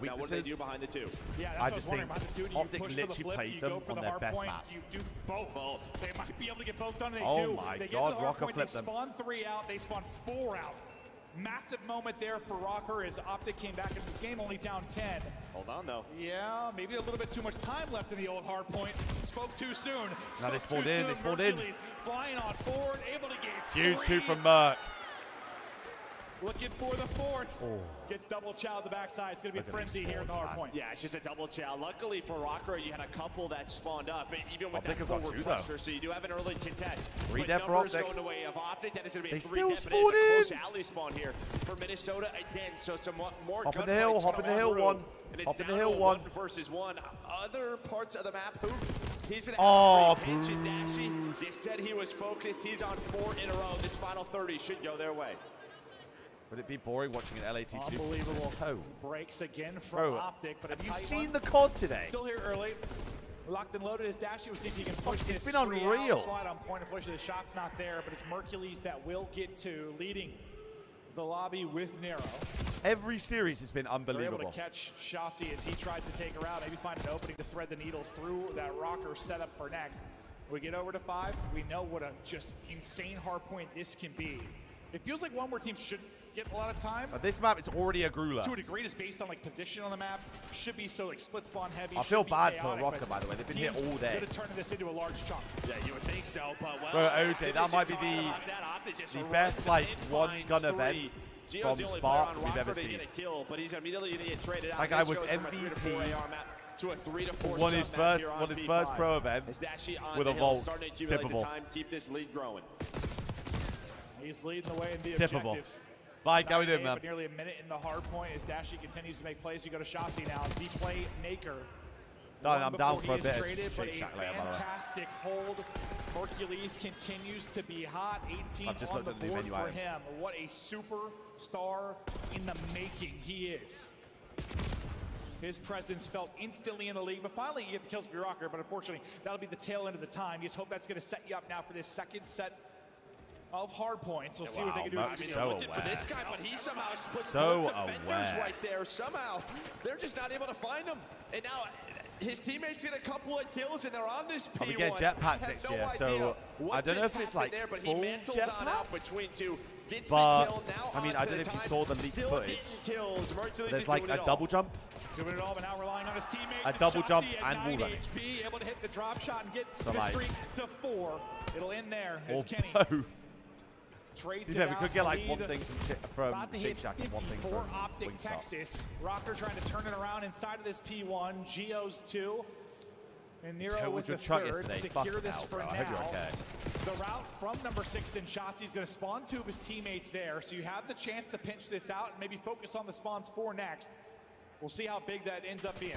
their Now, what do they weaknesses. do behind the two? Yeah, that's I what just I was wondering. think Behind the two, do you Optic push for the literally flip? Do played you them go for on the their hard best point? maps. You do both. They might be able to get both done. They Oh do. my They get God, to the hard Rocker point, flipped they them. spawn 3 out. They spawn 4 out. Massive moment there for Rocker as Optic came back into this game, only down 10. Hold on, though. Yeah, maybe a little bit too much time left in the old hard point. Spoke too soon. Now they spawned in, Flying on forward, able to get Huge shoot from Merc. Looking for the fourth. Gets double chow at the backside. It's going to be a frenzy here in the hard point. Yeah, it's just a double chow. Luckily for Rocker, you had a couple that spawned up, even with Optic that got forward two, pressure, though. so you do have an early contest. 3 But death for numbers Optic. going the way of Optic. That is going to be They a 3 still death, but it is a close spawned alley spawn here for Minnesota again. So some more Hop in the gunfights hill, hop in coming the hill, through. one. And it's Hop in the down hill, to one. 1 versus 1. Other parts of the map, he's an Oh, pinch and dashy. They said he was focused. He's on 4 in a row. This final 30 should go their way. Would it be boring watching an LAT Super? Unbelievable Oh. breaks again from Bro, Optic. But have you seen the COD today? Still here early. Locked and loaded as Dashy. We'll see if he can push this. It's been unreal. Slide on point. Unfortunately, the shot's not there, but it's Mercules that will get to leading the lobby with Nero. Every series has been They're able unbelievable. to catch Shotzi as he tries to take her out, maybe find an opening to thread the needle through that Rocker setup for next. We get over to 5. We know what a just insane hard point this can be. It feels like one where teams should get a lot of time. But this map is already a grueler. To a degree, it's based on like position on the map. Should be so like split spawn heavy. I feel should be bad for chaotic, Rocker, but by the way. They've been here teams all day. Could have turned this into a large chunk. Yeah, you would think so, but well. Bro, OJ, that might be the best like one gun event from Spark we've ever seen. But he's immediately going to get traded out. That guy This was goes from a 3 to 4 MVP. AR map to a 3 to 4 Won his sub map here on first P5. pro event As Dashy on with the a hill, vault. starting to accumulate the Tippable. time, keep this lead growing. He's leading the way in the Tippable. objective. Bye, going in, Game, man. but nearly a minute in the hard point as Dashy continues to make plays. We go to Shotzi now. Deep play Naker. Done, I'm down Before for a he is bit of traded, but Shake a Shack later, by the way. fantastic hold. Hercules continues to be hot. 18 I've just on looked the at the new board menu for items. him. What a superstar in the making he is. His presence felt instantly in the league, but finally you get the kills for your Rocker, but unfortunately that'll be the tail end of the time. You just hope that's going to set you up now for this second set of hard points. We'll see what they can do. Merc's so aware. For this guy, but he somehow splits So both defenders aware. right there. Somehow, they're just not able to find him. And now his teammates get a couple of kills, and they're on this P1. We get jetpack next year, so I don't know if it's like there, but full he mantles on out jetpacks. between two. Gets But, the kill now. I mean, I don't know if you saw the leaked Still footage. getting kills. Mercules There's is like doing a it double all. jump. Doing it all, but now relying on his teammates. A double jump Shotzi at and wall 90 running. HP, able to hit the drop shot and get So the like- streak to 4. It'll end there as Kenny Although, trades yeah, it we out could get the like one lead. thing About from to Shake hit Shack and one thing 54 from Optic Wingstop. Texas. Rocker trying to turn it around inside of this P1. Geo's 2. And Nero Totaled with the your truck third. yesterday. Secure Fuck this now, for bro. now. I hope you're okay. The route from number 6 in Shotzi is going to spawn 2 of his teammates there. So you have the chance to pinch this out and maybe focus on the spawns 4 next. We'll see how big that ends up being.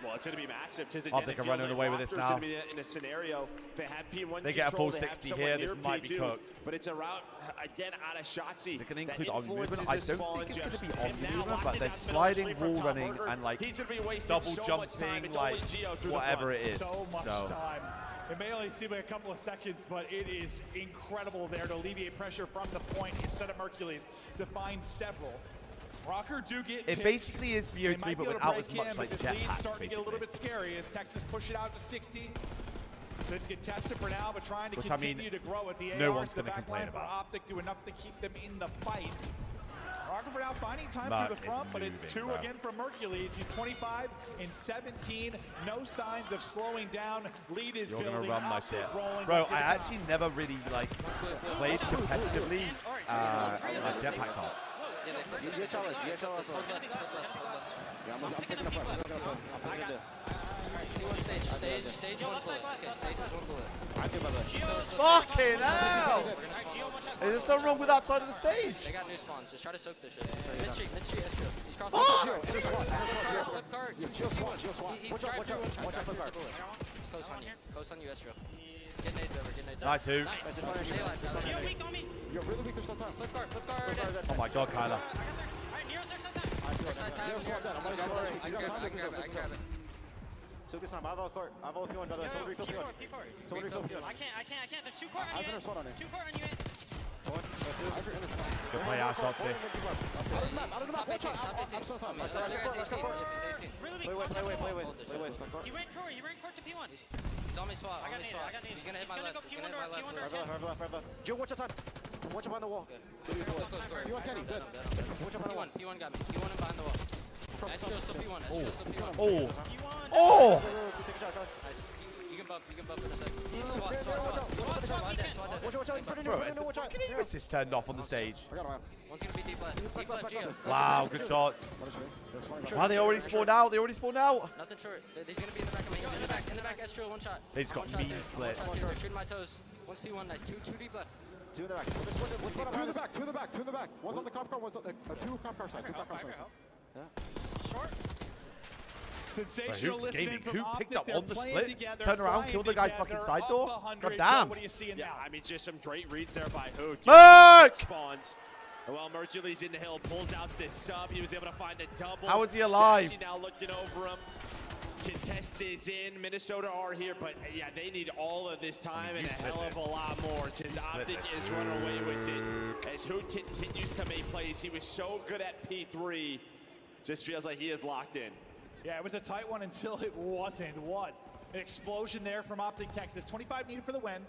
Well, it's going to be massive because I think I'm running away with this now. Be in a scenario they have P1 They get a full control, they have 60 someone here, near this might be P2, cooked. But it's a route again out of Shotzi. Is it going to that include on movement? influences I the don't spawns. think it's going to be You have on him now movement, locked but in they're that middle sliding, sleeper, wall Tom running, Burger. and like He's gonna be wasting double so much time. jumping, It's like only Geo through the whatever front. it is. So much time. It may only seem like a couple of seconds, but it is incredible there to alleviate pressure from the point. You set up Mercules to find several. Rocker do get It picked. basically is They BO3, might be but able to without break as much in, like but this lead's jetpacks, starting to get a little basically. bit scary as Texas push it out to 60. Let's get tested for now, but trying to Which, I mean, continue to grow at the no ARs. one's The gonna back complain line for about. Optic do enough to keep them in the fight. Rocker for now finding time Merc through the is front, but it's moving, 2 bro. again from Mercules. He's 25 and 17. No signs of slowing down. Lead is You're building. gonna run my Optic shit, rolling. bro. Let's see I the actually times. never really like played competitively like jetpack cards. You get y'all list. Yeah, I'm picking up. I'm picking up. Stage one bullet. Okay, stage one bullet. Fucking hell! Is there something wrong with that side of the stage? They got new spawns. Just try to soak this shit. Mid street, Estro. He's crossing. Flip card. He's drive through. Watch out, flip card. He's close on you. Close on you, Estro. Get nades over. Nice hoop. Stay alive. Geo weak on me. You're really weak. Flip card. Oh my god, Kyler. I can grab it. Took this time. I have all court. I have all P1, by the way. Someone refill P1. Someone refill P1. I can't. There's 2 court on you. I've been on it. 2 court on you. Good play, Ash, Shotzi. Out of the map. Watch out. I'm so top. Let's go court. Really weak. Wait. He ran court to P1. He's on me spot. I got nade. He's gonna hit my left. He's gonna go P1 door. Right left. Jill, watch your time. Watch up on the wall. Okay. P1 Kenny, good. Watch up on the wall. P1 got me. P1 and behind the wall. Astro still P1. Astro still P1. Oh. Oh. Nice. You can bump in a second. Swat. Bro, can he assist turned off on the stage? One's gonna be deep left. Deep left, Geo. Wow, good shots. Wow, they already spawned out. They already spawned out. Nothing short. He's gonna be in the back of me. In the back, Astro, one shot. They just got mean splits. Shooting my toes. One's P1, nice. Two deep left. Two in the back. Two in the back. One's on the comp car, one's on the two comp car side. Two comp car side. Yeah. Short. Sensational listening from Optic. Picked up on the split. Turn around, killed the guy fucking side door. God damn. What are you seeing now? I mean, just some great reads there by Hook. Merc! Spawns. While Mercury's in the hill, pulls out this sub. He was able to find a double. How is he alive? Now looking over him. Contest is in. Minnesota are here, but yeah, they need all of this time and a hell of a lot more. Because Optic is running away with it. As Hoot continues to make plays, he was so good at P3. Just feels like he is locked in. Yeah, it was a tight one until it wasn't. What? An explosion there from Optic Texas. 25 needed for the win.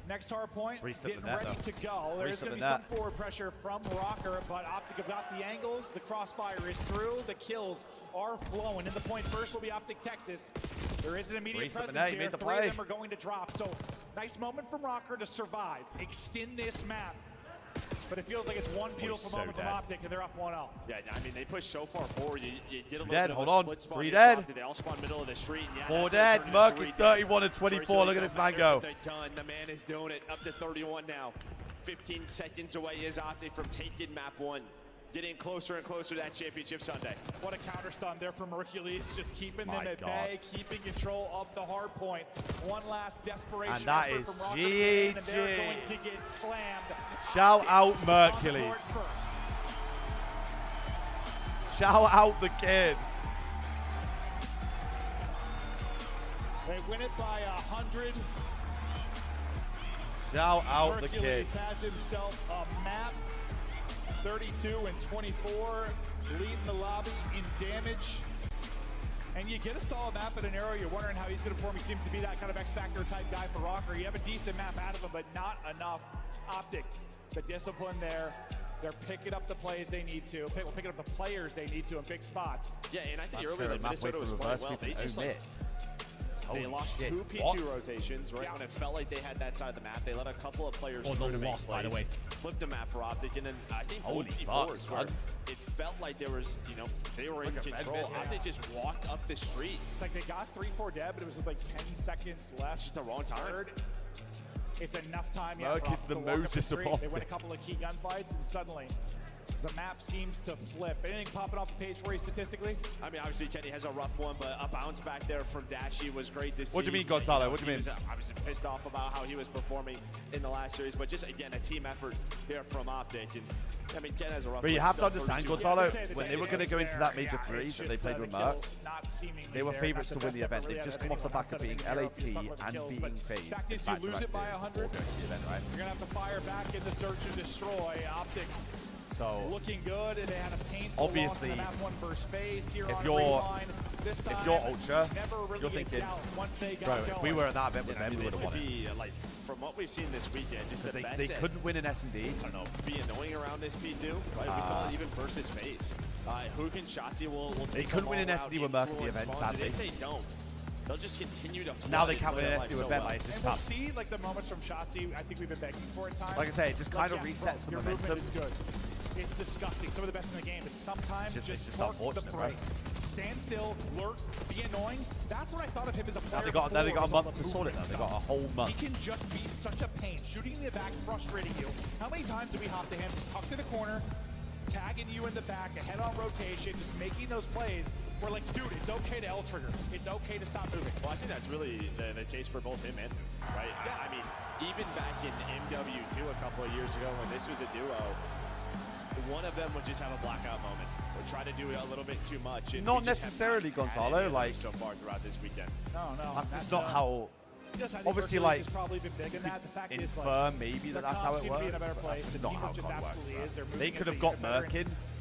Next hard point, getting ready to go. There's going to be some forward pressure from Rocker, but Optic have got the angles. The crossfire is through. The kills are flowing. In the point first will be Optic Texas. There is an immediate presence here. Three of them are going to drop. So nice moment from Rocker to survive. Extend this map. But it feels like it's one beautiful moment from Optic, and they're up 1-0. Yeah, I mean, they pushed so far forward. You did a little dead. bit Hold of a on. split spawn. 3 dead. They all spawn middle of the street. Yeah, 4 dead. Merc is 31 and 24. Look at this man go. They're done. The man is doing it. Up to 31 now. 15 seconds away is Optic from taking map 1. Getting closer and closer to that championship Sunday. What a counter stun there from Hercules, just keeping them at bay, keeping control of the hard point. One last desperation and that effort is from Rocker, GG. and they're going to get slammed. Shout out Hercules. Shout out the kid. They win it by 100. Shout out Hercules the kid. has himself a map. 32 and 24, leading the lobby in damage. And you get a solid map at an arrow, you're wondering how he's going to perform. He seems to be that kind of X-Factor type guy for Rocker. You have a decent map out of him, but not enough. Optic, the discipline there. They're picking up the plays they need to. Picking up the players they need to in big spots. Yeah, and I think earlier Minnesota was playing well. They just they lost 2 P2 rotations, right when it felt like they had that side of the map. They let a couple of players through to make plays, flipped the map for Optic, and then I think Holy both fuck, where it felt like there was, they were in control. Optic just walked up the street. It's like they got 3-4 dead, but it was like 10 seconds left. Just the wrong time. It's enough time. Merc is the Moses of Optic. They win a couple of key gunfights, and suddenly the map seems to flip. Anything popping off the page for you statistically? I mean, obviously, Kenny has a rough one, but a bounce back there from Dashy was great to see. What do you mean, Gonzalo? What do you mean? I was pissed off about how he was performing in the last series, but just, again, a team effort here from Optic. And I mean, Ken has a rough But you one have to still, understand, Gonzalo, when they were going to go into that Major 3 that they played with Merc, they were favorites to win the event. They've just come off the back of being LAT and being FaZe. Fact is, you lose it by 100, you're going to have to fire back into search and destroy. Optic looking good, and they had a painful obviously, loss in the map 1 versus FaZe here if on you're Rewind. This time, if you're Ultra, really you're thinking, once they got bro, going. if we were at that event with them, we would have won it. Like, from what we've seen this weekend, just the best they couldn't win an S&D. I don't know, be annoying around this P2, right? We saw it even versus FaZe. Hook and Shotzi will They couldn't win an S&D with Merc at the event, sadly. If they don't, they'll just continue to now they can't win an S&D with Bet, it's just and we'll tough. see like the moments from Shotzi, I think we've been begging for at times. Like I say, it just kind of resets the your momentum. Movement is good. It's disgusting. Some of the best in the game. But sometimes it's just torque unfortunate, the brakes. Stand still, lurk, be annoying. That's what I thought of him as a player. Now they got a month to sort it though. They got a whole month. He can just be such a pain. Shooting in the back, frustrating you. How many times did we hop to him, just tucked to the corner, tagging you in the back, a head-on rotation, just making those plays. We're like, dude, it's okay to L-trigger. It's okay to stop moving. Well, I think that's really the case for both him and right? Yeah. I mean, even back in MW2 a couple of years ago when this was a duo, one of them would just have a blackout moment or try to do it a little bit too much. And not necessarily, Gonzalo. Like so far throughout this weekend. No. That's just not how. Obviously, like infer maybe that's how it works. But that's just not how COD works. They could have got Merc in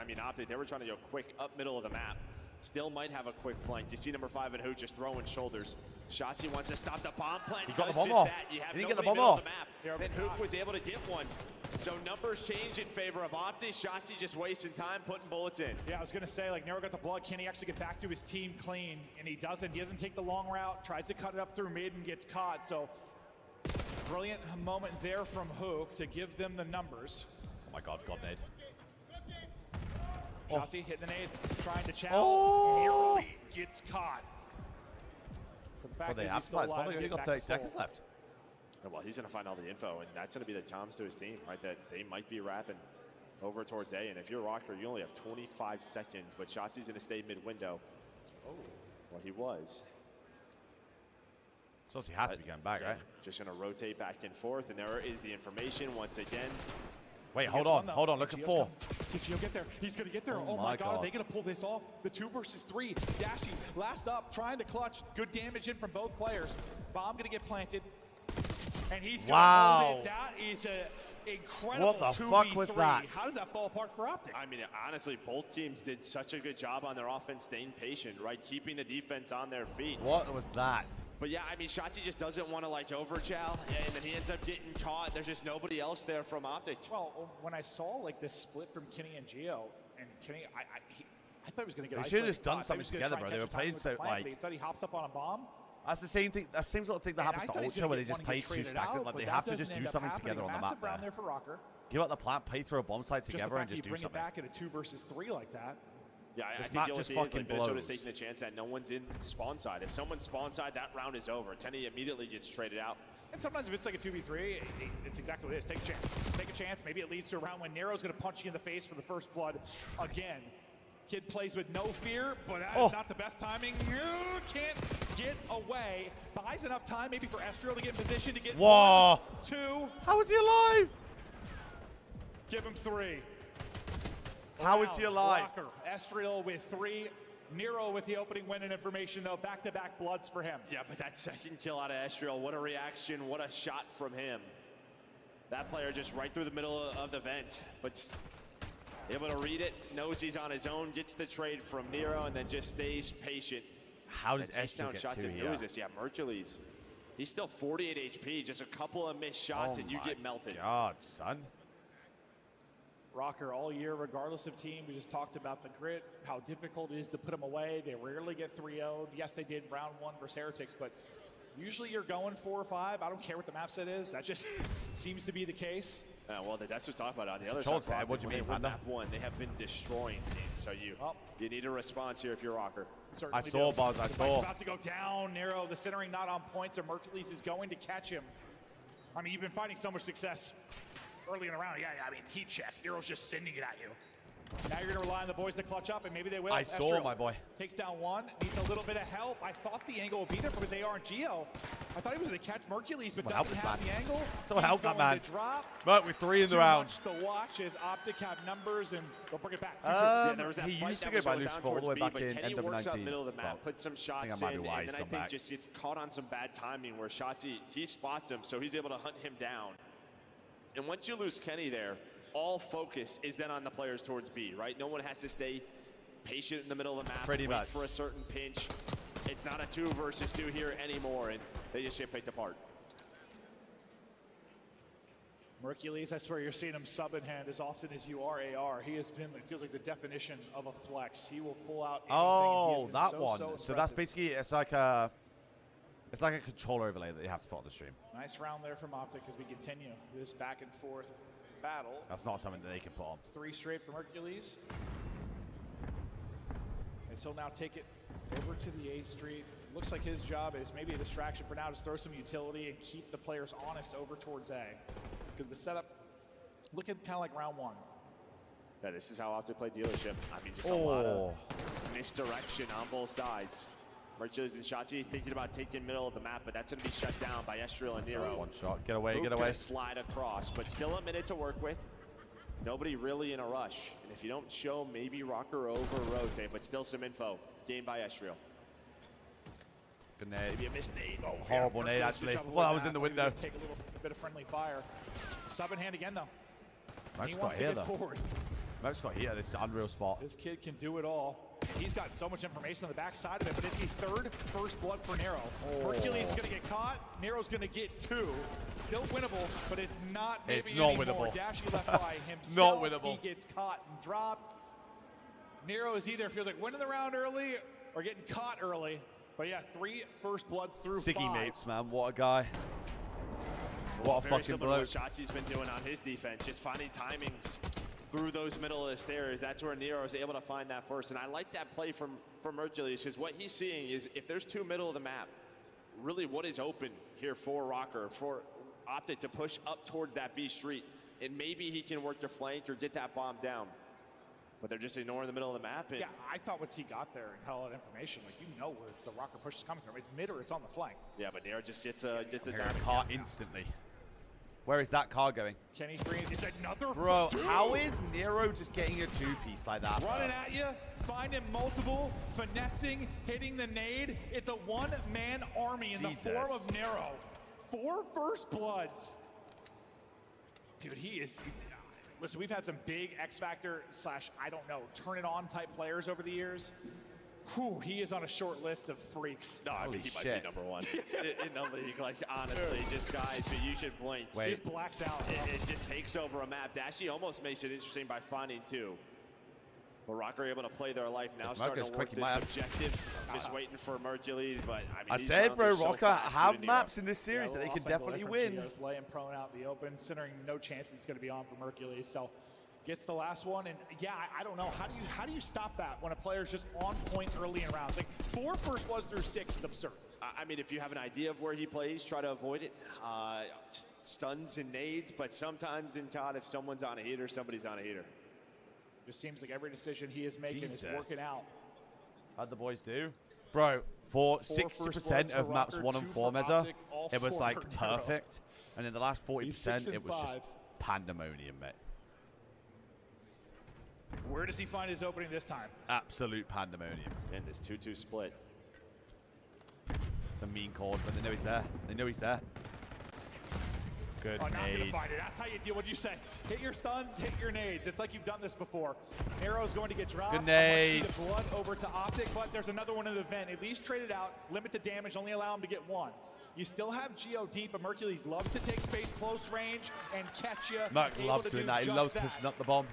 I mean, Optic, they were trying to go quick up middle of the map. Still might have a quick flank. You see number 5 and Who just throwing shoulders. Shotzi wants to stop the bomb plant. He got the Does bomb just off. that. You have He didn't get the nobody bomb middle off. of the map. Then Hook was able to get one. So numbers change in favor of Opti. Shotzi just wasting time putting bullets in. Yeah, I was gonna say, like, Nero got the blood. Can he actually get back to his team clean? And he doesn't. He doesn't take the long route. Tries to cut it up through mid and gets caught. So brilliant moment there from Hook to give them the numbers. Oh my God, God nade. Shotzi hitting the nade, trying to chow. Oh. Nearly gets caught. But the fact They is have he's still supplies. alive. Probably Get got back 30 to seconds full. left. Well, he's going to find all the info, and that's going to be the comms to his team, right? That they might be wrapping over towards A. And if you're Rocker, you only have 25 seconds, but Shotzi's going to stay mid-window. Oh, well, he was. So he has to be going back, right? Just going to rotate back and forth, and there is the information once again. Wait, hold on. Look at 4. Gio get there. He's going to get there. Oh my God. Are they going to pull this off? The 2 versus 3. Dashy last up, trying to clutch. Good damage in from both players. Bomb going to get planted. And he's going to hold it. That is an incredible What the fuck was that? How does that fall apart for Optic? I mean, honestly, both teams did such a good job on their offense staying patient, right? Keeping the defense on their feet. What was that? But yeah, I mean, Shotzi just doesn't want to like overchow, and then he ends up getting caught. There's just nobody else there from Optic. Well, when I saw like this split from Kenny and Gio, and Kenny, I thought he was going to get. They should have just done something together, bro. They were playing so like. Instead, he hops up on a bomb. That's the same thing. That same sort of thing that happens to Ultra, where they just play 2 stacked. Like they have to just do something together on the map. There for Rocker. Give up the plant, play through a bomb site together, and just do something. Bring it back at a 2 versus 3 like that. Yeah, I this think map the only just thing is, fucking like, Minnesota's blows. taking the chance that no one's in spawn side. If someone's spawn side, that round is over. Kenny immediately gets traded out. And sometimes if it's like a 2v3, it's exactly what it is. Take a chance. Take a chance. Maybe it leads to a round when Nero's going to punch you in the face for the first blood again. Kid plays with no fear, but that is not the best timing. You can't get away. Buys enough time maybe for Estriel to get in position to get 1, 2. How is he alive? Give him 3. How is he alive? Rocker, Estriel with 3. Nero with the opening win and information, though. Back-to-back bloods for him. Yeah, but that second kill out of Estriel, what a reaction, what a shot from him. That player just right through the middle of the vent, but able to read it, knows he's on his own, gets the trade from Nero, and then just stays patient. How does Estriel get shots 2 and here? Who is this? Yeah, Mercules. He's still 48 HP, just a couple of missed shots, and you get melted. God, son. Rocker all year, regardless of team. We just talked about the grit, how difficult it is to put them away. They rarely get 3-0'd. Yes, they did round 1 versus Heretics, but usually you're going 4 or 5. I don't care what the map set is. That just seems to be the case. Well, that's what's talking about on the other Control side. side, what do you mean, Panda? Map 1, they have been destroying teams, so you need a response here if you're Rocker. Certainly I saw, Buzz, I saw. About to go down, Nero. The centering not on point, so Mercules is going to catch him. I mean, you've been finding so much success early in the round. Yeah, I mean, heat check. Nero's just sending it at you. Now you're going to rely on the boys to clutch up, and maybe they will. I saw, my boy. Takes down 1, needs a little bit of help. I thought the angle would be there from his AR and Geo. I thought he was going to catch Mercules, but doesn't have the angle. Someone help that man. Drop. But with 3 in the round. Too much to watch as Optic have numbers, and they'll bring it back. There was that he fight used to that go was by going loose down 4 all the way towards back B, in but Kenny end of works out 19. middle of the map, puts some shots might in, be why and he's then I come think back. just gets caught on some bad timing where Shotzi, he spots him, so he's able to hunt him down. And once you lose Kenny there, all focus is then on the players towards B, right? No one has to stay patient in the middle of the map, Pretty wait much. for a certain pinch. It's not a 2 versus 2 here anymore, and they just get picked apart. Mercules, I swear you're seeing him sub in hand as often as you are AR. He has been, it feels like the definition of a flex. He will pull out anything. Oh, that so, one. So So that's basically, it's like a controller overlay that you have to put on the stream. nice round there from Optic as we continue this back and forth battle. That's not something that they can put on. 3 straight for Mercules. And so now take it over to the A Street. Looks like his job is maybe a distraction for now, just throw some utility and keep the players honest over towards A. Because the setup looking kind of like round 1. Yeah, this is how Optic play dealership. I mean, just a lot of misdirection on both sides. Mercules and Shotzi thinking about taking middle of the map, but that's going to be shut down by Estriel and Nero. One shot. Get away, Boop get away. gonna slide across, but still a minute to work with. Nobody really in a rush. And if you don't show, maybe Rocker over rotate, but still some info gained by Estriel. Good nade. Maybe a missed nade. Oh, horrible nade, actually. Well, I was in the window. Take a little bit of friendly fire. Sub in hand again, though. Max He got wants to here, get though. forward. Max got here. This is an unreal spot. This kid can do it all. He's got so much information on the back side of it, but it's the 3rd first blood for Nero. Hercules is going to get caught. Nero's going to get 2. Still winnable, but it's not maybe It's not anymore. winnable. Dashy left by himself. Not winnable. He gets caught and dropped. Nero is either feels like winning the round early or getting caught early. But yeah, 3 first bloods through Siggy 5. mates, man. What a guy. What a Very fucking similar to bloke. what Shotzi's been doing on his defense, just finding timings through those middle of the stairs. That's where Nero is able to find that first. And I like that play from Hercules, because what he's seeing is if there's two middle of the map, really what is open here for Rocker, for Optic to push up towards that B street. And maybe he can work the flank or get that bomb down. But they're just ignoring the middle of the map. And yeah, I thought once he got there and had all that information, like, you know where the Rocker push is coming from. It's mid or it's on the flank. Yeah, but Nero just gets a car instantly. Where is that car going? Kenny Green is another. Bro, how is Nero just getting a two-piece like that? Running at you, finding multiple, finessing, hitting the nade. It's a one-man army in the form of Nero. 4 first bloods. Dude, he is. Listen, we've had some big X Factor / I don't know, turn it on type players over the years. Whew, he is on a short list of freaks. No, I mean, he might be number one in the league. Like, honestly, just guys who you should blink. He just blacks out. It just takes over a map. Dashy almost makes it interesting by finding 2. But Rocker able to play their life now, starting to work this objective. Just waiting for Hercules, but I mean, I'd say, bro, Rocker have maps in this series that they can definitely win. Laying prone out in the open, considering no chance it's going to be on for Hercules. So gets the last one, and yeah, I don't know. How do you stop that when a player's just on point early in rounds? Like 4 first bloods through 6 is absurd. I mean, if you have an idea of where he plays, try to avoid it. Stuns and nades, but sometimes in COD, if someone's on a heater, somebody's on a heater. Just seems like every decision he is making is working out. How'd the boys do? Bro, for 60% of maps 1 and 4 Mezza, it was like perfect. And in the last 40%, it was just pandemonium, mate. Where does he find his opening this time? Absolute pandemonium. And this 2-2 split. It's a mean call, but they know he's there. They know he's there. Good not nade. gonna find it. That's how you deal. What'd you say? Hit your stuns, hit your nades. It's like you've done this before. Nero's going to get dropped. Good nades. The blood over to Optic, but there's another one in the vent. At least trade it out. Limit the damage. Only allow him to get 1. You still have Geo deep, but Hercules loves to take space close range and catch you. Mark loves doing that. He loves pushing up the bomb.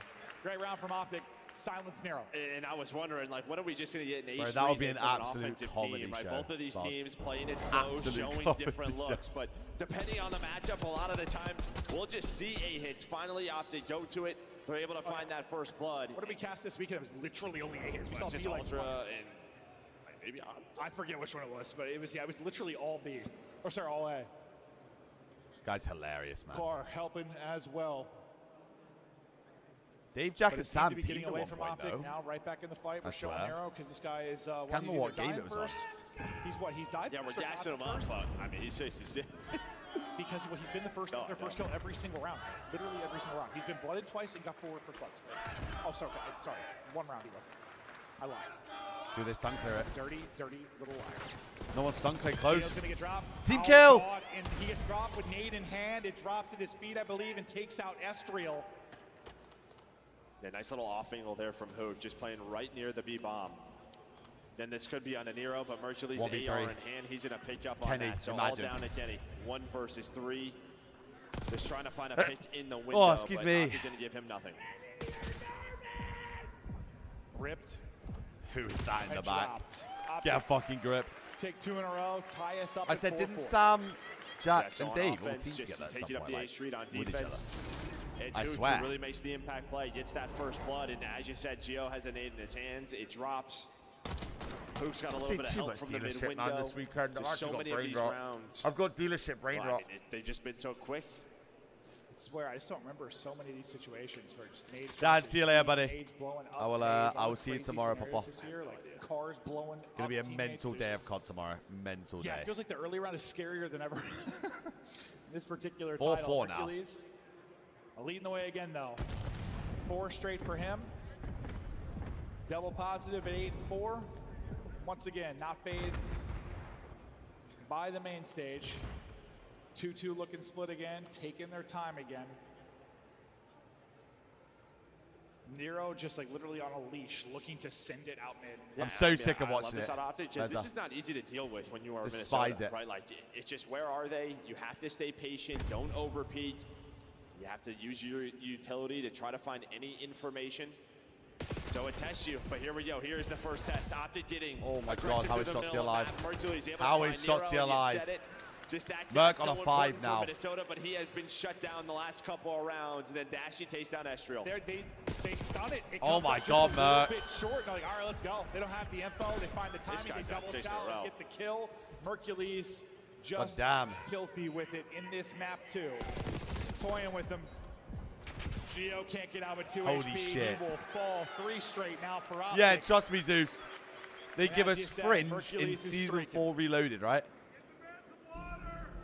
Great round from Optic. Silence Nero. And I was wondering, like, when are we just going to get an That would be an absolute comedy team, right? show. Both of these teams playing it slow, showing different looks. But depending on the matchup, a lot of the times, we'll just see A hits. Finally, Optic go to it. They're able to find that first blood. What did we cast this weekend? It was literally only A hits. We saw just B like Ultra once. and maybe on. I forget which one it was, but it was literally all B. Or sorry, all A. Guy's hilarious, man. Carr helping as well. Dave Jack and Sam getting teamed away at from one point, Optic though. now, right back in the fight. We're showing swear. Nero because this guy is. Can't remember what game it was on. He's what? He's died. Yeah, we're gassing him up, but I mean, he's 66. Because he's been the first kill every single round. Literally every single round. He's been blooded twice and got 4 first bloods. Oh, sorry. 1 round he wasn't. I lied. Do they stun clear it? Dirty little liar. No one's stun clear close. Gonna get dropped. Team kill! God. And he gets dropped with nade in hand. It drops at his feet, I believe, and takes out Estriel. Yeah, nice little off angle there from Hoog, just playing right near the B bomb. Then this could be on a Nero, but Mercury's AR in hand. He's going to pick up on Kenny, that. So imagine. all down to Kenny. 1 versus 3. Just trying to find a pick in the window. Oh, excuse but me. Optic didn't give him nothing. Ripped. Who is that in the back? Dropped. Get a fucking grip. Take 2 in a row. Tie us up. I at said, 4-4. didn't Sam, Jack, Yeah, so and on Dave all offense, team just together at taking some up point, the A like, street on with each other? defense. It's I Hoog swear. who really makes the impact play. Gets that first blood, and as you said, Gio has a nade in his hands. It drops. Hoog's got a little bit of help from the mid window. Man, this weekend. Just so many of these rounds. I've got dealership brain Well, I rot. mean, they've just been so quick. I swear, I just don't remember so many of these situations where just nades. Dad, see you later, buddy. Nades blowing up, I will. nades, I all will the see you crazy tomorrow, scenarios Papa. this year, like cars blowing Gonna be a up teammates. mental day of COD tomorrow. Mental Yeah, day. it feels like the early round is scarier than ever. This particular 4-4 title, now. Hercules leading the way again, though. 4 straight for him. Double positive at 8-4. Once again, not phased by the main stage. 2-2 looking split again, taking their time again. Nero just like literally on a leash, looking to send it out mid. I'm so sick of watching this it. on Optic. This is not easy to deal with when you are Despise Minnesota, it. right? Like, it's just where are they? You have to stay patient. Don't overpeak. You have to use your utility to try to find any information. So it tests you, but here we go. Here's the first test. Optic getting Oh my God, how is Shotzi alive? How How is Shotzi alive? Just that Merc gap on a so 5 important for now. Minnesota, but he has been shut down the last couple of rounds. And then Dashy takes down Estriel. They They stun it. It Oh comes my up God, just a little Merc. bit short. And they're like, all right, let's go. They don't have the info. They find the timing. They double chow and get the kill. Mercules just filthy with it in this map too. Toying with them. Geo can't get out with 2 Holy HP. shit. He will fall 3 straight now for Optic. Yeah, trust me, Zeus. They And give as us you said, Fringe Mercules in is Season streaking. 4 Reloaded, right?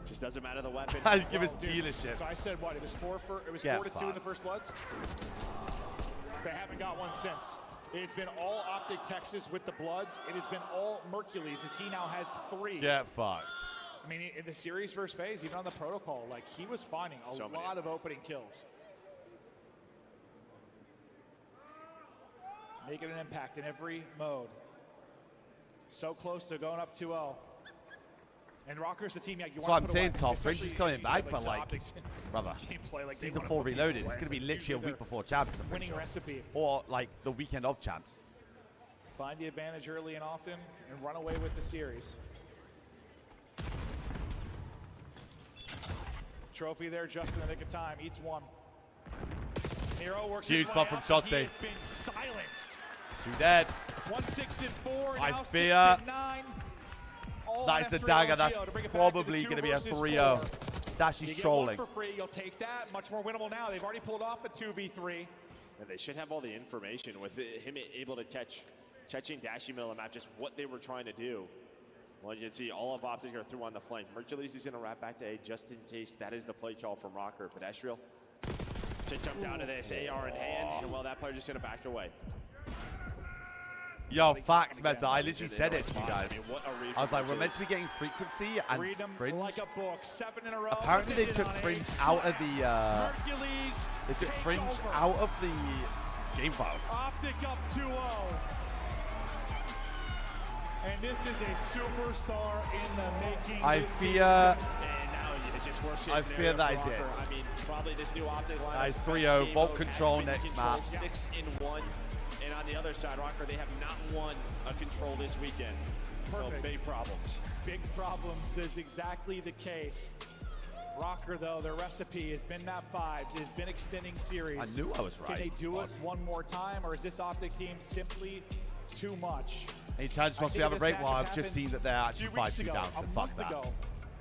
Just doesn't matter the weapon. And give us Dude, dealership. So I said what? It was 4 Get to 2 in the fucked. first Bloods? They haven't got one since. It's been all Optic Texas with the Bloods. It has been all Mercules as he now has 3. Get fucked. I mean, in the series versus phase, even on the protocol, like he was finding a lot of opening kills. Making an impact in every mode. So close to going up 2-0. And Rocker's the team, yeah, you That's want what to I'm put saying, away, Top Fringe is especially, coming as you back, said, but to like, Optics brother, gameplay, like, they Season wanna 4 put people Reloaded, away. it's going to be It's literally a usually week their before Champs, I'm pretty winning sure. recipe. Or like the weekend of Champs. Find the advantage early and often and run away with the series. Trophy there just in the nick of time. Eats one. Nero works Huge his way spot from up, and he Shotzi. has been silenced. 2 dead. 1-6-4. I now fear 6-9. All that is the F3 dagger. LGO That's to bring it back into probably 2 going to be a versus 3-0. 4. That's You just get trolling. one for free. You'll take that. Much more winnable now. They've already pulled off a 2v3. And they should have all the information with him able to catching Dashie Mill map, just what they were trying to do. Well, you can see all of Optic are through on the flank. Mercules is going to wrap back to A just in case that is the play call from Rocker. Pedestrial just jumped out of this, AR in hand, and well, that player just going to back away. Yo, facts, Meza. I literally said it to you guys. I mean, what a read I was from like, we're meant Mercules. to be getting frequency and Read them Fringe. like a book. 7 in a row. Apparently they Ended took on a Fringe out of the Mercules they took take Fringe over. out of the game files. Optic up 2-0. And this is a superstar in the making. I This fear team- And now it's just worst case I scenario fear that for is it. Rocker. I mean, probably this new Optic lineup. That is best 3-0. game Vault mode control has been next controlled map. 6-1. And on the other side, Rocker, they have not won a control this weekend. Perfect. So big problems. Big problems is exactly the case. Rocker, though, their recipe has been map 5. It has been extending series. I knew I was right. Can they do it Awesome. one more time, or is this Optic team simply too much? Anytime just wants to I have a think break, this well, matchup I've just happened seen that they're actually 2 weeks 5-2 ago, down, so a fuck month that. ago.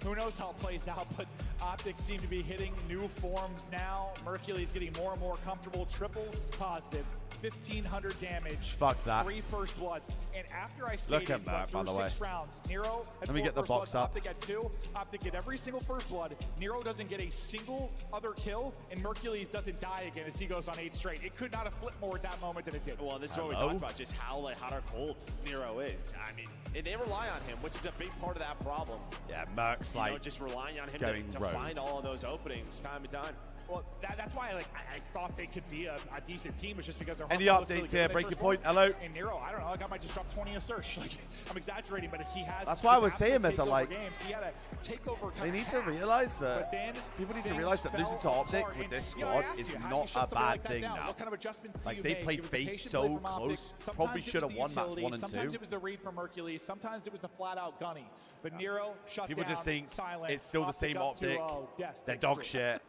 Who knows how it plays out, but Optics seem to be hitting new forms now. Mercules getting more and more comfortable. Triple positive, 1,500 damage. Fuck that. 3 first bloods. And after I Look stated at that, by through the way. 6 rounds, Nero had Let me 4 get the first box bloods, up. Optic had 2. Optic get every single first blood. Nero doesn't get a single other kill, and Mercules doesn't die again as he goes on 8 straight. It could not have flipped more at that moment than it did. Well, this is what we talked about, just how hot or cold Nero is. I mean, and they rely on him, which is a big part of that problem. Yeah, Merc's You know, like just relying on him going to rogue. find all of those openings time to time. Well, that's why I thought they could be a decent team, was just because they're Any hard to updates look here? really good Break when your they point. first Hello. And Nero, I don't know, like I might just drop 20 a search. Like, I'm exaggerating, but he has. That's why I just was saying, absolute Meza, takeover like, games. He had a takeover. they need to realize that But then people need to things realize that losing to fell Optic apart. with And, this you know, I squad asked is you, how do not you shut a something bad like that thing down? now. What kind of adjustments do Like you they make? played It was the face patient so play from Optic. close. Sometimes Probably it should was have the won maps utility. 1 and 2. Sometimes it was the read from Mercules. Sometimes it was the flat out gunny. But Nero shut People down. just think silence. it's still the Optic same up Optic. 2-0. Yes, They're thanks, dog Chris. shit.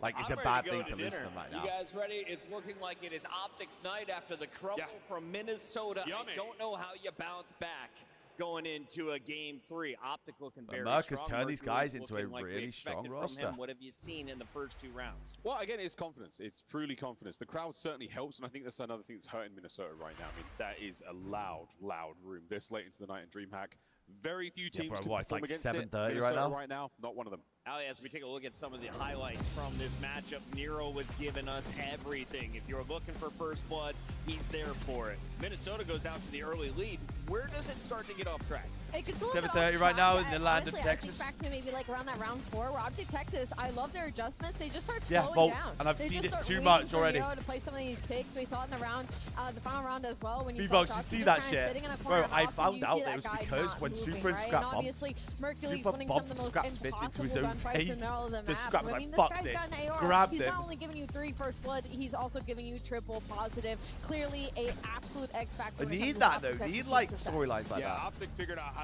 Like it's I'm a ready bad to go thing to to lose to dinner. them right now. You guys ready? It's looking like it is Optics night after the crumble from Minnesota. Yummy. I don't know how you bounce back going into a game 3. Optic looking very Merc strong. has turned these Mercury's guys into a looking like we really expected strong from roster. him. What have you seen in the first 2 rounds? Well, again, it's confidence. It's truly confidence. The crowd certainly helps, and I think that's another thing that's hurting Minnesota right now. I mean, that is a loud, loud room this late into the night in DreamHack. Very few teams bro, can what, it's perform like against 7:30 it. right Minnesota now? right now, not one of them. Ali, as we take a look at some of the highlights from this matchup, Nero was giving us everything. If you're looking for first bloods, he's there for it. Minnesota goes out to the early lead. Where does it start to get off track? It gets a little bit 7:30 off right now track. in the land of Honestly, Texas. I think back to maybe like around that round 4 where Optic Texas, I love their adjustments. They just start Yeah, slowing Bolts, down. and I've They seen just it start too waiting much for already. Nero to play some of these picks. We saw it in the round, the final round as well. When you B-Box, saw you Shotzi see just that kinda shit? sitting in a Bro, corner, and I often found you out see it that was guy because not when moving, Super and right? Scrap And bumped, obviously, Mercules Super winning some of the bumped most Scrap's fist into his impossible own gunfights in face. the middle of the So map. Scrap was I like, mean, fuck this guy's this. got an AR. Grabbed He's him. not only giving you 3 first blood, he's also giving you triple positive. Clearly, a absolute X factor. I when it need comes to that Optic though. Texas Need team like success. storylines like Yeah, that. Optic figured out how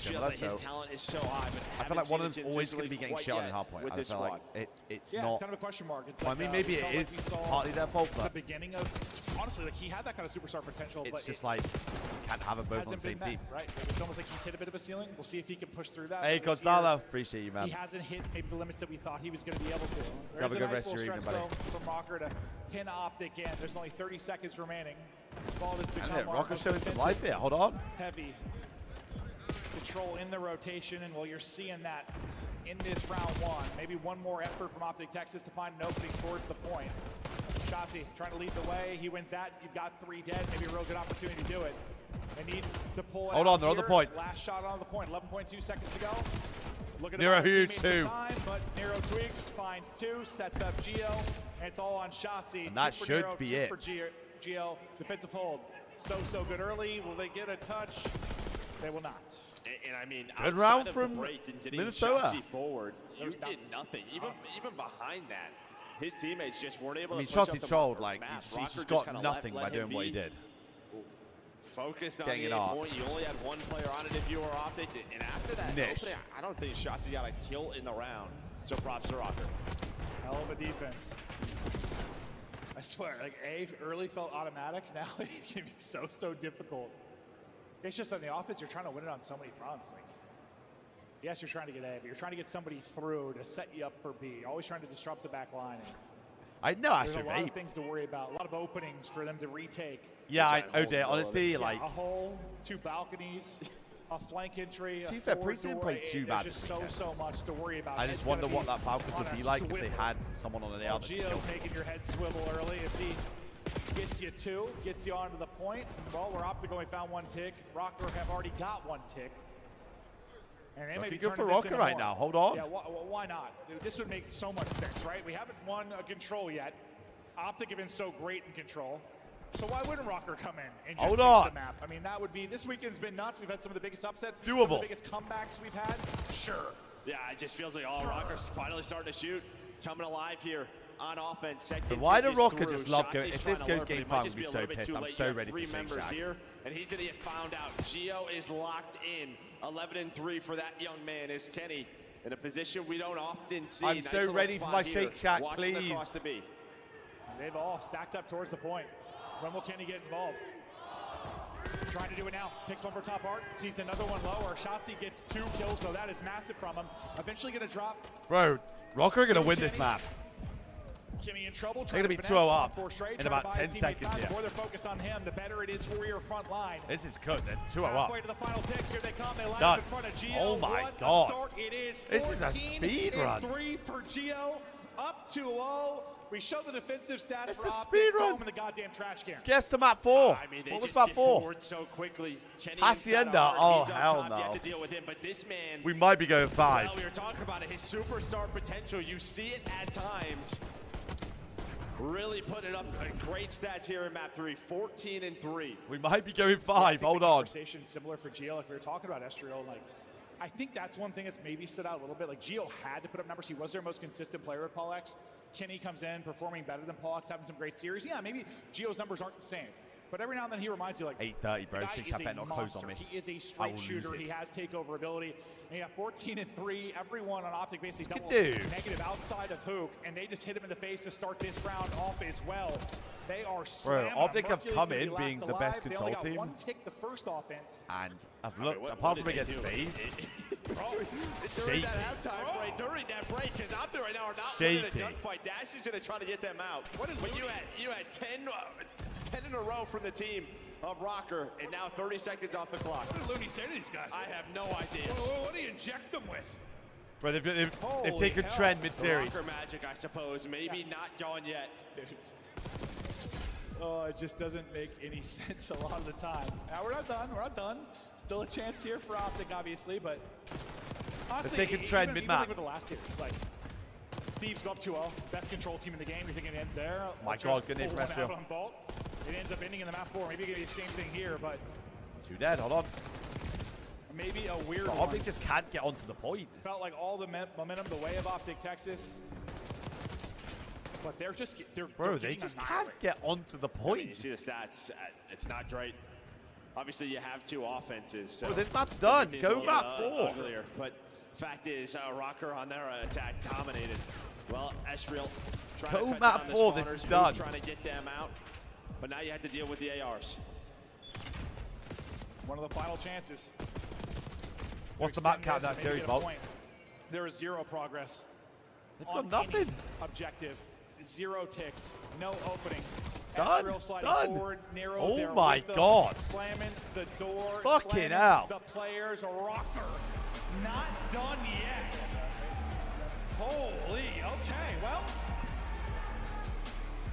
just feels like his talent is so high, but I feel like one of them's always going to be getting shot in hardpoint. With I this feel squad. like it's yeah, not. it's kind of a question mark. It's Well, like, I mean, maybe it is partly their fault, the but beginning of honestly, like he had that kind of superstar potential. it's but just like can't have them both on the same team. Right? It's almost like he's hit a bit of a ceiling. We'll see if he can push through that. Hey, Gonzalo. Appreciate you, man. He hasn't hit maybe the limits that we thought he was going to be able to. Have a good nice rest of your evening, buddy. From Rocker to pin Optic in. There's only 30 seconds remaining. Ball has become And Rocker's showing some life here. Hold on. Heavy control in the rotation, and well, you're seeing that in this round one. Maybe one more effort from Optic Texas to find an opening towards the point. Shotzi trying to lead the way. He wins that. You've got 3 dead. Maybe a real good opportunity to do it. They need to pull it. Hold on, they're on the point. Last shot on the point. 11.2 seconds to go. Look at Nero huge too. But Nero twigs, finds 2, sets up Geo, and it's all on Shotzi. And that should Nero, be it. For Geo, defensive hold. So good early. Will they get a touch? They will not. And I mean, good outside round of from the break and getting Minnesota. Shotzi forward, you did nothing. Even behind that, his teammates just weren't able to push Shotzi up the trolled, map. he just got nothing by doing what he did. Focused on Getting the it 8 up. point. You only had 1 player on it if you were Optic. And after that opening, I don't think Shotzi got a kill in the round. So props to Rocker. Hell of a defense. I swear, like A early felt automatic. Now it can be so difficult. It's just on the offense, you're trying to win it on so many fronts. Like, yes, you're trying to get A, but you're trying to get somebody through to set you up for B. You're always trying to disrupt the back line. I know. There's a lot of things to worry about. A lot of openings for them to retake. Yeah, OJ, honestly, like a hole, 2 balconies, a flank entry. To be fair, Priest didn't play too bad. There's just so much to worry about. I just wonder what that Falcons would be like if they had someone on an AR. Gio's making your head swivel early as he gets you 2, gets you onto the point. Well, we're Optic only found 1 tick. Rocker have already got 1 tick. And they may be good for turning this Rocker into right more. now. Hold on. Yeah, why not? This would make so much sense, right? We haven't won a control yet. Optic have been so great in control. So why wouldn't Rocker come in and just take the map? I mean, that would be, this weekend's been nuts. We've had some of the biggest upsets. Doable. Some of the biggest comebacks we've had. Sure. Yeah, it just feels like Rocker's finally starting to shoot. Coming alive here on offense. So why do Rocker just love going? If this goes game 5, we'll be so pissed. I'm so ready for Shake Shack. Here, and he's going to get found out. Gio is locked in. 11-3 for that young man is Kenny in a position we don't often see. I'm so ready for my Shake Shack, please. Across the B. They've all stacked up towards the point. When will Kenny get involved? Trying to do it now. Picks one for top art. Sees another one lower. Shotzi gets 2 kills, though. That is massive from him. Eventually going to drop. Bro, Rocker are going to win this map. Kenny in trouble. They're going to be 2-0 up in about 10 seconds here. The more they're focused on him, the better it is for your front line. This is good. They're 2-0 up. Halfway to the final tick. Here they come. They line Done. up in front of Gio. Oh my What God. a start it is. This is a speed run. 3 for Gio. Up 2-0. We show the defensive stats It's for a Optic. speed Throw run. them in the goddamn trash can. Guess to map 4. I mean, what was just map get 4? forward so quickly. Kenny Hacienda. Oh, hell You have no. to deal with him, but this man. We might be going 5. Well, we were talking about it. His superstar potential. You see it at times. Really putting up great stats here in map 3. 14-3. We might be going 5. Hold on. Conversation similar for Gio, like we were talking about Estriel. Like, I think that's one thing that's maybe stood out a little bit. Like, Gio had to put up numbers. He was their most consistent player with Paul X. Kenny comes in performing better than Paul X, having some great series. Yeah, maybe Gio's numbers aren't the same. But every now and then he reminds you, like, 8:30, bro. Shake Shack better not close on me. He is a I straight will shooter. lose it. He has takeover ability. And you got 14-3. Everyone on Optic basically double dude. negative outside of Hook, and they just hit him in the face to start this round off as well. They are Bro, slamming. Optic have Mercury's come gonna be in last being the alive. best They control only got team. 1 tick the first offense. And I've looked, apart from against FaZe, During that halftime break, during that break, because Optic right now are not winning a gunfight. Dash is going to try to get them out. But you had 10 in a row from the team of Rocker, and now 30 seconds off the clock. What did Looney say to these guys? I have no idea. What do you inject them with? bro, they've Holy taken hell. trend mid-series. Rocker magic, I suppose. Maybe not gone yet. Oh, it just doesn't make any sense a lot of the time. Now, we're not done. We're not done. Still a chance here for Optic, obviously, but honestly, They're taking trend even mid-map. like with the last series, like, Thieves go up 2-0. Best control team in the game. You think it ends there? My God, good name for Pull one Ezreal. out on Bolt. It ends up ending in the map 4. Maybe it could be the same thing here, but 2 dead, hold on. maybe a weird But one. Optic just can't get onto the point. Felt like all the momentum the way of Optic Texas. But they're Bro, they just can't get onto the point. You see the stats. It's not great. Obviously, you have 2 offenses. So Bro, this map's done. everything's Go a little map bit, 4. uglier. But fact is, Rocker on their attack dominated. Well, Ezreal trying Go to cut map down the 4, this spawners, is done. Trying to get them out. But now you have to deal with the ARs. One of the final chances. What's the map count in that series, Bolt? There is 0 progress. They've got nothing. Objective. 0 ticks. No openings. Done. Ezreal sliding Done. forward, Nero Oh there my with the God. Slamming the door. Fucking slamming hell. The players. Rocker. Not done yet. Holy. Okay. Well.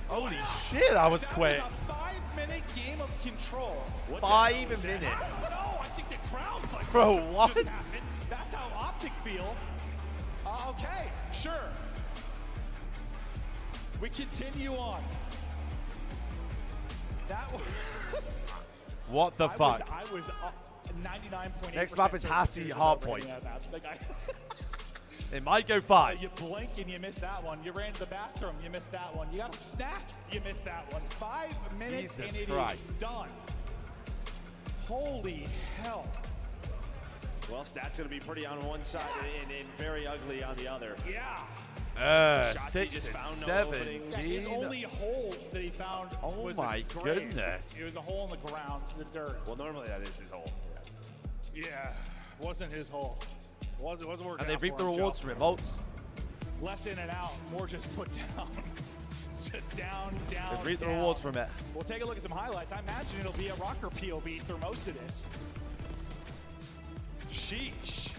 Holy shit, that was quick. Was a 5-minute game of control. 5 minutes. I don't know. I think the crowd's like, Bro, what? Just happened? That's how Optic feel. Okay, sure. We continue on. That was. What the fuck? I was 99.8%. Next map is Hassi Hardpoint. Like It might go 5. You blink and you miss that one. You ran to the bathroom, you missed that one. You got a snack, you missed that one. 5 minutes Jesus and it Christ. is done. Holy hell. Well, stats going to be pretty on one side and very ugly on the other. Yeah. 6 just and found no 17. His only hole that he found was my a grave. goodness. It was a hole in the ground, the dirt. Well, normally that is his hole. Yeah, wasn't his hole. Wasn't working And they've out reaped the for him, rewards Joe. from it, Bolts. Less in and out, more just put down. Just down. They've reaped the down. rewards from it. We'll take a look at some highlights. I imagine it'll be a rocker POV through most of this. Sheesh.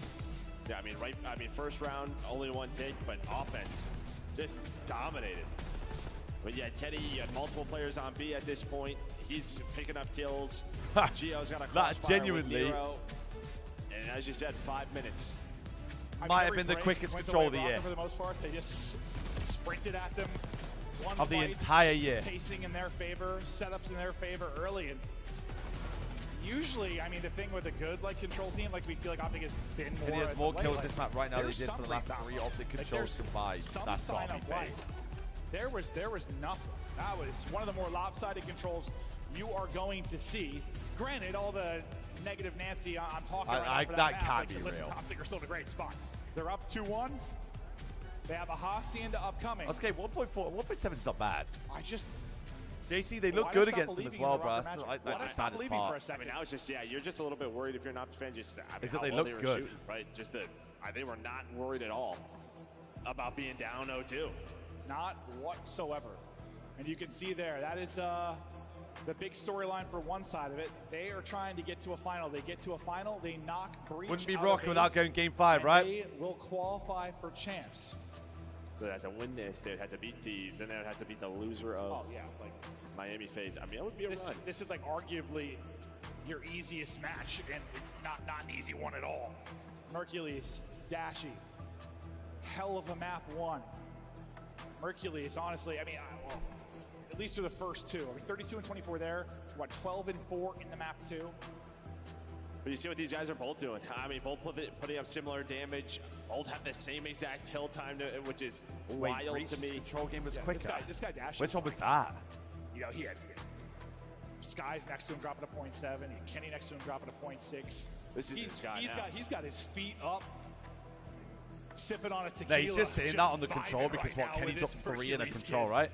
Yeah, I mean, first round, only 1 take, but offense just dominated. But yeah, Teddy, you had multiple players on B at this point. He's picking up kills. Gio's got a crossfire genuinely. with Nero. And as you said, 5 minutes. Might have been the quickest control of the year. For the most part, they just sprinted at them. Of the entire year. Pacing in their favor, setups in their favor early. And usually, I mean, the thing with a good control team, we feel like Optic has been more. And he has as more of late, kills this map right now than he did for the something last about 3 them. Optic controls there's combined. some That's sign not of fair. life. There was nothing. That was one of the more lopsided controls you are going to see. Granted, all the negative Nancy I'm talking right now for that map, can't be listen, real. Optic are still in a great spot. They're up 2-1. They have a Hacienda upcoming. Okay, 1.4, 1.7 is not bad. I just... JC, they look Why good stop against them as believing well, in the bro. rocker That's magic? like Why the stop saddest believing for part. a second? I mean, now it's just, you're just a little bit worried if you're an Optic fan. Just, Is how that they well looked were good. shooting, right? Just they were not worried at all about being down 0-2. Not whatsoever. And you can see there, that is the big storyline for one side of it. They are trying to get to a final. They get to a final, they knock Breach Wouldn't be out rocking of without base, going game 5, and right? They will qualify for champs. So they had to win this. They would have to beat Thieves. Then they would have to beat the loser of Miami FaZe. I mean, it would be a run. This is arguably your easiest match, and it's not an easy one at all. Mercules, Dashy, hell of a map 1. Mercules, honestly, I mean, at least through the first 2. I mean, 32 and 24 there. What, 12 and 4 in the map 2? But you see what these guys are both doing. I mean, both putting up similar damage. Both have the same exact hill time, which is wild Breach's to me. control game was quicker. This guy Dash. Which one was that? You know, he had Sky's next to him dropping to 0.7. Kenny next to him dropping to 0.6. This is his guy now. He's got his feet up, sipping on a tequila. No, he's just saying that on the control vibing because right what now Kenny with dropped this 3 in a Hercules control, kid. right?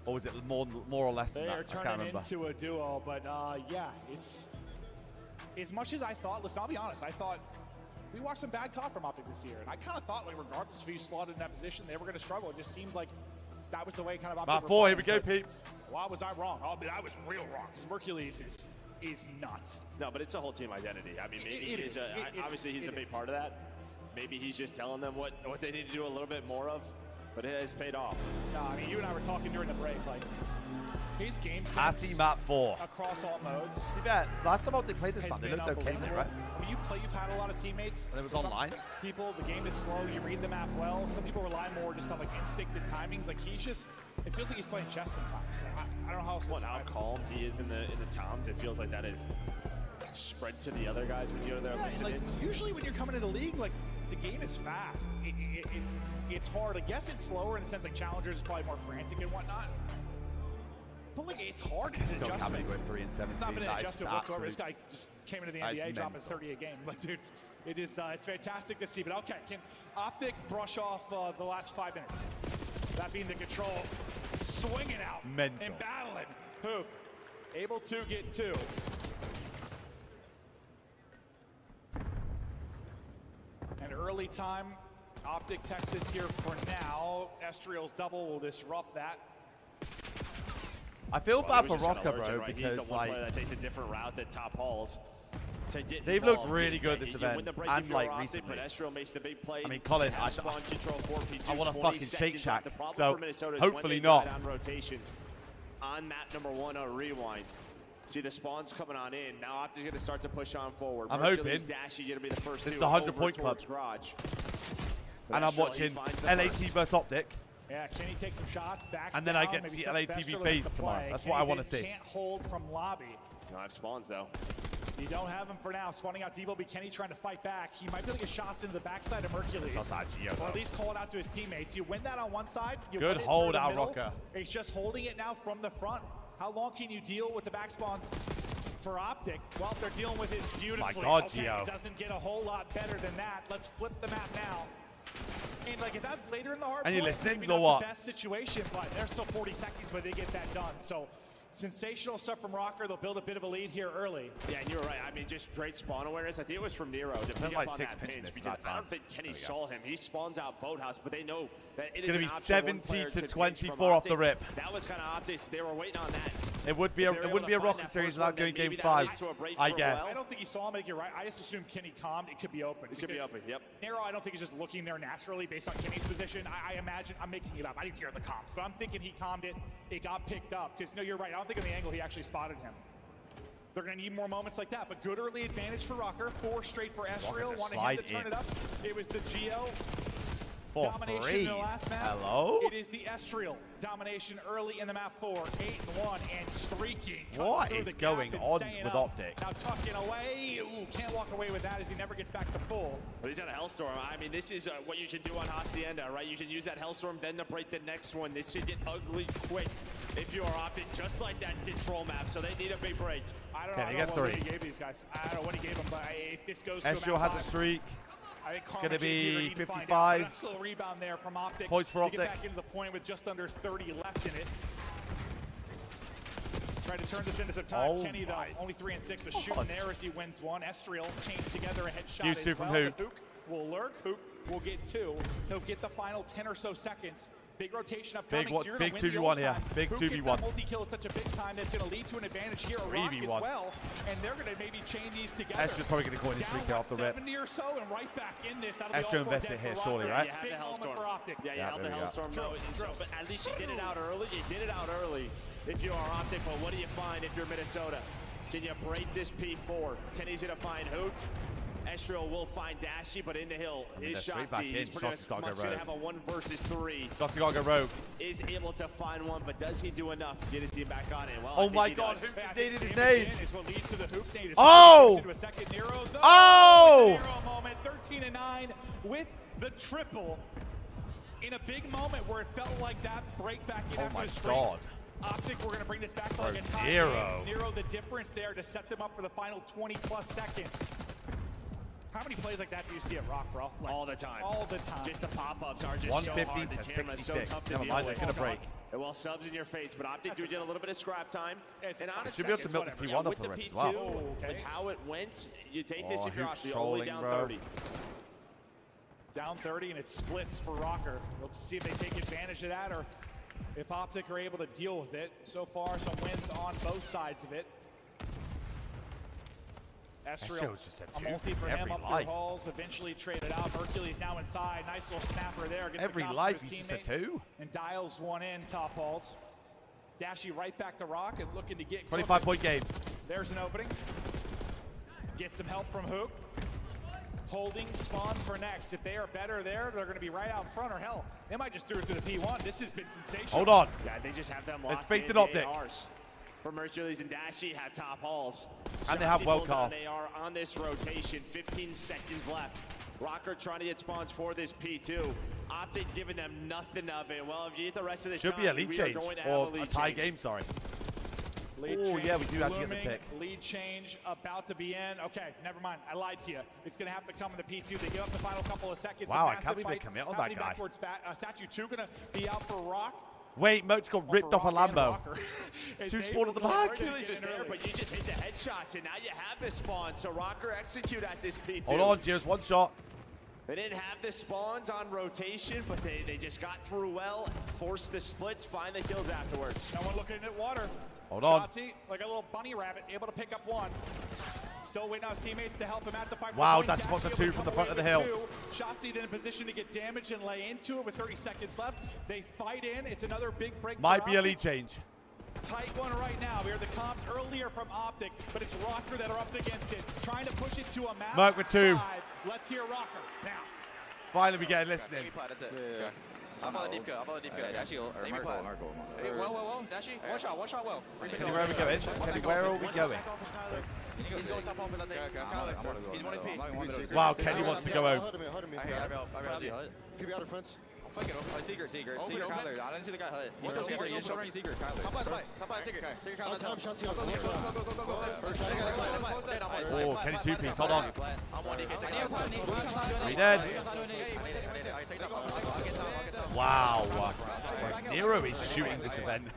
Or was it more or less than They that? are I can't turning remember. into a duo, but yeah, it's as much as I thought. Listen, I'll be honest. I thought we watched some bad COD from Optic this year, and I kind of thought, regardless of who slotted in that position, they were going to struggle. It just seemed like that was the way kind of Optic Map were 4, here playing, we go, but peeps. Why was I wrong? I was real wrong because Mercules is nuts. No, but it's a whole team identity. I mean, maybe It is. obviously he's a It big is. part of that. Maybe he's just telling them what they need to do a little bit more of, but it has paid off. No, I mean, you and I were talking during the break, his game sense Hassi map 4. across all modes. See that? Last time they played this has map, they been looked okay, unbelievable. right? I mean, you've had a lot of teammates. And it was For some online? People, the game is slow. You read the map well. Some people rely more just on instinct and timings. It feels like he's playing chess sometimes. I don't know how else. How calm he is in the toms. It feels like that is spread to the other guys when you're there listening. Usually when you're coming into the league, the game is fast. It's hard. I guess it's slower in the sense Challengers is probably more frantic and whatnot. But it's hard. It's Still an can't believe adjustment. we're 3 and 17. It's not been an That is adjustment whatsoever. This absolute- guy just came into the that is NBA dropping mental. 30 a game. Dude, it is it's fantastic to see. But okay, can Optic brush off the last 5 minutes? That being the control, swinging out Mental. and battling. Hoop able to get 2. early time. Optic Texas here for now. Estriel's double will disrupt that. I feel bad for Rocker, bro, right? because he's the one like player that takes a different route than Top Halls. they've looked really good this event and like recently. Makes the big play. I mean, Colin, I want to fucking Shake Shack, so hopefully not. On rotation on map number 1 on Rewind. See the spawns coming on in. Now Optic's going to start to push on forward. I'm Mercury's hoping. Dashy going to be the first This is two a 100-point club. Garage. And I'm watching LAT versus Optic. Yeah, Kenny takes some shots, backs and then I down, get to maybe see sets LATV Bestro phase to tomorrow. play. That's Kenny what I want to see. Can't hold from lobby. You don't have spawns though. You don't have him for now. Spawning out Debo, be Kenny trying to fight back. He might be able to get shots into the backside of Hercules. Or at least call it out to his teammates. You win that on one side. You Good win it hold through the out, middle. Rocker. He's just holding it now from the front. How long can you deal with the back spawns for Optic? Well, they're dealing with it beautifully. My God, okay, Gio. it doesn't get a whole lot better than that. Let's flip the map now. And like if that's later in the hard Any point, listenings maybe or not what? the best situation, but there's still 40 seconds where they get that done. So sensational stuff from Rocker. They'll build a bit of a lead here early. Yeah, and you were right. I mean, just great spawn awareness. I think it was from Nero to pick like up on 6 that pinch pinch missed because that I time. don't think Kenny saw him. He spawns out Boathouse, but they know that It's it going to is be an option 70 one player to could pinch 24 from off the Optic. rip. That was kind of Optics. They were waiting on that. It would be. It wouldn't be a Rocker series without going Game 5. I guess. I don't think he saw him. I think you're right. I just assume Kenny calmed. It could be open. It could be open. Yep. Nero, I don't think he's just looking there naturally based on Kenny's position. I imagine. I'm making it up. I didn't hear the comms, but I'm thinking he calmed it. It got picked up because no, you're right. I don't think in the angle he actually spotted him. They're going to need more moments like that, but good early advantage for Rocker. 4 straight for Estriel. Wanted him to turn it up. It was the Geo domination in the last map. Hello? It is the Estriel domination early in the map 4. 8-1 and streaking. What is going on with Optic? Now tucking away. Ooh, can't walk away with that as he never gets back to full. But he's got a Hellstorm. I mean, this is what you should do on Hacienda, right? You should use that Hellstorm, then to break the next one. This should get ugly quick if you are Optic, just like that control map. So they need a big break. I don't know what he gave these guys. I don't know what he gave them, but if this goes to Estriel has a streak. I think It's going to be 55. Nice little rebound there from Optic. Points for Optic. To get back into the point with just under 30 left in it. Tried to turn this into some time. Oh Kenny, though, only 3 and 6, but shooting there as he wins one. Estriel chains together a headshot. Use 2 as from well. Hook. Hook will lurk. Hook will get 2. He'll get the final 10 or so seconds. Big rotation upcoming. Big 2v1 here. Big Hook 2v1. gets that multi-kill at such a big time that's going to lead to an advantage here. Rock 3v1. as well, and they're going to maybe chain these together. Estriel's probably going to coin his streak off the rip. 70 or so, and right back in this. Estriel invested here, surely, right? You have the Hellstorm. Yeah, you have the Hellstorm. No, but at least you get it out early. You get it out early if you are Optic. But what do you find if you're Minnesota? Can you break this P4? Kenny's going to find Hook. Estriel will find Dashy, but in the hill is Shotzi. He's pretty much going to have a 1 versus 3. Shotzi got to go rogue. Is able to find one, but does he do enough to get his team back on it? Well, oh my God, Hook just needed his nade. Oh! Oh! Moment, 13-9 with the triple in a big moment where it felt like that break back in after the streak. God. Optic, we're going to bring this back to like a tie Nero. game. Nero, the difference there to set them up for the final 20+ seconds. How many plays like that do you see at Rock, bro? Like, all the time. All the time. Just the pop-ups are just 115 so hard. to The camera's 66. so tough to Never deal mind, with. they're going to break. And well, subs in your face, but Optic do get a little bit of scrap time. And on should be able to milk this P1 off the rip as well. With how it went, you take this if you're Hook's Optic, only trolling, down bro. 30. Down 30, and it splits for Rocker. Let's see if they take advantage of that or if Optic are able to deal with it. So far, some wins on both sides of it. Estriel, just a a multi for every him up life. through halls, eventually traded out. Hercules now inside. Nice little snapper there. Gets Every the comp life, to his he's just a teammate 2. and dials one in, top halls. Dashy right back to Rock and looking to get 25-point game. There's an opening. Get some help from Hook. Holding spawns for next. If they are better there, they're going to be right out in front, or hell, they might just do it through the P1. This has been sensational. Hold on. Yeah, they just have them Let's locked fake in. the Optic. ARs. For Hercules and Dashy have top halls. And they have Shotzi well pulls out call. an AR on this rotation. 15 seconds left. Rocker trying to get spawns for this P2. Optic giving them nothing of it. Well, if you get the rest of this Should time, be a lead we are change. going to have Or a lead a tie change. game, sorry. Lead Oh, change yeah, we do have to get the looming. tick. Lead change about to be in. Okay, never mind. I lied to you. It's going to have to come in the P2. They give up the final couple of seconds. Wow, I Massive can't believe they fights commit on happening that guy. back towards Statue 2 going to be out for Rock. Wait, Moat's got ripped off a Lambo. And 2 they spawn will at the go back. right in Hercules is there, early. but you just hit the headshots, and now you have the spawn. So Rocker execute at this P2. Hold on, Gears, 1 shot. They didn't have the spawns on rotation, but they just got through well, forced the splits, find the kills afterwards. No one looking at water. Hold on. Shotzzy, like a little bunny rabbit, able to pick up one. Still waiting on his teammates to help him at the fight. Wow, that's spot the two from the front of the hill. Shotzzy then in position to get damage and lay into it with 30 seconds left. They fight in. It's another big break. Might be a lead change. Tight one right now. We heard the comms earlier from Optic, but it's Rocker that are up against it. Trying to push it to a map. Merc with 2. Let's hear Rocker now. Finally, we get listening. I'm on the deep cut. Dashy, well. Dashy, one shot, well. Kenny, where are we going? Kenny, where are we going? He's going top off with that thing. He's 1 HP. Wow, Kenny wants to go home. Keep you out of fence. Secret. Kyler. I didn't see the guy hut. He's still secret. He's showing Secret. Kyler. Come by, Secret. Secret, Kyler. Go. Oh, Kenny 2-piece. Hold on. I'm 1 DK. Three dead. Wow. Nero is shooting this event.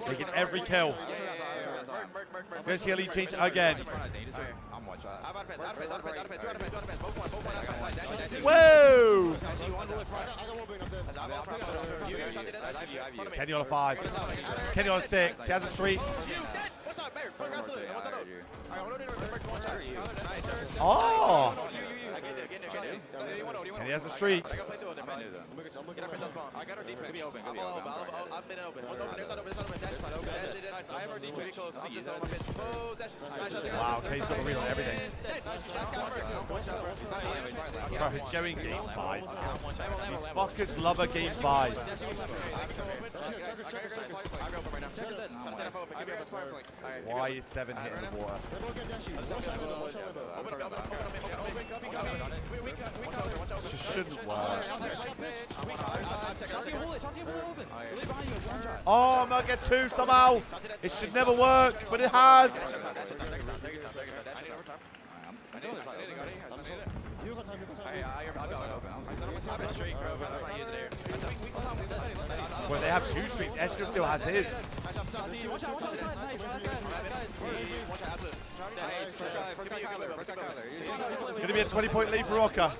Taking every kill. Go see a lead change again. Whoa! Kenny on a 5. Kenny on a 6. He has a streak. Oh! Kenny has a streak. I got her deep. Could be open. I've been open. I have her deep. Wow, Kenny's got a read on everything. Bro, he's going game 5. These fuckers love a game 5. Why is 7 hitting the water? This shouldn't work. Oh, I'm gonna get 2 somehow. It should never work, but it has. Well, they have 2 streaks. Esther still has his. It's going to be a 20-point lead for Rocker.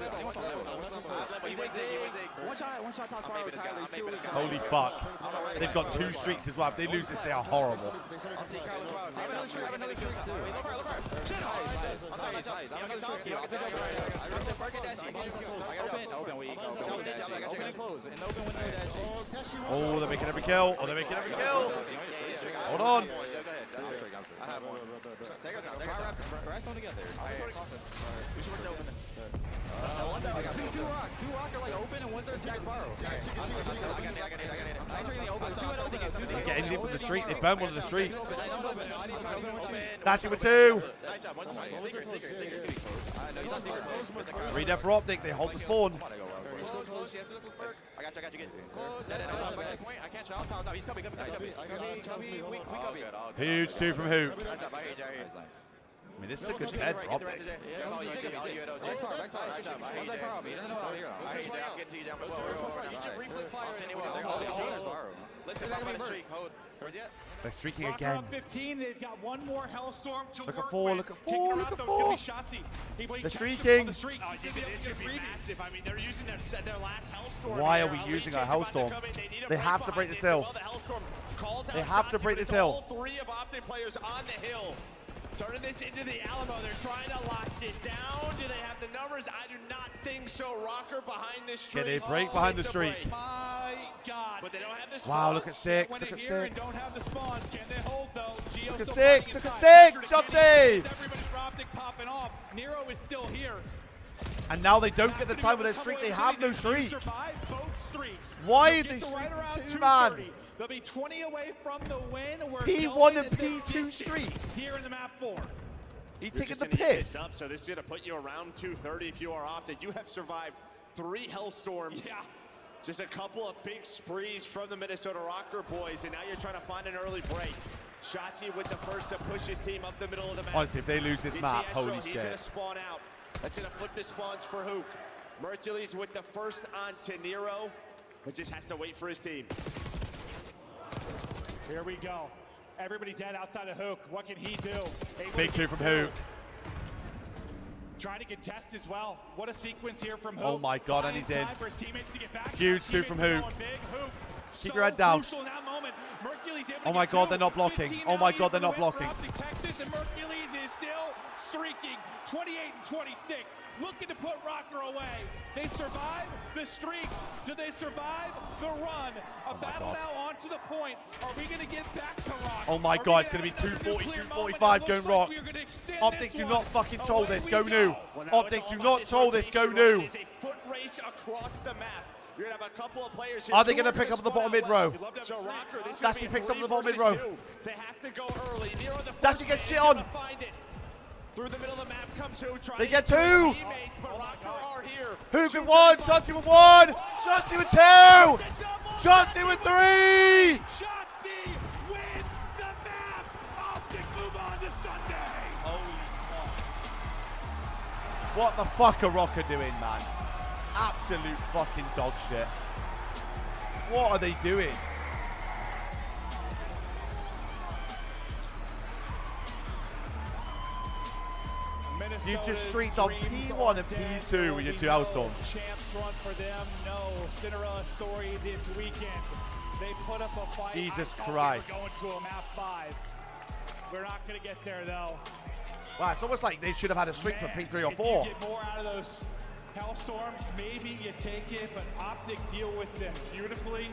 Holy fuck. They've got 2 streaks as well. If they lose this, they are horrible. Oh, they're making every kill. Oh, they're making every kill. Hold on. Two rock are like open and 1/3 Sparrow. They get anything from the street. They burn one of the streets. Dashing with 2. 3 dead for Optic. They hold the spawn. I got you. I can't shot. He's coming. Huge 2 from Hoop. I mean, this is a good head for Optic. They're streaking again. Up 15. They've got one more Hellstorm to Look work at 4. with. Look at 4. Look at 4. They're streaking. This could be massive. I mean, they're using their last Hellstorm. Why are we using our Hellstorm? They have to break this hill. They have to break this hill. 3 of Optic players on the hill. Turning this into the Alamo, they're trying to lock it down. Do they have the numbers? I do not think so. Rocker behind the streak. Can they break behind the streak? My God. But they don't have the spawns. Wow, look at 6. Look at 6. Don't have the spawns. Can they hold though? Look at 6. Look at 6. Shotsy. Everybody for Optic popping off. Nero is still here. And now they don't get the time with their streak. They have no streak. Why are they streaking 2, man? They'll be 20 away from the win. P1 and P2 streaks. Here in the map 4. He's taking the piss. So this is going to put you around 230 if you are Optic. You have survived 3 Hellstorms. Yeah. Just a couple of big sprees from the Minnesota Rocker boys, and now you're trying to find an early break. Shotzzy with the first to push his team up the middle of the map. Honestly, if they lose this map, holy shit. He's going to spawn out. That's going to flip the spawns for Hook. Mercules with the first on to Nero, but just has to wait for his team. Here we go. Everybody dead outside of Hook. What can he do? Big two from Hook. Trying to contest as well. What a sequence here from Hook. Oh my God, and he's in. Time for his teammates to get back. Huge two from Hook. Keep your head down. Oh my God, they're not blocking. Oh my God, they're not blocking. Texas, and Mercules is still streaking. 28-26. Looking to put Rocker away. They survive the streaks. Do they survive the run? A battle now onto the point. Are we going to get back to Rock? Oh my God, it's going to be 240, 245 going Rock. Optic, do not fucking troll this. Go new. Optic, do not troll this. Go new. It's a foot race across the map. You're going to have a couple of players here. Are they going to pick up the bottom mid row? So Rocker, this is Dashy picks up the bottom mid row. They have to go early. Nero, the Dashy gets shit on. Through the middle of the map comes who? They get two. But Rocker are here. Hook with one. Shotzi with one. Shotzi with two. Shotzi with three. Shotzi wins the map. Optic move on to Sunday. Holy fuck. What the fuck are Rocker doing, man? Absolute fucking dog shit. What are they doing? You just streaked on P1 and P2 with your two Hellstorms. Champs run for them. No Cinderella story this weekend. They put up a fight. Jesus I Christ. We were going to a map 5. We're not going to get there though. Wow, it's almost like they should have had a streak for P3 or 4. If you get more out of those Hellstorms, maybe you take it, but Optic deal with them beautifully.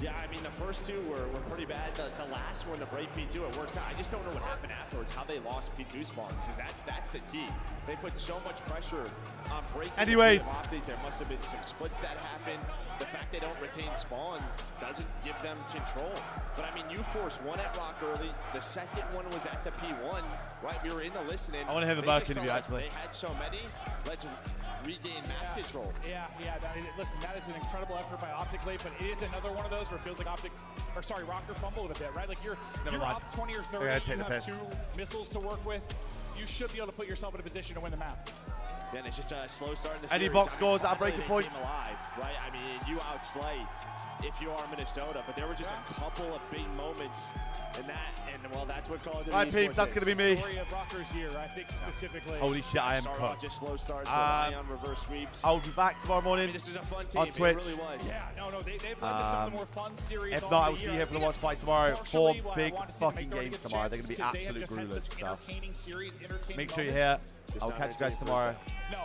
Yeah, I mean, the first two were pretty bad. The last one, the break P2, it works out. I just don't know what happened afterwards, how they lost P2 spawns. That's the key. They put so much pressure on breaking. Anyways. Optic. There must have been some splits that happened. The fact they don't retain spawns doesn't give them control. But I mean, you forced one at Rock early. The second one was at the P1, right? We were in the listening. I want to hear the Burke interview, actually. They had so many. Let's regain map control. Yeah. Listen, that is an incredible effort by Optic late, but it is another one of those where it feels like Rocker fumbled a bit, right? Like you're up 20 or 30, you have 2 missiles to work with. You should be able to put yourself in a position to win the map. Then it's just a slow start in the Any series. box scores at a breaking They point. came alive, right? I mean, you outslay if you are Minnesota, but there were just a couple of big moments in that, and well, that's what Call of Duty. Right, peeps, that's going to be me. Story of Rocker's year, I think specifically. Holy shit, I am cooked. Just slow starts, on reverse sweeps. I'll be back tomorrow morning. I mean, this is a fun team. On Twitch. It really was. Yeah, no, they've led to some of the more fun series. If all not, I the will see year. you here for the watch party tomorrow. 4 Partially, big I want to see them fucking make games good tomorrow. They're going to be chances, 'cause they have absolute just had grulers. such So entertaining series, entertaining make sure you're moments. here. I'll catch you guys tomorrow. No,